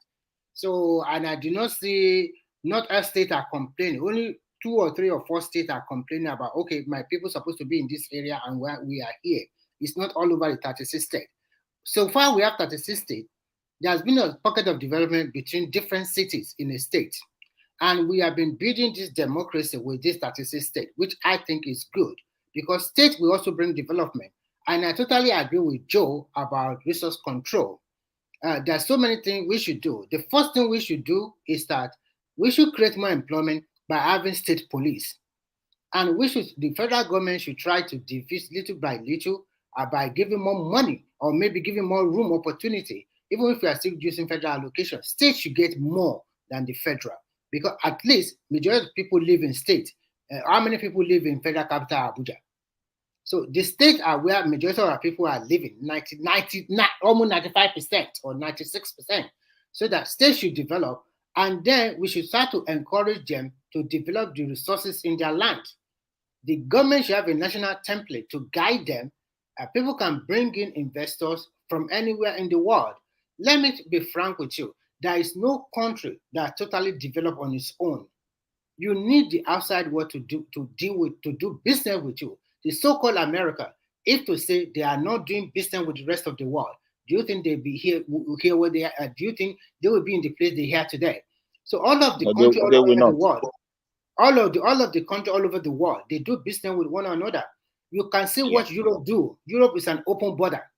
E: So, and I do not see, not all states are complaining. Only 2 or 3 or 4 states are complaining about, okay, my people are supposed to be in this area and we are here. It's not all over the 36 states. So far, we have 36 states. There's been a pocket of development between different cities in a state. And we have been building this democracy with this 36 states, which I think is good, because states will also bring development. And I totally agree with Joe about resource control. There's so many things we should do. The first thing we should do is that we should create more employment by having state police. And the federal government should try to defeat little by little by giving more money or maybe giving more room opportunity. Even if we are still using federal allocation, states should get more than the federal, because at least majority of people live in states. How many people live in federal capital Abuja? So the states are where majority of our people are living, almost 95% or 96%. So that states should develop, and then we should start to encourage them to develop the resources in their land. The government should have a national template to guide them. People can bring in investors from anywhere in the world. Let me be frank with you. There is no country that totally developed on its own. You need the outside world to do business with you. The so-called America, if to say they are not doing business with the rest of the world, do you think they'll be here where they are? Do you think they will be in the place they are today? So all of the countries all over the world, all of the country all over the world, they do business with one another. You can see what Europe do. Europe is an open border.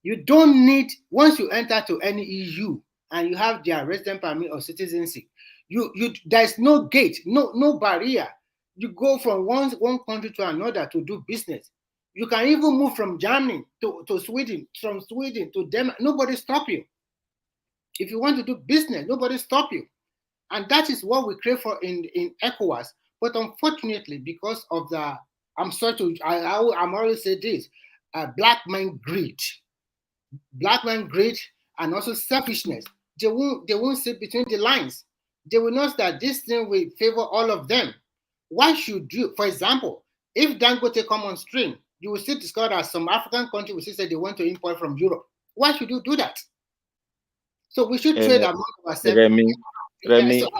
E: You don't need, once you enter to any EU and you have their resident permit or citizenship, there's no gate, no barrier. You go from one country to another to do business. You can even move from Germany to Sweden, from Sweden to Denmark. Nobody stop you. If you want to do business, nobody stop you. And that is what we crave for in ECOWAS. But unfortunately, because of the, I'm always say this, black man greed and also selfishness. They won't see between the lines. They will know that this thing will favor all of them. Why should you, for example, if Dangote come on stream, you will still discover that some African country will still say they want to import from Europe. Why should you do that? So we should trade among ourselves.
B: Remy,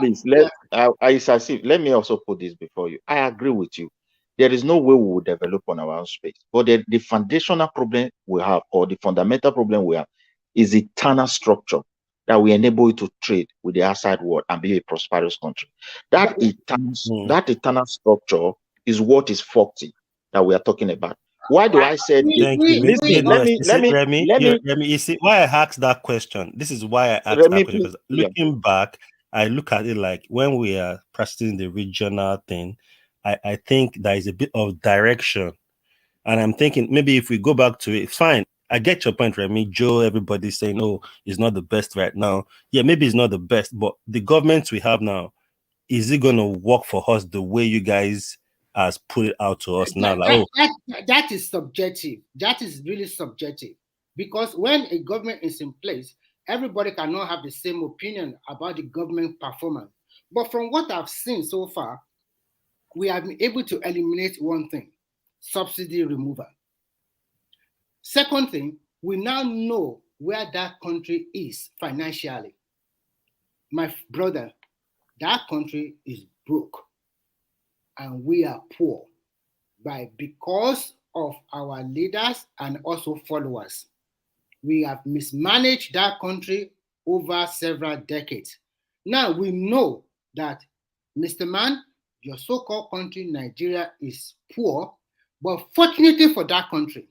B: please, let me also put this before you. I agree with you. There is no way we will develop on our own space. But the foundational problem we have, or the fundamental problem we have, is eternal structure that will enable you to trade with the outside world and be a prosperous country. That eternal structure is what is faulty that we are talking about. Why do I say this?
F: Thank you. Remy, you see why I asked that question. This is why I asked that question, because looking back, I look at it like when we are practicing the regional thing, I think there is a bit of direction. And I'm thinking maybe if we go back to it, fine. I get your point, Remy. Joe, everybody's saying, oh, it's not the best right now. Yeah, maybe it's not the best, but the government we have now, is it going to work for us the way you guys has put it out to us now?
E: That is subjective. That is really subjective. Because when a government is in place, everybody cannot have the same opinion about the government performance. But from what I've seen so far, we have been able to eliminate one thing: subsidy removal. Second thing, we now know where that country is financially. My brother, that country is broke and we are poor because of our leaders and also followers. We have mismanaged that country over several decades. Now we know that, Mr. Man, your so-called country, Nigeria, is poor, but fortunately for that country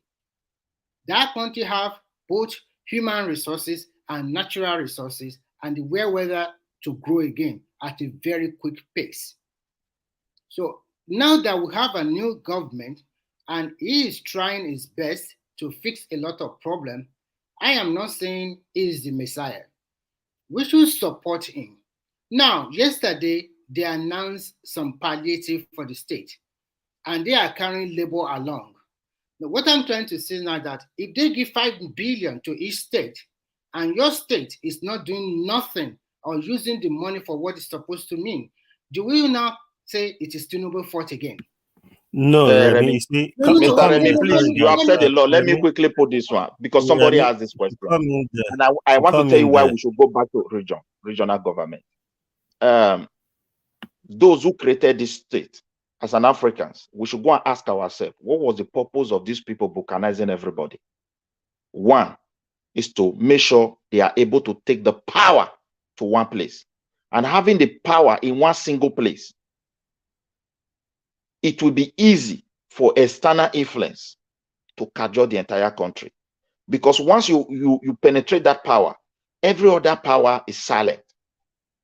E: have both human resources and natural resources and the wherewithal to grow again at a very quick pace. So now that we have a new government and he is trying his best to fix a lot of problems, I am not saying he is the Messiah. We should support him. Now, yesterday, they announced some palliative for the state, and they are carrying labor along. Now, what I'm trying to say now is that if they give 5 billion to each state, and your state is not doing nothing or using the money for what it's supposed to mean, do we now say it is Tinubu's fault again?
B: No, Remy, Mr. Remy, please, you have said a lot. Let me quickly put this one because somebody asked this question. And I want to tell you why we should go back to regional government. Those who created this state, as an Africans, we should go and ask ourselves, what was the purpose of these people balkanizing everybody? One is to make sure they are able to take the power to one place. And having the power in one single place, it will be easy for external influence to cajole the entire country. Because once you penetrate that power, every other power is silent.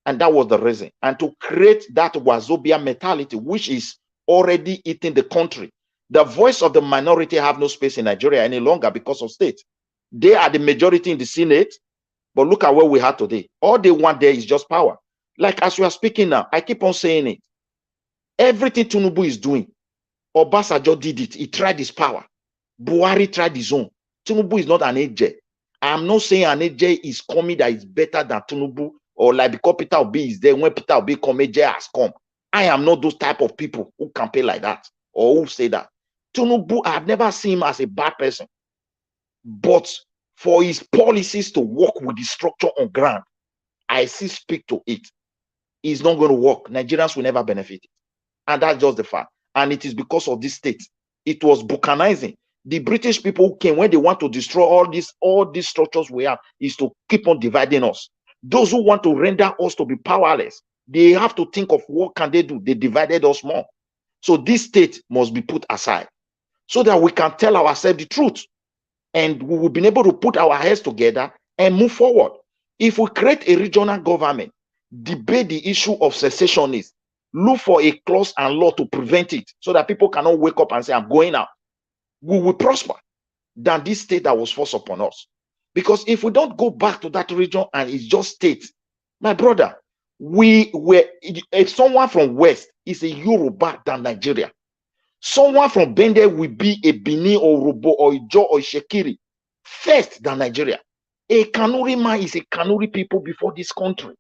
B: And that was the reason. And to create that Wazobia mentality, which is already eating the country. The voice of the minority have no space in Nigeria any longer because of state. They are the majority in the Senate, but look at where we are today. All they want there is just power. Like as we are speaking now, I keep on saying it. Everything Tinubu is doing, Obasanjo did it. He tried his power. Buhari tried his own. Tinubu is not an AJ. I am not saying an AJ is coming that is better than Tinubu, or like because Peter Obi is there, when Peter Obi come, AJ has come. I am not those type of people who campaign like that or who say that. Tinubu, I have never seen him as a bad person. But for his policies to work with the structure on ground, I still speak to it. It's not going to work. Nigerians will never benefit. And that's just the fact. And it is because of this state. It was balkanizing. The British people who came, when they want to destroy all these structures we have, is to keep on dividing us. Those who want to render us to be powerless, they have to think of what can they do. They divided us more. So this state must be put aside so that we can tell ourselves the truth. And we will be able to put our heads together and move forward. If we create a regional government, debate the issue of secessionists, look for a clause and law to prevent it so that people cannot wake up and say, I'm going out. We will prosper than this state that was forced upon us. Because if we don't go back to that region and it's just state, my brother, if someone from West is a Yoruba than Nigeria, someone from Bende will be a Bini or Robo or Ijo or Shekiri first than Nigeria. A Kanuri man is a Kanuri people before this country.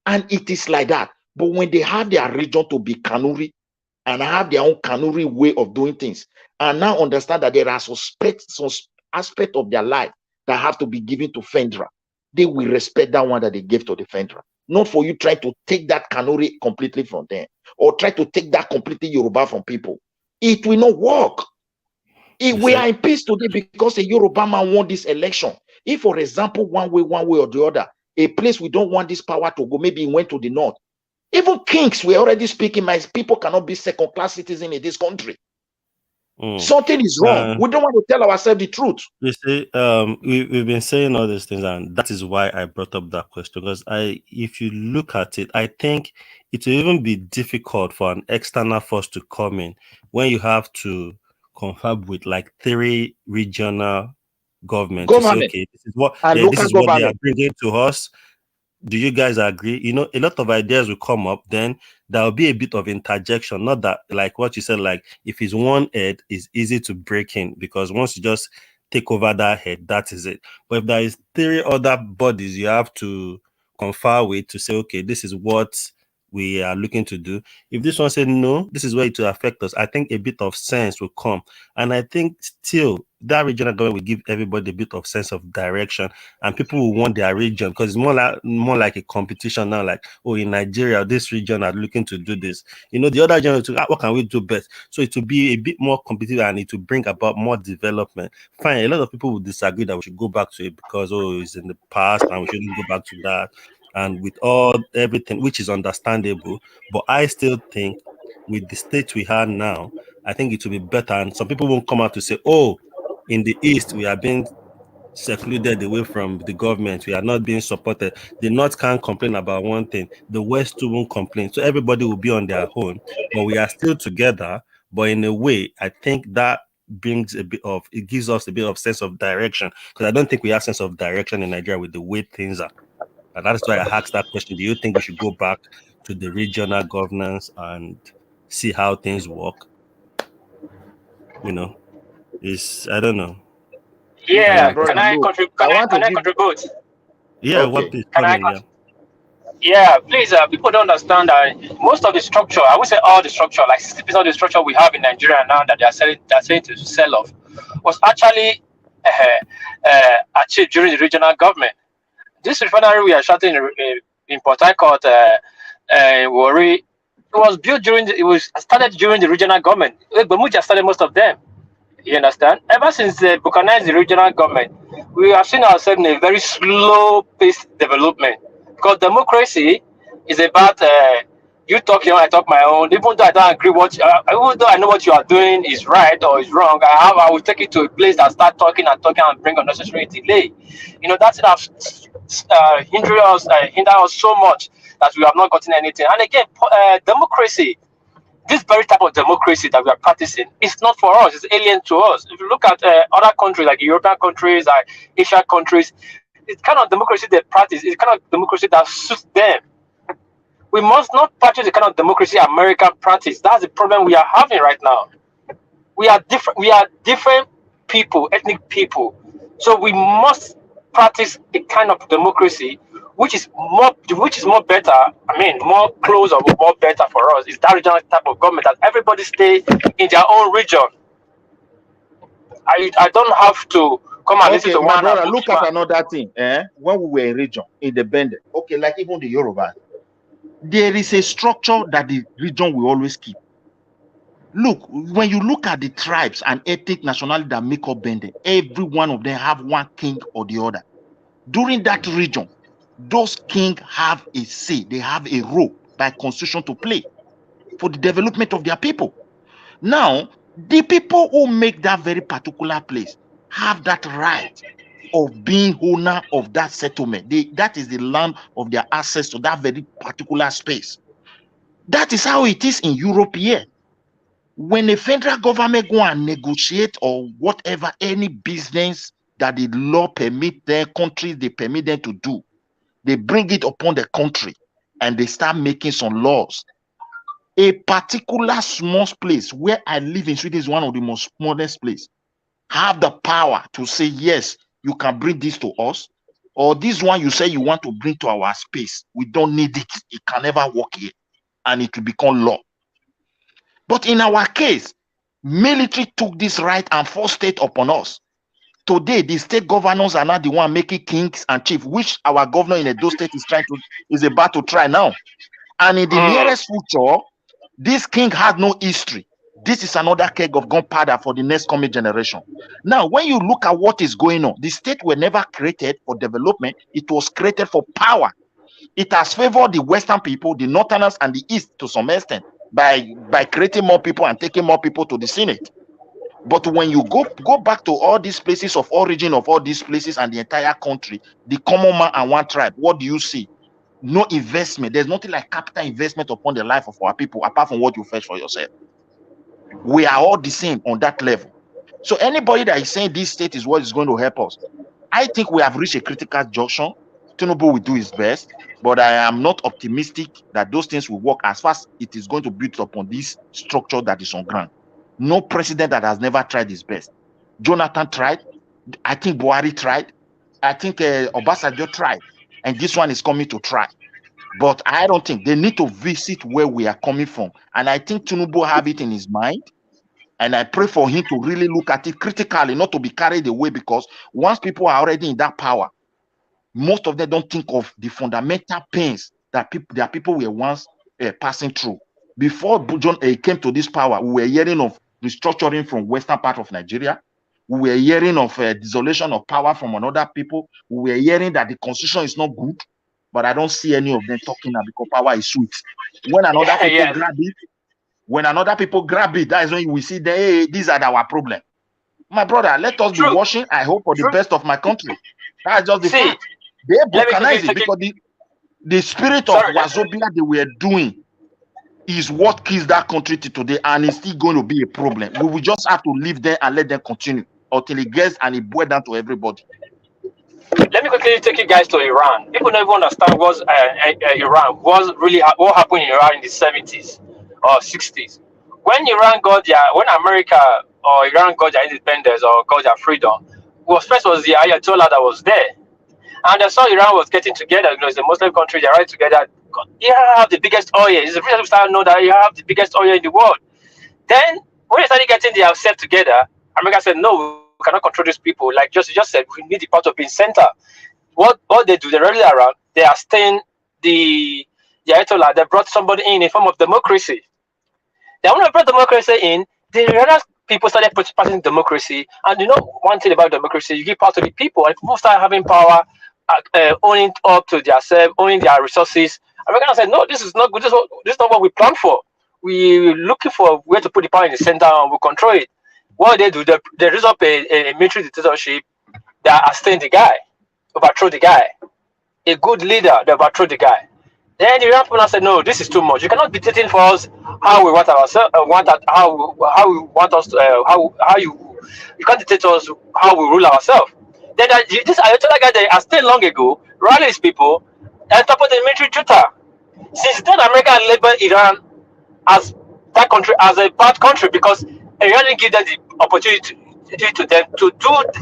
B: And it is like that. But when they have their region to be Kanuri and have their own Kanuri way of doing things, and now understand that there are some aspect of their life that have to be given to Fendra, they will respect that one that they gave to the Fendra. Not for you trying to take that Kanuri completely from them or try to take that completely Yoruba from people. It will not work. We are in peace today because a Yoruba man won this election. If, for example, one way or the other, a place we don't want this power to go, maybe it went to the north. Even kings were already speaking, my people cannot be second-class citizens in this country. Something is wrong. We don't want to tell ourselves the truth.
F: You see, we've been saying all these things, and that is why I brought up that question. Because if you look at it, I think it will even be difficult for an external force to come in when you have to confab with like 3 regional governments. To say, okay, this is what they are bringing to us. Do you guys agree? You know, a lot of ideas will come up, then there will be a bit of interjection. Not that, like what you said, like if it's one head, it's easy to break in, because once you just take over that head, that is it. But if there is 3 other bodies you have to confer with to say, okay, this is what we are looking to do. If this one said no, this is where it will affect us, I think a bit of sense will come. And I think still that regional government will give everybody a bit of sense of direction, and people will want their region, because it's more like a competition now, like, oh, in Nigeria, this region are looking to do this. The other region will, what can we do best? So it will be a bit more competitive, and it will bring about more development. Fine, a lot of people will disagree that we should go back to it because, oh, it's in the past and we shouldn't go back to that. And with everything, which is understandable, but I still think with the state we have now, I think it will be better. And some people won't come out to say, oh, in the East, we are being secluded away from the government. We are not being supported. The North can't complain about one thing. The West too won't complain. So everybody will be on their own, but we are still together. But in a way, I think that it gives us a bit of sense of direction, because I don't think we have sense of direction in Nigeria with the way things are. And that's why I asked that question. Do you think we should go back to the regional governance and see how things work? I don't know.
G: Yeah, can I contribute?
F: Yeah, what is coming? Yeah.
G: Yeah, please, people don't understand that most of the structure, I would say all the structure, like 60% of the structure we have in Nigeria now that they're saying to sell off, was actually achieved during the regional government. This refinery we are shutting in Port Harcourt, Warri, it was built started during the regional government. Bermuda started most of them. You understand? Ever since they recognized the regional government, we have seen ourselves in a very slow-paced development. Because democracy is about you talk your own, I talk my own. Even though I don't agree even though I know what you are doing is right or is wrong, I will take it to a place that start talking and bring unnecessary delay. That's it hinder us so much that we have not gotten anything. And again, democracy, this very type of democracy that we are practicing, is not for us. It's alien to us. If you look at other countries like European countries, like Asian countries, it's kind of democracy they practice. It's kind of democracy that suits them. We must not practice the kind of democracy American practice. That's the problem we are having right now. We are different. We are different people, ethnic people. So we must practice a kind of democracy which is more better. I mean, more close or more better for us is that regional type of government that everybody stay in their own region. I don't have to come and listen to
B: my
G: one.
B: brother, look at another thing. When we were in region, independent, okay, like even the Yoruba, there is a structure that the region will always keep. Look, when you look at the tribes and ethnic nationality that make up Bende, every one of them have one king or the other. During that region, those kings have a say. They have a role by constitution to play for the development of their people. Now, the people who make that very particular place have that right of being owner of that settlement. That is the land of their access to that very particular space. That is how it is in Europe here. When the federal government go and negotiate or whatever, any business that the law permit their countries, they permit them to do, they bring it upon the country and they start making some laws. A particular small place where I live in Sweden is one of the most smallest places, have the power to say, yes, you can bring this to us, or this one you say you want to bring to our space. We don't need it. It can never work here, and it will become law. But in our case, military took this right and forced it upon us. Today, the state governors are not the one making kings and chiefs, which our governor in Edo State is about to try now. And in the nearest future, this king has no history. This is another keg of gunpowder for the next coming generation. Now, when you look at what is going on, the state were never created for development. It was created for power. It has favored the Western people, the Northerners, and the East to some extent by creating more people and taking more people to the Senate. But when you go back to all these places of origin of all these places and the entire country, the common man and one tribe, what do you see? No investment. There's nothing like capital investment upon the life of our people, apart from what you fetch for yourself. We are all the same on that level. So anybody that is saying this state is what is going to help us, I think we have reached a critical junction. Tinubu will do his best, but I am not optimistic that those things will work as fast as it is going to build upon this structure that is on ground. No president that has never tried his best. Jonathan tried, I think Buhari tried. I think Obasanjo tried. And this one is coming to try. But I don't think they need to visit where we are coming from. And I think Tinubu have it in his mind. And I pray for him to really look at it critically, not to be carried away, because once people are already in that power, most of them don't think of the fundamental pains that people were once passing through. Before John came to this power, we were hearing of restructuring from western part of Nigeria. We were hearing of dissolution of power from another people. We were hearing that the constitution is not good, but I don't see any of them talking now because power is sweet. When another people grab it, that is when we see that, hey, these are our problem. My brother, let us be watching. I hope for the best of my country. That's just the fact. They balkanize it because the spirit of Wazobia they were doing is what kills that country today, and it's still going to be a problem. We will just have to leave them and let them continue until it gets and it boils down to everybody.
G: Let me quickly take you guys to Iran. People don't even understand what Iran was really what happened in Iran in the 70s or 60s. When America or Iran got their independence or got their freedom, first was the Ayatollah that was there. And I saw Iran was getting together. It's a Muslim country. They're right together. Iran have the biggest oil. It's the reason we started to know that Iran have the biggest oil in the world. Then when they started getting themselves together, America said, no, we cannot control these people. Like just said, we need the part of being center. What they do, they rally around. They are staying the Ayatollah. They brought somebody in form of democracy. Then when they brought democracy in, they realized people started participating in democracy. And you know one thing about democracy, you give power to the people, and people start having power, owning up to themselves, owning their resources. Americans said, no, this is not good. This is not what we planned for. We're looking for where to put the power in the center and we'll control it. What they do, they raise up a military dictatorship that sustain the guy, overthrow the guy. A good leader, they overthrow the guy. Then the Iran people said, no, this is too much. You cannot be dictating for us how we want ourselves, how we want us to, how you can't dictate us how we rule ourselves. Then this Ayatollah guy that stayed long ago, rally his people, and top of the military junta. Since then, America labeled Iran as that country as a bad country because Iran didn't give them the opportunity to them to do what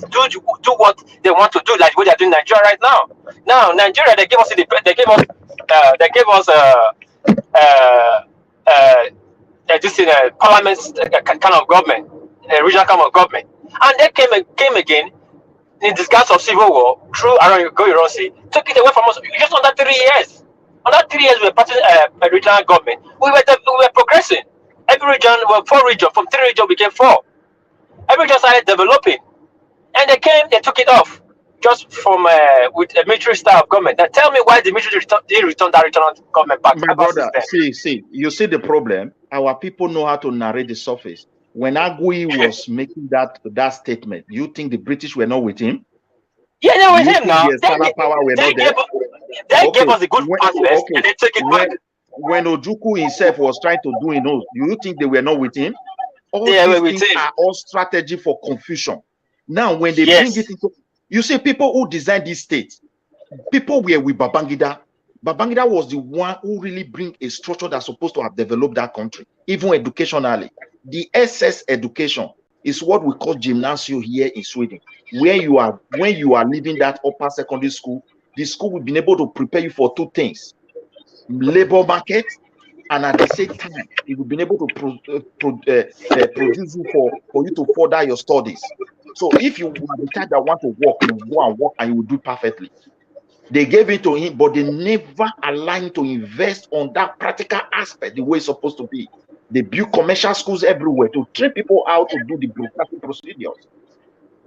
G: they want to do, like what they're doing in Nigeria right now. Now, Nigeria, they gave us this in a parliament kind of government, a regional kind of government, and they came again in disguise of civil war through Iran-Sea, took it away from us just under 3 years. Under 3 years, we were passing a regional government. We were progressing. Every region, well, 4 regions, from 3 regions became 4. Every region started developing, and they took it off just from with a military style of government. Now, tell me why the military didn't return that regional government back.
B: My brother, see, you see the problem. Our people know how to narrate the surface. When Agui was making that statement, you think the British were not with him?
G: Yeah, they were with him now. They gave us the good aspects, and they took it back.
B: When Ojukwu himself was trying to do it, you think they were not with him? All
G: these
B: things are all strategy for confusion. Now, when they bring it into, you see, people who designed this state, people were with Babangida. Babangida was the one who really bring a structure that's supposed to have developed that country, even educationally. The SS education is what we call gymnasium here in Sweden, where when you are leaving that upper secondary school, the school will be able to prepare you for 2 things: labor market, and at the same time, it will be able to produce you for you to further your studies. So if you are the type that want to work, you go and work and you will do perfectly. They gave it to him, but they never aligned to invest on that practical aspect the way it's supposed to be. They build commercial schools everywhere to train people how to do the bureaucratic procedures.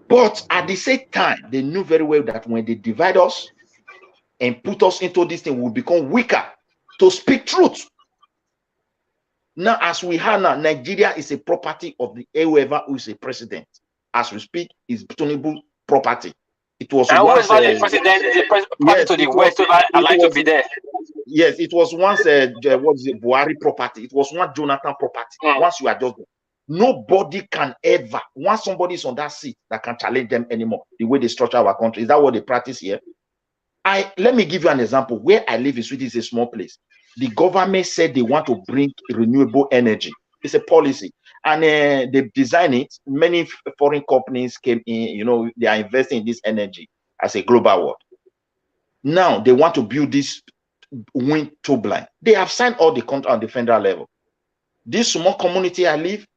B: But at the same time, they knew very well that when they divide us and put us into this thing, we'll become weaker to speak truth. Now, as we have now, Nigeria is a property of whoever who is a president. As we speak, is Tinubu property. It was once
G: the president is a to the west, so I like to be there.
B: Yes, it was once Buhari property. It was once Jonathan property. Once you are just there, nobody can ever, once somebody is on that seat, that can challenge them anymore. The way they structure our country, is that what they practice here? Let me give you an example. Where I live in Sweden is a small place. The government said they want to bring renewable energy It's a policy, and they design it. Many foreign companies came in. You know, they are investing in this energy as a global world. Now they want to build this wind turbine. They have signed all the contract on the federal level. This small community I live,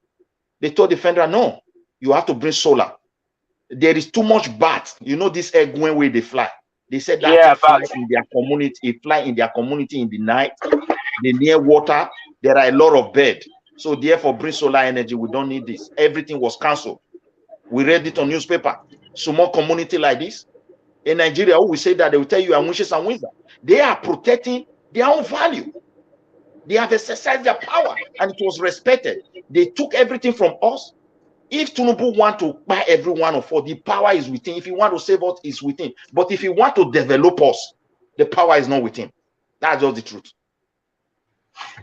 B: they told the federal, no, you have to bring solar. There is too much bat. You know this egg when they fly. They said that fly in their community. It fly in their community in the night. They near water. There are a lot of birds. So therefore, bring solar energy. We don't need this. Everything was cancelled. We read it on newspaper. Small community like this in Nigeria, who will say that they will tell you and wishes and wisdom. They are protecting their own value. They have exercised their power, and it was respected. They took everything from us. If Tinubu want to buy everyone of us, the power is within. If he want to save us, it's within. But if he want to develop us, the power is not within. That's just the truth.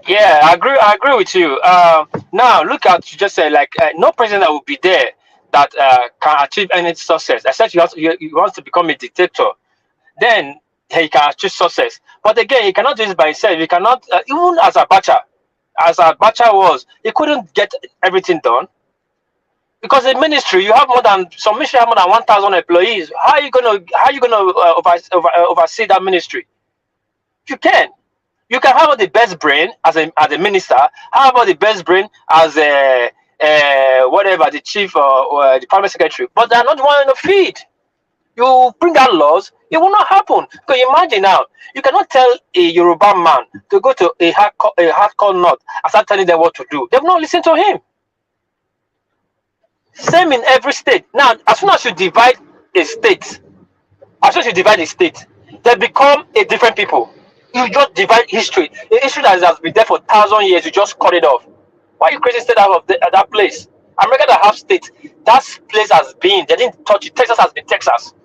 G: Yeah, I agree with you. Now look at you just said, like no president that will be there that can achieve any success, except he wants to become a dictator. Then he can achieve success. But again, he cannot do this by himself. He cannot, even as Abacha was, he couldn't get everything done. Because in ministry, you have some ministry have more than 1,000 employees. How are you gonna oversee that ministry? You can. You can have the best brain as a minister. How about the best brain as whatever, the chief or the private secretary? But they are not the one in the feed. You bring out laws, it will not happen. Because imagine now, you cannot tell a Yoruba man to go to a hardcore north and start telling them what to do. They will not listen to him. Same in every state. Now, as soon as you divide a state, they become a different people. You just divide history. The history that has been there for 1,000 years, you just cut it off. Why are you creating state out of that place? America that have states, that place has been, they didn't touch it. Texas has been Texas.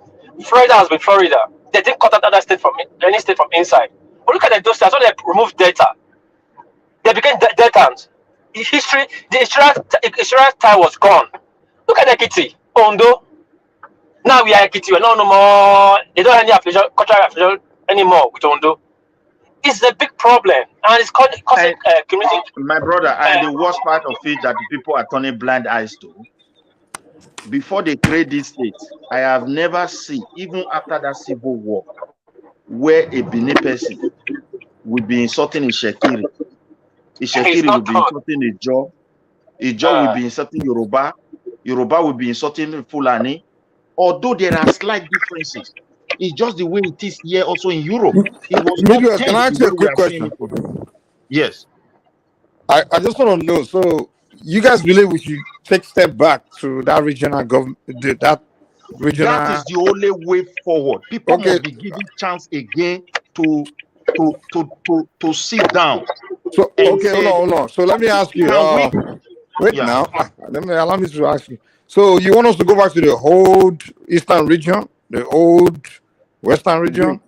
G: Florida has been Florida. They didn't cut out other state from any state from inside. But look at those states, when they removed Delta, they became Deltans. The historical time was gone. Look at Ekiti, Ondo. Now we are Ekiti. We're no more. They don't have any cultural affiliation anymore with Ondo. It's a big problem, and it's causing community.
B: My brother, and the worst part of it that the people are turning blind eyes to. Before they create these states, I have never seen, even after that civil war, where a Benin person will be insulting a Shekiri. A Shekiri will be insulting a Jaw. A Jaw will be insulting Yoruba. Yoruba will be insulting Fulani. Although there are slight differences, it's just the way it is here also in Europe. It was not
D: can I ask you a quick question?
B: Yes.
D: I just want to know, so you guys believe we should take a step back to that regional government, that
B: is the only way forward. People must be given chance again to sit down.
D: So hold on. So let me ask you. Now. Allow me to ask you. So you want us to go back to the old Eastern region, the old Western region?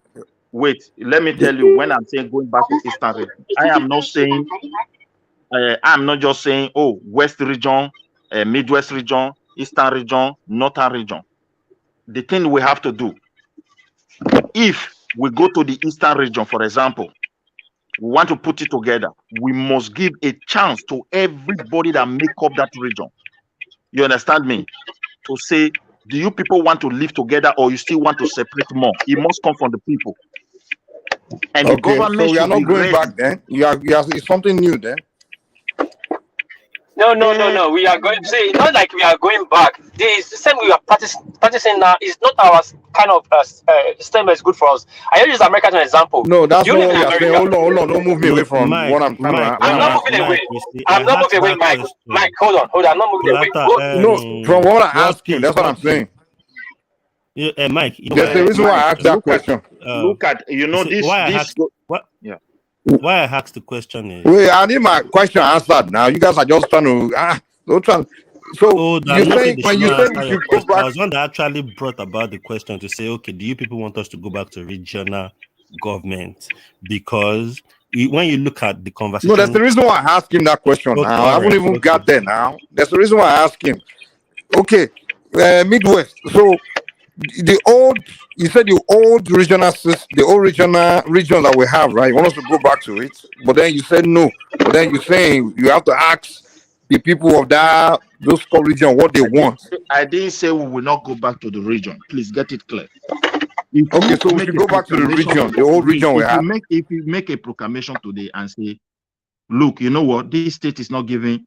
B: Wait, let me tell you. When I'm saying going back to Eastern region, I am not saying. I'm not just saying, oh, West region, Midwest region, Eastern region, Northern region. The thing we have to do, if we go to the Eastern region, for example, we want to put it together, we must give a chance to everybody that make up that region. You understand me? To say, do you people want to live together or you still want to separate more? It must come from the people. And the government
D: so we are not going back then. It's something new then.
G: No. We are going to say not like we are going back. The system we are practicing now is not our kind of system that is good for us. I use America as an example.
D: No, that's not what we are saying. Hold on. Don't move me away from what I'm trying to.
G: I'm not moving away. I'm not moving away, Mike. Mike, hold on. I'm not moving away.
D: No, from what I asked you, that's what I'm saying.
F: Yeah, Mike.
D: There's the reason why I asked that question.
B: Look at this.
F: Why I asked the question is.
D: Wait, I need my question answered now. You guys are just trying to don't try. So you say when you say we should go back.
F: I was one that actually brought about the question to say, okay, do you people want us to go back to regional government? Because when you look at the conversation,
D: no, that's the reason why I asked him that question. Okay, now I haven't even got there now. That's the reason why I asked him. Okay, Midwest. So you said the old region region that we have, right? You want us to go back to it, but then you said no. But then you're saying you have to ask the people of those core region what they want.
B: I didn't say we will not go back to the region. Please get it clear. If
D: Okay,
B: you
D: so we
B: make
D: should
B: a
D: go back to the
B: proclamation,
D: region, the old region we have.
B: if you make a proclamation today and say, look, you know what, this state is not giving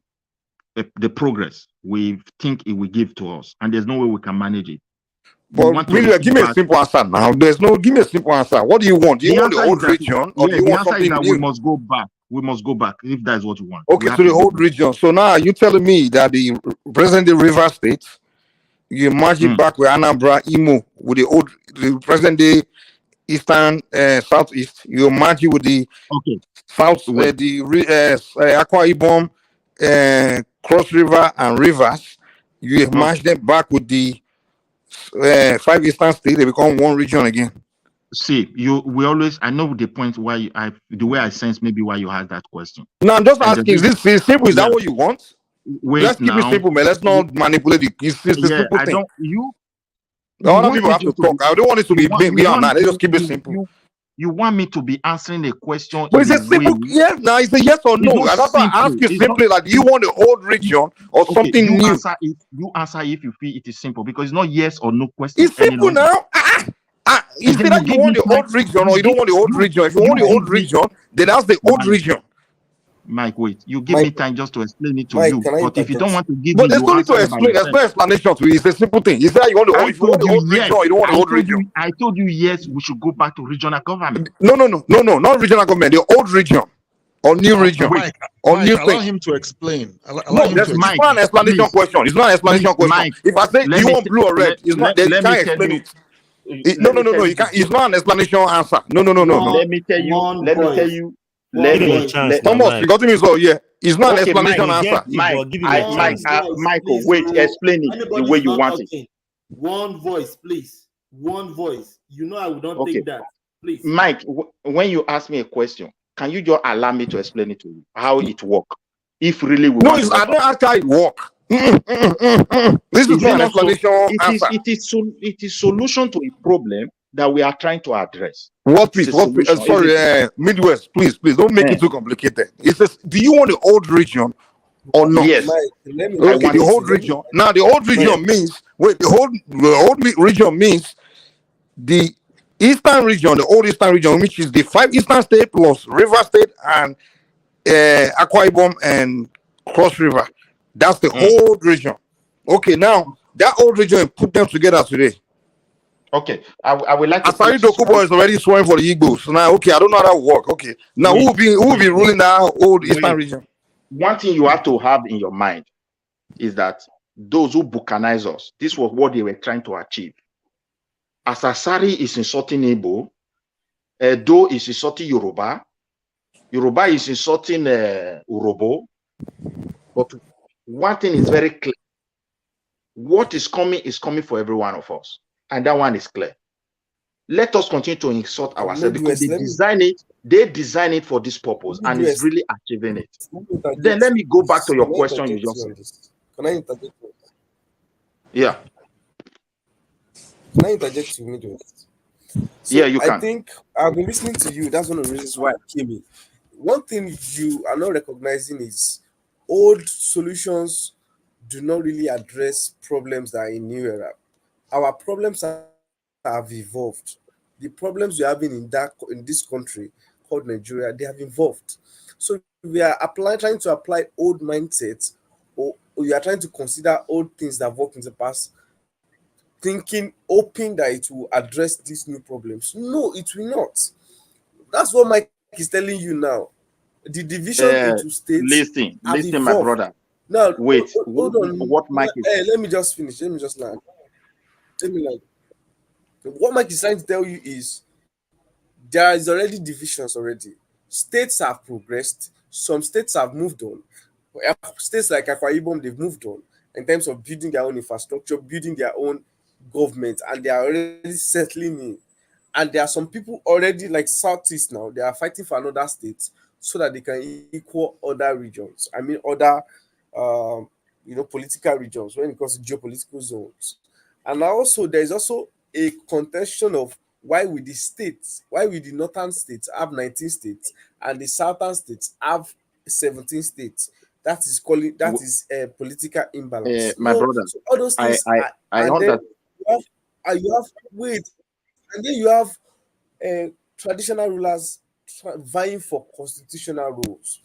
B: the progress we think it will give to us, and there's no way we can manage it.
D: But really, give me a simple answer now. Give me a simple answer. What do you want? Do you want the old region or do you want something new?
B: We must go back. We must go back if that's what you want.
D: Okay, so the old region. So now you telling me that the present day River State, you merge it back with Anambra, Imo, with the present day Eastern, Southeast. You merge it with the South, Akwa Ibom, Cross River and Rivers. You merge them back with the 5 Eastern states. They become one region again.
B: See, I know the point why the way I sense maybe why you had that question.
D: No, I'm just asking, is this simple? Is that what you want?
B: Wait,
D: let's keep it simple, man. Let's not manipulate it. It's a simple thing. Other people have to talk. I don't want it to be beyond that. Let's just keep it simple.
B: You want me to be answering a question?
D: But it's a simple yes. Now it's a yes or no. And that's why I ask you simply, like, do you want the old region or something new?
B: You answer if you feel it is simple, because it's not yes or no question.
D: It's simple now. You say that you want the old region or you don't want the old region. If you want the old region, then that's the old region.
B: Mike, wait. You give me time just to explain it to you. But if you don't want to give
D: me, there's no need to explain. There's no explanation to it. It's a simple thing. You say you want the old, if you want the old region or you don't want the old region.
B: I told you yes, we should go back to regional government.
D: No, not regional government. The old region or new region or new thing.
U: Allow him to explain.
D: It's not an explanation question. It's not an explanation question. If I say, do you want blue or red? It's not. They can't explain it. No. You can't. It's not an explanation answer. No.
B: Let me tell you.
D: Thomas, you got me. So yeah, it's not an explanation answer.
B: Michael, wait. Explain it the way you want it.
J: One voice, please. One voice. You know I would not take that. Please,
B: Mike. When you ask me a question, can you just allow me to explain it to you how it works? If really we
D: I don't ask how it works. This is not an explanation answer.
B: It is solution to a problem that we are trying to address.
D: Sorry, Midwest, please don't make it too complicated. It says, do you want the old region or not?
B: Yes.
D: Okay, the old region. Now the old region means the old region means the Eastern region, the old Eastern region, which is the 5 Eastern states plus River State and Akwa Ibom and Cross River. That's the whole region. Okay, now that old region, put them together today.
B: Okay, I would like to.
D: Asari Dokubo is already swearing for the Igbos. So now, okay, I don't know how that work. Okay, now who will be ruling that old Eastern region?
B: One thing you have to have in your mind is that those who Bucanize us, this was what they were trying to achieve. As Asari is insulting Igbo, Edo is insulting Yoruba, Yoruba is insulting Urobo. But one thing is very clear: what is coming for every one of us. And that one is clear. Let us continue to insult ourselves because they design it for this purpose and it's really achieving it. Then let me go back to your question you just said.
L: Can I interject?
B: Yeah.
L: Can I interject to Midwest? So
B: yeah, you can.
L: I think I've been listening to you. That's one of the reasons why I came in. One thing you are not recognizing is old solutions do not really address problems that are in new era. Our problems have evolved. The problems we're having in this country called Nigeria, they have evolved. So we are trying to apply old mindsets, or we are trying to consider old things that have worked in the past, hoping that it will address these new problems. No, it will not. That's what Mike is telling you now. The division into states.
B: Listen, my brother.
L: Now,
B: wait.
L: Hold on.
B: What Mike is?
L: Hey, let me just finish. Let me just land. What Mike is trying to tell you is there is already divisions already. States have progressed. Some states have moved on. States like Akwa Ibom, they've moved on in terms of building their own infrastructure, building their own government, and they are already settling in. And there are some people already like Southeast now, they are fighting for another state so that they can equal other regions. I mean, other political regions when it comes to geopolitical zones. And also, there is also a contention of why will the northern states have 19 states and the southern states have 17 states. that is political imbalance.
B: my brother,
L: So all those things
B: I
L: and then
B: understand.
L: you have wait, and then you have traditional rulers vying for constitutional roles.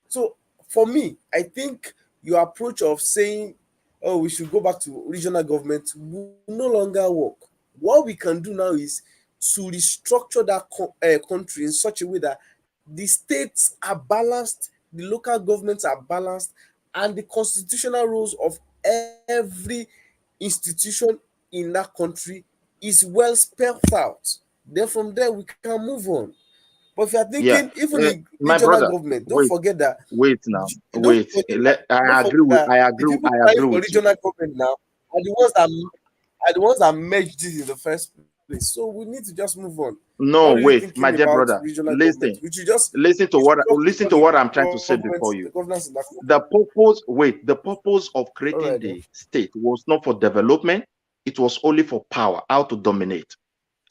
L: So for me, I think your approach of saying, "Oh, we should go back to regional government," will no longer work. What we can do now is to restructure that country in such a way that the states are balanced, the local governments are balanced, and the constitutional roles of every institution in that country is well spelled out. Then from there we can move on. But if you are
B: Yeah,
L: thinking, even in
B: my
L: regional
B: brother,
L: government, don't
B: wait,
L: forget that.
B: wait now,
L: Don't
B: wait.
L: forget that. Don't
B: I
L: forget
B: agree with,
L: that the people
B: I
L: vying
B: agree
L: for
B: with you.
L: regional government now are the ones that merged this in the first place. So we need to just move on.
B: No,
L: Not really
B: wait, my
L: thinking
B: dear
L: about
B: brother,
L: regional government.
B: listen,
L: We should just
B: listen to
L: restructure
B: what I'm trying to say before you.
L: the governance in that country.
B: The purpose of
L: All
B: creating
L: right, then.
B: the state was not for development, it was only for power, how to dominate.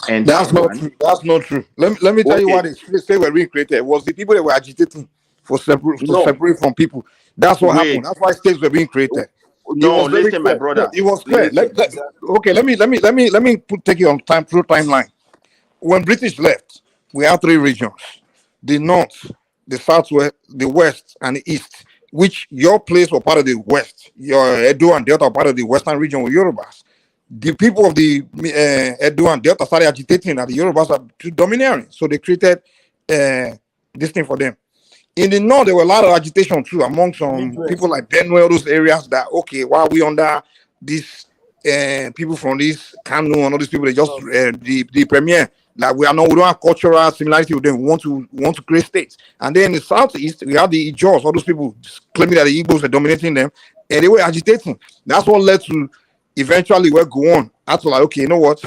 B: And
D: That's
B: that
D: not
B: one,
D: true. That's not true. Let me tell you
B: okay,
D: what they say were being created. It was the people that were agitating to
B: no,
D: separate from people. That's what happened.
B: wait,
D: That's why states were being created. It
B: no,
D: was very
B: listen, my
D: clear. No,
B: brother,
D: it was clear.
B: listen.
D: Okay, let me take you on time through timeline. When British left, we had three regions: the north, the southwest, the west, and the east. Which your place were part of the west. Your Edo and Delta were part of the western region with Yorubas. The people of the Edo and Delta started agitating that the Yorubas are too domineering, so they created this thing for them. In the north, there were a lot of agitation too among some
L: Midwest.
D: people like Benue, all those areas that okay, why are we under this people from this Kanu and all these people, they just the premier, like we don't have cultural similarity with them. We want to create states. And then in the southeast, we have the Ijaws, all those people claiming that the Igbos are dominating them, and they were agitating. That's what led to eventually we're going after like, okay, you know what?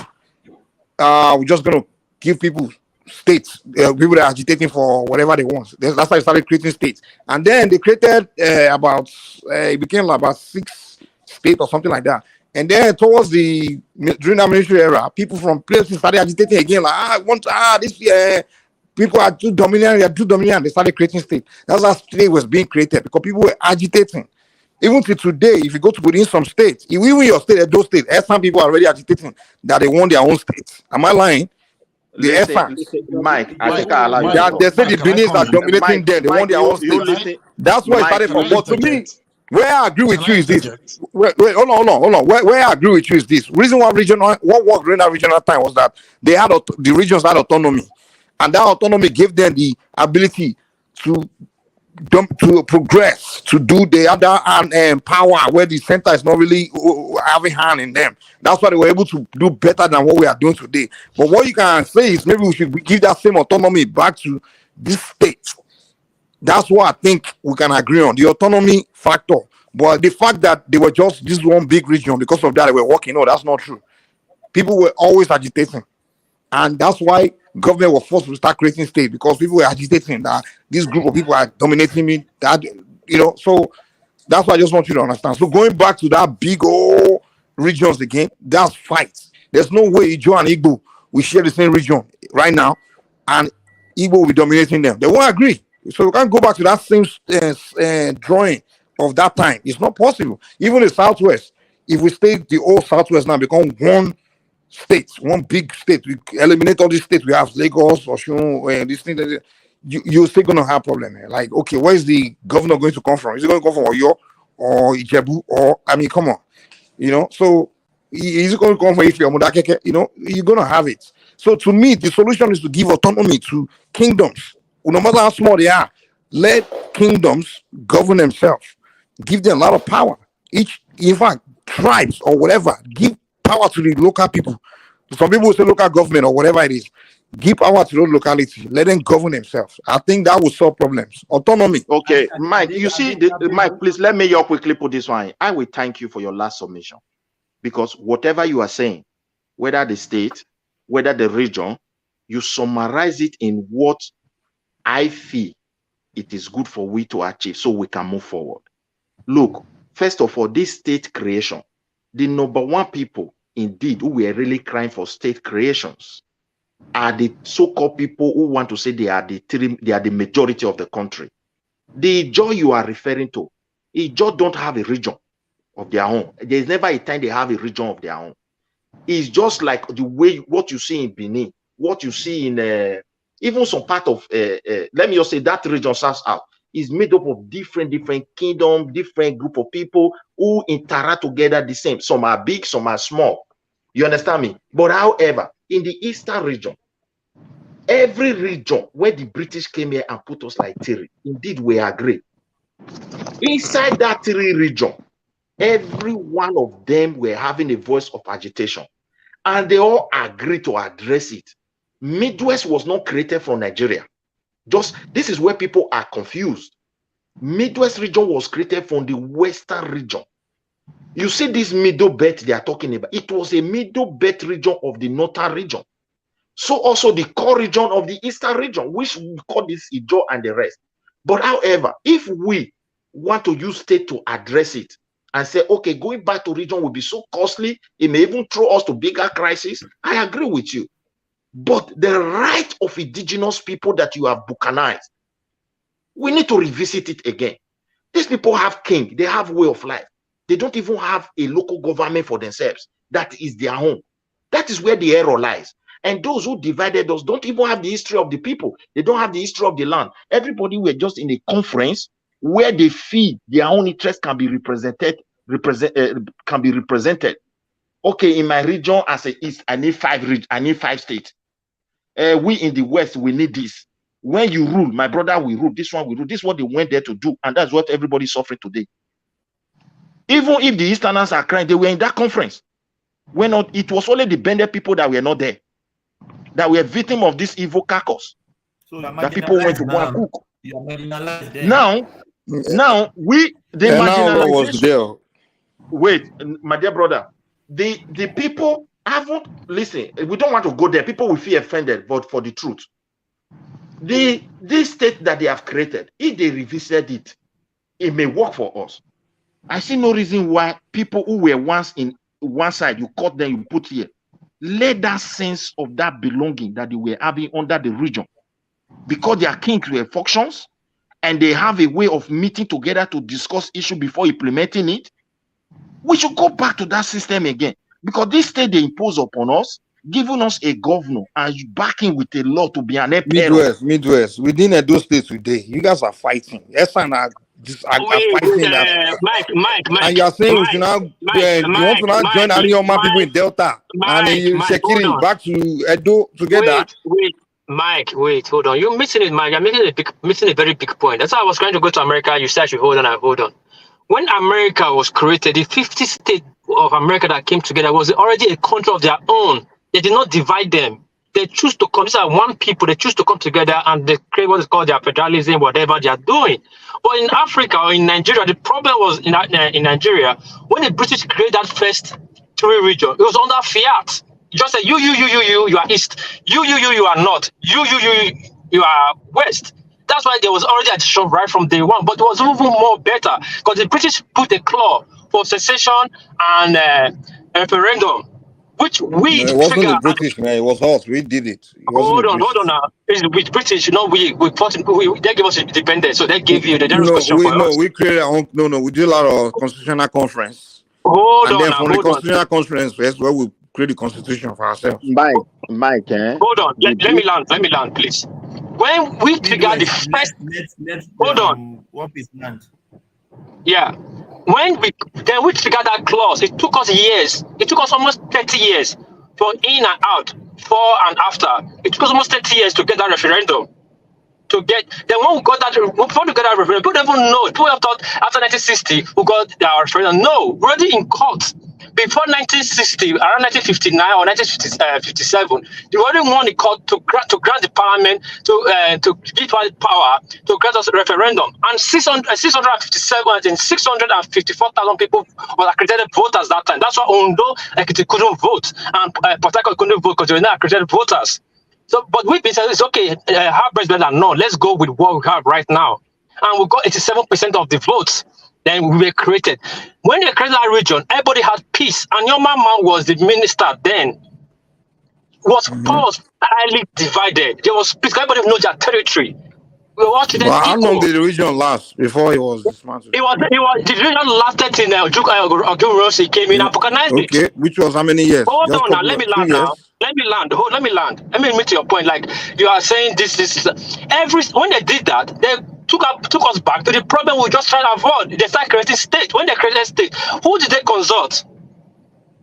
D: We're just gonna give people states, people that are agitating for whatever they want. That's why they started creating states, and then they created it became like about 6 states or something like that. And then towards during the military era, people from places started agitating again, like I want this people are too dominant, they are too dominant. They started creating states. That's how state was being created because people were agitating. Even till today, if you go to within some states, even your state, those states, some people are already agitating that they want their own states. Am I lying? The essence.
B: Mike, I think I allow you to
D: That they
B: talk.
D: say the Benin's are dominating them. They want their own
B: you
D: states.
B: listen,
D: That's why it
B: Mike,
D: started
B: you
D: from. But to
B: listen.
D: me, where I agree with you is this. Wait, hold on. Where I agree with you is this. Reason why what worked during that regional time was that they had the regions had autonomy, and that autonomy gave them the ability to progress, to do the other and power where the center is not really having hand in them. That's why they were able to do better than what we are doing today. But what you can say is maybe we should give that same autonomy back to this state. That's what I think we can agree on, the autonomy factor. But the fact that they were just this one big region, because of that they were working, no, that's not true. People were always agitating. And that's why government was forced to start creating states, because people were agitating that this group of people are dominating me. That so that's why I just want you to understand. So going back to that big old regions again, that's fight. There's no way Ijo and Igbo we share the same region right now, and Igbo will be dominating them. They won't agree. So we can't go back to that same drawing of that time. It's not possible. Even the Southwest, if we stay the old Southwest now, become one states, one big state. We eliminate all these states. We have Lagos, Osun, this thing. You're still gonna have problem here. Like, okay, where's the governor going to come from? Is he going to come from Oyo or Ijebu? Or I mean, come on, So he's going to come from Ife or Modakeke. You're gonna have it. So to me, the solution is to give autonomy to kingdoms, no matter how small they are. Let kingdoms govern themselves. Give them a lot of power. In fact, tribes or whatever, give power to the local people. Some people say local government or whatever it is. Give power to those localities. Let them govern themselves. I think that will solve problems. Autonomy.
B: Okay, Mike, you see, Mike, please let me quickly put this one. I will thank you for your last submission, because whatever you are saying, whether the state, whether the region, you summarize it in what I feel it is good for we to achieve so we can move forward. Look, first of all, this state creation, the number one people indeed who were really crying for state creations are the so-called people who want to say they are the majority of the country. The Ijaw you are referring to, Ijaw don't have a region of their own. There's never a time they have a region of their own. It's just like the way what you see in Benin, what you see in even some part of let me just say that region South is made up of different kingdom, different group of people who interact together the same. Some are big, some are small. You understand me? But however, in the eastern region, every region where the British came here and put us like Terry, indeed we agree. Inside that Terry region, every one of them were having a voice of agitation, and they all agreed to address it. Midwest was not created from Nigeria. Just this is where people are confused. Midwest region was created from the western region. You see this middle belt they are talking about, it was a middle belt region of the northern region. So also the core region of the eastern region, which we call this Ijaw and the rest. But however, if we want to use state to address it and say, okay, going back to region will be so costly, it may even throw us to bigger crisis, I agree with you. But the right of indigenous people that you have buccanized, we need to revisit it again. These people have king, they have way of life. They don't even have a local government for themselves. That is their home. That is where the error lies. And those who divided us don't even have the history of the people. They don't have the history of the land. Everybody were just in a conference where they feel their own interest can be represented. Okay, in my region as a East, I need 5 states. We in the West, we need this. When you rule, my brother will rule. This one will rule. This is what they went there to do, and that's what everybody's suffering today. Even if the Easterners are crying, they were in that conference. It was only the Bended people that were not there, that were victim of this evil carcass.
I: So
B: that people went to go and cook.
I: You are marginalized there.
B: Now we the marginalization. Wait, my dear brother, the people haven't listen. We don't want to go there. People will feel offended, but for the truth, this state that they have created, if they revisit it, it may work for us. I see no reason why people who were once in one side, you cut them, you put here. Let that sense of that belonging that they were having under the region, because their kings were factions and they have a way of meeting together to discuss issue before implementing it. We should go back to that system again, because this state they impose upon us, giving us a governor and backing with a law to be an
D: Midwest. Within Edo State today, you guys are fighting. Yes, and are fighting that.
G: Mike.
D: And you are saying we should now you want to now join Arioma people in Delta and Shekiri back to Edo together.
G: Mike, hold on. You're missing it, Mike. You're missing a very big point. That's why I was trying to go to America. You said you hold on. When America was created, the 50 states of America that came together was already a country of their own. They did not divide them. They choose to come. These are one people. They choose to come together and they create what is called their federalism, whatever they are doing. But in Africa or in Nigeria, the problem was in Nigeria when the British created that first 3 regions. It was under fiat. You just say you are east. You are north. You are west. That's why there was already a decision right from day one. But it was even more better because the British put a clause for secession and referendum. Which we
D: it wasn't the British, man. It was us. We did it.
G: Hold on now. It's with British, we fought. They gave us independence, so they gave you the
D: we created our own. We did a lot of constitutional conference. From the constitutional conference, that's where we create the constitution for ourselves.
B: Mike.
G: Hold on. Let me land, please. When we triggered the first, hold on.
I: What is land?
G: Yeah. When we triggered that clause, it took us years. It took us almost 30 years for in and out, before and after. It took us almost 30 years to get that referendum. When we got that, before we got that referendum, people don't even know. People have thought after 1960 we got our referendum. No, we're already in court. Before 1960, around 1959 or 1957, they already won the court to grant the parliament to give the power to grant us a referendum. And 654,000 people were accredited voters that time. That's why Ondo couldn't vote and Port Harcourt couldn't vote because they were not accredited voters. So, but we've been saying it's okay. Have better than no. Let's go with what we have right now, and we got 87% of the votes. Then we were created. When they created that region, everybody had peace. And your mama was the minister then. Was highly divided. There was peace. Everybody knows their territory. What treated
D: But how long
G: equal.
D: did the region last before it was dismantled?
G: The region lasted till Ogunrosi came in and organized it.
D: Okay, which was how many years?
G: Hold
D: Just
G: on now,
D: couple
G: let
D: of
G: me
D: 2
G: land now.
D: years.
G: Let me land. Let me land. Let me meet your point. Like you are saying this when they did that, they took us back to the problem we just trying to avoid. They start creating state. When they created state, who did they consult?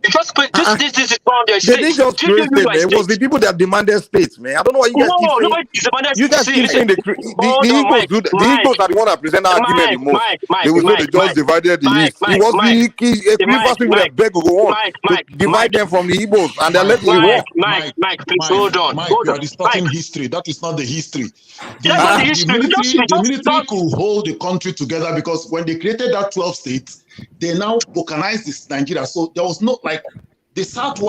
G: You just put this is from their
D: They didn't
G: state.
D: just create state, man. It was the people that demanded states, man. I don't know why you guys keep
G: No,
D: saying.
G: nobody demanded.
D: You guys
G: See,
D: keep
G: listen.
D: saying the
G: Hold on,
D: Igbos do that. The Igbos are the one that present that argument the most. They will say they just divided the East. It was the Rivers people that beg to go on to divide them from the Igbos, and they let it work.
G: Mike, please hold on.
U: Mike,
G: Hold
U: you
G: on.
U: are distorting
G: Mike,
U: history. That is not the history.
G: that's not the history.
U: The military could hold the country together because when they created that 12 states, they now organized this Nigeria. So there was no like the South.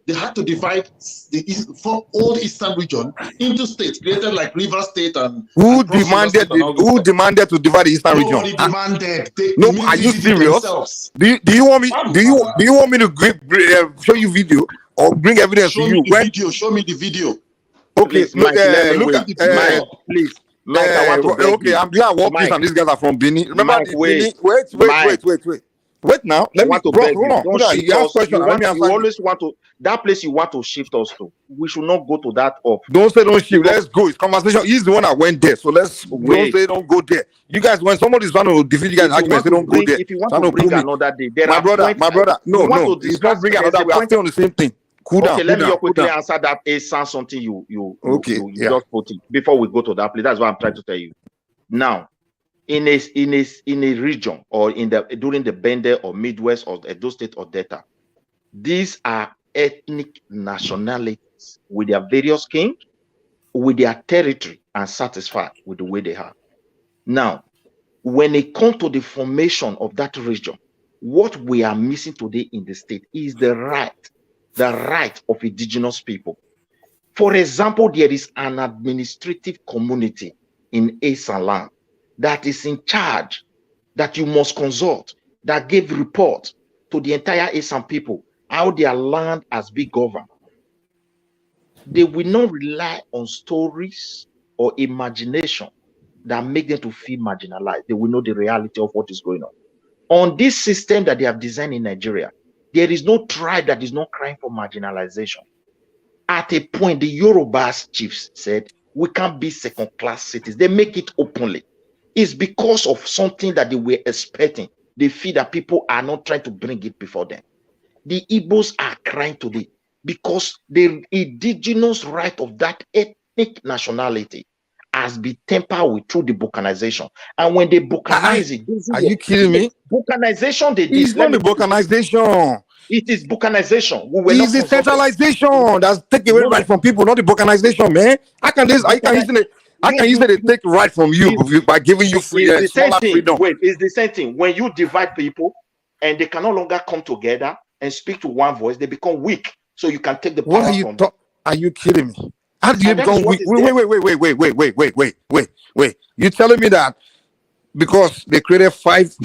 U: They had to divide the from old Eastern region into states created like River State and
D: Who demanded to divide the Eastern region?
U: Nobody demanded.
D: No, are you serious? Do you want me? Do you want me to show you video or bring evidence to you?
U: Show me the video.
D: Okay,
U: Please, Mike,
D: look at
U: Mike,
B: please. Mike, I want to beg
D: okay,
B: you.
D: I'm glad
B: Mike,
D: and these guys are from Benin. Remember
B: Mike,
D: Benin?
B: Mike.
D: Wait now.
B: I want to beg you. Don't shift
D: You ask
B: us.
D: question. Let me answer.
B: You always want to that place you want to shift us to. We should not go to that off.
D: Don't say don't shift. Let's go. It's conversation. He's the one that went there. So let's don't say don't go there. You guys, when somebody's trying to defeat you guys' argument, say don't go there.
B: If you want to bring another day, there
D: my
B: are
D: brother, no. It's not bring another. We are still on the same thing. Cool down.
B: Okay, let me quickly answer that. It sounds something you just put it before we go to that place. That's what I'm trying to tell you. Now, in a region or during the Bende or Midwest or Edo State or Delta, these are ethnic nationalities with their various kings, with their territory, and satisfied with the way they are. Now, when it comes to the formation of that region, what we are missing today in the state is the right of indigenous people. For example, there is an administrative community in Esan land that is in charge, that you must consult, that gave report to the entire Esan people how their land has been governed. They will not rely on stories or imagination that make them to feel marginalized. They will know the reality of what is going on. On this system that they have designed in Nigeria, there is no tribe that is not crying for marginalization. At a point, the Yorubas chiefs said, we can't be second-class citizens. They make it openly. It's because of something that they were expecting. They feel that people are not trying to bring it before them. The Igbos are crying today because the indigenous right of that ethnic nationality has been tempered with through the Balkanization. And when they Balkanize it,
D: are you kidding me?
B: Balkanization,
D: it's not the Balkanization.
B: It is Balkanization.
D: It's the centralization that's taking away right from people, not the Balkanization, man. I can easily take right from you by giving you freedom.
B: Wait, it's the same thing. When you divide people and they can no longer come together and speak to one voice, they become weak. So you can take the power from them.
D: Are you kidding me? How do you become weak? Wait. You're telling me that because they created five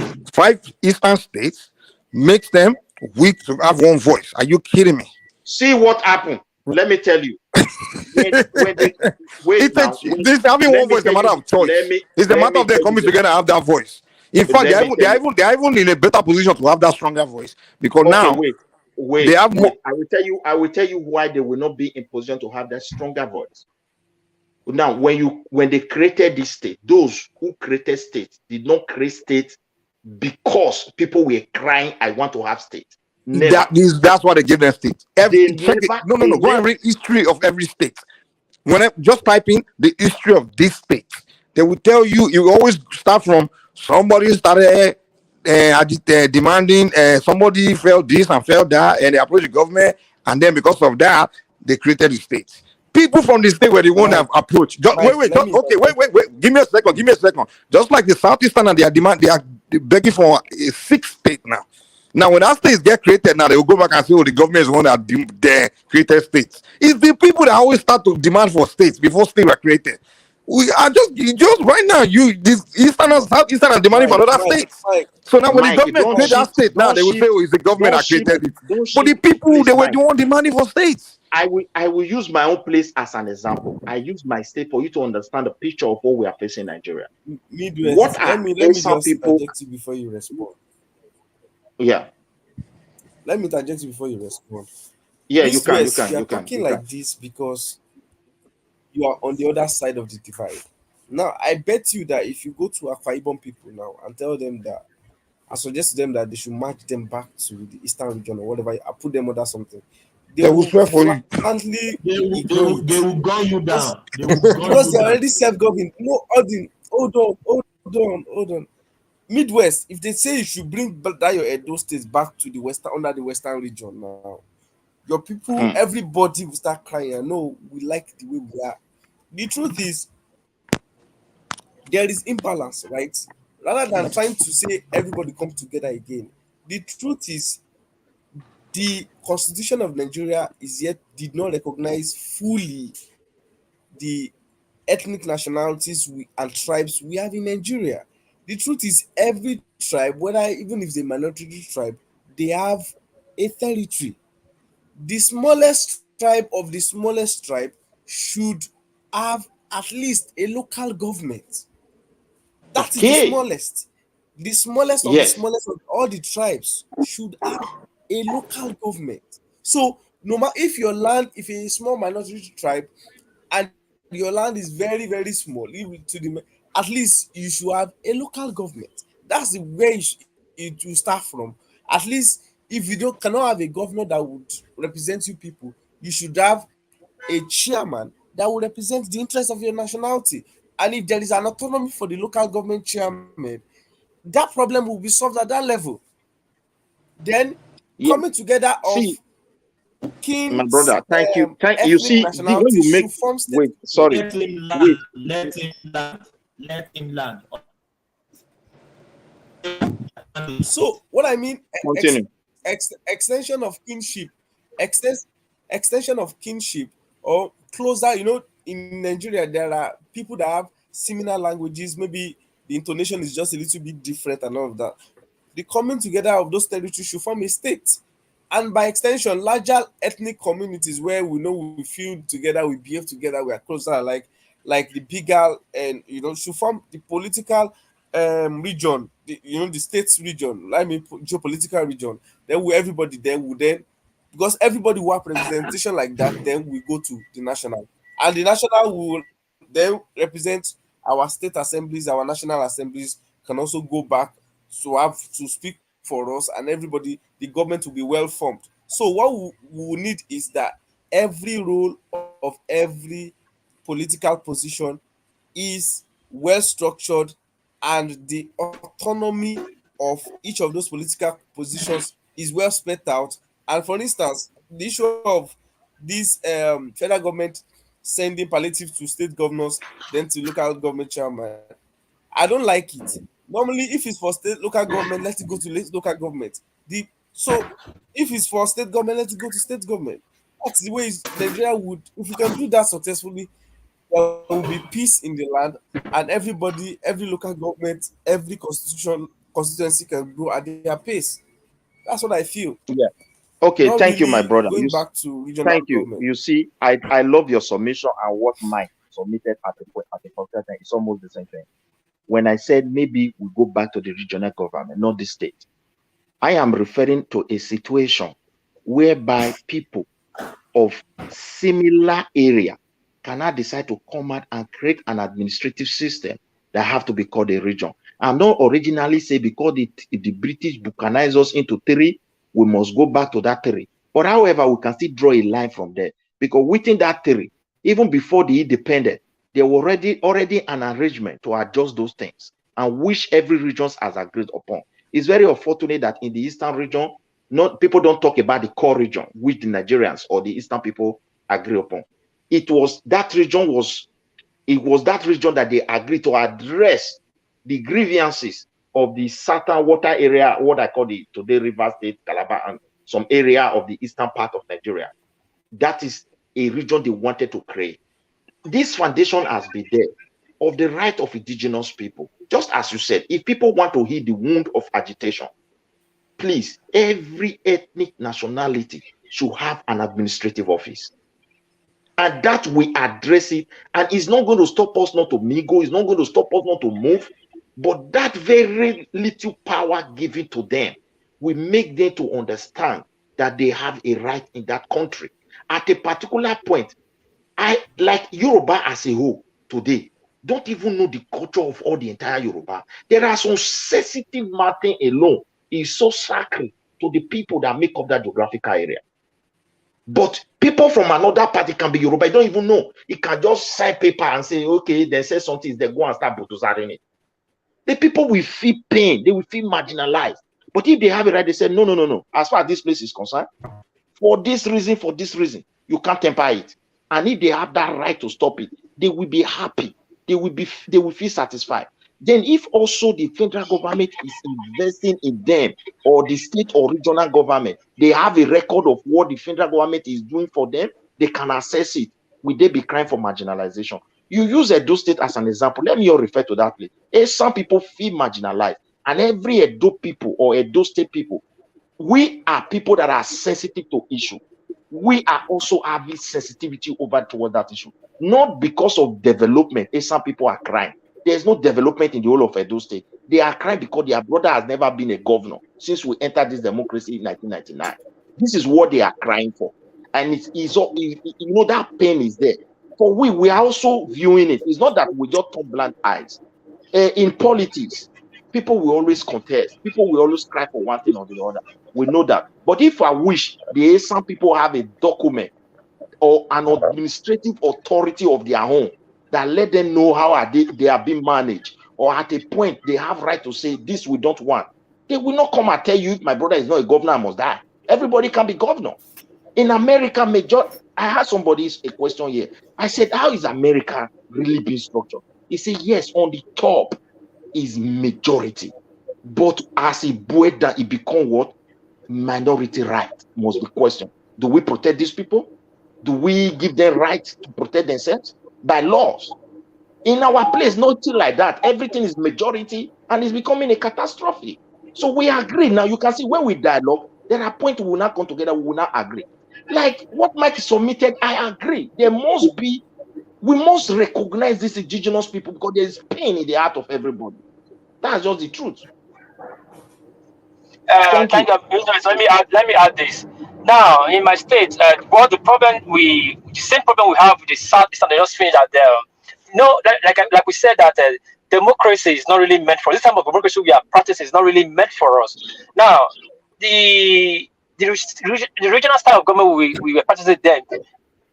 D: eastern states makes them weak to have one voice? Are you kidding me?
B: See what happened. Let me tell you. Having
D: one voice is a matter of choice. It's a matter of them coming together and have that voice. In fact, they're even in a better position to have that stronger voice because now they have more.
B: I will tell you why they will not be in position to have that stronger voice. Now, when they created this state, those who created states did not create states because people were crying, I want to have state.
D: That's why they gave them state. Go and read history of every state. Just type in the history of this state, they will tell you. You always start from somebody started demanding, somebody felt this and felt that, and they approached the government, and then because of that, they created the state. People from the state were the one that approached. Wait. Give me a second. Just like the Southeastern, and they are begging for a sixth state now. Now, when that states get created, now they will go back and say, "Oh, the government is the one that created states." It's the people that always start to demand for states before states were created. We are just right now. This Eastern and Southeastern are demanding for other states. So now, when the government created that state, now they will say, "Oh, it's the government that created it." But the people, they were the one demanding for states.
B: I will use my own place as an example. I use my state for you to understand the picture of what we are facing in Nigeria. What
L: Midwest,
B: are
L: let me
B: some
L: just
B: people?
L: interject you before you respond.
B: Yeah,
L: Let me interject you before you respond.
B: yeah, you
L: East
B: can, you
L: West,
B: can,
L: you are
B: you can,
L: talking
B: you can.
L: like this because you are on the other side of the divide. Now, I bet you that if you go to Akwa Ibom people now and tell them that, I suggest to them that they should march them back to the Eastern region or whatever, I put them under something, they
D: They will
L: will
D: swear for you.
L: flatly
I: They
L: ignore
I: will,
L: it.
I: they will gun you
L: Because,
I: down. They will gun you
L: they're
I: down.
L: already self-governing. No, hold on. Midwest, if they say you should bring that your Edo State back to the Western, under the Western region now, your people,
B: Hmm.
L: everybody will start crying. I know we like the way we are. The truth is, there is imbalance, right? Rather than trying to say everybody come together again, the truth is the Constitution of Nigeria is yet did not recognize fully the ethnic nationalities and tribes we have in Nigeria. The truth is, every tribe, whether even if it's a minority tribe, they have a territory. The smallest tribe of the smallest tribe should have at least a local government. That is the
B: Okay.
L: smallest. The smallest of the
B: Yes.
L: smallest of all the tribes should have a local government. So no matter if your land, if you're a small minority tribe and your land is very, very small, even to the at least you should have a local government. That's the way it will start from. At least if you don't cannot have a governor that would represent you people, you should have a chairman that will represent the interest of your nationality. And if there is an autonomy for the local government chairman, that problem will be solved at that level. Then
B: Yeah.
L: coming together of
B: See, my
L: kings,
B: brother, thank you. You
L: ethnic
B: see, when
L: nationalities
B: you make
L: should form state.
B: wait, sorry,
I: Let him
B: wait,
I: land. Let him land. Let him land.
L: So what I mean,
B: continue.
L: extension of kinship, extens, extension of kinship or closer. In Nigeria there are people that have similar languages. Maybe the intonation is just a little bit different and all of that. The coming together of those territories should form a state, and by extension, larger ethnic communities where we know we feel together, we behave together, we are closer, like the bigger and should form the political region, the states region. I mean, geopolitical region. Then everybody then will then, because everybody will have representation like that. Then we go to the national, and the national will then represent our state assemblies, our national assemblies can also go back to have to speak for us, and everybody, the government will be well formed. So what we will need is that every role of every political position is well structured, and the autonomy of each of those political positions is well spelled out. And for instance, the issue of this federal government sending palliative to state governors, then to local government chairman, I don't like it. Normally, if it's for state local government, let it go to local government. So if it's for state government, let it go to state government. That's the way Nigeria would. If we can do that successfully, there will be peace in the land, and everybody, every local government, every constituency can grow at their pace. That's what I feel.
B: Yeah. Okay,
L: Not
B: thank you, my
L: really
B: brother.
L: going back to regional
B: Thank you.
L: government.
B: You see, I love your submission and what Mike submitted at the point. It's almost the same thing. When I said maybe we go back to the regional government, not the state, I am referring to a situation whereby people of similar area cannot decide to come out and create an administrative system that have to be called a region. I'm not originally say because the British balkanized us into three, we must go back to that three. But however, we can still draw a line from there because within that three, even before the independent, there were already an arrangement to adjust those things, and which every region has agreed upon. It's very unfortunate that in the Eastern region, not people don't talk about the core region which the Nigerians or the Eastern people agree upon. It was that region that they agreed to address the grievances of the southern water area, what I call the today River State, Calabar, and some area of the eastern part of Nigeria. That is a region they wanted to create. This foundation has been there of the right of indigenous people. Just as you said, if people want to heal the wound of agitation, please, every ethnic nationality should have an administrative office. And that we address it. And it's not going to stop us not to mingle. It's not going to stop us not to move. But that very little power given to them will make them to understand that they have a right in that country. At a particular point, I like Yoruba as a whole today don't even know the culture of all the entire Yoruba. There are some sensitive matter alone is so sacred to the people that make up that geographical area. But people from another party can be Yoruba. I don't even know. It can just sign paper and say, okay, they say something, they go and start botosaring it. The people will feel pain, they will feel marginalized. But if they have it right, they say, no, no, no, no. As far as this place is concerned, for this reason, you can't temper it. And if they have that right to stop it, they will be happy. They will feel satisfied. Then if also the federal government is investing in them, or the state or regional government, they have a record of what the federal government is doing for them, they can assess it. Will they be crying for marginalization? You use Edo State as an example. Let me all refer to that place. Some people feel marginalized, and every Edo people or Edo State people, we are people that are sensitive to issue. We are also having sensitivity over toward that issue. Not because of development. Some people are crying. There's no development in the whole of Edo State. They are crying because their brother has never been a governor since we entered this democracy in 1999. This is what they are crying for. And it's you know, that pain is there. For we are also viewing it. It's not that we just turn blind eyes. In politics, people will always contest. People will always cry for one thing or the other. We know that. But if I wish some people have a document or an administrative authority of their own that let them know how they are being managed, or at a point they have right to say this we don't want, they will not come and tell you if my brother is not a governor, I must die. Everybody can be governor. In America, I had somebody a question here. I said, how is America really being structured? He said, yes, on the top is majority, but as a boy that it become what? Minority right must be questioned. Do we protect these people? Do we give them right to protect themselves by laws? In our place, nothing like that. Everything is majority and it's becoming a catastrophe. So we agree. Now you can see when we dialogue, there are points we will not come together, we will not agree. Like what Mike submitted, I agree. We must recognize these indigenous people because there is pain in the heart of everybody. That's just the truth.
G: Thank you. Let me add this. Now, in my state, the same problem we have with the Southeast, and they just finished that like we said that democracy is not really meant for this type of democracy we are practicing is not really meant for us. Now, the regional style of government we were practicing then,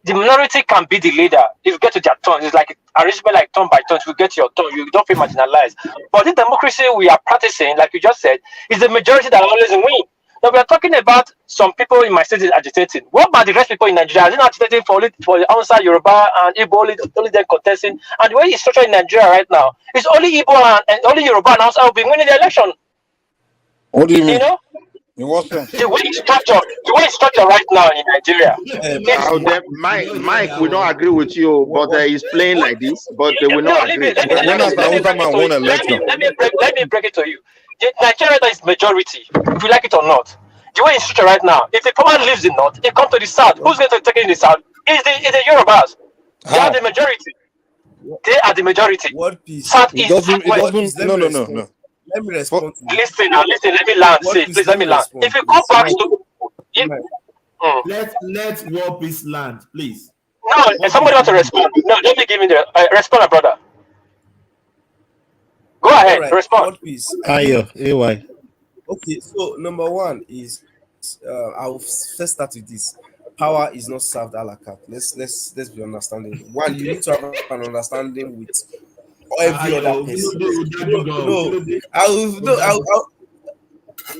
G: the minority can be the leader if you get to their turn. It's like arrangement like turn by turn. If you get your turn, you don't feel marginalized. But the democracy we are practicing, like you just said, is the majority that always win. Now we are talking about some people in my state agitating. What about the rest of people in Nigeria? Are they not agitating for the outside Yoruba and Igbo only them contesting? And the way it's structured in Nigeria right now, it's only Igbo and only Yoruba and outside will be winning the election.
D: What do you mean?
G: You know?
D: In what sense?
G: The way it's structured right now in Nigeria.
B: Mike, we don't agree with you, but he's playing like this, but they will not agree.
G: Let me break it to you. Nigeria is majority, if you like it or not. The way it's structured right now, if the power leaves the north, it comes to the south. Who's going to take it in the south? It's the Yorubas. They are the majority. They are the majority.
J: What piece?
G: South
D: It doesn't. No.
J: Let me respond.
G: Listen. Let me land. Please let me land. If you go back to
I: let War Peace land, please.
G: No, somebody want to respond. No, let me give me the respond, brother. Go ahead,
J: right.
G: respond.
F: Ayo, AY.
J: Okay, so number one is I'll first start with this. Power is not served a la carte. Let's be understanding. One, you need to have an understanding with every other person.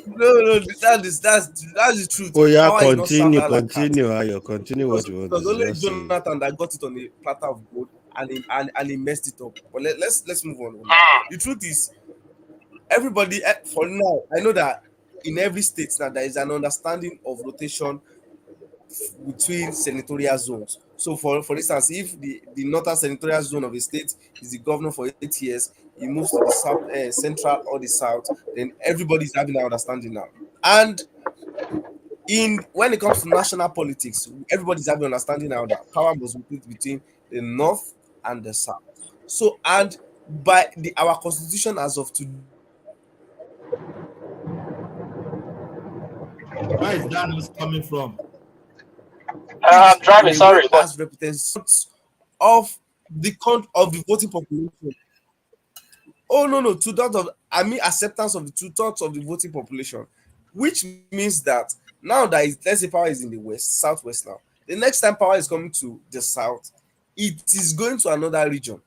J: No, that's the truth.
F: Oh yeah,
J: Power
F: continue, Ayo, continue what you want.
J: Because only Jonathan that got it on a platter of gold and he messed it up. But let's move on. The truth is, everybody for now, I know that in every state now there is an understanding of rotation between senatorial zones. So for instance, if the northern senatorial zone of a state is the governor for 8 years, he moves to the south, central or the south, then everybody is having an understanding now. And
L: when it comes to national politics, everybody's having understanding now that power must be split between the north and the south. So, and by our constitution as of today,
I: Where is that noise coming from?
G: I'm driving, sorry, but
L: as representatives of the voting population. Oh no, 2/3 of acceptance of the 2/3 of the voting population, which means that now that let's say power is in the southwest now. The next time power is coming to the south, it is going to another region.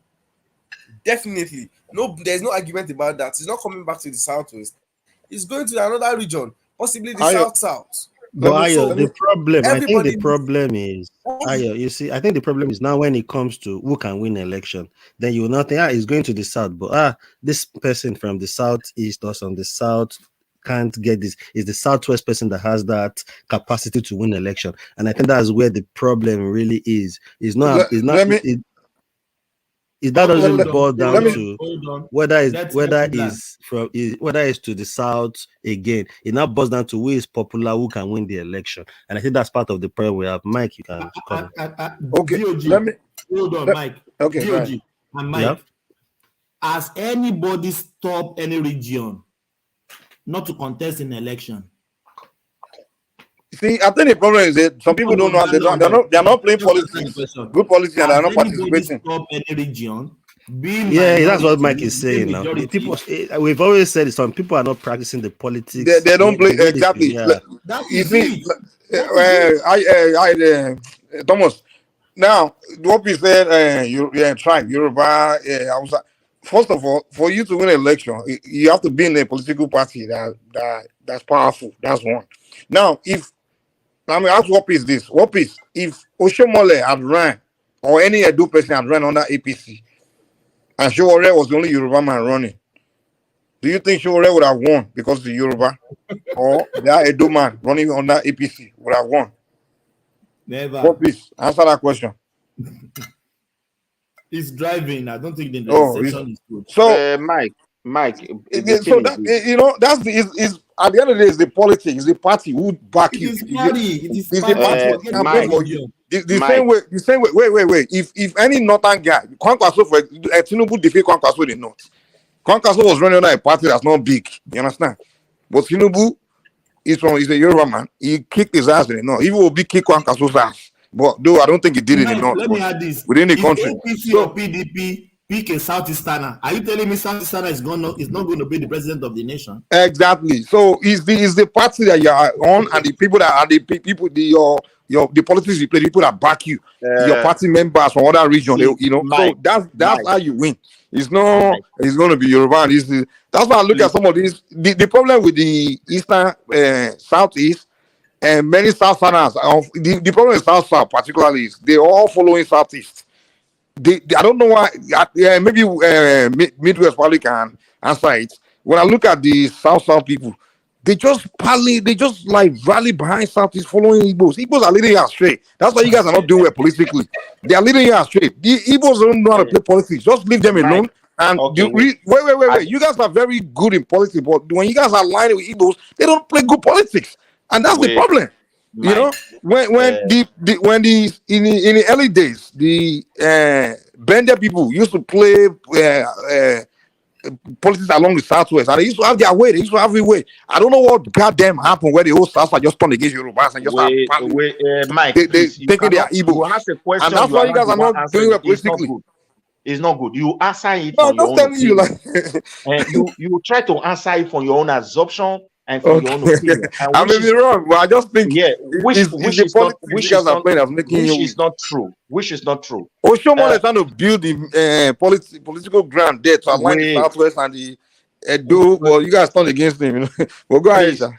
L: Definitely, no, there's no argument about that. It's not coming back to the southwest. It's going to another region, possibly the south.
F: But Ayo, the problem, I think the
L: everybody
F: problem is, Ayo, you see, I think the problem is now when it comes to who can win election, then you will not think, it's going to the south, but this person from the southeast or from the south can't get this. It's the southwest person that has that capacity to win election, and I think that's where the problem really is. It's not. It's not. It that doesn't boil down to whether it's to the south again. It now boils down to who is popular, who can win the election, and I think that's part of the problem we have. Mike, you can comment.
I: Okay, hold on, Mike.
U: Okay,
I: DOG and Mike. Yep. Has anybody stopped any region not to contest in election?
D: See, I think the problem is that some people don't know. They're not playing politics, good politics, and they're not participating.
I: Stop any region?
F: That's what Mike is saying now. People, we've always said some people are not practicing the politics.
D: They don't play exactly. You see, Thomas. Now, what we said, tribe, Yoruba, first of all, for you to win an election, you have to be in a political party that's powerful. That's one. Now, ask what is this? What is if Oshomole had ran or any Edo person had ran under APC and Showore was the only Yoruba man running? Do you think Showore would have won because the Yoruba or that Edo man running under APC would have won?
I: Never.
D: What is? Answer that question.
I: He's driving. I don't think the section is good.
D: So,
B: Mike.
D: So that that's is at the end of the day, it's the politics, the party who back you.
I: It is
D: the party for you. The same way. Wait. If any northern guy, Kwankwaso for Tinubu defeat Kwankwaso in the north. Kwankwaso was running under a party that's not big. You understand? But Tinubu is a Yoruba man. He kicked his ass in the north. He will be kick Kwankwaso's ass. But though I don't think he did it in the north.
I: Let me add this.
D: Within the country.
I: APC or PDP pick a Southeasterner. Are you telling me Southeasterner is not going to be the president of the nation?
D: Exactly. So is the party that you are on and the people that are the people the politics you play, the people that back you, your party members from other region, Mike, so that's how you win. It's not. It's going to be Yoruba. That's why I look at some of these. The problem with the eastern, southeast, and many Southerners. The problem with South particularly is they all following southeast. I don't know why. Maybe Midwest probably can answer it. When I look at the South people, they just rally behind Southeast following Igbos. Igbos are leading you astray. That's why you guys are not doing well politically. They are leading you astray. The Igbos don't know how to play politics. Just leave them alone. And wait. You guys are very good in politics, but when you guys are aligning with Igbos, they don't play good politics, and that's the problem. Mike, when in the early days, the Bender people used to play politics along the southwest, and they used to have their way. They used to have their way. I don't know what goddamn happened where the whole south are just turned against Yorubas and just
B: Mike,
D: they thinking they are evil. And that's why you guys are not doing it politically.
B: It's not good. You answer it.
D: No, I'm just telling you,
B: like you try to answer it from your own assumption and from your own opinion.
D: I may be wrong, but I just think
B: which is not true. Which is not true.
D: Oshomole is trying to build the political ground there to align the southwest and the Edo. Well, you guys turn against him. Well, go ahead, sir.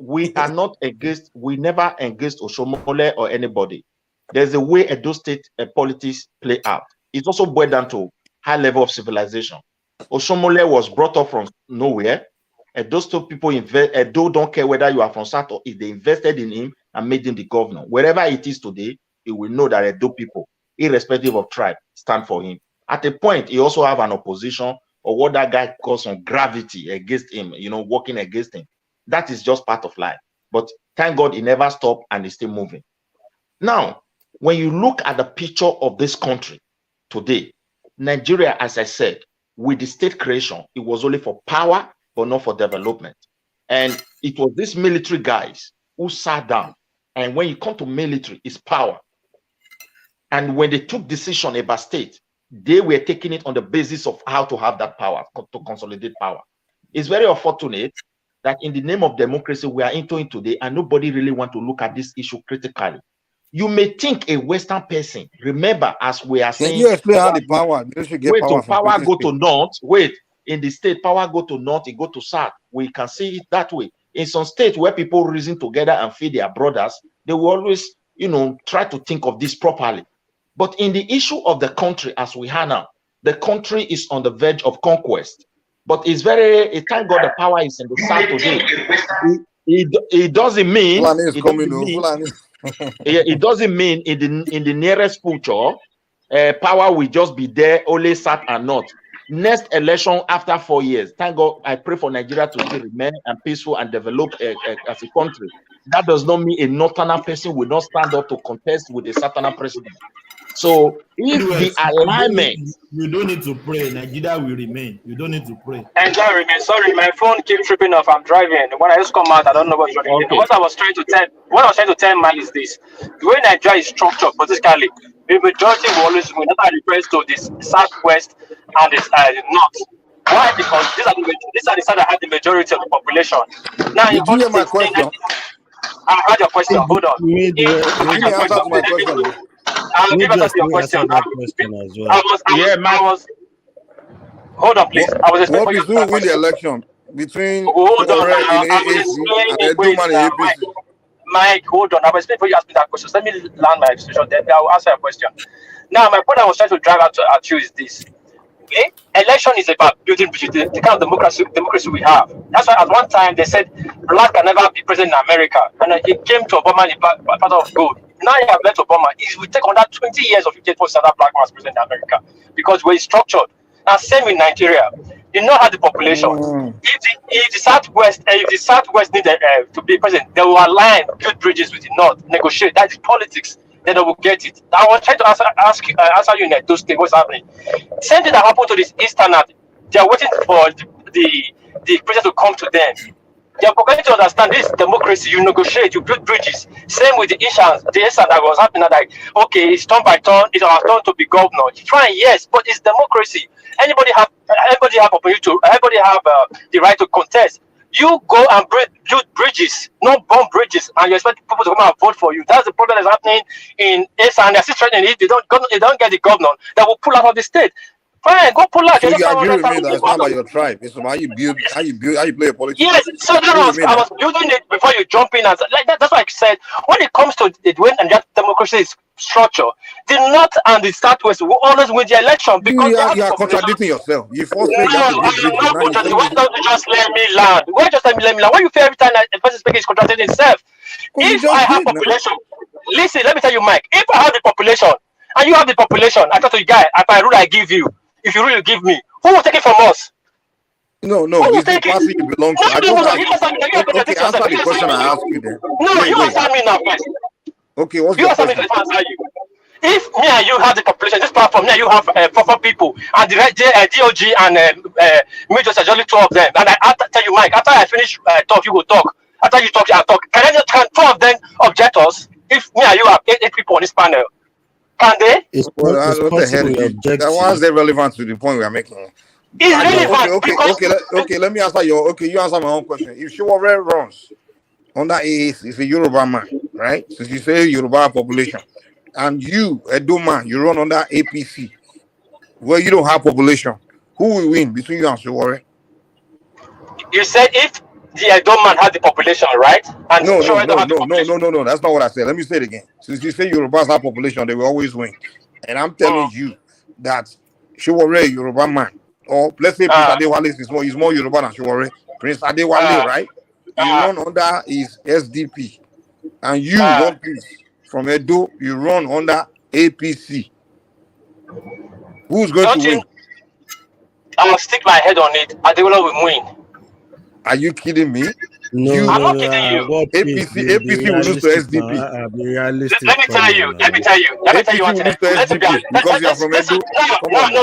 B: We are not against. We never against Oshomole or anybody. There's a way Edo State politics play out. It's also boiled down to high level of civilization. Oshomole was brought up from nowhere. Edo State people Edo don't care whether you are from South or if they invested in him and made him the governor. Wherever it is today, he will know that Edo people, irrespective of tribe, stand for him. At a point, he also have an opposition or what that guy calls some gravity against him, working against him. That is just part of life. But Thank God it never stopped and it's still moving. Now, when you look at the picture of this country today, Nigeria, as I said, with the state creation, it was only for power, but not for development. And it was these military guys who sat down. And when you come to military, it's power. And when they took decision about state, they were taking it on the basis of how to have that power, to consolidate power. It's very unfortunate that in the name of democracy, we are entering today and nobody really want to look at this issue critically. You may think a Western person, remember, as we are saying,
D: can you explain how the power,
B: wait till power go to north, wait, in the state, power go to north, it go to south. We can see it that way. In some states where people reason together and feed their brothers, they will always, try to think of this properly. But in the issue of the country as we have now, the country is on the verge of conquest. But it's thank God the power is in the south today. It doesn't mean it doesn't mean in the nearest future power will just be there only south and north. Next election after 4 years, thank God, I pray for Nigeria to still remain and peaceful and develop as a country. That does not mean a northerner person will not stand up to contest with a southerner president. So if the alignment,
I: you don't need to pray. Nigeria will remain. You don't need to pray.
G: Nigeria remain. Sorry, my phone keeps tripping off. I'm driving. When I just come out, I don't know what's running. Okay. What I was trying to tell Mike is this: the way Nigeria is structured politically, the majority will always win. That refers to this southwest and this north. Why? Because these are the side that have the majority of the population. Now,
D: did you hear my question?
G: I heard your question. Hold on.
D: Give me answer to my question.
G: I'll give answer to your question. Hold on, please. I was
D: what is who will win the election between
G: Mike, hold on. I was before you ask me that question. Let me land my explanation. Then I'll answer your question. Now, my point I was trying to drive out at you is this. Okay? Election is about building the kind of democracy we have. That's why at one time they said black can never be president in America. And it came to Obama in the part of gold. Now you have let Obama. It will take on that 20 years of 58% that black man is president in America because we're structured. Now, same in Nigeria. You know how the population. If the Southwest need to be president, they will align, build bridges with the North, negotiate. That is politics. Then they will get it. I was trying to answer you in Edo State what's happening. Same thing that happened to this Eastern. They are waiting for the president to come to them. They are forgetting to understand this democracy. You negotiate, you build bridges. Same with the Eastern that was happening. Like, okay, it's turn by turn. It's our turn to be governor. Fine, yes, but it's democracy. Everybody have the right to contest. You go and build bridges, not bomb bridges, and you expect people to come and vote for you. That's the problem that's happening in Eastern. And they're still threatening it. They don't get the governor. They will pull out of the state. Fine, go pull out.
D: So you agree with me that it's not about your tribe. It's about how you play a politics.
G: Yes, so I was building it before you jump in. That's why I said when it comes to it, when and that democracy is structure, the North and the Southwest will always win the election because
D: you are contradicting yourself. You first say
G: why don't you just let me land? Why just let me land? Why you feel every time that a person speaking is contradicting himself? If I have population, listen, let me tell you, Mike. If I have the population and you have the population, I thought to you guy, if I rule, I give you. If you really give me, who will take it from us?
D: No, it's the party you belong to. Okay, answer the question I asked you then.
G: No, you answer me now first.
D: Okay, what's your question?
G: If me and you have the population, this platform, me and you have proper people, and the DOG and Majors are only two of them. And I tell you, Mike, after I finish talk, you will talk. After you talk, I talk. Can two of them object us? If me and you have eight people on this panel, can they?
D: What the hell? That was irrelevant to the point we are making. Okay. Let me answer you answer my own question. If Shiwore runs under AAC, it's a Yoruba man, right? Since you say Yoruba population, and you, Edo man, you run under APC, where you don't have population, who will win between you and Shiwore?
G: You said if the Edo man had the population, right? And
D: no. That's not what I said. Let me say it again. Since you say Yorubas have population, they will always win. And I'm telling you that Shiwore, Yoruba man, or let's say Prince Adewale is more Yoruba than Shiwore. Prince Adewale, right? You run under his SDP. And you, one piece from Edo, you run under APC. Who's going to win?
G: I'll stick my head on it. Adewale will win.
D: Are you kidding me?
F: No,
G: I'm
F: no,
G: not
F: no.
G: kidding you.
F: What is
D: APC will lose to
F: realistic now?
D: SDP.
F: Be realistic.
G: Let me
F: Come
G: tell you.
F: on
G: Let me
F: now.
G: tell you. Let me tell you
D: APC
G: one
D: will
G: thing.
D: lose to
G: Let's be
D: SDP because you are from Edo. Come on now.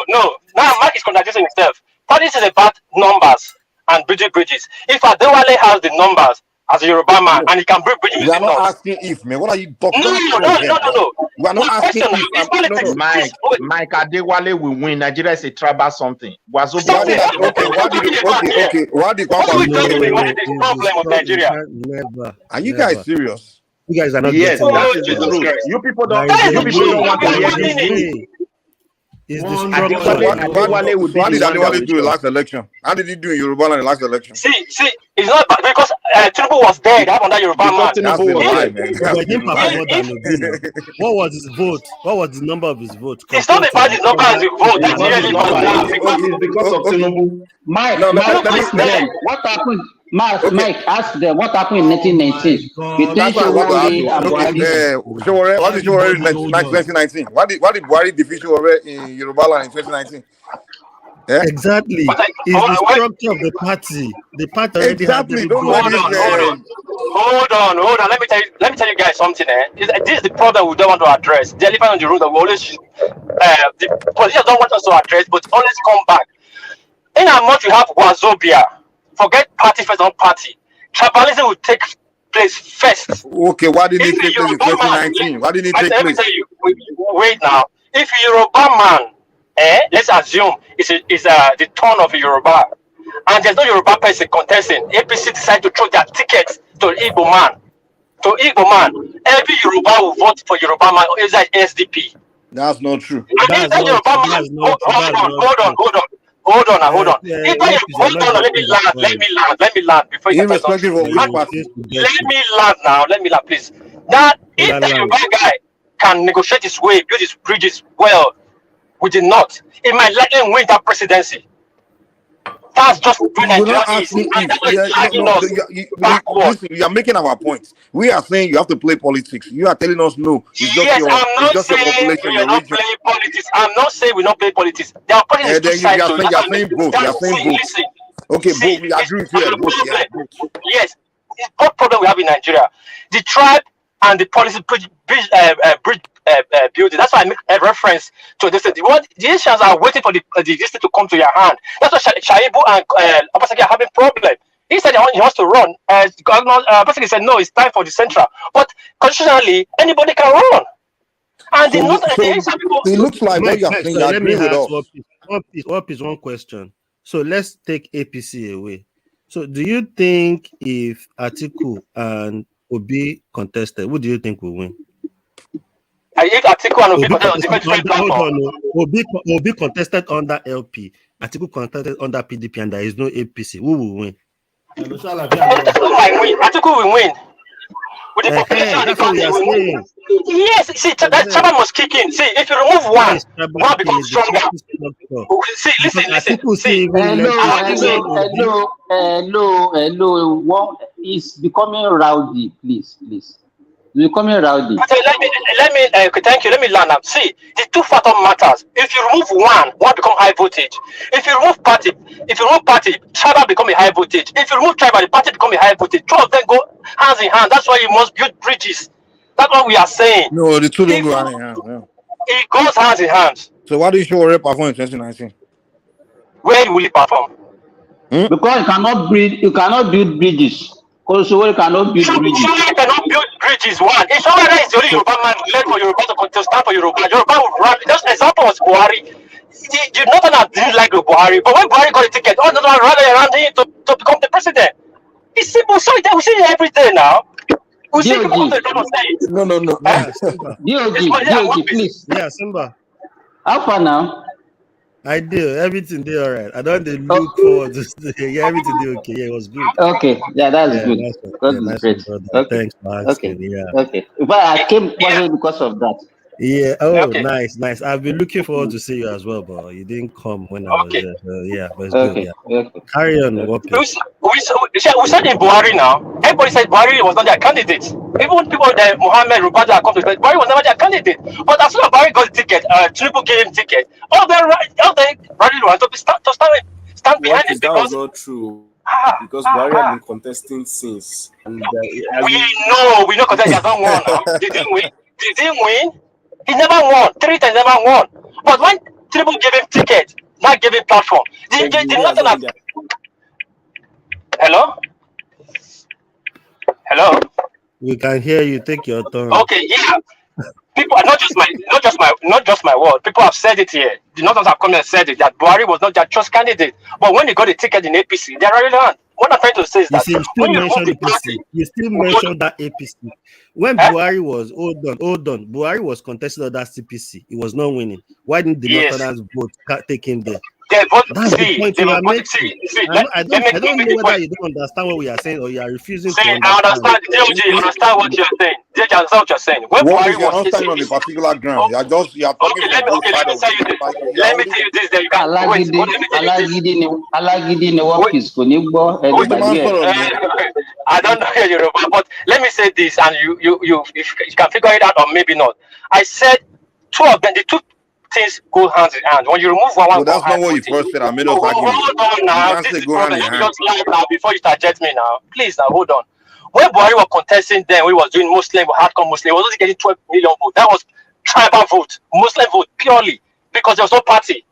G: no. Now Mark is contradicting himself. Politics is about numbers and building bridges. If Adewale has the numbers as a Yoruba man and he can build bridges
D: We
G: with
D: are
G: the
D: not
G: north.
D: asking if, man. What are you talking?
G: No,
D: Don't
G: no,
D: talk here,
G: no, no,
D: man.
G: no.
D: We are not
G: The
D: asking
G: question now
D: if.
G: is
D: No,
G: politics.
D: no.
B: Mike Adewale will win. Nigeria is a tribal something. Wazobia
G: Stop
B: will
G: it.
B: not
D: Okay,
B: win.
D: why did
G: What are we talking about? What is the
F: It's
G: problem of
F: strong. You
G: Nigeria?
F: can't never.
D: Are you guys
F: Never.
D: serious?
F: You guys are not
B: Yes,
F: getting
G: Oh,
B: that
F: it.
B: is the
G: Jesus
B: truth.
G: Christ.
B: You people
F: There
B: don't.
F: is
G: That is
F: a
B: You
G: the
B: people
G: truth.
B: don't
F: way.
B: want to
F: There
B: hear
F: is
B: this
F: a
B: truth.
F: way. It's the
G: Oh,
F: structure.
G: God.
B: Adewale will
D: So
B: be
D: how
B: the
D: did
B: one that
D: Adewale
B: will
D: do the
B: chop.
D: last election? How did he do in Yoruba land in the last election?
G: See, it's not bad because Tinubu was there. They have another Yoruba
B: Because
G: man.
D: That's
B: Tinubu
D: a
B: was
D: lie,
B: there.
D: man.
F: No, but
D: That's
F: he
D: a
F: didn't perform
D: lie.
F: more than Obi now. What was his vote? What was the number of his vote
G: It's not
F: compared to
G: about
F: the
G: his number as
F: other
G: a vote.
B: It's
G: That's
B: not his
G: really
B: number.
G: matter because
B: It's because of
D: Okay.
B: Tinubu.
L: Mike,
D: Now
L: Mike,
G: Tinubu is
L: ask
G: there.
L: them what happened. Mike,
D: okay.
L: Mike, ask them what happened in
I: Oh my
L: 1919
I: God.
L: between
D: That's what I want to ask
L: Showore
D: you.
L: and
D: Okay,
L: Buhari.
D: Showore, what did Showore in
I: Everybody hold on.
D: 2019? What did Buhari defeat Showore in Yoruba land in 2019? Yeah,
F: exactly
G: But
F: is the
G: wait,
F: structure of the party. The party already had
D: exactly. Don't
F: everybody.
D: let
G: hold
D: this.
G: on, hold on. Hold on. Let me tell you guys something. This is the problem we don't want to address. The elephant in the room that we always the politicians don't want us to address, but always come back. In how much we have Wazobia, forget party first, not party. Tribalism will take place first.
D: Okay, why didn't
G: If
D: it
G: a
D: take place in
G: Yoruba man,
D: 2019? Why didn't it take
G: let me
D: place?
G: tell you, wait now. If a Yoruba man, let's assume it's the turn of a Yoruba, and there's no Yoruba person contesting, APC decide to throw their tickets to Igbo man. To Igbo man, every Yoruba will vote for Yoruba man, or is that SDP?
D: That's not true.
G: And if
F: That's
G: that
F: not
G: Yoruba
F: true.
G: man,
F: That's not true. That's not true.
G: hold on. If that
F: APC are
G: hold
F: not
G: on, let me
F: getting the
G: land,
F: point.
G: let me land before you can tell something.
D: Irrespective of which
F: They
D: party.
F: refuse to get
G: Let
F: it.
G: me land now, please. That if
F: Ola
G: that
F: land.
G: Yoruba guy can negotiate his way, build his bridges well with the North, it might likely win that presidency. That's just where
D: We're not
G: Nigeria is,
D: asking
G: and
D: if.
G: that is dragging
D: No.
G: us backward.
D: Listen, you are making our points. We are saying you have to play politics. You are telling us no.
G: Yes, I'm
D: It's
G: not
D: just your
G: saying
D: population,
G: we are
D: your
G: not
D: region.
G: playing politics. I'm not saying we not play politics. There are politics
D: And
G: two
D: then you
G: sides
D: are
G: to it.
D: saying both. You are saying
G: See,
D: both.
G: listen.
D: Okay,
G: See,
D: both. We agree with you
G: the
D: there. Both. Yeah,
G: problem.
D: both.
G: Yes, it's what problem we have in Nigeria. The tribe and the policy building. That's why I make a reference to this. The Asians are waiting for the this thing to come to your hand. That's why Shaibu and Obaseki are having problem. He said he wants to run. Obaseki said no, it's time for the central. But constitutionally, anybody can run. And the North and the Asian people.
D: It looks like what
F: Mike,
D: you are saying. You
F: sorry, let me
D: agree with
F: ask
D: us.
F: one question. So let's take APC away. So do you think if Atiku and Obi contested, who do you think will win?
G: If Atiku and Obi contested on
F: contested
G: different
F: hold
G: platform.
F: on. Obi contested under LP. Atiku contested under PDP, and there is no APC. Who will win?
G: Atiku will win. With the population of the
F: That's what we
G: country,
F: are
G: will win.
F: saying.
G: Yes, see, that Chaba must kick in. See, if you remove one becomes stronger. See, listen.
L: Hello. One is becoming rowdy, please. It's becoming rowdy.
G: Let me thank you. Let me learn now. See, the two factor matters. If you remove one become high voltage. If you remove party, tribal become a high voltage. If you remove tribal, the party become a high voltage. Two of them go hands in hand. That's why you must build bridges. That's what we are saying.
D: No, the two don't go hand in hand. Yeah.
G: It goes hands in hand.
D: So why did Showore perform in 2019?
G: Where will he perform?
L: Because you cannot build bridges. Because Showore cannot build bridges.
G: Showore cannot build bridges. One. If Showore is the only Yoruba man led for Yoruba to stand for Yoruba will run. Just example was Buhari. The Northerners didn't like Buhari, but when Buhari got the ticket, all the Northerners ran around him to become the president. It's simple. So we see it every day now. We see people come to the top of state.
D: No.
F: Yeah, Simba.
L: DOG, please.
F: Yeah, Simba.
L: How far now?
F: I do. Everything did all right. I don't look forward to everything did okay. Yeah, it was good.
L: Okay, that's good.
F: Nice
L: That's great.
F: one, Thanks for asking. Yeah.
L: Okay. But I came because of that.
F: Yeah. Oh, nice. I've been looking forward to see you as well, but you didn't come when I was there. So yeah, but it's good. Yeah. Carry on. What
G: We said in Buhari now. Everybody said Buhari was not their candidate. Even people that Mohammed Rubada come to say Buhari was never their candidate. But as soon as Buhari got the ticket, Tinubu gave him ticket. All they rallied around to stand behind it
M: That was
G: because
M: not true.
L: because Buhari has been contesting since. And
G: we know because he has not won now. Did he win? Did he win? He never won. 3 times never won. But when Tinubu gave him ticket, not gave him platform, Hello? Hello?
F: We can hear you. Take your turn.
G: Okay, yeah. People are not just my word. People have said it here. The Northerners have come and said it that Buhari was not their choice candidate. But when he got a ticket in APC, they're relevant. What I'm trying to say is that
F: you still mentioned APC. You still mentioned that APC. When Buhari was hold on. Buhari was contested on that CPC. He was not winning. Why didn't the Northerners vote take him there? That's the point you are making. I don't know whether you don't understand what we are saying or you are refusing to understand.
G: I understand what you're saying. I understand what you're saying.
D: What is your understanding on a particular ground? You are talking
G: let me tell you this. Then you can I don't know Yoruba, but let me say this, and you can figure it out or maybe not. I said two of them, the two things go hand in hand. When you remove one,
D: that's not what you first said. I made us argue.
G: Hold on now. This is go hand in hand. Just lie now before you target me now. Please now hold on. When Buhari was contesting then, we was doing Muslim, hardcore Muslim, he was only getting 12 million votes. That was tribal vote, Muslim vote purely because there was no party.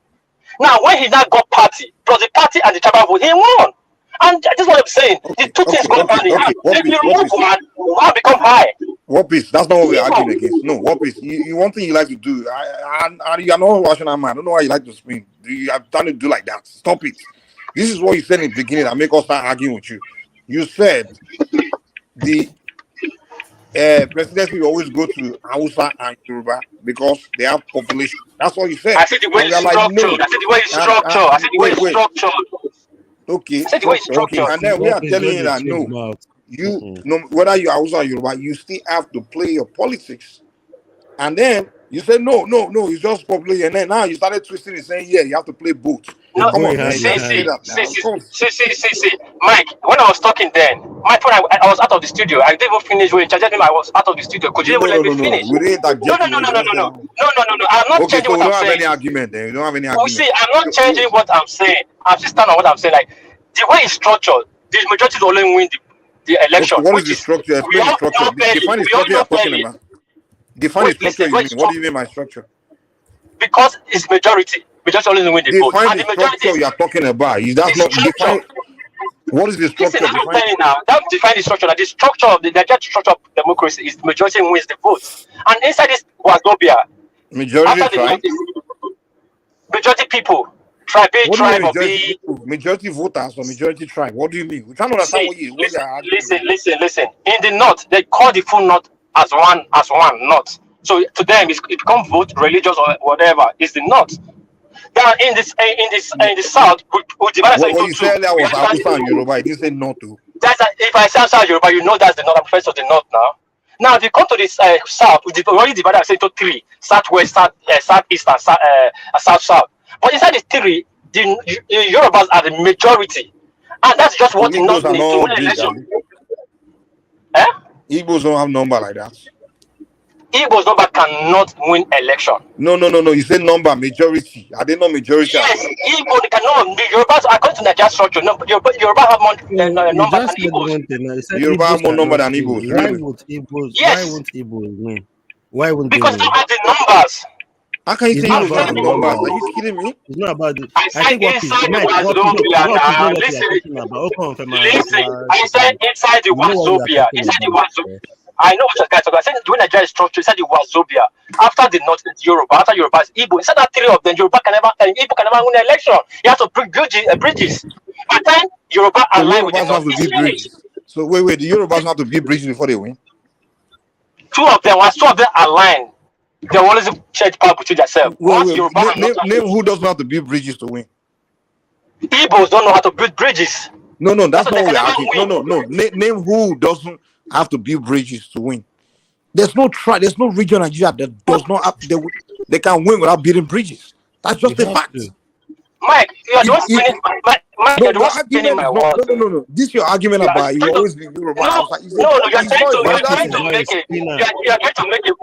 G: Now when he now got party, plus the party and the tribal vote, he won. And that's what I'm saying. The two things go hand in hand. If you remove one become high.
D: What peace? That's not what we're arguing against. No, what peace? You one thing you like to do. You are not rational man. I don't know why you like to spin. You are trying to do like that. Stop it. This is what you said in the beginning that make us start arguing with you. You said the presidency will always go to Hausa and Yoruba because they have population. That's what you said.
G: I said the way it's structured. I said the way it's structured. I said the way it's structured.
D: Okay.
G: I said the way it's structured.
D: And then we are telling you that no. No, whether you are Hausa or Yoruba, you still have to play your politics. And then you say no, it's just population. And then now you started twisting it, saying you have to play both.
G: No,
D: come on,
G: see, Mike. When I was talking then, my phone, I was out of the studio. I didn't even finish when you charged me. I was out of the studio. Could you even let me finish?
D: We didn't
G: no. I'm not changing what I'm saying.
D: So we don't have any argument then. You don't have any argument.
G: See, I'm not changing what I'm saying. I'm just standing on what I'm saying. Like the way it's structured, the majority will only win the election.
D: What is the structure? Explain the structure. Define the structure you're talking about. Define the structure you mean. What do you mean by structure?
G: Because it's majority. Majority only win the vote.
D: Define the structure you are talking about. That's not define. What is the structure?
G: Listen, I'm saying now. That define the structure. That the structure of the structure of democracy is the majority wins the vote. And inside this Wazobia,
D: majority tribe.
G: Majority people. Tribe A, tribe of B.
D: Majority voters or majority tribe. What do you mean? We're trying to understand what you
G: listen. In the north, they call the full north as one north. So to them, it becomes vote, religious or whatever. It's the north. Then in the south, we divide
D: into two. What you said there was Hausa and Yoruba. I didn't say north too.
G: If I say Hausa and Yoruba, you know that's the north. I'm first of the north now. Now, if you come to this south, we already divide ourselves into three: southwest, southeast, and south. But inside the three, the Yorubas are the majority, and that's just what the north needs to win election.
D: Igbos don't have number like that.
G: Igbo's number cannot win election.
D: No. You say number, majority. Are they not majority?
G: Yes, Igbo cannot. The Yorubas, according to Nigerian structure, Yoruba have more number than Igbos.
D: Yoruba have more number than Igbos.
F: Why won't Igbos win? Why won't
G: because they have the numbers.
D: How can you say you have the numbers? Are you kidding me?
F: It's not about it.
G: I said inside the Wazobia. Listen. I said inside the Wazobia. I know what you're talking about. I said when Nigeria is structured, inside the Wazobia. After the North, Yoruba. After Yoruba is Igbo. Inside that three of them, Yoruba can never win an election. You have to build bridges. By the time Yoruba align with the North,
D: so wait. The Yorubas have to build bridges before they win.
G: Once two of them align, they will always change power between themselves.
D: Name who doesn't have to build bridges to win.
G: Igbos don't know how to build bridges.
D: No, that's not what we're asking. No. Name who doesn't have to build bridges to win. There's no region in Nigeria that does not have, they can win without building bridges. That's just a fact.
G: Mike, you're the one spinning my words.
D: No. This is your argument about you always be Yoruba.
G: You're trying to make it. You're trying to make it.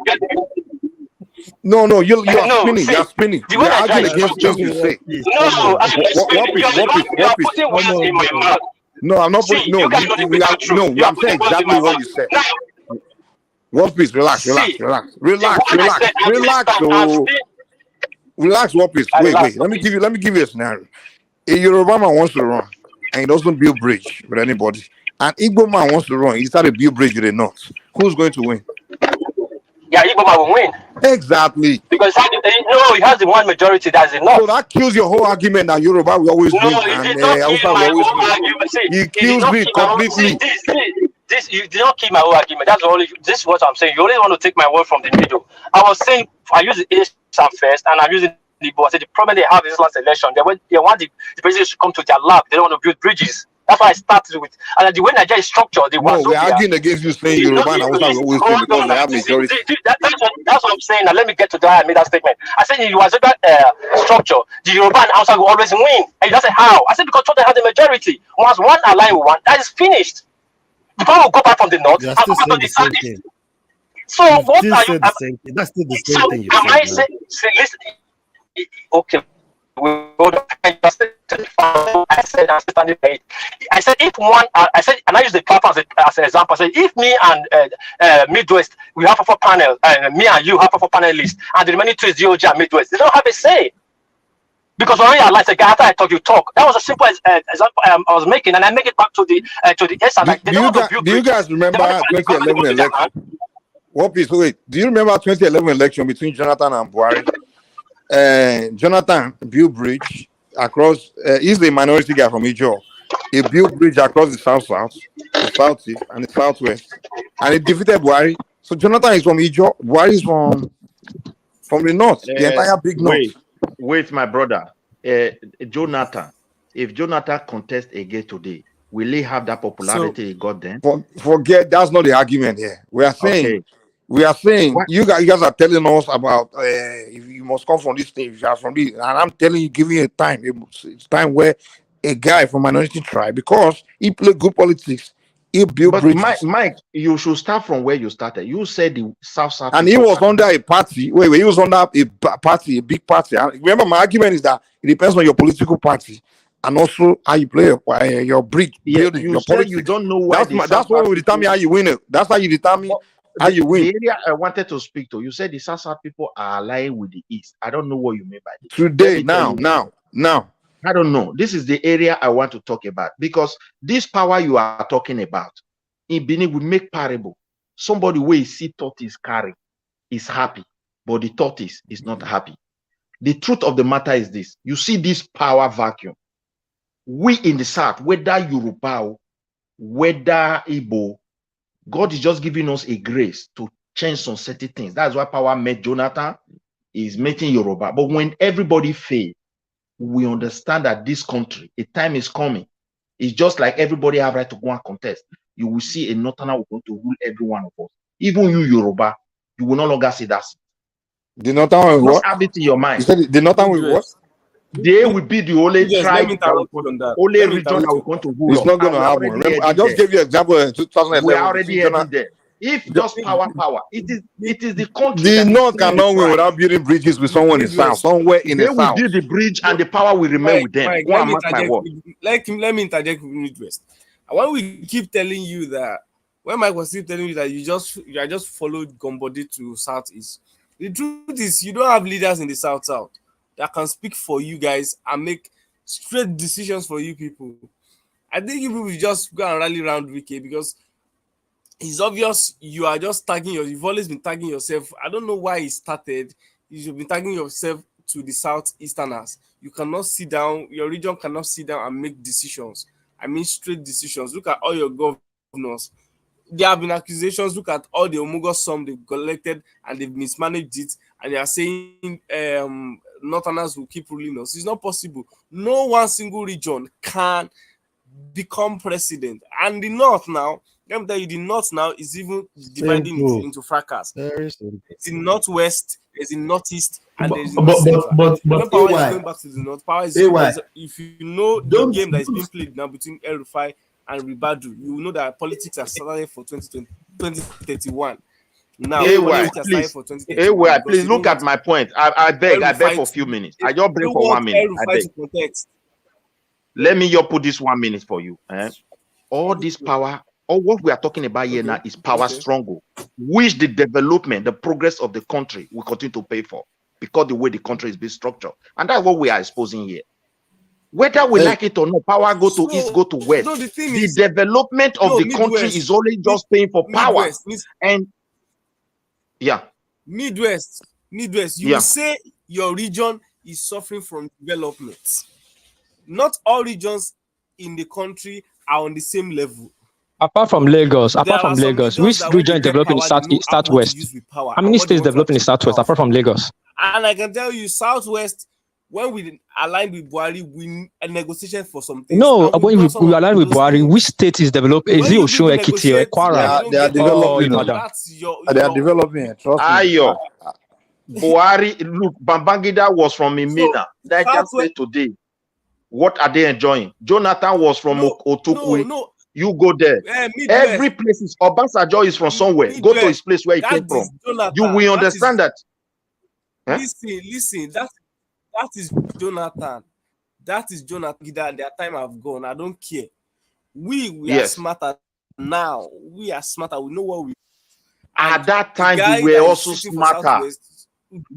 D: No, you're spinning. You're arguing against things you say.
G: No, you're putting words in my mouth.
D: No, I'm not
G: See,
D: putting. No,
G: you guys don't even
D: are,
G: the truth.
D: no.
G: You are
D: I'm saying
G: putting words in
D: exactly
G: my
D: what
G: mouth.
D: you said.
G: Now,
D: One piece. Relax.
G: see, the one I
D: Relax.
G: said at this time, I'm
D: So
G: still
D: relax. One piece.
G: I
D: Wait.
G: relax,
D: Let me
G: please.
D: give you a scenario. A Yoruba man wants to run, and he doesn't build bridge with anybody. An Igbo man wants to run, he started to build bridge with a North. Who's going to win?
G: Yeah, Igbo will win.
D: Exactly.
G: Because he has the one majority that's enough.
D: So that kills your whole argument that Yoruba will always
G: No,
D: win
G: it
D: and
G: did not
D: Hausa
G: kill
D: will
G: my
D: always
G: whole
D: win.
G: argument. See,
D: It
G: it did
D: kills
G: not
D: me
G: kill my whole.
D: completely.
G: This you did not kill my whole argument. That's only this is what I'm saying. You only want to take my word from the middle. I was saying I use the ASAM first, and I'm using the Igbo. I said the problem they have in this last election, they want the president to come to their lab. They don't want to build bridges. That's why I started with, and the way Nigeria is structured, the
D: No, we're
G: Wazobia.
D: arguing against you saying Yoruba and Hausa will always win
G: Hold
D: because
G: on,
D: they
G: now.
D: have majority.
G: That's what I'm saying. Now let me get to that. I made that statement. I said in the Wazobia structure, the Yoruba and Hausa will always win. And you just say how? I said because they have the majority. Once one align with one, that is finished. The power will go back from the north
F: You are
G: and
F: still
G: go back
F: saying
G: to
F: the
G: the
F: same
G: southeast.
F: thing.
G: So
F: You
G: what
F: still
G: are
F: say
G: you?
F: the same thing. That's still the
G: So
F: same thing you
G: am
F: said
G: I
F: now.
G: saying? Listen. Okay. I said I'm standing by it. I said if one, I said, and I use the platform as an example. I said if me and Midwest we have a panel, and me and you have a panelist, and the remaining two is DOJ and Midwest, they don't have a say. Because when I realized, after I talk, you talk. That was a simple example I was making, and I make it back to the S. Like they don't want to build
D: Do you
G: bridges.
D: guys
G: They
D: remember
G: want the government to go
D: 2011
G: to their hand.
D: election? What piece? Wait, do you remember 2011 election between Jonathan and Buhari? Jonathan built bridge across. He's a minority guy from Ijo. He built bridge across the south, the southeast, and the southwest, and he defeated Buhari. So Jonathan is from Ijo. Buhari is from the north, the entire big north.
B: Wait, my brother. Jonathan, if Jonathan contests again today, will he have that popularity he got then?
D: Forget that's not the argument here. We are saying
B: What?
D: you guys are telling us about if you must come from this stage, you are from this, and I'm telling you, giving you a time. It's time where a guy from minority tribe, because he played good politics, he built
B: But
D: bridges,
B: Mike, you should start from where you started. You said the South
D: and he was under a party. Wait, he was under a party, a big party. And remember, my argument is that it depends on your political party and also how you play your bridge building,
B: you
D: your
B: said
D: politics.
B: you don't know why
D: That's what will determine how you win it. That's how you determine how you win.
B: The area I wanted to speak to, you said the South people are allying with the East. I don't know what you mean by this.
D: Today, now.
B: I don't know. This is the area I want to talk about, because this power you are talking about in Benin will make parable. Somebody where you see tortoise carry is happy, but the tortoise is not happy. The truth of the matter is this: you see this power vacuum. We in the South, whether Yoruba, whether Igbo, God is just giving us a grace to change some certain things. That's why power met Jonathan, is making Yoruba. But when everybody fails, we understand that this country, a time is coming. It's just like everybody have right to go and contest. You will see a Northerner will going to rule every one of us. Even you, Yoruba, you will no longer see that.
D: The Northern will what?
B: Have it in your mind.
D: You said the Northern will what?
B: They will be the only tribe, only region that will going to rule.
D: It's not going to happen. Remember, I just gave you an example in 2011.
B: We are already heading there. If just power, it is the country.
D: The North cannot win without building bridges with someone in the South, somewhere in the South.
B: They will build the bridge and the power will remain with them.
L: Mike, let me interject with Midwest. When we keep telling you that, when Mike was still telling you that you are just followed Gombodi to Southeast, the truth is you don't have leaders in the South that can speak for you guys and make straight decisions for you people. I think you people just go and rally around Wiki, because it's obvious you are just you've always been tagging yourself. I don't know why it started. You've been tagging yourself to the Southeasterners. You cannot sit down, your region cannot sit down and make decisions. I mean straight decisions. Look at all your governors. There have been accusations. Look at all the Omugos sum they've collected and they've mismanaged it, and they are saying Northerners will keep ruling us. It's not possible. No one single region can become president. And the North now, let me tell you, the North now is even dividing into fracas. It's in Northwest, there's in Northeast, and there's in Central. When power is going back to the North, power is if you know the game that is being played now between El Rufai and Ribadu, you know that politics are started for 2031. Now,
B: please look at my point. I beg for a few minutes. I just bring for 1 minute. I beg. Let me just put this 1 minute for you. all this power, or what we are talking about here now is power struggle, which the development, the progress of the country will continue to pay for because the way the country is being structured. And that's what we are exposing here. Whether we like it or not, power go to east, go to west.
L: No, the thing
B: The
L: is,
B: development of the country
L: Midwest,
B: is only just paying for power.
L: Midwest,
B: And yeah,
L: Midwest, you
B: yeah.
L: say your region is suffering from development. Not all regions in the country are on the same level.
M: Apart from Lagos,
L: There
M: apart
L: are
M: from
L: some
M: Lagos,
L: regions
M: which
L: that when
M: region
L: they
M: is
L: get
M: developing in
L: power, they know how to
M: Southwest?
L: use with power
M: How
L: and
M: many
L: what they
M: states
L: want to
M: developing in
L: achieve with
M: Southwest
L: power.
M: apart from Lagos?
L: And I can tell you, Southwest, when we aligned with Buhari, we negotiated for some things.
M: No,
L: And we
M: when
L: brought some
M: we
L: of
M: align with
L: those
M: Buhari,
L: things.
M: which state is developing? Is
L: When
M: it
L: you people
M: Osun, Ekiti, or
L: negotiate
M: Kwara,
L: and you don't
D: They are
L: get power,
M: or
D: developing.
M: Ibadan?
L: that's your
D: They are developing. Trust me.
B: Ayo, Buhari, look, Babangida was from Imina, Niger
L: Southwest.
B: State today. What are they enjoying? Jonathan was from Otukwe.
L: No.
B: You go there.
L: Midwest.
B: Every place is Obasanjo is from somewhere. Go to his place where he came from. You will understand that. Huh?
L: Listen. That is Jonathan. That is Jonathan. Their time have gone. I don't care. We are smarter now. We are smarter. We know what we.
B: At that time, they were also smarter.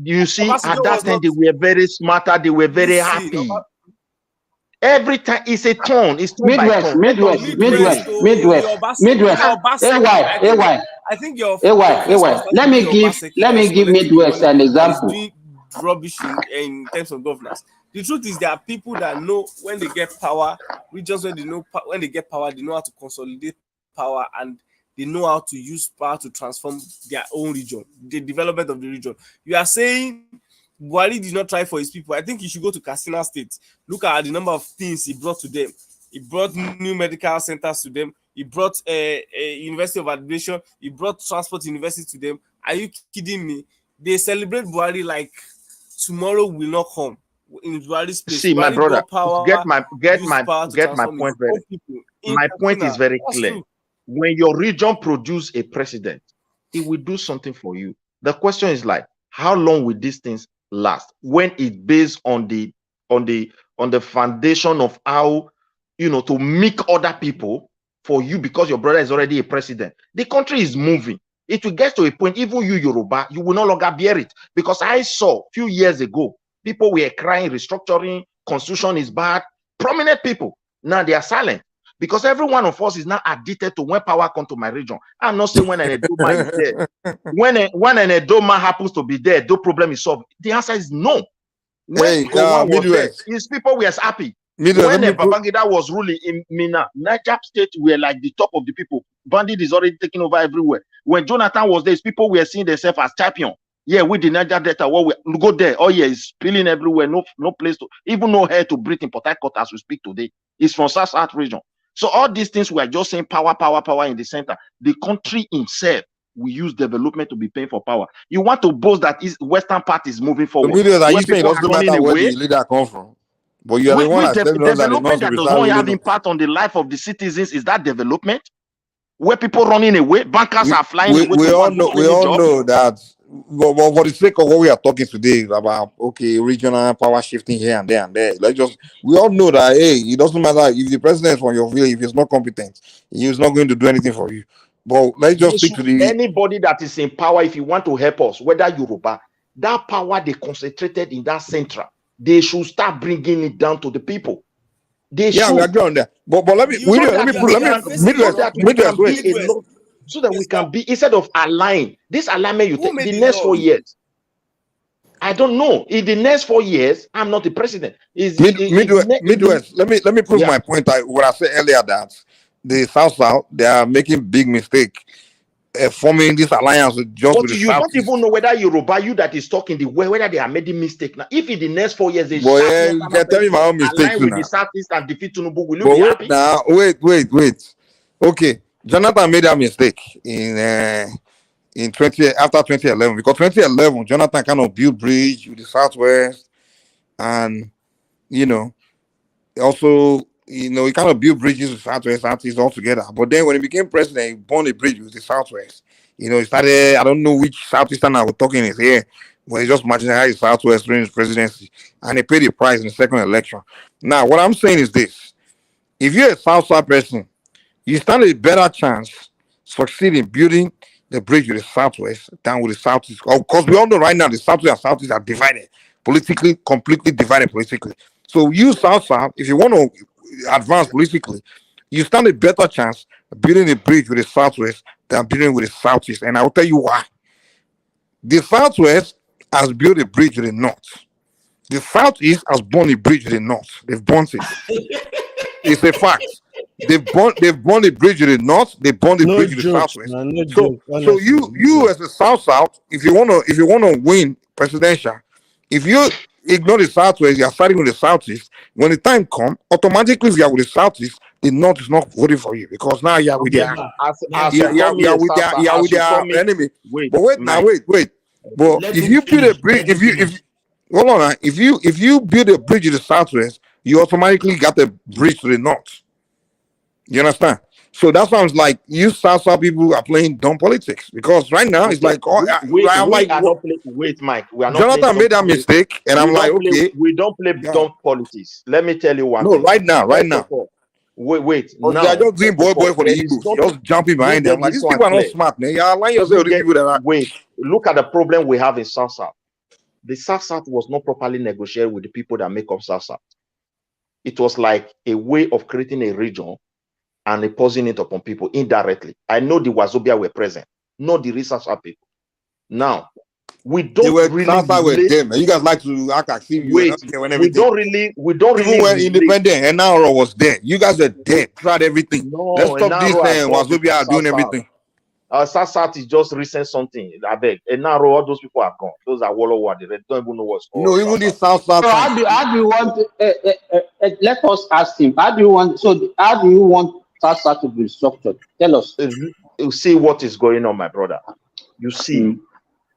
B: You see, at that time, they were very smarter. They were very happy. Every time it's a turn. It's turn by turn.
P: Midwest. AY.
L: I think your
P: AY. Let me give Midwest an example.
L: Doing rubbish in terms of governance. The truth is, there are people that know when they get power, regions when they get power, they know how to consolidate power and they know how to use power to transform their own region, the development of the region. You are saying Buhari did not try for his people. I think he should go to Katsina State. Look at the number of things he brought to them. He brought new medical centers to them. He brought a University of Education. He brought transport university to them. Are you kidding me? They celebrate Buhari like tomorrow will not come. In Buhari's place.
B: See, my brother,
L: power,
B: get my point very. My point is very clear.
L: True.
B: When your region produce a president, it will do something for you. The question is like, how long will these things last? When it's based on the foundation of how to make other people for you because your brother is already a president. The country is moving. It will get to a point, even you Yoruba, you will no longer bear it. Because I saw a few years ago, people were crying, restructuring, constitution is bad. Prominent people, now they are silent. Because every one of us is now addicted to when power comes to my region. I'm not saying when an Edoma is there. When an Edoma happens to be there, the problem is solved. The answer is no. When
D: Midwest.
B: His people were happy.
D: Midwest,
B: when Babangida was ruling in Mina, Niger State were like the top of the people. Bandit is already taking over everywhere. When Jonathan was there, his people were seeing themselves as champion. Yeah, with the Niger Delta, we go there. Oh yeah, it's spilling everywhere. No place to, even no air to breathe in Port Harcourt as we speak today. It's from South region. So all these things we are just saying power in the center. The country itself will use development to be paying for power. You want to boast that Western part is moving forward.
D: The videos are you saying it doesn't matter where the leader comes from. But you are the one that's telling us that
B: development that does not have impact on the life of the citizens. Is that development? Where people running away, bankers are flying away.
D: We all know that. But for the sake of what we are talking today about, regional power shifting here and there. We all know that it doesn't matter if the president is from your village, if he's not competent, he's not going to do anything for you. But let's just stick to
B: anybody that is in power. If you want to help us, whether Yoruba, that power they concentrated in that central, they should start bringing it down to the people. They should.
D: We agree on that. But let me Midwest.
B: So that we can be, instead of align, this alignment you take the next 4 years. I don't know. In the next 4 years, I'm not the president.
D: Midwest. Let me prove my point. What I said earlier that the South they are making big mistake forming this alliance with the
B: you don't even know whether Yoruba, you that is talking the way, whether they are making mistake now. If in the next 4 years they
D: you can tell me my own mistake
B: with the Southeast and defeat Tinubu, will you be happy?
D: Now wait. Okay. Jonathan made that mistake in after 2011 because 2011 Jonathan kind of built bridge with the Southwest and also he kind of built bridges with Southeast all together. But then when he became president, he burned a bridge with the Southwest. He started, I don't know which Southeastern I was talking is here, but he just marginalized Southwest during his presidency and he paid the price in the second election. Now what I'm saying is this: if you're a South person, you stand a better chance succeeding building the bridge with the Southwest than with the Southeast. Of course, we all know right now the Southwest and Southeast are divided politically, completely divided politically. So you South, if you want to advance politically, you stand a better chance building a bridge with the Southwest than building with the Southeast. And I'll tell you why. The Southwest has built a bridge with the North. The Southeast has born a bridge with the North. They've burnt it. It's a fact. They've burnt a bridge with the North. They burnt a
F: No
D: bridge with the
F: jokes,
D: Southwest.
F: man. No
D: So,
F: joke.
D: so
F: Honestly,
D: you as a South, if you wanna win presidential, if you ignore the Southwest, you are fighting with the Southeast. When the time comes, automatically, if you are with the Southeast, the North is not voting for you because now you are with their you are with their enemy.
B: Wait,
D: But wait now, wait. But
I: Let
D: if
I: him
D: you build a
I: finish.
D: bridge,
I: Let him finish.
D: hold on, if you build a bridge in the Southwest, you automatically got a bridge to the North. You understand? So that's why I was like, you South people are playing dumb politics because right now it's like,
B: wait, Mike. We are not.
D: Jonathan made that mistake, and I'm like, okay,
B: we don't play dumb politics. Let me tell you one
D: no,
B: thing.
D: right now.
B: Wait.
D: Now,
B: Now,
D: they are just doing boy for the Eagles, just jumping behind them. Like these people are not smart, man. You are lying yourself to people that are.
B: Wait, look at the problem we have in South. The South was not properly negotiated with the people that make up South. It was like a way of creating a region and imposing it upon people indirectly. I know the Wazobia were present, not the South people. Now, we don't
D: really them. You guys like to act like
B: we don't really
D: even when independent and now was there. You guys are dead. Tried everything.
B: No,
D: let's stop this and Wazobia are doing everything.
B: South is just recent something. I beg. And now all those people are gone. Those are Wallow War. They don't even know what's going on.
D: No, even this South.
P: So how do you want? Let us ask him. How do you want South to be structured? Tell us.
B: You see what is going on, my brother. You see,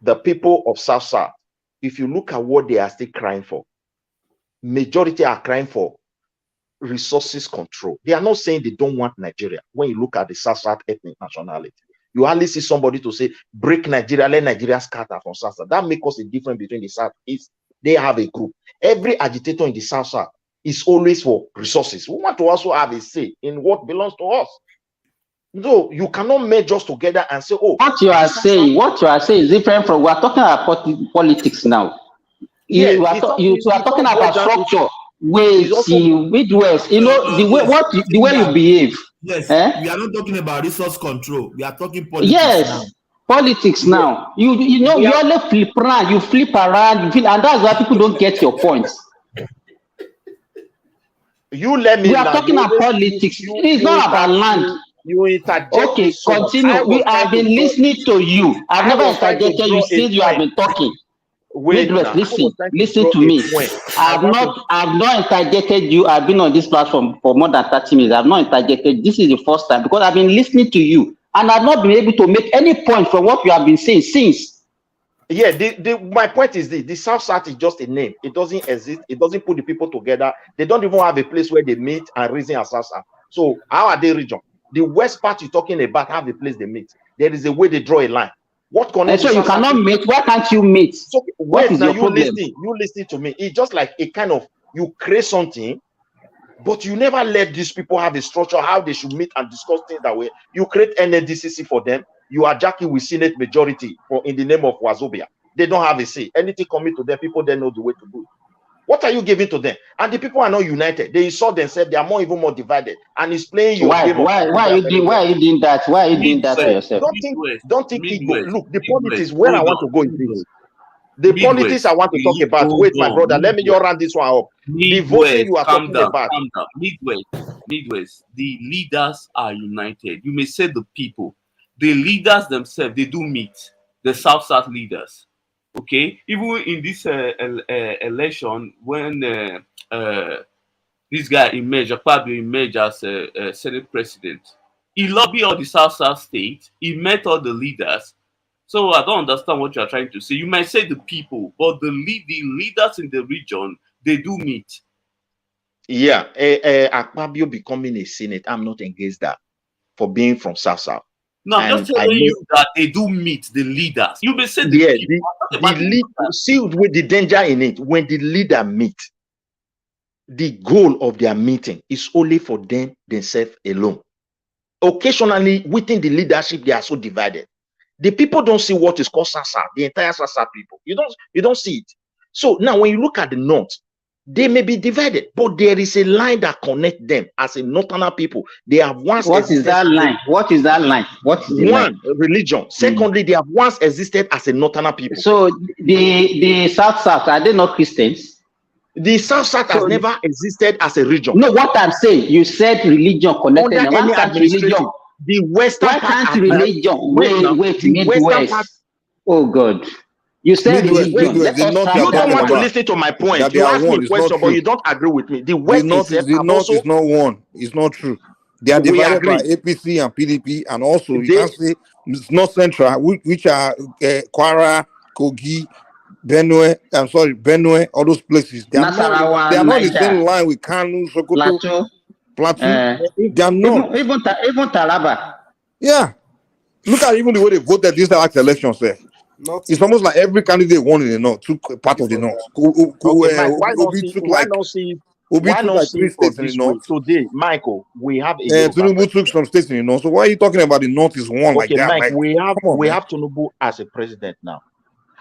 B: the people of South. If you look at what they are still crying for, majority are crying for resources control. They are not saying they don't want Nigeria. When you look at the South ethnic nationality, you hardly see somebody to say break Nigeria, let Nigeria scatter from South. That makes us a difference between the South East. They have a group. Every agitator in the South is always for resources. We want to also have a say in what belongs to us. No, you cannot merge us together and say, oh,
P: what you are saying is different from, we are talking about politics now. You are talking about structure. Midwest, you know, the way you behave.
I: Yes, we are not talking about resource control. We are talking politics.
P: Yes,
I: now.
P: Politics now. You know, you only flip around, and that's why people don't get your points.
B: You let me.
P: We are talking about politics. It's not about land.
B: You interject.
P: Okay, continue. I have been listening to you. I've never interjected you since you have been talking. Midwest, listen to me. I've not interjected you. I've been on this platform for more than 30 minutes. I've not interjected. This is the first time because I've been listening to you and I've not been able to make any point from what you have been saying since.
B: Yeah, my point is the South is just a name. It doesn't exist. It doesn't put the people together. They don't even have a place where they meet and reason as South. So how are they region? The west part you're talking about have a place they meet. There is a way they draw a line. What connects?
P: So you cannot meet. Why can't you meet?
B: So wait, now you listen to me. It's just like a kind of, you create something, but you never let these people have a structure how they should meet and discuss things that way. You create NADCC for them. You are jacking with Senate majority in the name of Wazobia. They don't have a say. Anything coming to them, people then know the way to do it. What are you giving to them? And the people are not united. They insult themselves. They are even more divided. And it's playing your game.
P: Why are you doing that? Why are you doing that for yourself?
B: Don't think ego. Look, the politics where I want to go is this. The politics I want to talk about. Wait, my brother, let me just run this one up. The voting you are talking about.
R: Midwest, the leaders are united. You may say the people. The leaders themselves, they do meet. The South leaders. Okay, even in this election, when this guy emerged, Akpabio emerged as Senate president, he lobbied all the South state. He met all the leaders. So I don't understand what you are trying to say. You might say the people, but the leaders in the region, they do meet.
B: Yeah, Akpabio becoming a Senate, I'm not against that for being from South.
R: No, I'm just telling you that they do meet the leaders. You may say
B: see with the danger in it. When the leader meet, the goal of their meeting is only for them themselves alone. occasionally within the leadership, they are so divided. The people don't see what is called Sasa, the entire Sasa people. You don't see it. So now when you look at the North, they may be divided, but there is a line that connects them as a northern people. They have once
P: What is that line? What is that line? What is the
B: one
P: line?
B: religion. Secondly, they have once existed as a northern people.
P: So the South are they not Christians?
B: The South has never existed as a region.
P: No, what I'm saying, you said religion connected.
B: Under
P: Why
B: any
P: can't religion?
B: administration, the Western
P: Why
B: part
P: can't religion? Wait,
B: the Western part.
P: Midwest. Oh God. You said religion.
B: You
P: Let us
B: don't
P: have
B: want to
P: that.
B: listen to my point.
D: That they
B: You
D: are
B: ask me
D: one.
B: a
D: It's not
B: question, but
D: true.
B: you don't agree with me. The
D: The
B: West
D: North
B: itself
D: is
B: have also,
D: is not one. It's not true. They are
B: we
D: divided by
B: agree.
D: APC and PDP, and also you
B: They,
D: can say it's not central, which are Kwara, Kogi, Benue. I'm sorry, Benue. All those places. They are
P: Nasarawa,
D: not. They are not in the
P: Niger,
D: same line with Kanu, Sokoto, Plateau. They are not.
P: even Taraba.
D: Yeah. Look at even the way they voted this last election, sir. It's almost like every candidate won in the North, took part of the North.
B: okay, Mike,
D: Obi took like 3 states in the
B: this way?
D: North.
B: Today, Michael, we have a Yoruba
D: Tinubu took some states in the North. So why are you talking about the North is one like
B: okay,
D: that?
B: Mike,
D: Like,
B: we
D: come on, man.
B: have Tinubu as a president now.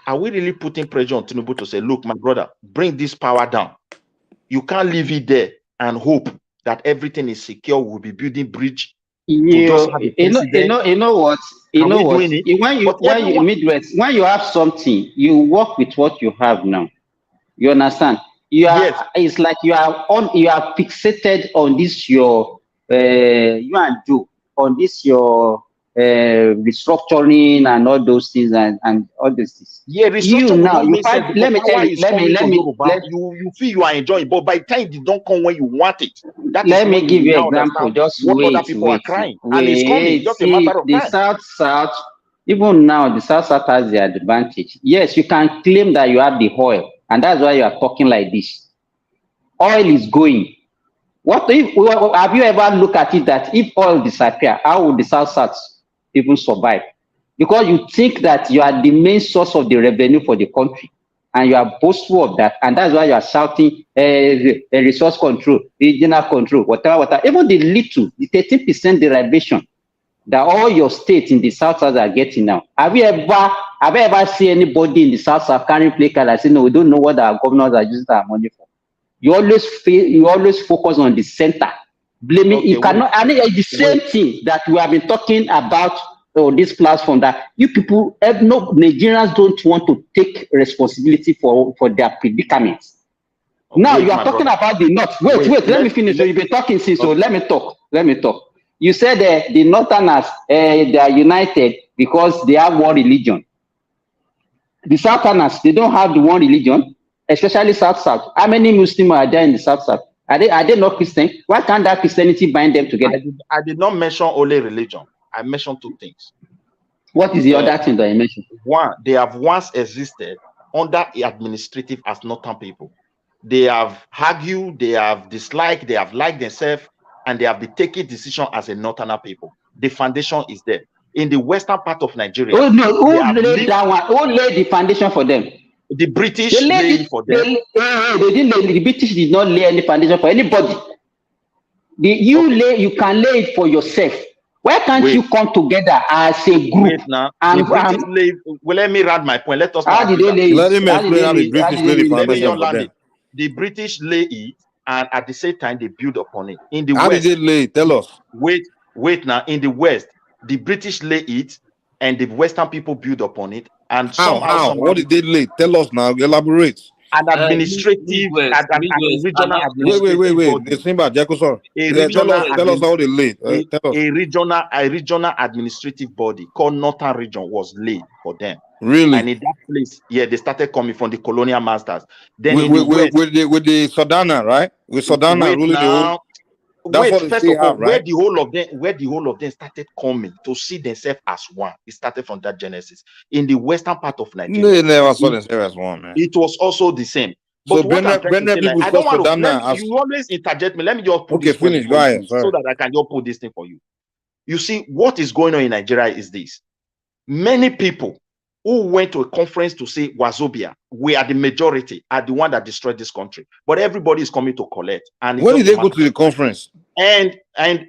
B: Are we really putting pressure on Tinubu to say, look, my brother, bring this power down? You can't leave it there and hope that everything is secure. We'll be building bridge.
P: You know what? When you Midwest, when you have something, you work with what you have now. You understand? You are. It's like you are fixated on this your you and do on this your restructuring and all those things and all these things.
B: Yeah,
P: You now you find. Let me tell you.
B: You feel you are enjoying, but by the time it don't come when you want it.
P: Let me give you an example. Just
B: what other people are crying, and it's coming. Just a matter of time.
P: The South, even now, the South has the advantage. Yes, you can claim that you have the oil, and that's why you are talking like this. Oil is going. What if? Have you ever looked at it that if oil disappear, how would the South even survive? Because you think that you are the main source of the revenue for the country, and you are boastful of that, and that's why you are shouting resource control, regional control, whatever. Even the 13% derivation that all your states in the South are getting now. Have you ever seen anybody in the South carrying play card and say, no, we don't know what our governors are using our money for? You always focus on the center, blaming. Okay, you cannot. And it's the same thing that we have been talking about on this platform, that you people, Nigerians don't want to take responsibility for their predicaments. Now you are talking about the North. Wait, let me finish. So you've been talking since. So let me talk. You said the Northerners they are united because they have one religion. The Southerners, they don't have the one religion, especially South. How many Muslims are there in the South? Are they not Christian? Why can't that Christianity bind them together?
B: I did not mention only religion. I mentioned 2 things.
P: What is the other thing that I mentioned?
B: One, they have once existed under administrative as northern people. They have argued, they have disliked, they have liked themselves, and they have been taking decision as a northern people. The foundation is there. In the western part of Nigeria,
P: who laid that one? Who laid the foundation for them?
B: The British laid it for them.
P: They didn't lay. The British did not lay any foundation for anybody. You can lay it for yourself. Why can't you come together as a group?
B: Well, let me add my point. Let us.
P: How did they lay it?
D: Let him explain how the British laid the foundation for them.
B: The British lay it, and at the same time they build upon it. In the
D: West, did they lay it? Tell us.
B: Wait now. In the West, the British lay it, and the Western people build upon it. And
D: somehow, what did they lay? Tell us now. Elaborate.
B: An administrative, regional administrative.
D: Wait. Tell us how they laid.
B: A regional administrative body called Northern Region was laid for them.
D: Really?
B: And in that place, they started coming from the colonial masters. Then
D: with the Sudana, right? With Sudana ruling the whole.
B: First of all, where the whole of them started coming to see themselves as one. It started from that genesis. In the western part of Nigeria,
D: they never saw themselves as one, man.
B: It was also the same. But
D: so I don't want
B: to. You always interject me. Let me just put
D: this finish. Go ahead,
B: so that I can just put this thing for you. You see, what is going on in Nigeria is this: many people who went to a conference to say Wazobia, we are the majority, are the one that destroyed this country. But everybody is coming to collect. And
D: when did they go to the conference?
B: And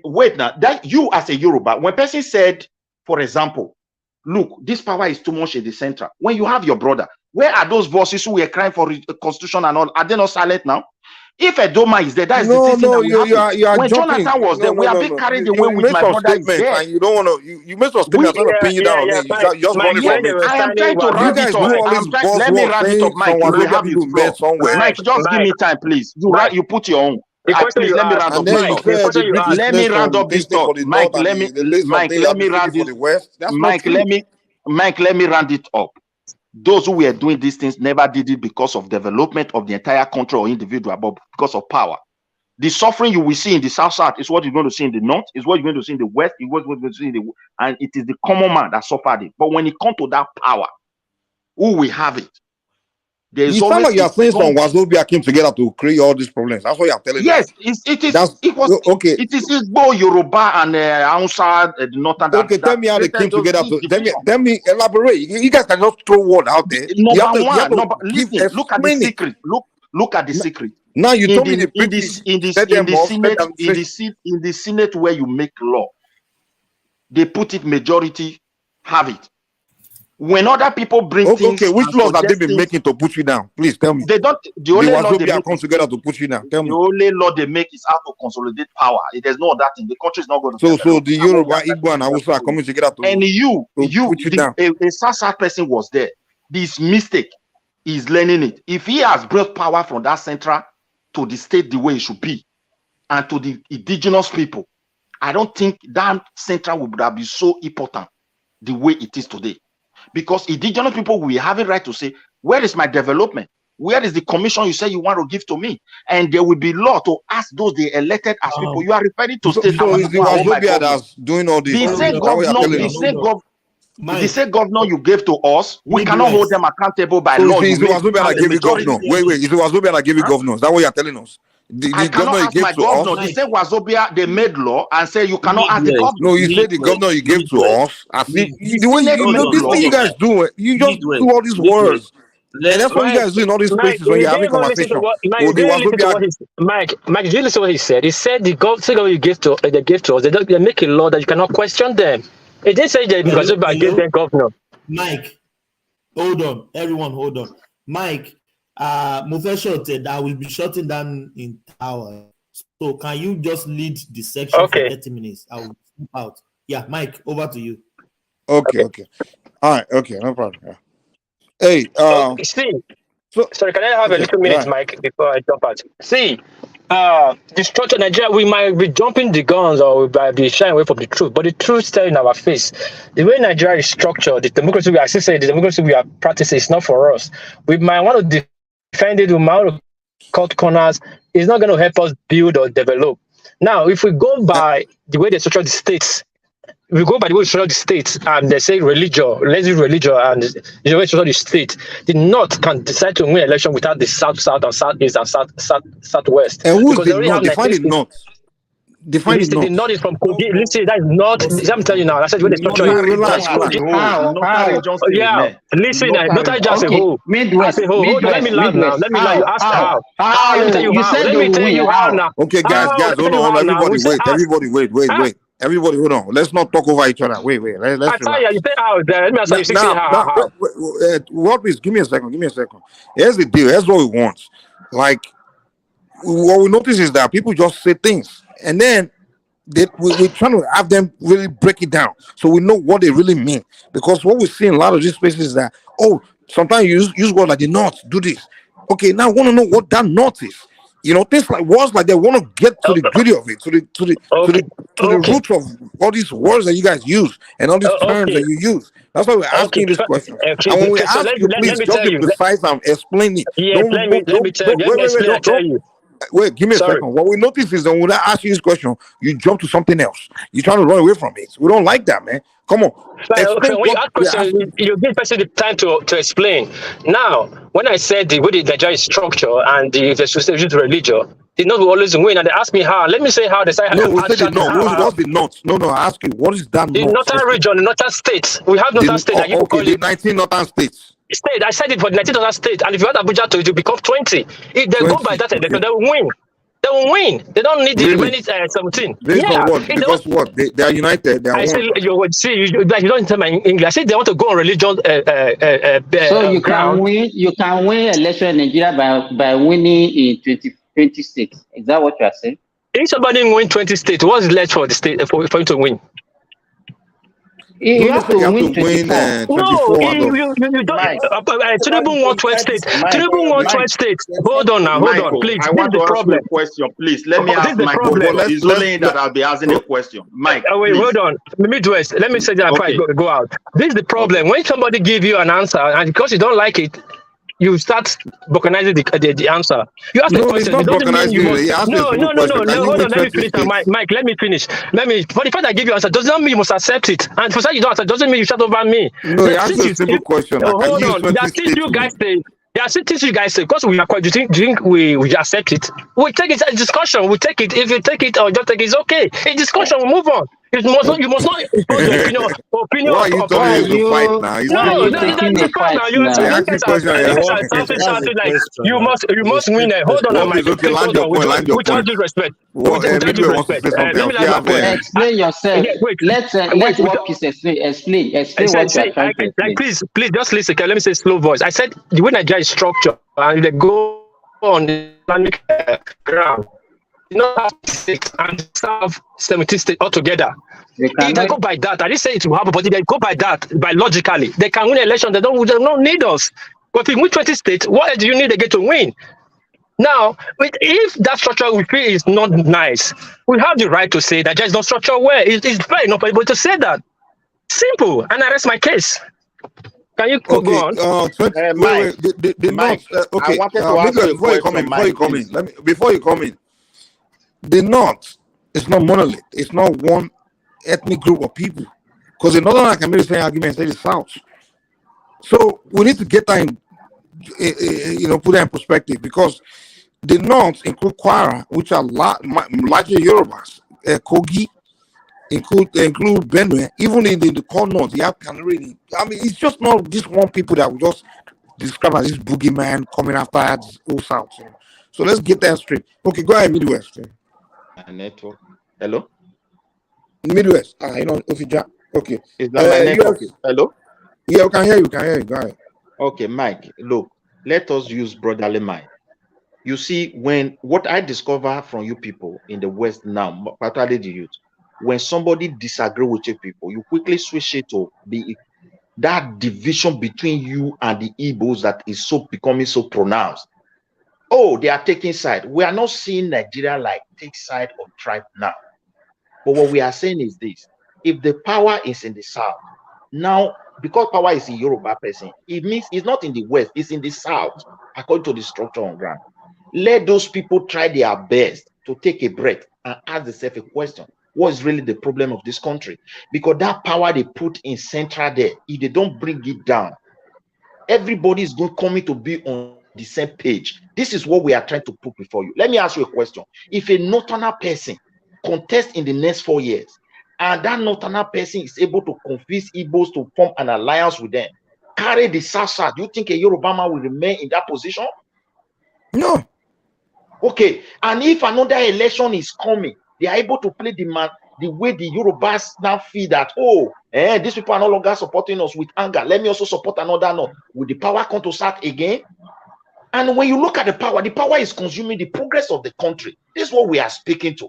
B: wait now, that you as a Yoruba, when person said, for example, look, this power is too much in the center. When you have your brother, where are those bosses who were crying for the constitution and all? Are they not silent now? If Edoma is there, that is the thing that
D: you are
B: when
D: jumping.
B: Jonathan was there, we are being carried away with my brother is there.
D: And you don't want to. You made some statements trying to pin you down on it. You just running from it.
B: I am trying to round it up. Let me round it up, Mike. You will have it somewhere. Mike, just give me time, please. You put your own. Please let me round up this talk. Let me round up this talk. Mike, let me round it. Mike, let me round it up. Those who were doing these things never did it because of development of the entire country or individual, but because of power. The suffering you will see in the South is what you're going to see in the North, is what you're going to see in the West, is what you're going to see in the, and it is the common man that suffered it. But when it comes to that power, who will have it?
D: You sound like you're saying some Wazobia came together to create all these problems. That's what you're telling
B: us. Yes, it was okay. It is Igbo, Yoruba, and Hausa, the Northern.
D: Okay, tell me how they came together. Tell me, elaborate. You guys can just throw word out there.
B: Listen, look at the secret. Look at the secret.
D: Now you told me
B: in the Senate where you make law, they put it majority have it. When other people bring things,
D: which laws have they been making to put you down? Please tell me.
B: They don't. The only law they make
D: comes together to put you down. Tell me.
B: The only law they make is how to consolidate power. There's no other thing. The country is not going to.
D: So the Yoruba, Igbo, and Hausa are coming together to.
B: And
D: put you down.
B: A South person was there. This mistake is learning it. If he has brought power from that central to the state the way it should be, and to the indigenous people, I don't think that central would have been so important the way it is today. Because indigenous people will have a right to say, where is my development? Where is the commission you say you want to give to me? And there will be law to ask those they elected as people. You are referring to state.
D: So is the Wazobia that's doing all this?
B: The same governor you gave to us, we cannot hold them accountable by law.
D: Is the Wazobia that gave you governor? Wait, is the Wazobia that gave you governor? Is that what you're telling us?
B: I cannot ask my governor. The same Wazobia, they made law and say you cannot ask the governor.
D: No, you said the governor you gave to us. The way this thing you guys do, you just do all these words. And that's what you guys do in all these places when you're having conversation.
M: Mike, did you listen to what he said? He said the governor you gave to they gave to us, they make a law that you cannot question them. He didn't say that because I gave them governor.
I: Mike, hold on. Everyone, hold on. Mike, Mufesho said I will be shutting down in hours. So can you just lead the section for 30 minutes? I will flip out. Yeah, Mike, over to you.
D: Okay. All right, okay, no problem. Yeah. Hey,
M: sorry, can I have a little minute, Mike, before I jump out? See, the structure of Nigeria, we might be jumping the guns or we might be shying away from the truth, but the truth stays in our face. The way Nigeria is structured, the democracy we are practicing is not for us. We might want to defend it, we might want to cut corners. It's not going to help us build or develop. Now, if we go by the way they structure the states, we go by the way we structure the states, and they say religion, let's do religion, and the way we structure the state, the North can decide to win an election without the South, and Southeast, and Southwest.
D: And who's the North? Define the North. Define the North.
M: The North is from Kogi. Listen, that is not. I'm telling you now. I said when they structure yeah. Listen, not just a whole.
P: Midwest.
M: Let me land now. Let me land. You ask how. Let me tell you how now.
D: Okay, guys, hold on. Everybody, wait. Everybody, hold on. Let's not talk over each other. Wait. Let's
M: I tell you say how there. Let me ask you how.
D: What is? Give me a second. Here's the deal. Here's what we want. Like, what we notice is that people just say things, and then we're trying to have them really break it down so we know what they really mean. Because what we see in a lot of these places is that, sometimes you use words like the North, do this. Okay, now I want to know what that North is. You know, things like words like they want to get to the gritty of it, to the root of all these words that you guys use and all these terms that you use. That's why we're asking this question. And when we ask you, please just be precise and explain it.
M: Let me tell you.
D: Wait, give me a second. What we notice is that when I ask you this question, you jump to something else. You're trying to run away from it. We don't like that, man. Come on.
M: When you ask questions, you give person the time to explain. Now, when I said the way the Nigeria is structured and the religion, the North will always win. And they ask me how. Let me say how they say
D: No, we said the
M: shouting
D: North. What's the North? No, I ask you, what is that
M: the
D: North?
M: northern region, the northern states. We have northern states that you
D: Okay,
M: call
D: the
M: it
D: 19 northern states.
M: state. I said it for the 19 northern state. And if you add Abuja to it, you become 20. If they go by
D: 20,
M: that,
D: okay.
M: they will win. They will win. They don't need the
D: Really?
M: remaining 17.
D: Based on what? Because what? They are united. They are
M: I
D: one.
M: say you would see you don't tell my English. I say they want to go on religion
P: So you
M: ground.
P: can win election in Nigeria by winning in 2026. Is that what you are saying?
M: If somebody win 20 states, what's left for the state for you to win?
P: You have to win 24.
M: No, you don't. Tinubu won 12 states. Tinubu won 12 states. Hold on now, hold on, please.
B: I
M: This
B: want
M: is
B: to
M: the
B: ask you
M: problem.
B: a question, please. Let me
M: This
B: ask
M: is the
B: Mike.
M: problem.
B: It's only that I'll be asking a question. Mike,
M: wait,
B: please.
M: hold on. Midwest. Let me say that before I go out. This is the problem. When somebody give you an answer, and because you don't like it, you start balkanizing the answer. You ask a question. It doesn't mean you must. No. Hold on. Let me finish. Mike, let me finish. For the fact I give you answer doesn't mean you must accept it. And for that you don't accept, doesn't mean you shout over me.
D: No, you ask a simple question.
M: Hold on. There are things you guys say. There are things you guys say because we are quite. Do you think we accept it? We take it as a discussion. We take it. If you take it or don't take it, it's okay. A discussion. We move on. You must not impose your opinion.
D: Why are you turning into fight now?
M: No, that's fine now. You like you must win. Hold on, Mike.
D: Land your point.
M: With all due respect.
P: Explain yourself. Let Workpeace explain what you are trying to explain.
M: Please just listen. Let me say slow voice. I said the way Nigeria is structured and they go on the Islamic ground. You know, and serve 17 states altogether. If they go by that, I didn't say it will happen, but if they go by that, by logically, they can win election. They don't need us. But if we win 20 states, what do you need again to win? Now, if that structure we feel is not nice, we have the right to say that there is no structure where it's fair enough able to say that. Simple, and I rest my case. Can you go on?
B: Mike, Mike,
D: okay.
B: I wanted to ask you a question,
D: Before you come in, the North is not monolith. It's not one ethnic group of people. Because in Northern can make the same argument say the South. So we need to get that in, put that in perspective. Because the North include Kwara, which are largely Yorubas, Kogi, include Benue. Even in the core North, you have Kanuri. I mean, it's just not this one people that we just describe as this boogeyman coming after us all South. So let's get that straight. Okay, go ahead, Midwest.
B: Network. Hello?
D: Midwest. Okay.
B: Is that my network? Hello?
D: Yeah, we can hear you. Go ahead.
B: Okay, Mike, look, let us use brotherly mind. You see, what I discover from you people in the West now, particularly the youth, when somebody disagree with you people, you quickly switch it to that division between you and the Igbos that is becoming so pronounced. Oh, they are taking side. We are not seeing Nigeria like take side of tribe now. But what we are saying is this: if the power is in the South, now because power is in Yoruba person, it means it's not in the West, it's in the South, according to the structure on ground. Let those people try their best to take a breath and ask themselves a question. What is really the problem of this country? Because that power they put in central there, if they don't bring it down, everybody is coming to be on the same page. This is what we are trying to put before you. Let me ask you a question. If a northerner person contests in the next 4 years, and that northerner person is able to convince Igbos to form an alliance with them, carry the Sasa, do you think a Yoruba man will remain in that position?
D: No.
B: Okay, and if another election is coming, they are able to play the way the Yorubas now feel that, these people are no longer supporting us with anger. Let me also support another note. Will the power come to start again? And when you look at the power is consuming the progress of the country. This is what we are speaking to.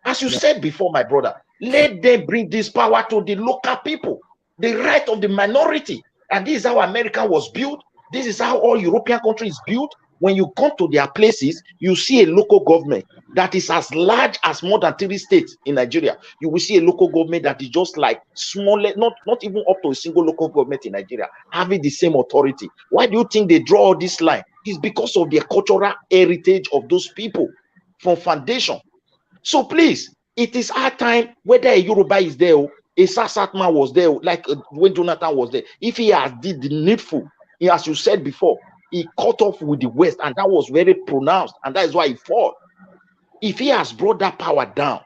B: As you said before, my brother, let them bring this power to the local people, the right of the minority. And this is how America was built. This is how all European countries built. When you come to their places, you see a local government that is as large as more than 3 states in Nigeria. You will see a local government that is just like smaller, not even up to a single local government in Nigeria, having the same authority. Why do you think they draw all this line? It's because of their cultural heritage of those people from foundation. So please, it is our time, whether a Yoruba is there, a Sasatman was there, like when Jonathan was there. If he has did the needful, as you said before, he cut off with the West, and that was very pronounced, and that is why he fought. if he has brought that power down,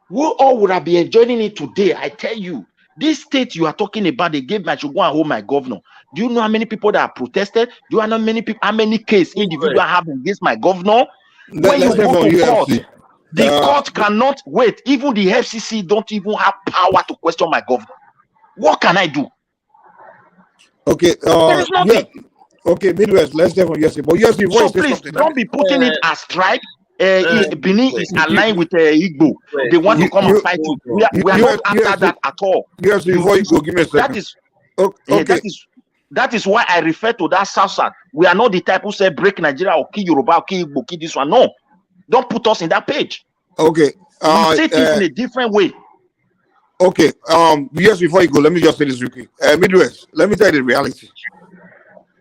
B: we all would have been enjoying it today. I tell you, this state you are talking about, they gave my should go and hold my governor. Do you know how many people that are protested? Do you know how many cases individual have against my governor? When you go to court, the court cannot wait. Even the FCC don't even have power to question my governor. What can I do?
D: Okay,
B: there is nothing.
D: Okay, Midwest, let's definitely yes, but yes,
B: so please don't be putting it as tribe. Benin is aligned with Igbo. They want to come and fight you. We are not after that at all.
D: Yes, before you go, give me a second.
B: That is why I refer to that South. We are not the type who say break Nigeria or kill Yoruba or kill Igbo, kill this one. No, don't put us in that page.
D: Okay,
B: we say things in a different way.
D: Okay, yes, before you go, let me just say this real quick. Midwest, let me tell you the reality.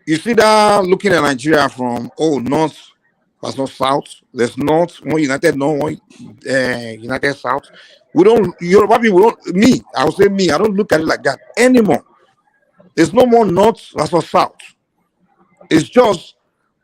D: You see that looking at Nigeria from north versus south. There's not one united, no one united south. We don't. Yoruba people don't. Me, I would say me. I don't look at it like that anymore. There's no more north versus south. It's just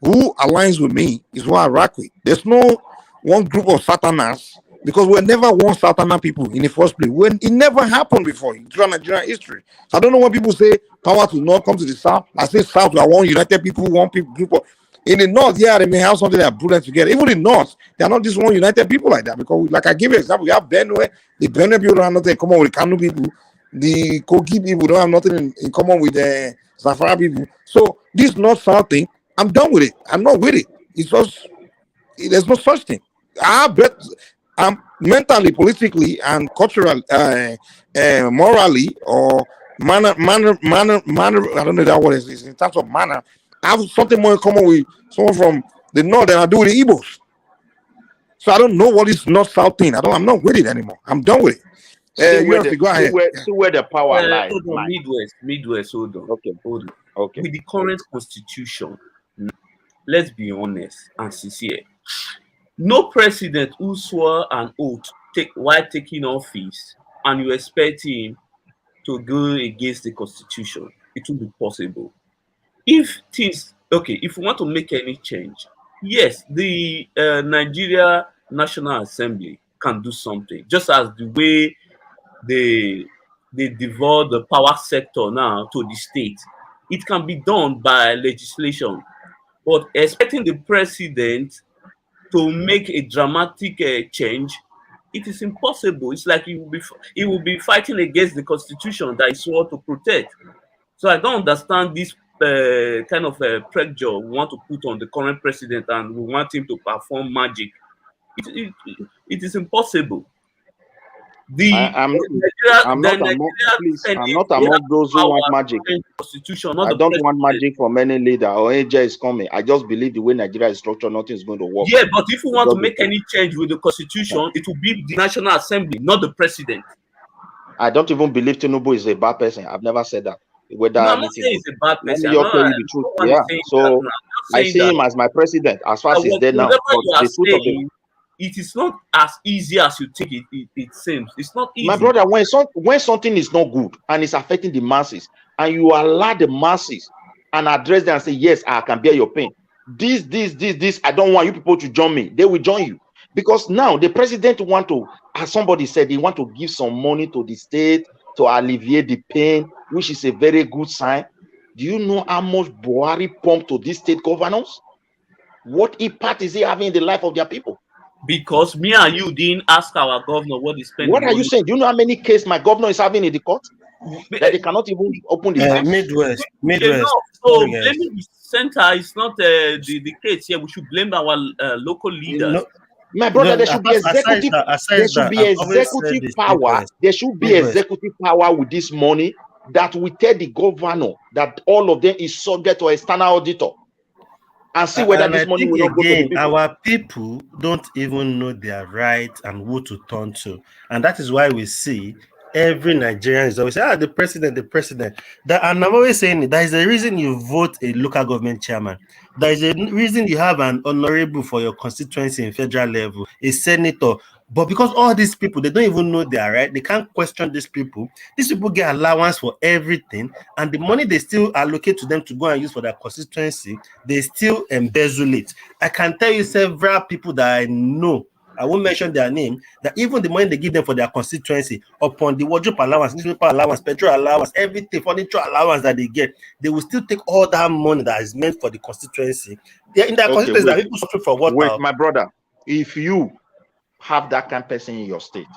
D: who aligns with me is who I rock with. There's no one group of Satanas because we're never one Satana people in the first place. It never happened before throughout Nigerian history. So I don't know when people say power to north come to the south. I say south, we are one united people, one people group of. In the north, yeah, they may have something that brought them together. Even in the north, they are not just one united people like that. Because, like I give you an example, we have Benue. The Benue people don't have nothing in common with the Kanu people. The Kogi people don't have nothing in common with the Zafara people. So this north-south thing, I'm done with it. I'm not with it. It's just there's no such thing. I'm mentally, politically, and culturally, morally, or manner. I don't know that what it is in terms of manner. I have something more in common with someone from the north than I do with the Igbos. So I don't know what is north-south thing. I'm not with it anymore. I'm done with it.
B: See where the power lies.
R: Hold on, Midwest, hold on.
B: Okay.
R: With the current constitution, let's be honest and sincere. No president who swore an oath while taking office and you expect him to go against the constitution, it will be possible. If we want to make any change, yes, the Nigeria National Assembly can do something, just as the way they devolve the power sector now to the state. It can be done by legislation, but expecting the president to make a dramatic change, it is impossible. It's like he will be fighting against the constitution that he swore to protect. So I don't understand this kind of pressure we want to put on the current president, and we want him to perform magic. It is impossible.
B: I'm not among those who want magic. I don't want magic from any leader or AJ is coming. I just believe the way Nigeria is structured, nothing is going to work.
R: Yeah, but if you want to make any change with the constitution, it will be the National Assembly, not the president.
B: I don't even believe Tinubu is a bad person. I've never said that. Whether
R: I'm not saying he's a bad person.
B: Let me just tell you the truth. Yeah. So I see him as my president as far as he's there now. But the truth of
R: it is not as easy as you think it seems. It's not easy.
B: My brother, when something is not good and it's affecting the masses, and you allow the masses and address them and say, yes, I can bear your pain. This, I don't want you people to join me. They will join you. Because now the president want to, as somebody said, he want to give some money to the state to alleviate the pain, which is a very good sign. Do you know how much Buhari pumped to these state governors? What impact is he having in the life of their people?
R: Because me and you didn't ask our governor what he spent.
B: What are you saying? Do you know how many cases my governor is having in the court? That they cannot even open the house?
F: Midwest.
R: So blaming the center is not the case here. We should blame our local leaders.
B: My brother, there should be executive. There should be executive power. There should be executive power with this money that will tell the governor that all of them is subject to external auditor. And see whether this money will not go to the people.
F: Our people don't even know their rights and who to turn to. And that is why we see every Nigerian is always saying, the president. And I'm always saying there is a reason you vote a local government chairman. There is a reason you have an honorable for your constituency in federal level, a senator, But because all these people, they don't even know they are right, they can't question these people. These people get allowance for everything, and the money they still allocate to them to go and use for their constituency, they still embezzle it. I can tell you several people that I know, I won't mention their name, that even the money they give them for their constituency, upon the wardrobe allowance, newspaper allowance, petrol allowance, everything, furniture allowance that they get, they will still take all that money that is meant for the constituency. They're in their constituency, that people suffering for water.
B: Wait, my brother, if you have that kind of person in your state,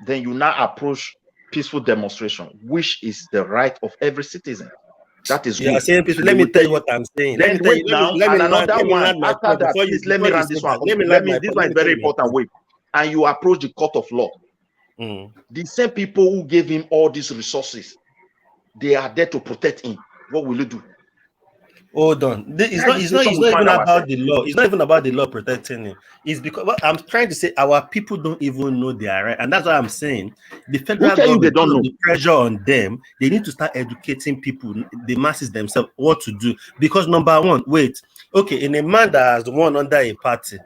B: then you now approach peaceful demonstration, which is the right of every citizen. That is good.
F: Saying peaceful. Let me tell you what I'm saying.
B: Then wait now, and another one after that. Please let me run this one. This one is very important. Wait, and you approach the court of law. The same people who gave him all these resources, they are there to protect him. What will you do?
F: Hold on. It's not even about the law. It's not even about the law protecting him. It's because what I'm trying to say, our people don't even know they are right. And that's what I'm saying. The federal government, they don't know the pressure on them. They need to start educating people, the masses themselves, what to do. Because number one, in a man that has won under a party,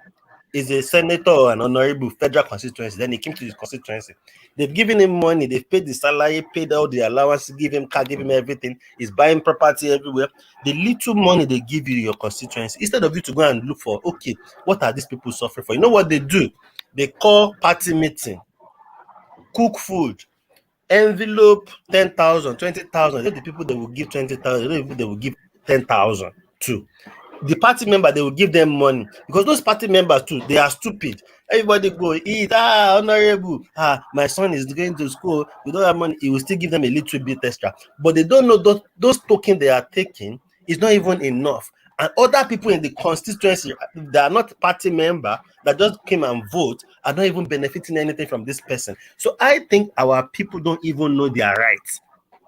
F: is a senator or an honorable federal constituency, then he came to his constituency. They've given him money, they've paid the salary, paid all the allowance, give him car, give him everything. He's buying property everywhere. The little money they give you your constituency, instead of you to go and look for, what are these people suffering for? You know what they do? They call party meeting, cook food, envelope 10,000, 20,000. The people they will give 20,000, they will give 10,000 to. The party member, they will give them money because those party members too, they are stupid. Everybody go eat, honorable, my son is going to school, we don't have money. He will still give them a little bit extra, but they don't know those tokens they are taking is not even enough. And other people in the constituency that are not party member that just came and vote are not even benefiting anything from this person. So I think our people don't even know their rights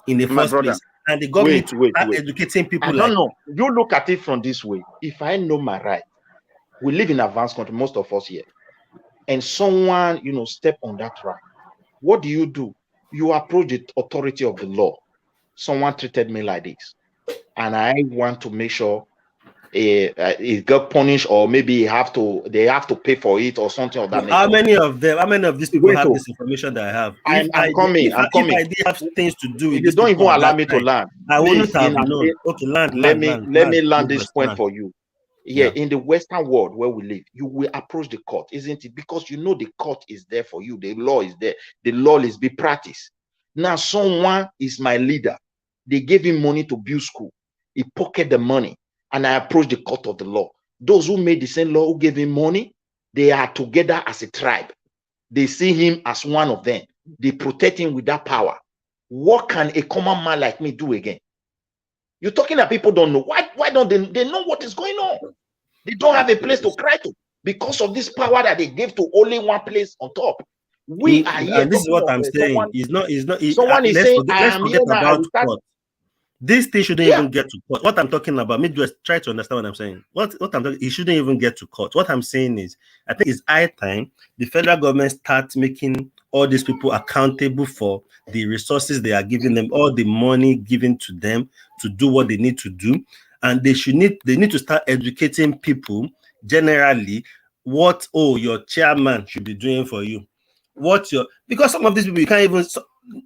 F: in the first place. And the government start educating people.
B: I don't know. You look at it from this way. If I know my right, we live in advanced country, most of us here, and someone, step on that right. What do? You approach the authority of the law. Someone treated me like this, and I want to make sure he got punished, or maybe they have to pay for it or something of that nature.
F: How many of these people have this information that I have?
B: I'm coming.
F: If I did have things to do with
B: you don't even allow me to land.
F: I wouldn't have known.
B: Let me land this point for you. In the Western world where we live, you will approach the court, isn't it? Because the court is there for you. The law is there. The law is be practiced. Now, someone is my leader. They gave him money to build school. He pocketed the money. And I approach the court of the law. Those who made the same law, who gave him money, they are together as a tribe. They see him as one of them. They protect him with that power. What can a common man like me do again? You're talking that people don't know. Why don't they know what is going on? They don't have a place to cry to because of this power that they gave to only one place on top. We are here.
F: And this is what I'm saying.
B: Someone is saying, I am here now.
F: This thing shouldn't even get to court. What I'm talking about, maybe just try to understand what I'm saying. What I'm talking, it shouldn't even get to court. What I'm saying is, I think it's high time the federal government starts making all these people accountable for the resources they are giving them, all the money given to them to do what they need to do, and they need to start educating people generally what your chairman should be doing for you. Because some of these people you can't even,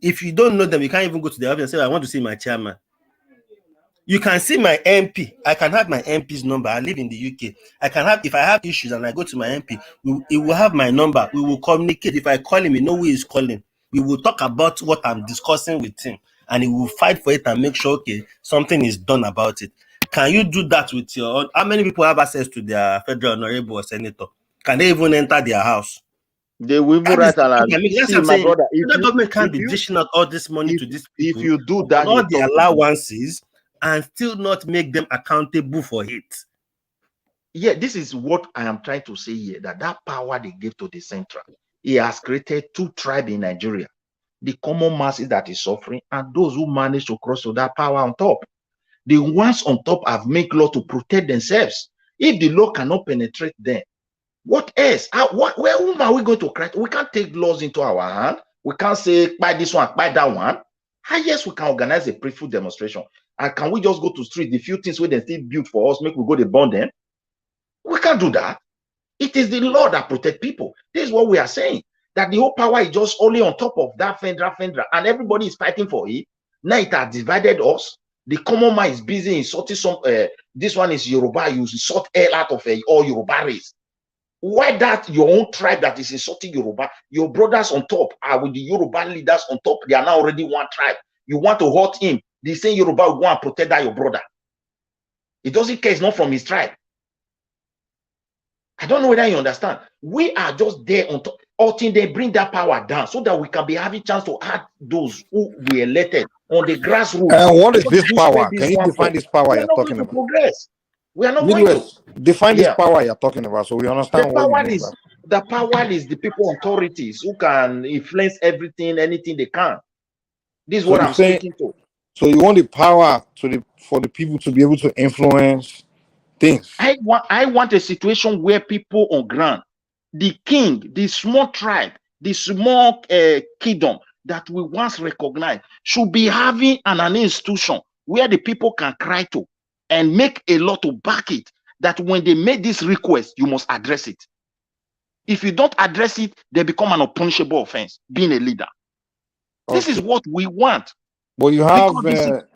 F: if you don't know them, you can't even go to the office and say, I want to see my chairman. You can see my MP. I can have my MP's number. I live in the UK. If I have issues and I go to my MP, he will have my number. We will communicate. If I call him, he knows who is calling. We will talk about what I'm discussing with him, and he will fight for it and make sure, something is done about it. Can you do that with your own? How many people have access to their federal honorable or senator? Can they even enter their house?
B: They will be right around.
F: See, my brother, the government can't be dishing out all this money to these people.
B: If you do that,
F: all the allowances, and still not make them accountable for it.
B: Yeah, this is what I am trying to say here, that power they give to the central, it has created two tribes in Nigeria. The common masses that is suffering, and those who manage to cross to that power on top. The ones on top have made law to protect themselves. If the law cannot penetrate them, what else? Whom are we going to cry? We can't take laws into our hand. We can't say, buy this one, buy that one. Yes, we can organize a peaceful demonstration. And can we just go to street? The few things where they still build for us, make we go to burn them? We can't do that. It is the law that protects people. This is what we are saying. That the whole power is just only on top of that federal, and everybody is fighting for it. Now it has divided us. The common man is busy insulting some. This one is Yoruba. You insult hell out of all Yoruba race. Why that your own tribe that is insulting Yoruba? Your brothers on top are with the Yoruba leaders on top. They are now already one tribe. You want to hurt him. The same Yoruba will go and protect that your brother. It doesn't care. It's not from his tribe. I don't know whether you understand. We are just there on top until they bring that power down so that we can be having chance to add those who we elected on the grassroots.
D: And what is this power? Can you define this power you're talking about?
B: Progress. We are not going to
D: define this power you're talking about so we understand what you mean.
B: The power is the people authorities who can influence everything, anything they can. This is what I'm speaking to.
D: So you want the power for the people to be able to influence things.
B: I want a situation where people on ground, the king, the small tribe, the small kingdom that we once recognized should be having an institution where the people can cry to and make a law to back it, that when they make this request, you must address it. If you don't address it, they become an unpunishable offense, being a leader. Okay. This is what we want.
D: But you have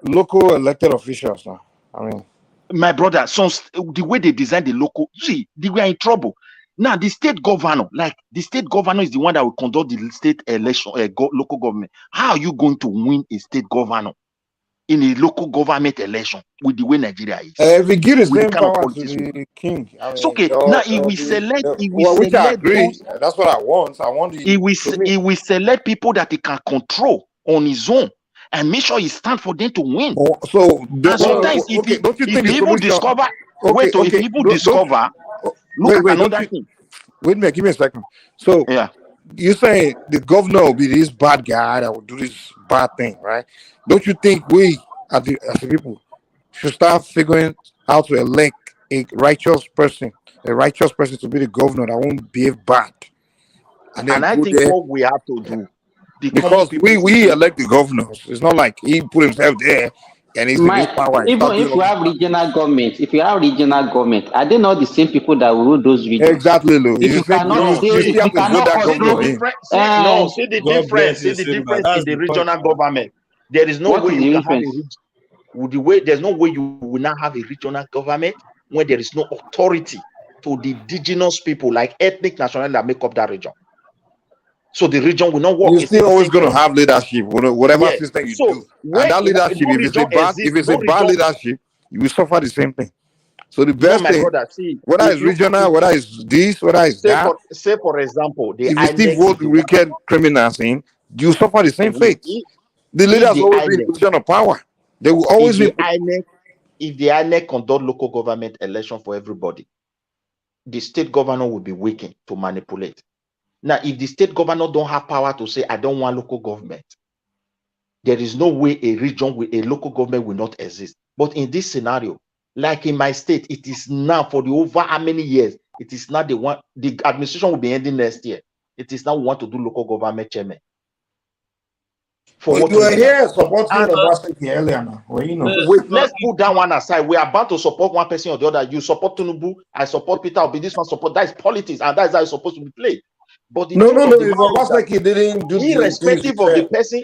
D: local elected officials now. I mean,
B: my brother, the way they design the local, see, they were in trouble. Now, the state governor, the state governor is the one that will conduct the state election, local government. How are you going to win a state governor in a local government election with the way Nigeria is?
D: If we give the same power to the king, I mean,
B: it's okay. Now, if we select,
D: which I agree, that's what I want. I want
B: he will select people that he can control on his own and make sure he stand for them to win. Sometimes if people discover, if people discover, look at another thing.
D: Wait a minute, give me a second. So you say the governor will be this bad guy that will do this bad thing, right? Don't you think we, as the people, should start figuring out to elect a righteous person to be the governor that won't behave bad?
B: And I think what we have to do,
D: because we elect the governors. It's not like he put himself there and he's the power.
P: Even if you have regional government, are they not the same people that rule those regions?
D: Exactly, Lou.
B: See the difference in the regional government. There is no way you can have there's no way you will not have a regional government when there is no authority to the indigenous people, like ethnic nationality that make up that region. So the region will not work.
D: You're still always going to have leadership, whatever system you do. And that leadership, if it's a bad leadership, you will suffer the same thing. So the best thing, whether it's regional, whether it's this, whether it's that.
B: Say for example,
D: if you still vote wicked criminals in, you suffer the same fate. The leaders always be in position of power. They will always be.
B: If the INEC conduct local government election for everybody, the state governor will be weakened to manipulate. Now, if the state governor don't have power to say, I don't want local government, there is no way a region with a local government will not exist. But in this scenario, like in my state, it is now for the over how many years, it is not the administration will be ending next year. It is now we want to do local government chairman.
D: For what you are here supporting earlier now. Well,
B: let's put that one aside. We are about to support one person or the other. You support Tinubu, I support Peter Obi. This one support. That is politics, and that is how it's supposed to be played. But
D: didn't do
B: irrespective of the person,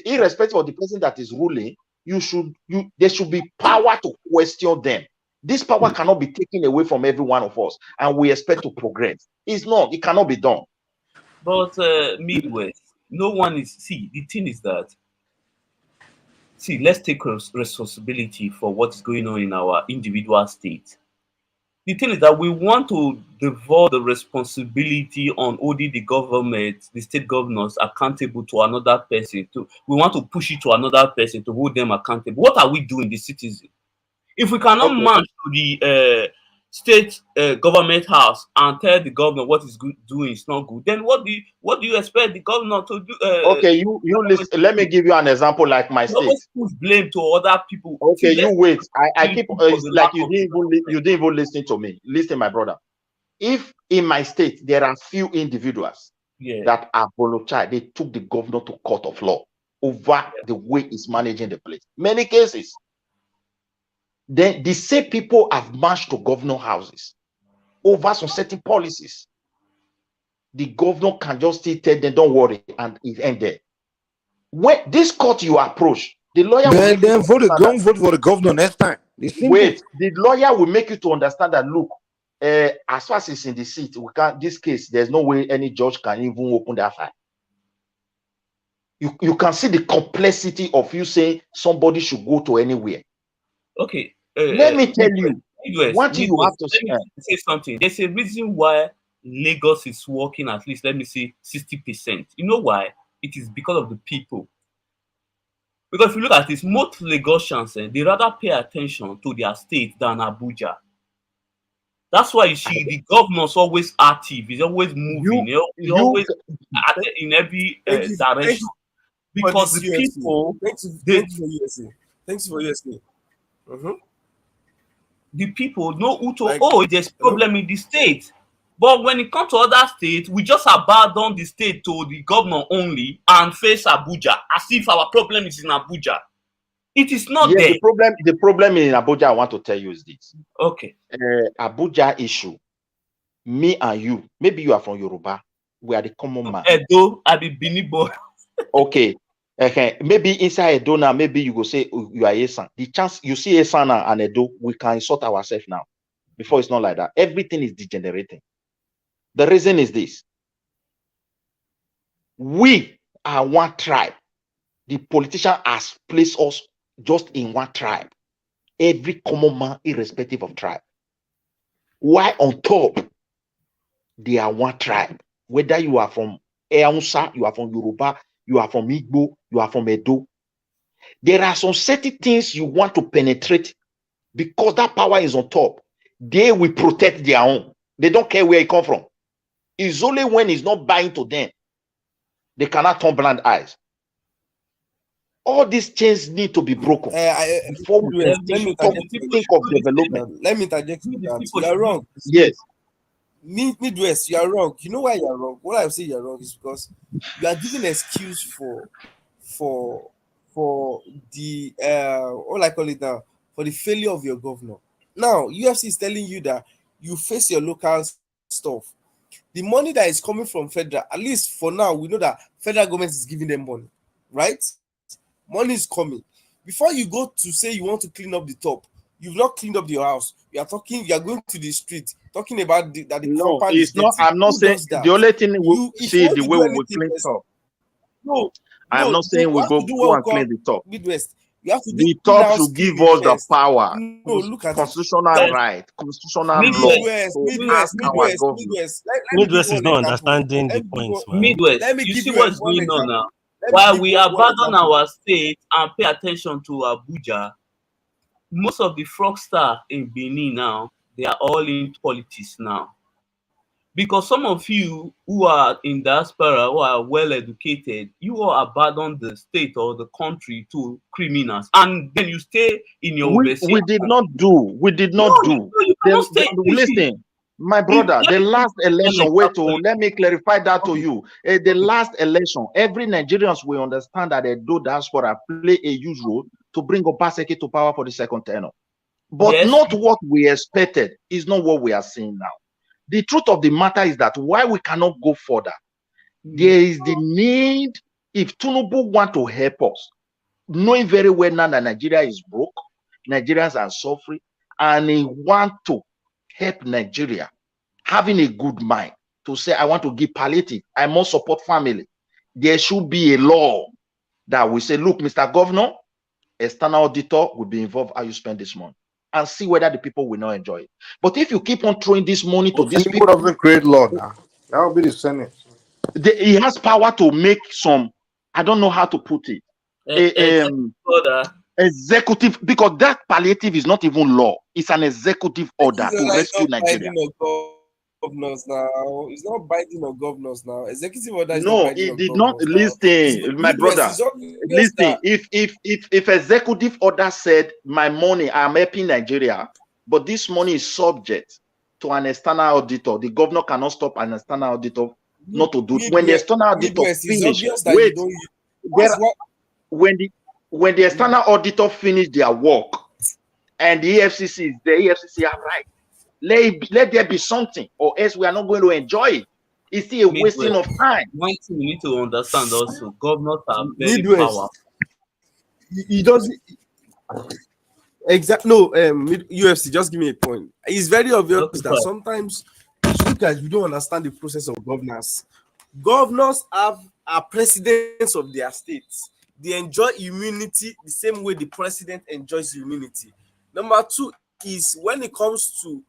B: irrespective of the person that is ruling, there should be power to question them. This power cannot be taken away from every one of us, and we expect to progress. It cannot be done.
R: But Midwest, no one is. See, the thing is that. See, let's take responsibility for what is going on in our individual state. The thing is that we want to devolve the responsibility on holding the government, the state governors accountable to another person. We want to push it to another person to hold them accountable. What are we doing, the citizen? If we cannot march to the state government house and tell the governor what is doing is not good, then what do you expect the governor to do?
B: You listen. Let me give you an example. Like my state,
R: always push blame to other people.
B: Okay, you wait. I keep like you didn't even listen to me. Listen, my brother. If in my state there are few individuals that are volatile, they took the governor to court of law over the way he's managing the place. Many cases. Then the same people have marched to governor houses. over some certain policies, the governor can just still tell them, don't worry, and it ended. When this court you approach, the lawyer will make
D: Then
B: you
D: don't vote for the governor next time. It's simple.
B: wait, the lawyer will make you to understand that look, as far as it's in the seat, we can't this case, there's no way any judge can even open that file. You can see the complexity of you saying somebody should go to anywhere.
R: Okay.
B: Let me tell you, one thing you have to
R: let me say something. There's a reason why Lagos is working at least, let me say, 60%. You know why? It is because of the people. Because if you look at this, most Lagosians, they rather pay attention to their state than Abuja. That's why you see the governor's always active. He's always moving. He's always in every direction. Because the people,
L: Thanks for listening.
R: The people know who to, there's problem in the state. But when it comes to other states, we just abandon the state to the governor only and face Abuja as if our problem is in Abuja. It is not there.
B: The problem in Abuja, I want to tell you, is this.
R: Okay.
B: Abuja issue. Me and you, maybe you are from Yoruba. We are the common man.
R: Edo, I be Binibo.
B: Okay. Maybe inside Edo now, maybe you go say you are Esan. The chance you see Esan and Edo, we can insult ourselves now. Before it's not like that. Everything is degenerating. The reason is this. We are one tribe. The politician has placed us just in one tribe. Every common man, irrespective of tribe. Why on top, they are one tribe. Whether you are from Eonsa, you are from Yoruba, you are from Igbo, you are from Edo. There are some certain things you want to penetrate because that power is on top. They will protect their own. They don't care where it come from. It's only when it's not buying to them. They cannot turn blind eyes. All these chains need to be broken before we think of development.
L: Let me interject with that. You are wrong.
B: Yes.
L: Midwest, you are wrong. You know why you are wrong? What I say you are wrong is because you are giving an excuse for the what I call it now, for the failure of your governor. Now UFC is telling you that you face your local stuff. The money that is coming from federal, at least for now, we know that federal government is giving them money, right? Money is coming. Before you go to say you want to clean up the top, you've not cleaned up your house. You are going to the street, talking about the compound.
B: It's not. I'm not saying the only thing we see the way we will clean top.
L: No,
B: I'm not saying we go and clean the top.
L: Midwest. You have to do
B: the top should give us the power.
L: No, look at
B: constitutional right, constitutional law.
F: Midwest is not understanding the points, man.
R: Midwest, you see what's going on now. While we abandon our state and pay attention to Abuja, most of the fraudsters in Benin now, they are all in politics now. Because some of you who are in diaspora, who are well educated, you all abandon the state or the country to criminals, and then you stay in your
B: we did not do. Listen, my brother, the last election, let me clarify that to you. The last election, every Nigerians will understand that the diaspora play a huge role to bring Obaseki to power for the second tenure. But not what we expected is not what we are seeing now. The truth of the matter is that why we cannot go further, there is the need, if Tinubu want to help us, knowing very well now that Nigeria is broke, Nigerians are suffering, and he want to help Nigeria, having a good mind to say, I want to give palliative, I must support family. There should be a law that will say, look, Mr. Governor, external auditor will be involved how you spend this money, and see whether the people will not enjoy it. But if you keep on throwing this money to these people,
D: doesn't create law now. That will be the Senate.
B: He has power to make some, I don't know how to put it, executive, because that palliative is not even law. It's an executive order to rescue Nigeria.
L: Governors now. It's not binding on governors now. Executive order is
B: no, it did not listen, my brother. Listen, if executive order said my money, I'm helping Nigeria, but this money is subject to an external auditor, the governor cannot stop an external auditor not to do it. When the external auditor finishes, when the external auditor finish their work and the EFCC is the EFCC are right. Let there be something, or else we are not going to enjoy it. It's still a wasting of time.
R: One thing you need to understand also, governors are very
L: Midwest.
R: powerful.
L: He doesn't. Exactly. No, UFC, just give me a point. It's very obvious that sometimes you guys we don't understand the process of governance. Governors are presidents of their states. They enjoy immunity the same way the president enjoys immunity. Number two is when it comes to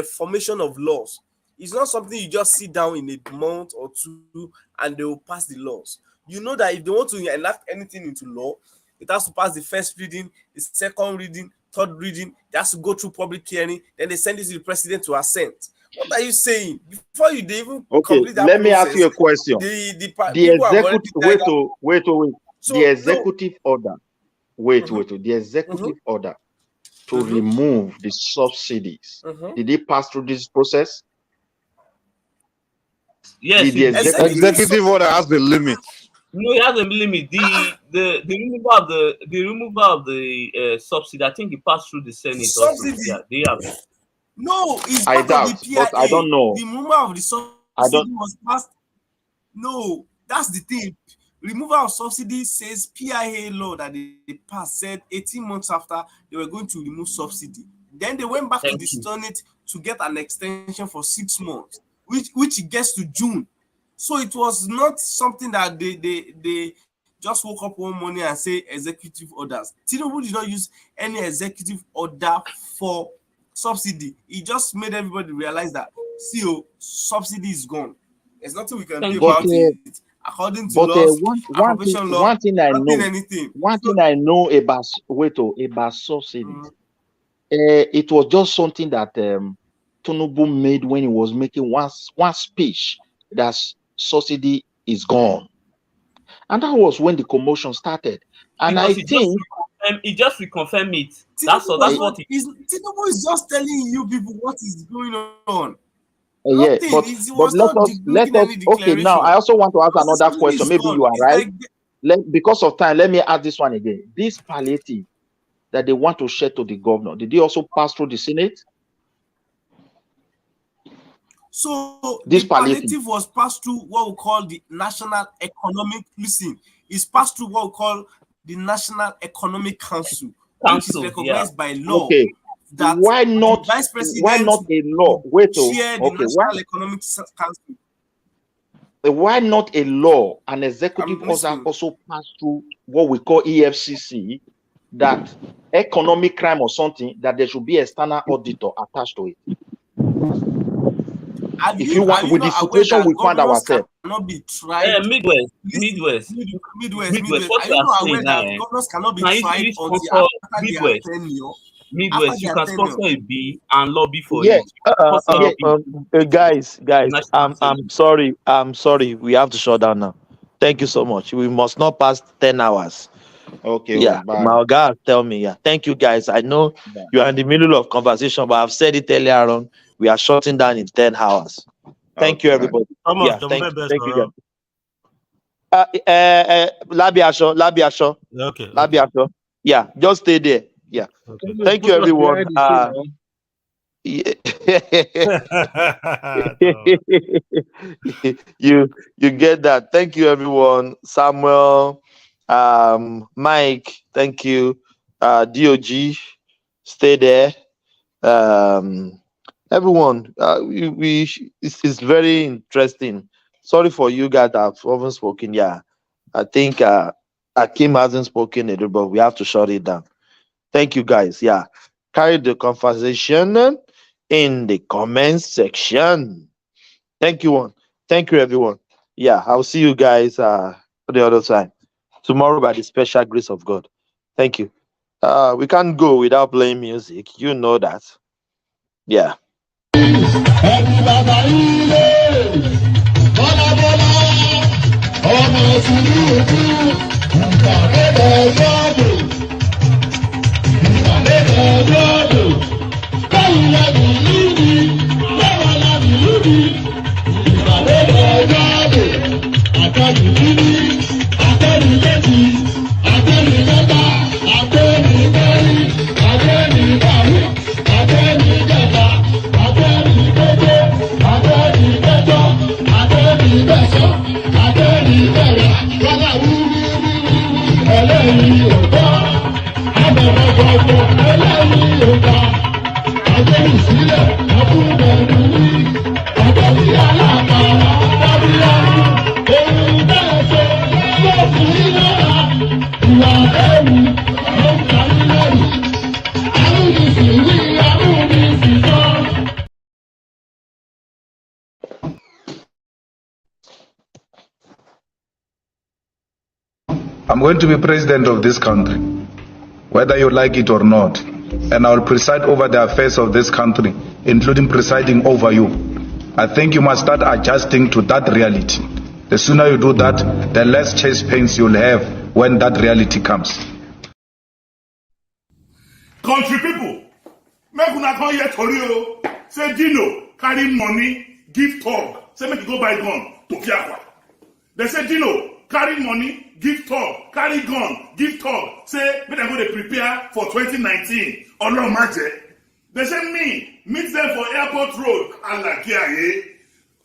L: formation of laws. It's not something you just sit down in a month or two and they will pass the laws. You know that if they want to enact anything into law, it has to pass the first reading, the second reading, third reading. It has to go through public hearing. Then they send it to the president to assent. What are you saying? Before you even complete that
B: let me
L: process,
B: ask you a question. The executive order. The executive order to remove the subsidies. Did it pass through this process?
R: Yes,
D: the executive order has the limit.
R: No, it has a limit. The removal of the subsidy, I think it passed through the Senate.
L: Subsidy.
R: Also. Yeah, they have.
L: No, it's
B: I
L: part
B: doubt,
L: of the PIA.
B: but I don't know.
L: The removal of the subsidy was passed. No, that's the thing. Removal of subsidy says PIA law that they passed said 18 months after they were going to remove subsidy. Then they went back to the Senate to get an extension for 6 months, which it gets to June. So it was not something that they just woke up one morning and say executive orders. Tinubu did not use any executive order for subsidy. He just made everybody realize that subsidy is gone. There's nothing we can do about it. According to laws,
B: one thing I know about subsidy, it was just something that Tinubu made when he was making one speech that subsidy is gone, and that was when the commotion started. And because
R: he just reconfirmed it. That's what
L: Tinubu is just telling you people what is going on.
B: But let us. Okay, now I also want to ask another question. Maybe you are right. Because of time, let me ask this one again. This palliative that they want to share to the governor, did they also pass through the Senate?
L: So this palliative was passed through what we call the National Economic. It's passed through what we call the National Economic Council, which is recognized by law.
B: Okay. Why not?
L: Vice President
B: why not a law?
L: National Economic Council.
B: Why not a law? An executive order also passed through what we call EFCC, that economic crime or something, that there should be external auditor attached to it. If you want, with the situation we find ourselves,
L: cannot be tried.
R: Midwest.
L: What you are saying now? Governors cannot be tried until after their tenure.
R: Midwest, you can sponsor a bill and lobby for
O: it. Guys, I'm sorry. We have to shut down now. Thank you so much. We must not pass 10 hours.
B: Okay.
O: Yeah, my guy tell me. Yeah, thank you, guys. I know you are in the middle of conversation, but I've said it earlier on. We are shutting down in 10 hours. Thank you, everybody. Thank you, guys. Labiasho.
F: Okay.
O: Labiasho. Yeah, just stay there. Yeah. Okay. Thank you, everyone. You get that. Thank you, everyone. Samuel, Mike, thank you. DOG, stay there. Everyone, it's very interesting. Sorry for you guys that haven't spoken. Yeah, I think Akim hasn't spoken, but we have to shut it down. Thank you, guys. Yeah, carry the conversation in the comments section. Thank you, everyone. Yeah, I'll see you guys the other side tomorrow by the special grace of God. Thank you. We can't go without playing music. You know that. Yeah.
S: I
K: I'm going to be president of this country, whether you like it or not, and I will preside over the affairs of this country, including presiding over you. I think you must start adjusting to that reality. The sooner you do that, the less chest pains you'll have when that reality comes.
S: Country people, make una come here to say Dino carry money, give talk, say make you go buy gun to Kiakwa. They say Dino carry money, give talk, carry gun, give talk, say make them go to prepare for 2019. Olo Maje. They say me, meet them for Airport Road, Alakiaye.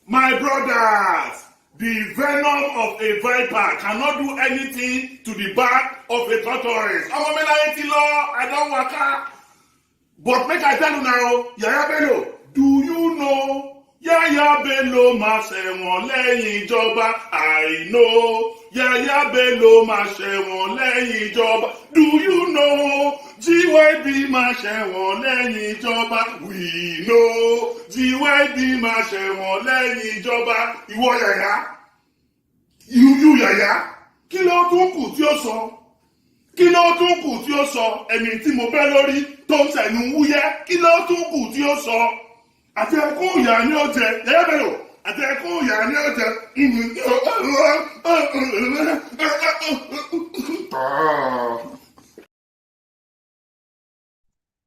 S: My brothers, the venom of a viper cannot do anything to the back of a tortoise. I don't waka. But make I tell you now, Yaya Bello, do you know Yaya Bello ma ṣẹ̀wọ̀n lẹ́yìn ìjọba? I know Yaya Bello ma ṣẹ̀wọ̀n lẹ́yìn ìjọba. Do you know GYB ma ṣẹ̀wọ̀n lẹ́yìn ìjọba? We know GYB ma ṣẹ̀wọ̀n lẹ́yìn ìjọba. Ìwọ Yaya, you Yaya, kí ló tún kù tí ó sọ? Kí ló tún kù tí ó sọ? Ẹni tí mo bẹ́ lórí tó ń sẹ̀nu wúyẹ́, kí ló tún kù tí ó sọ? Àti ẹkún ìyá ni ó jẹ, Yaya Bello, àti ẹkún ìyá ni ó jẹ.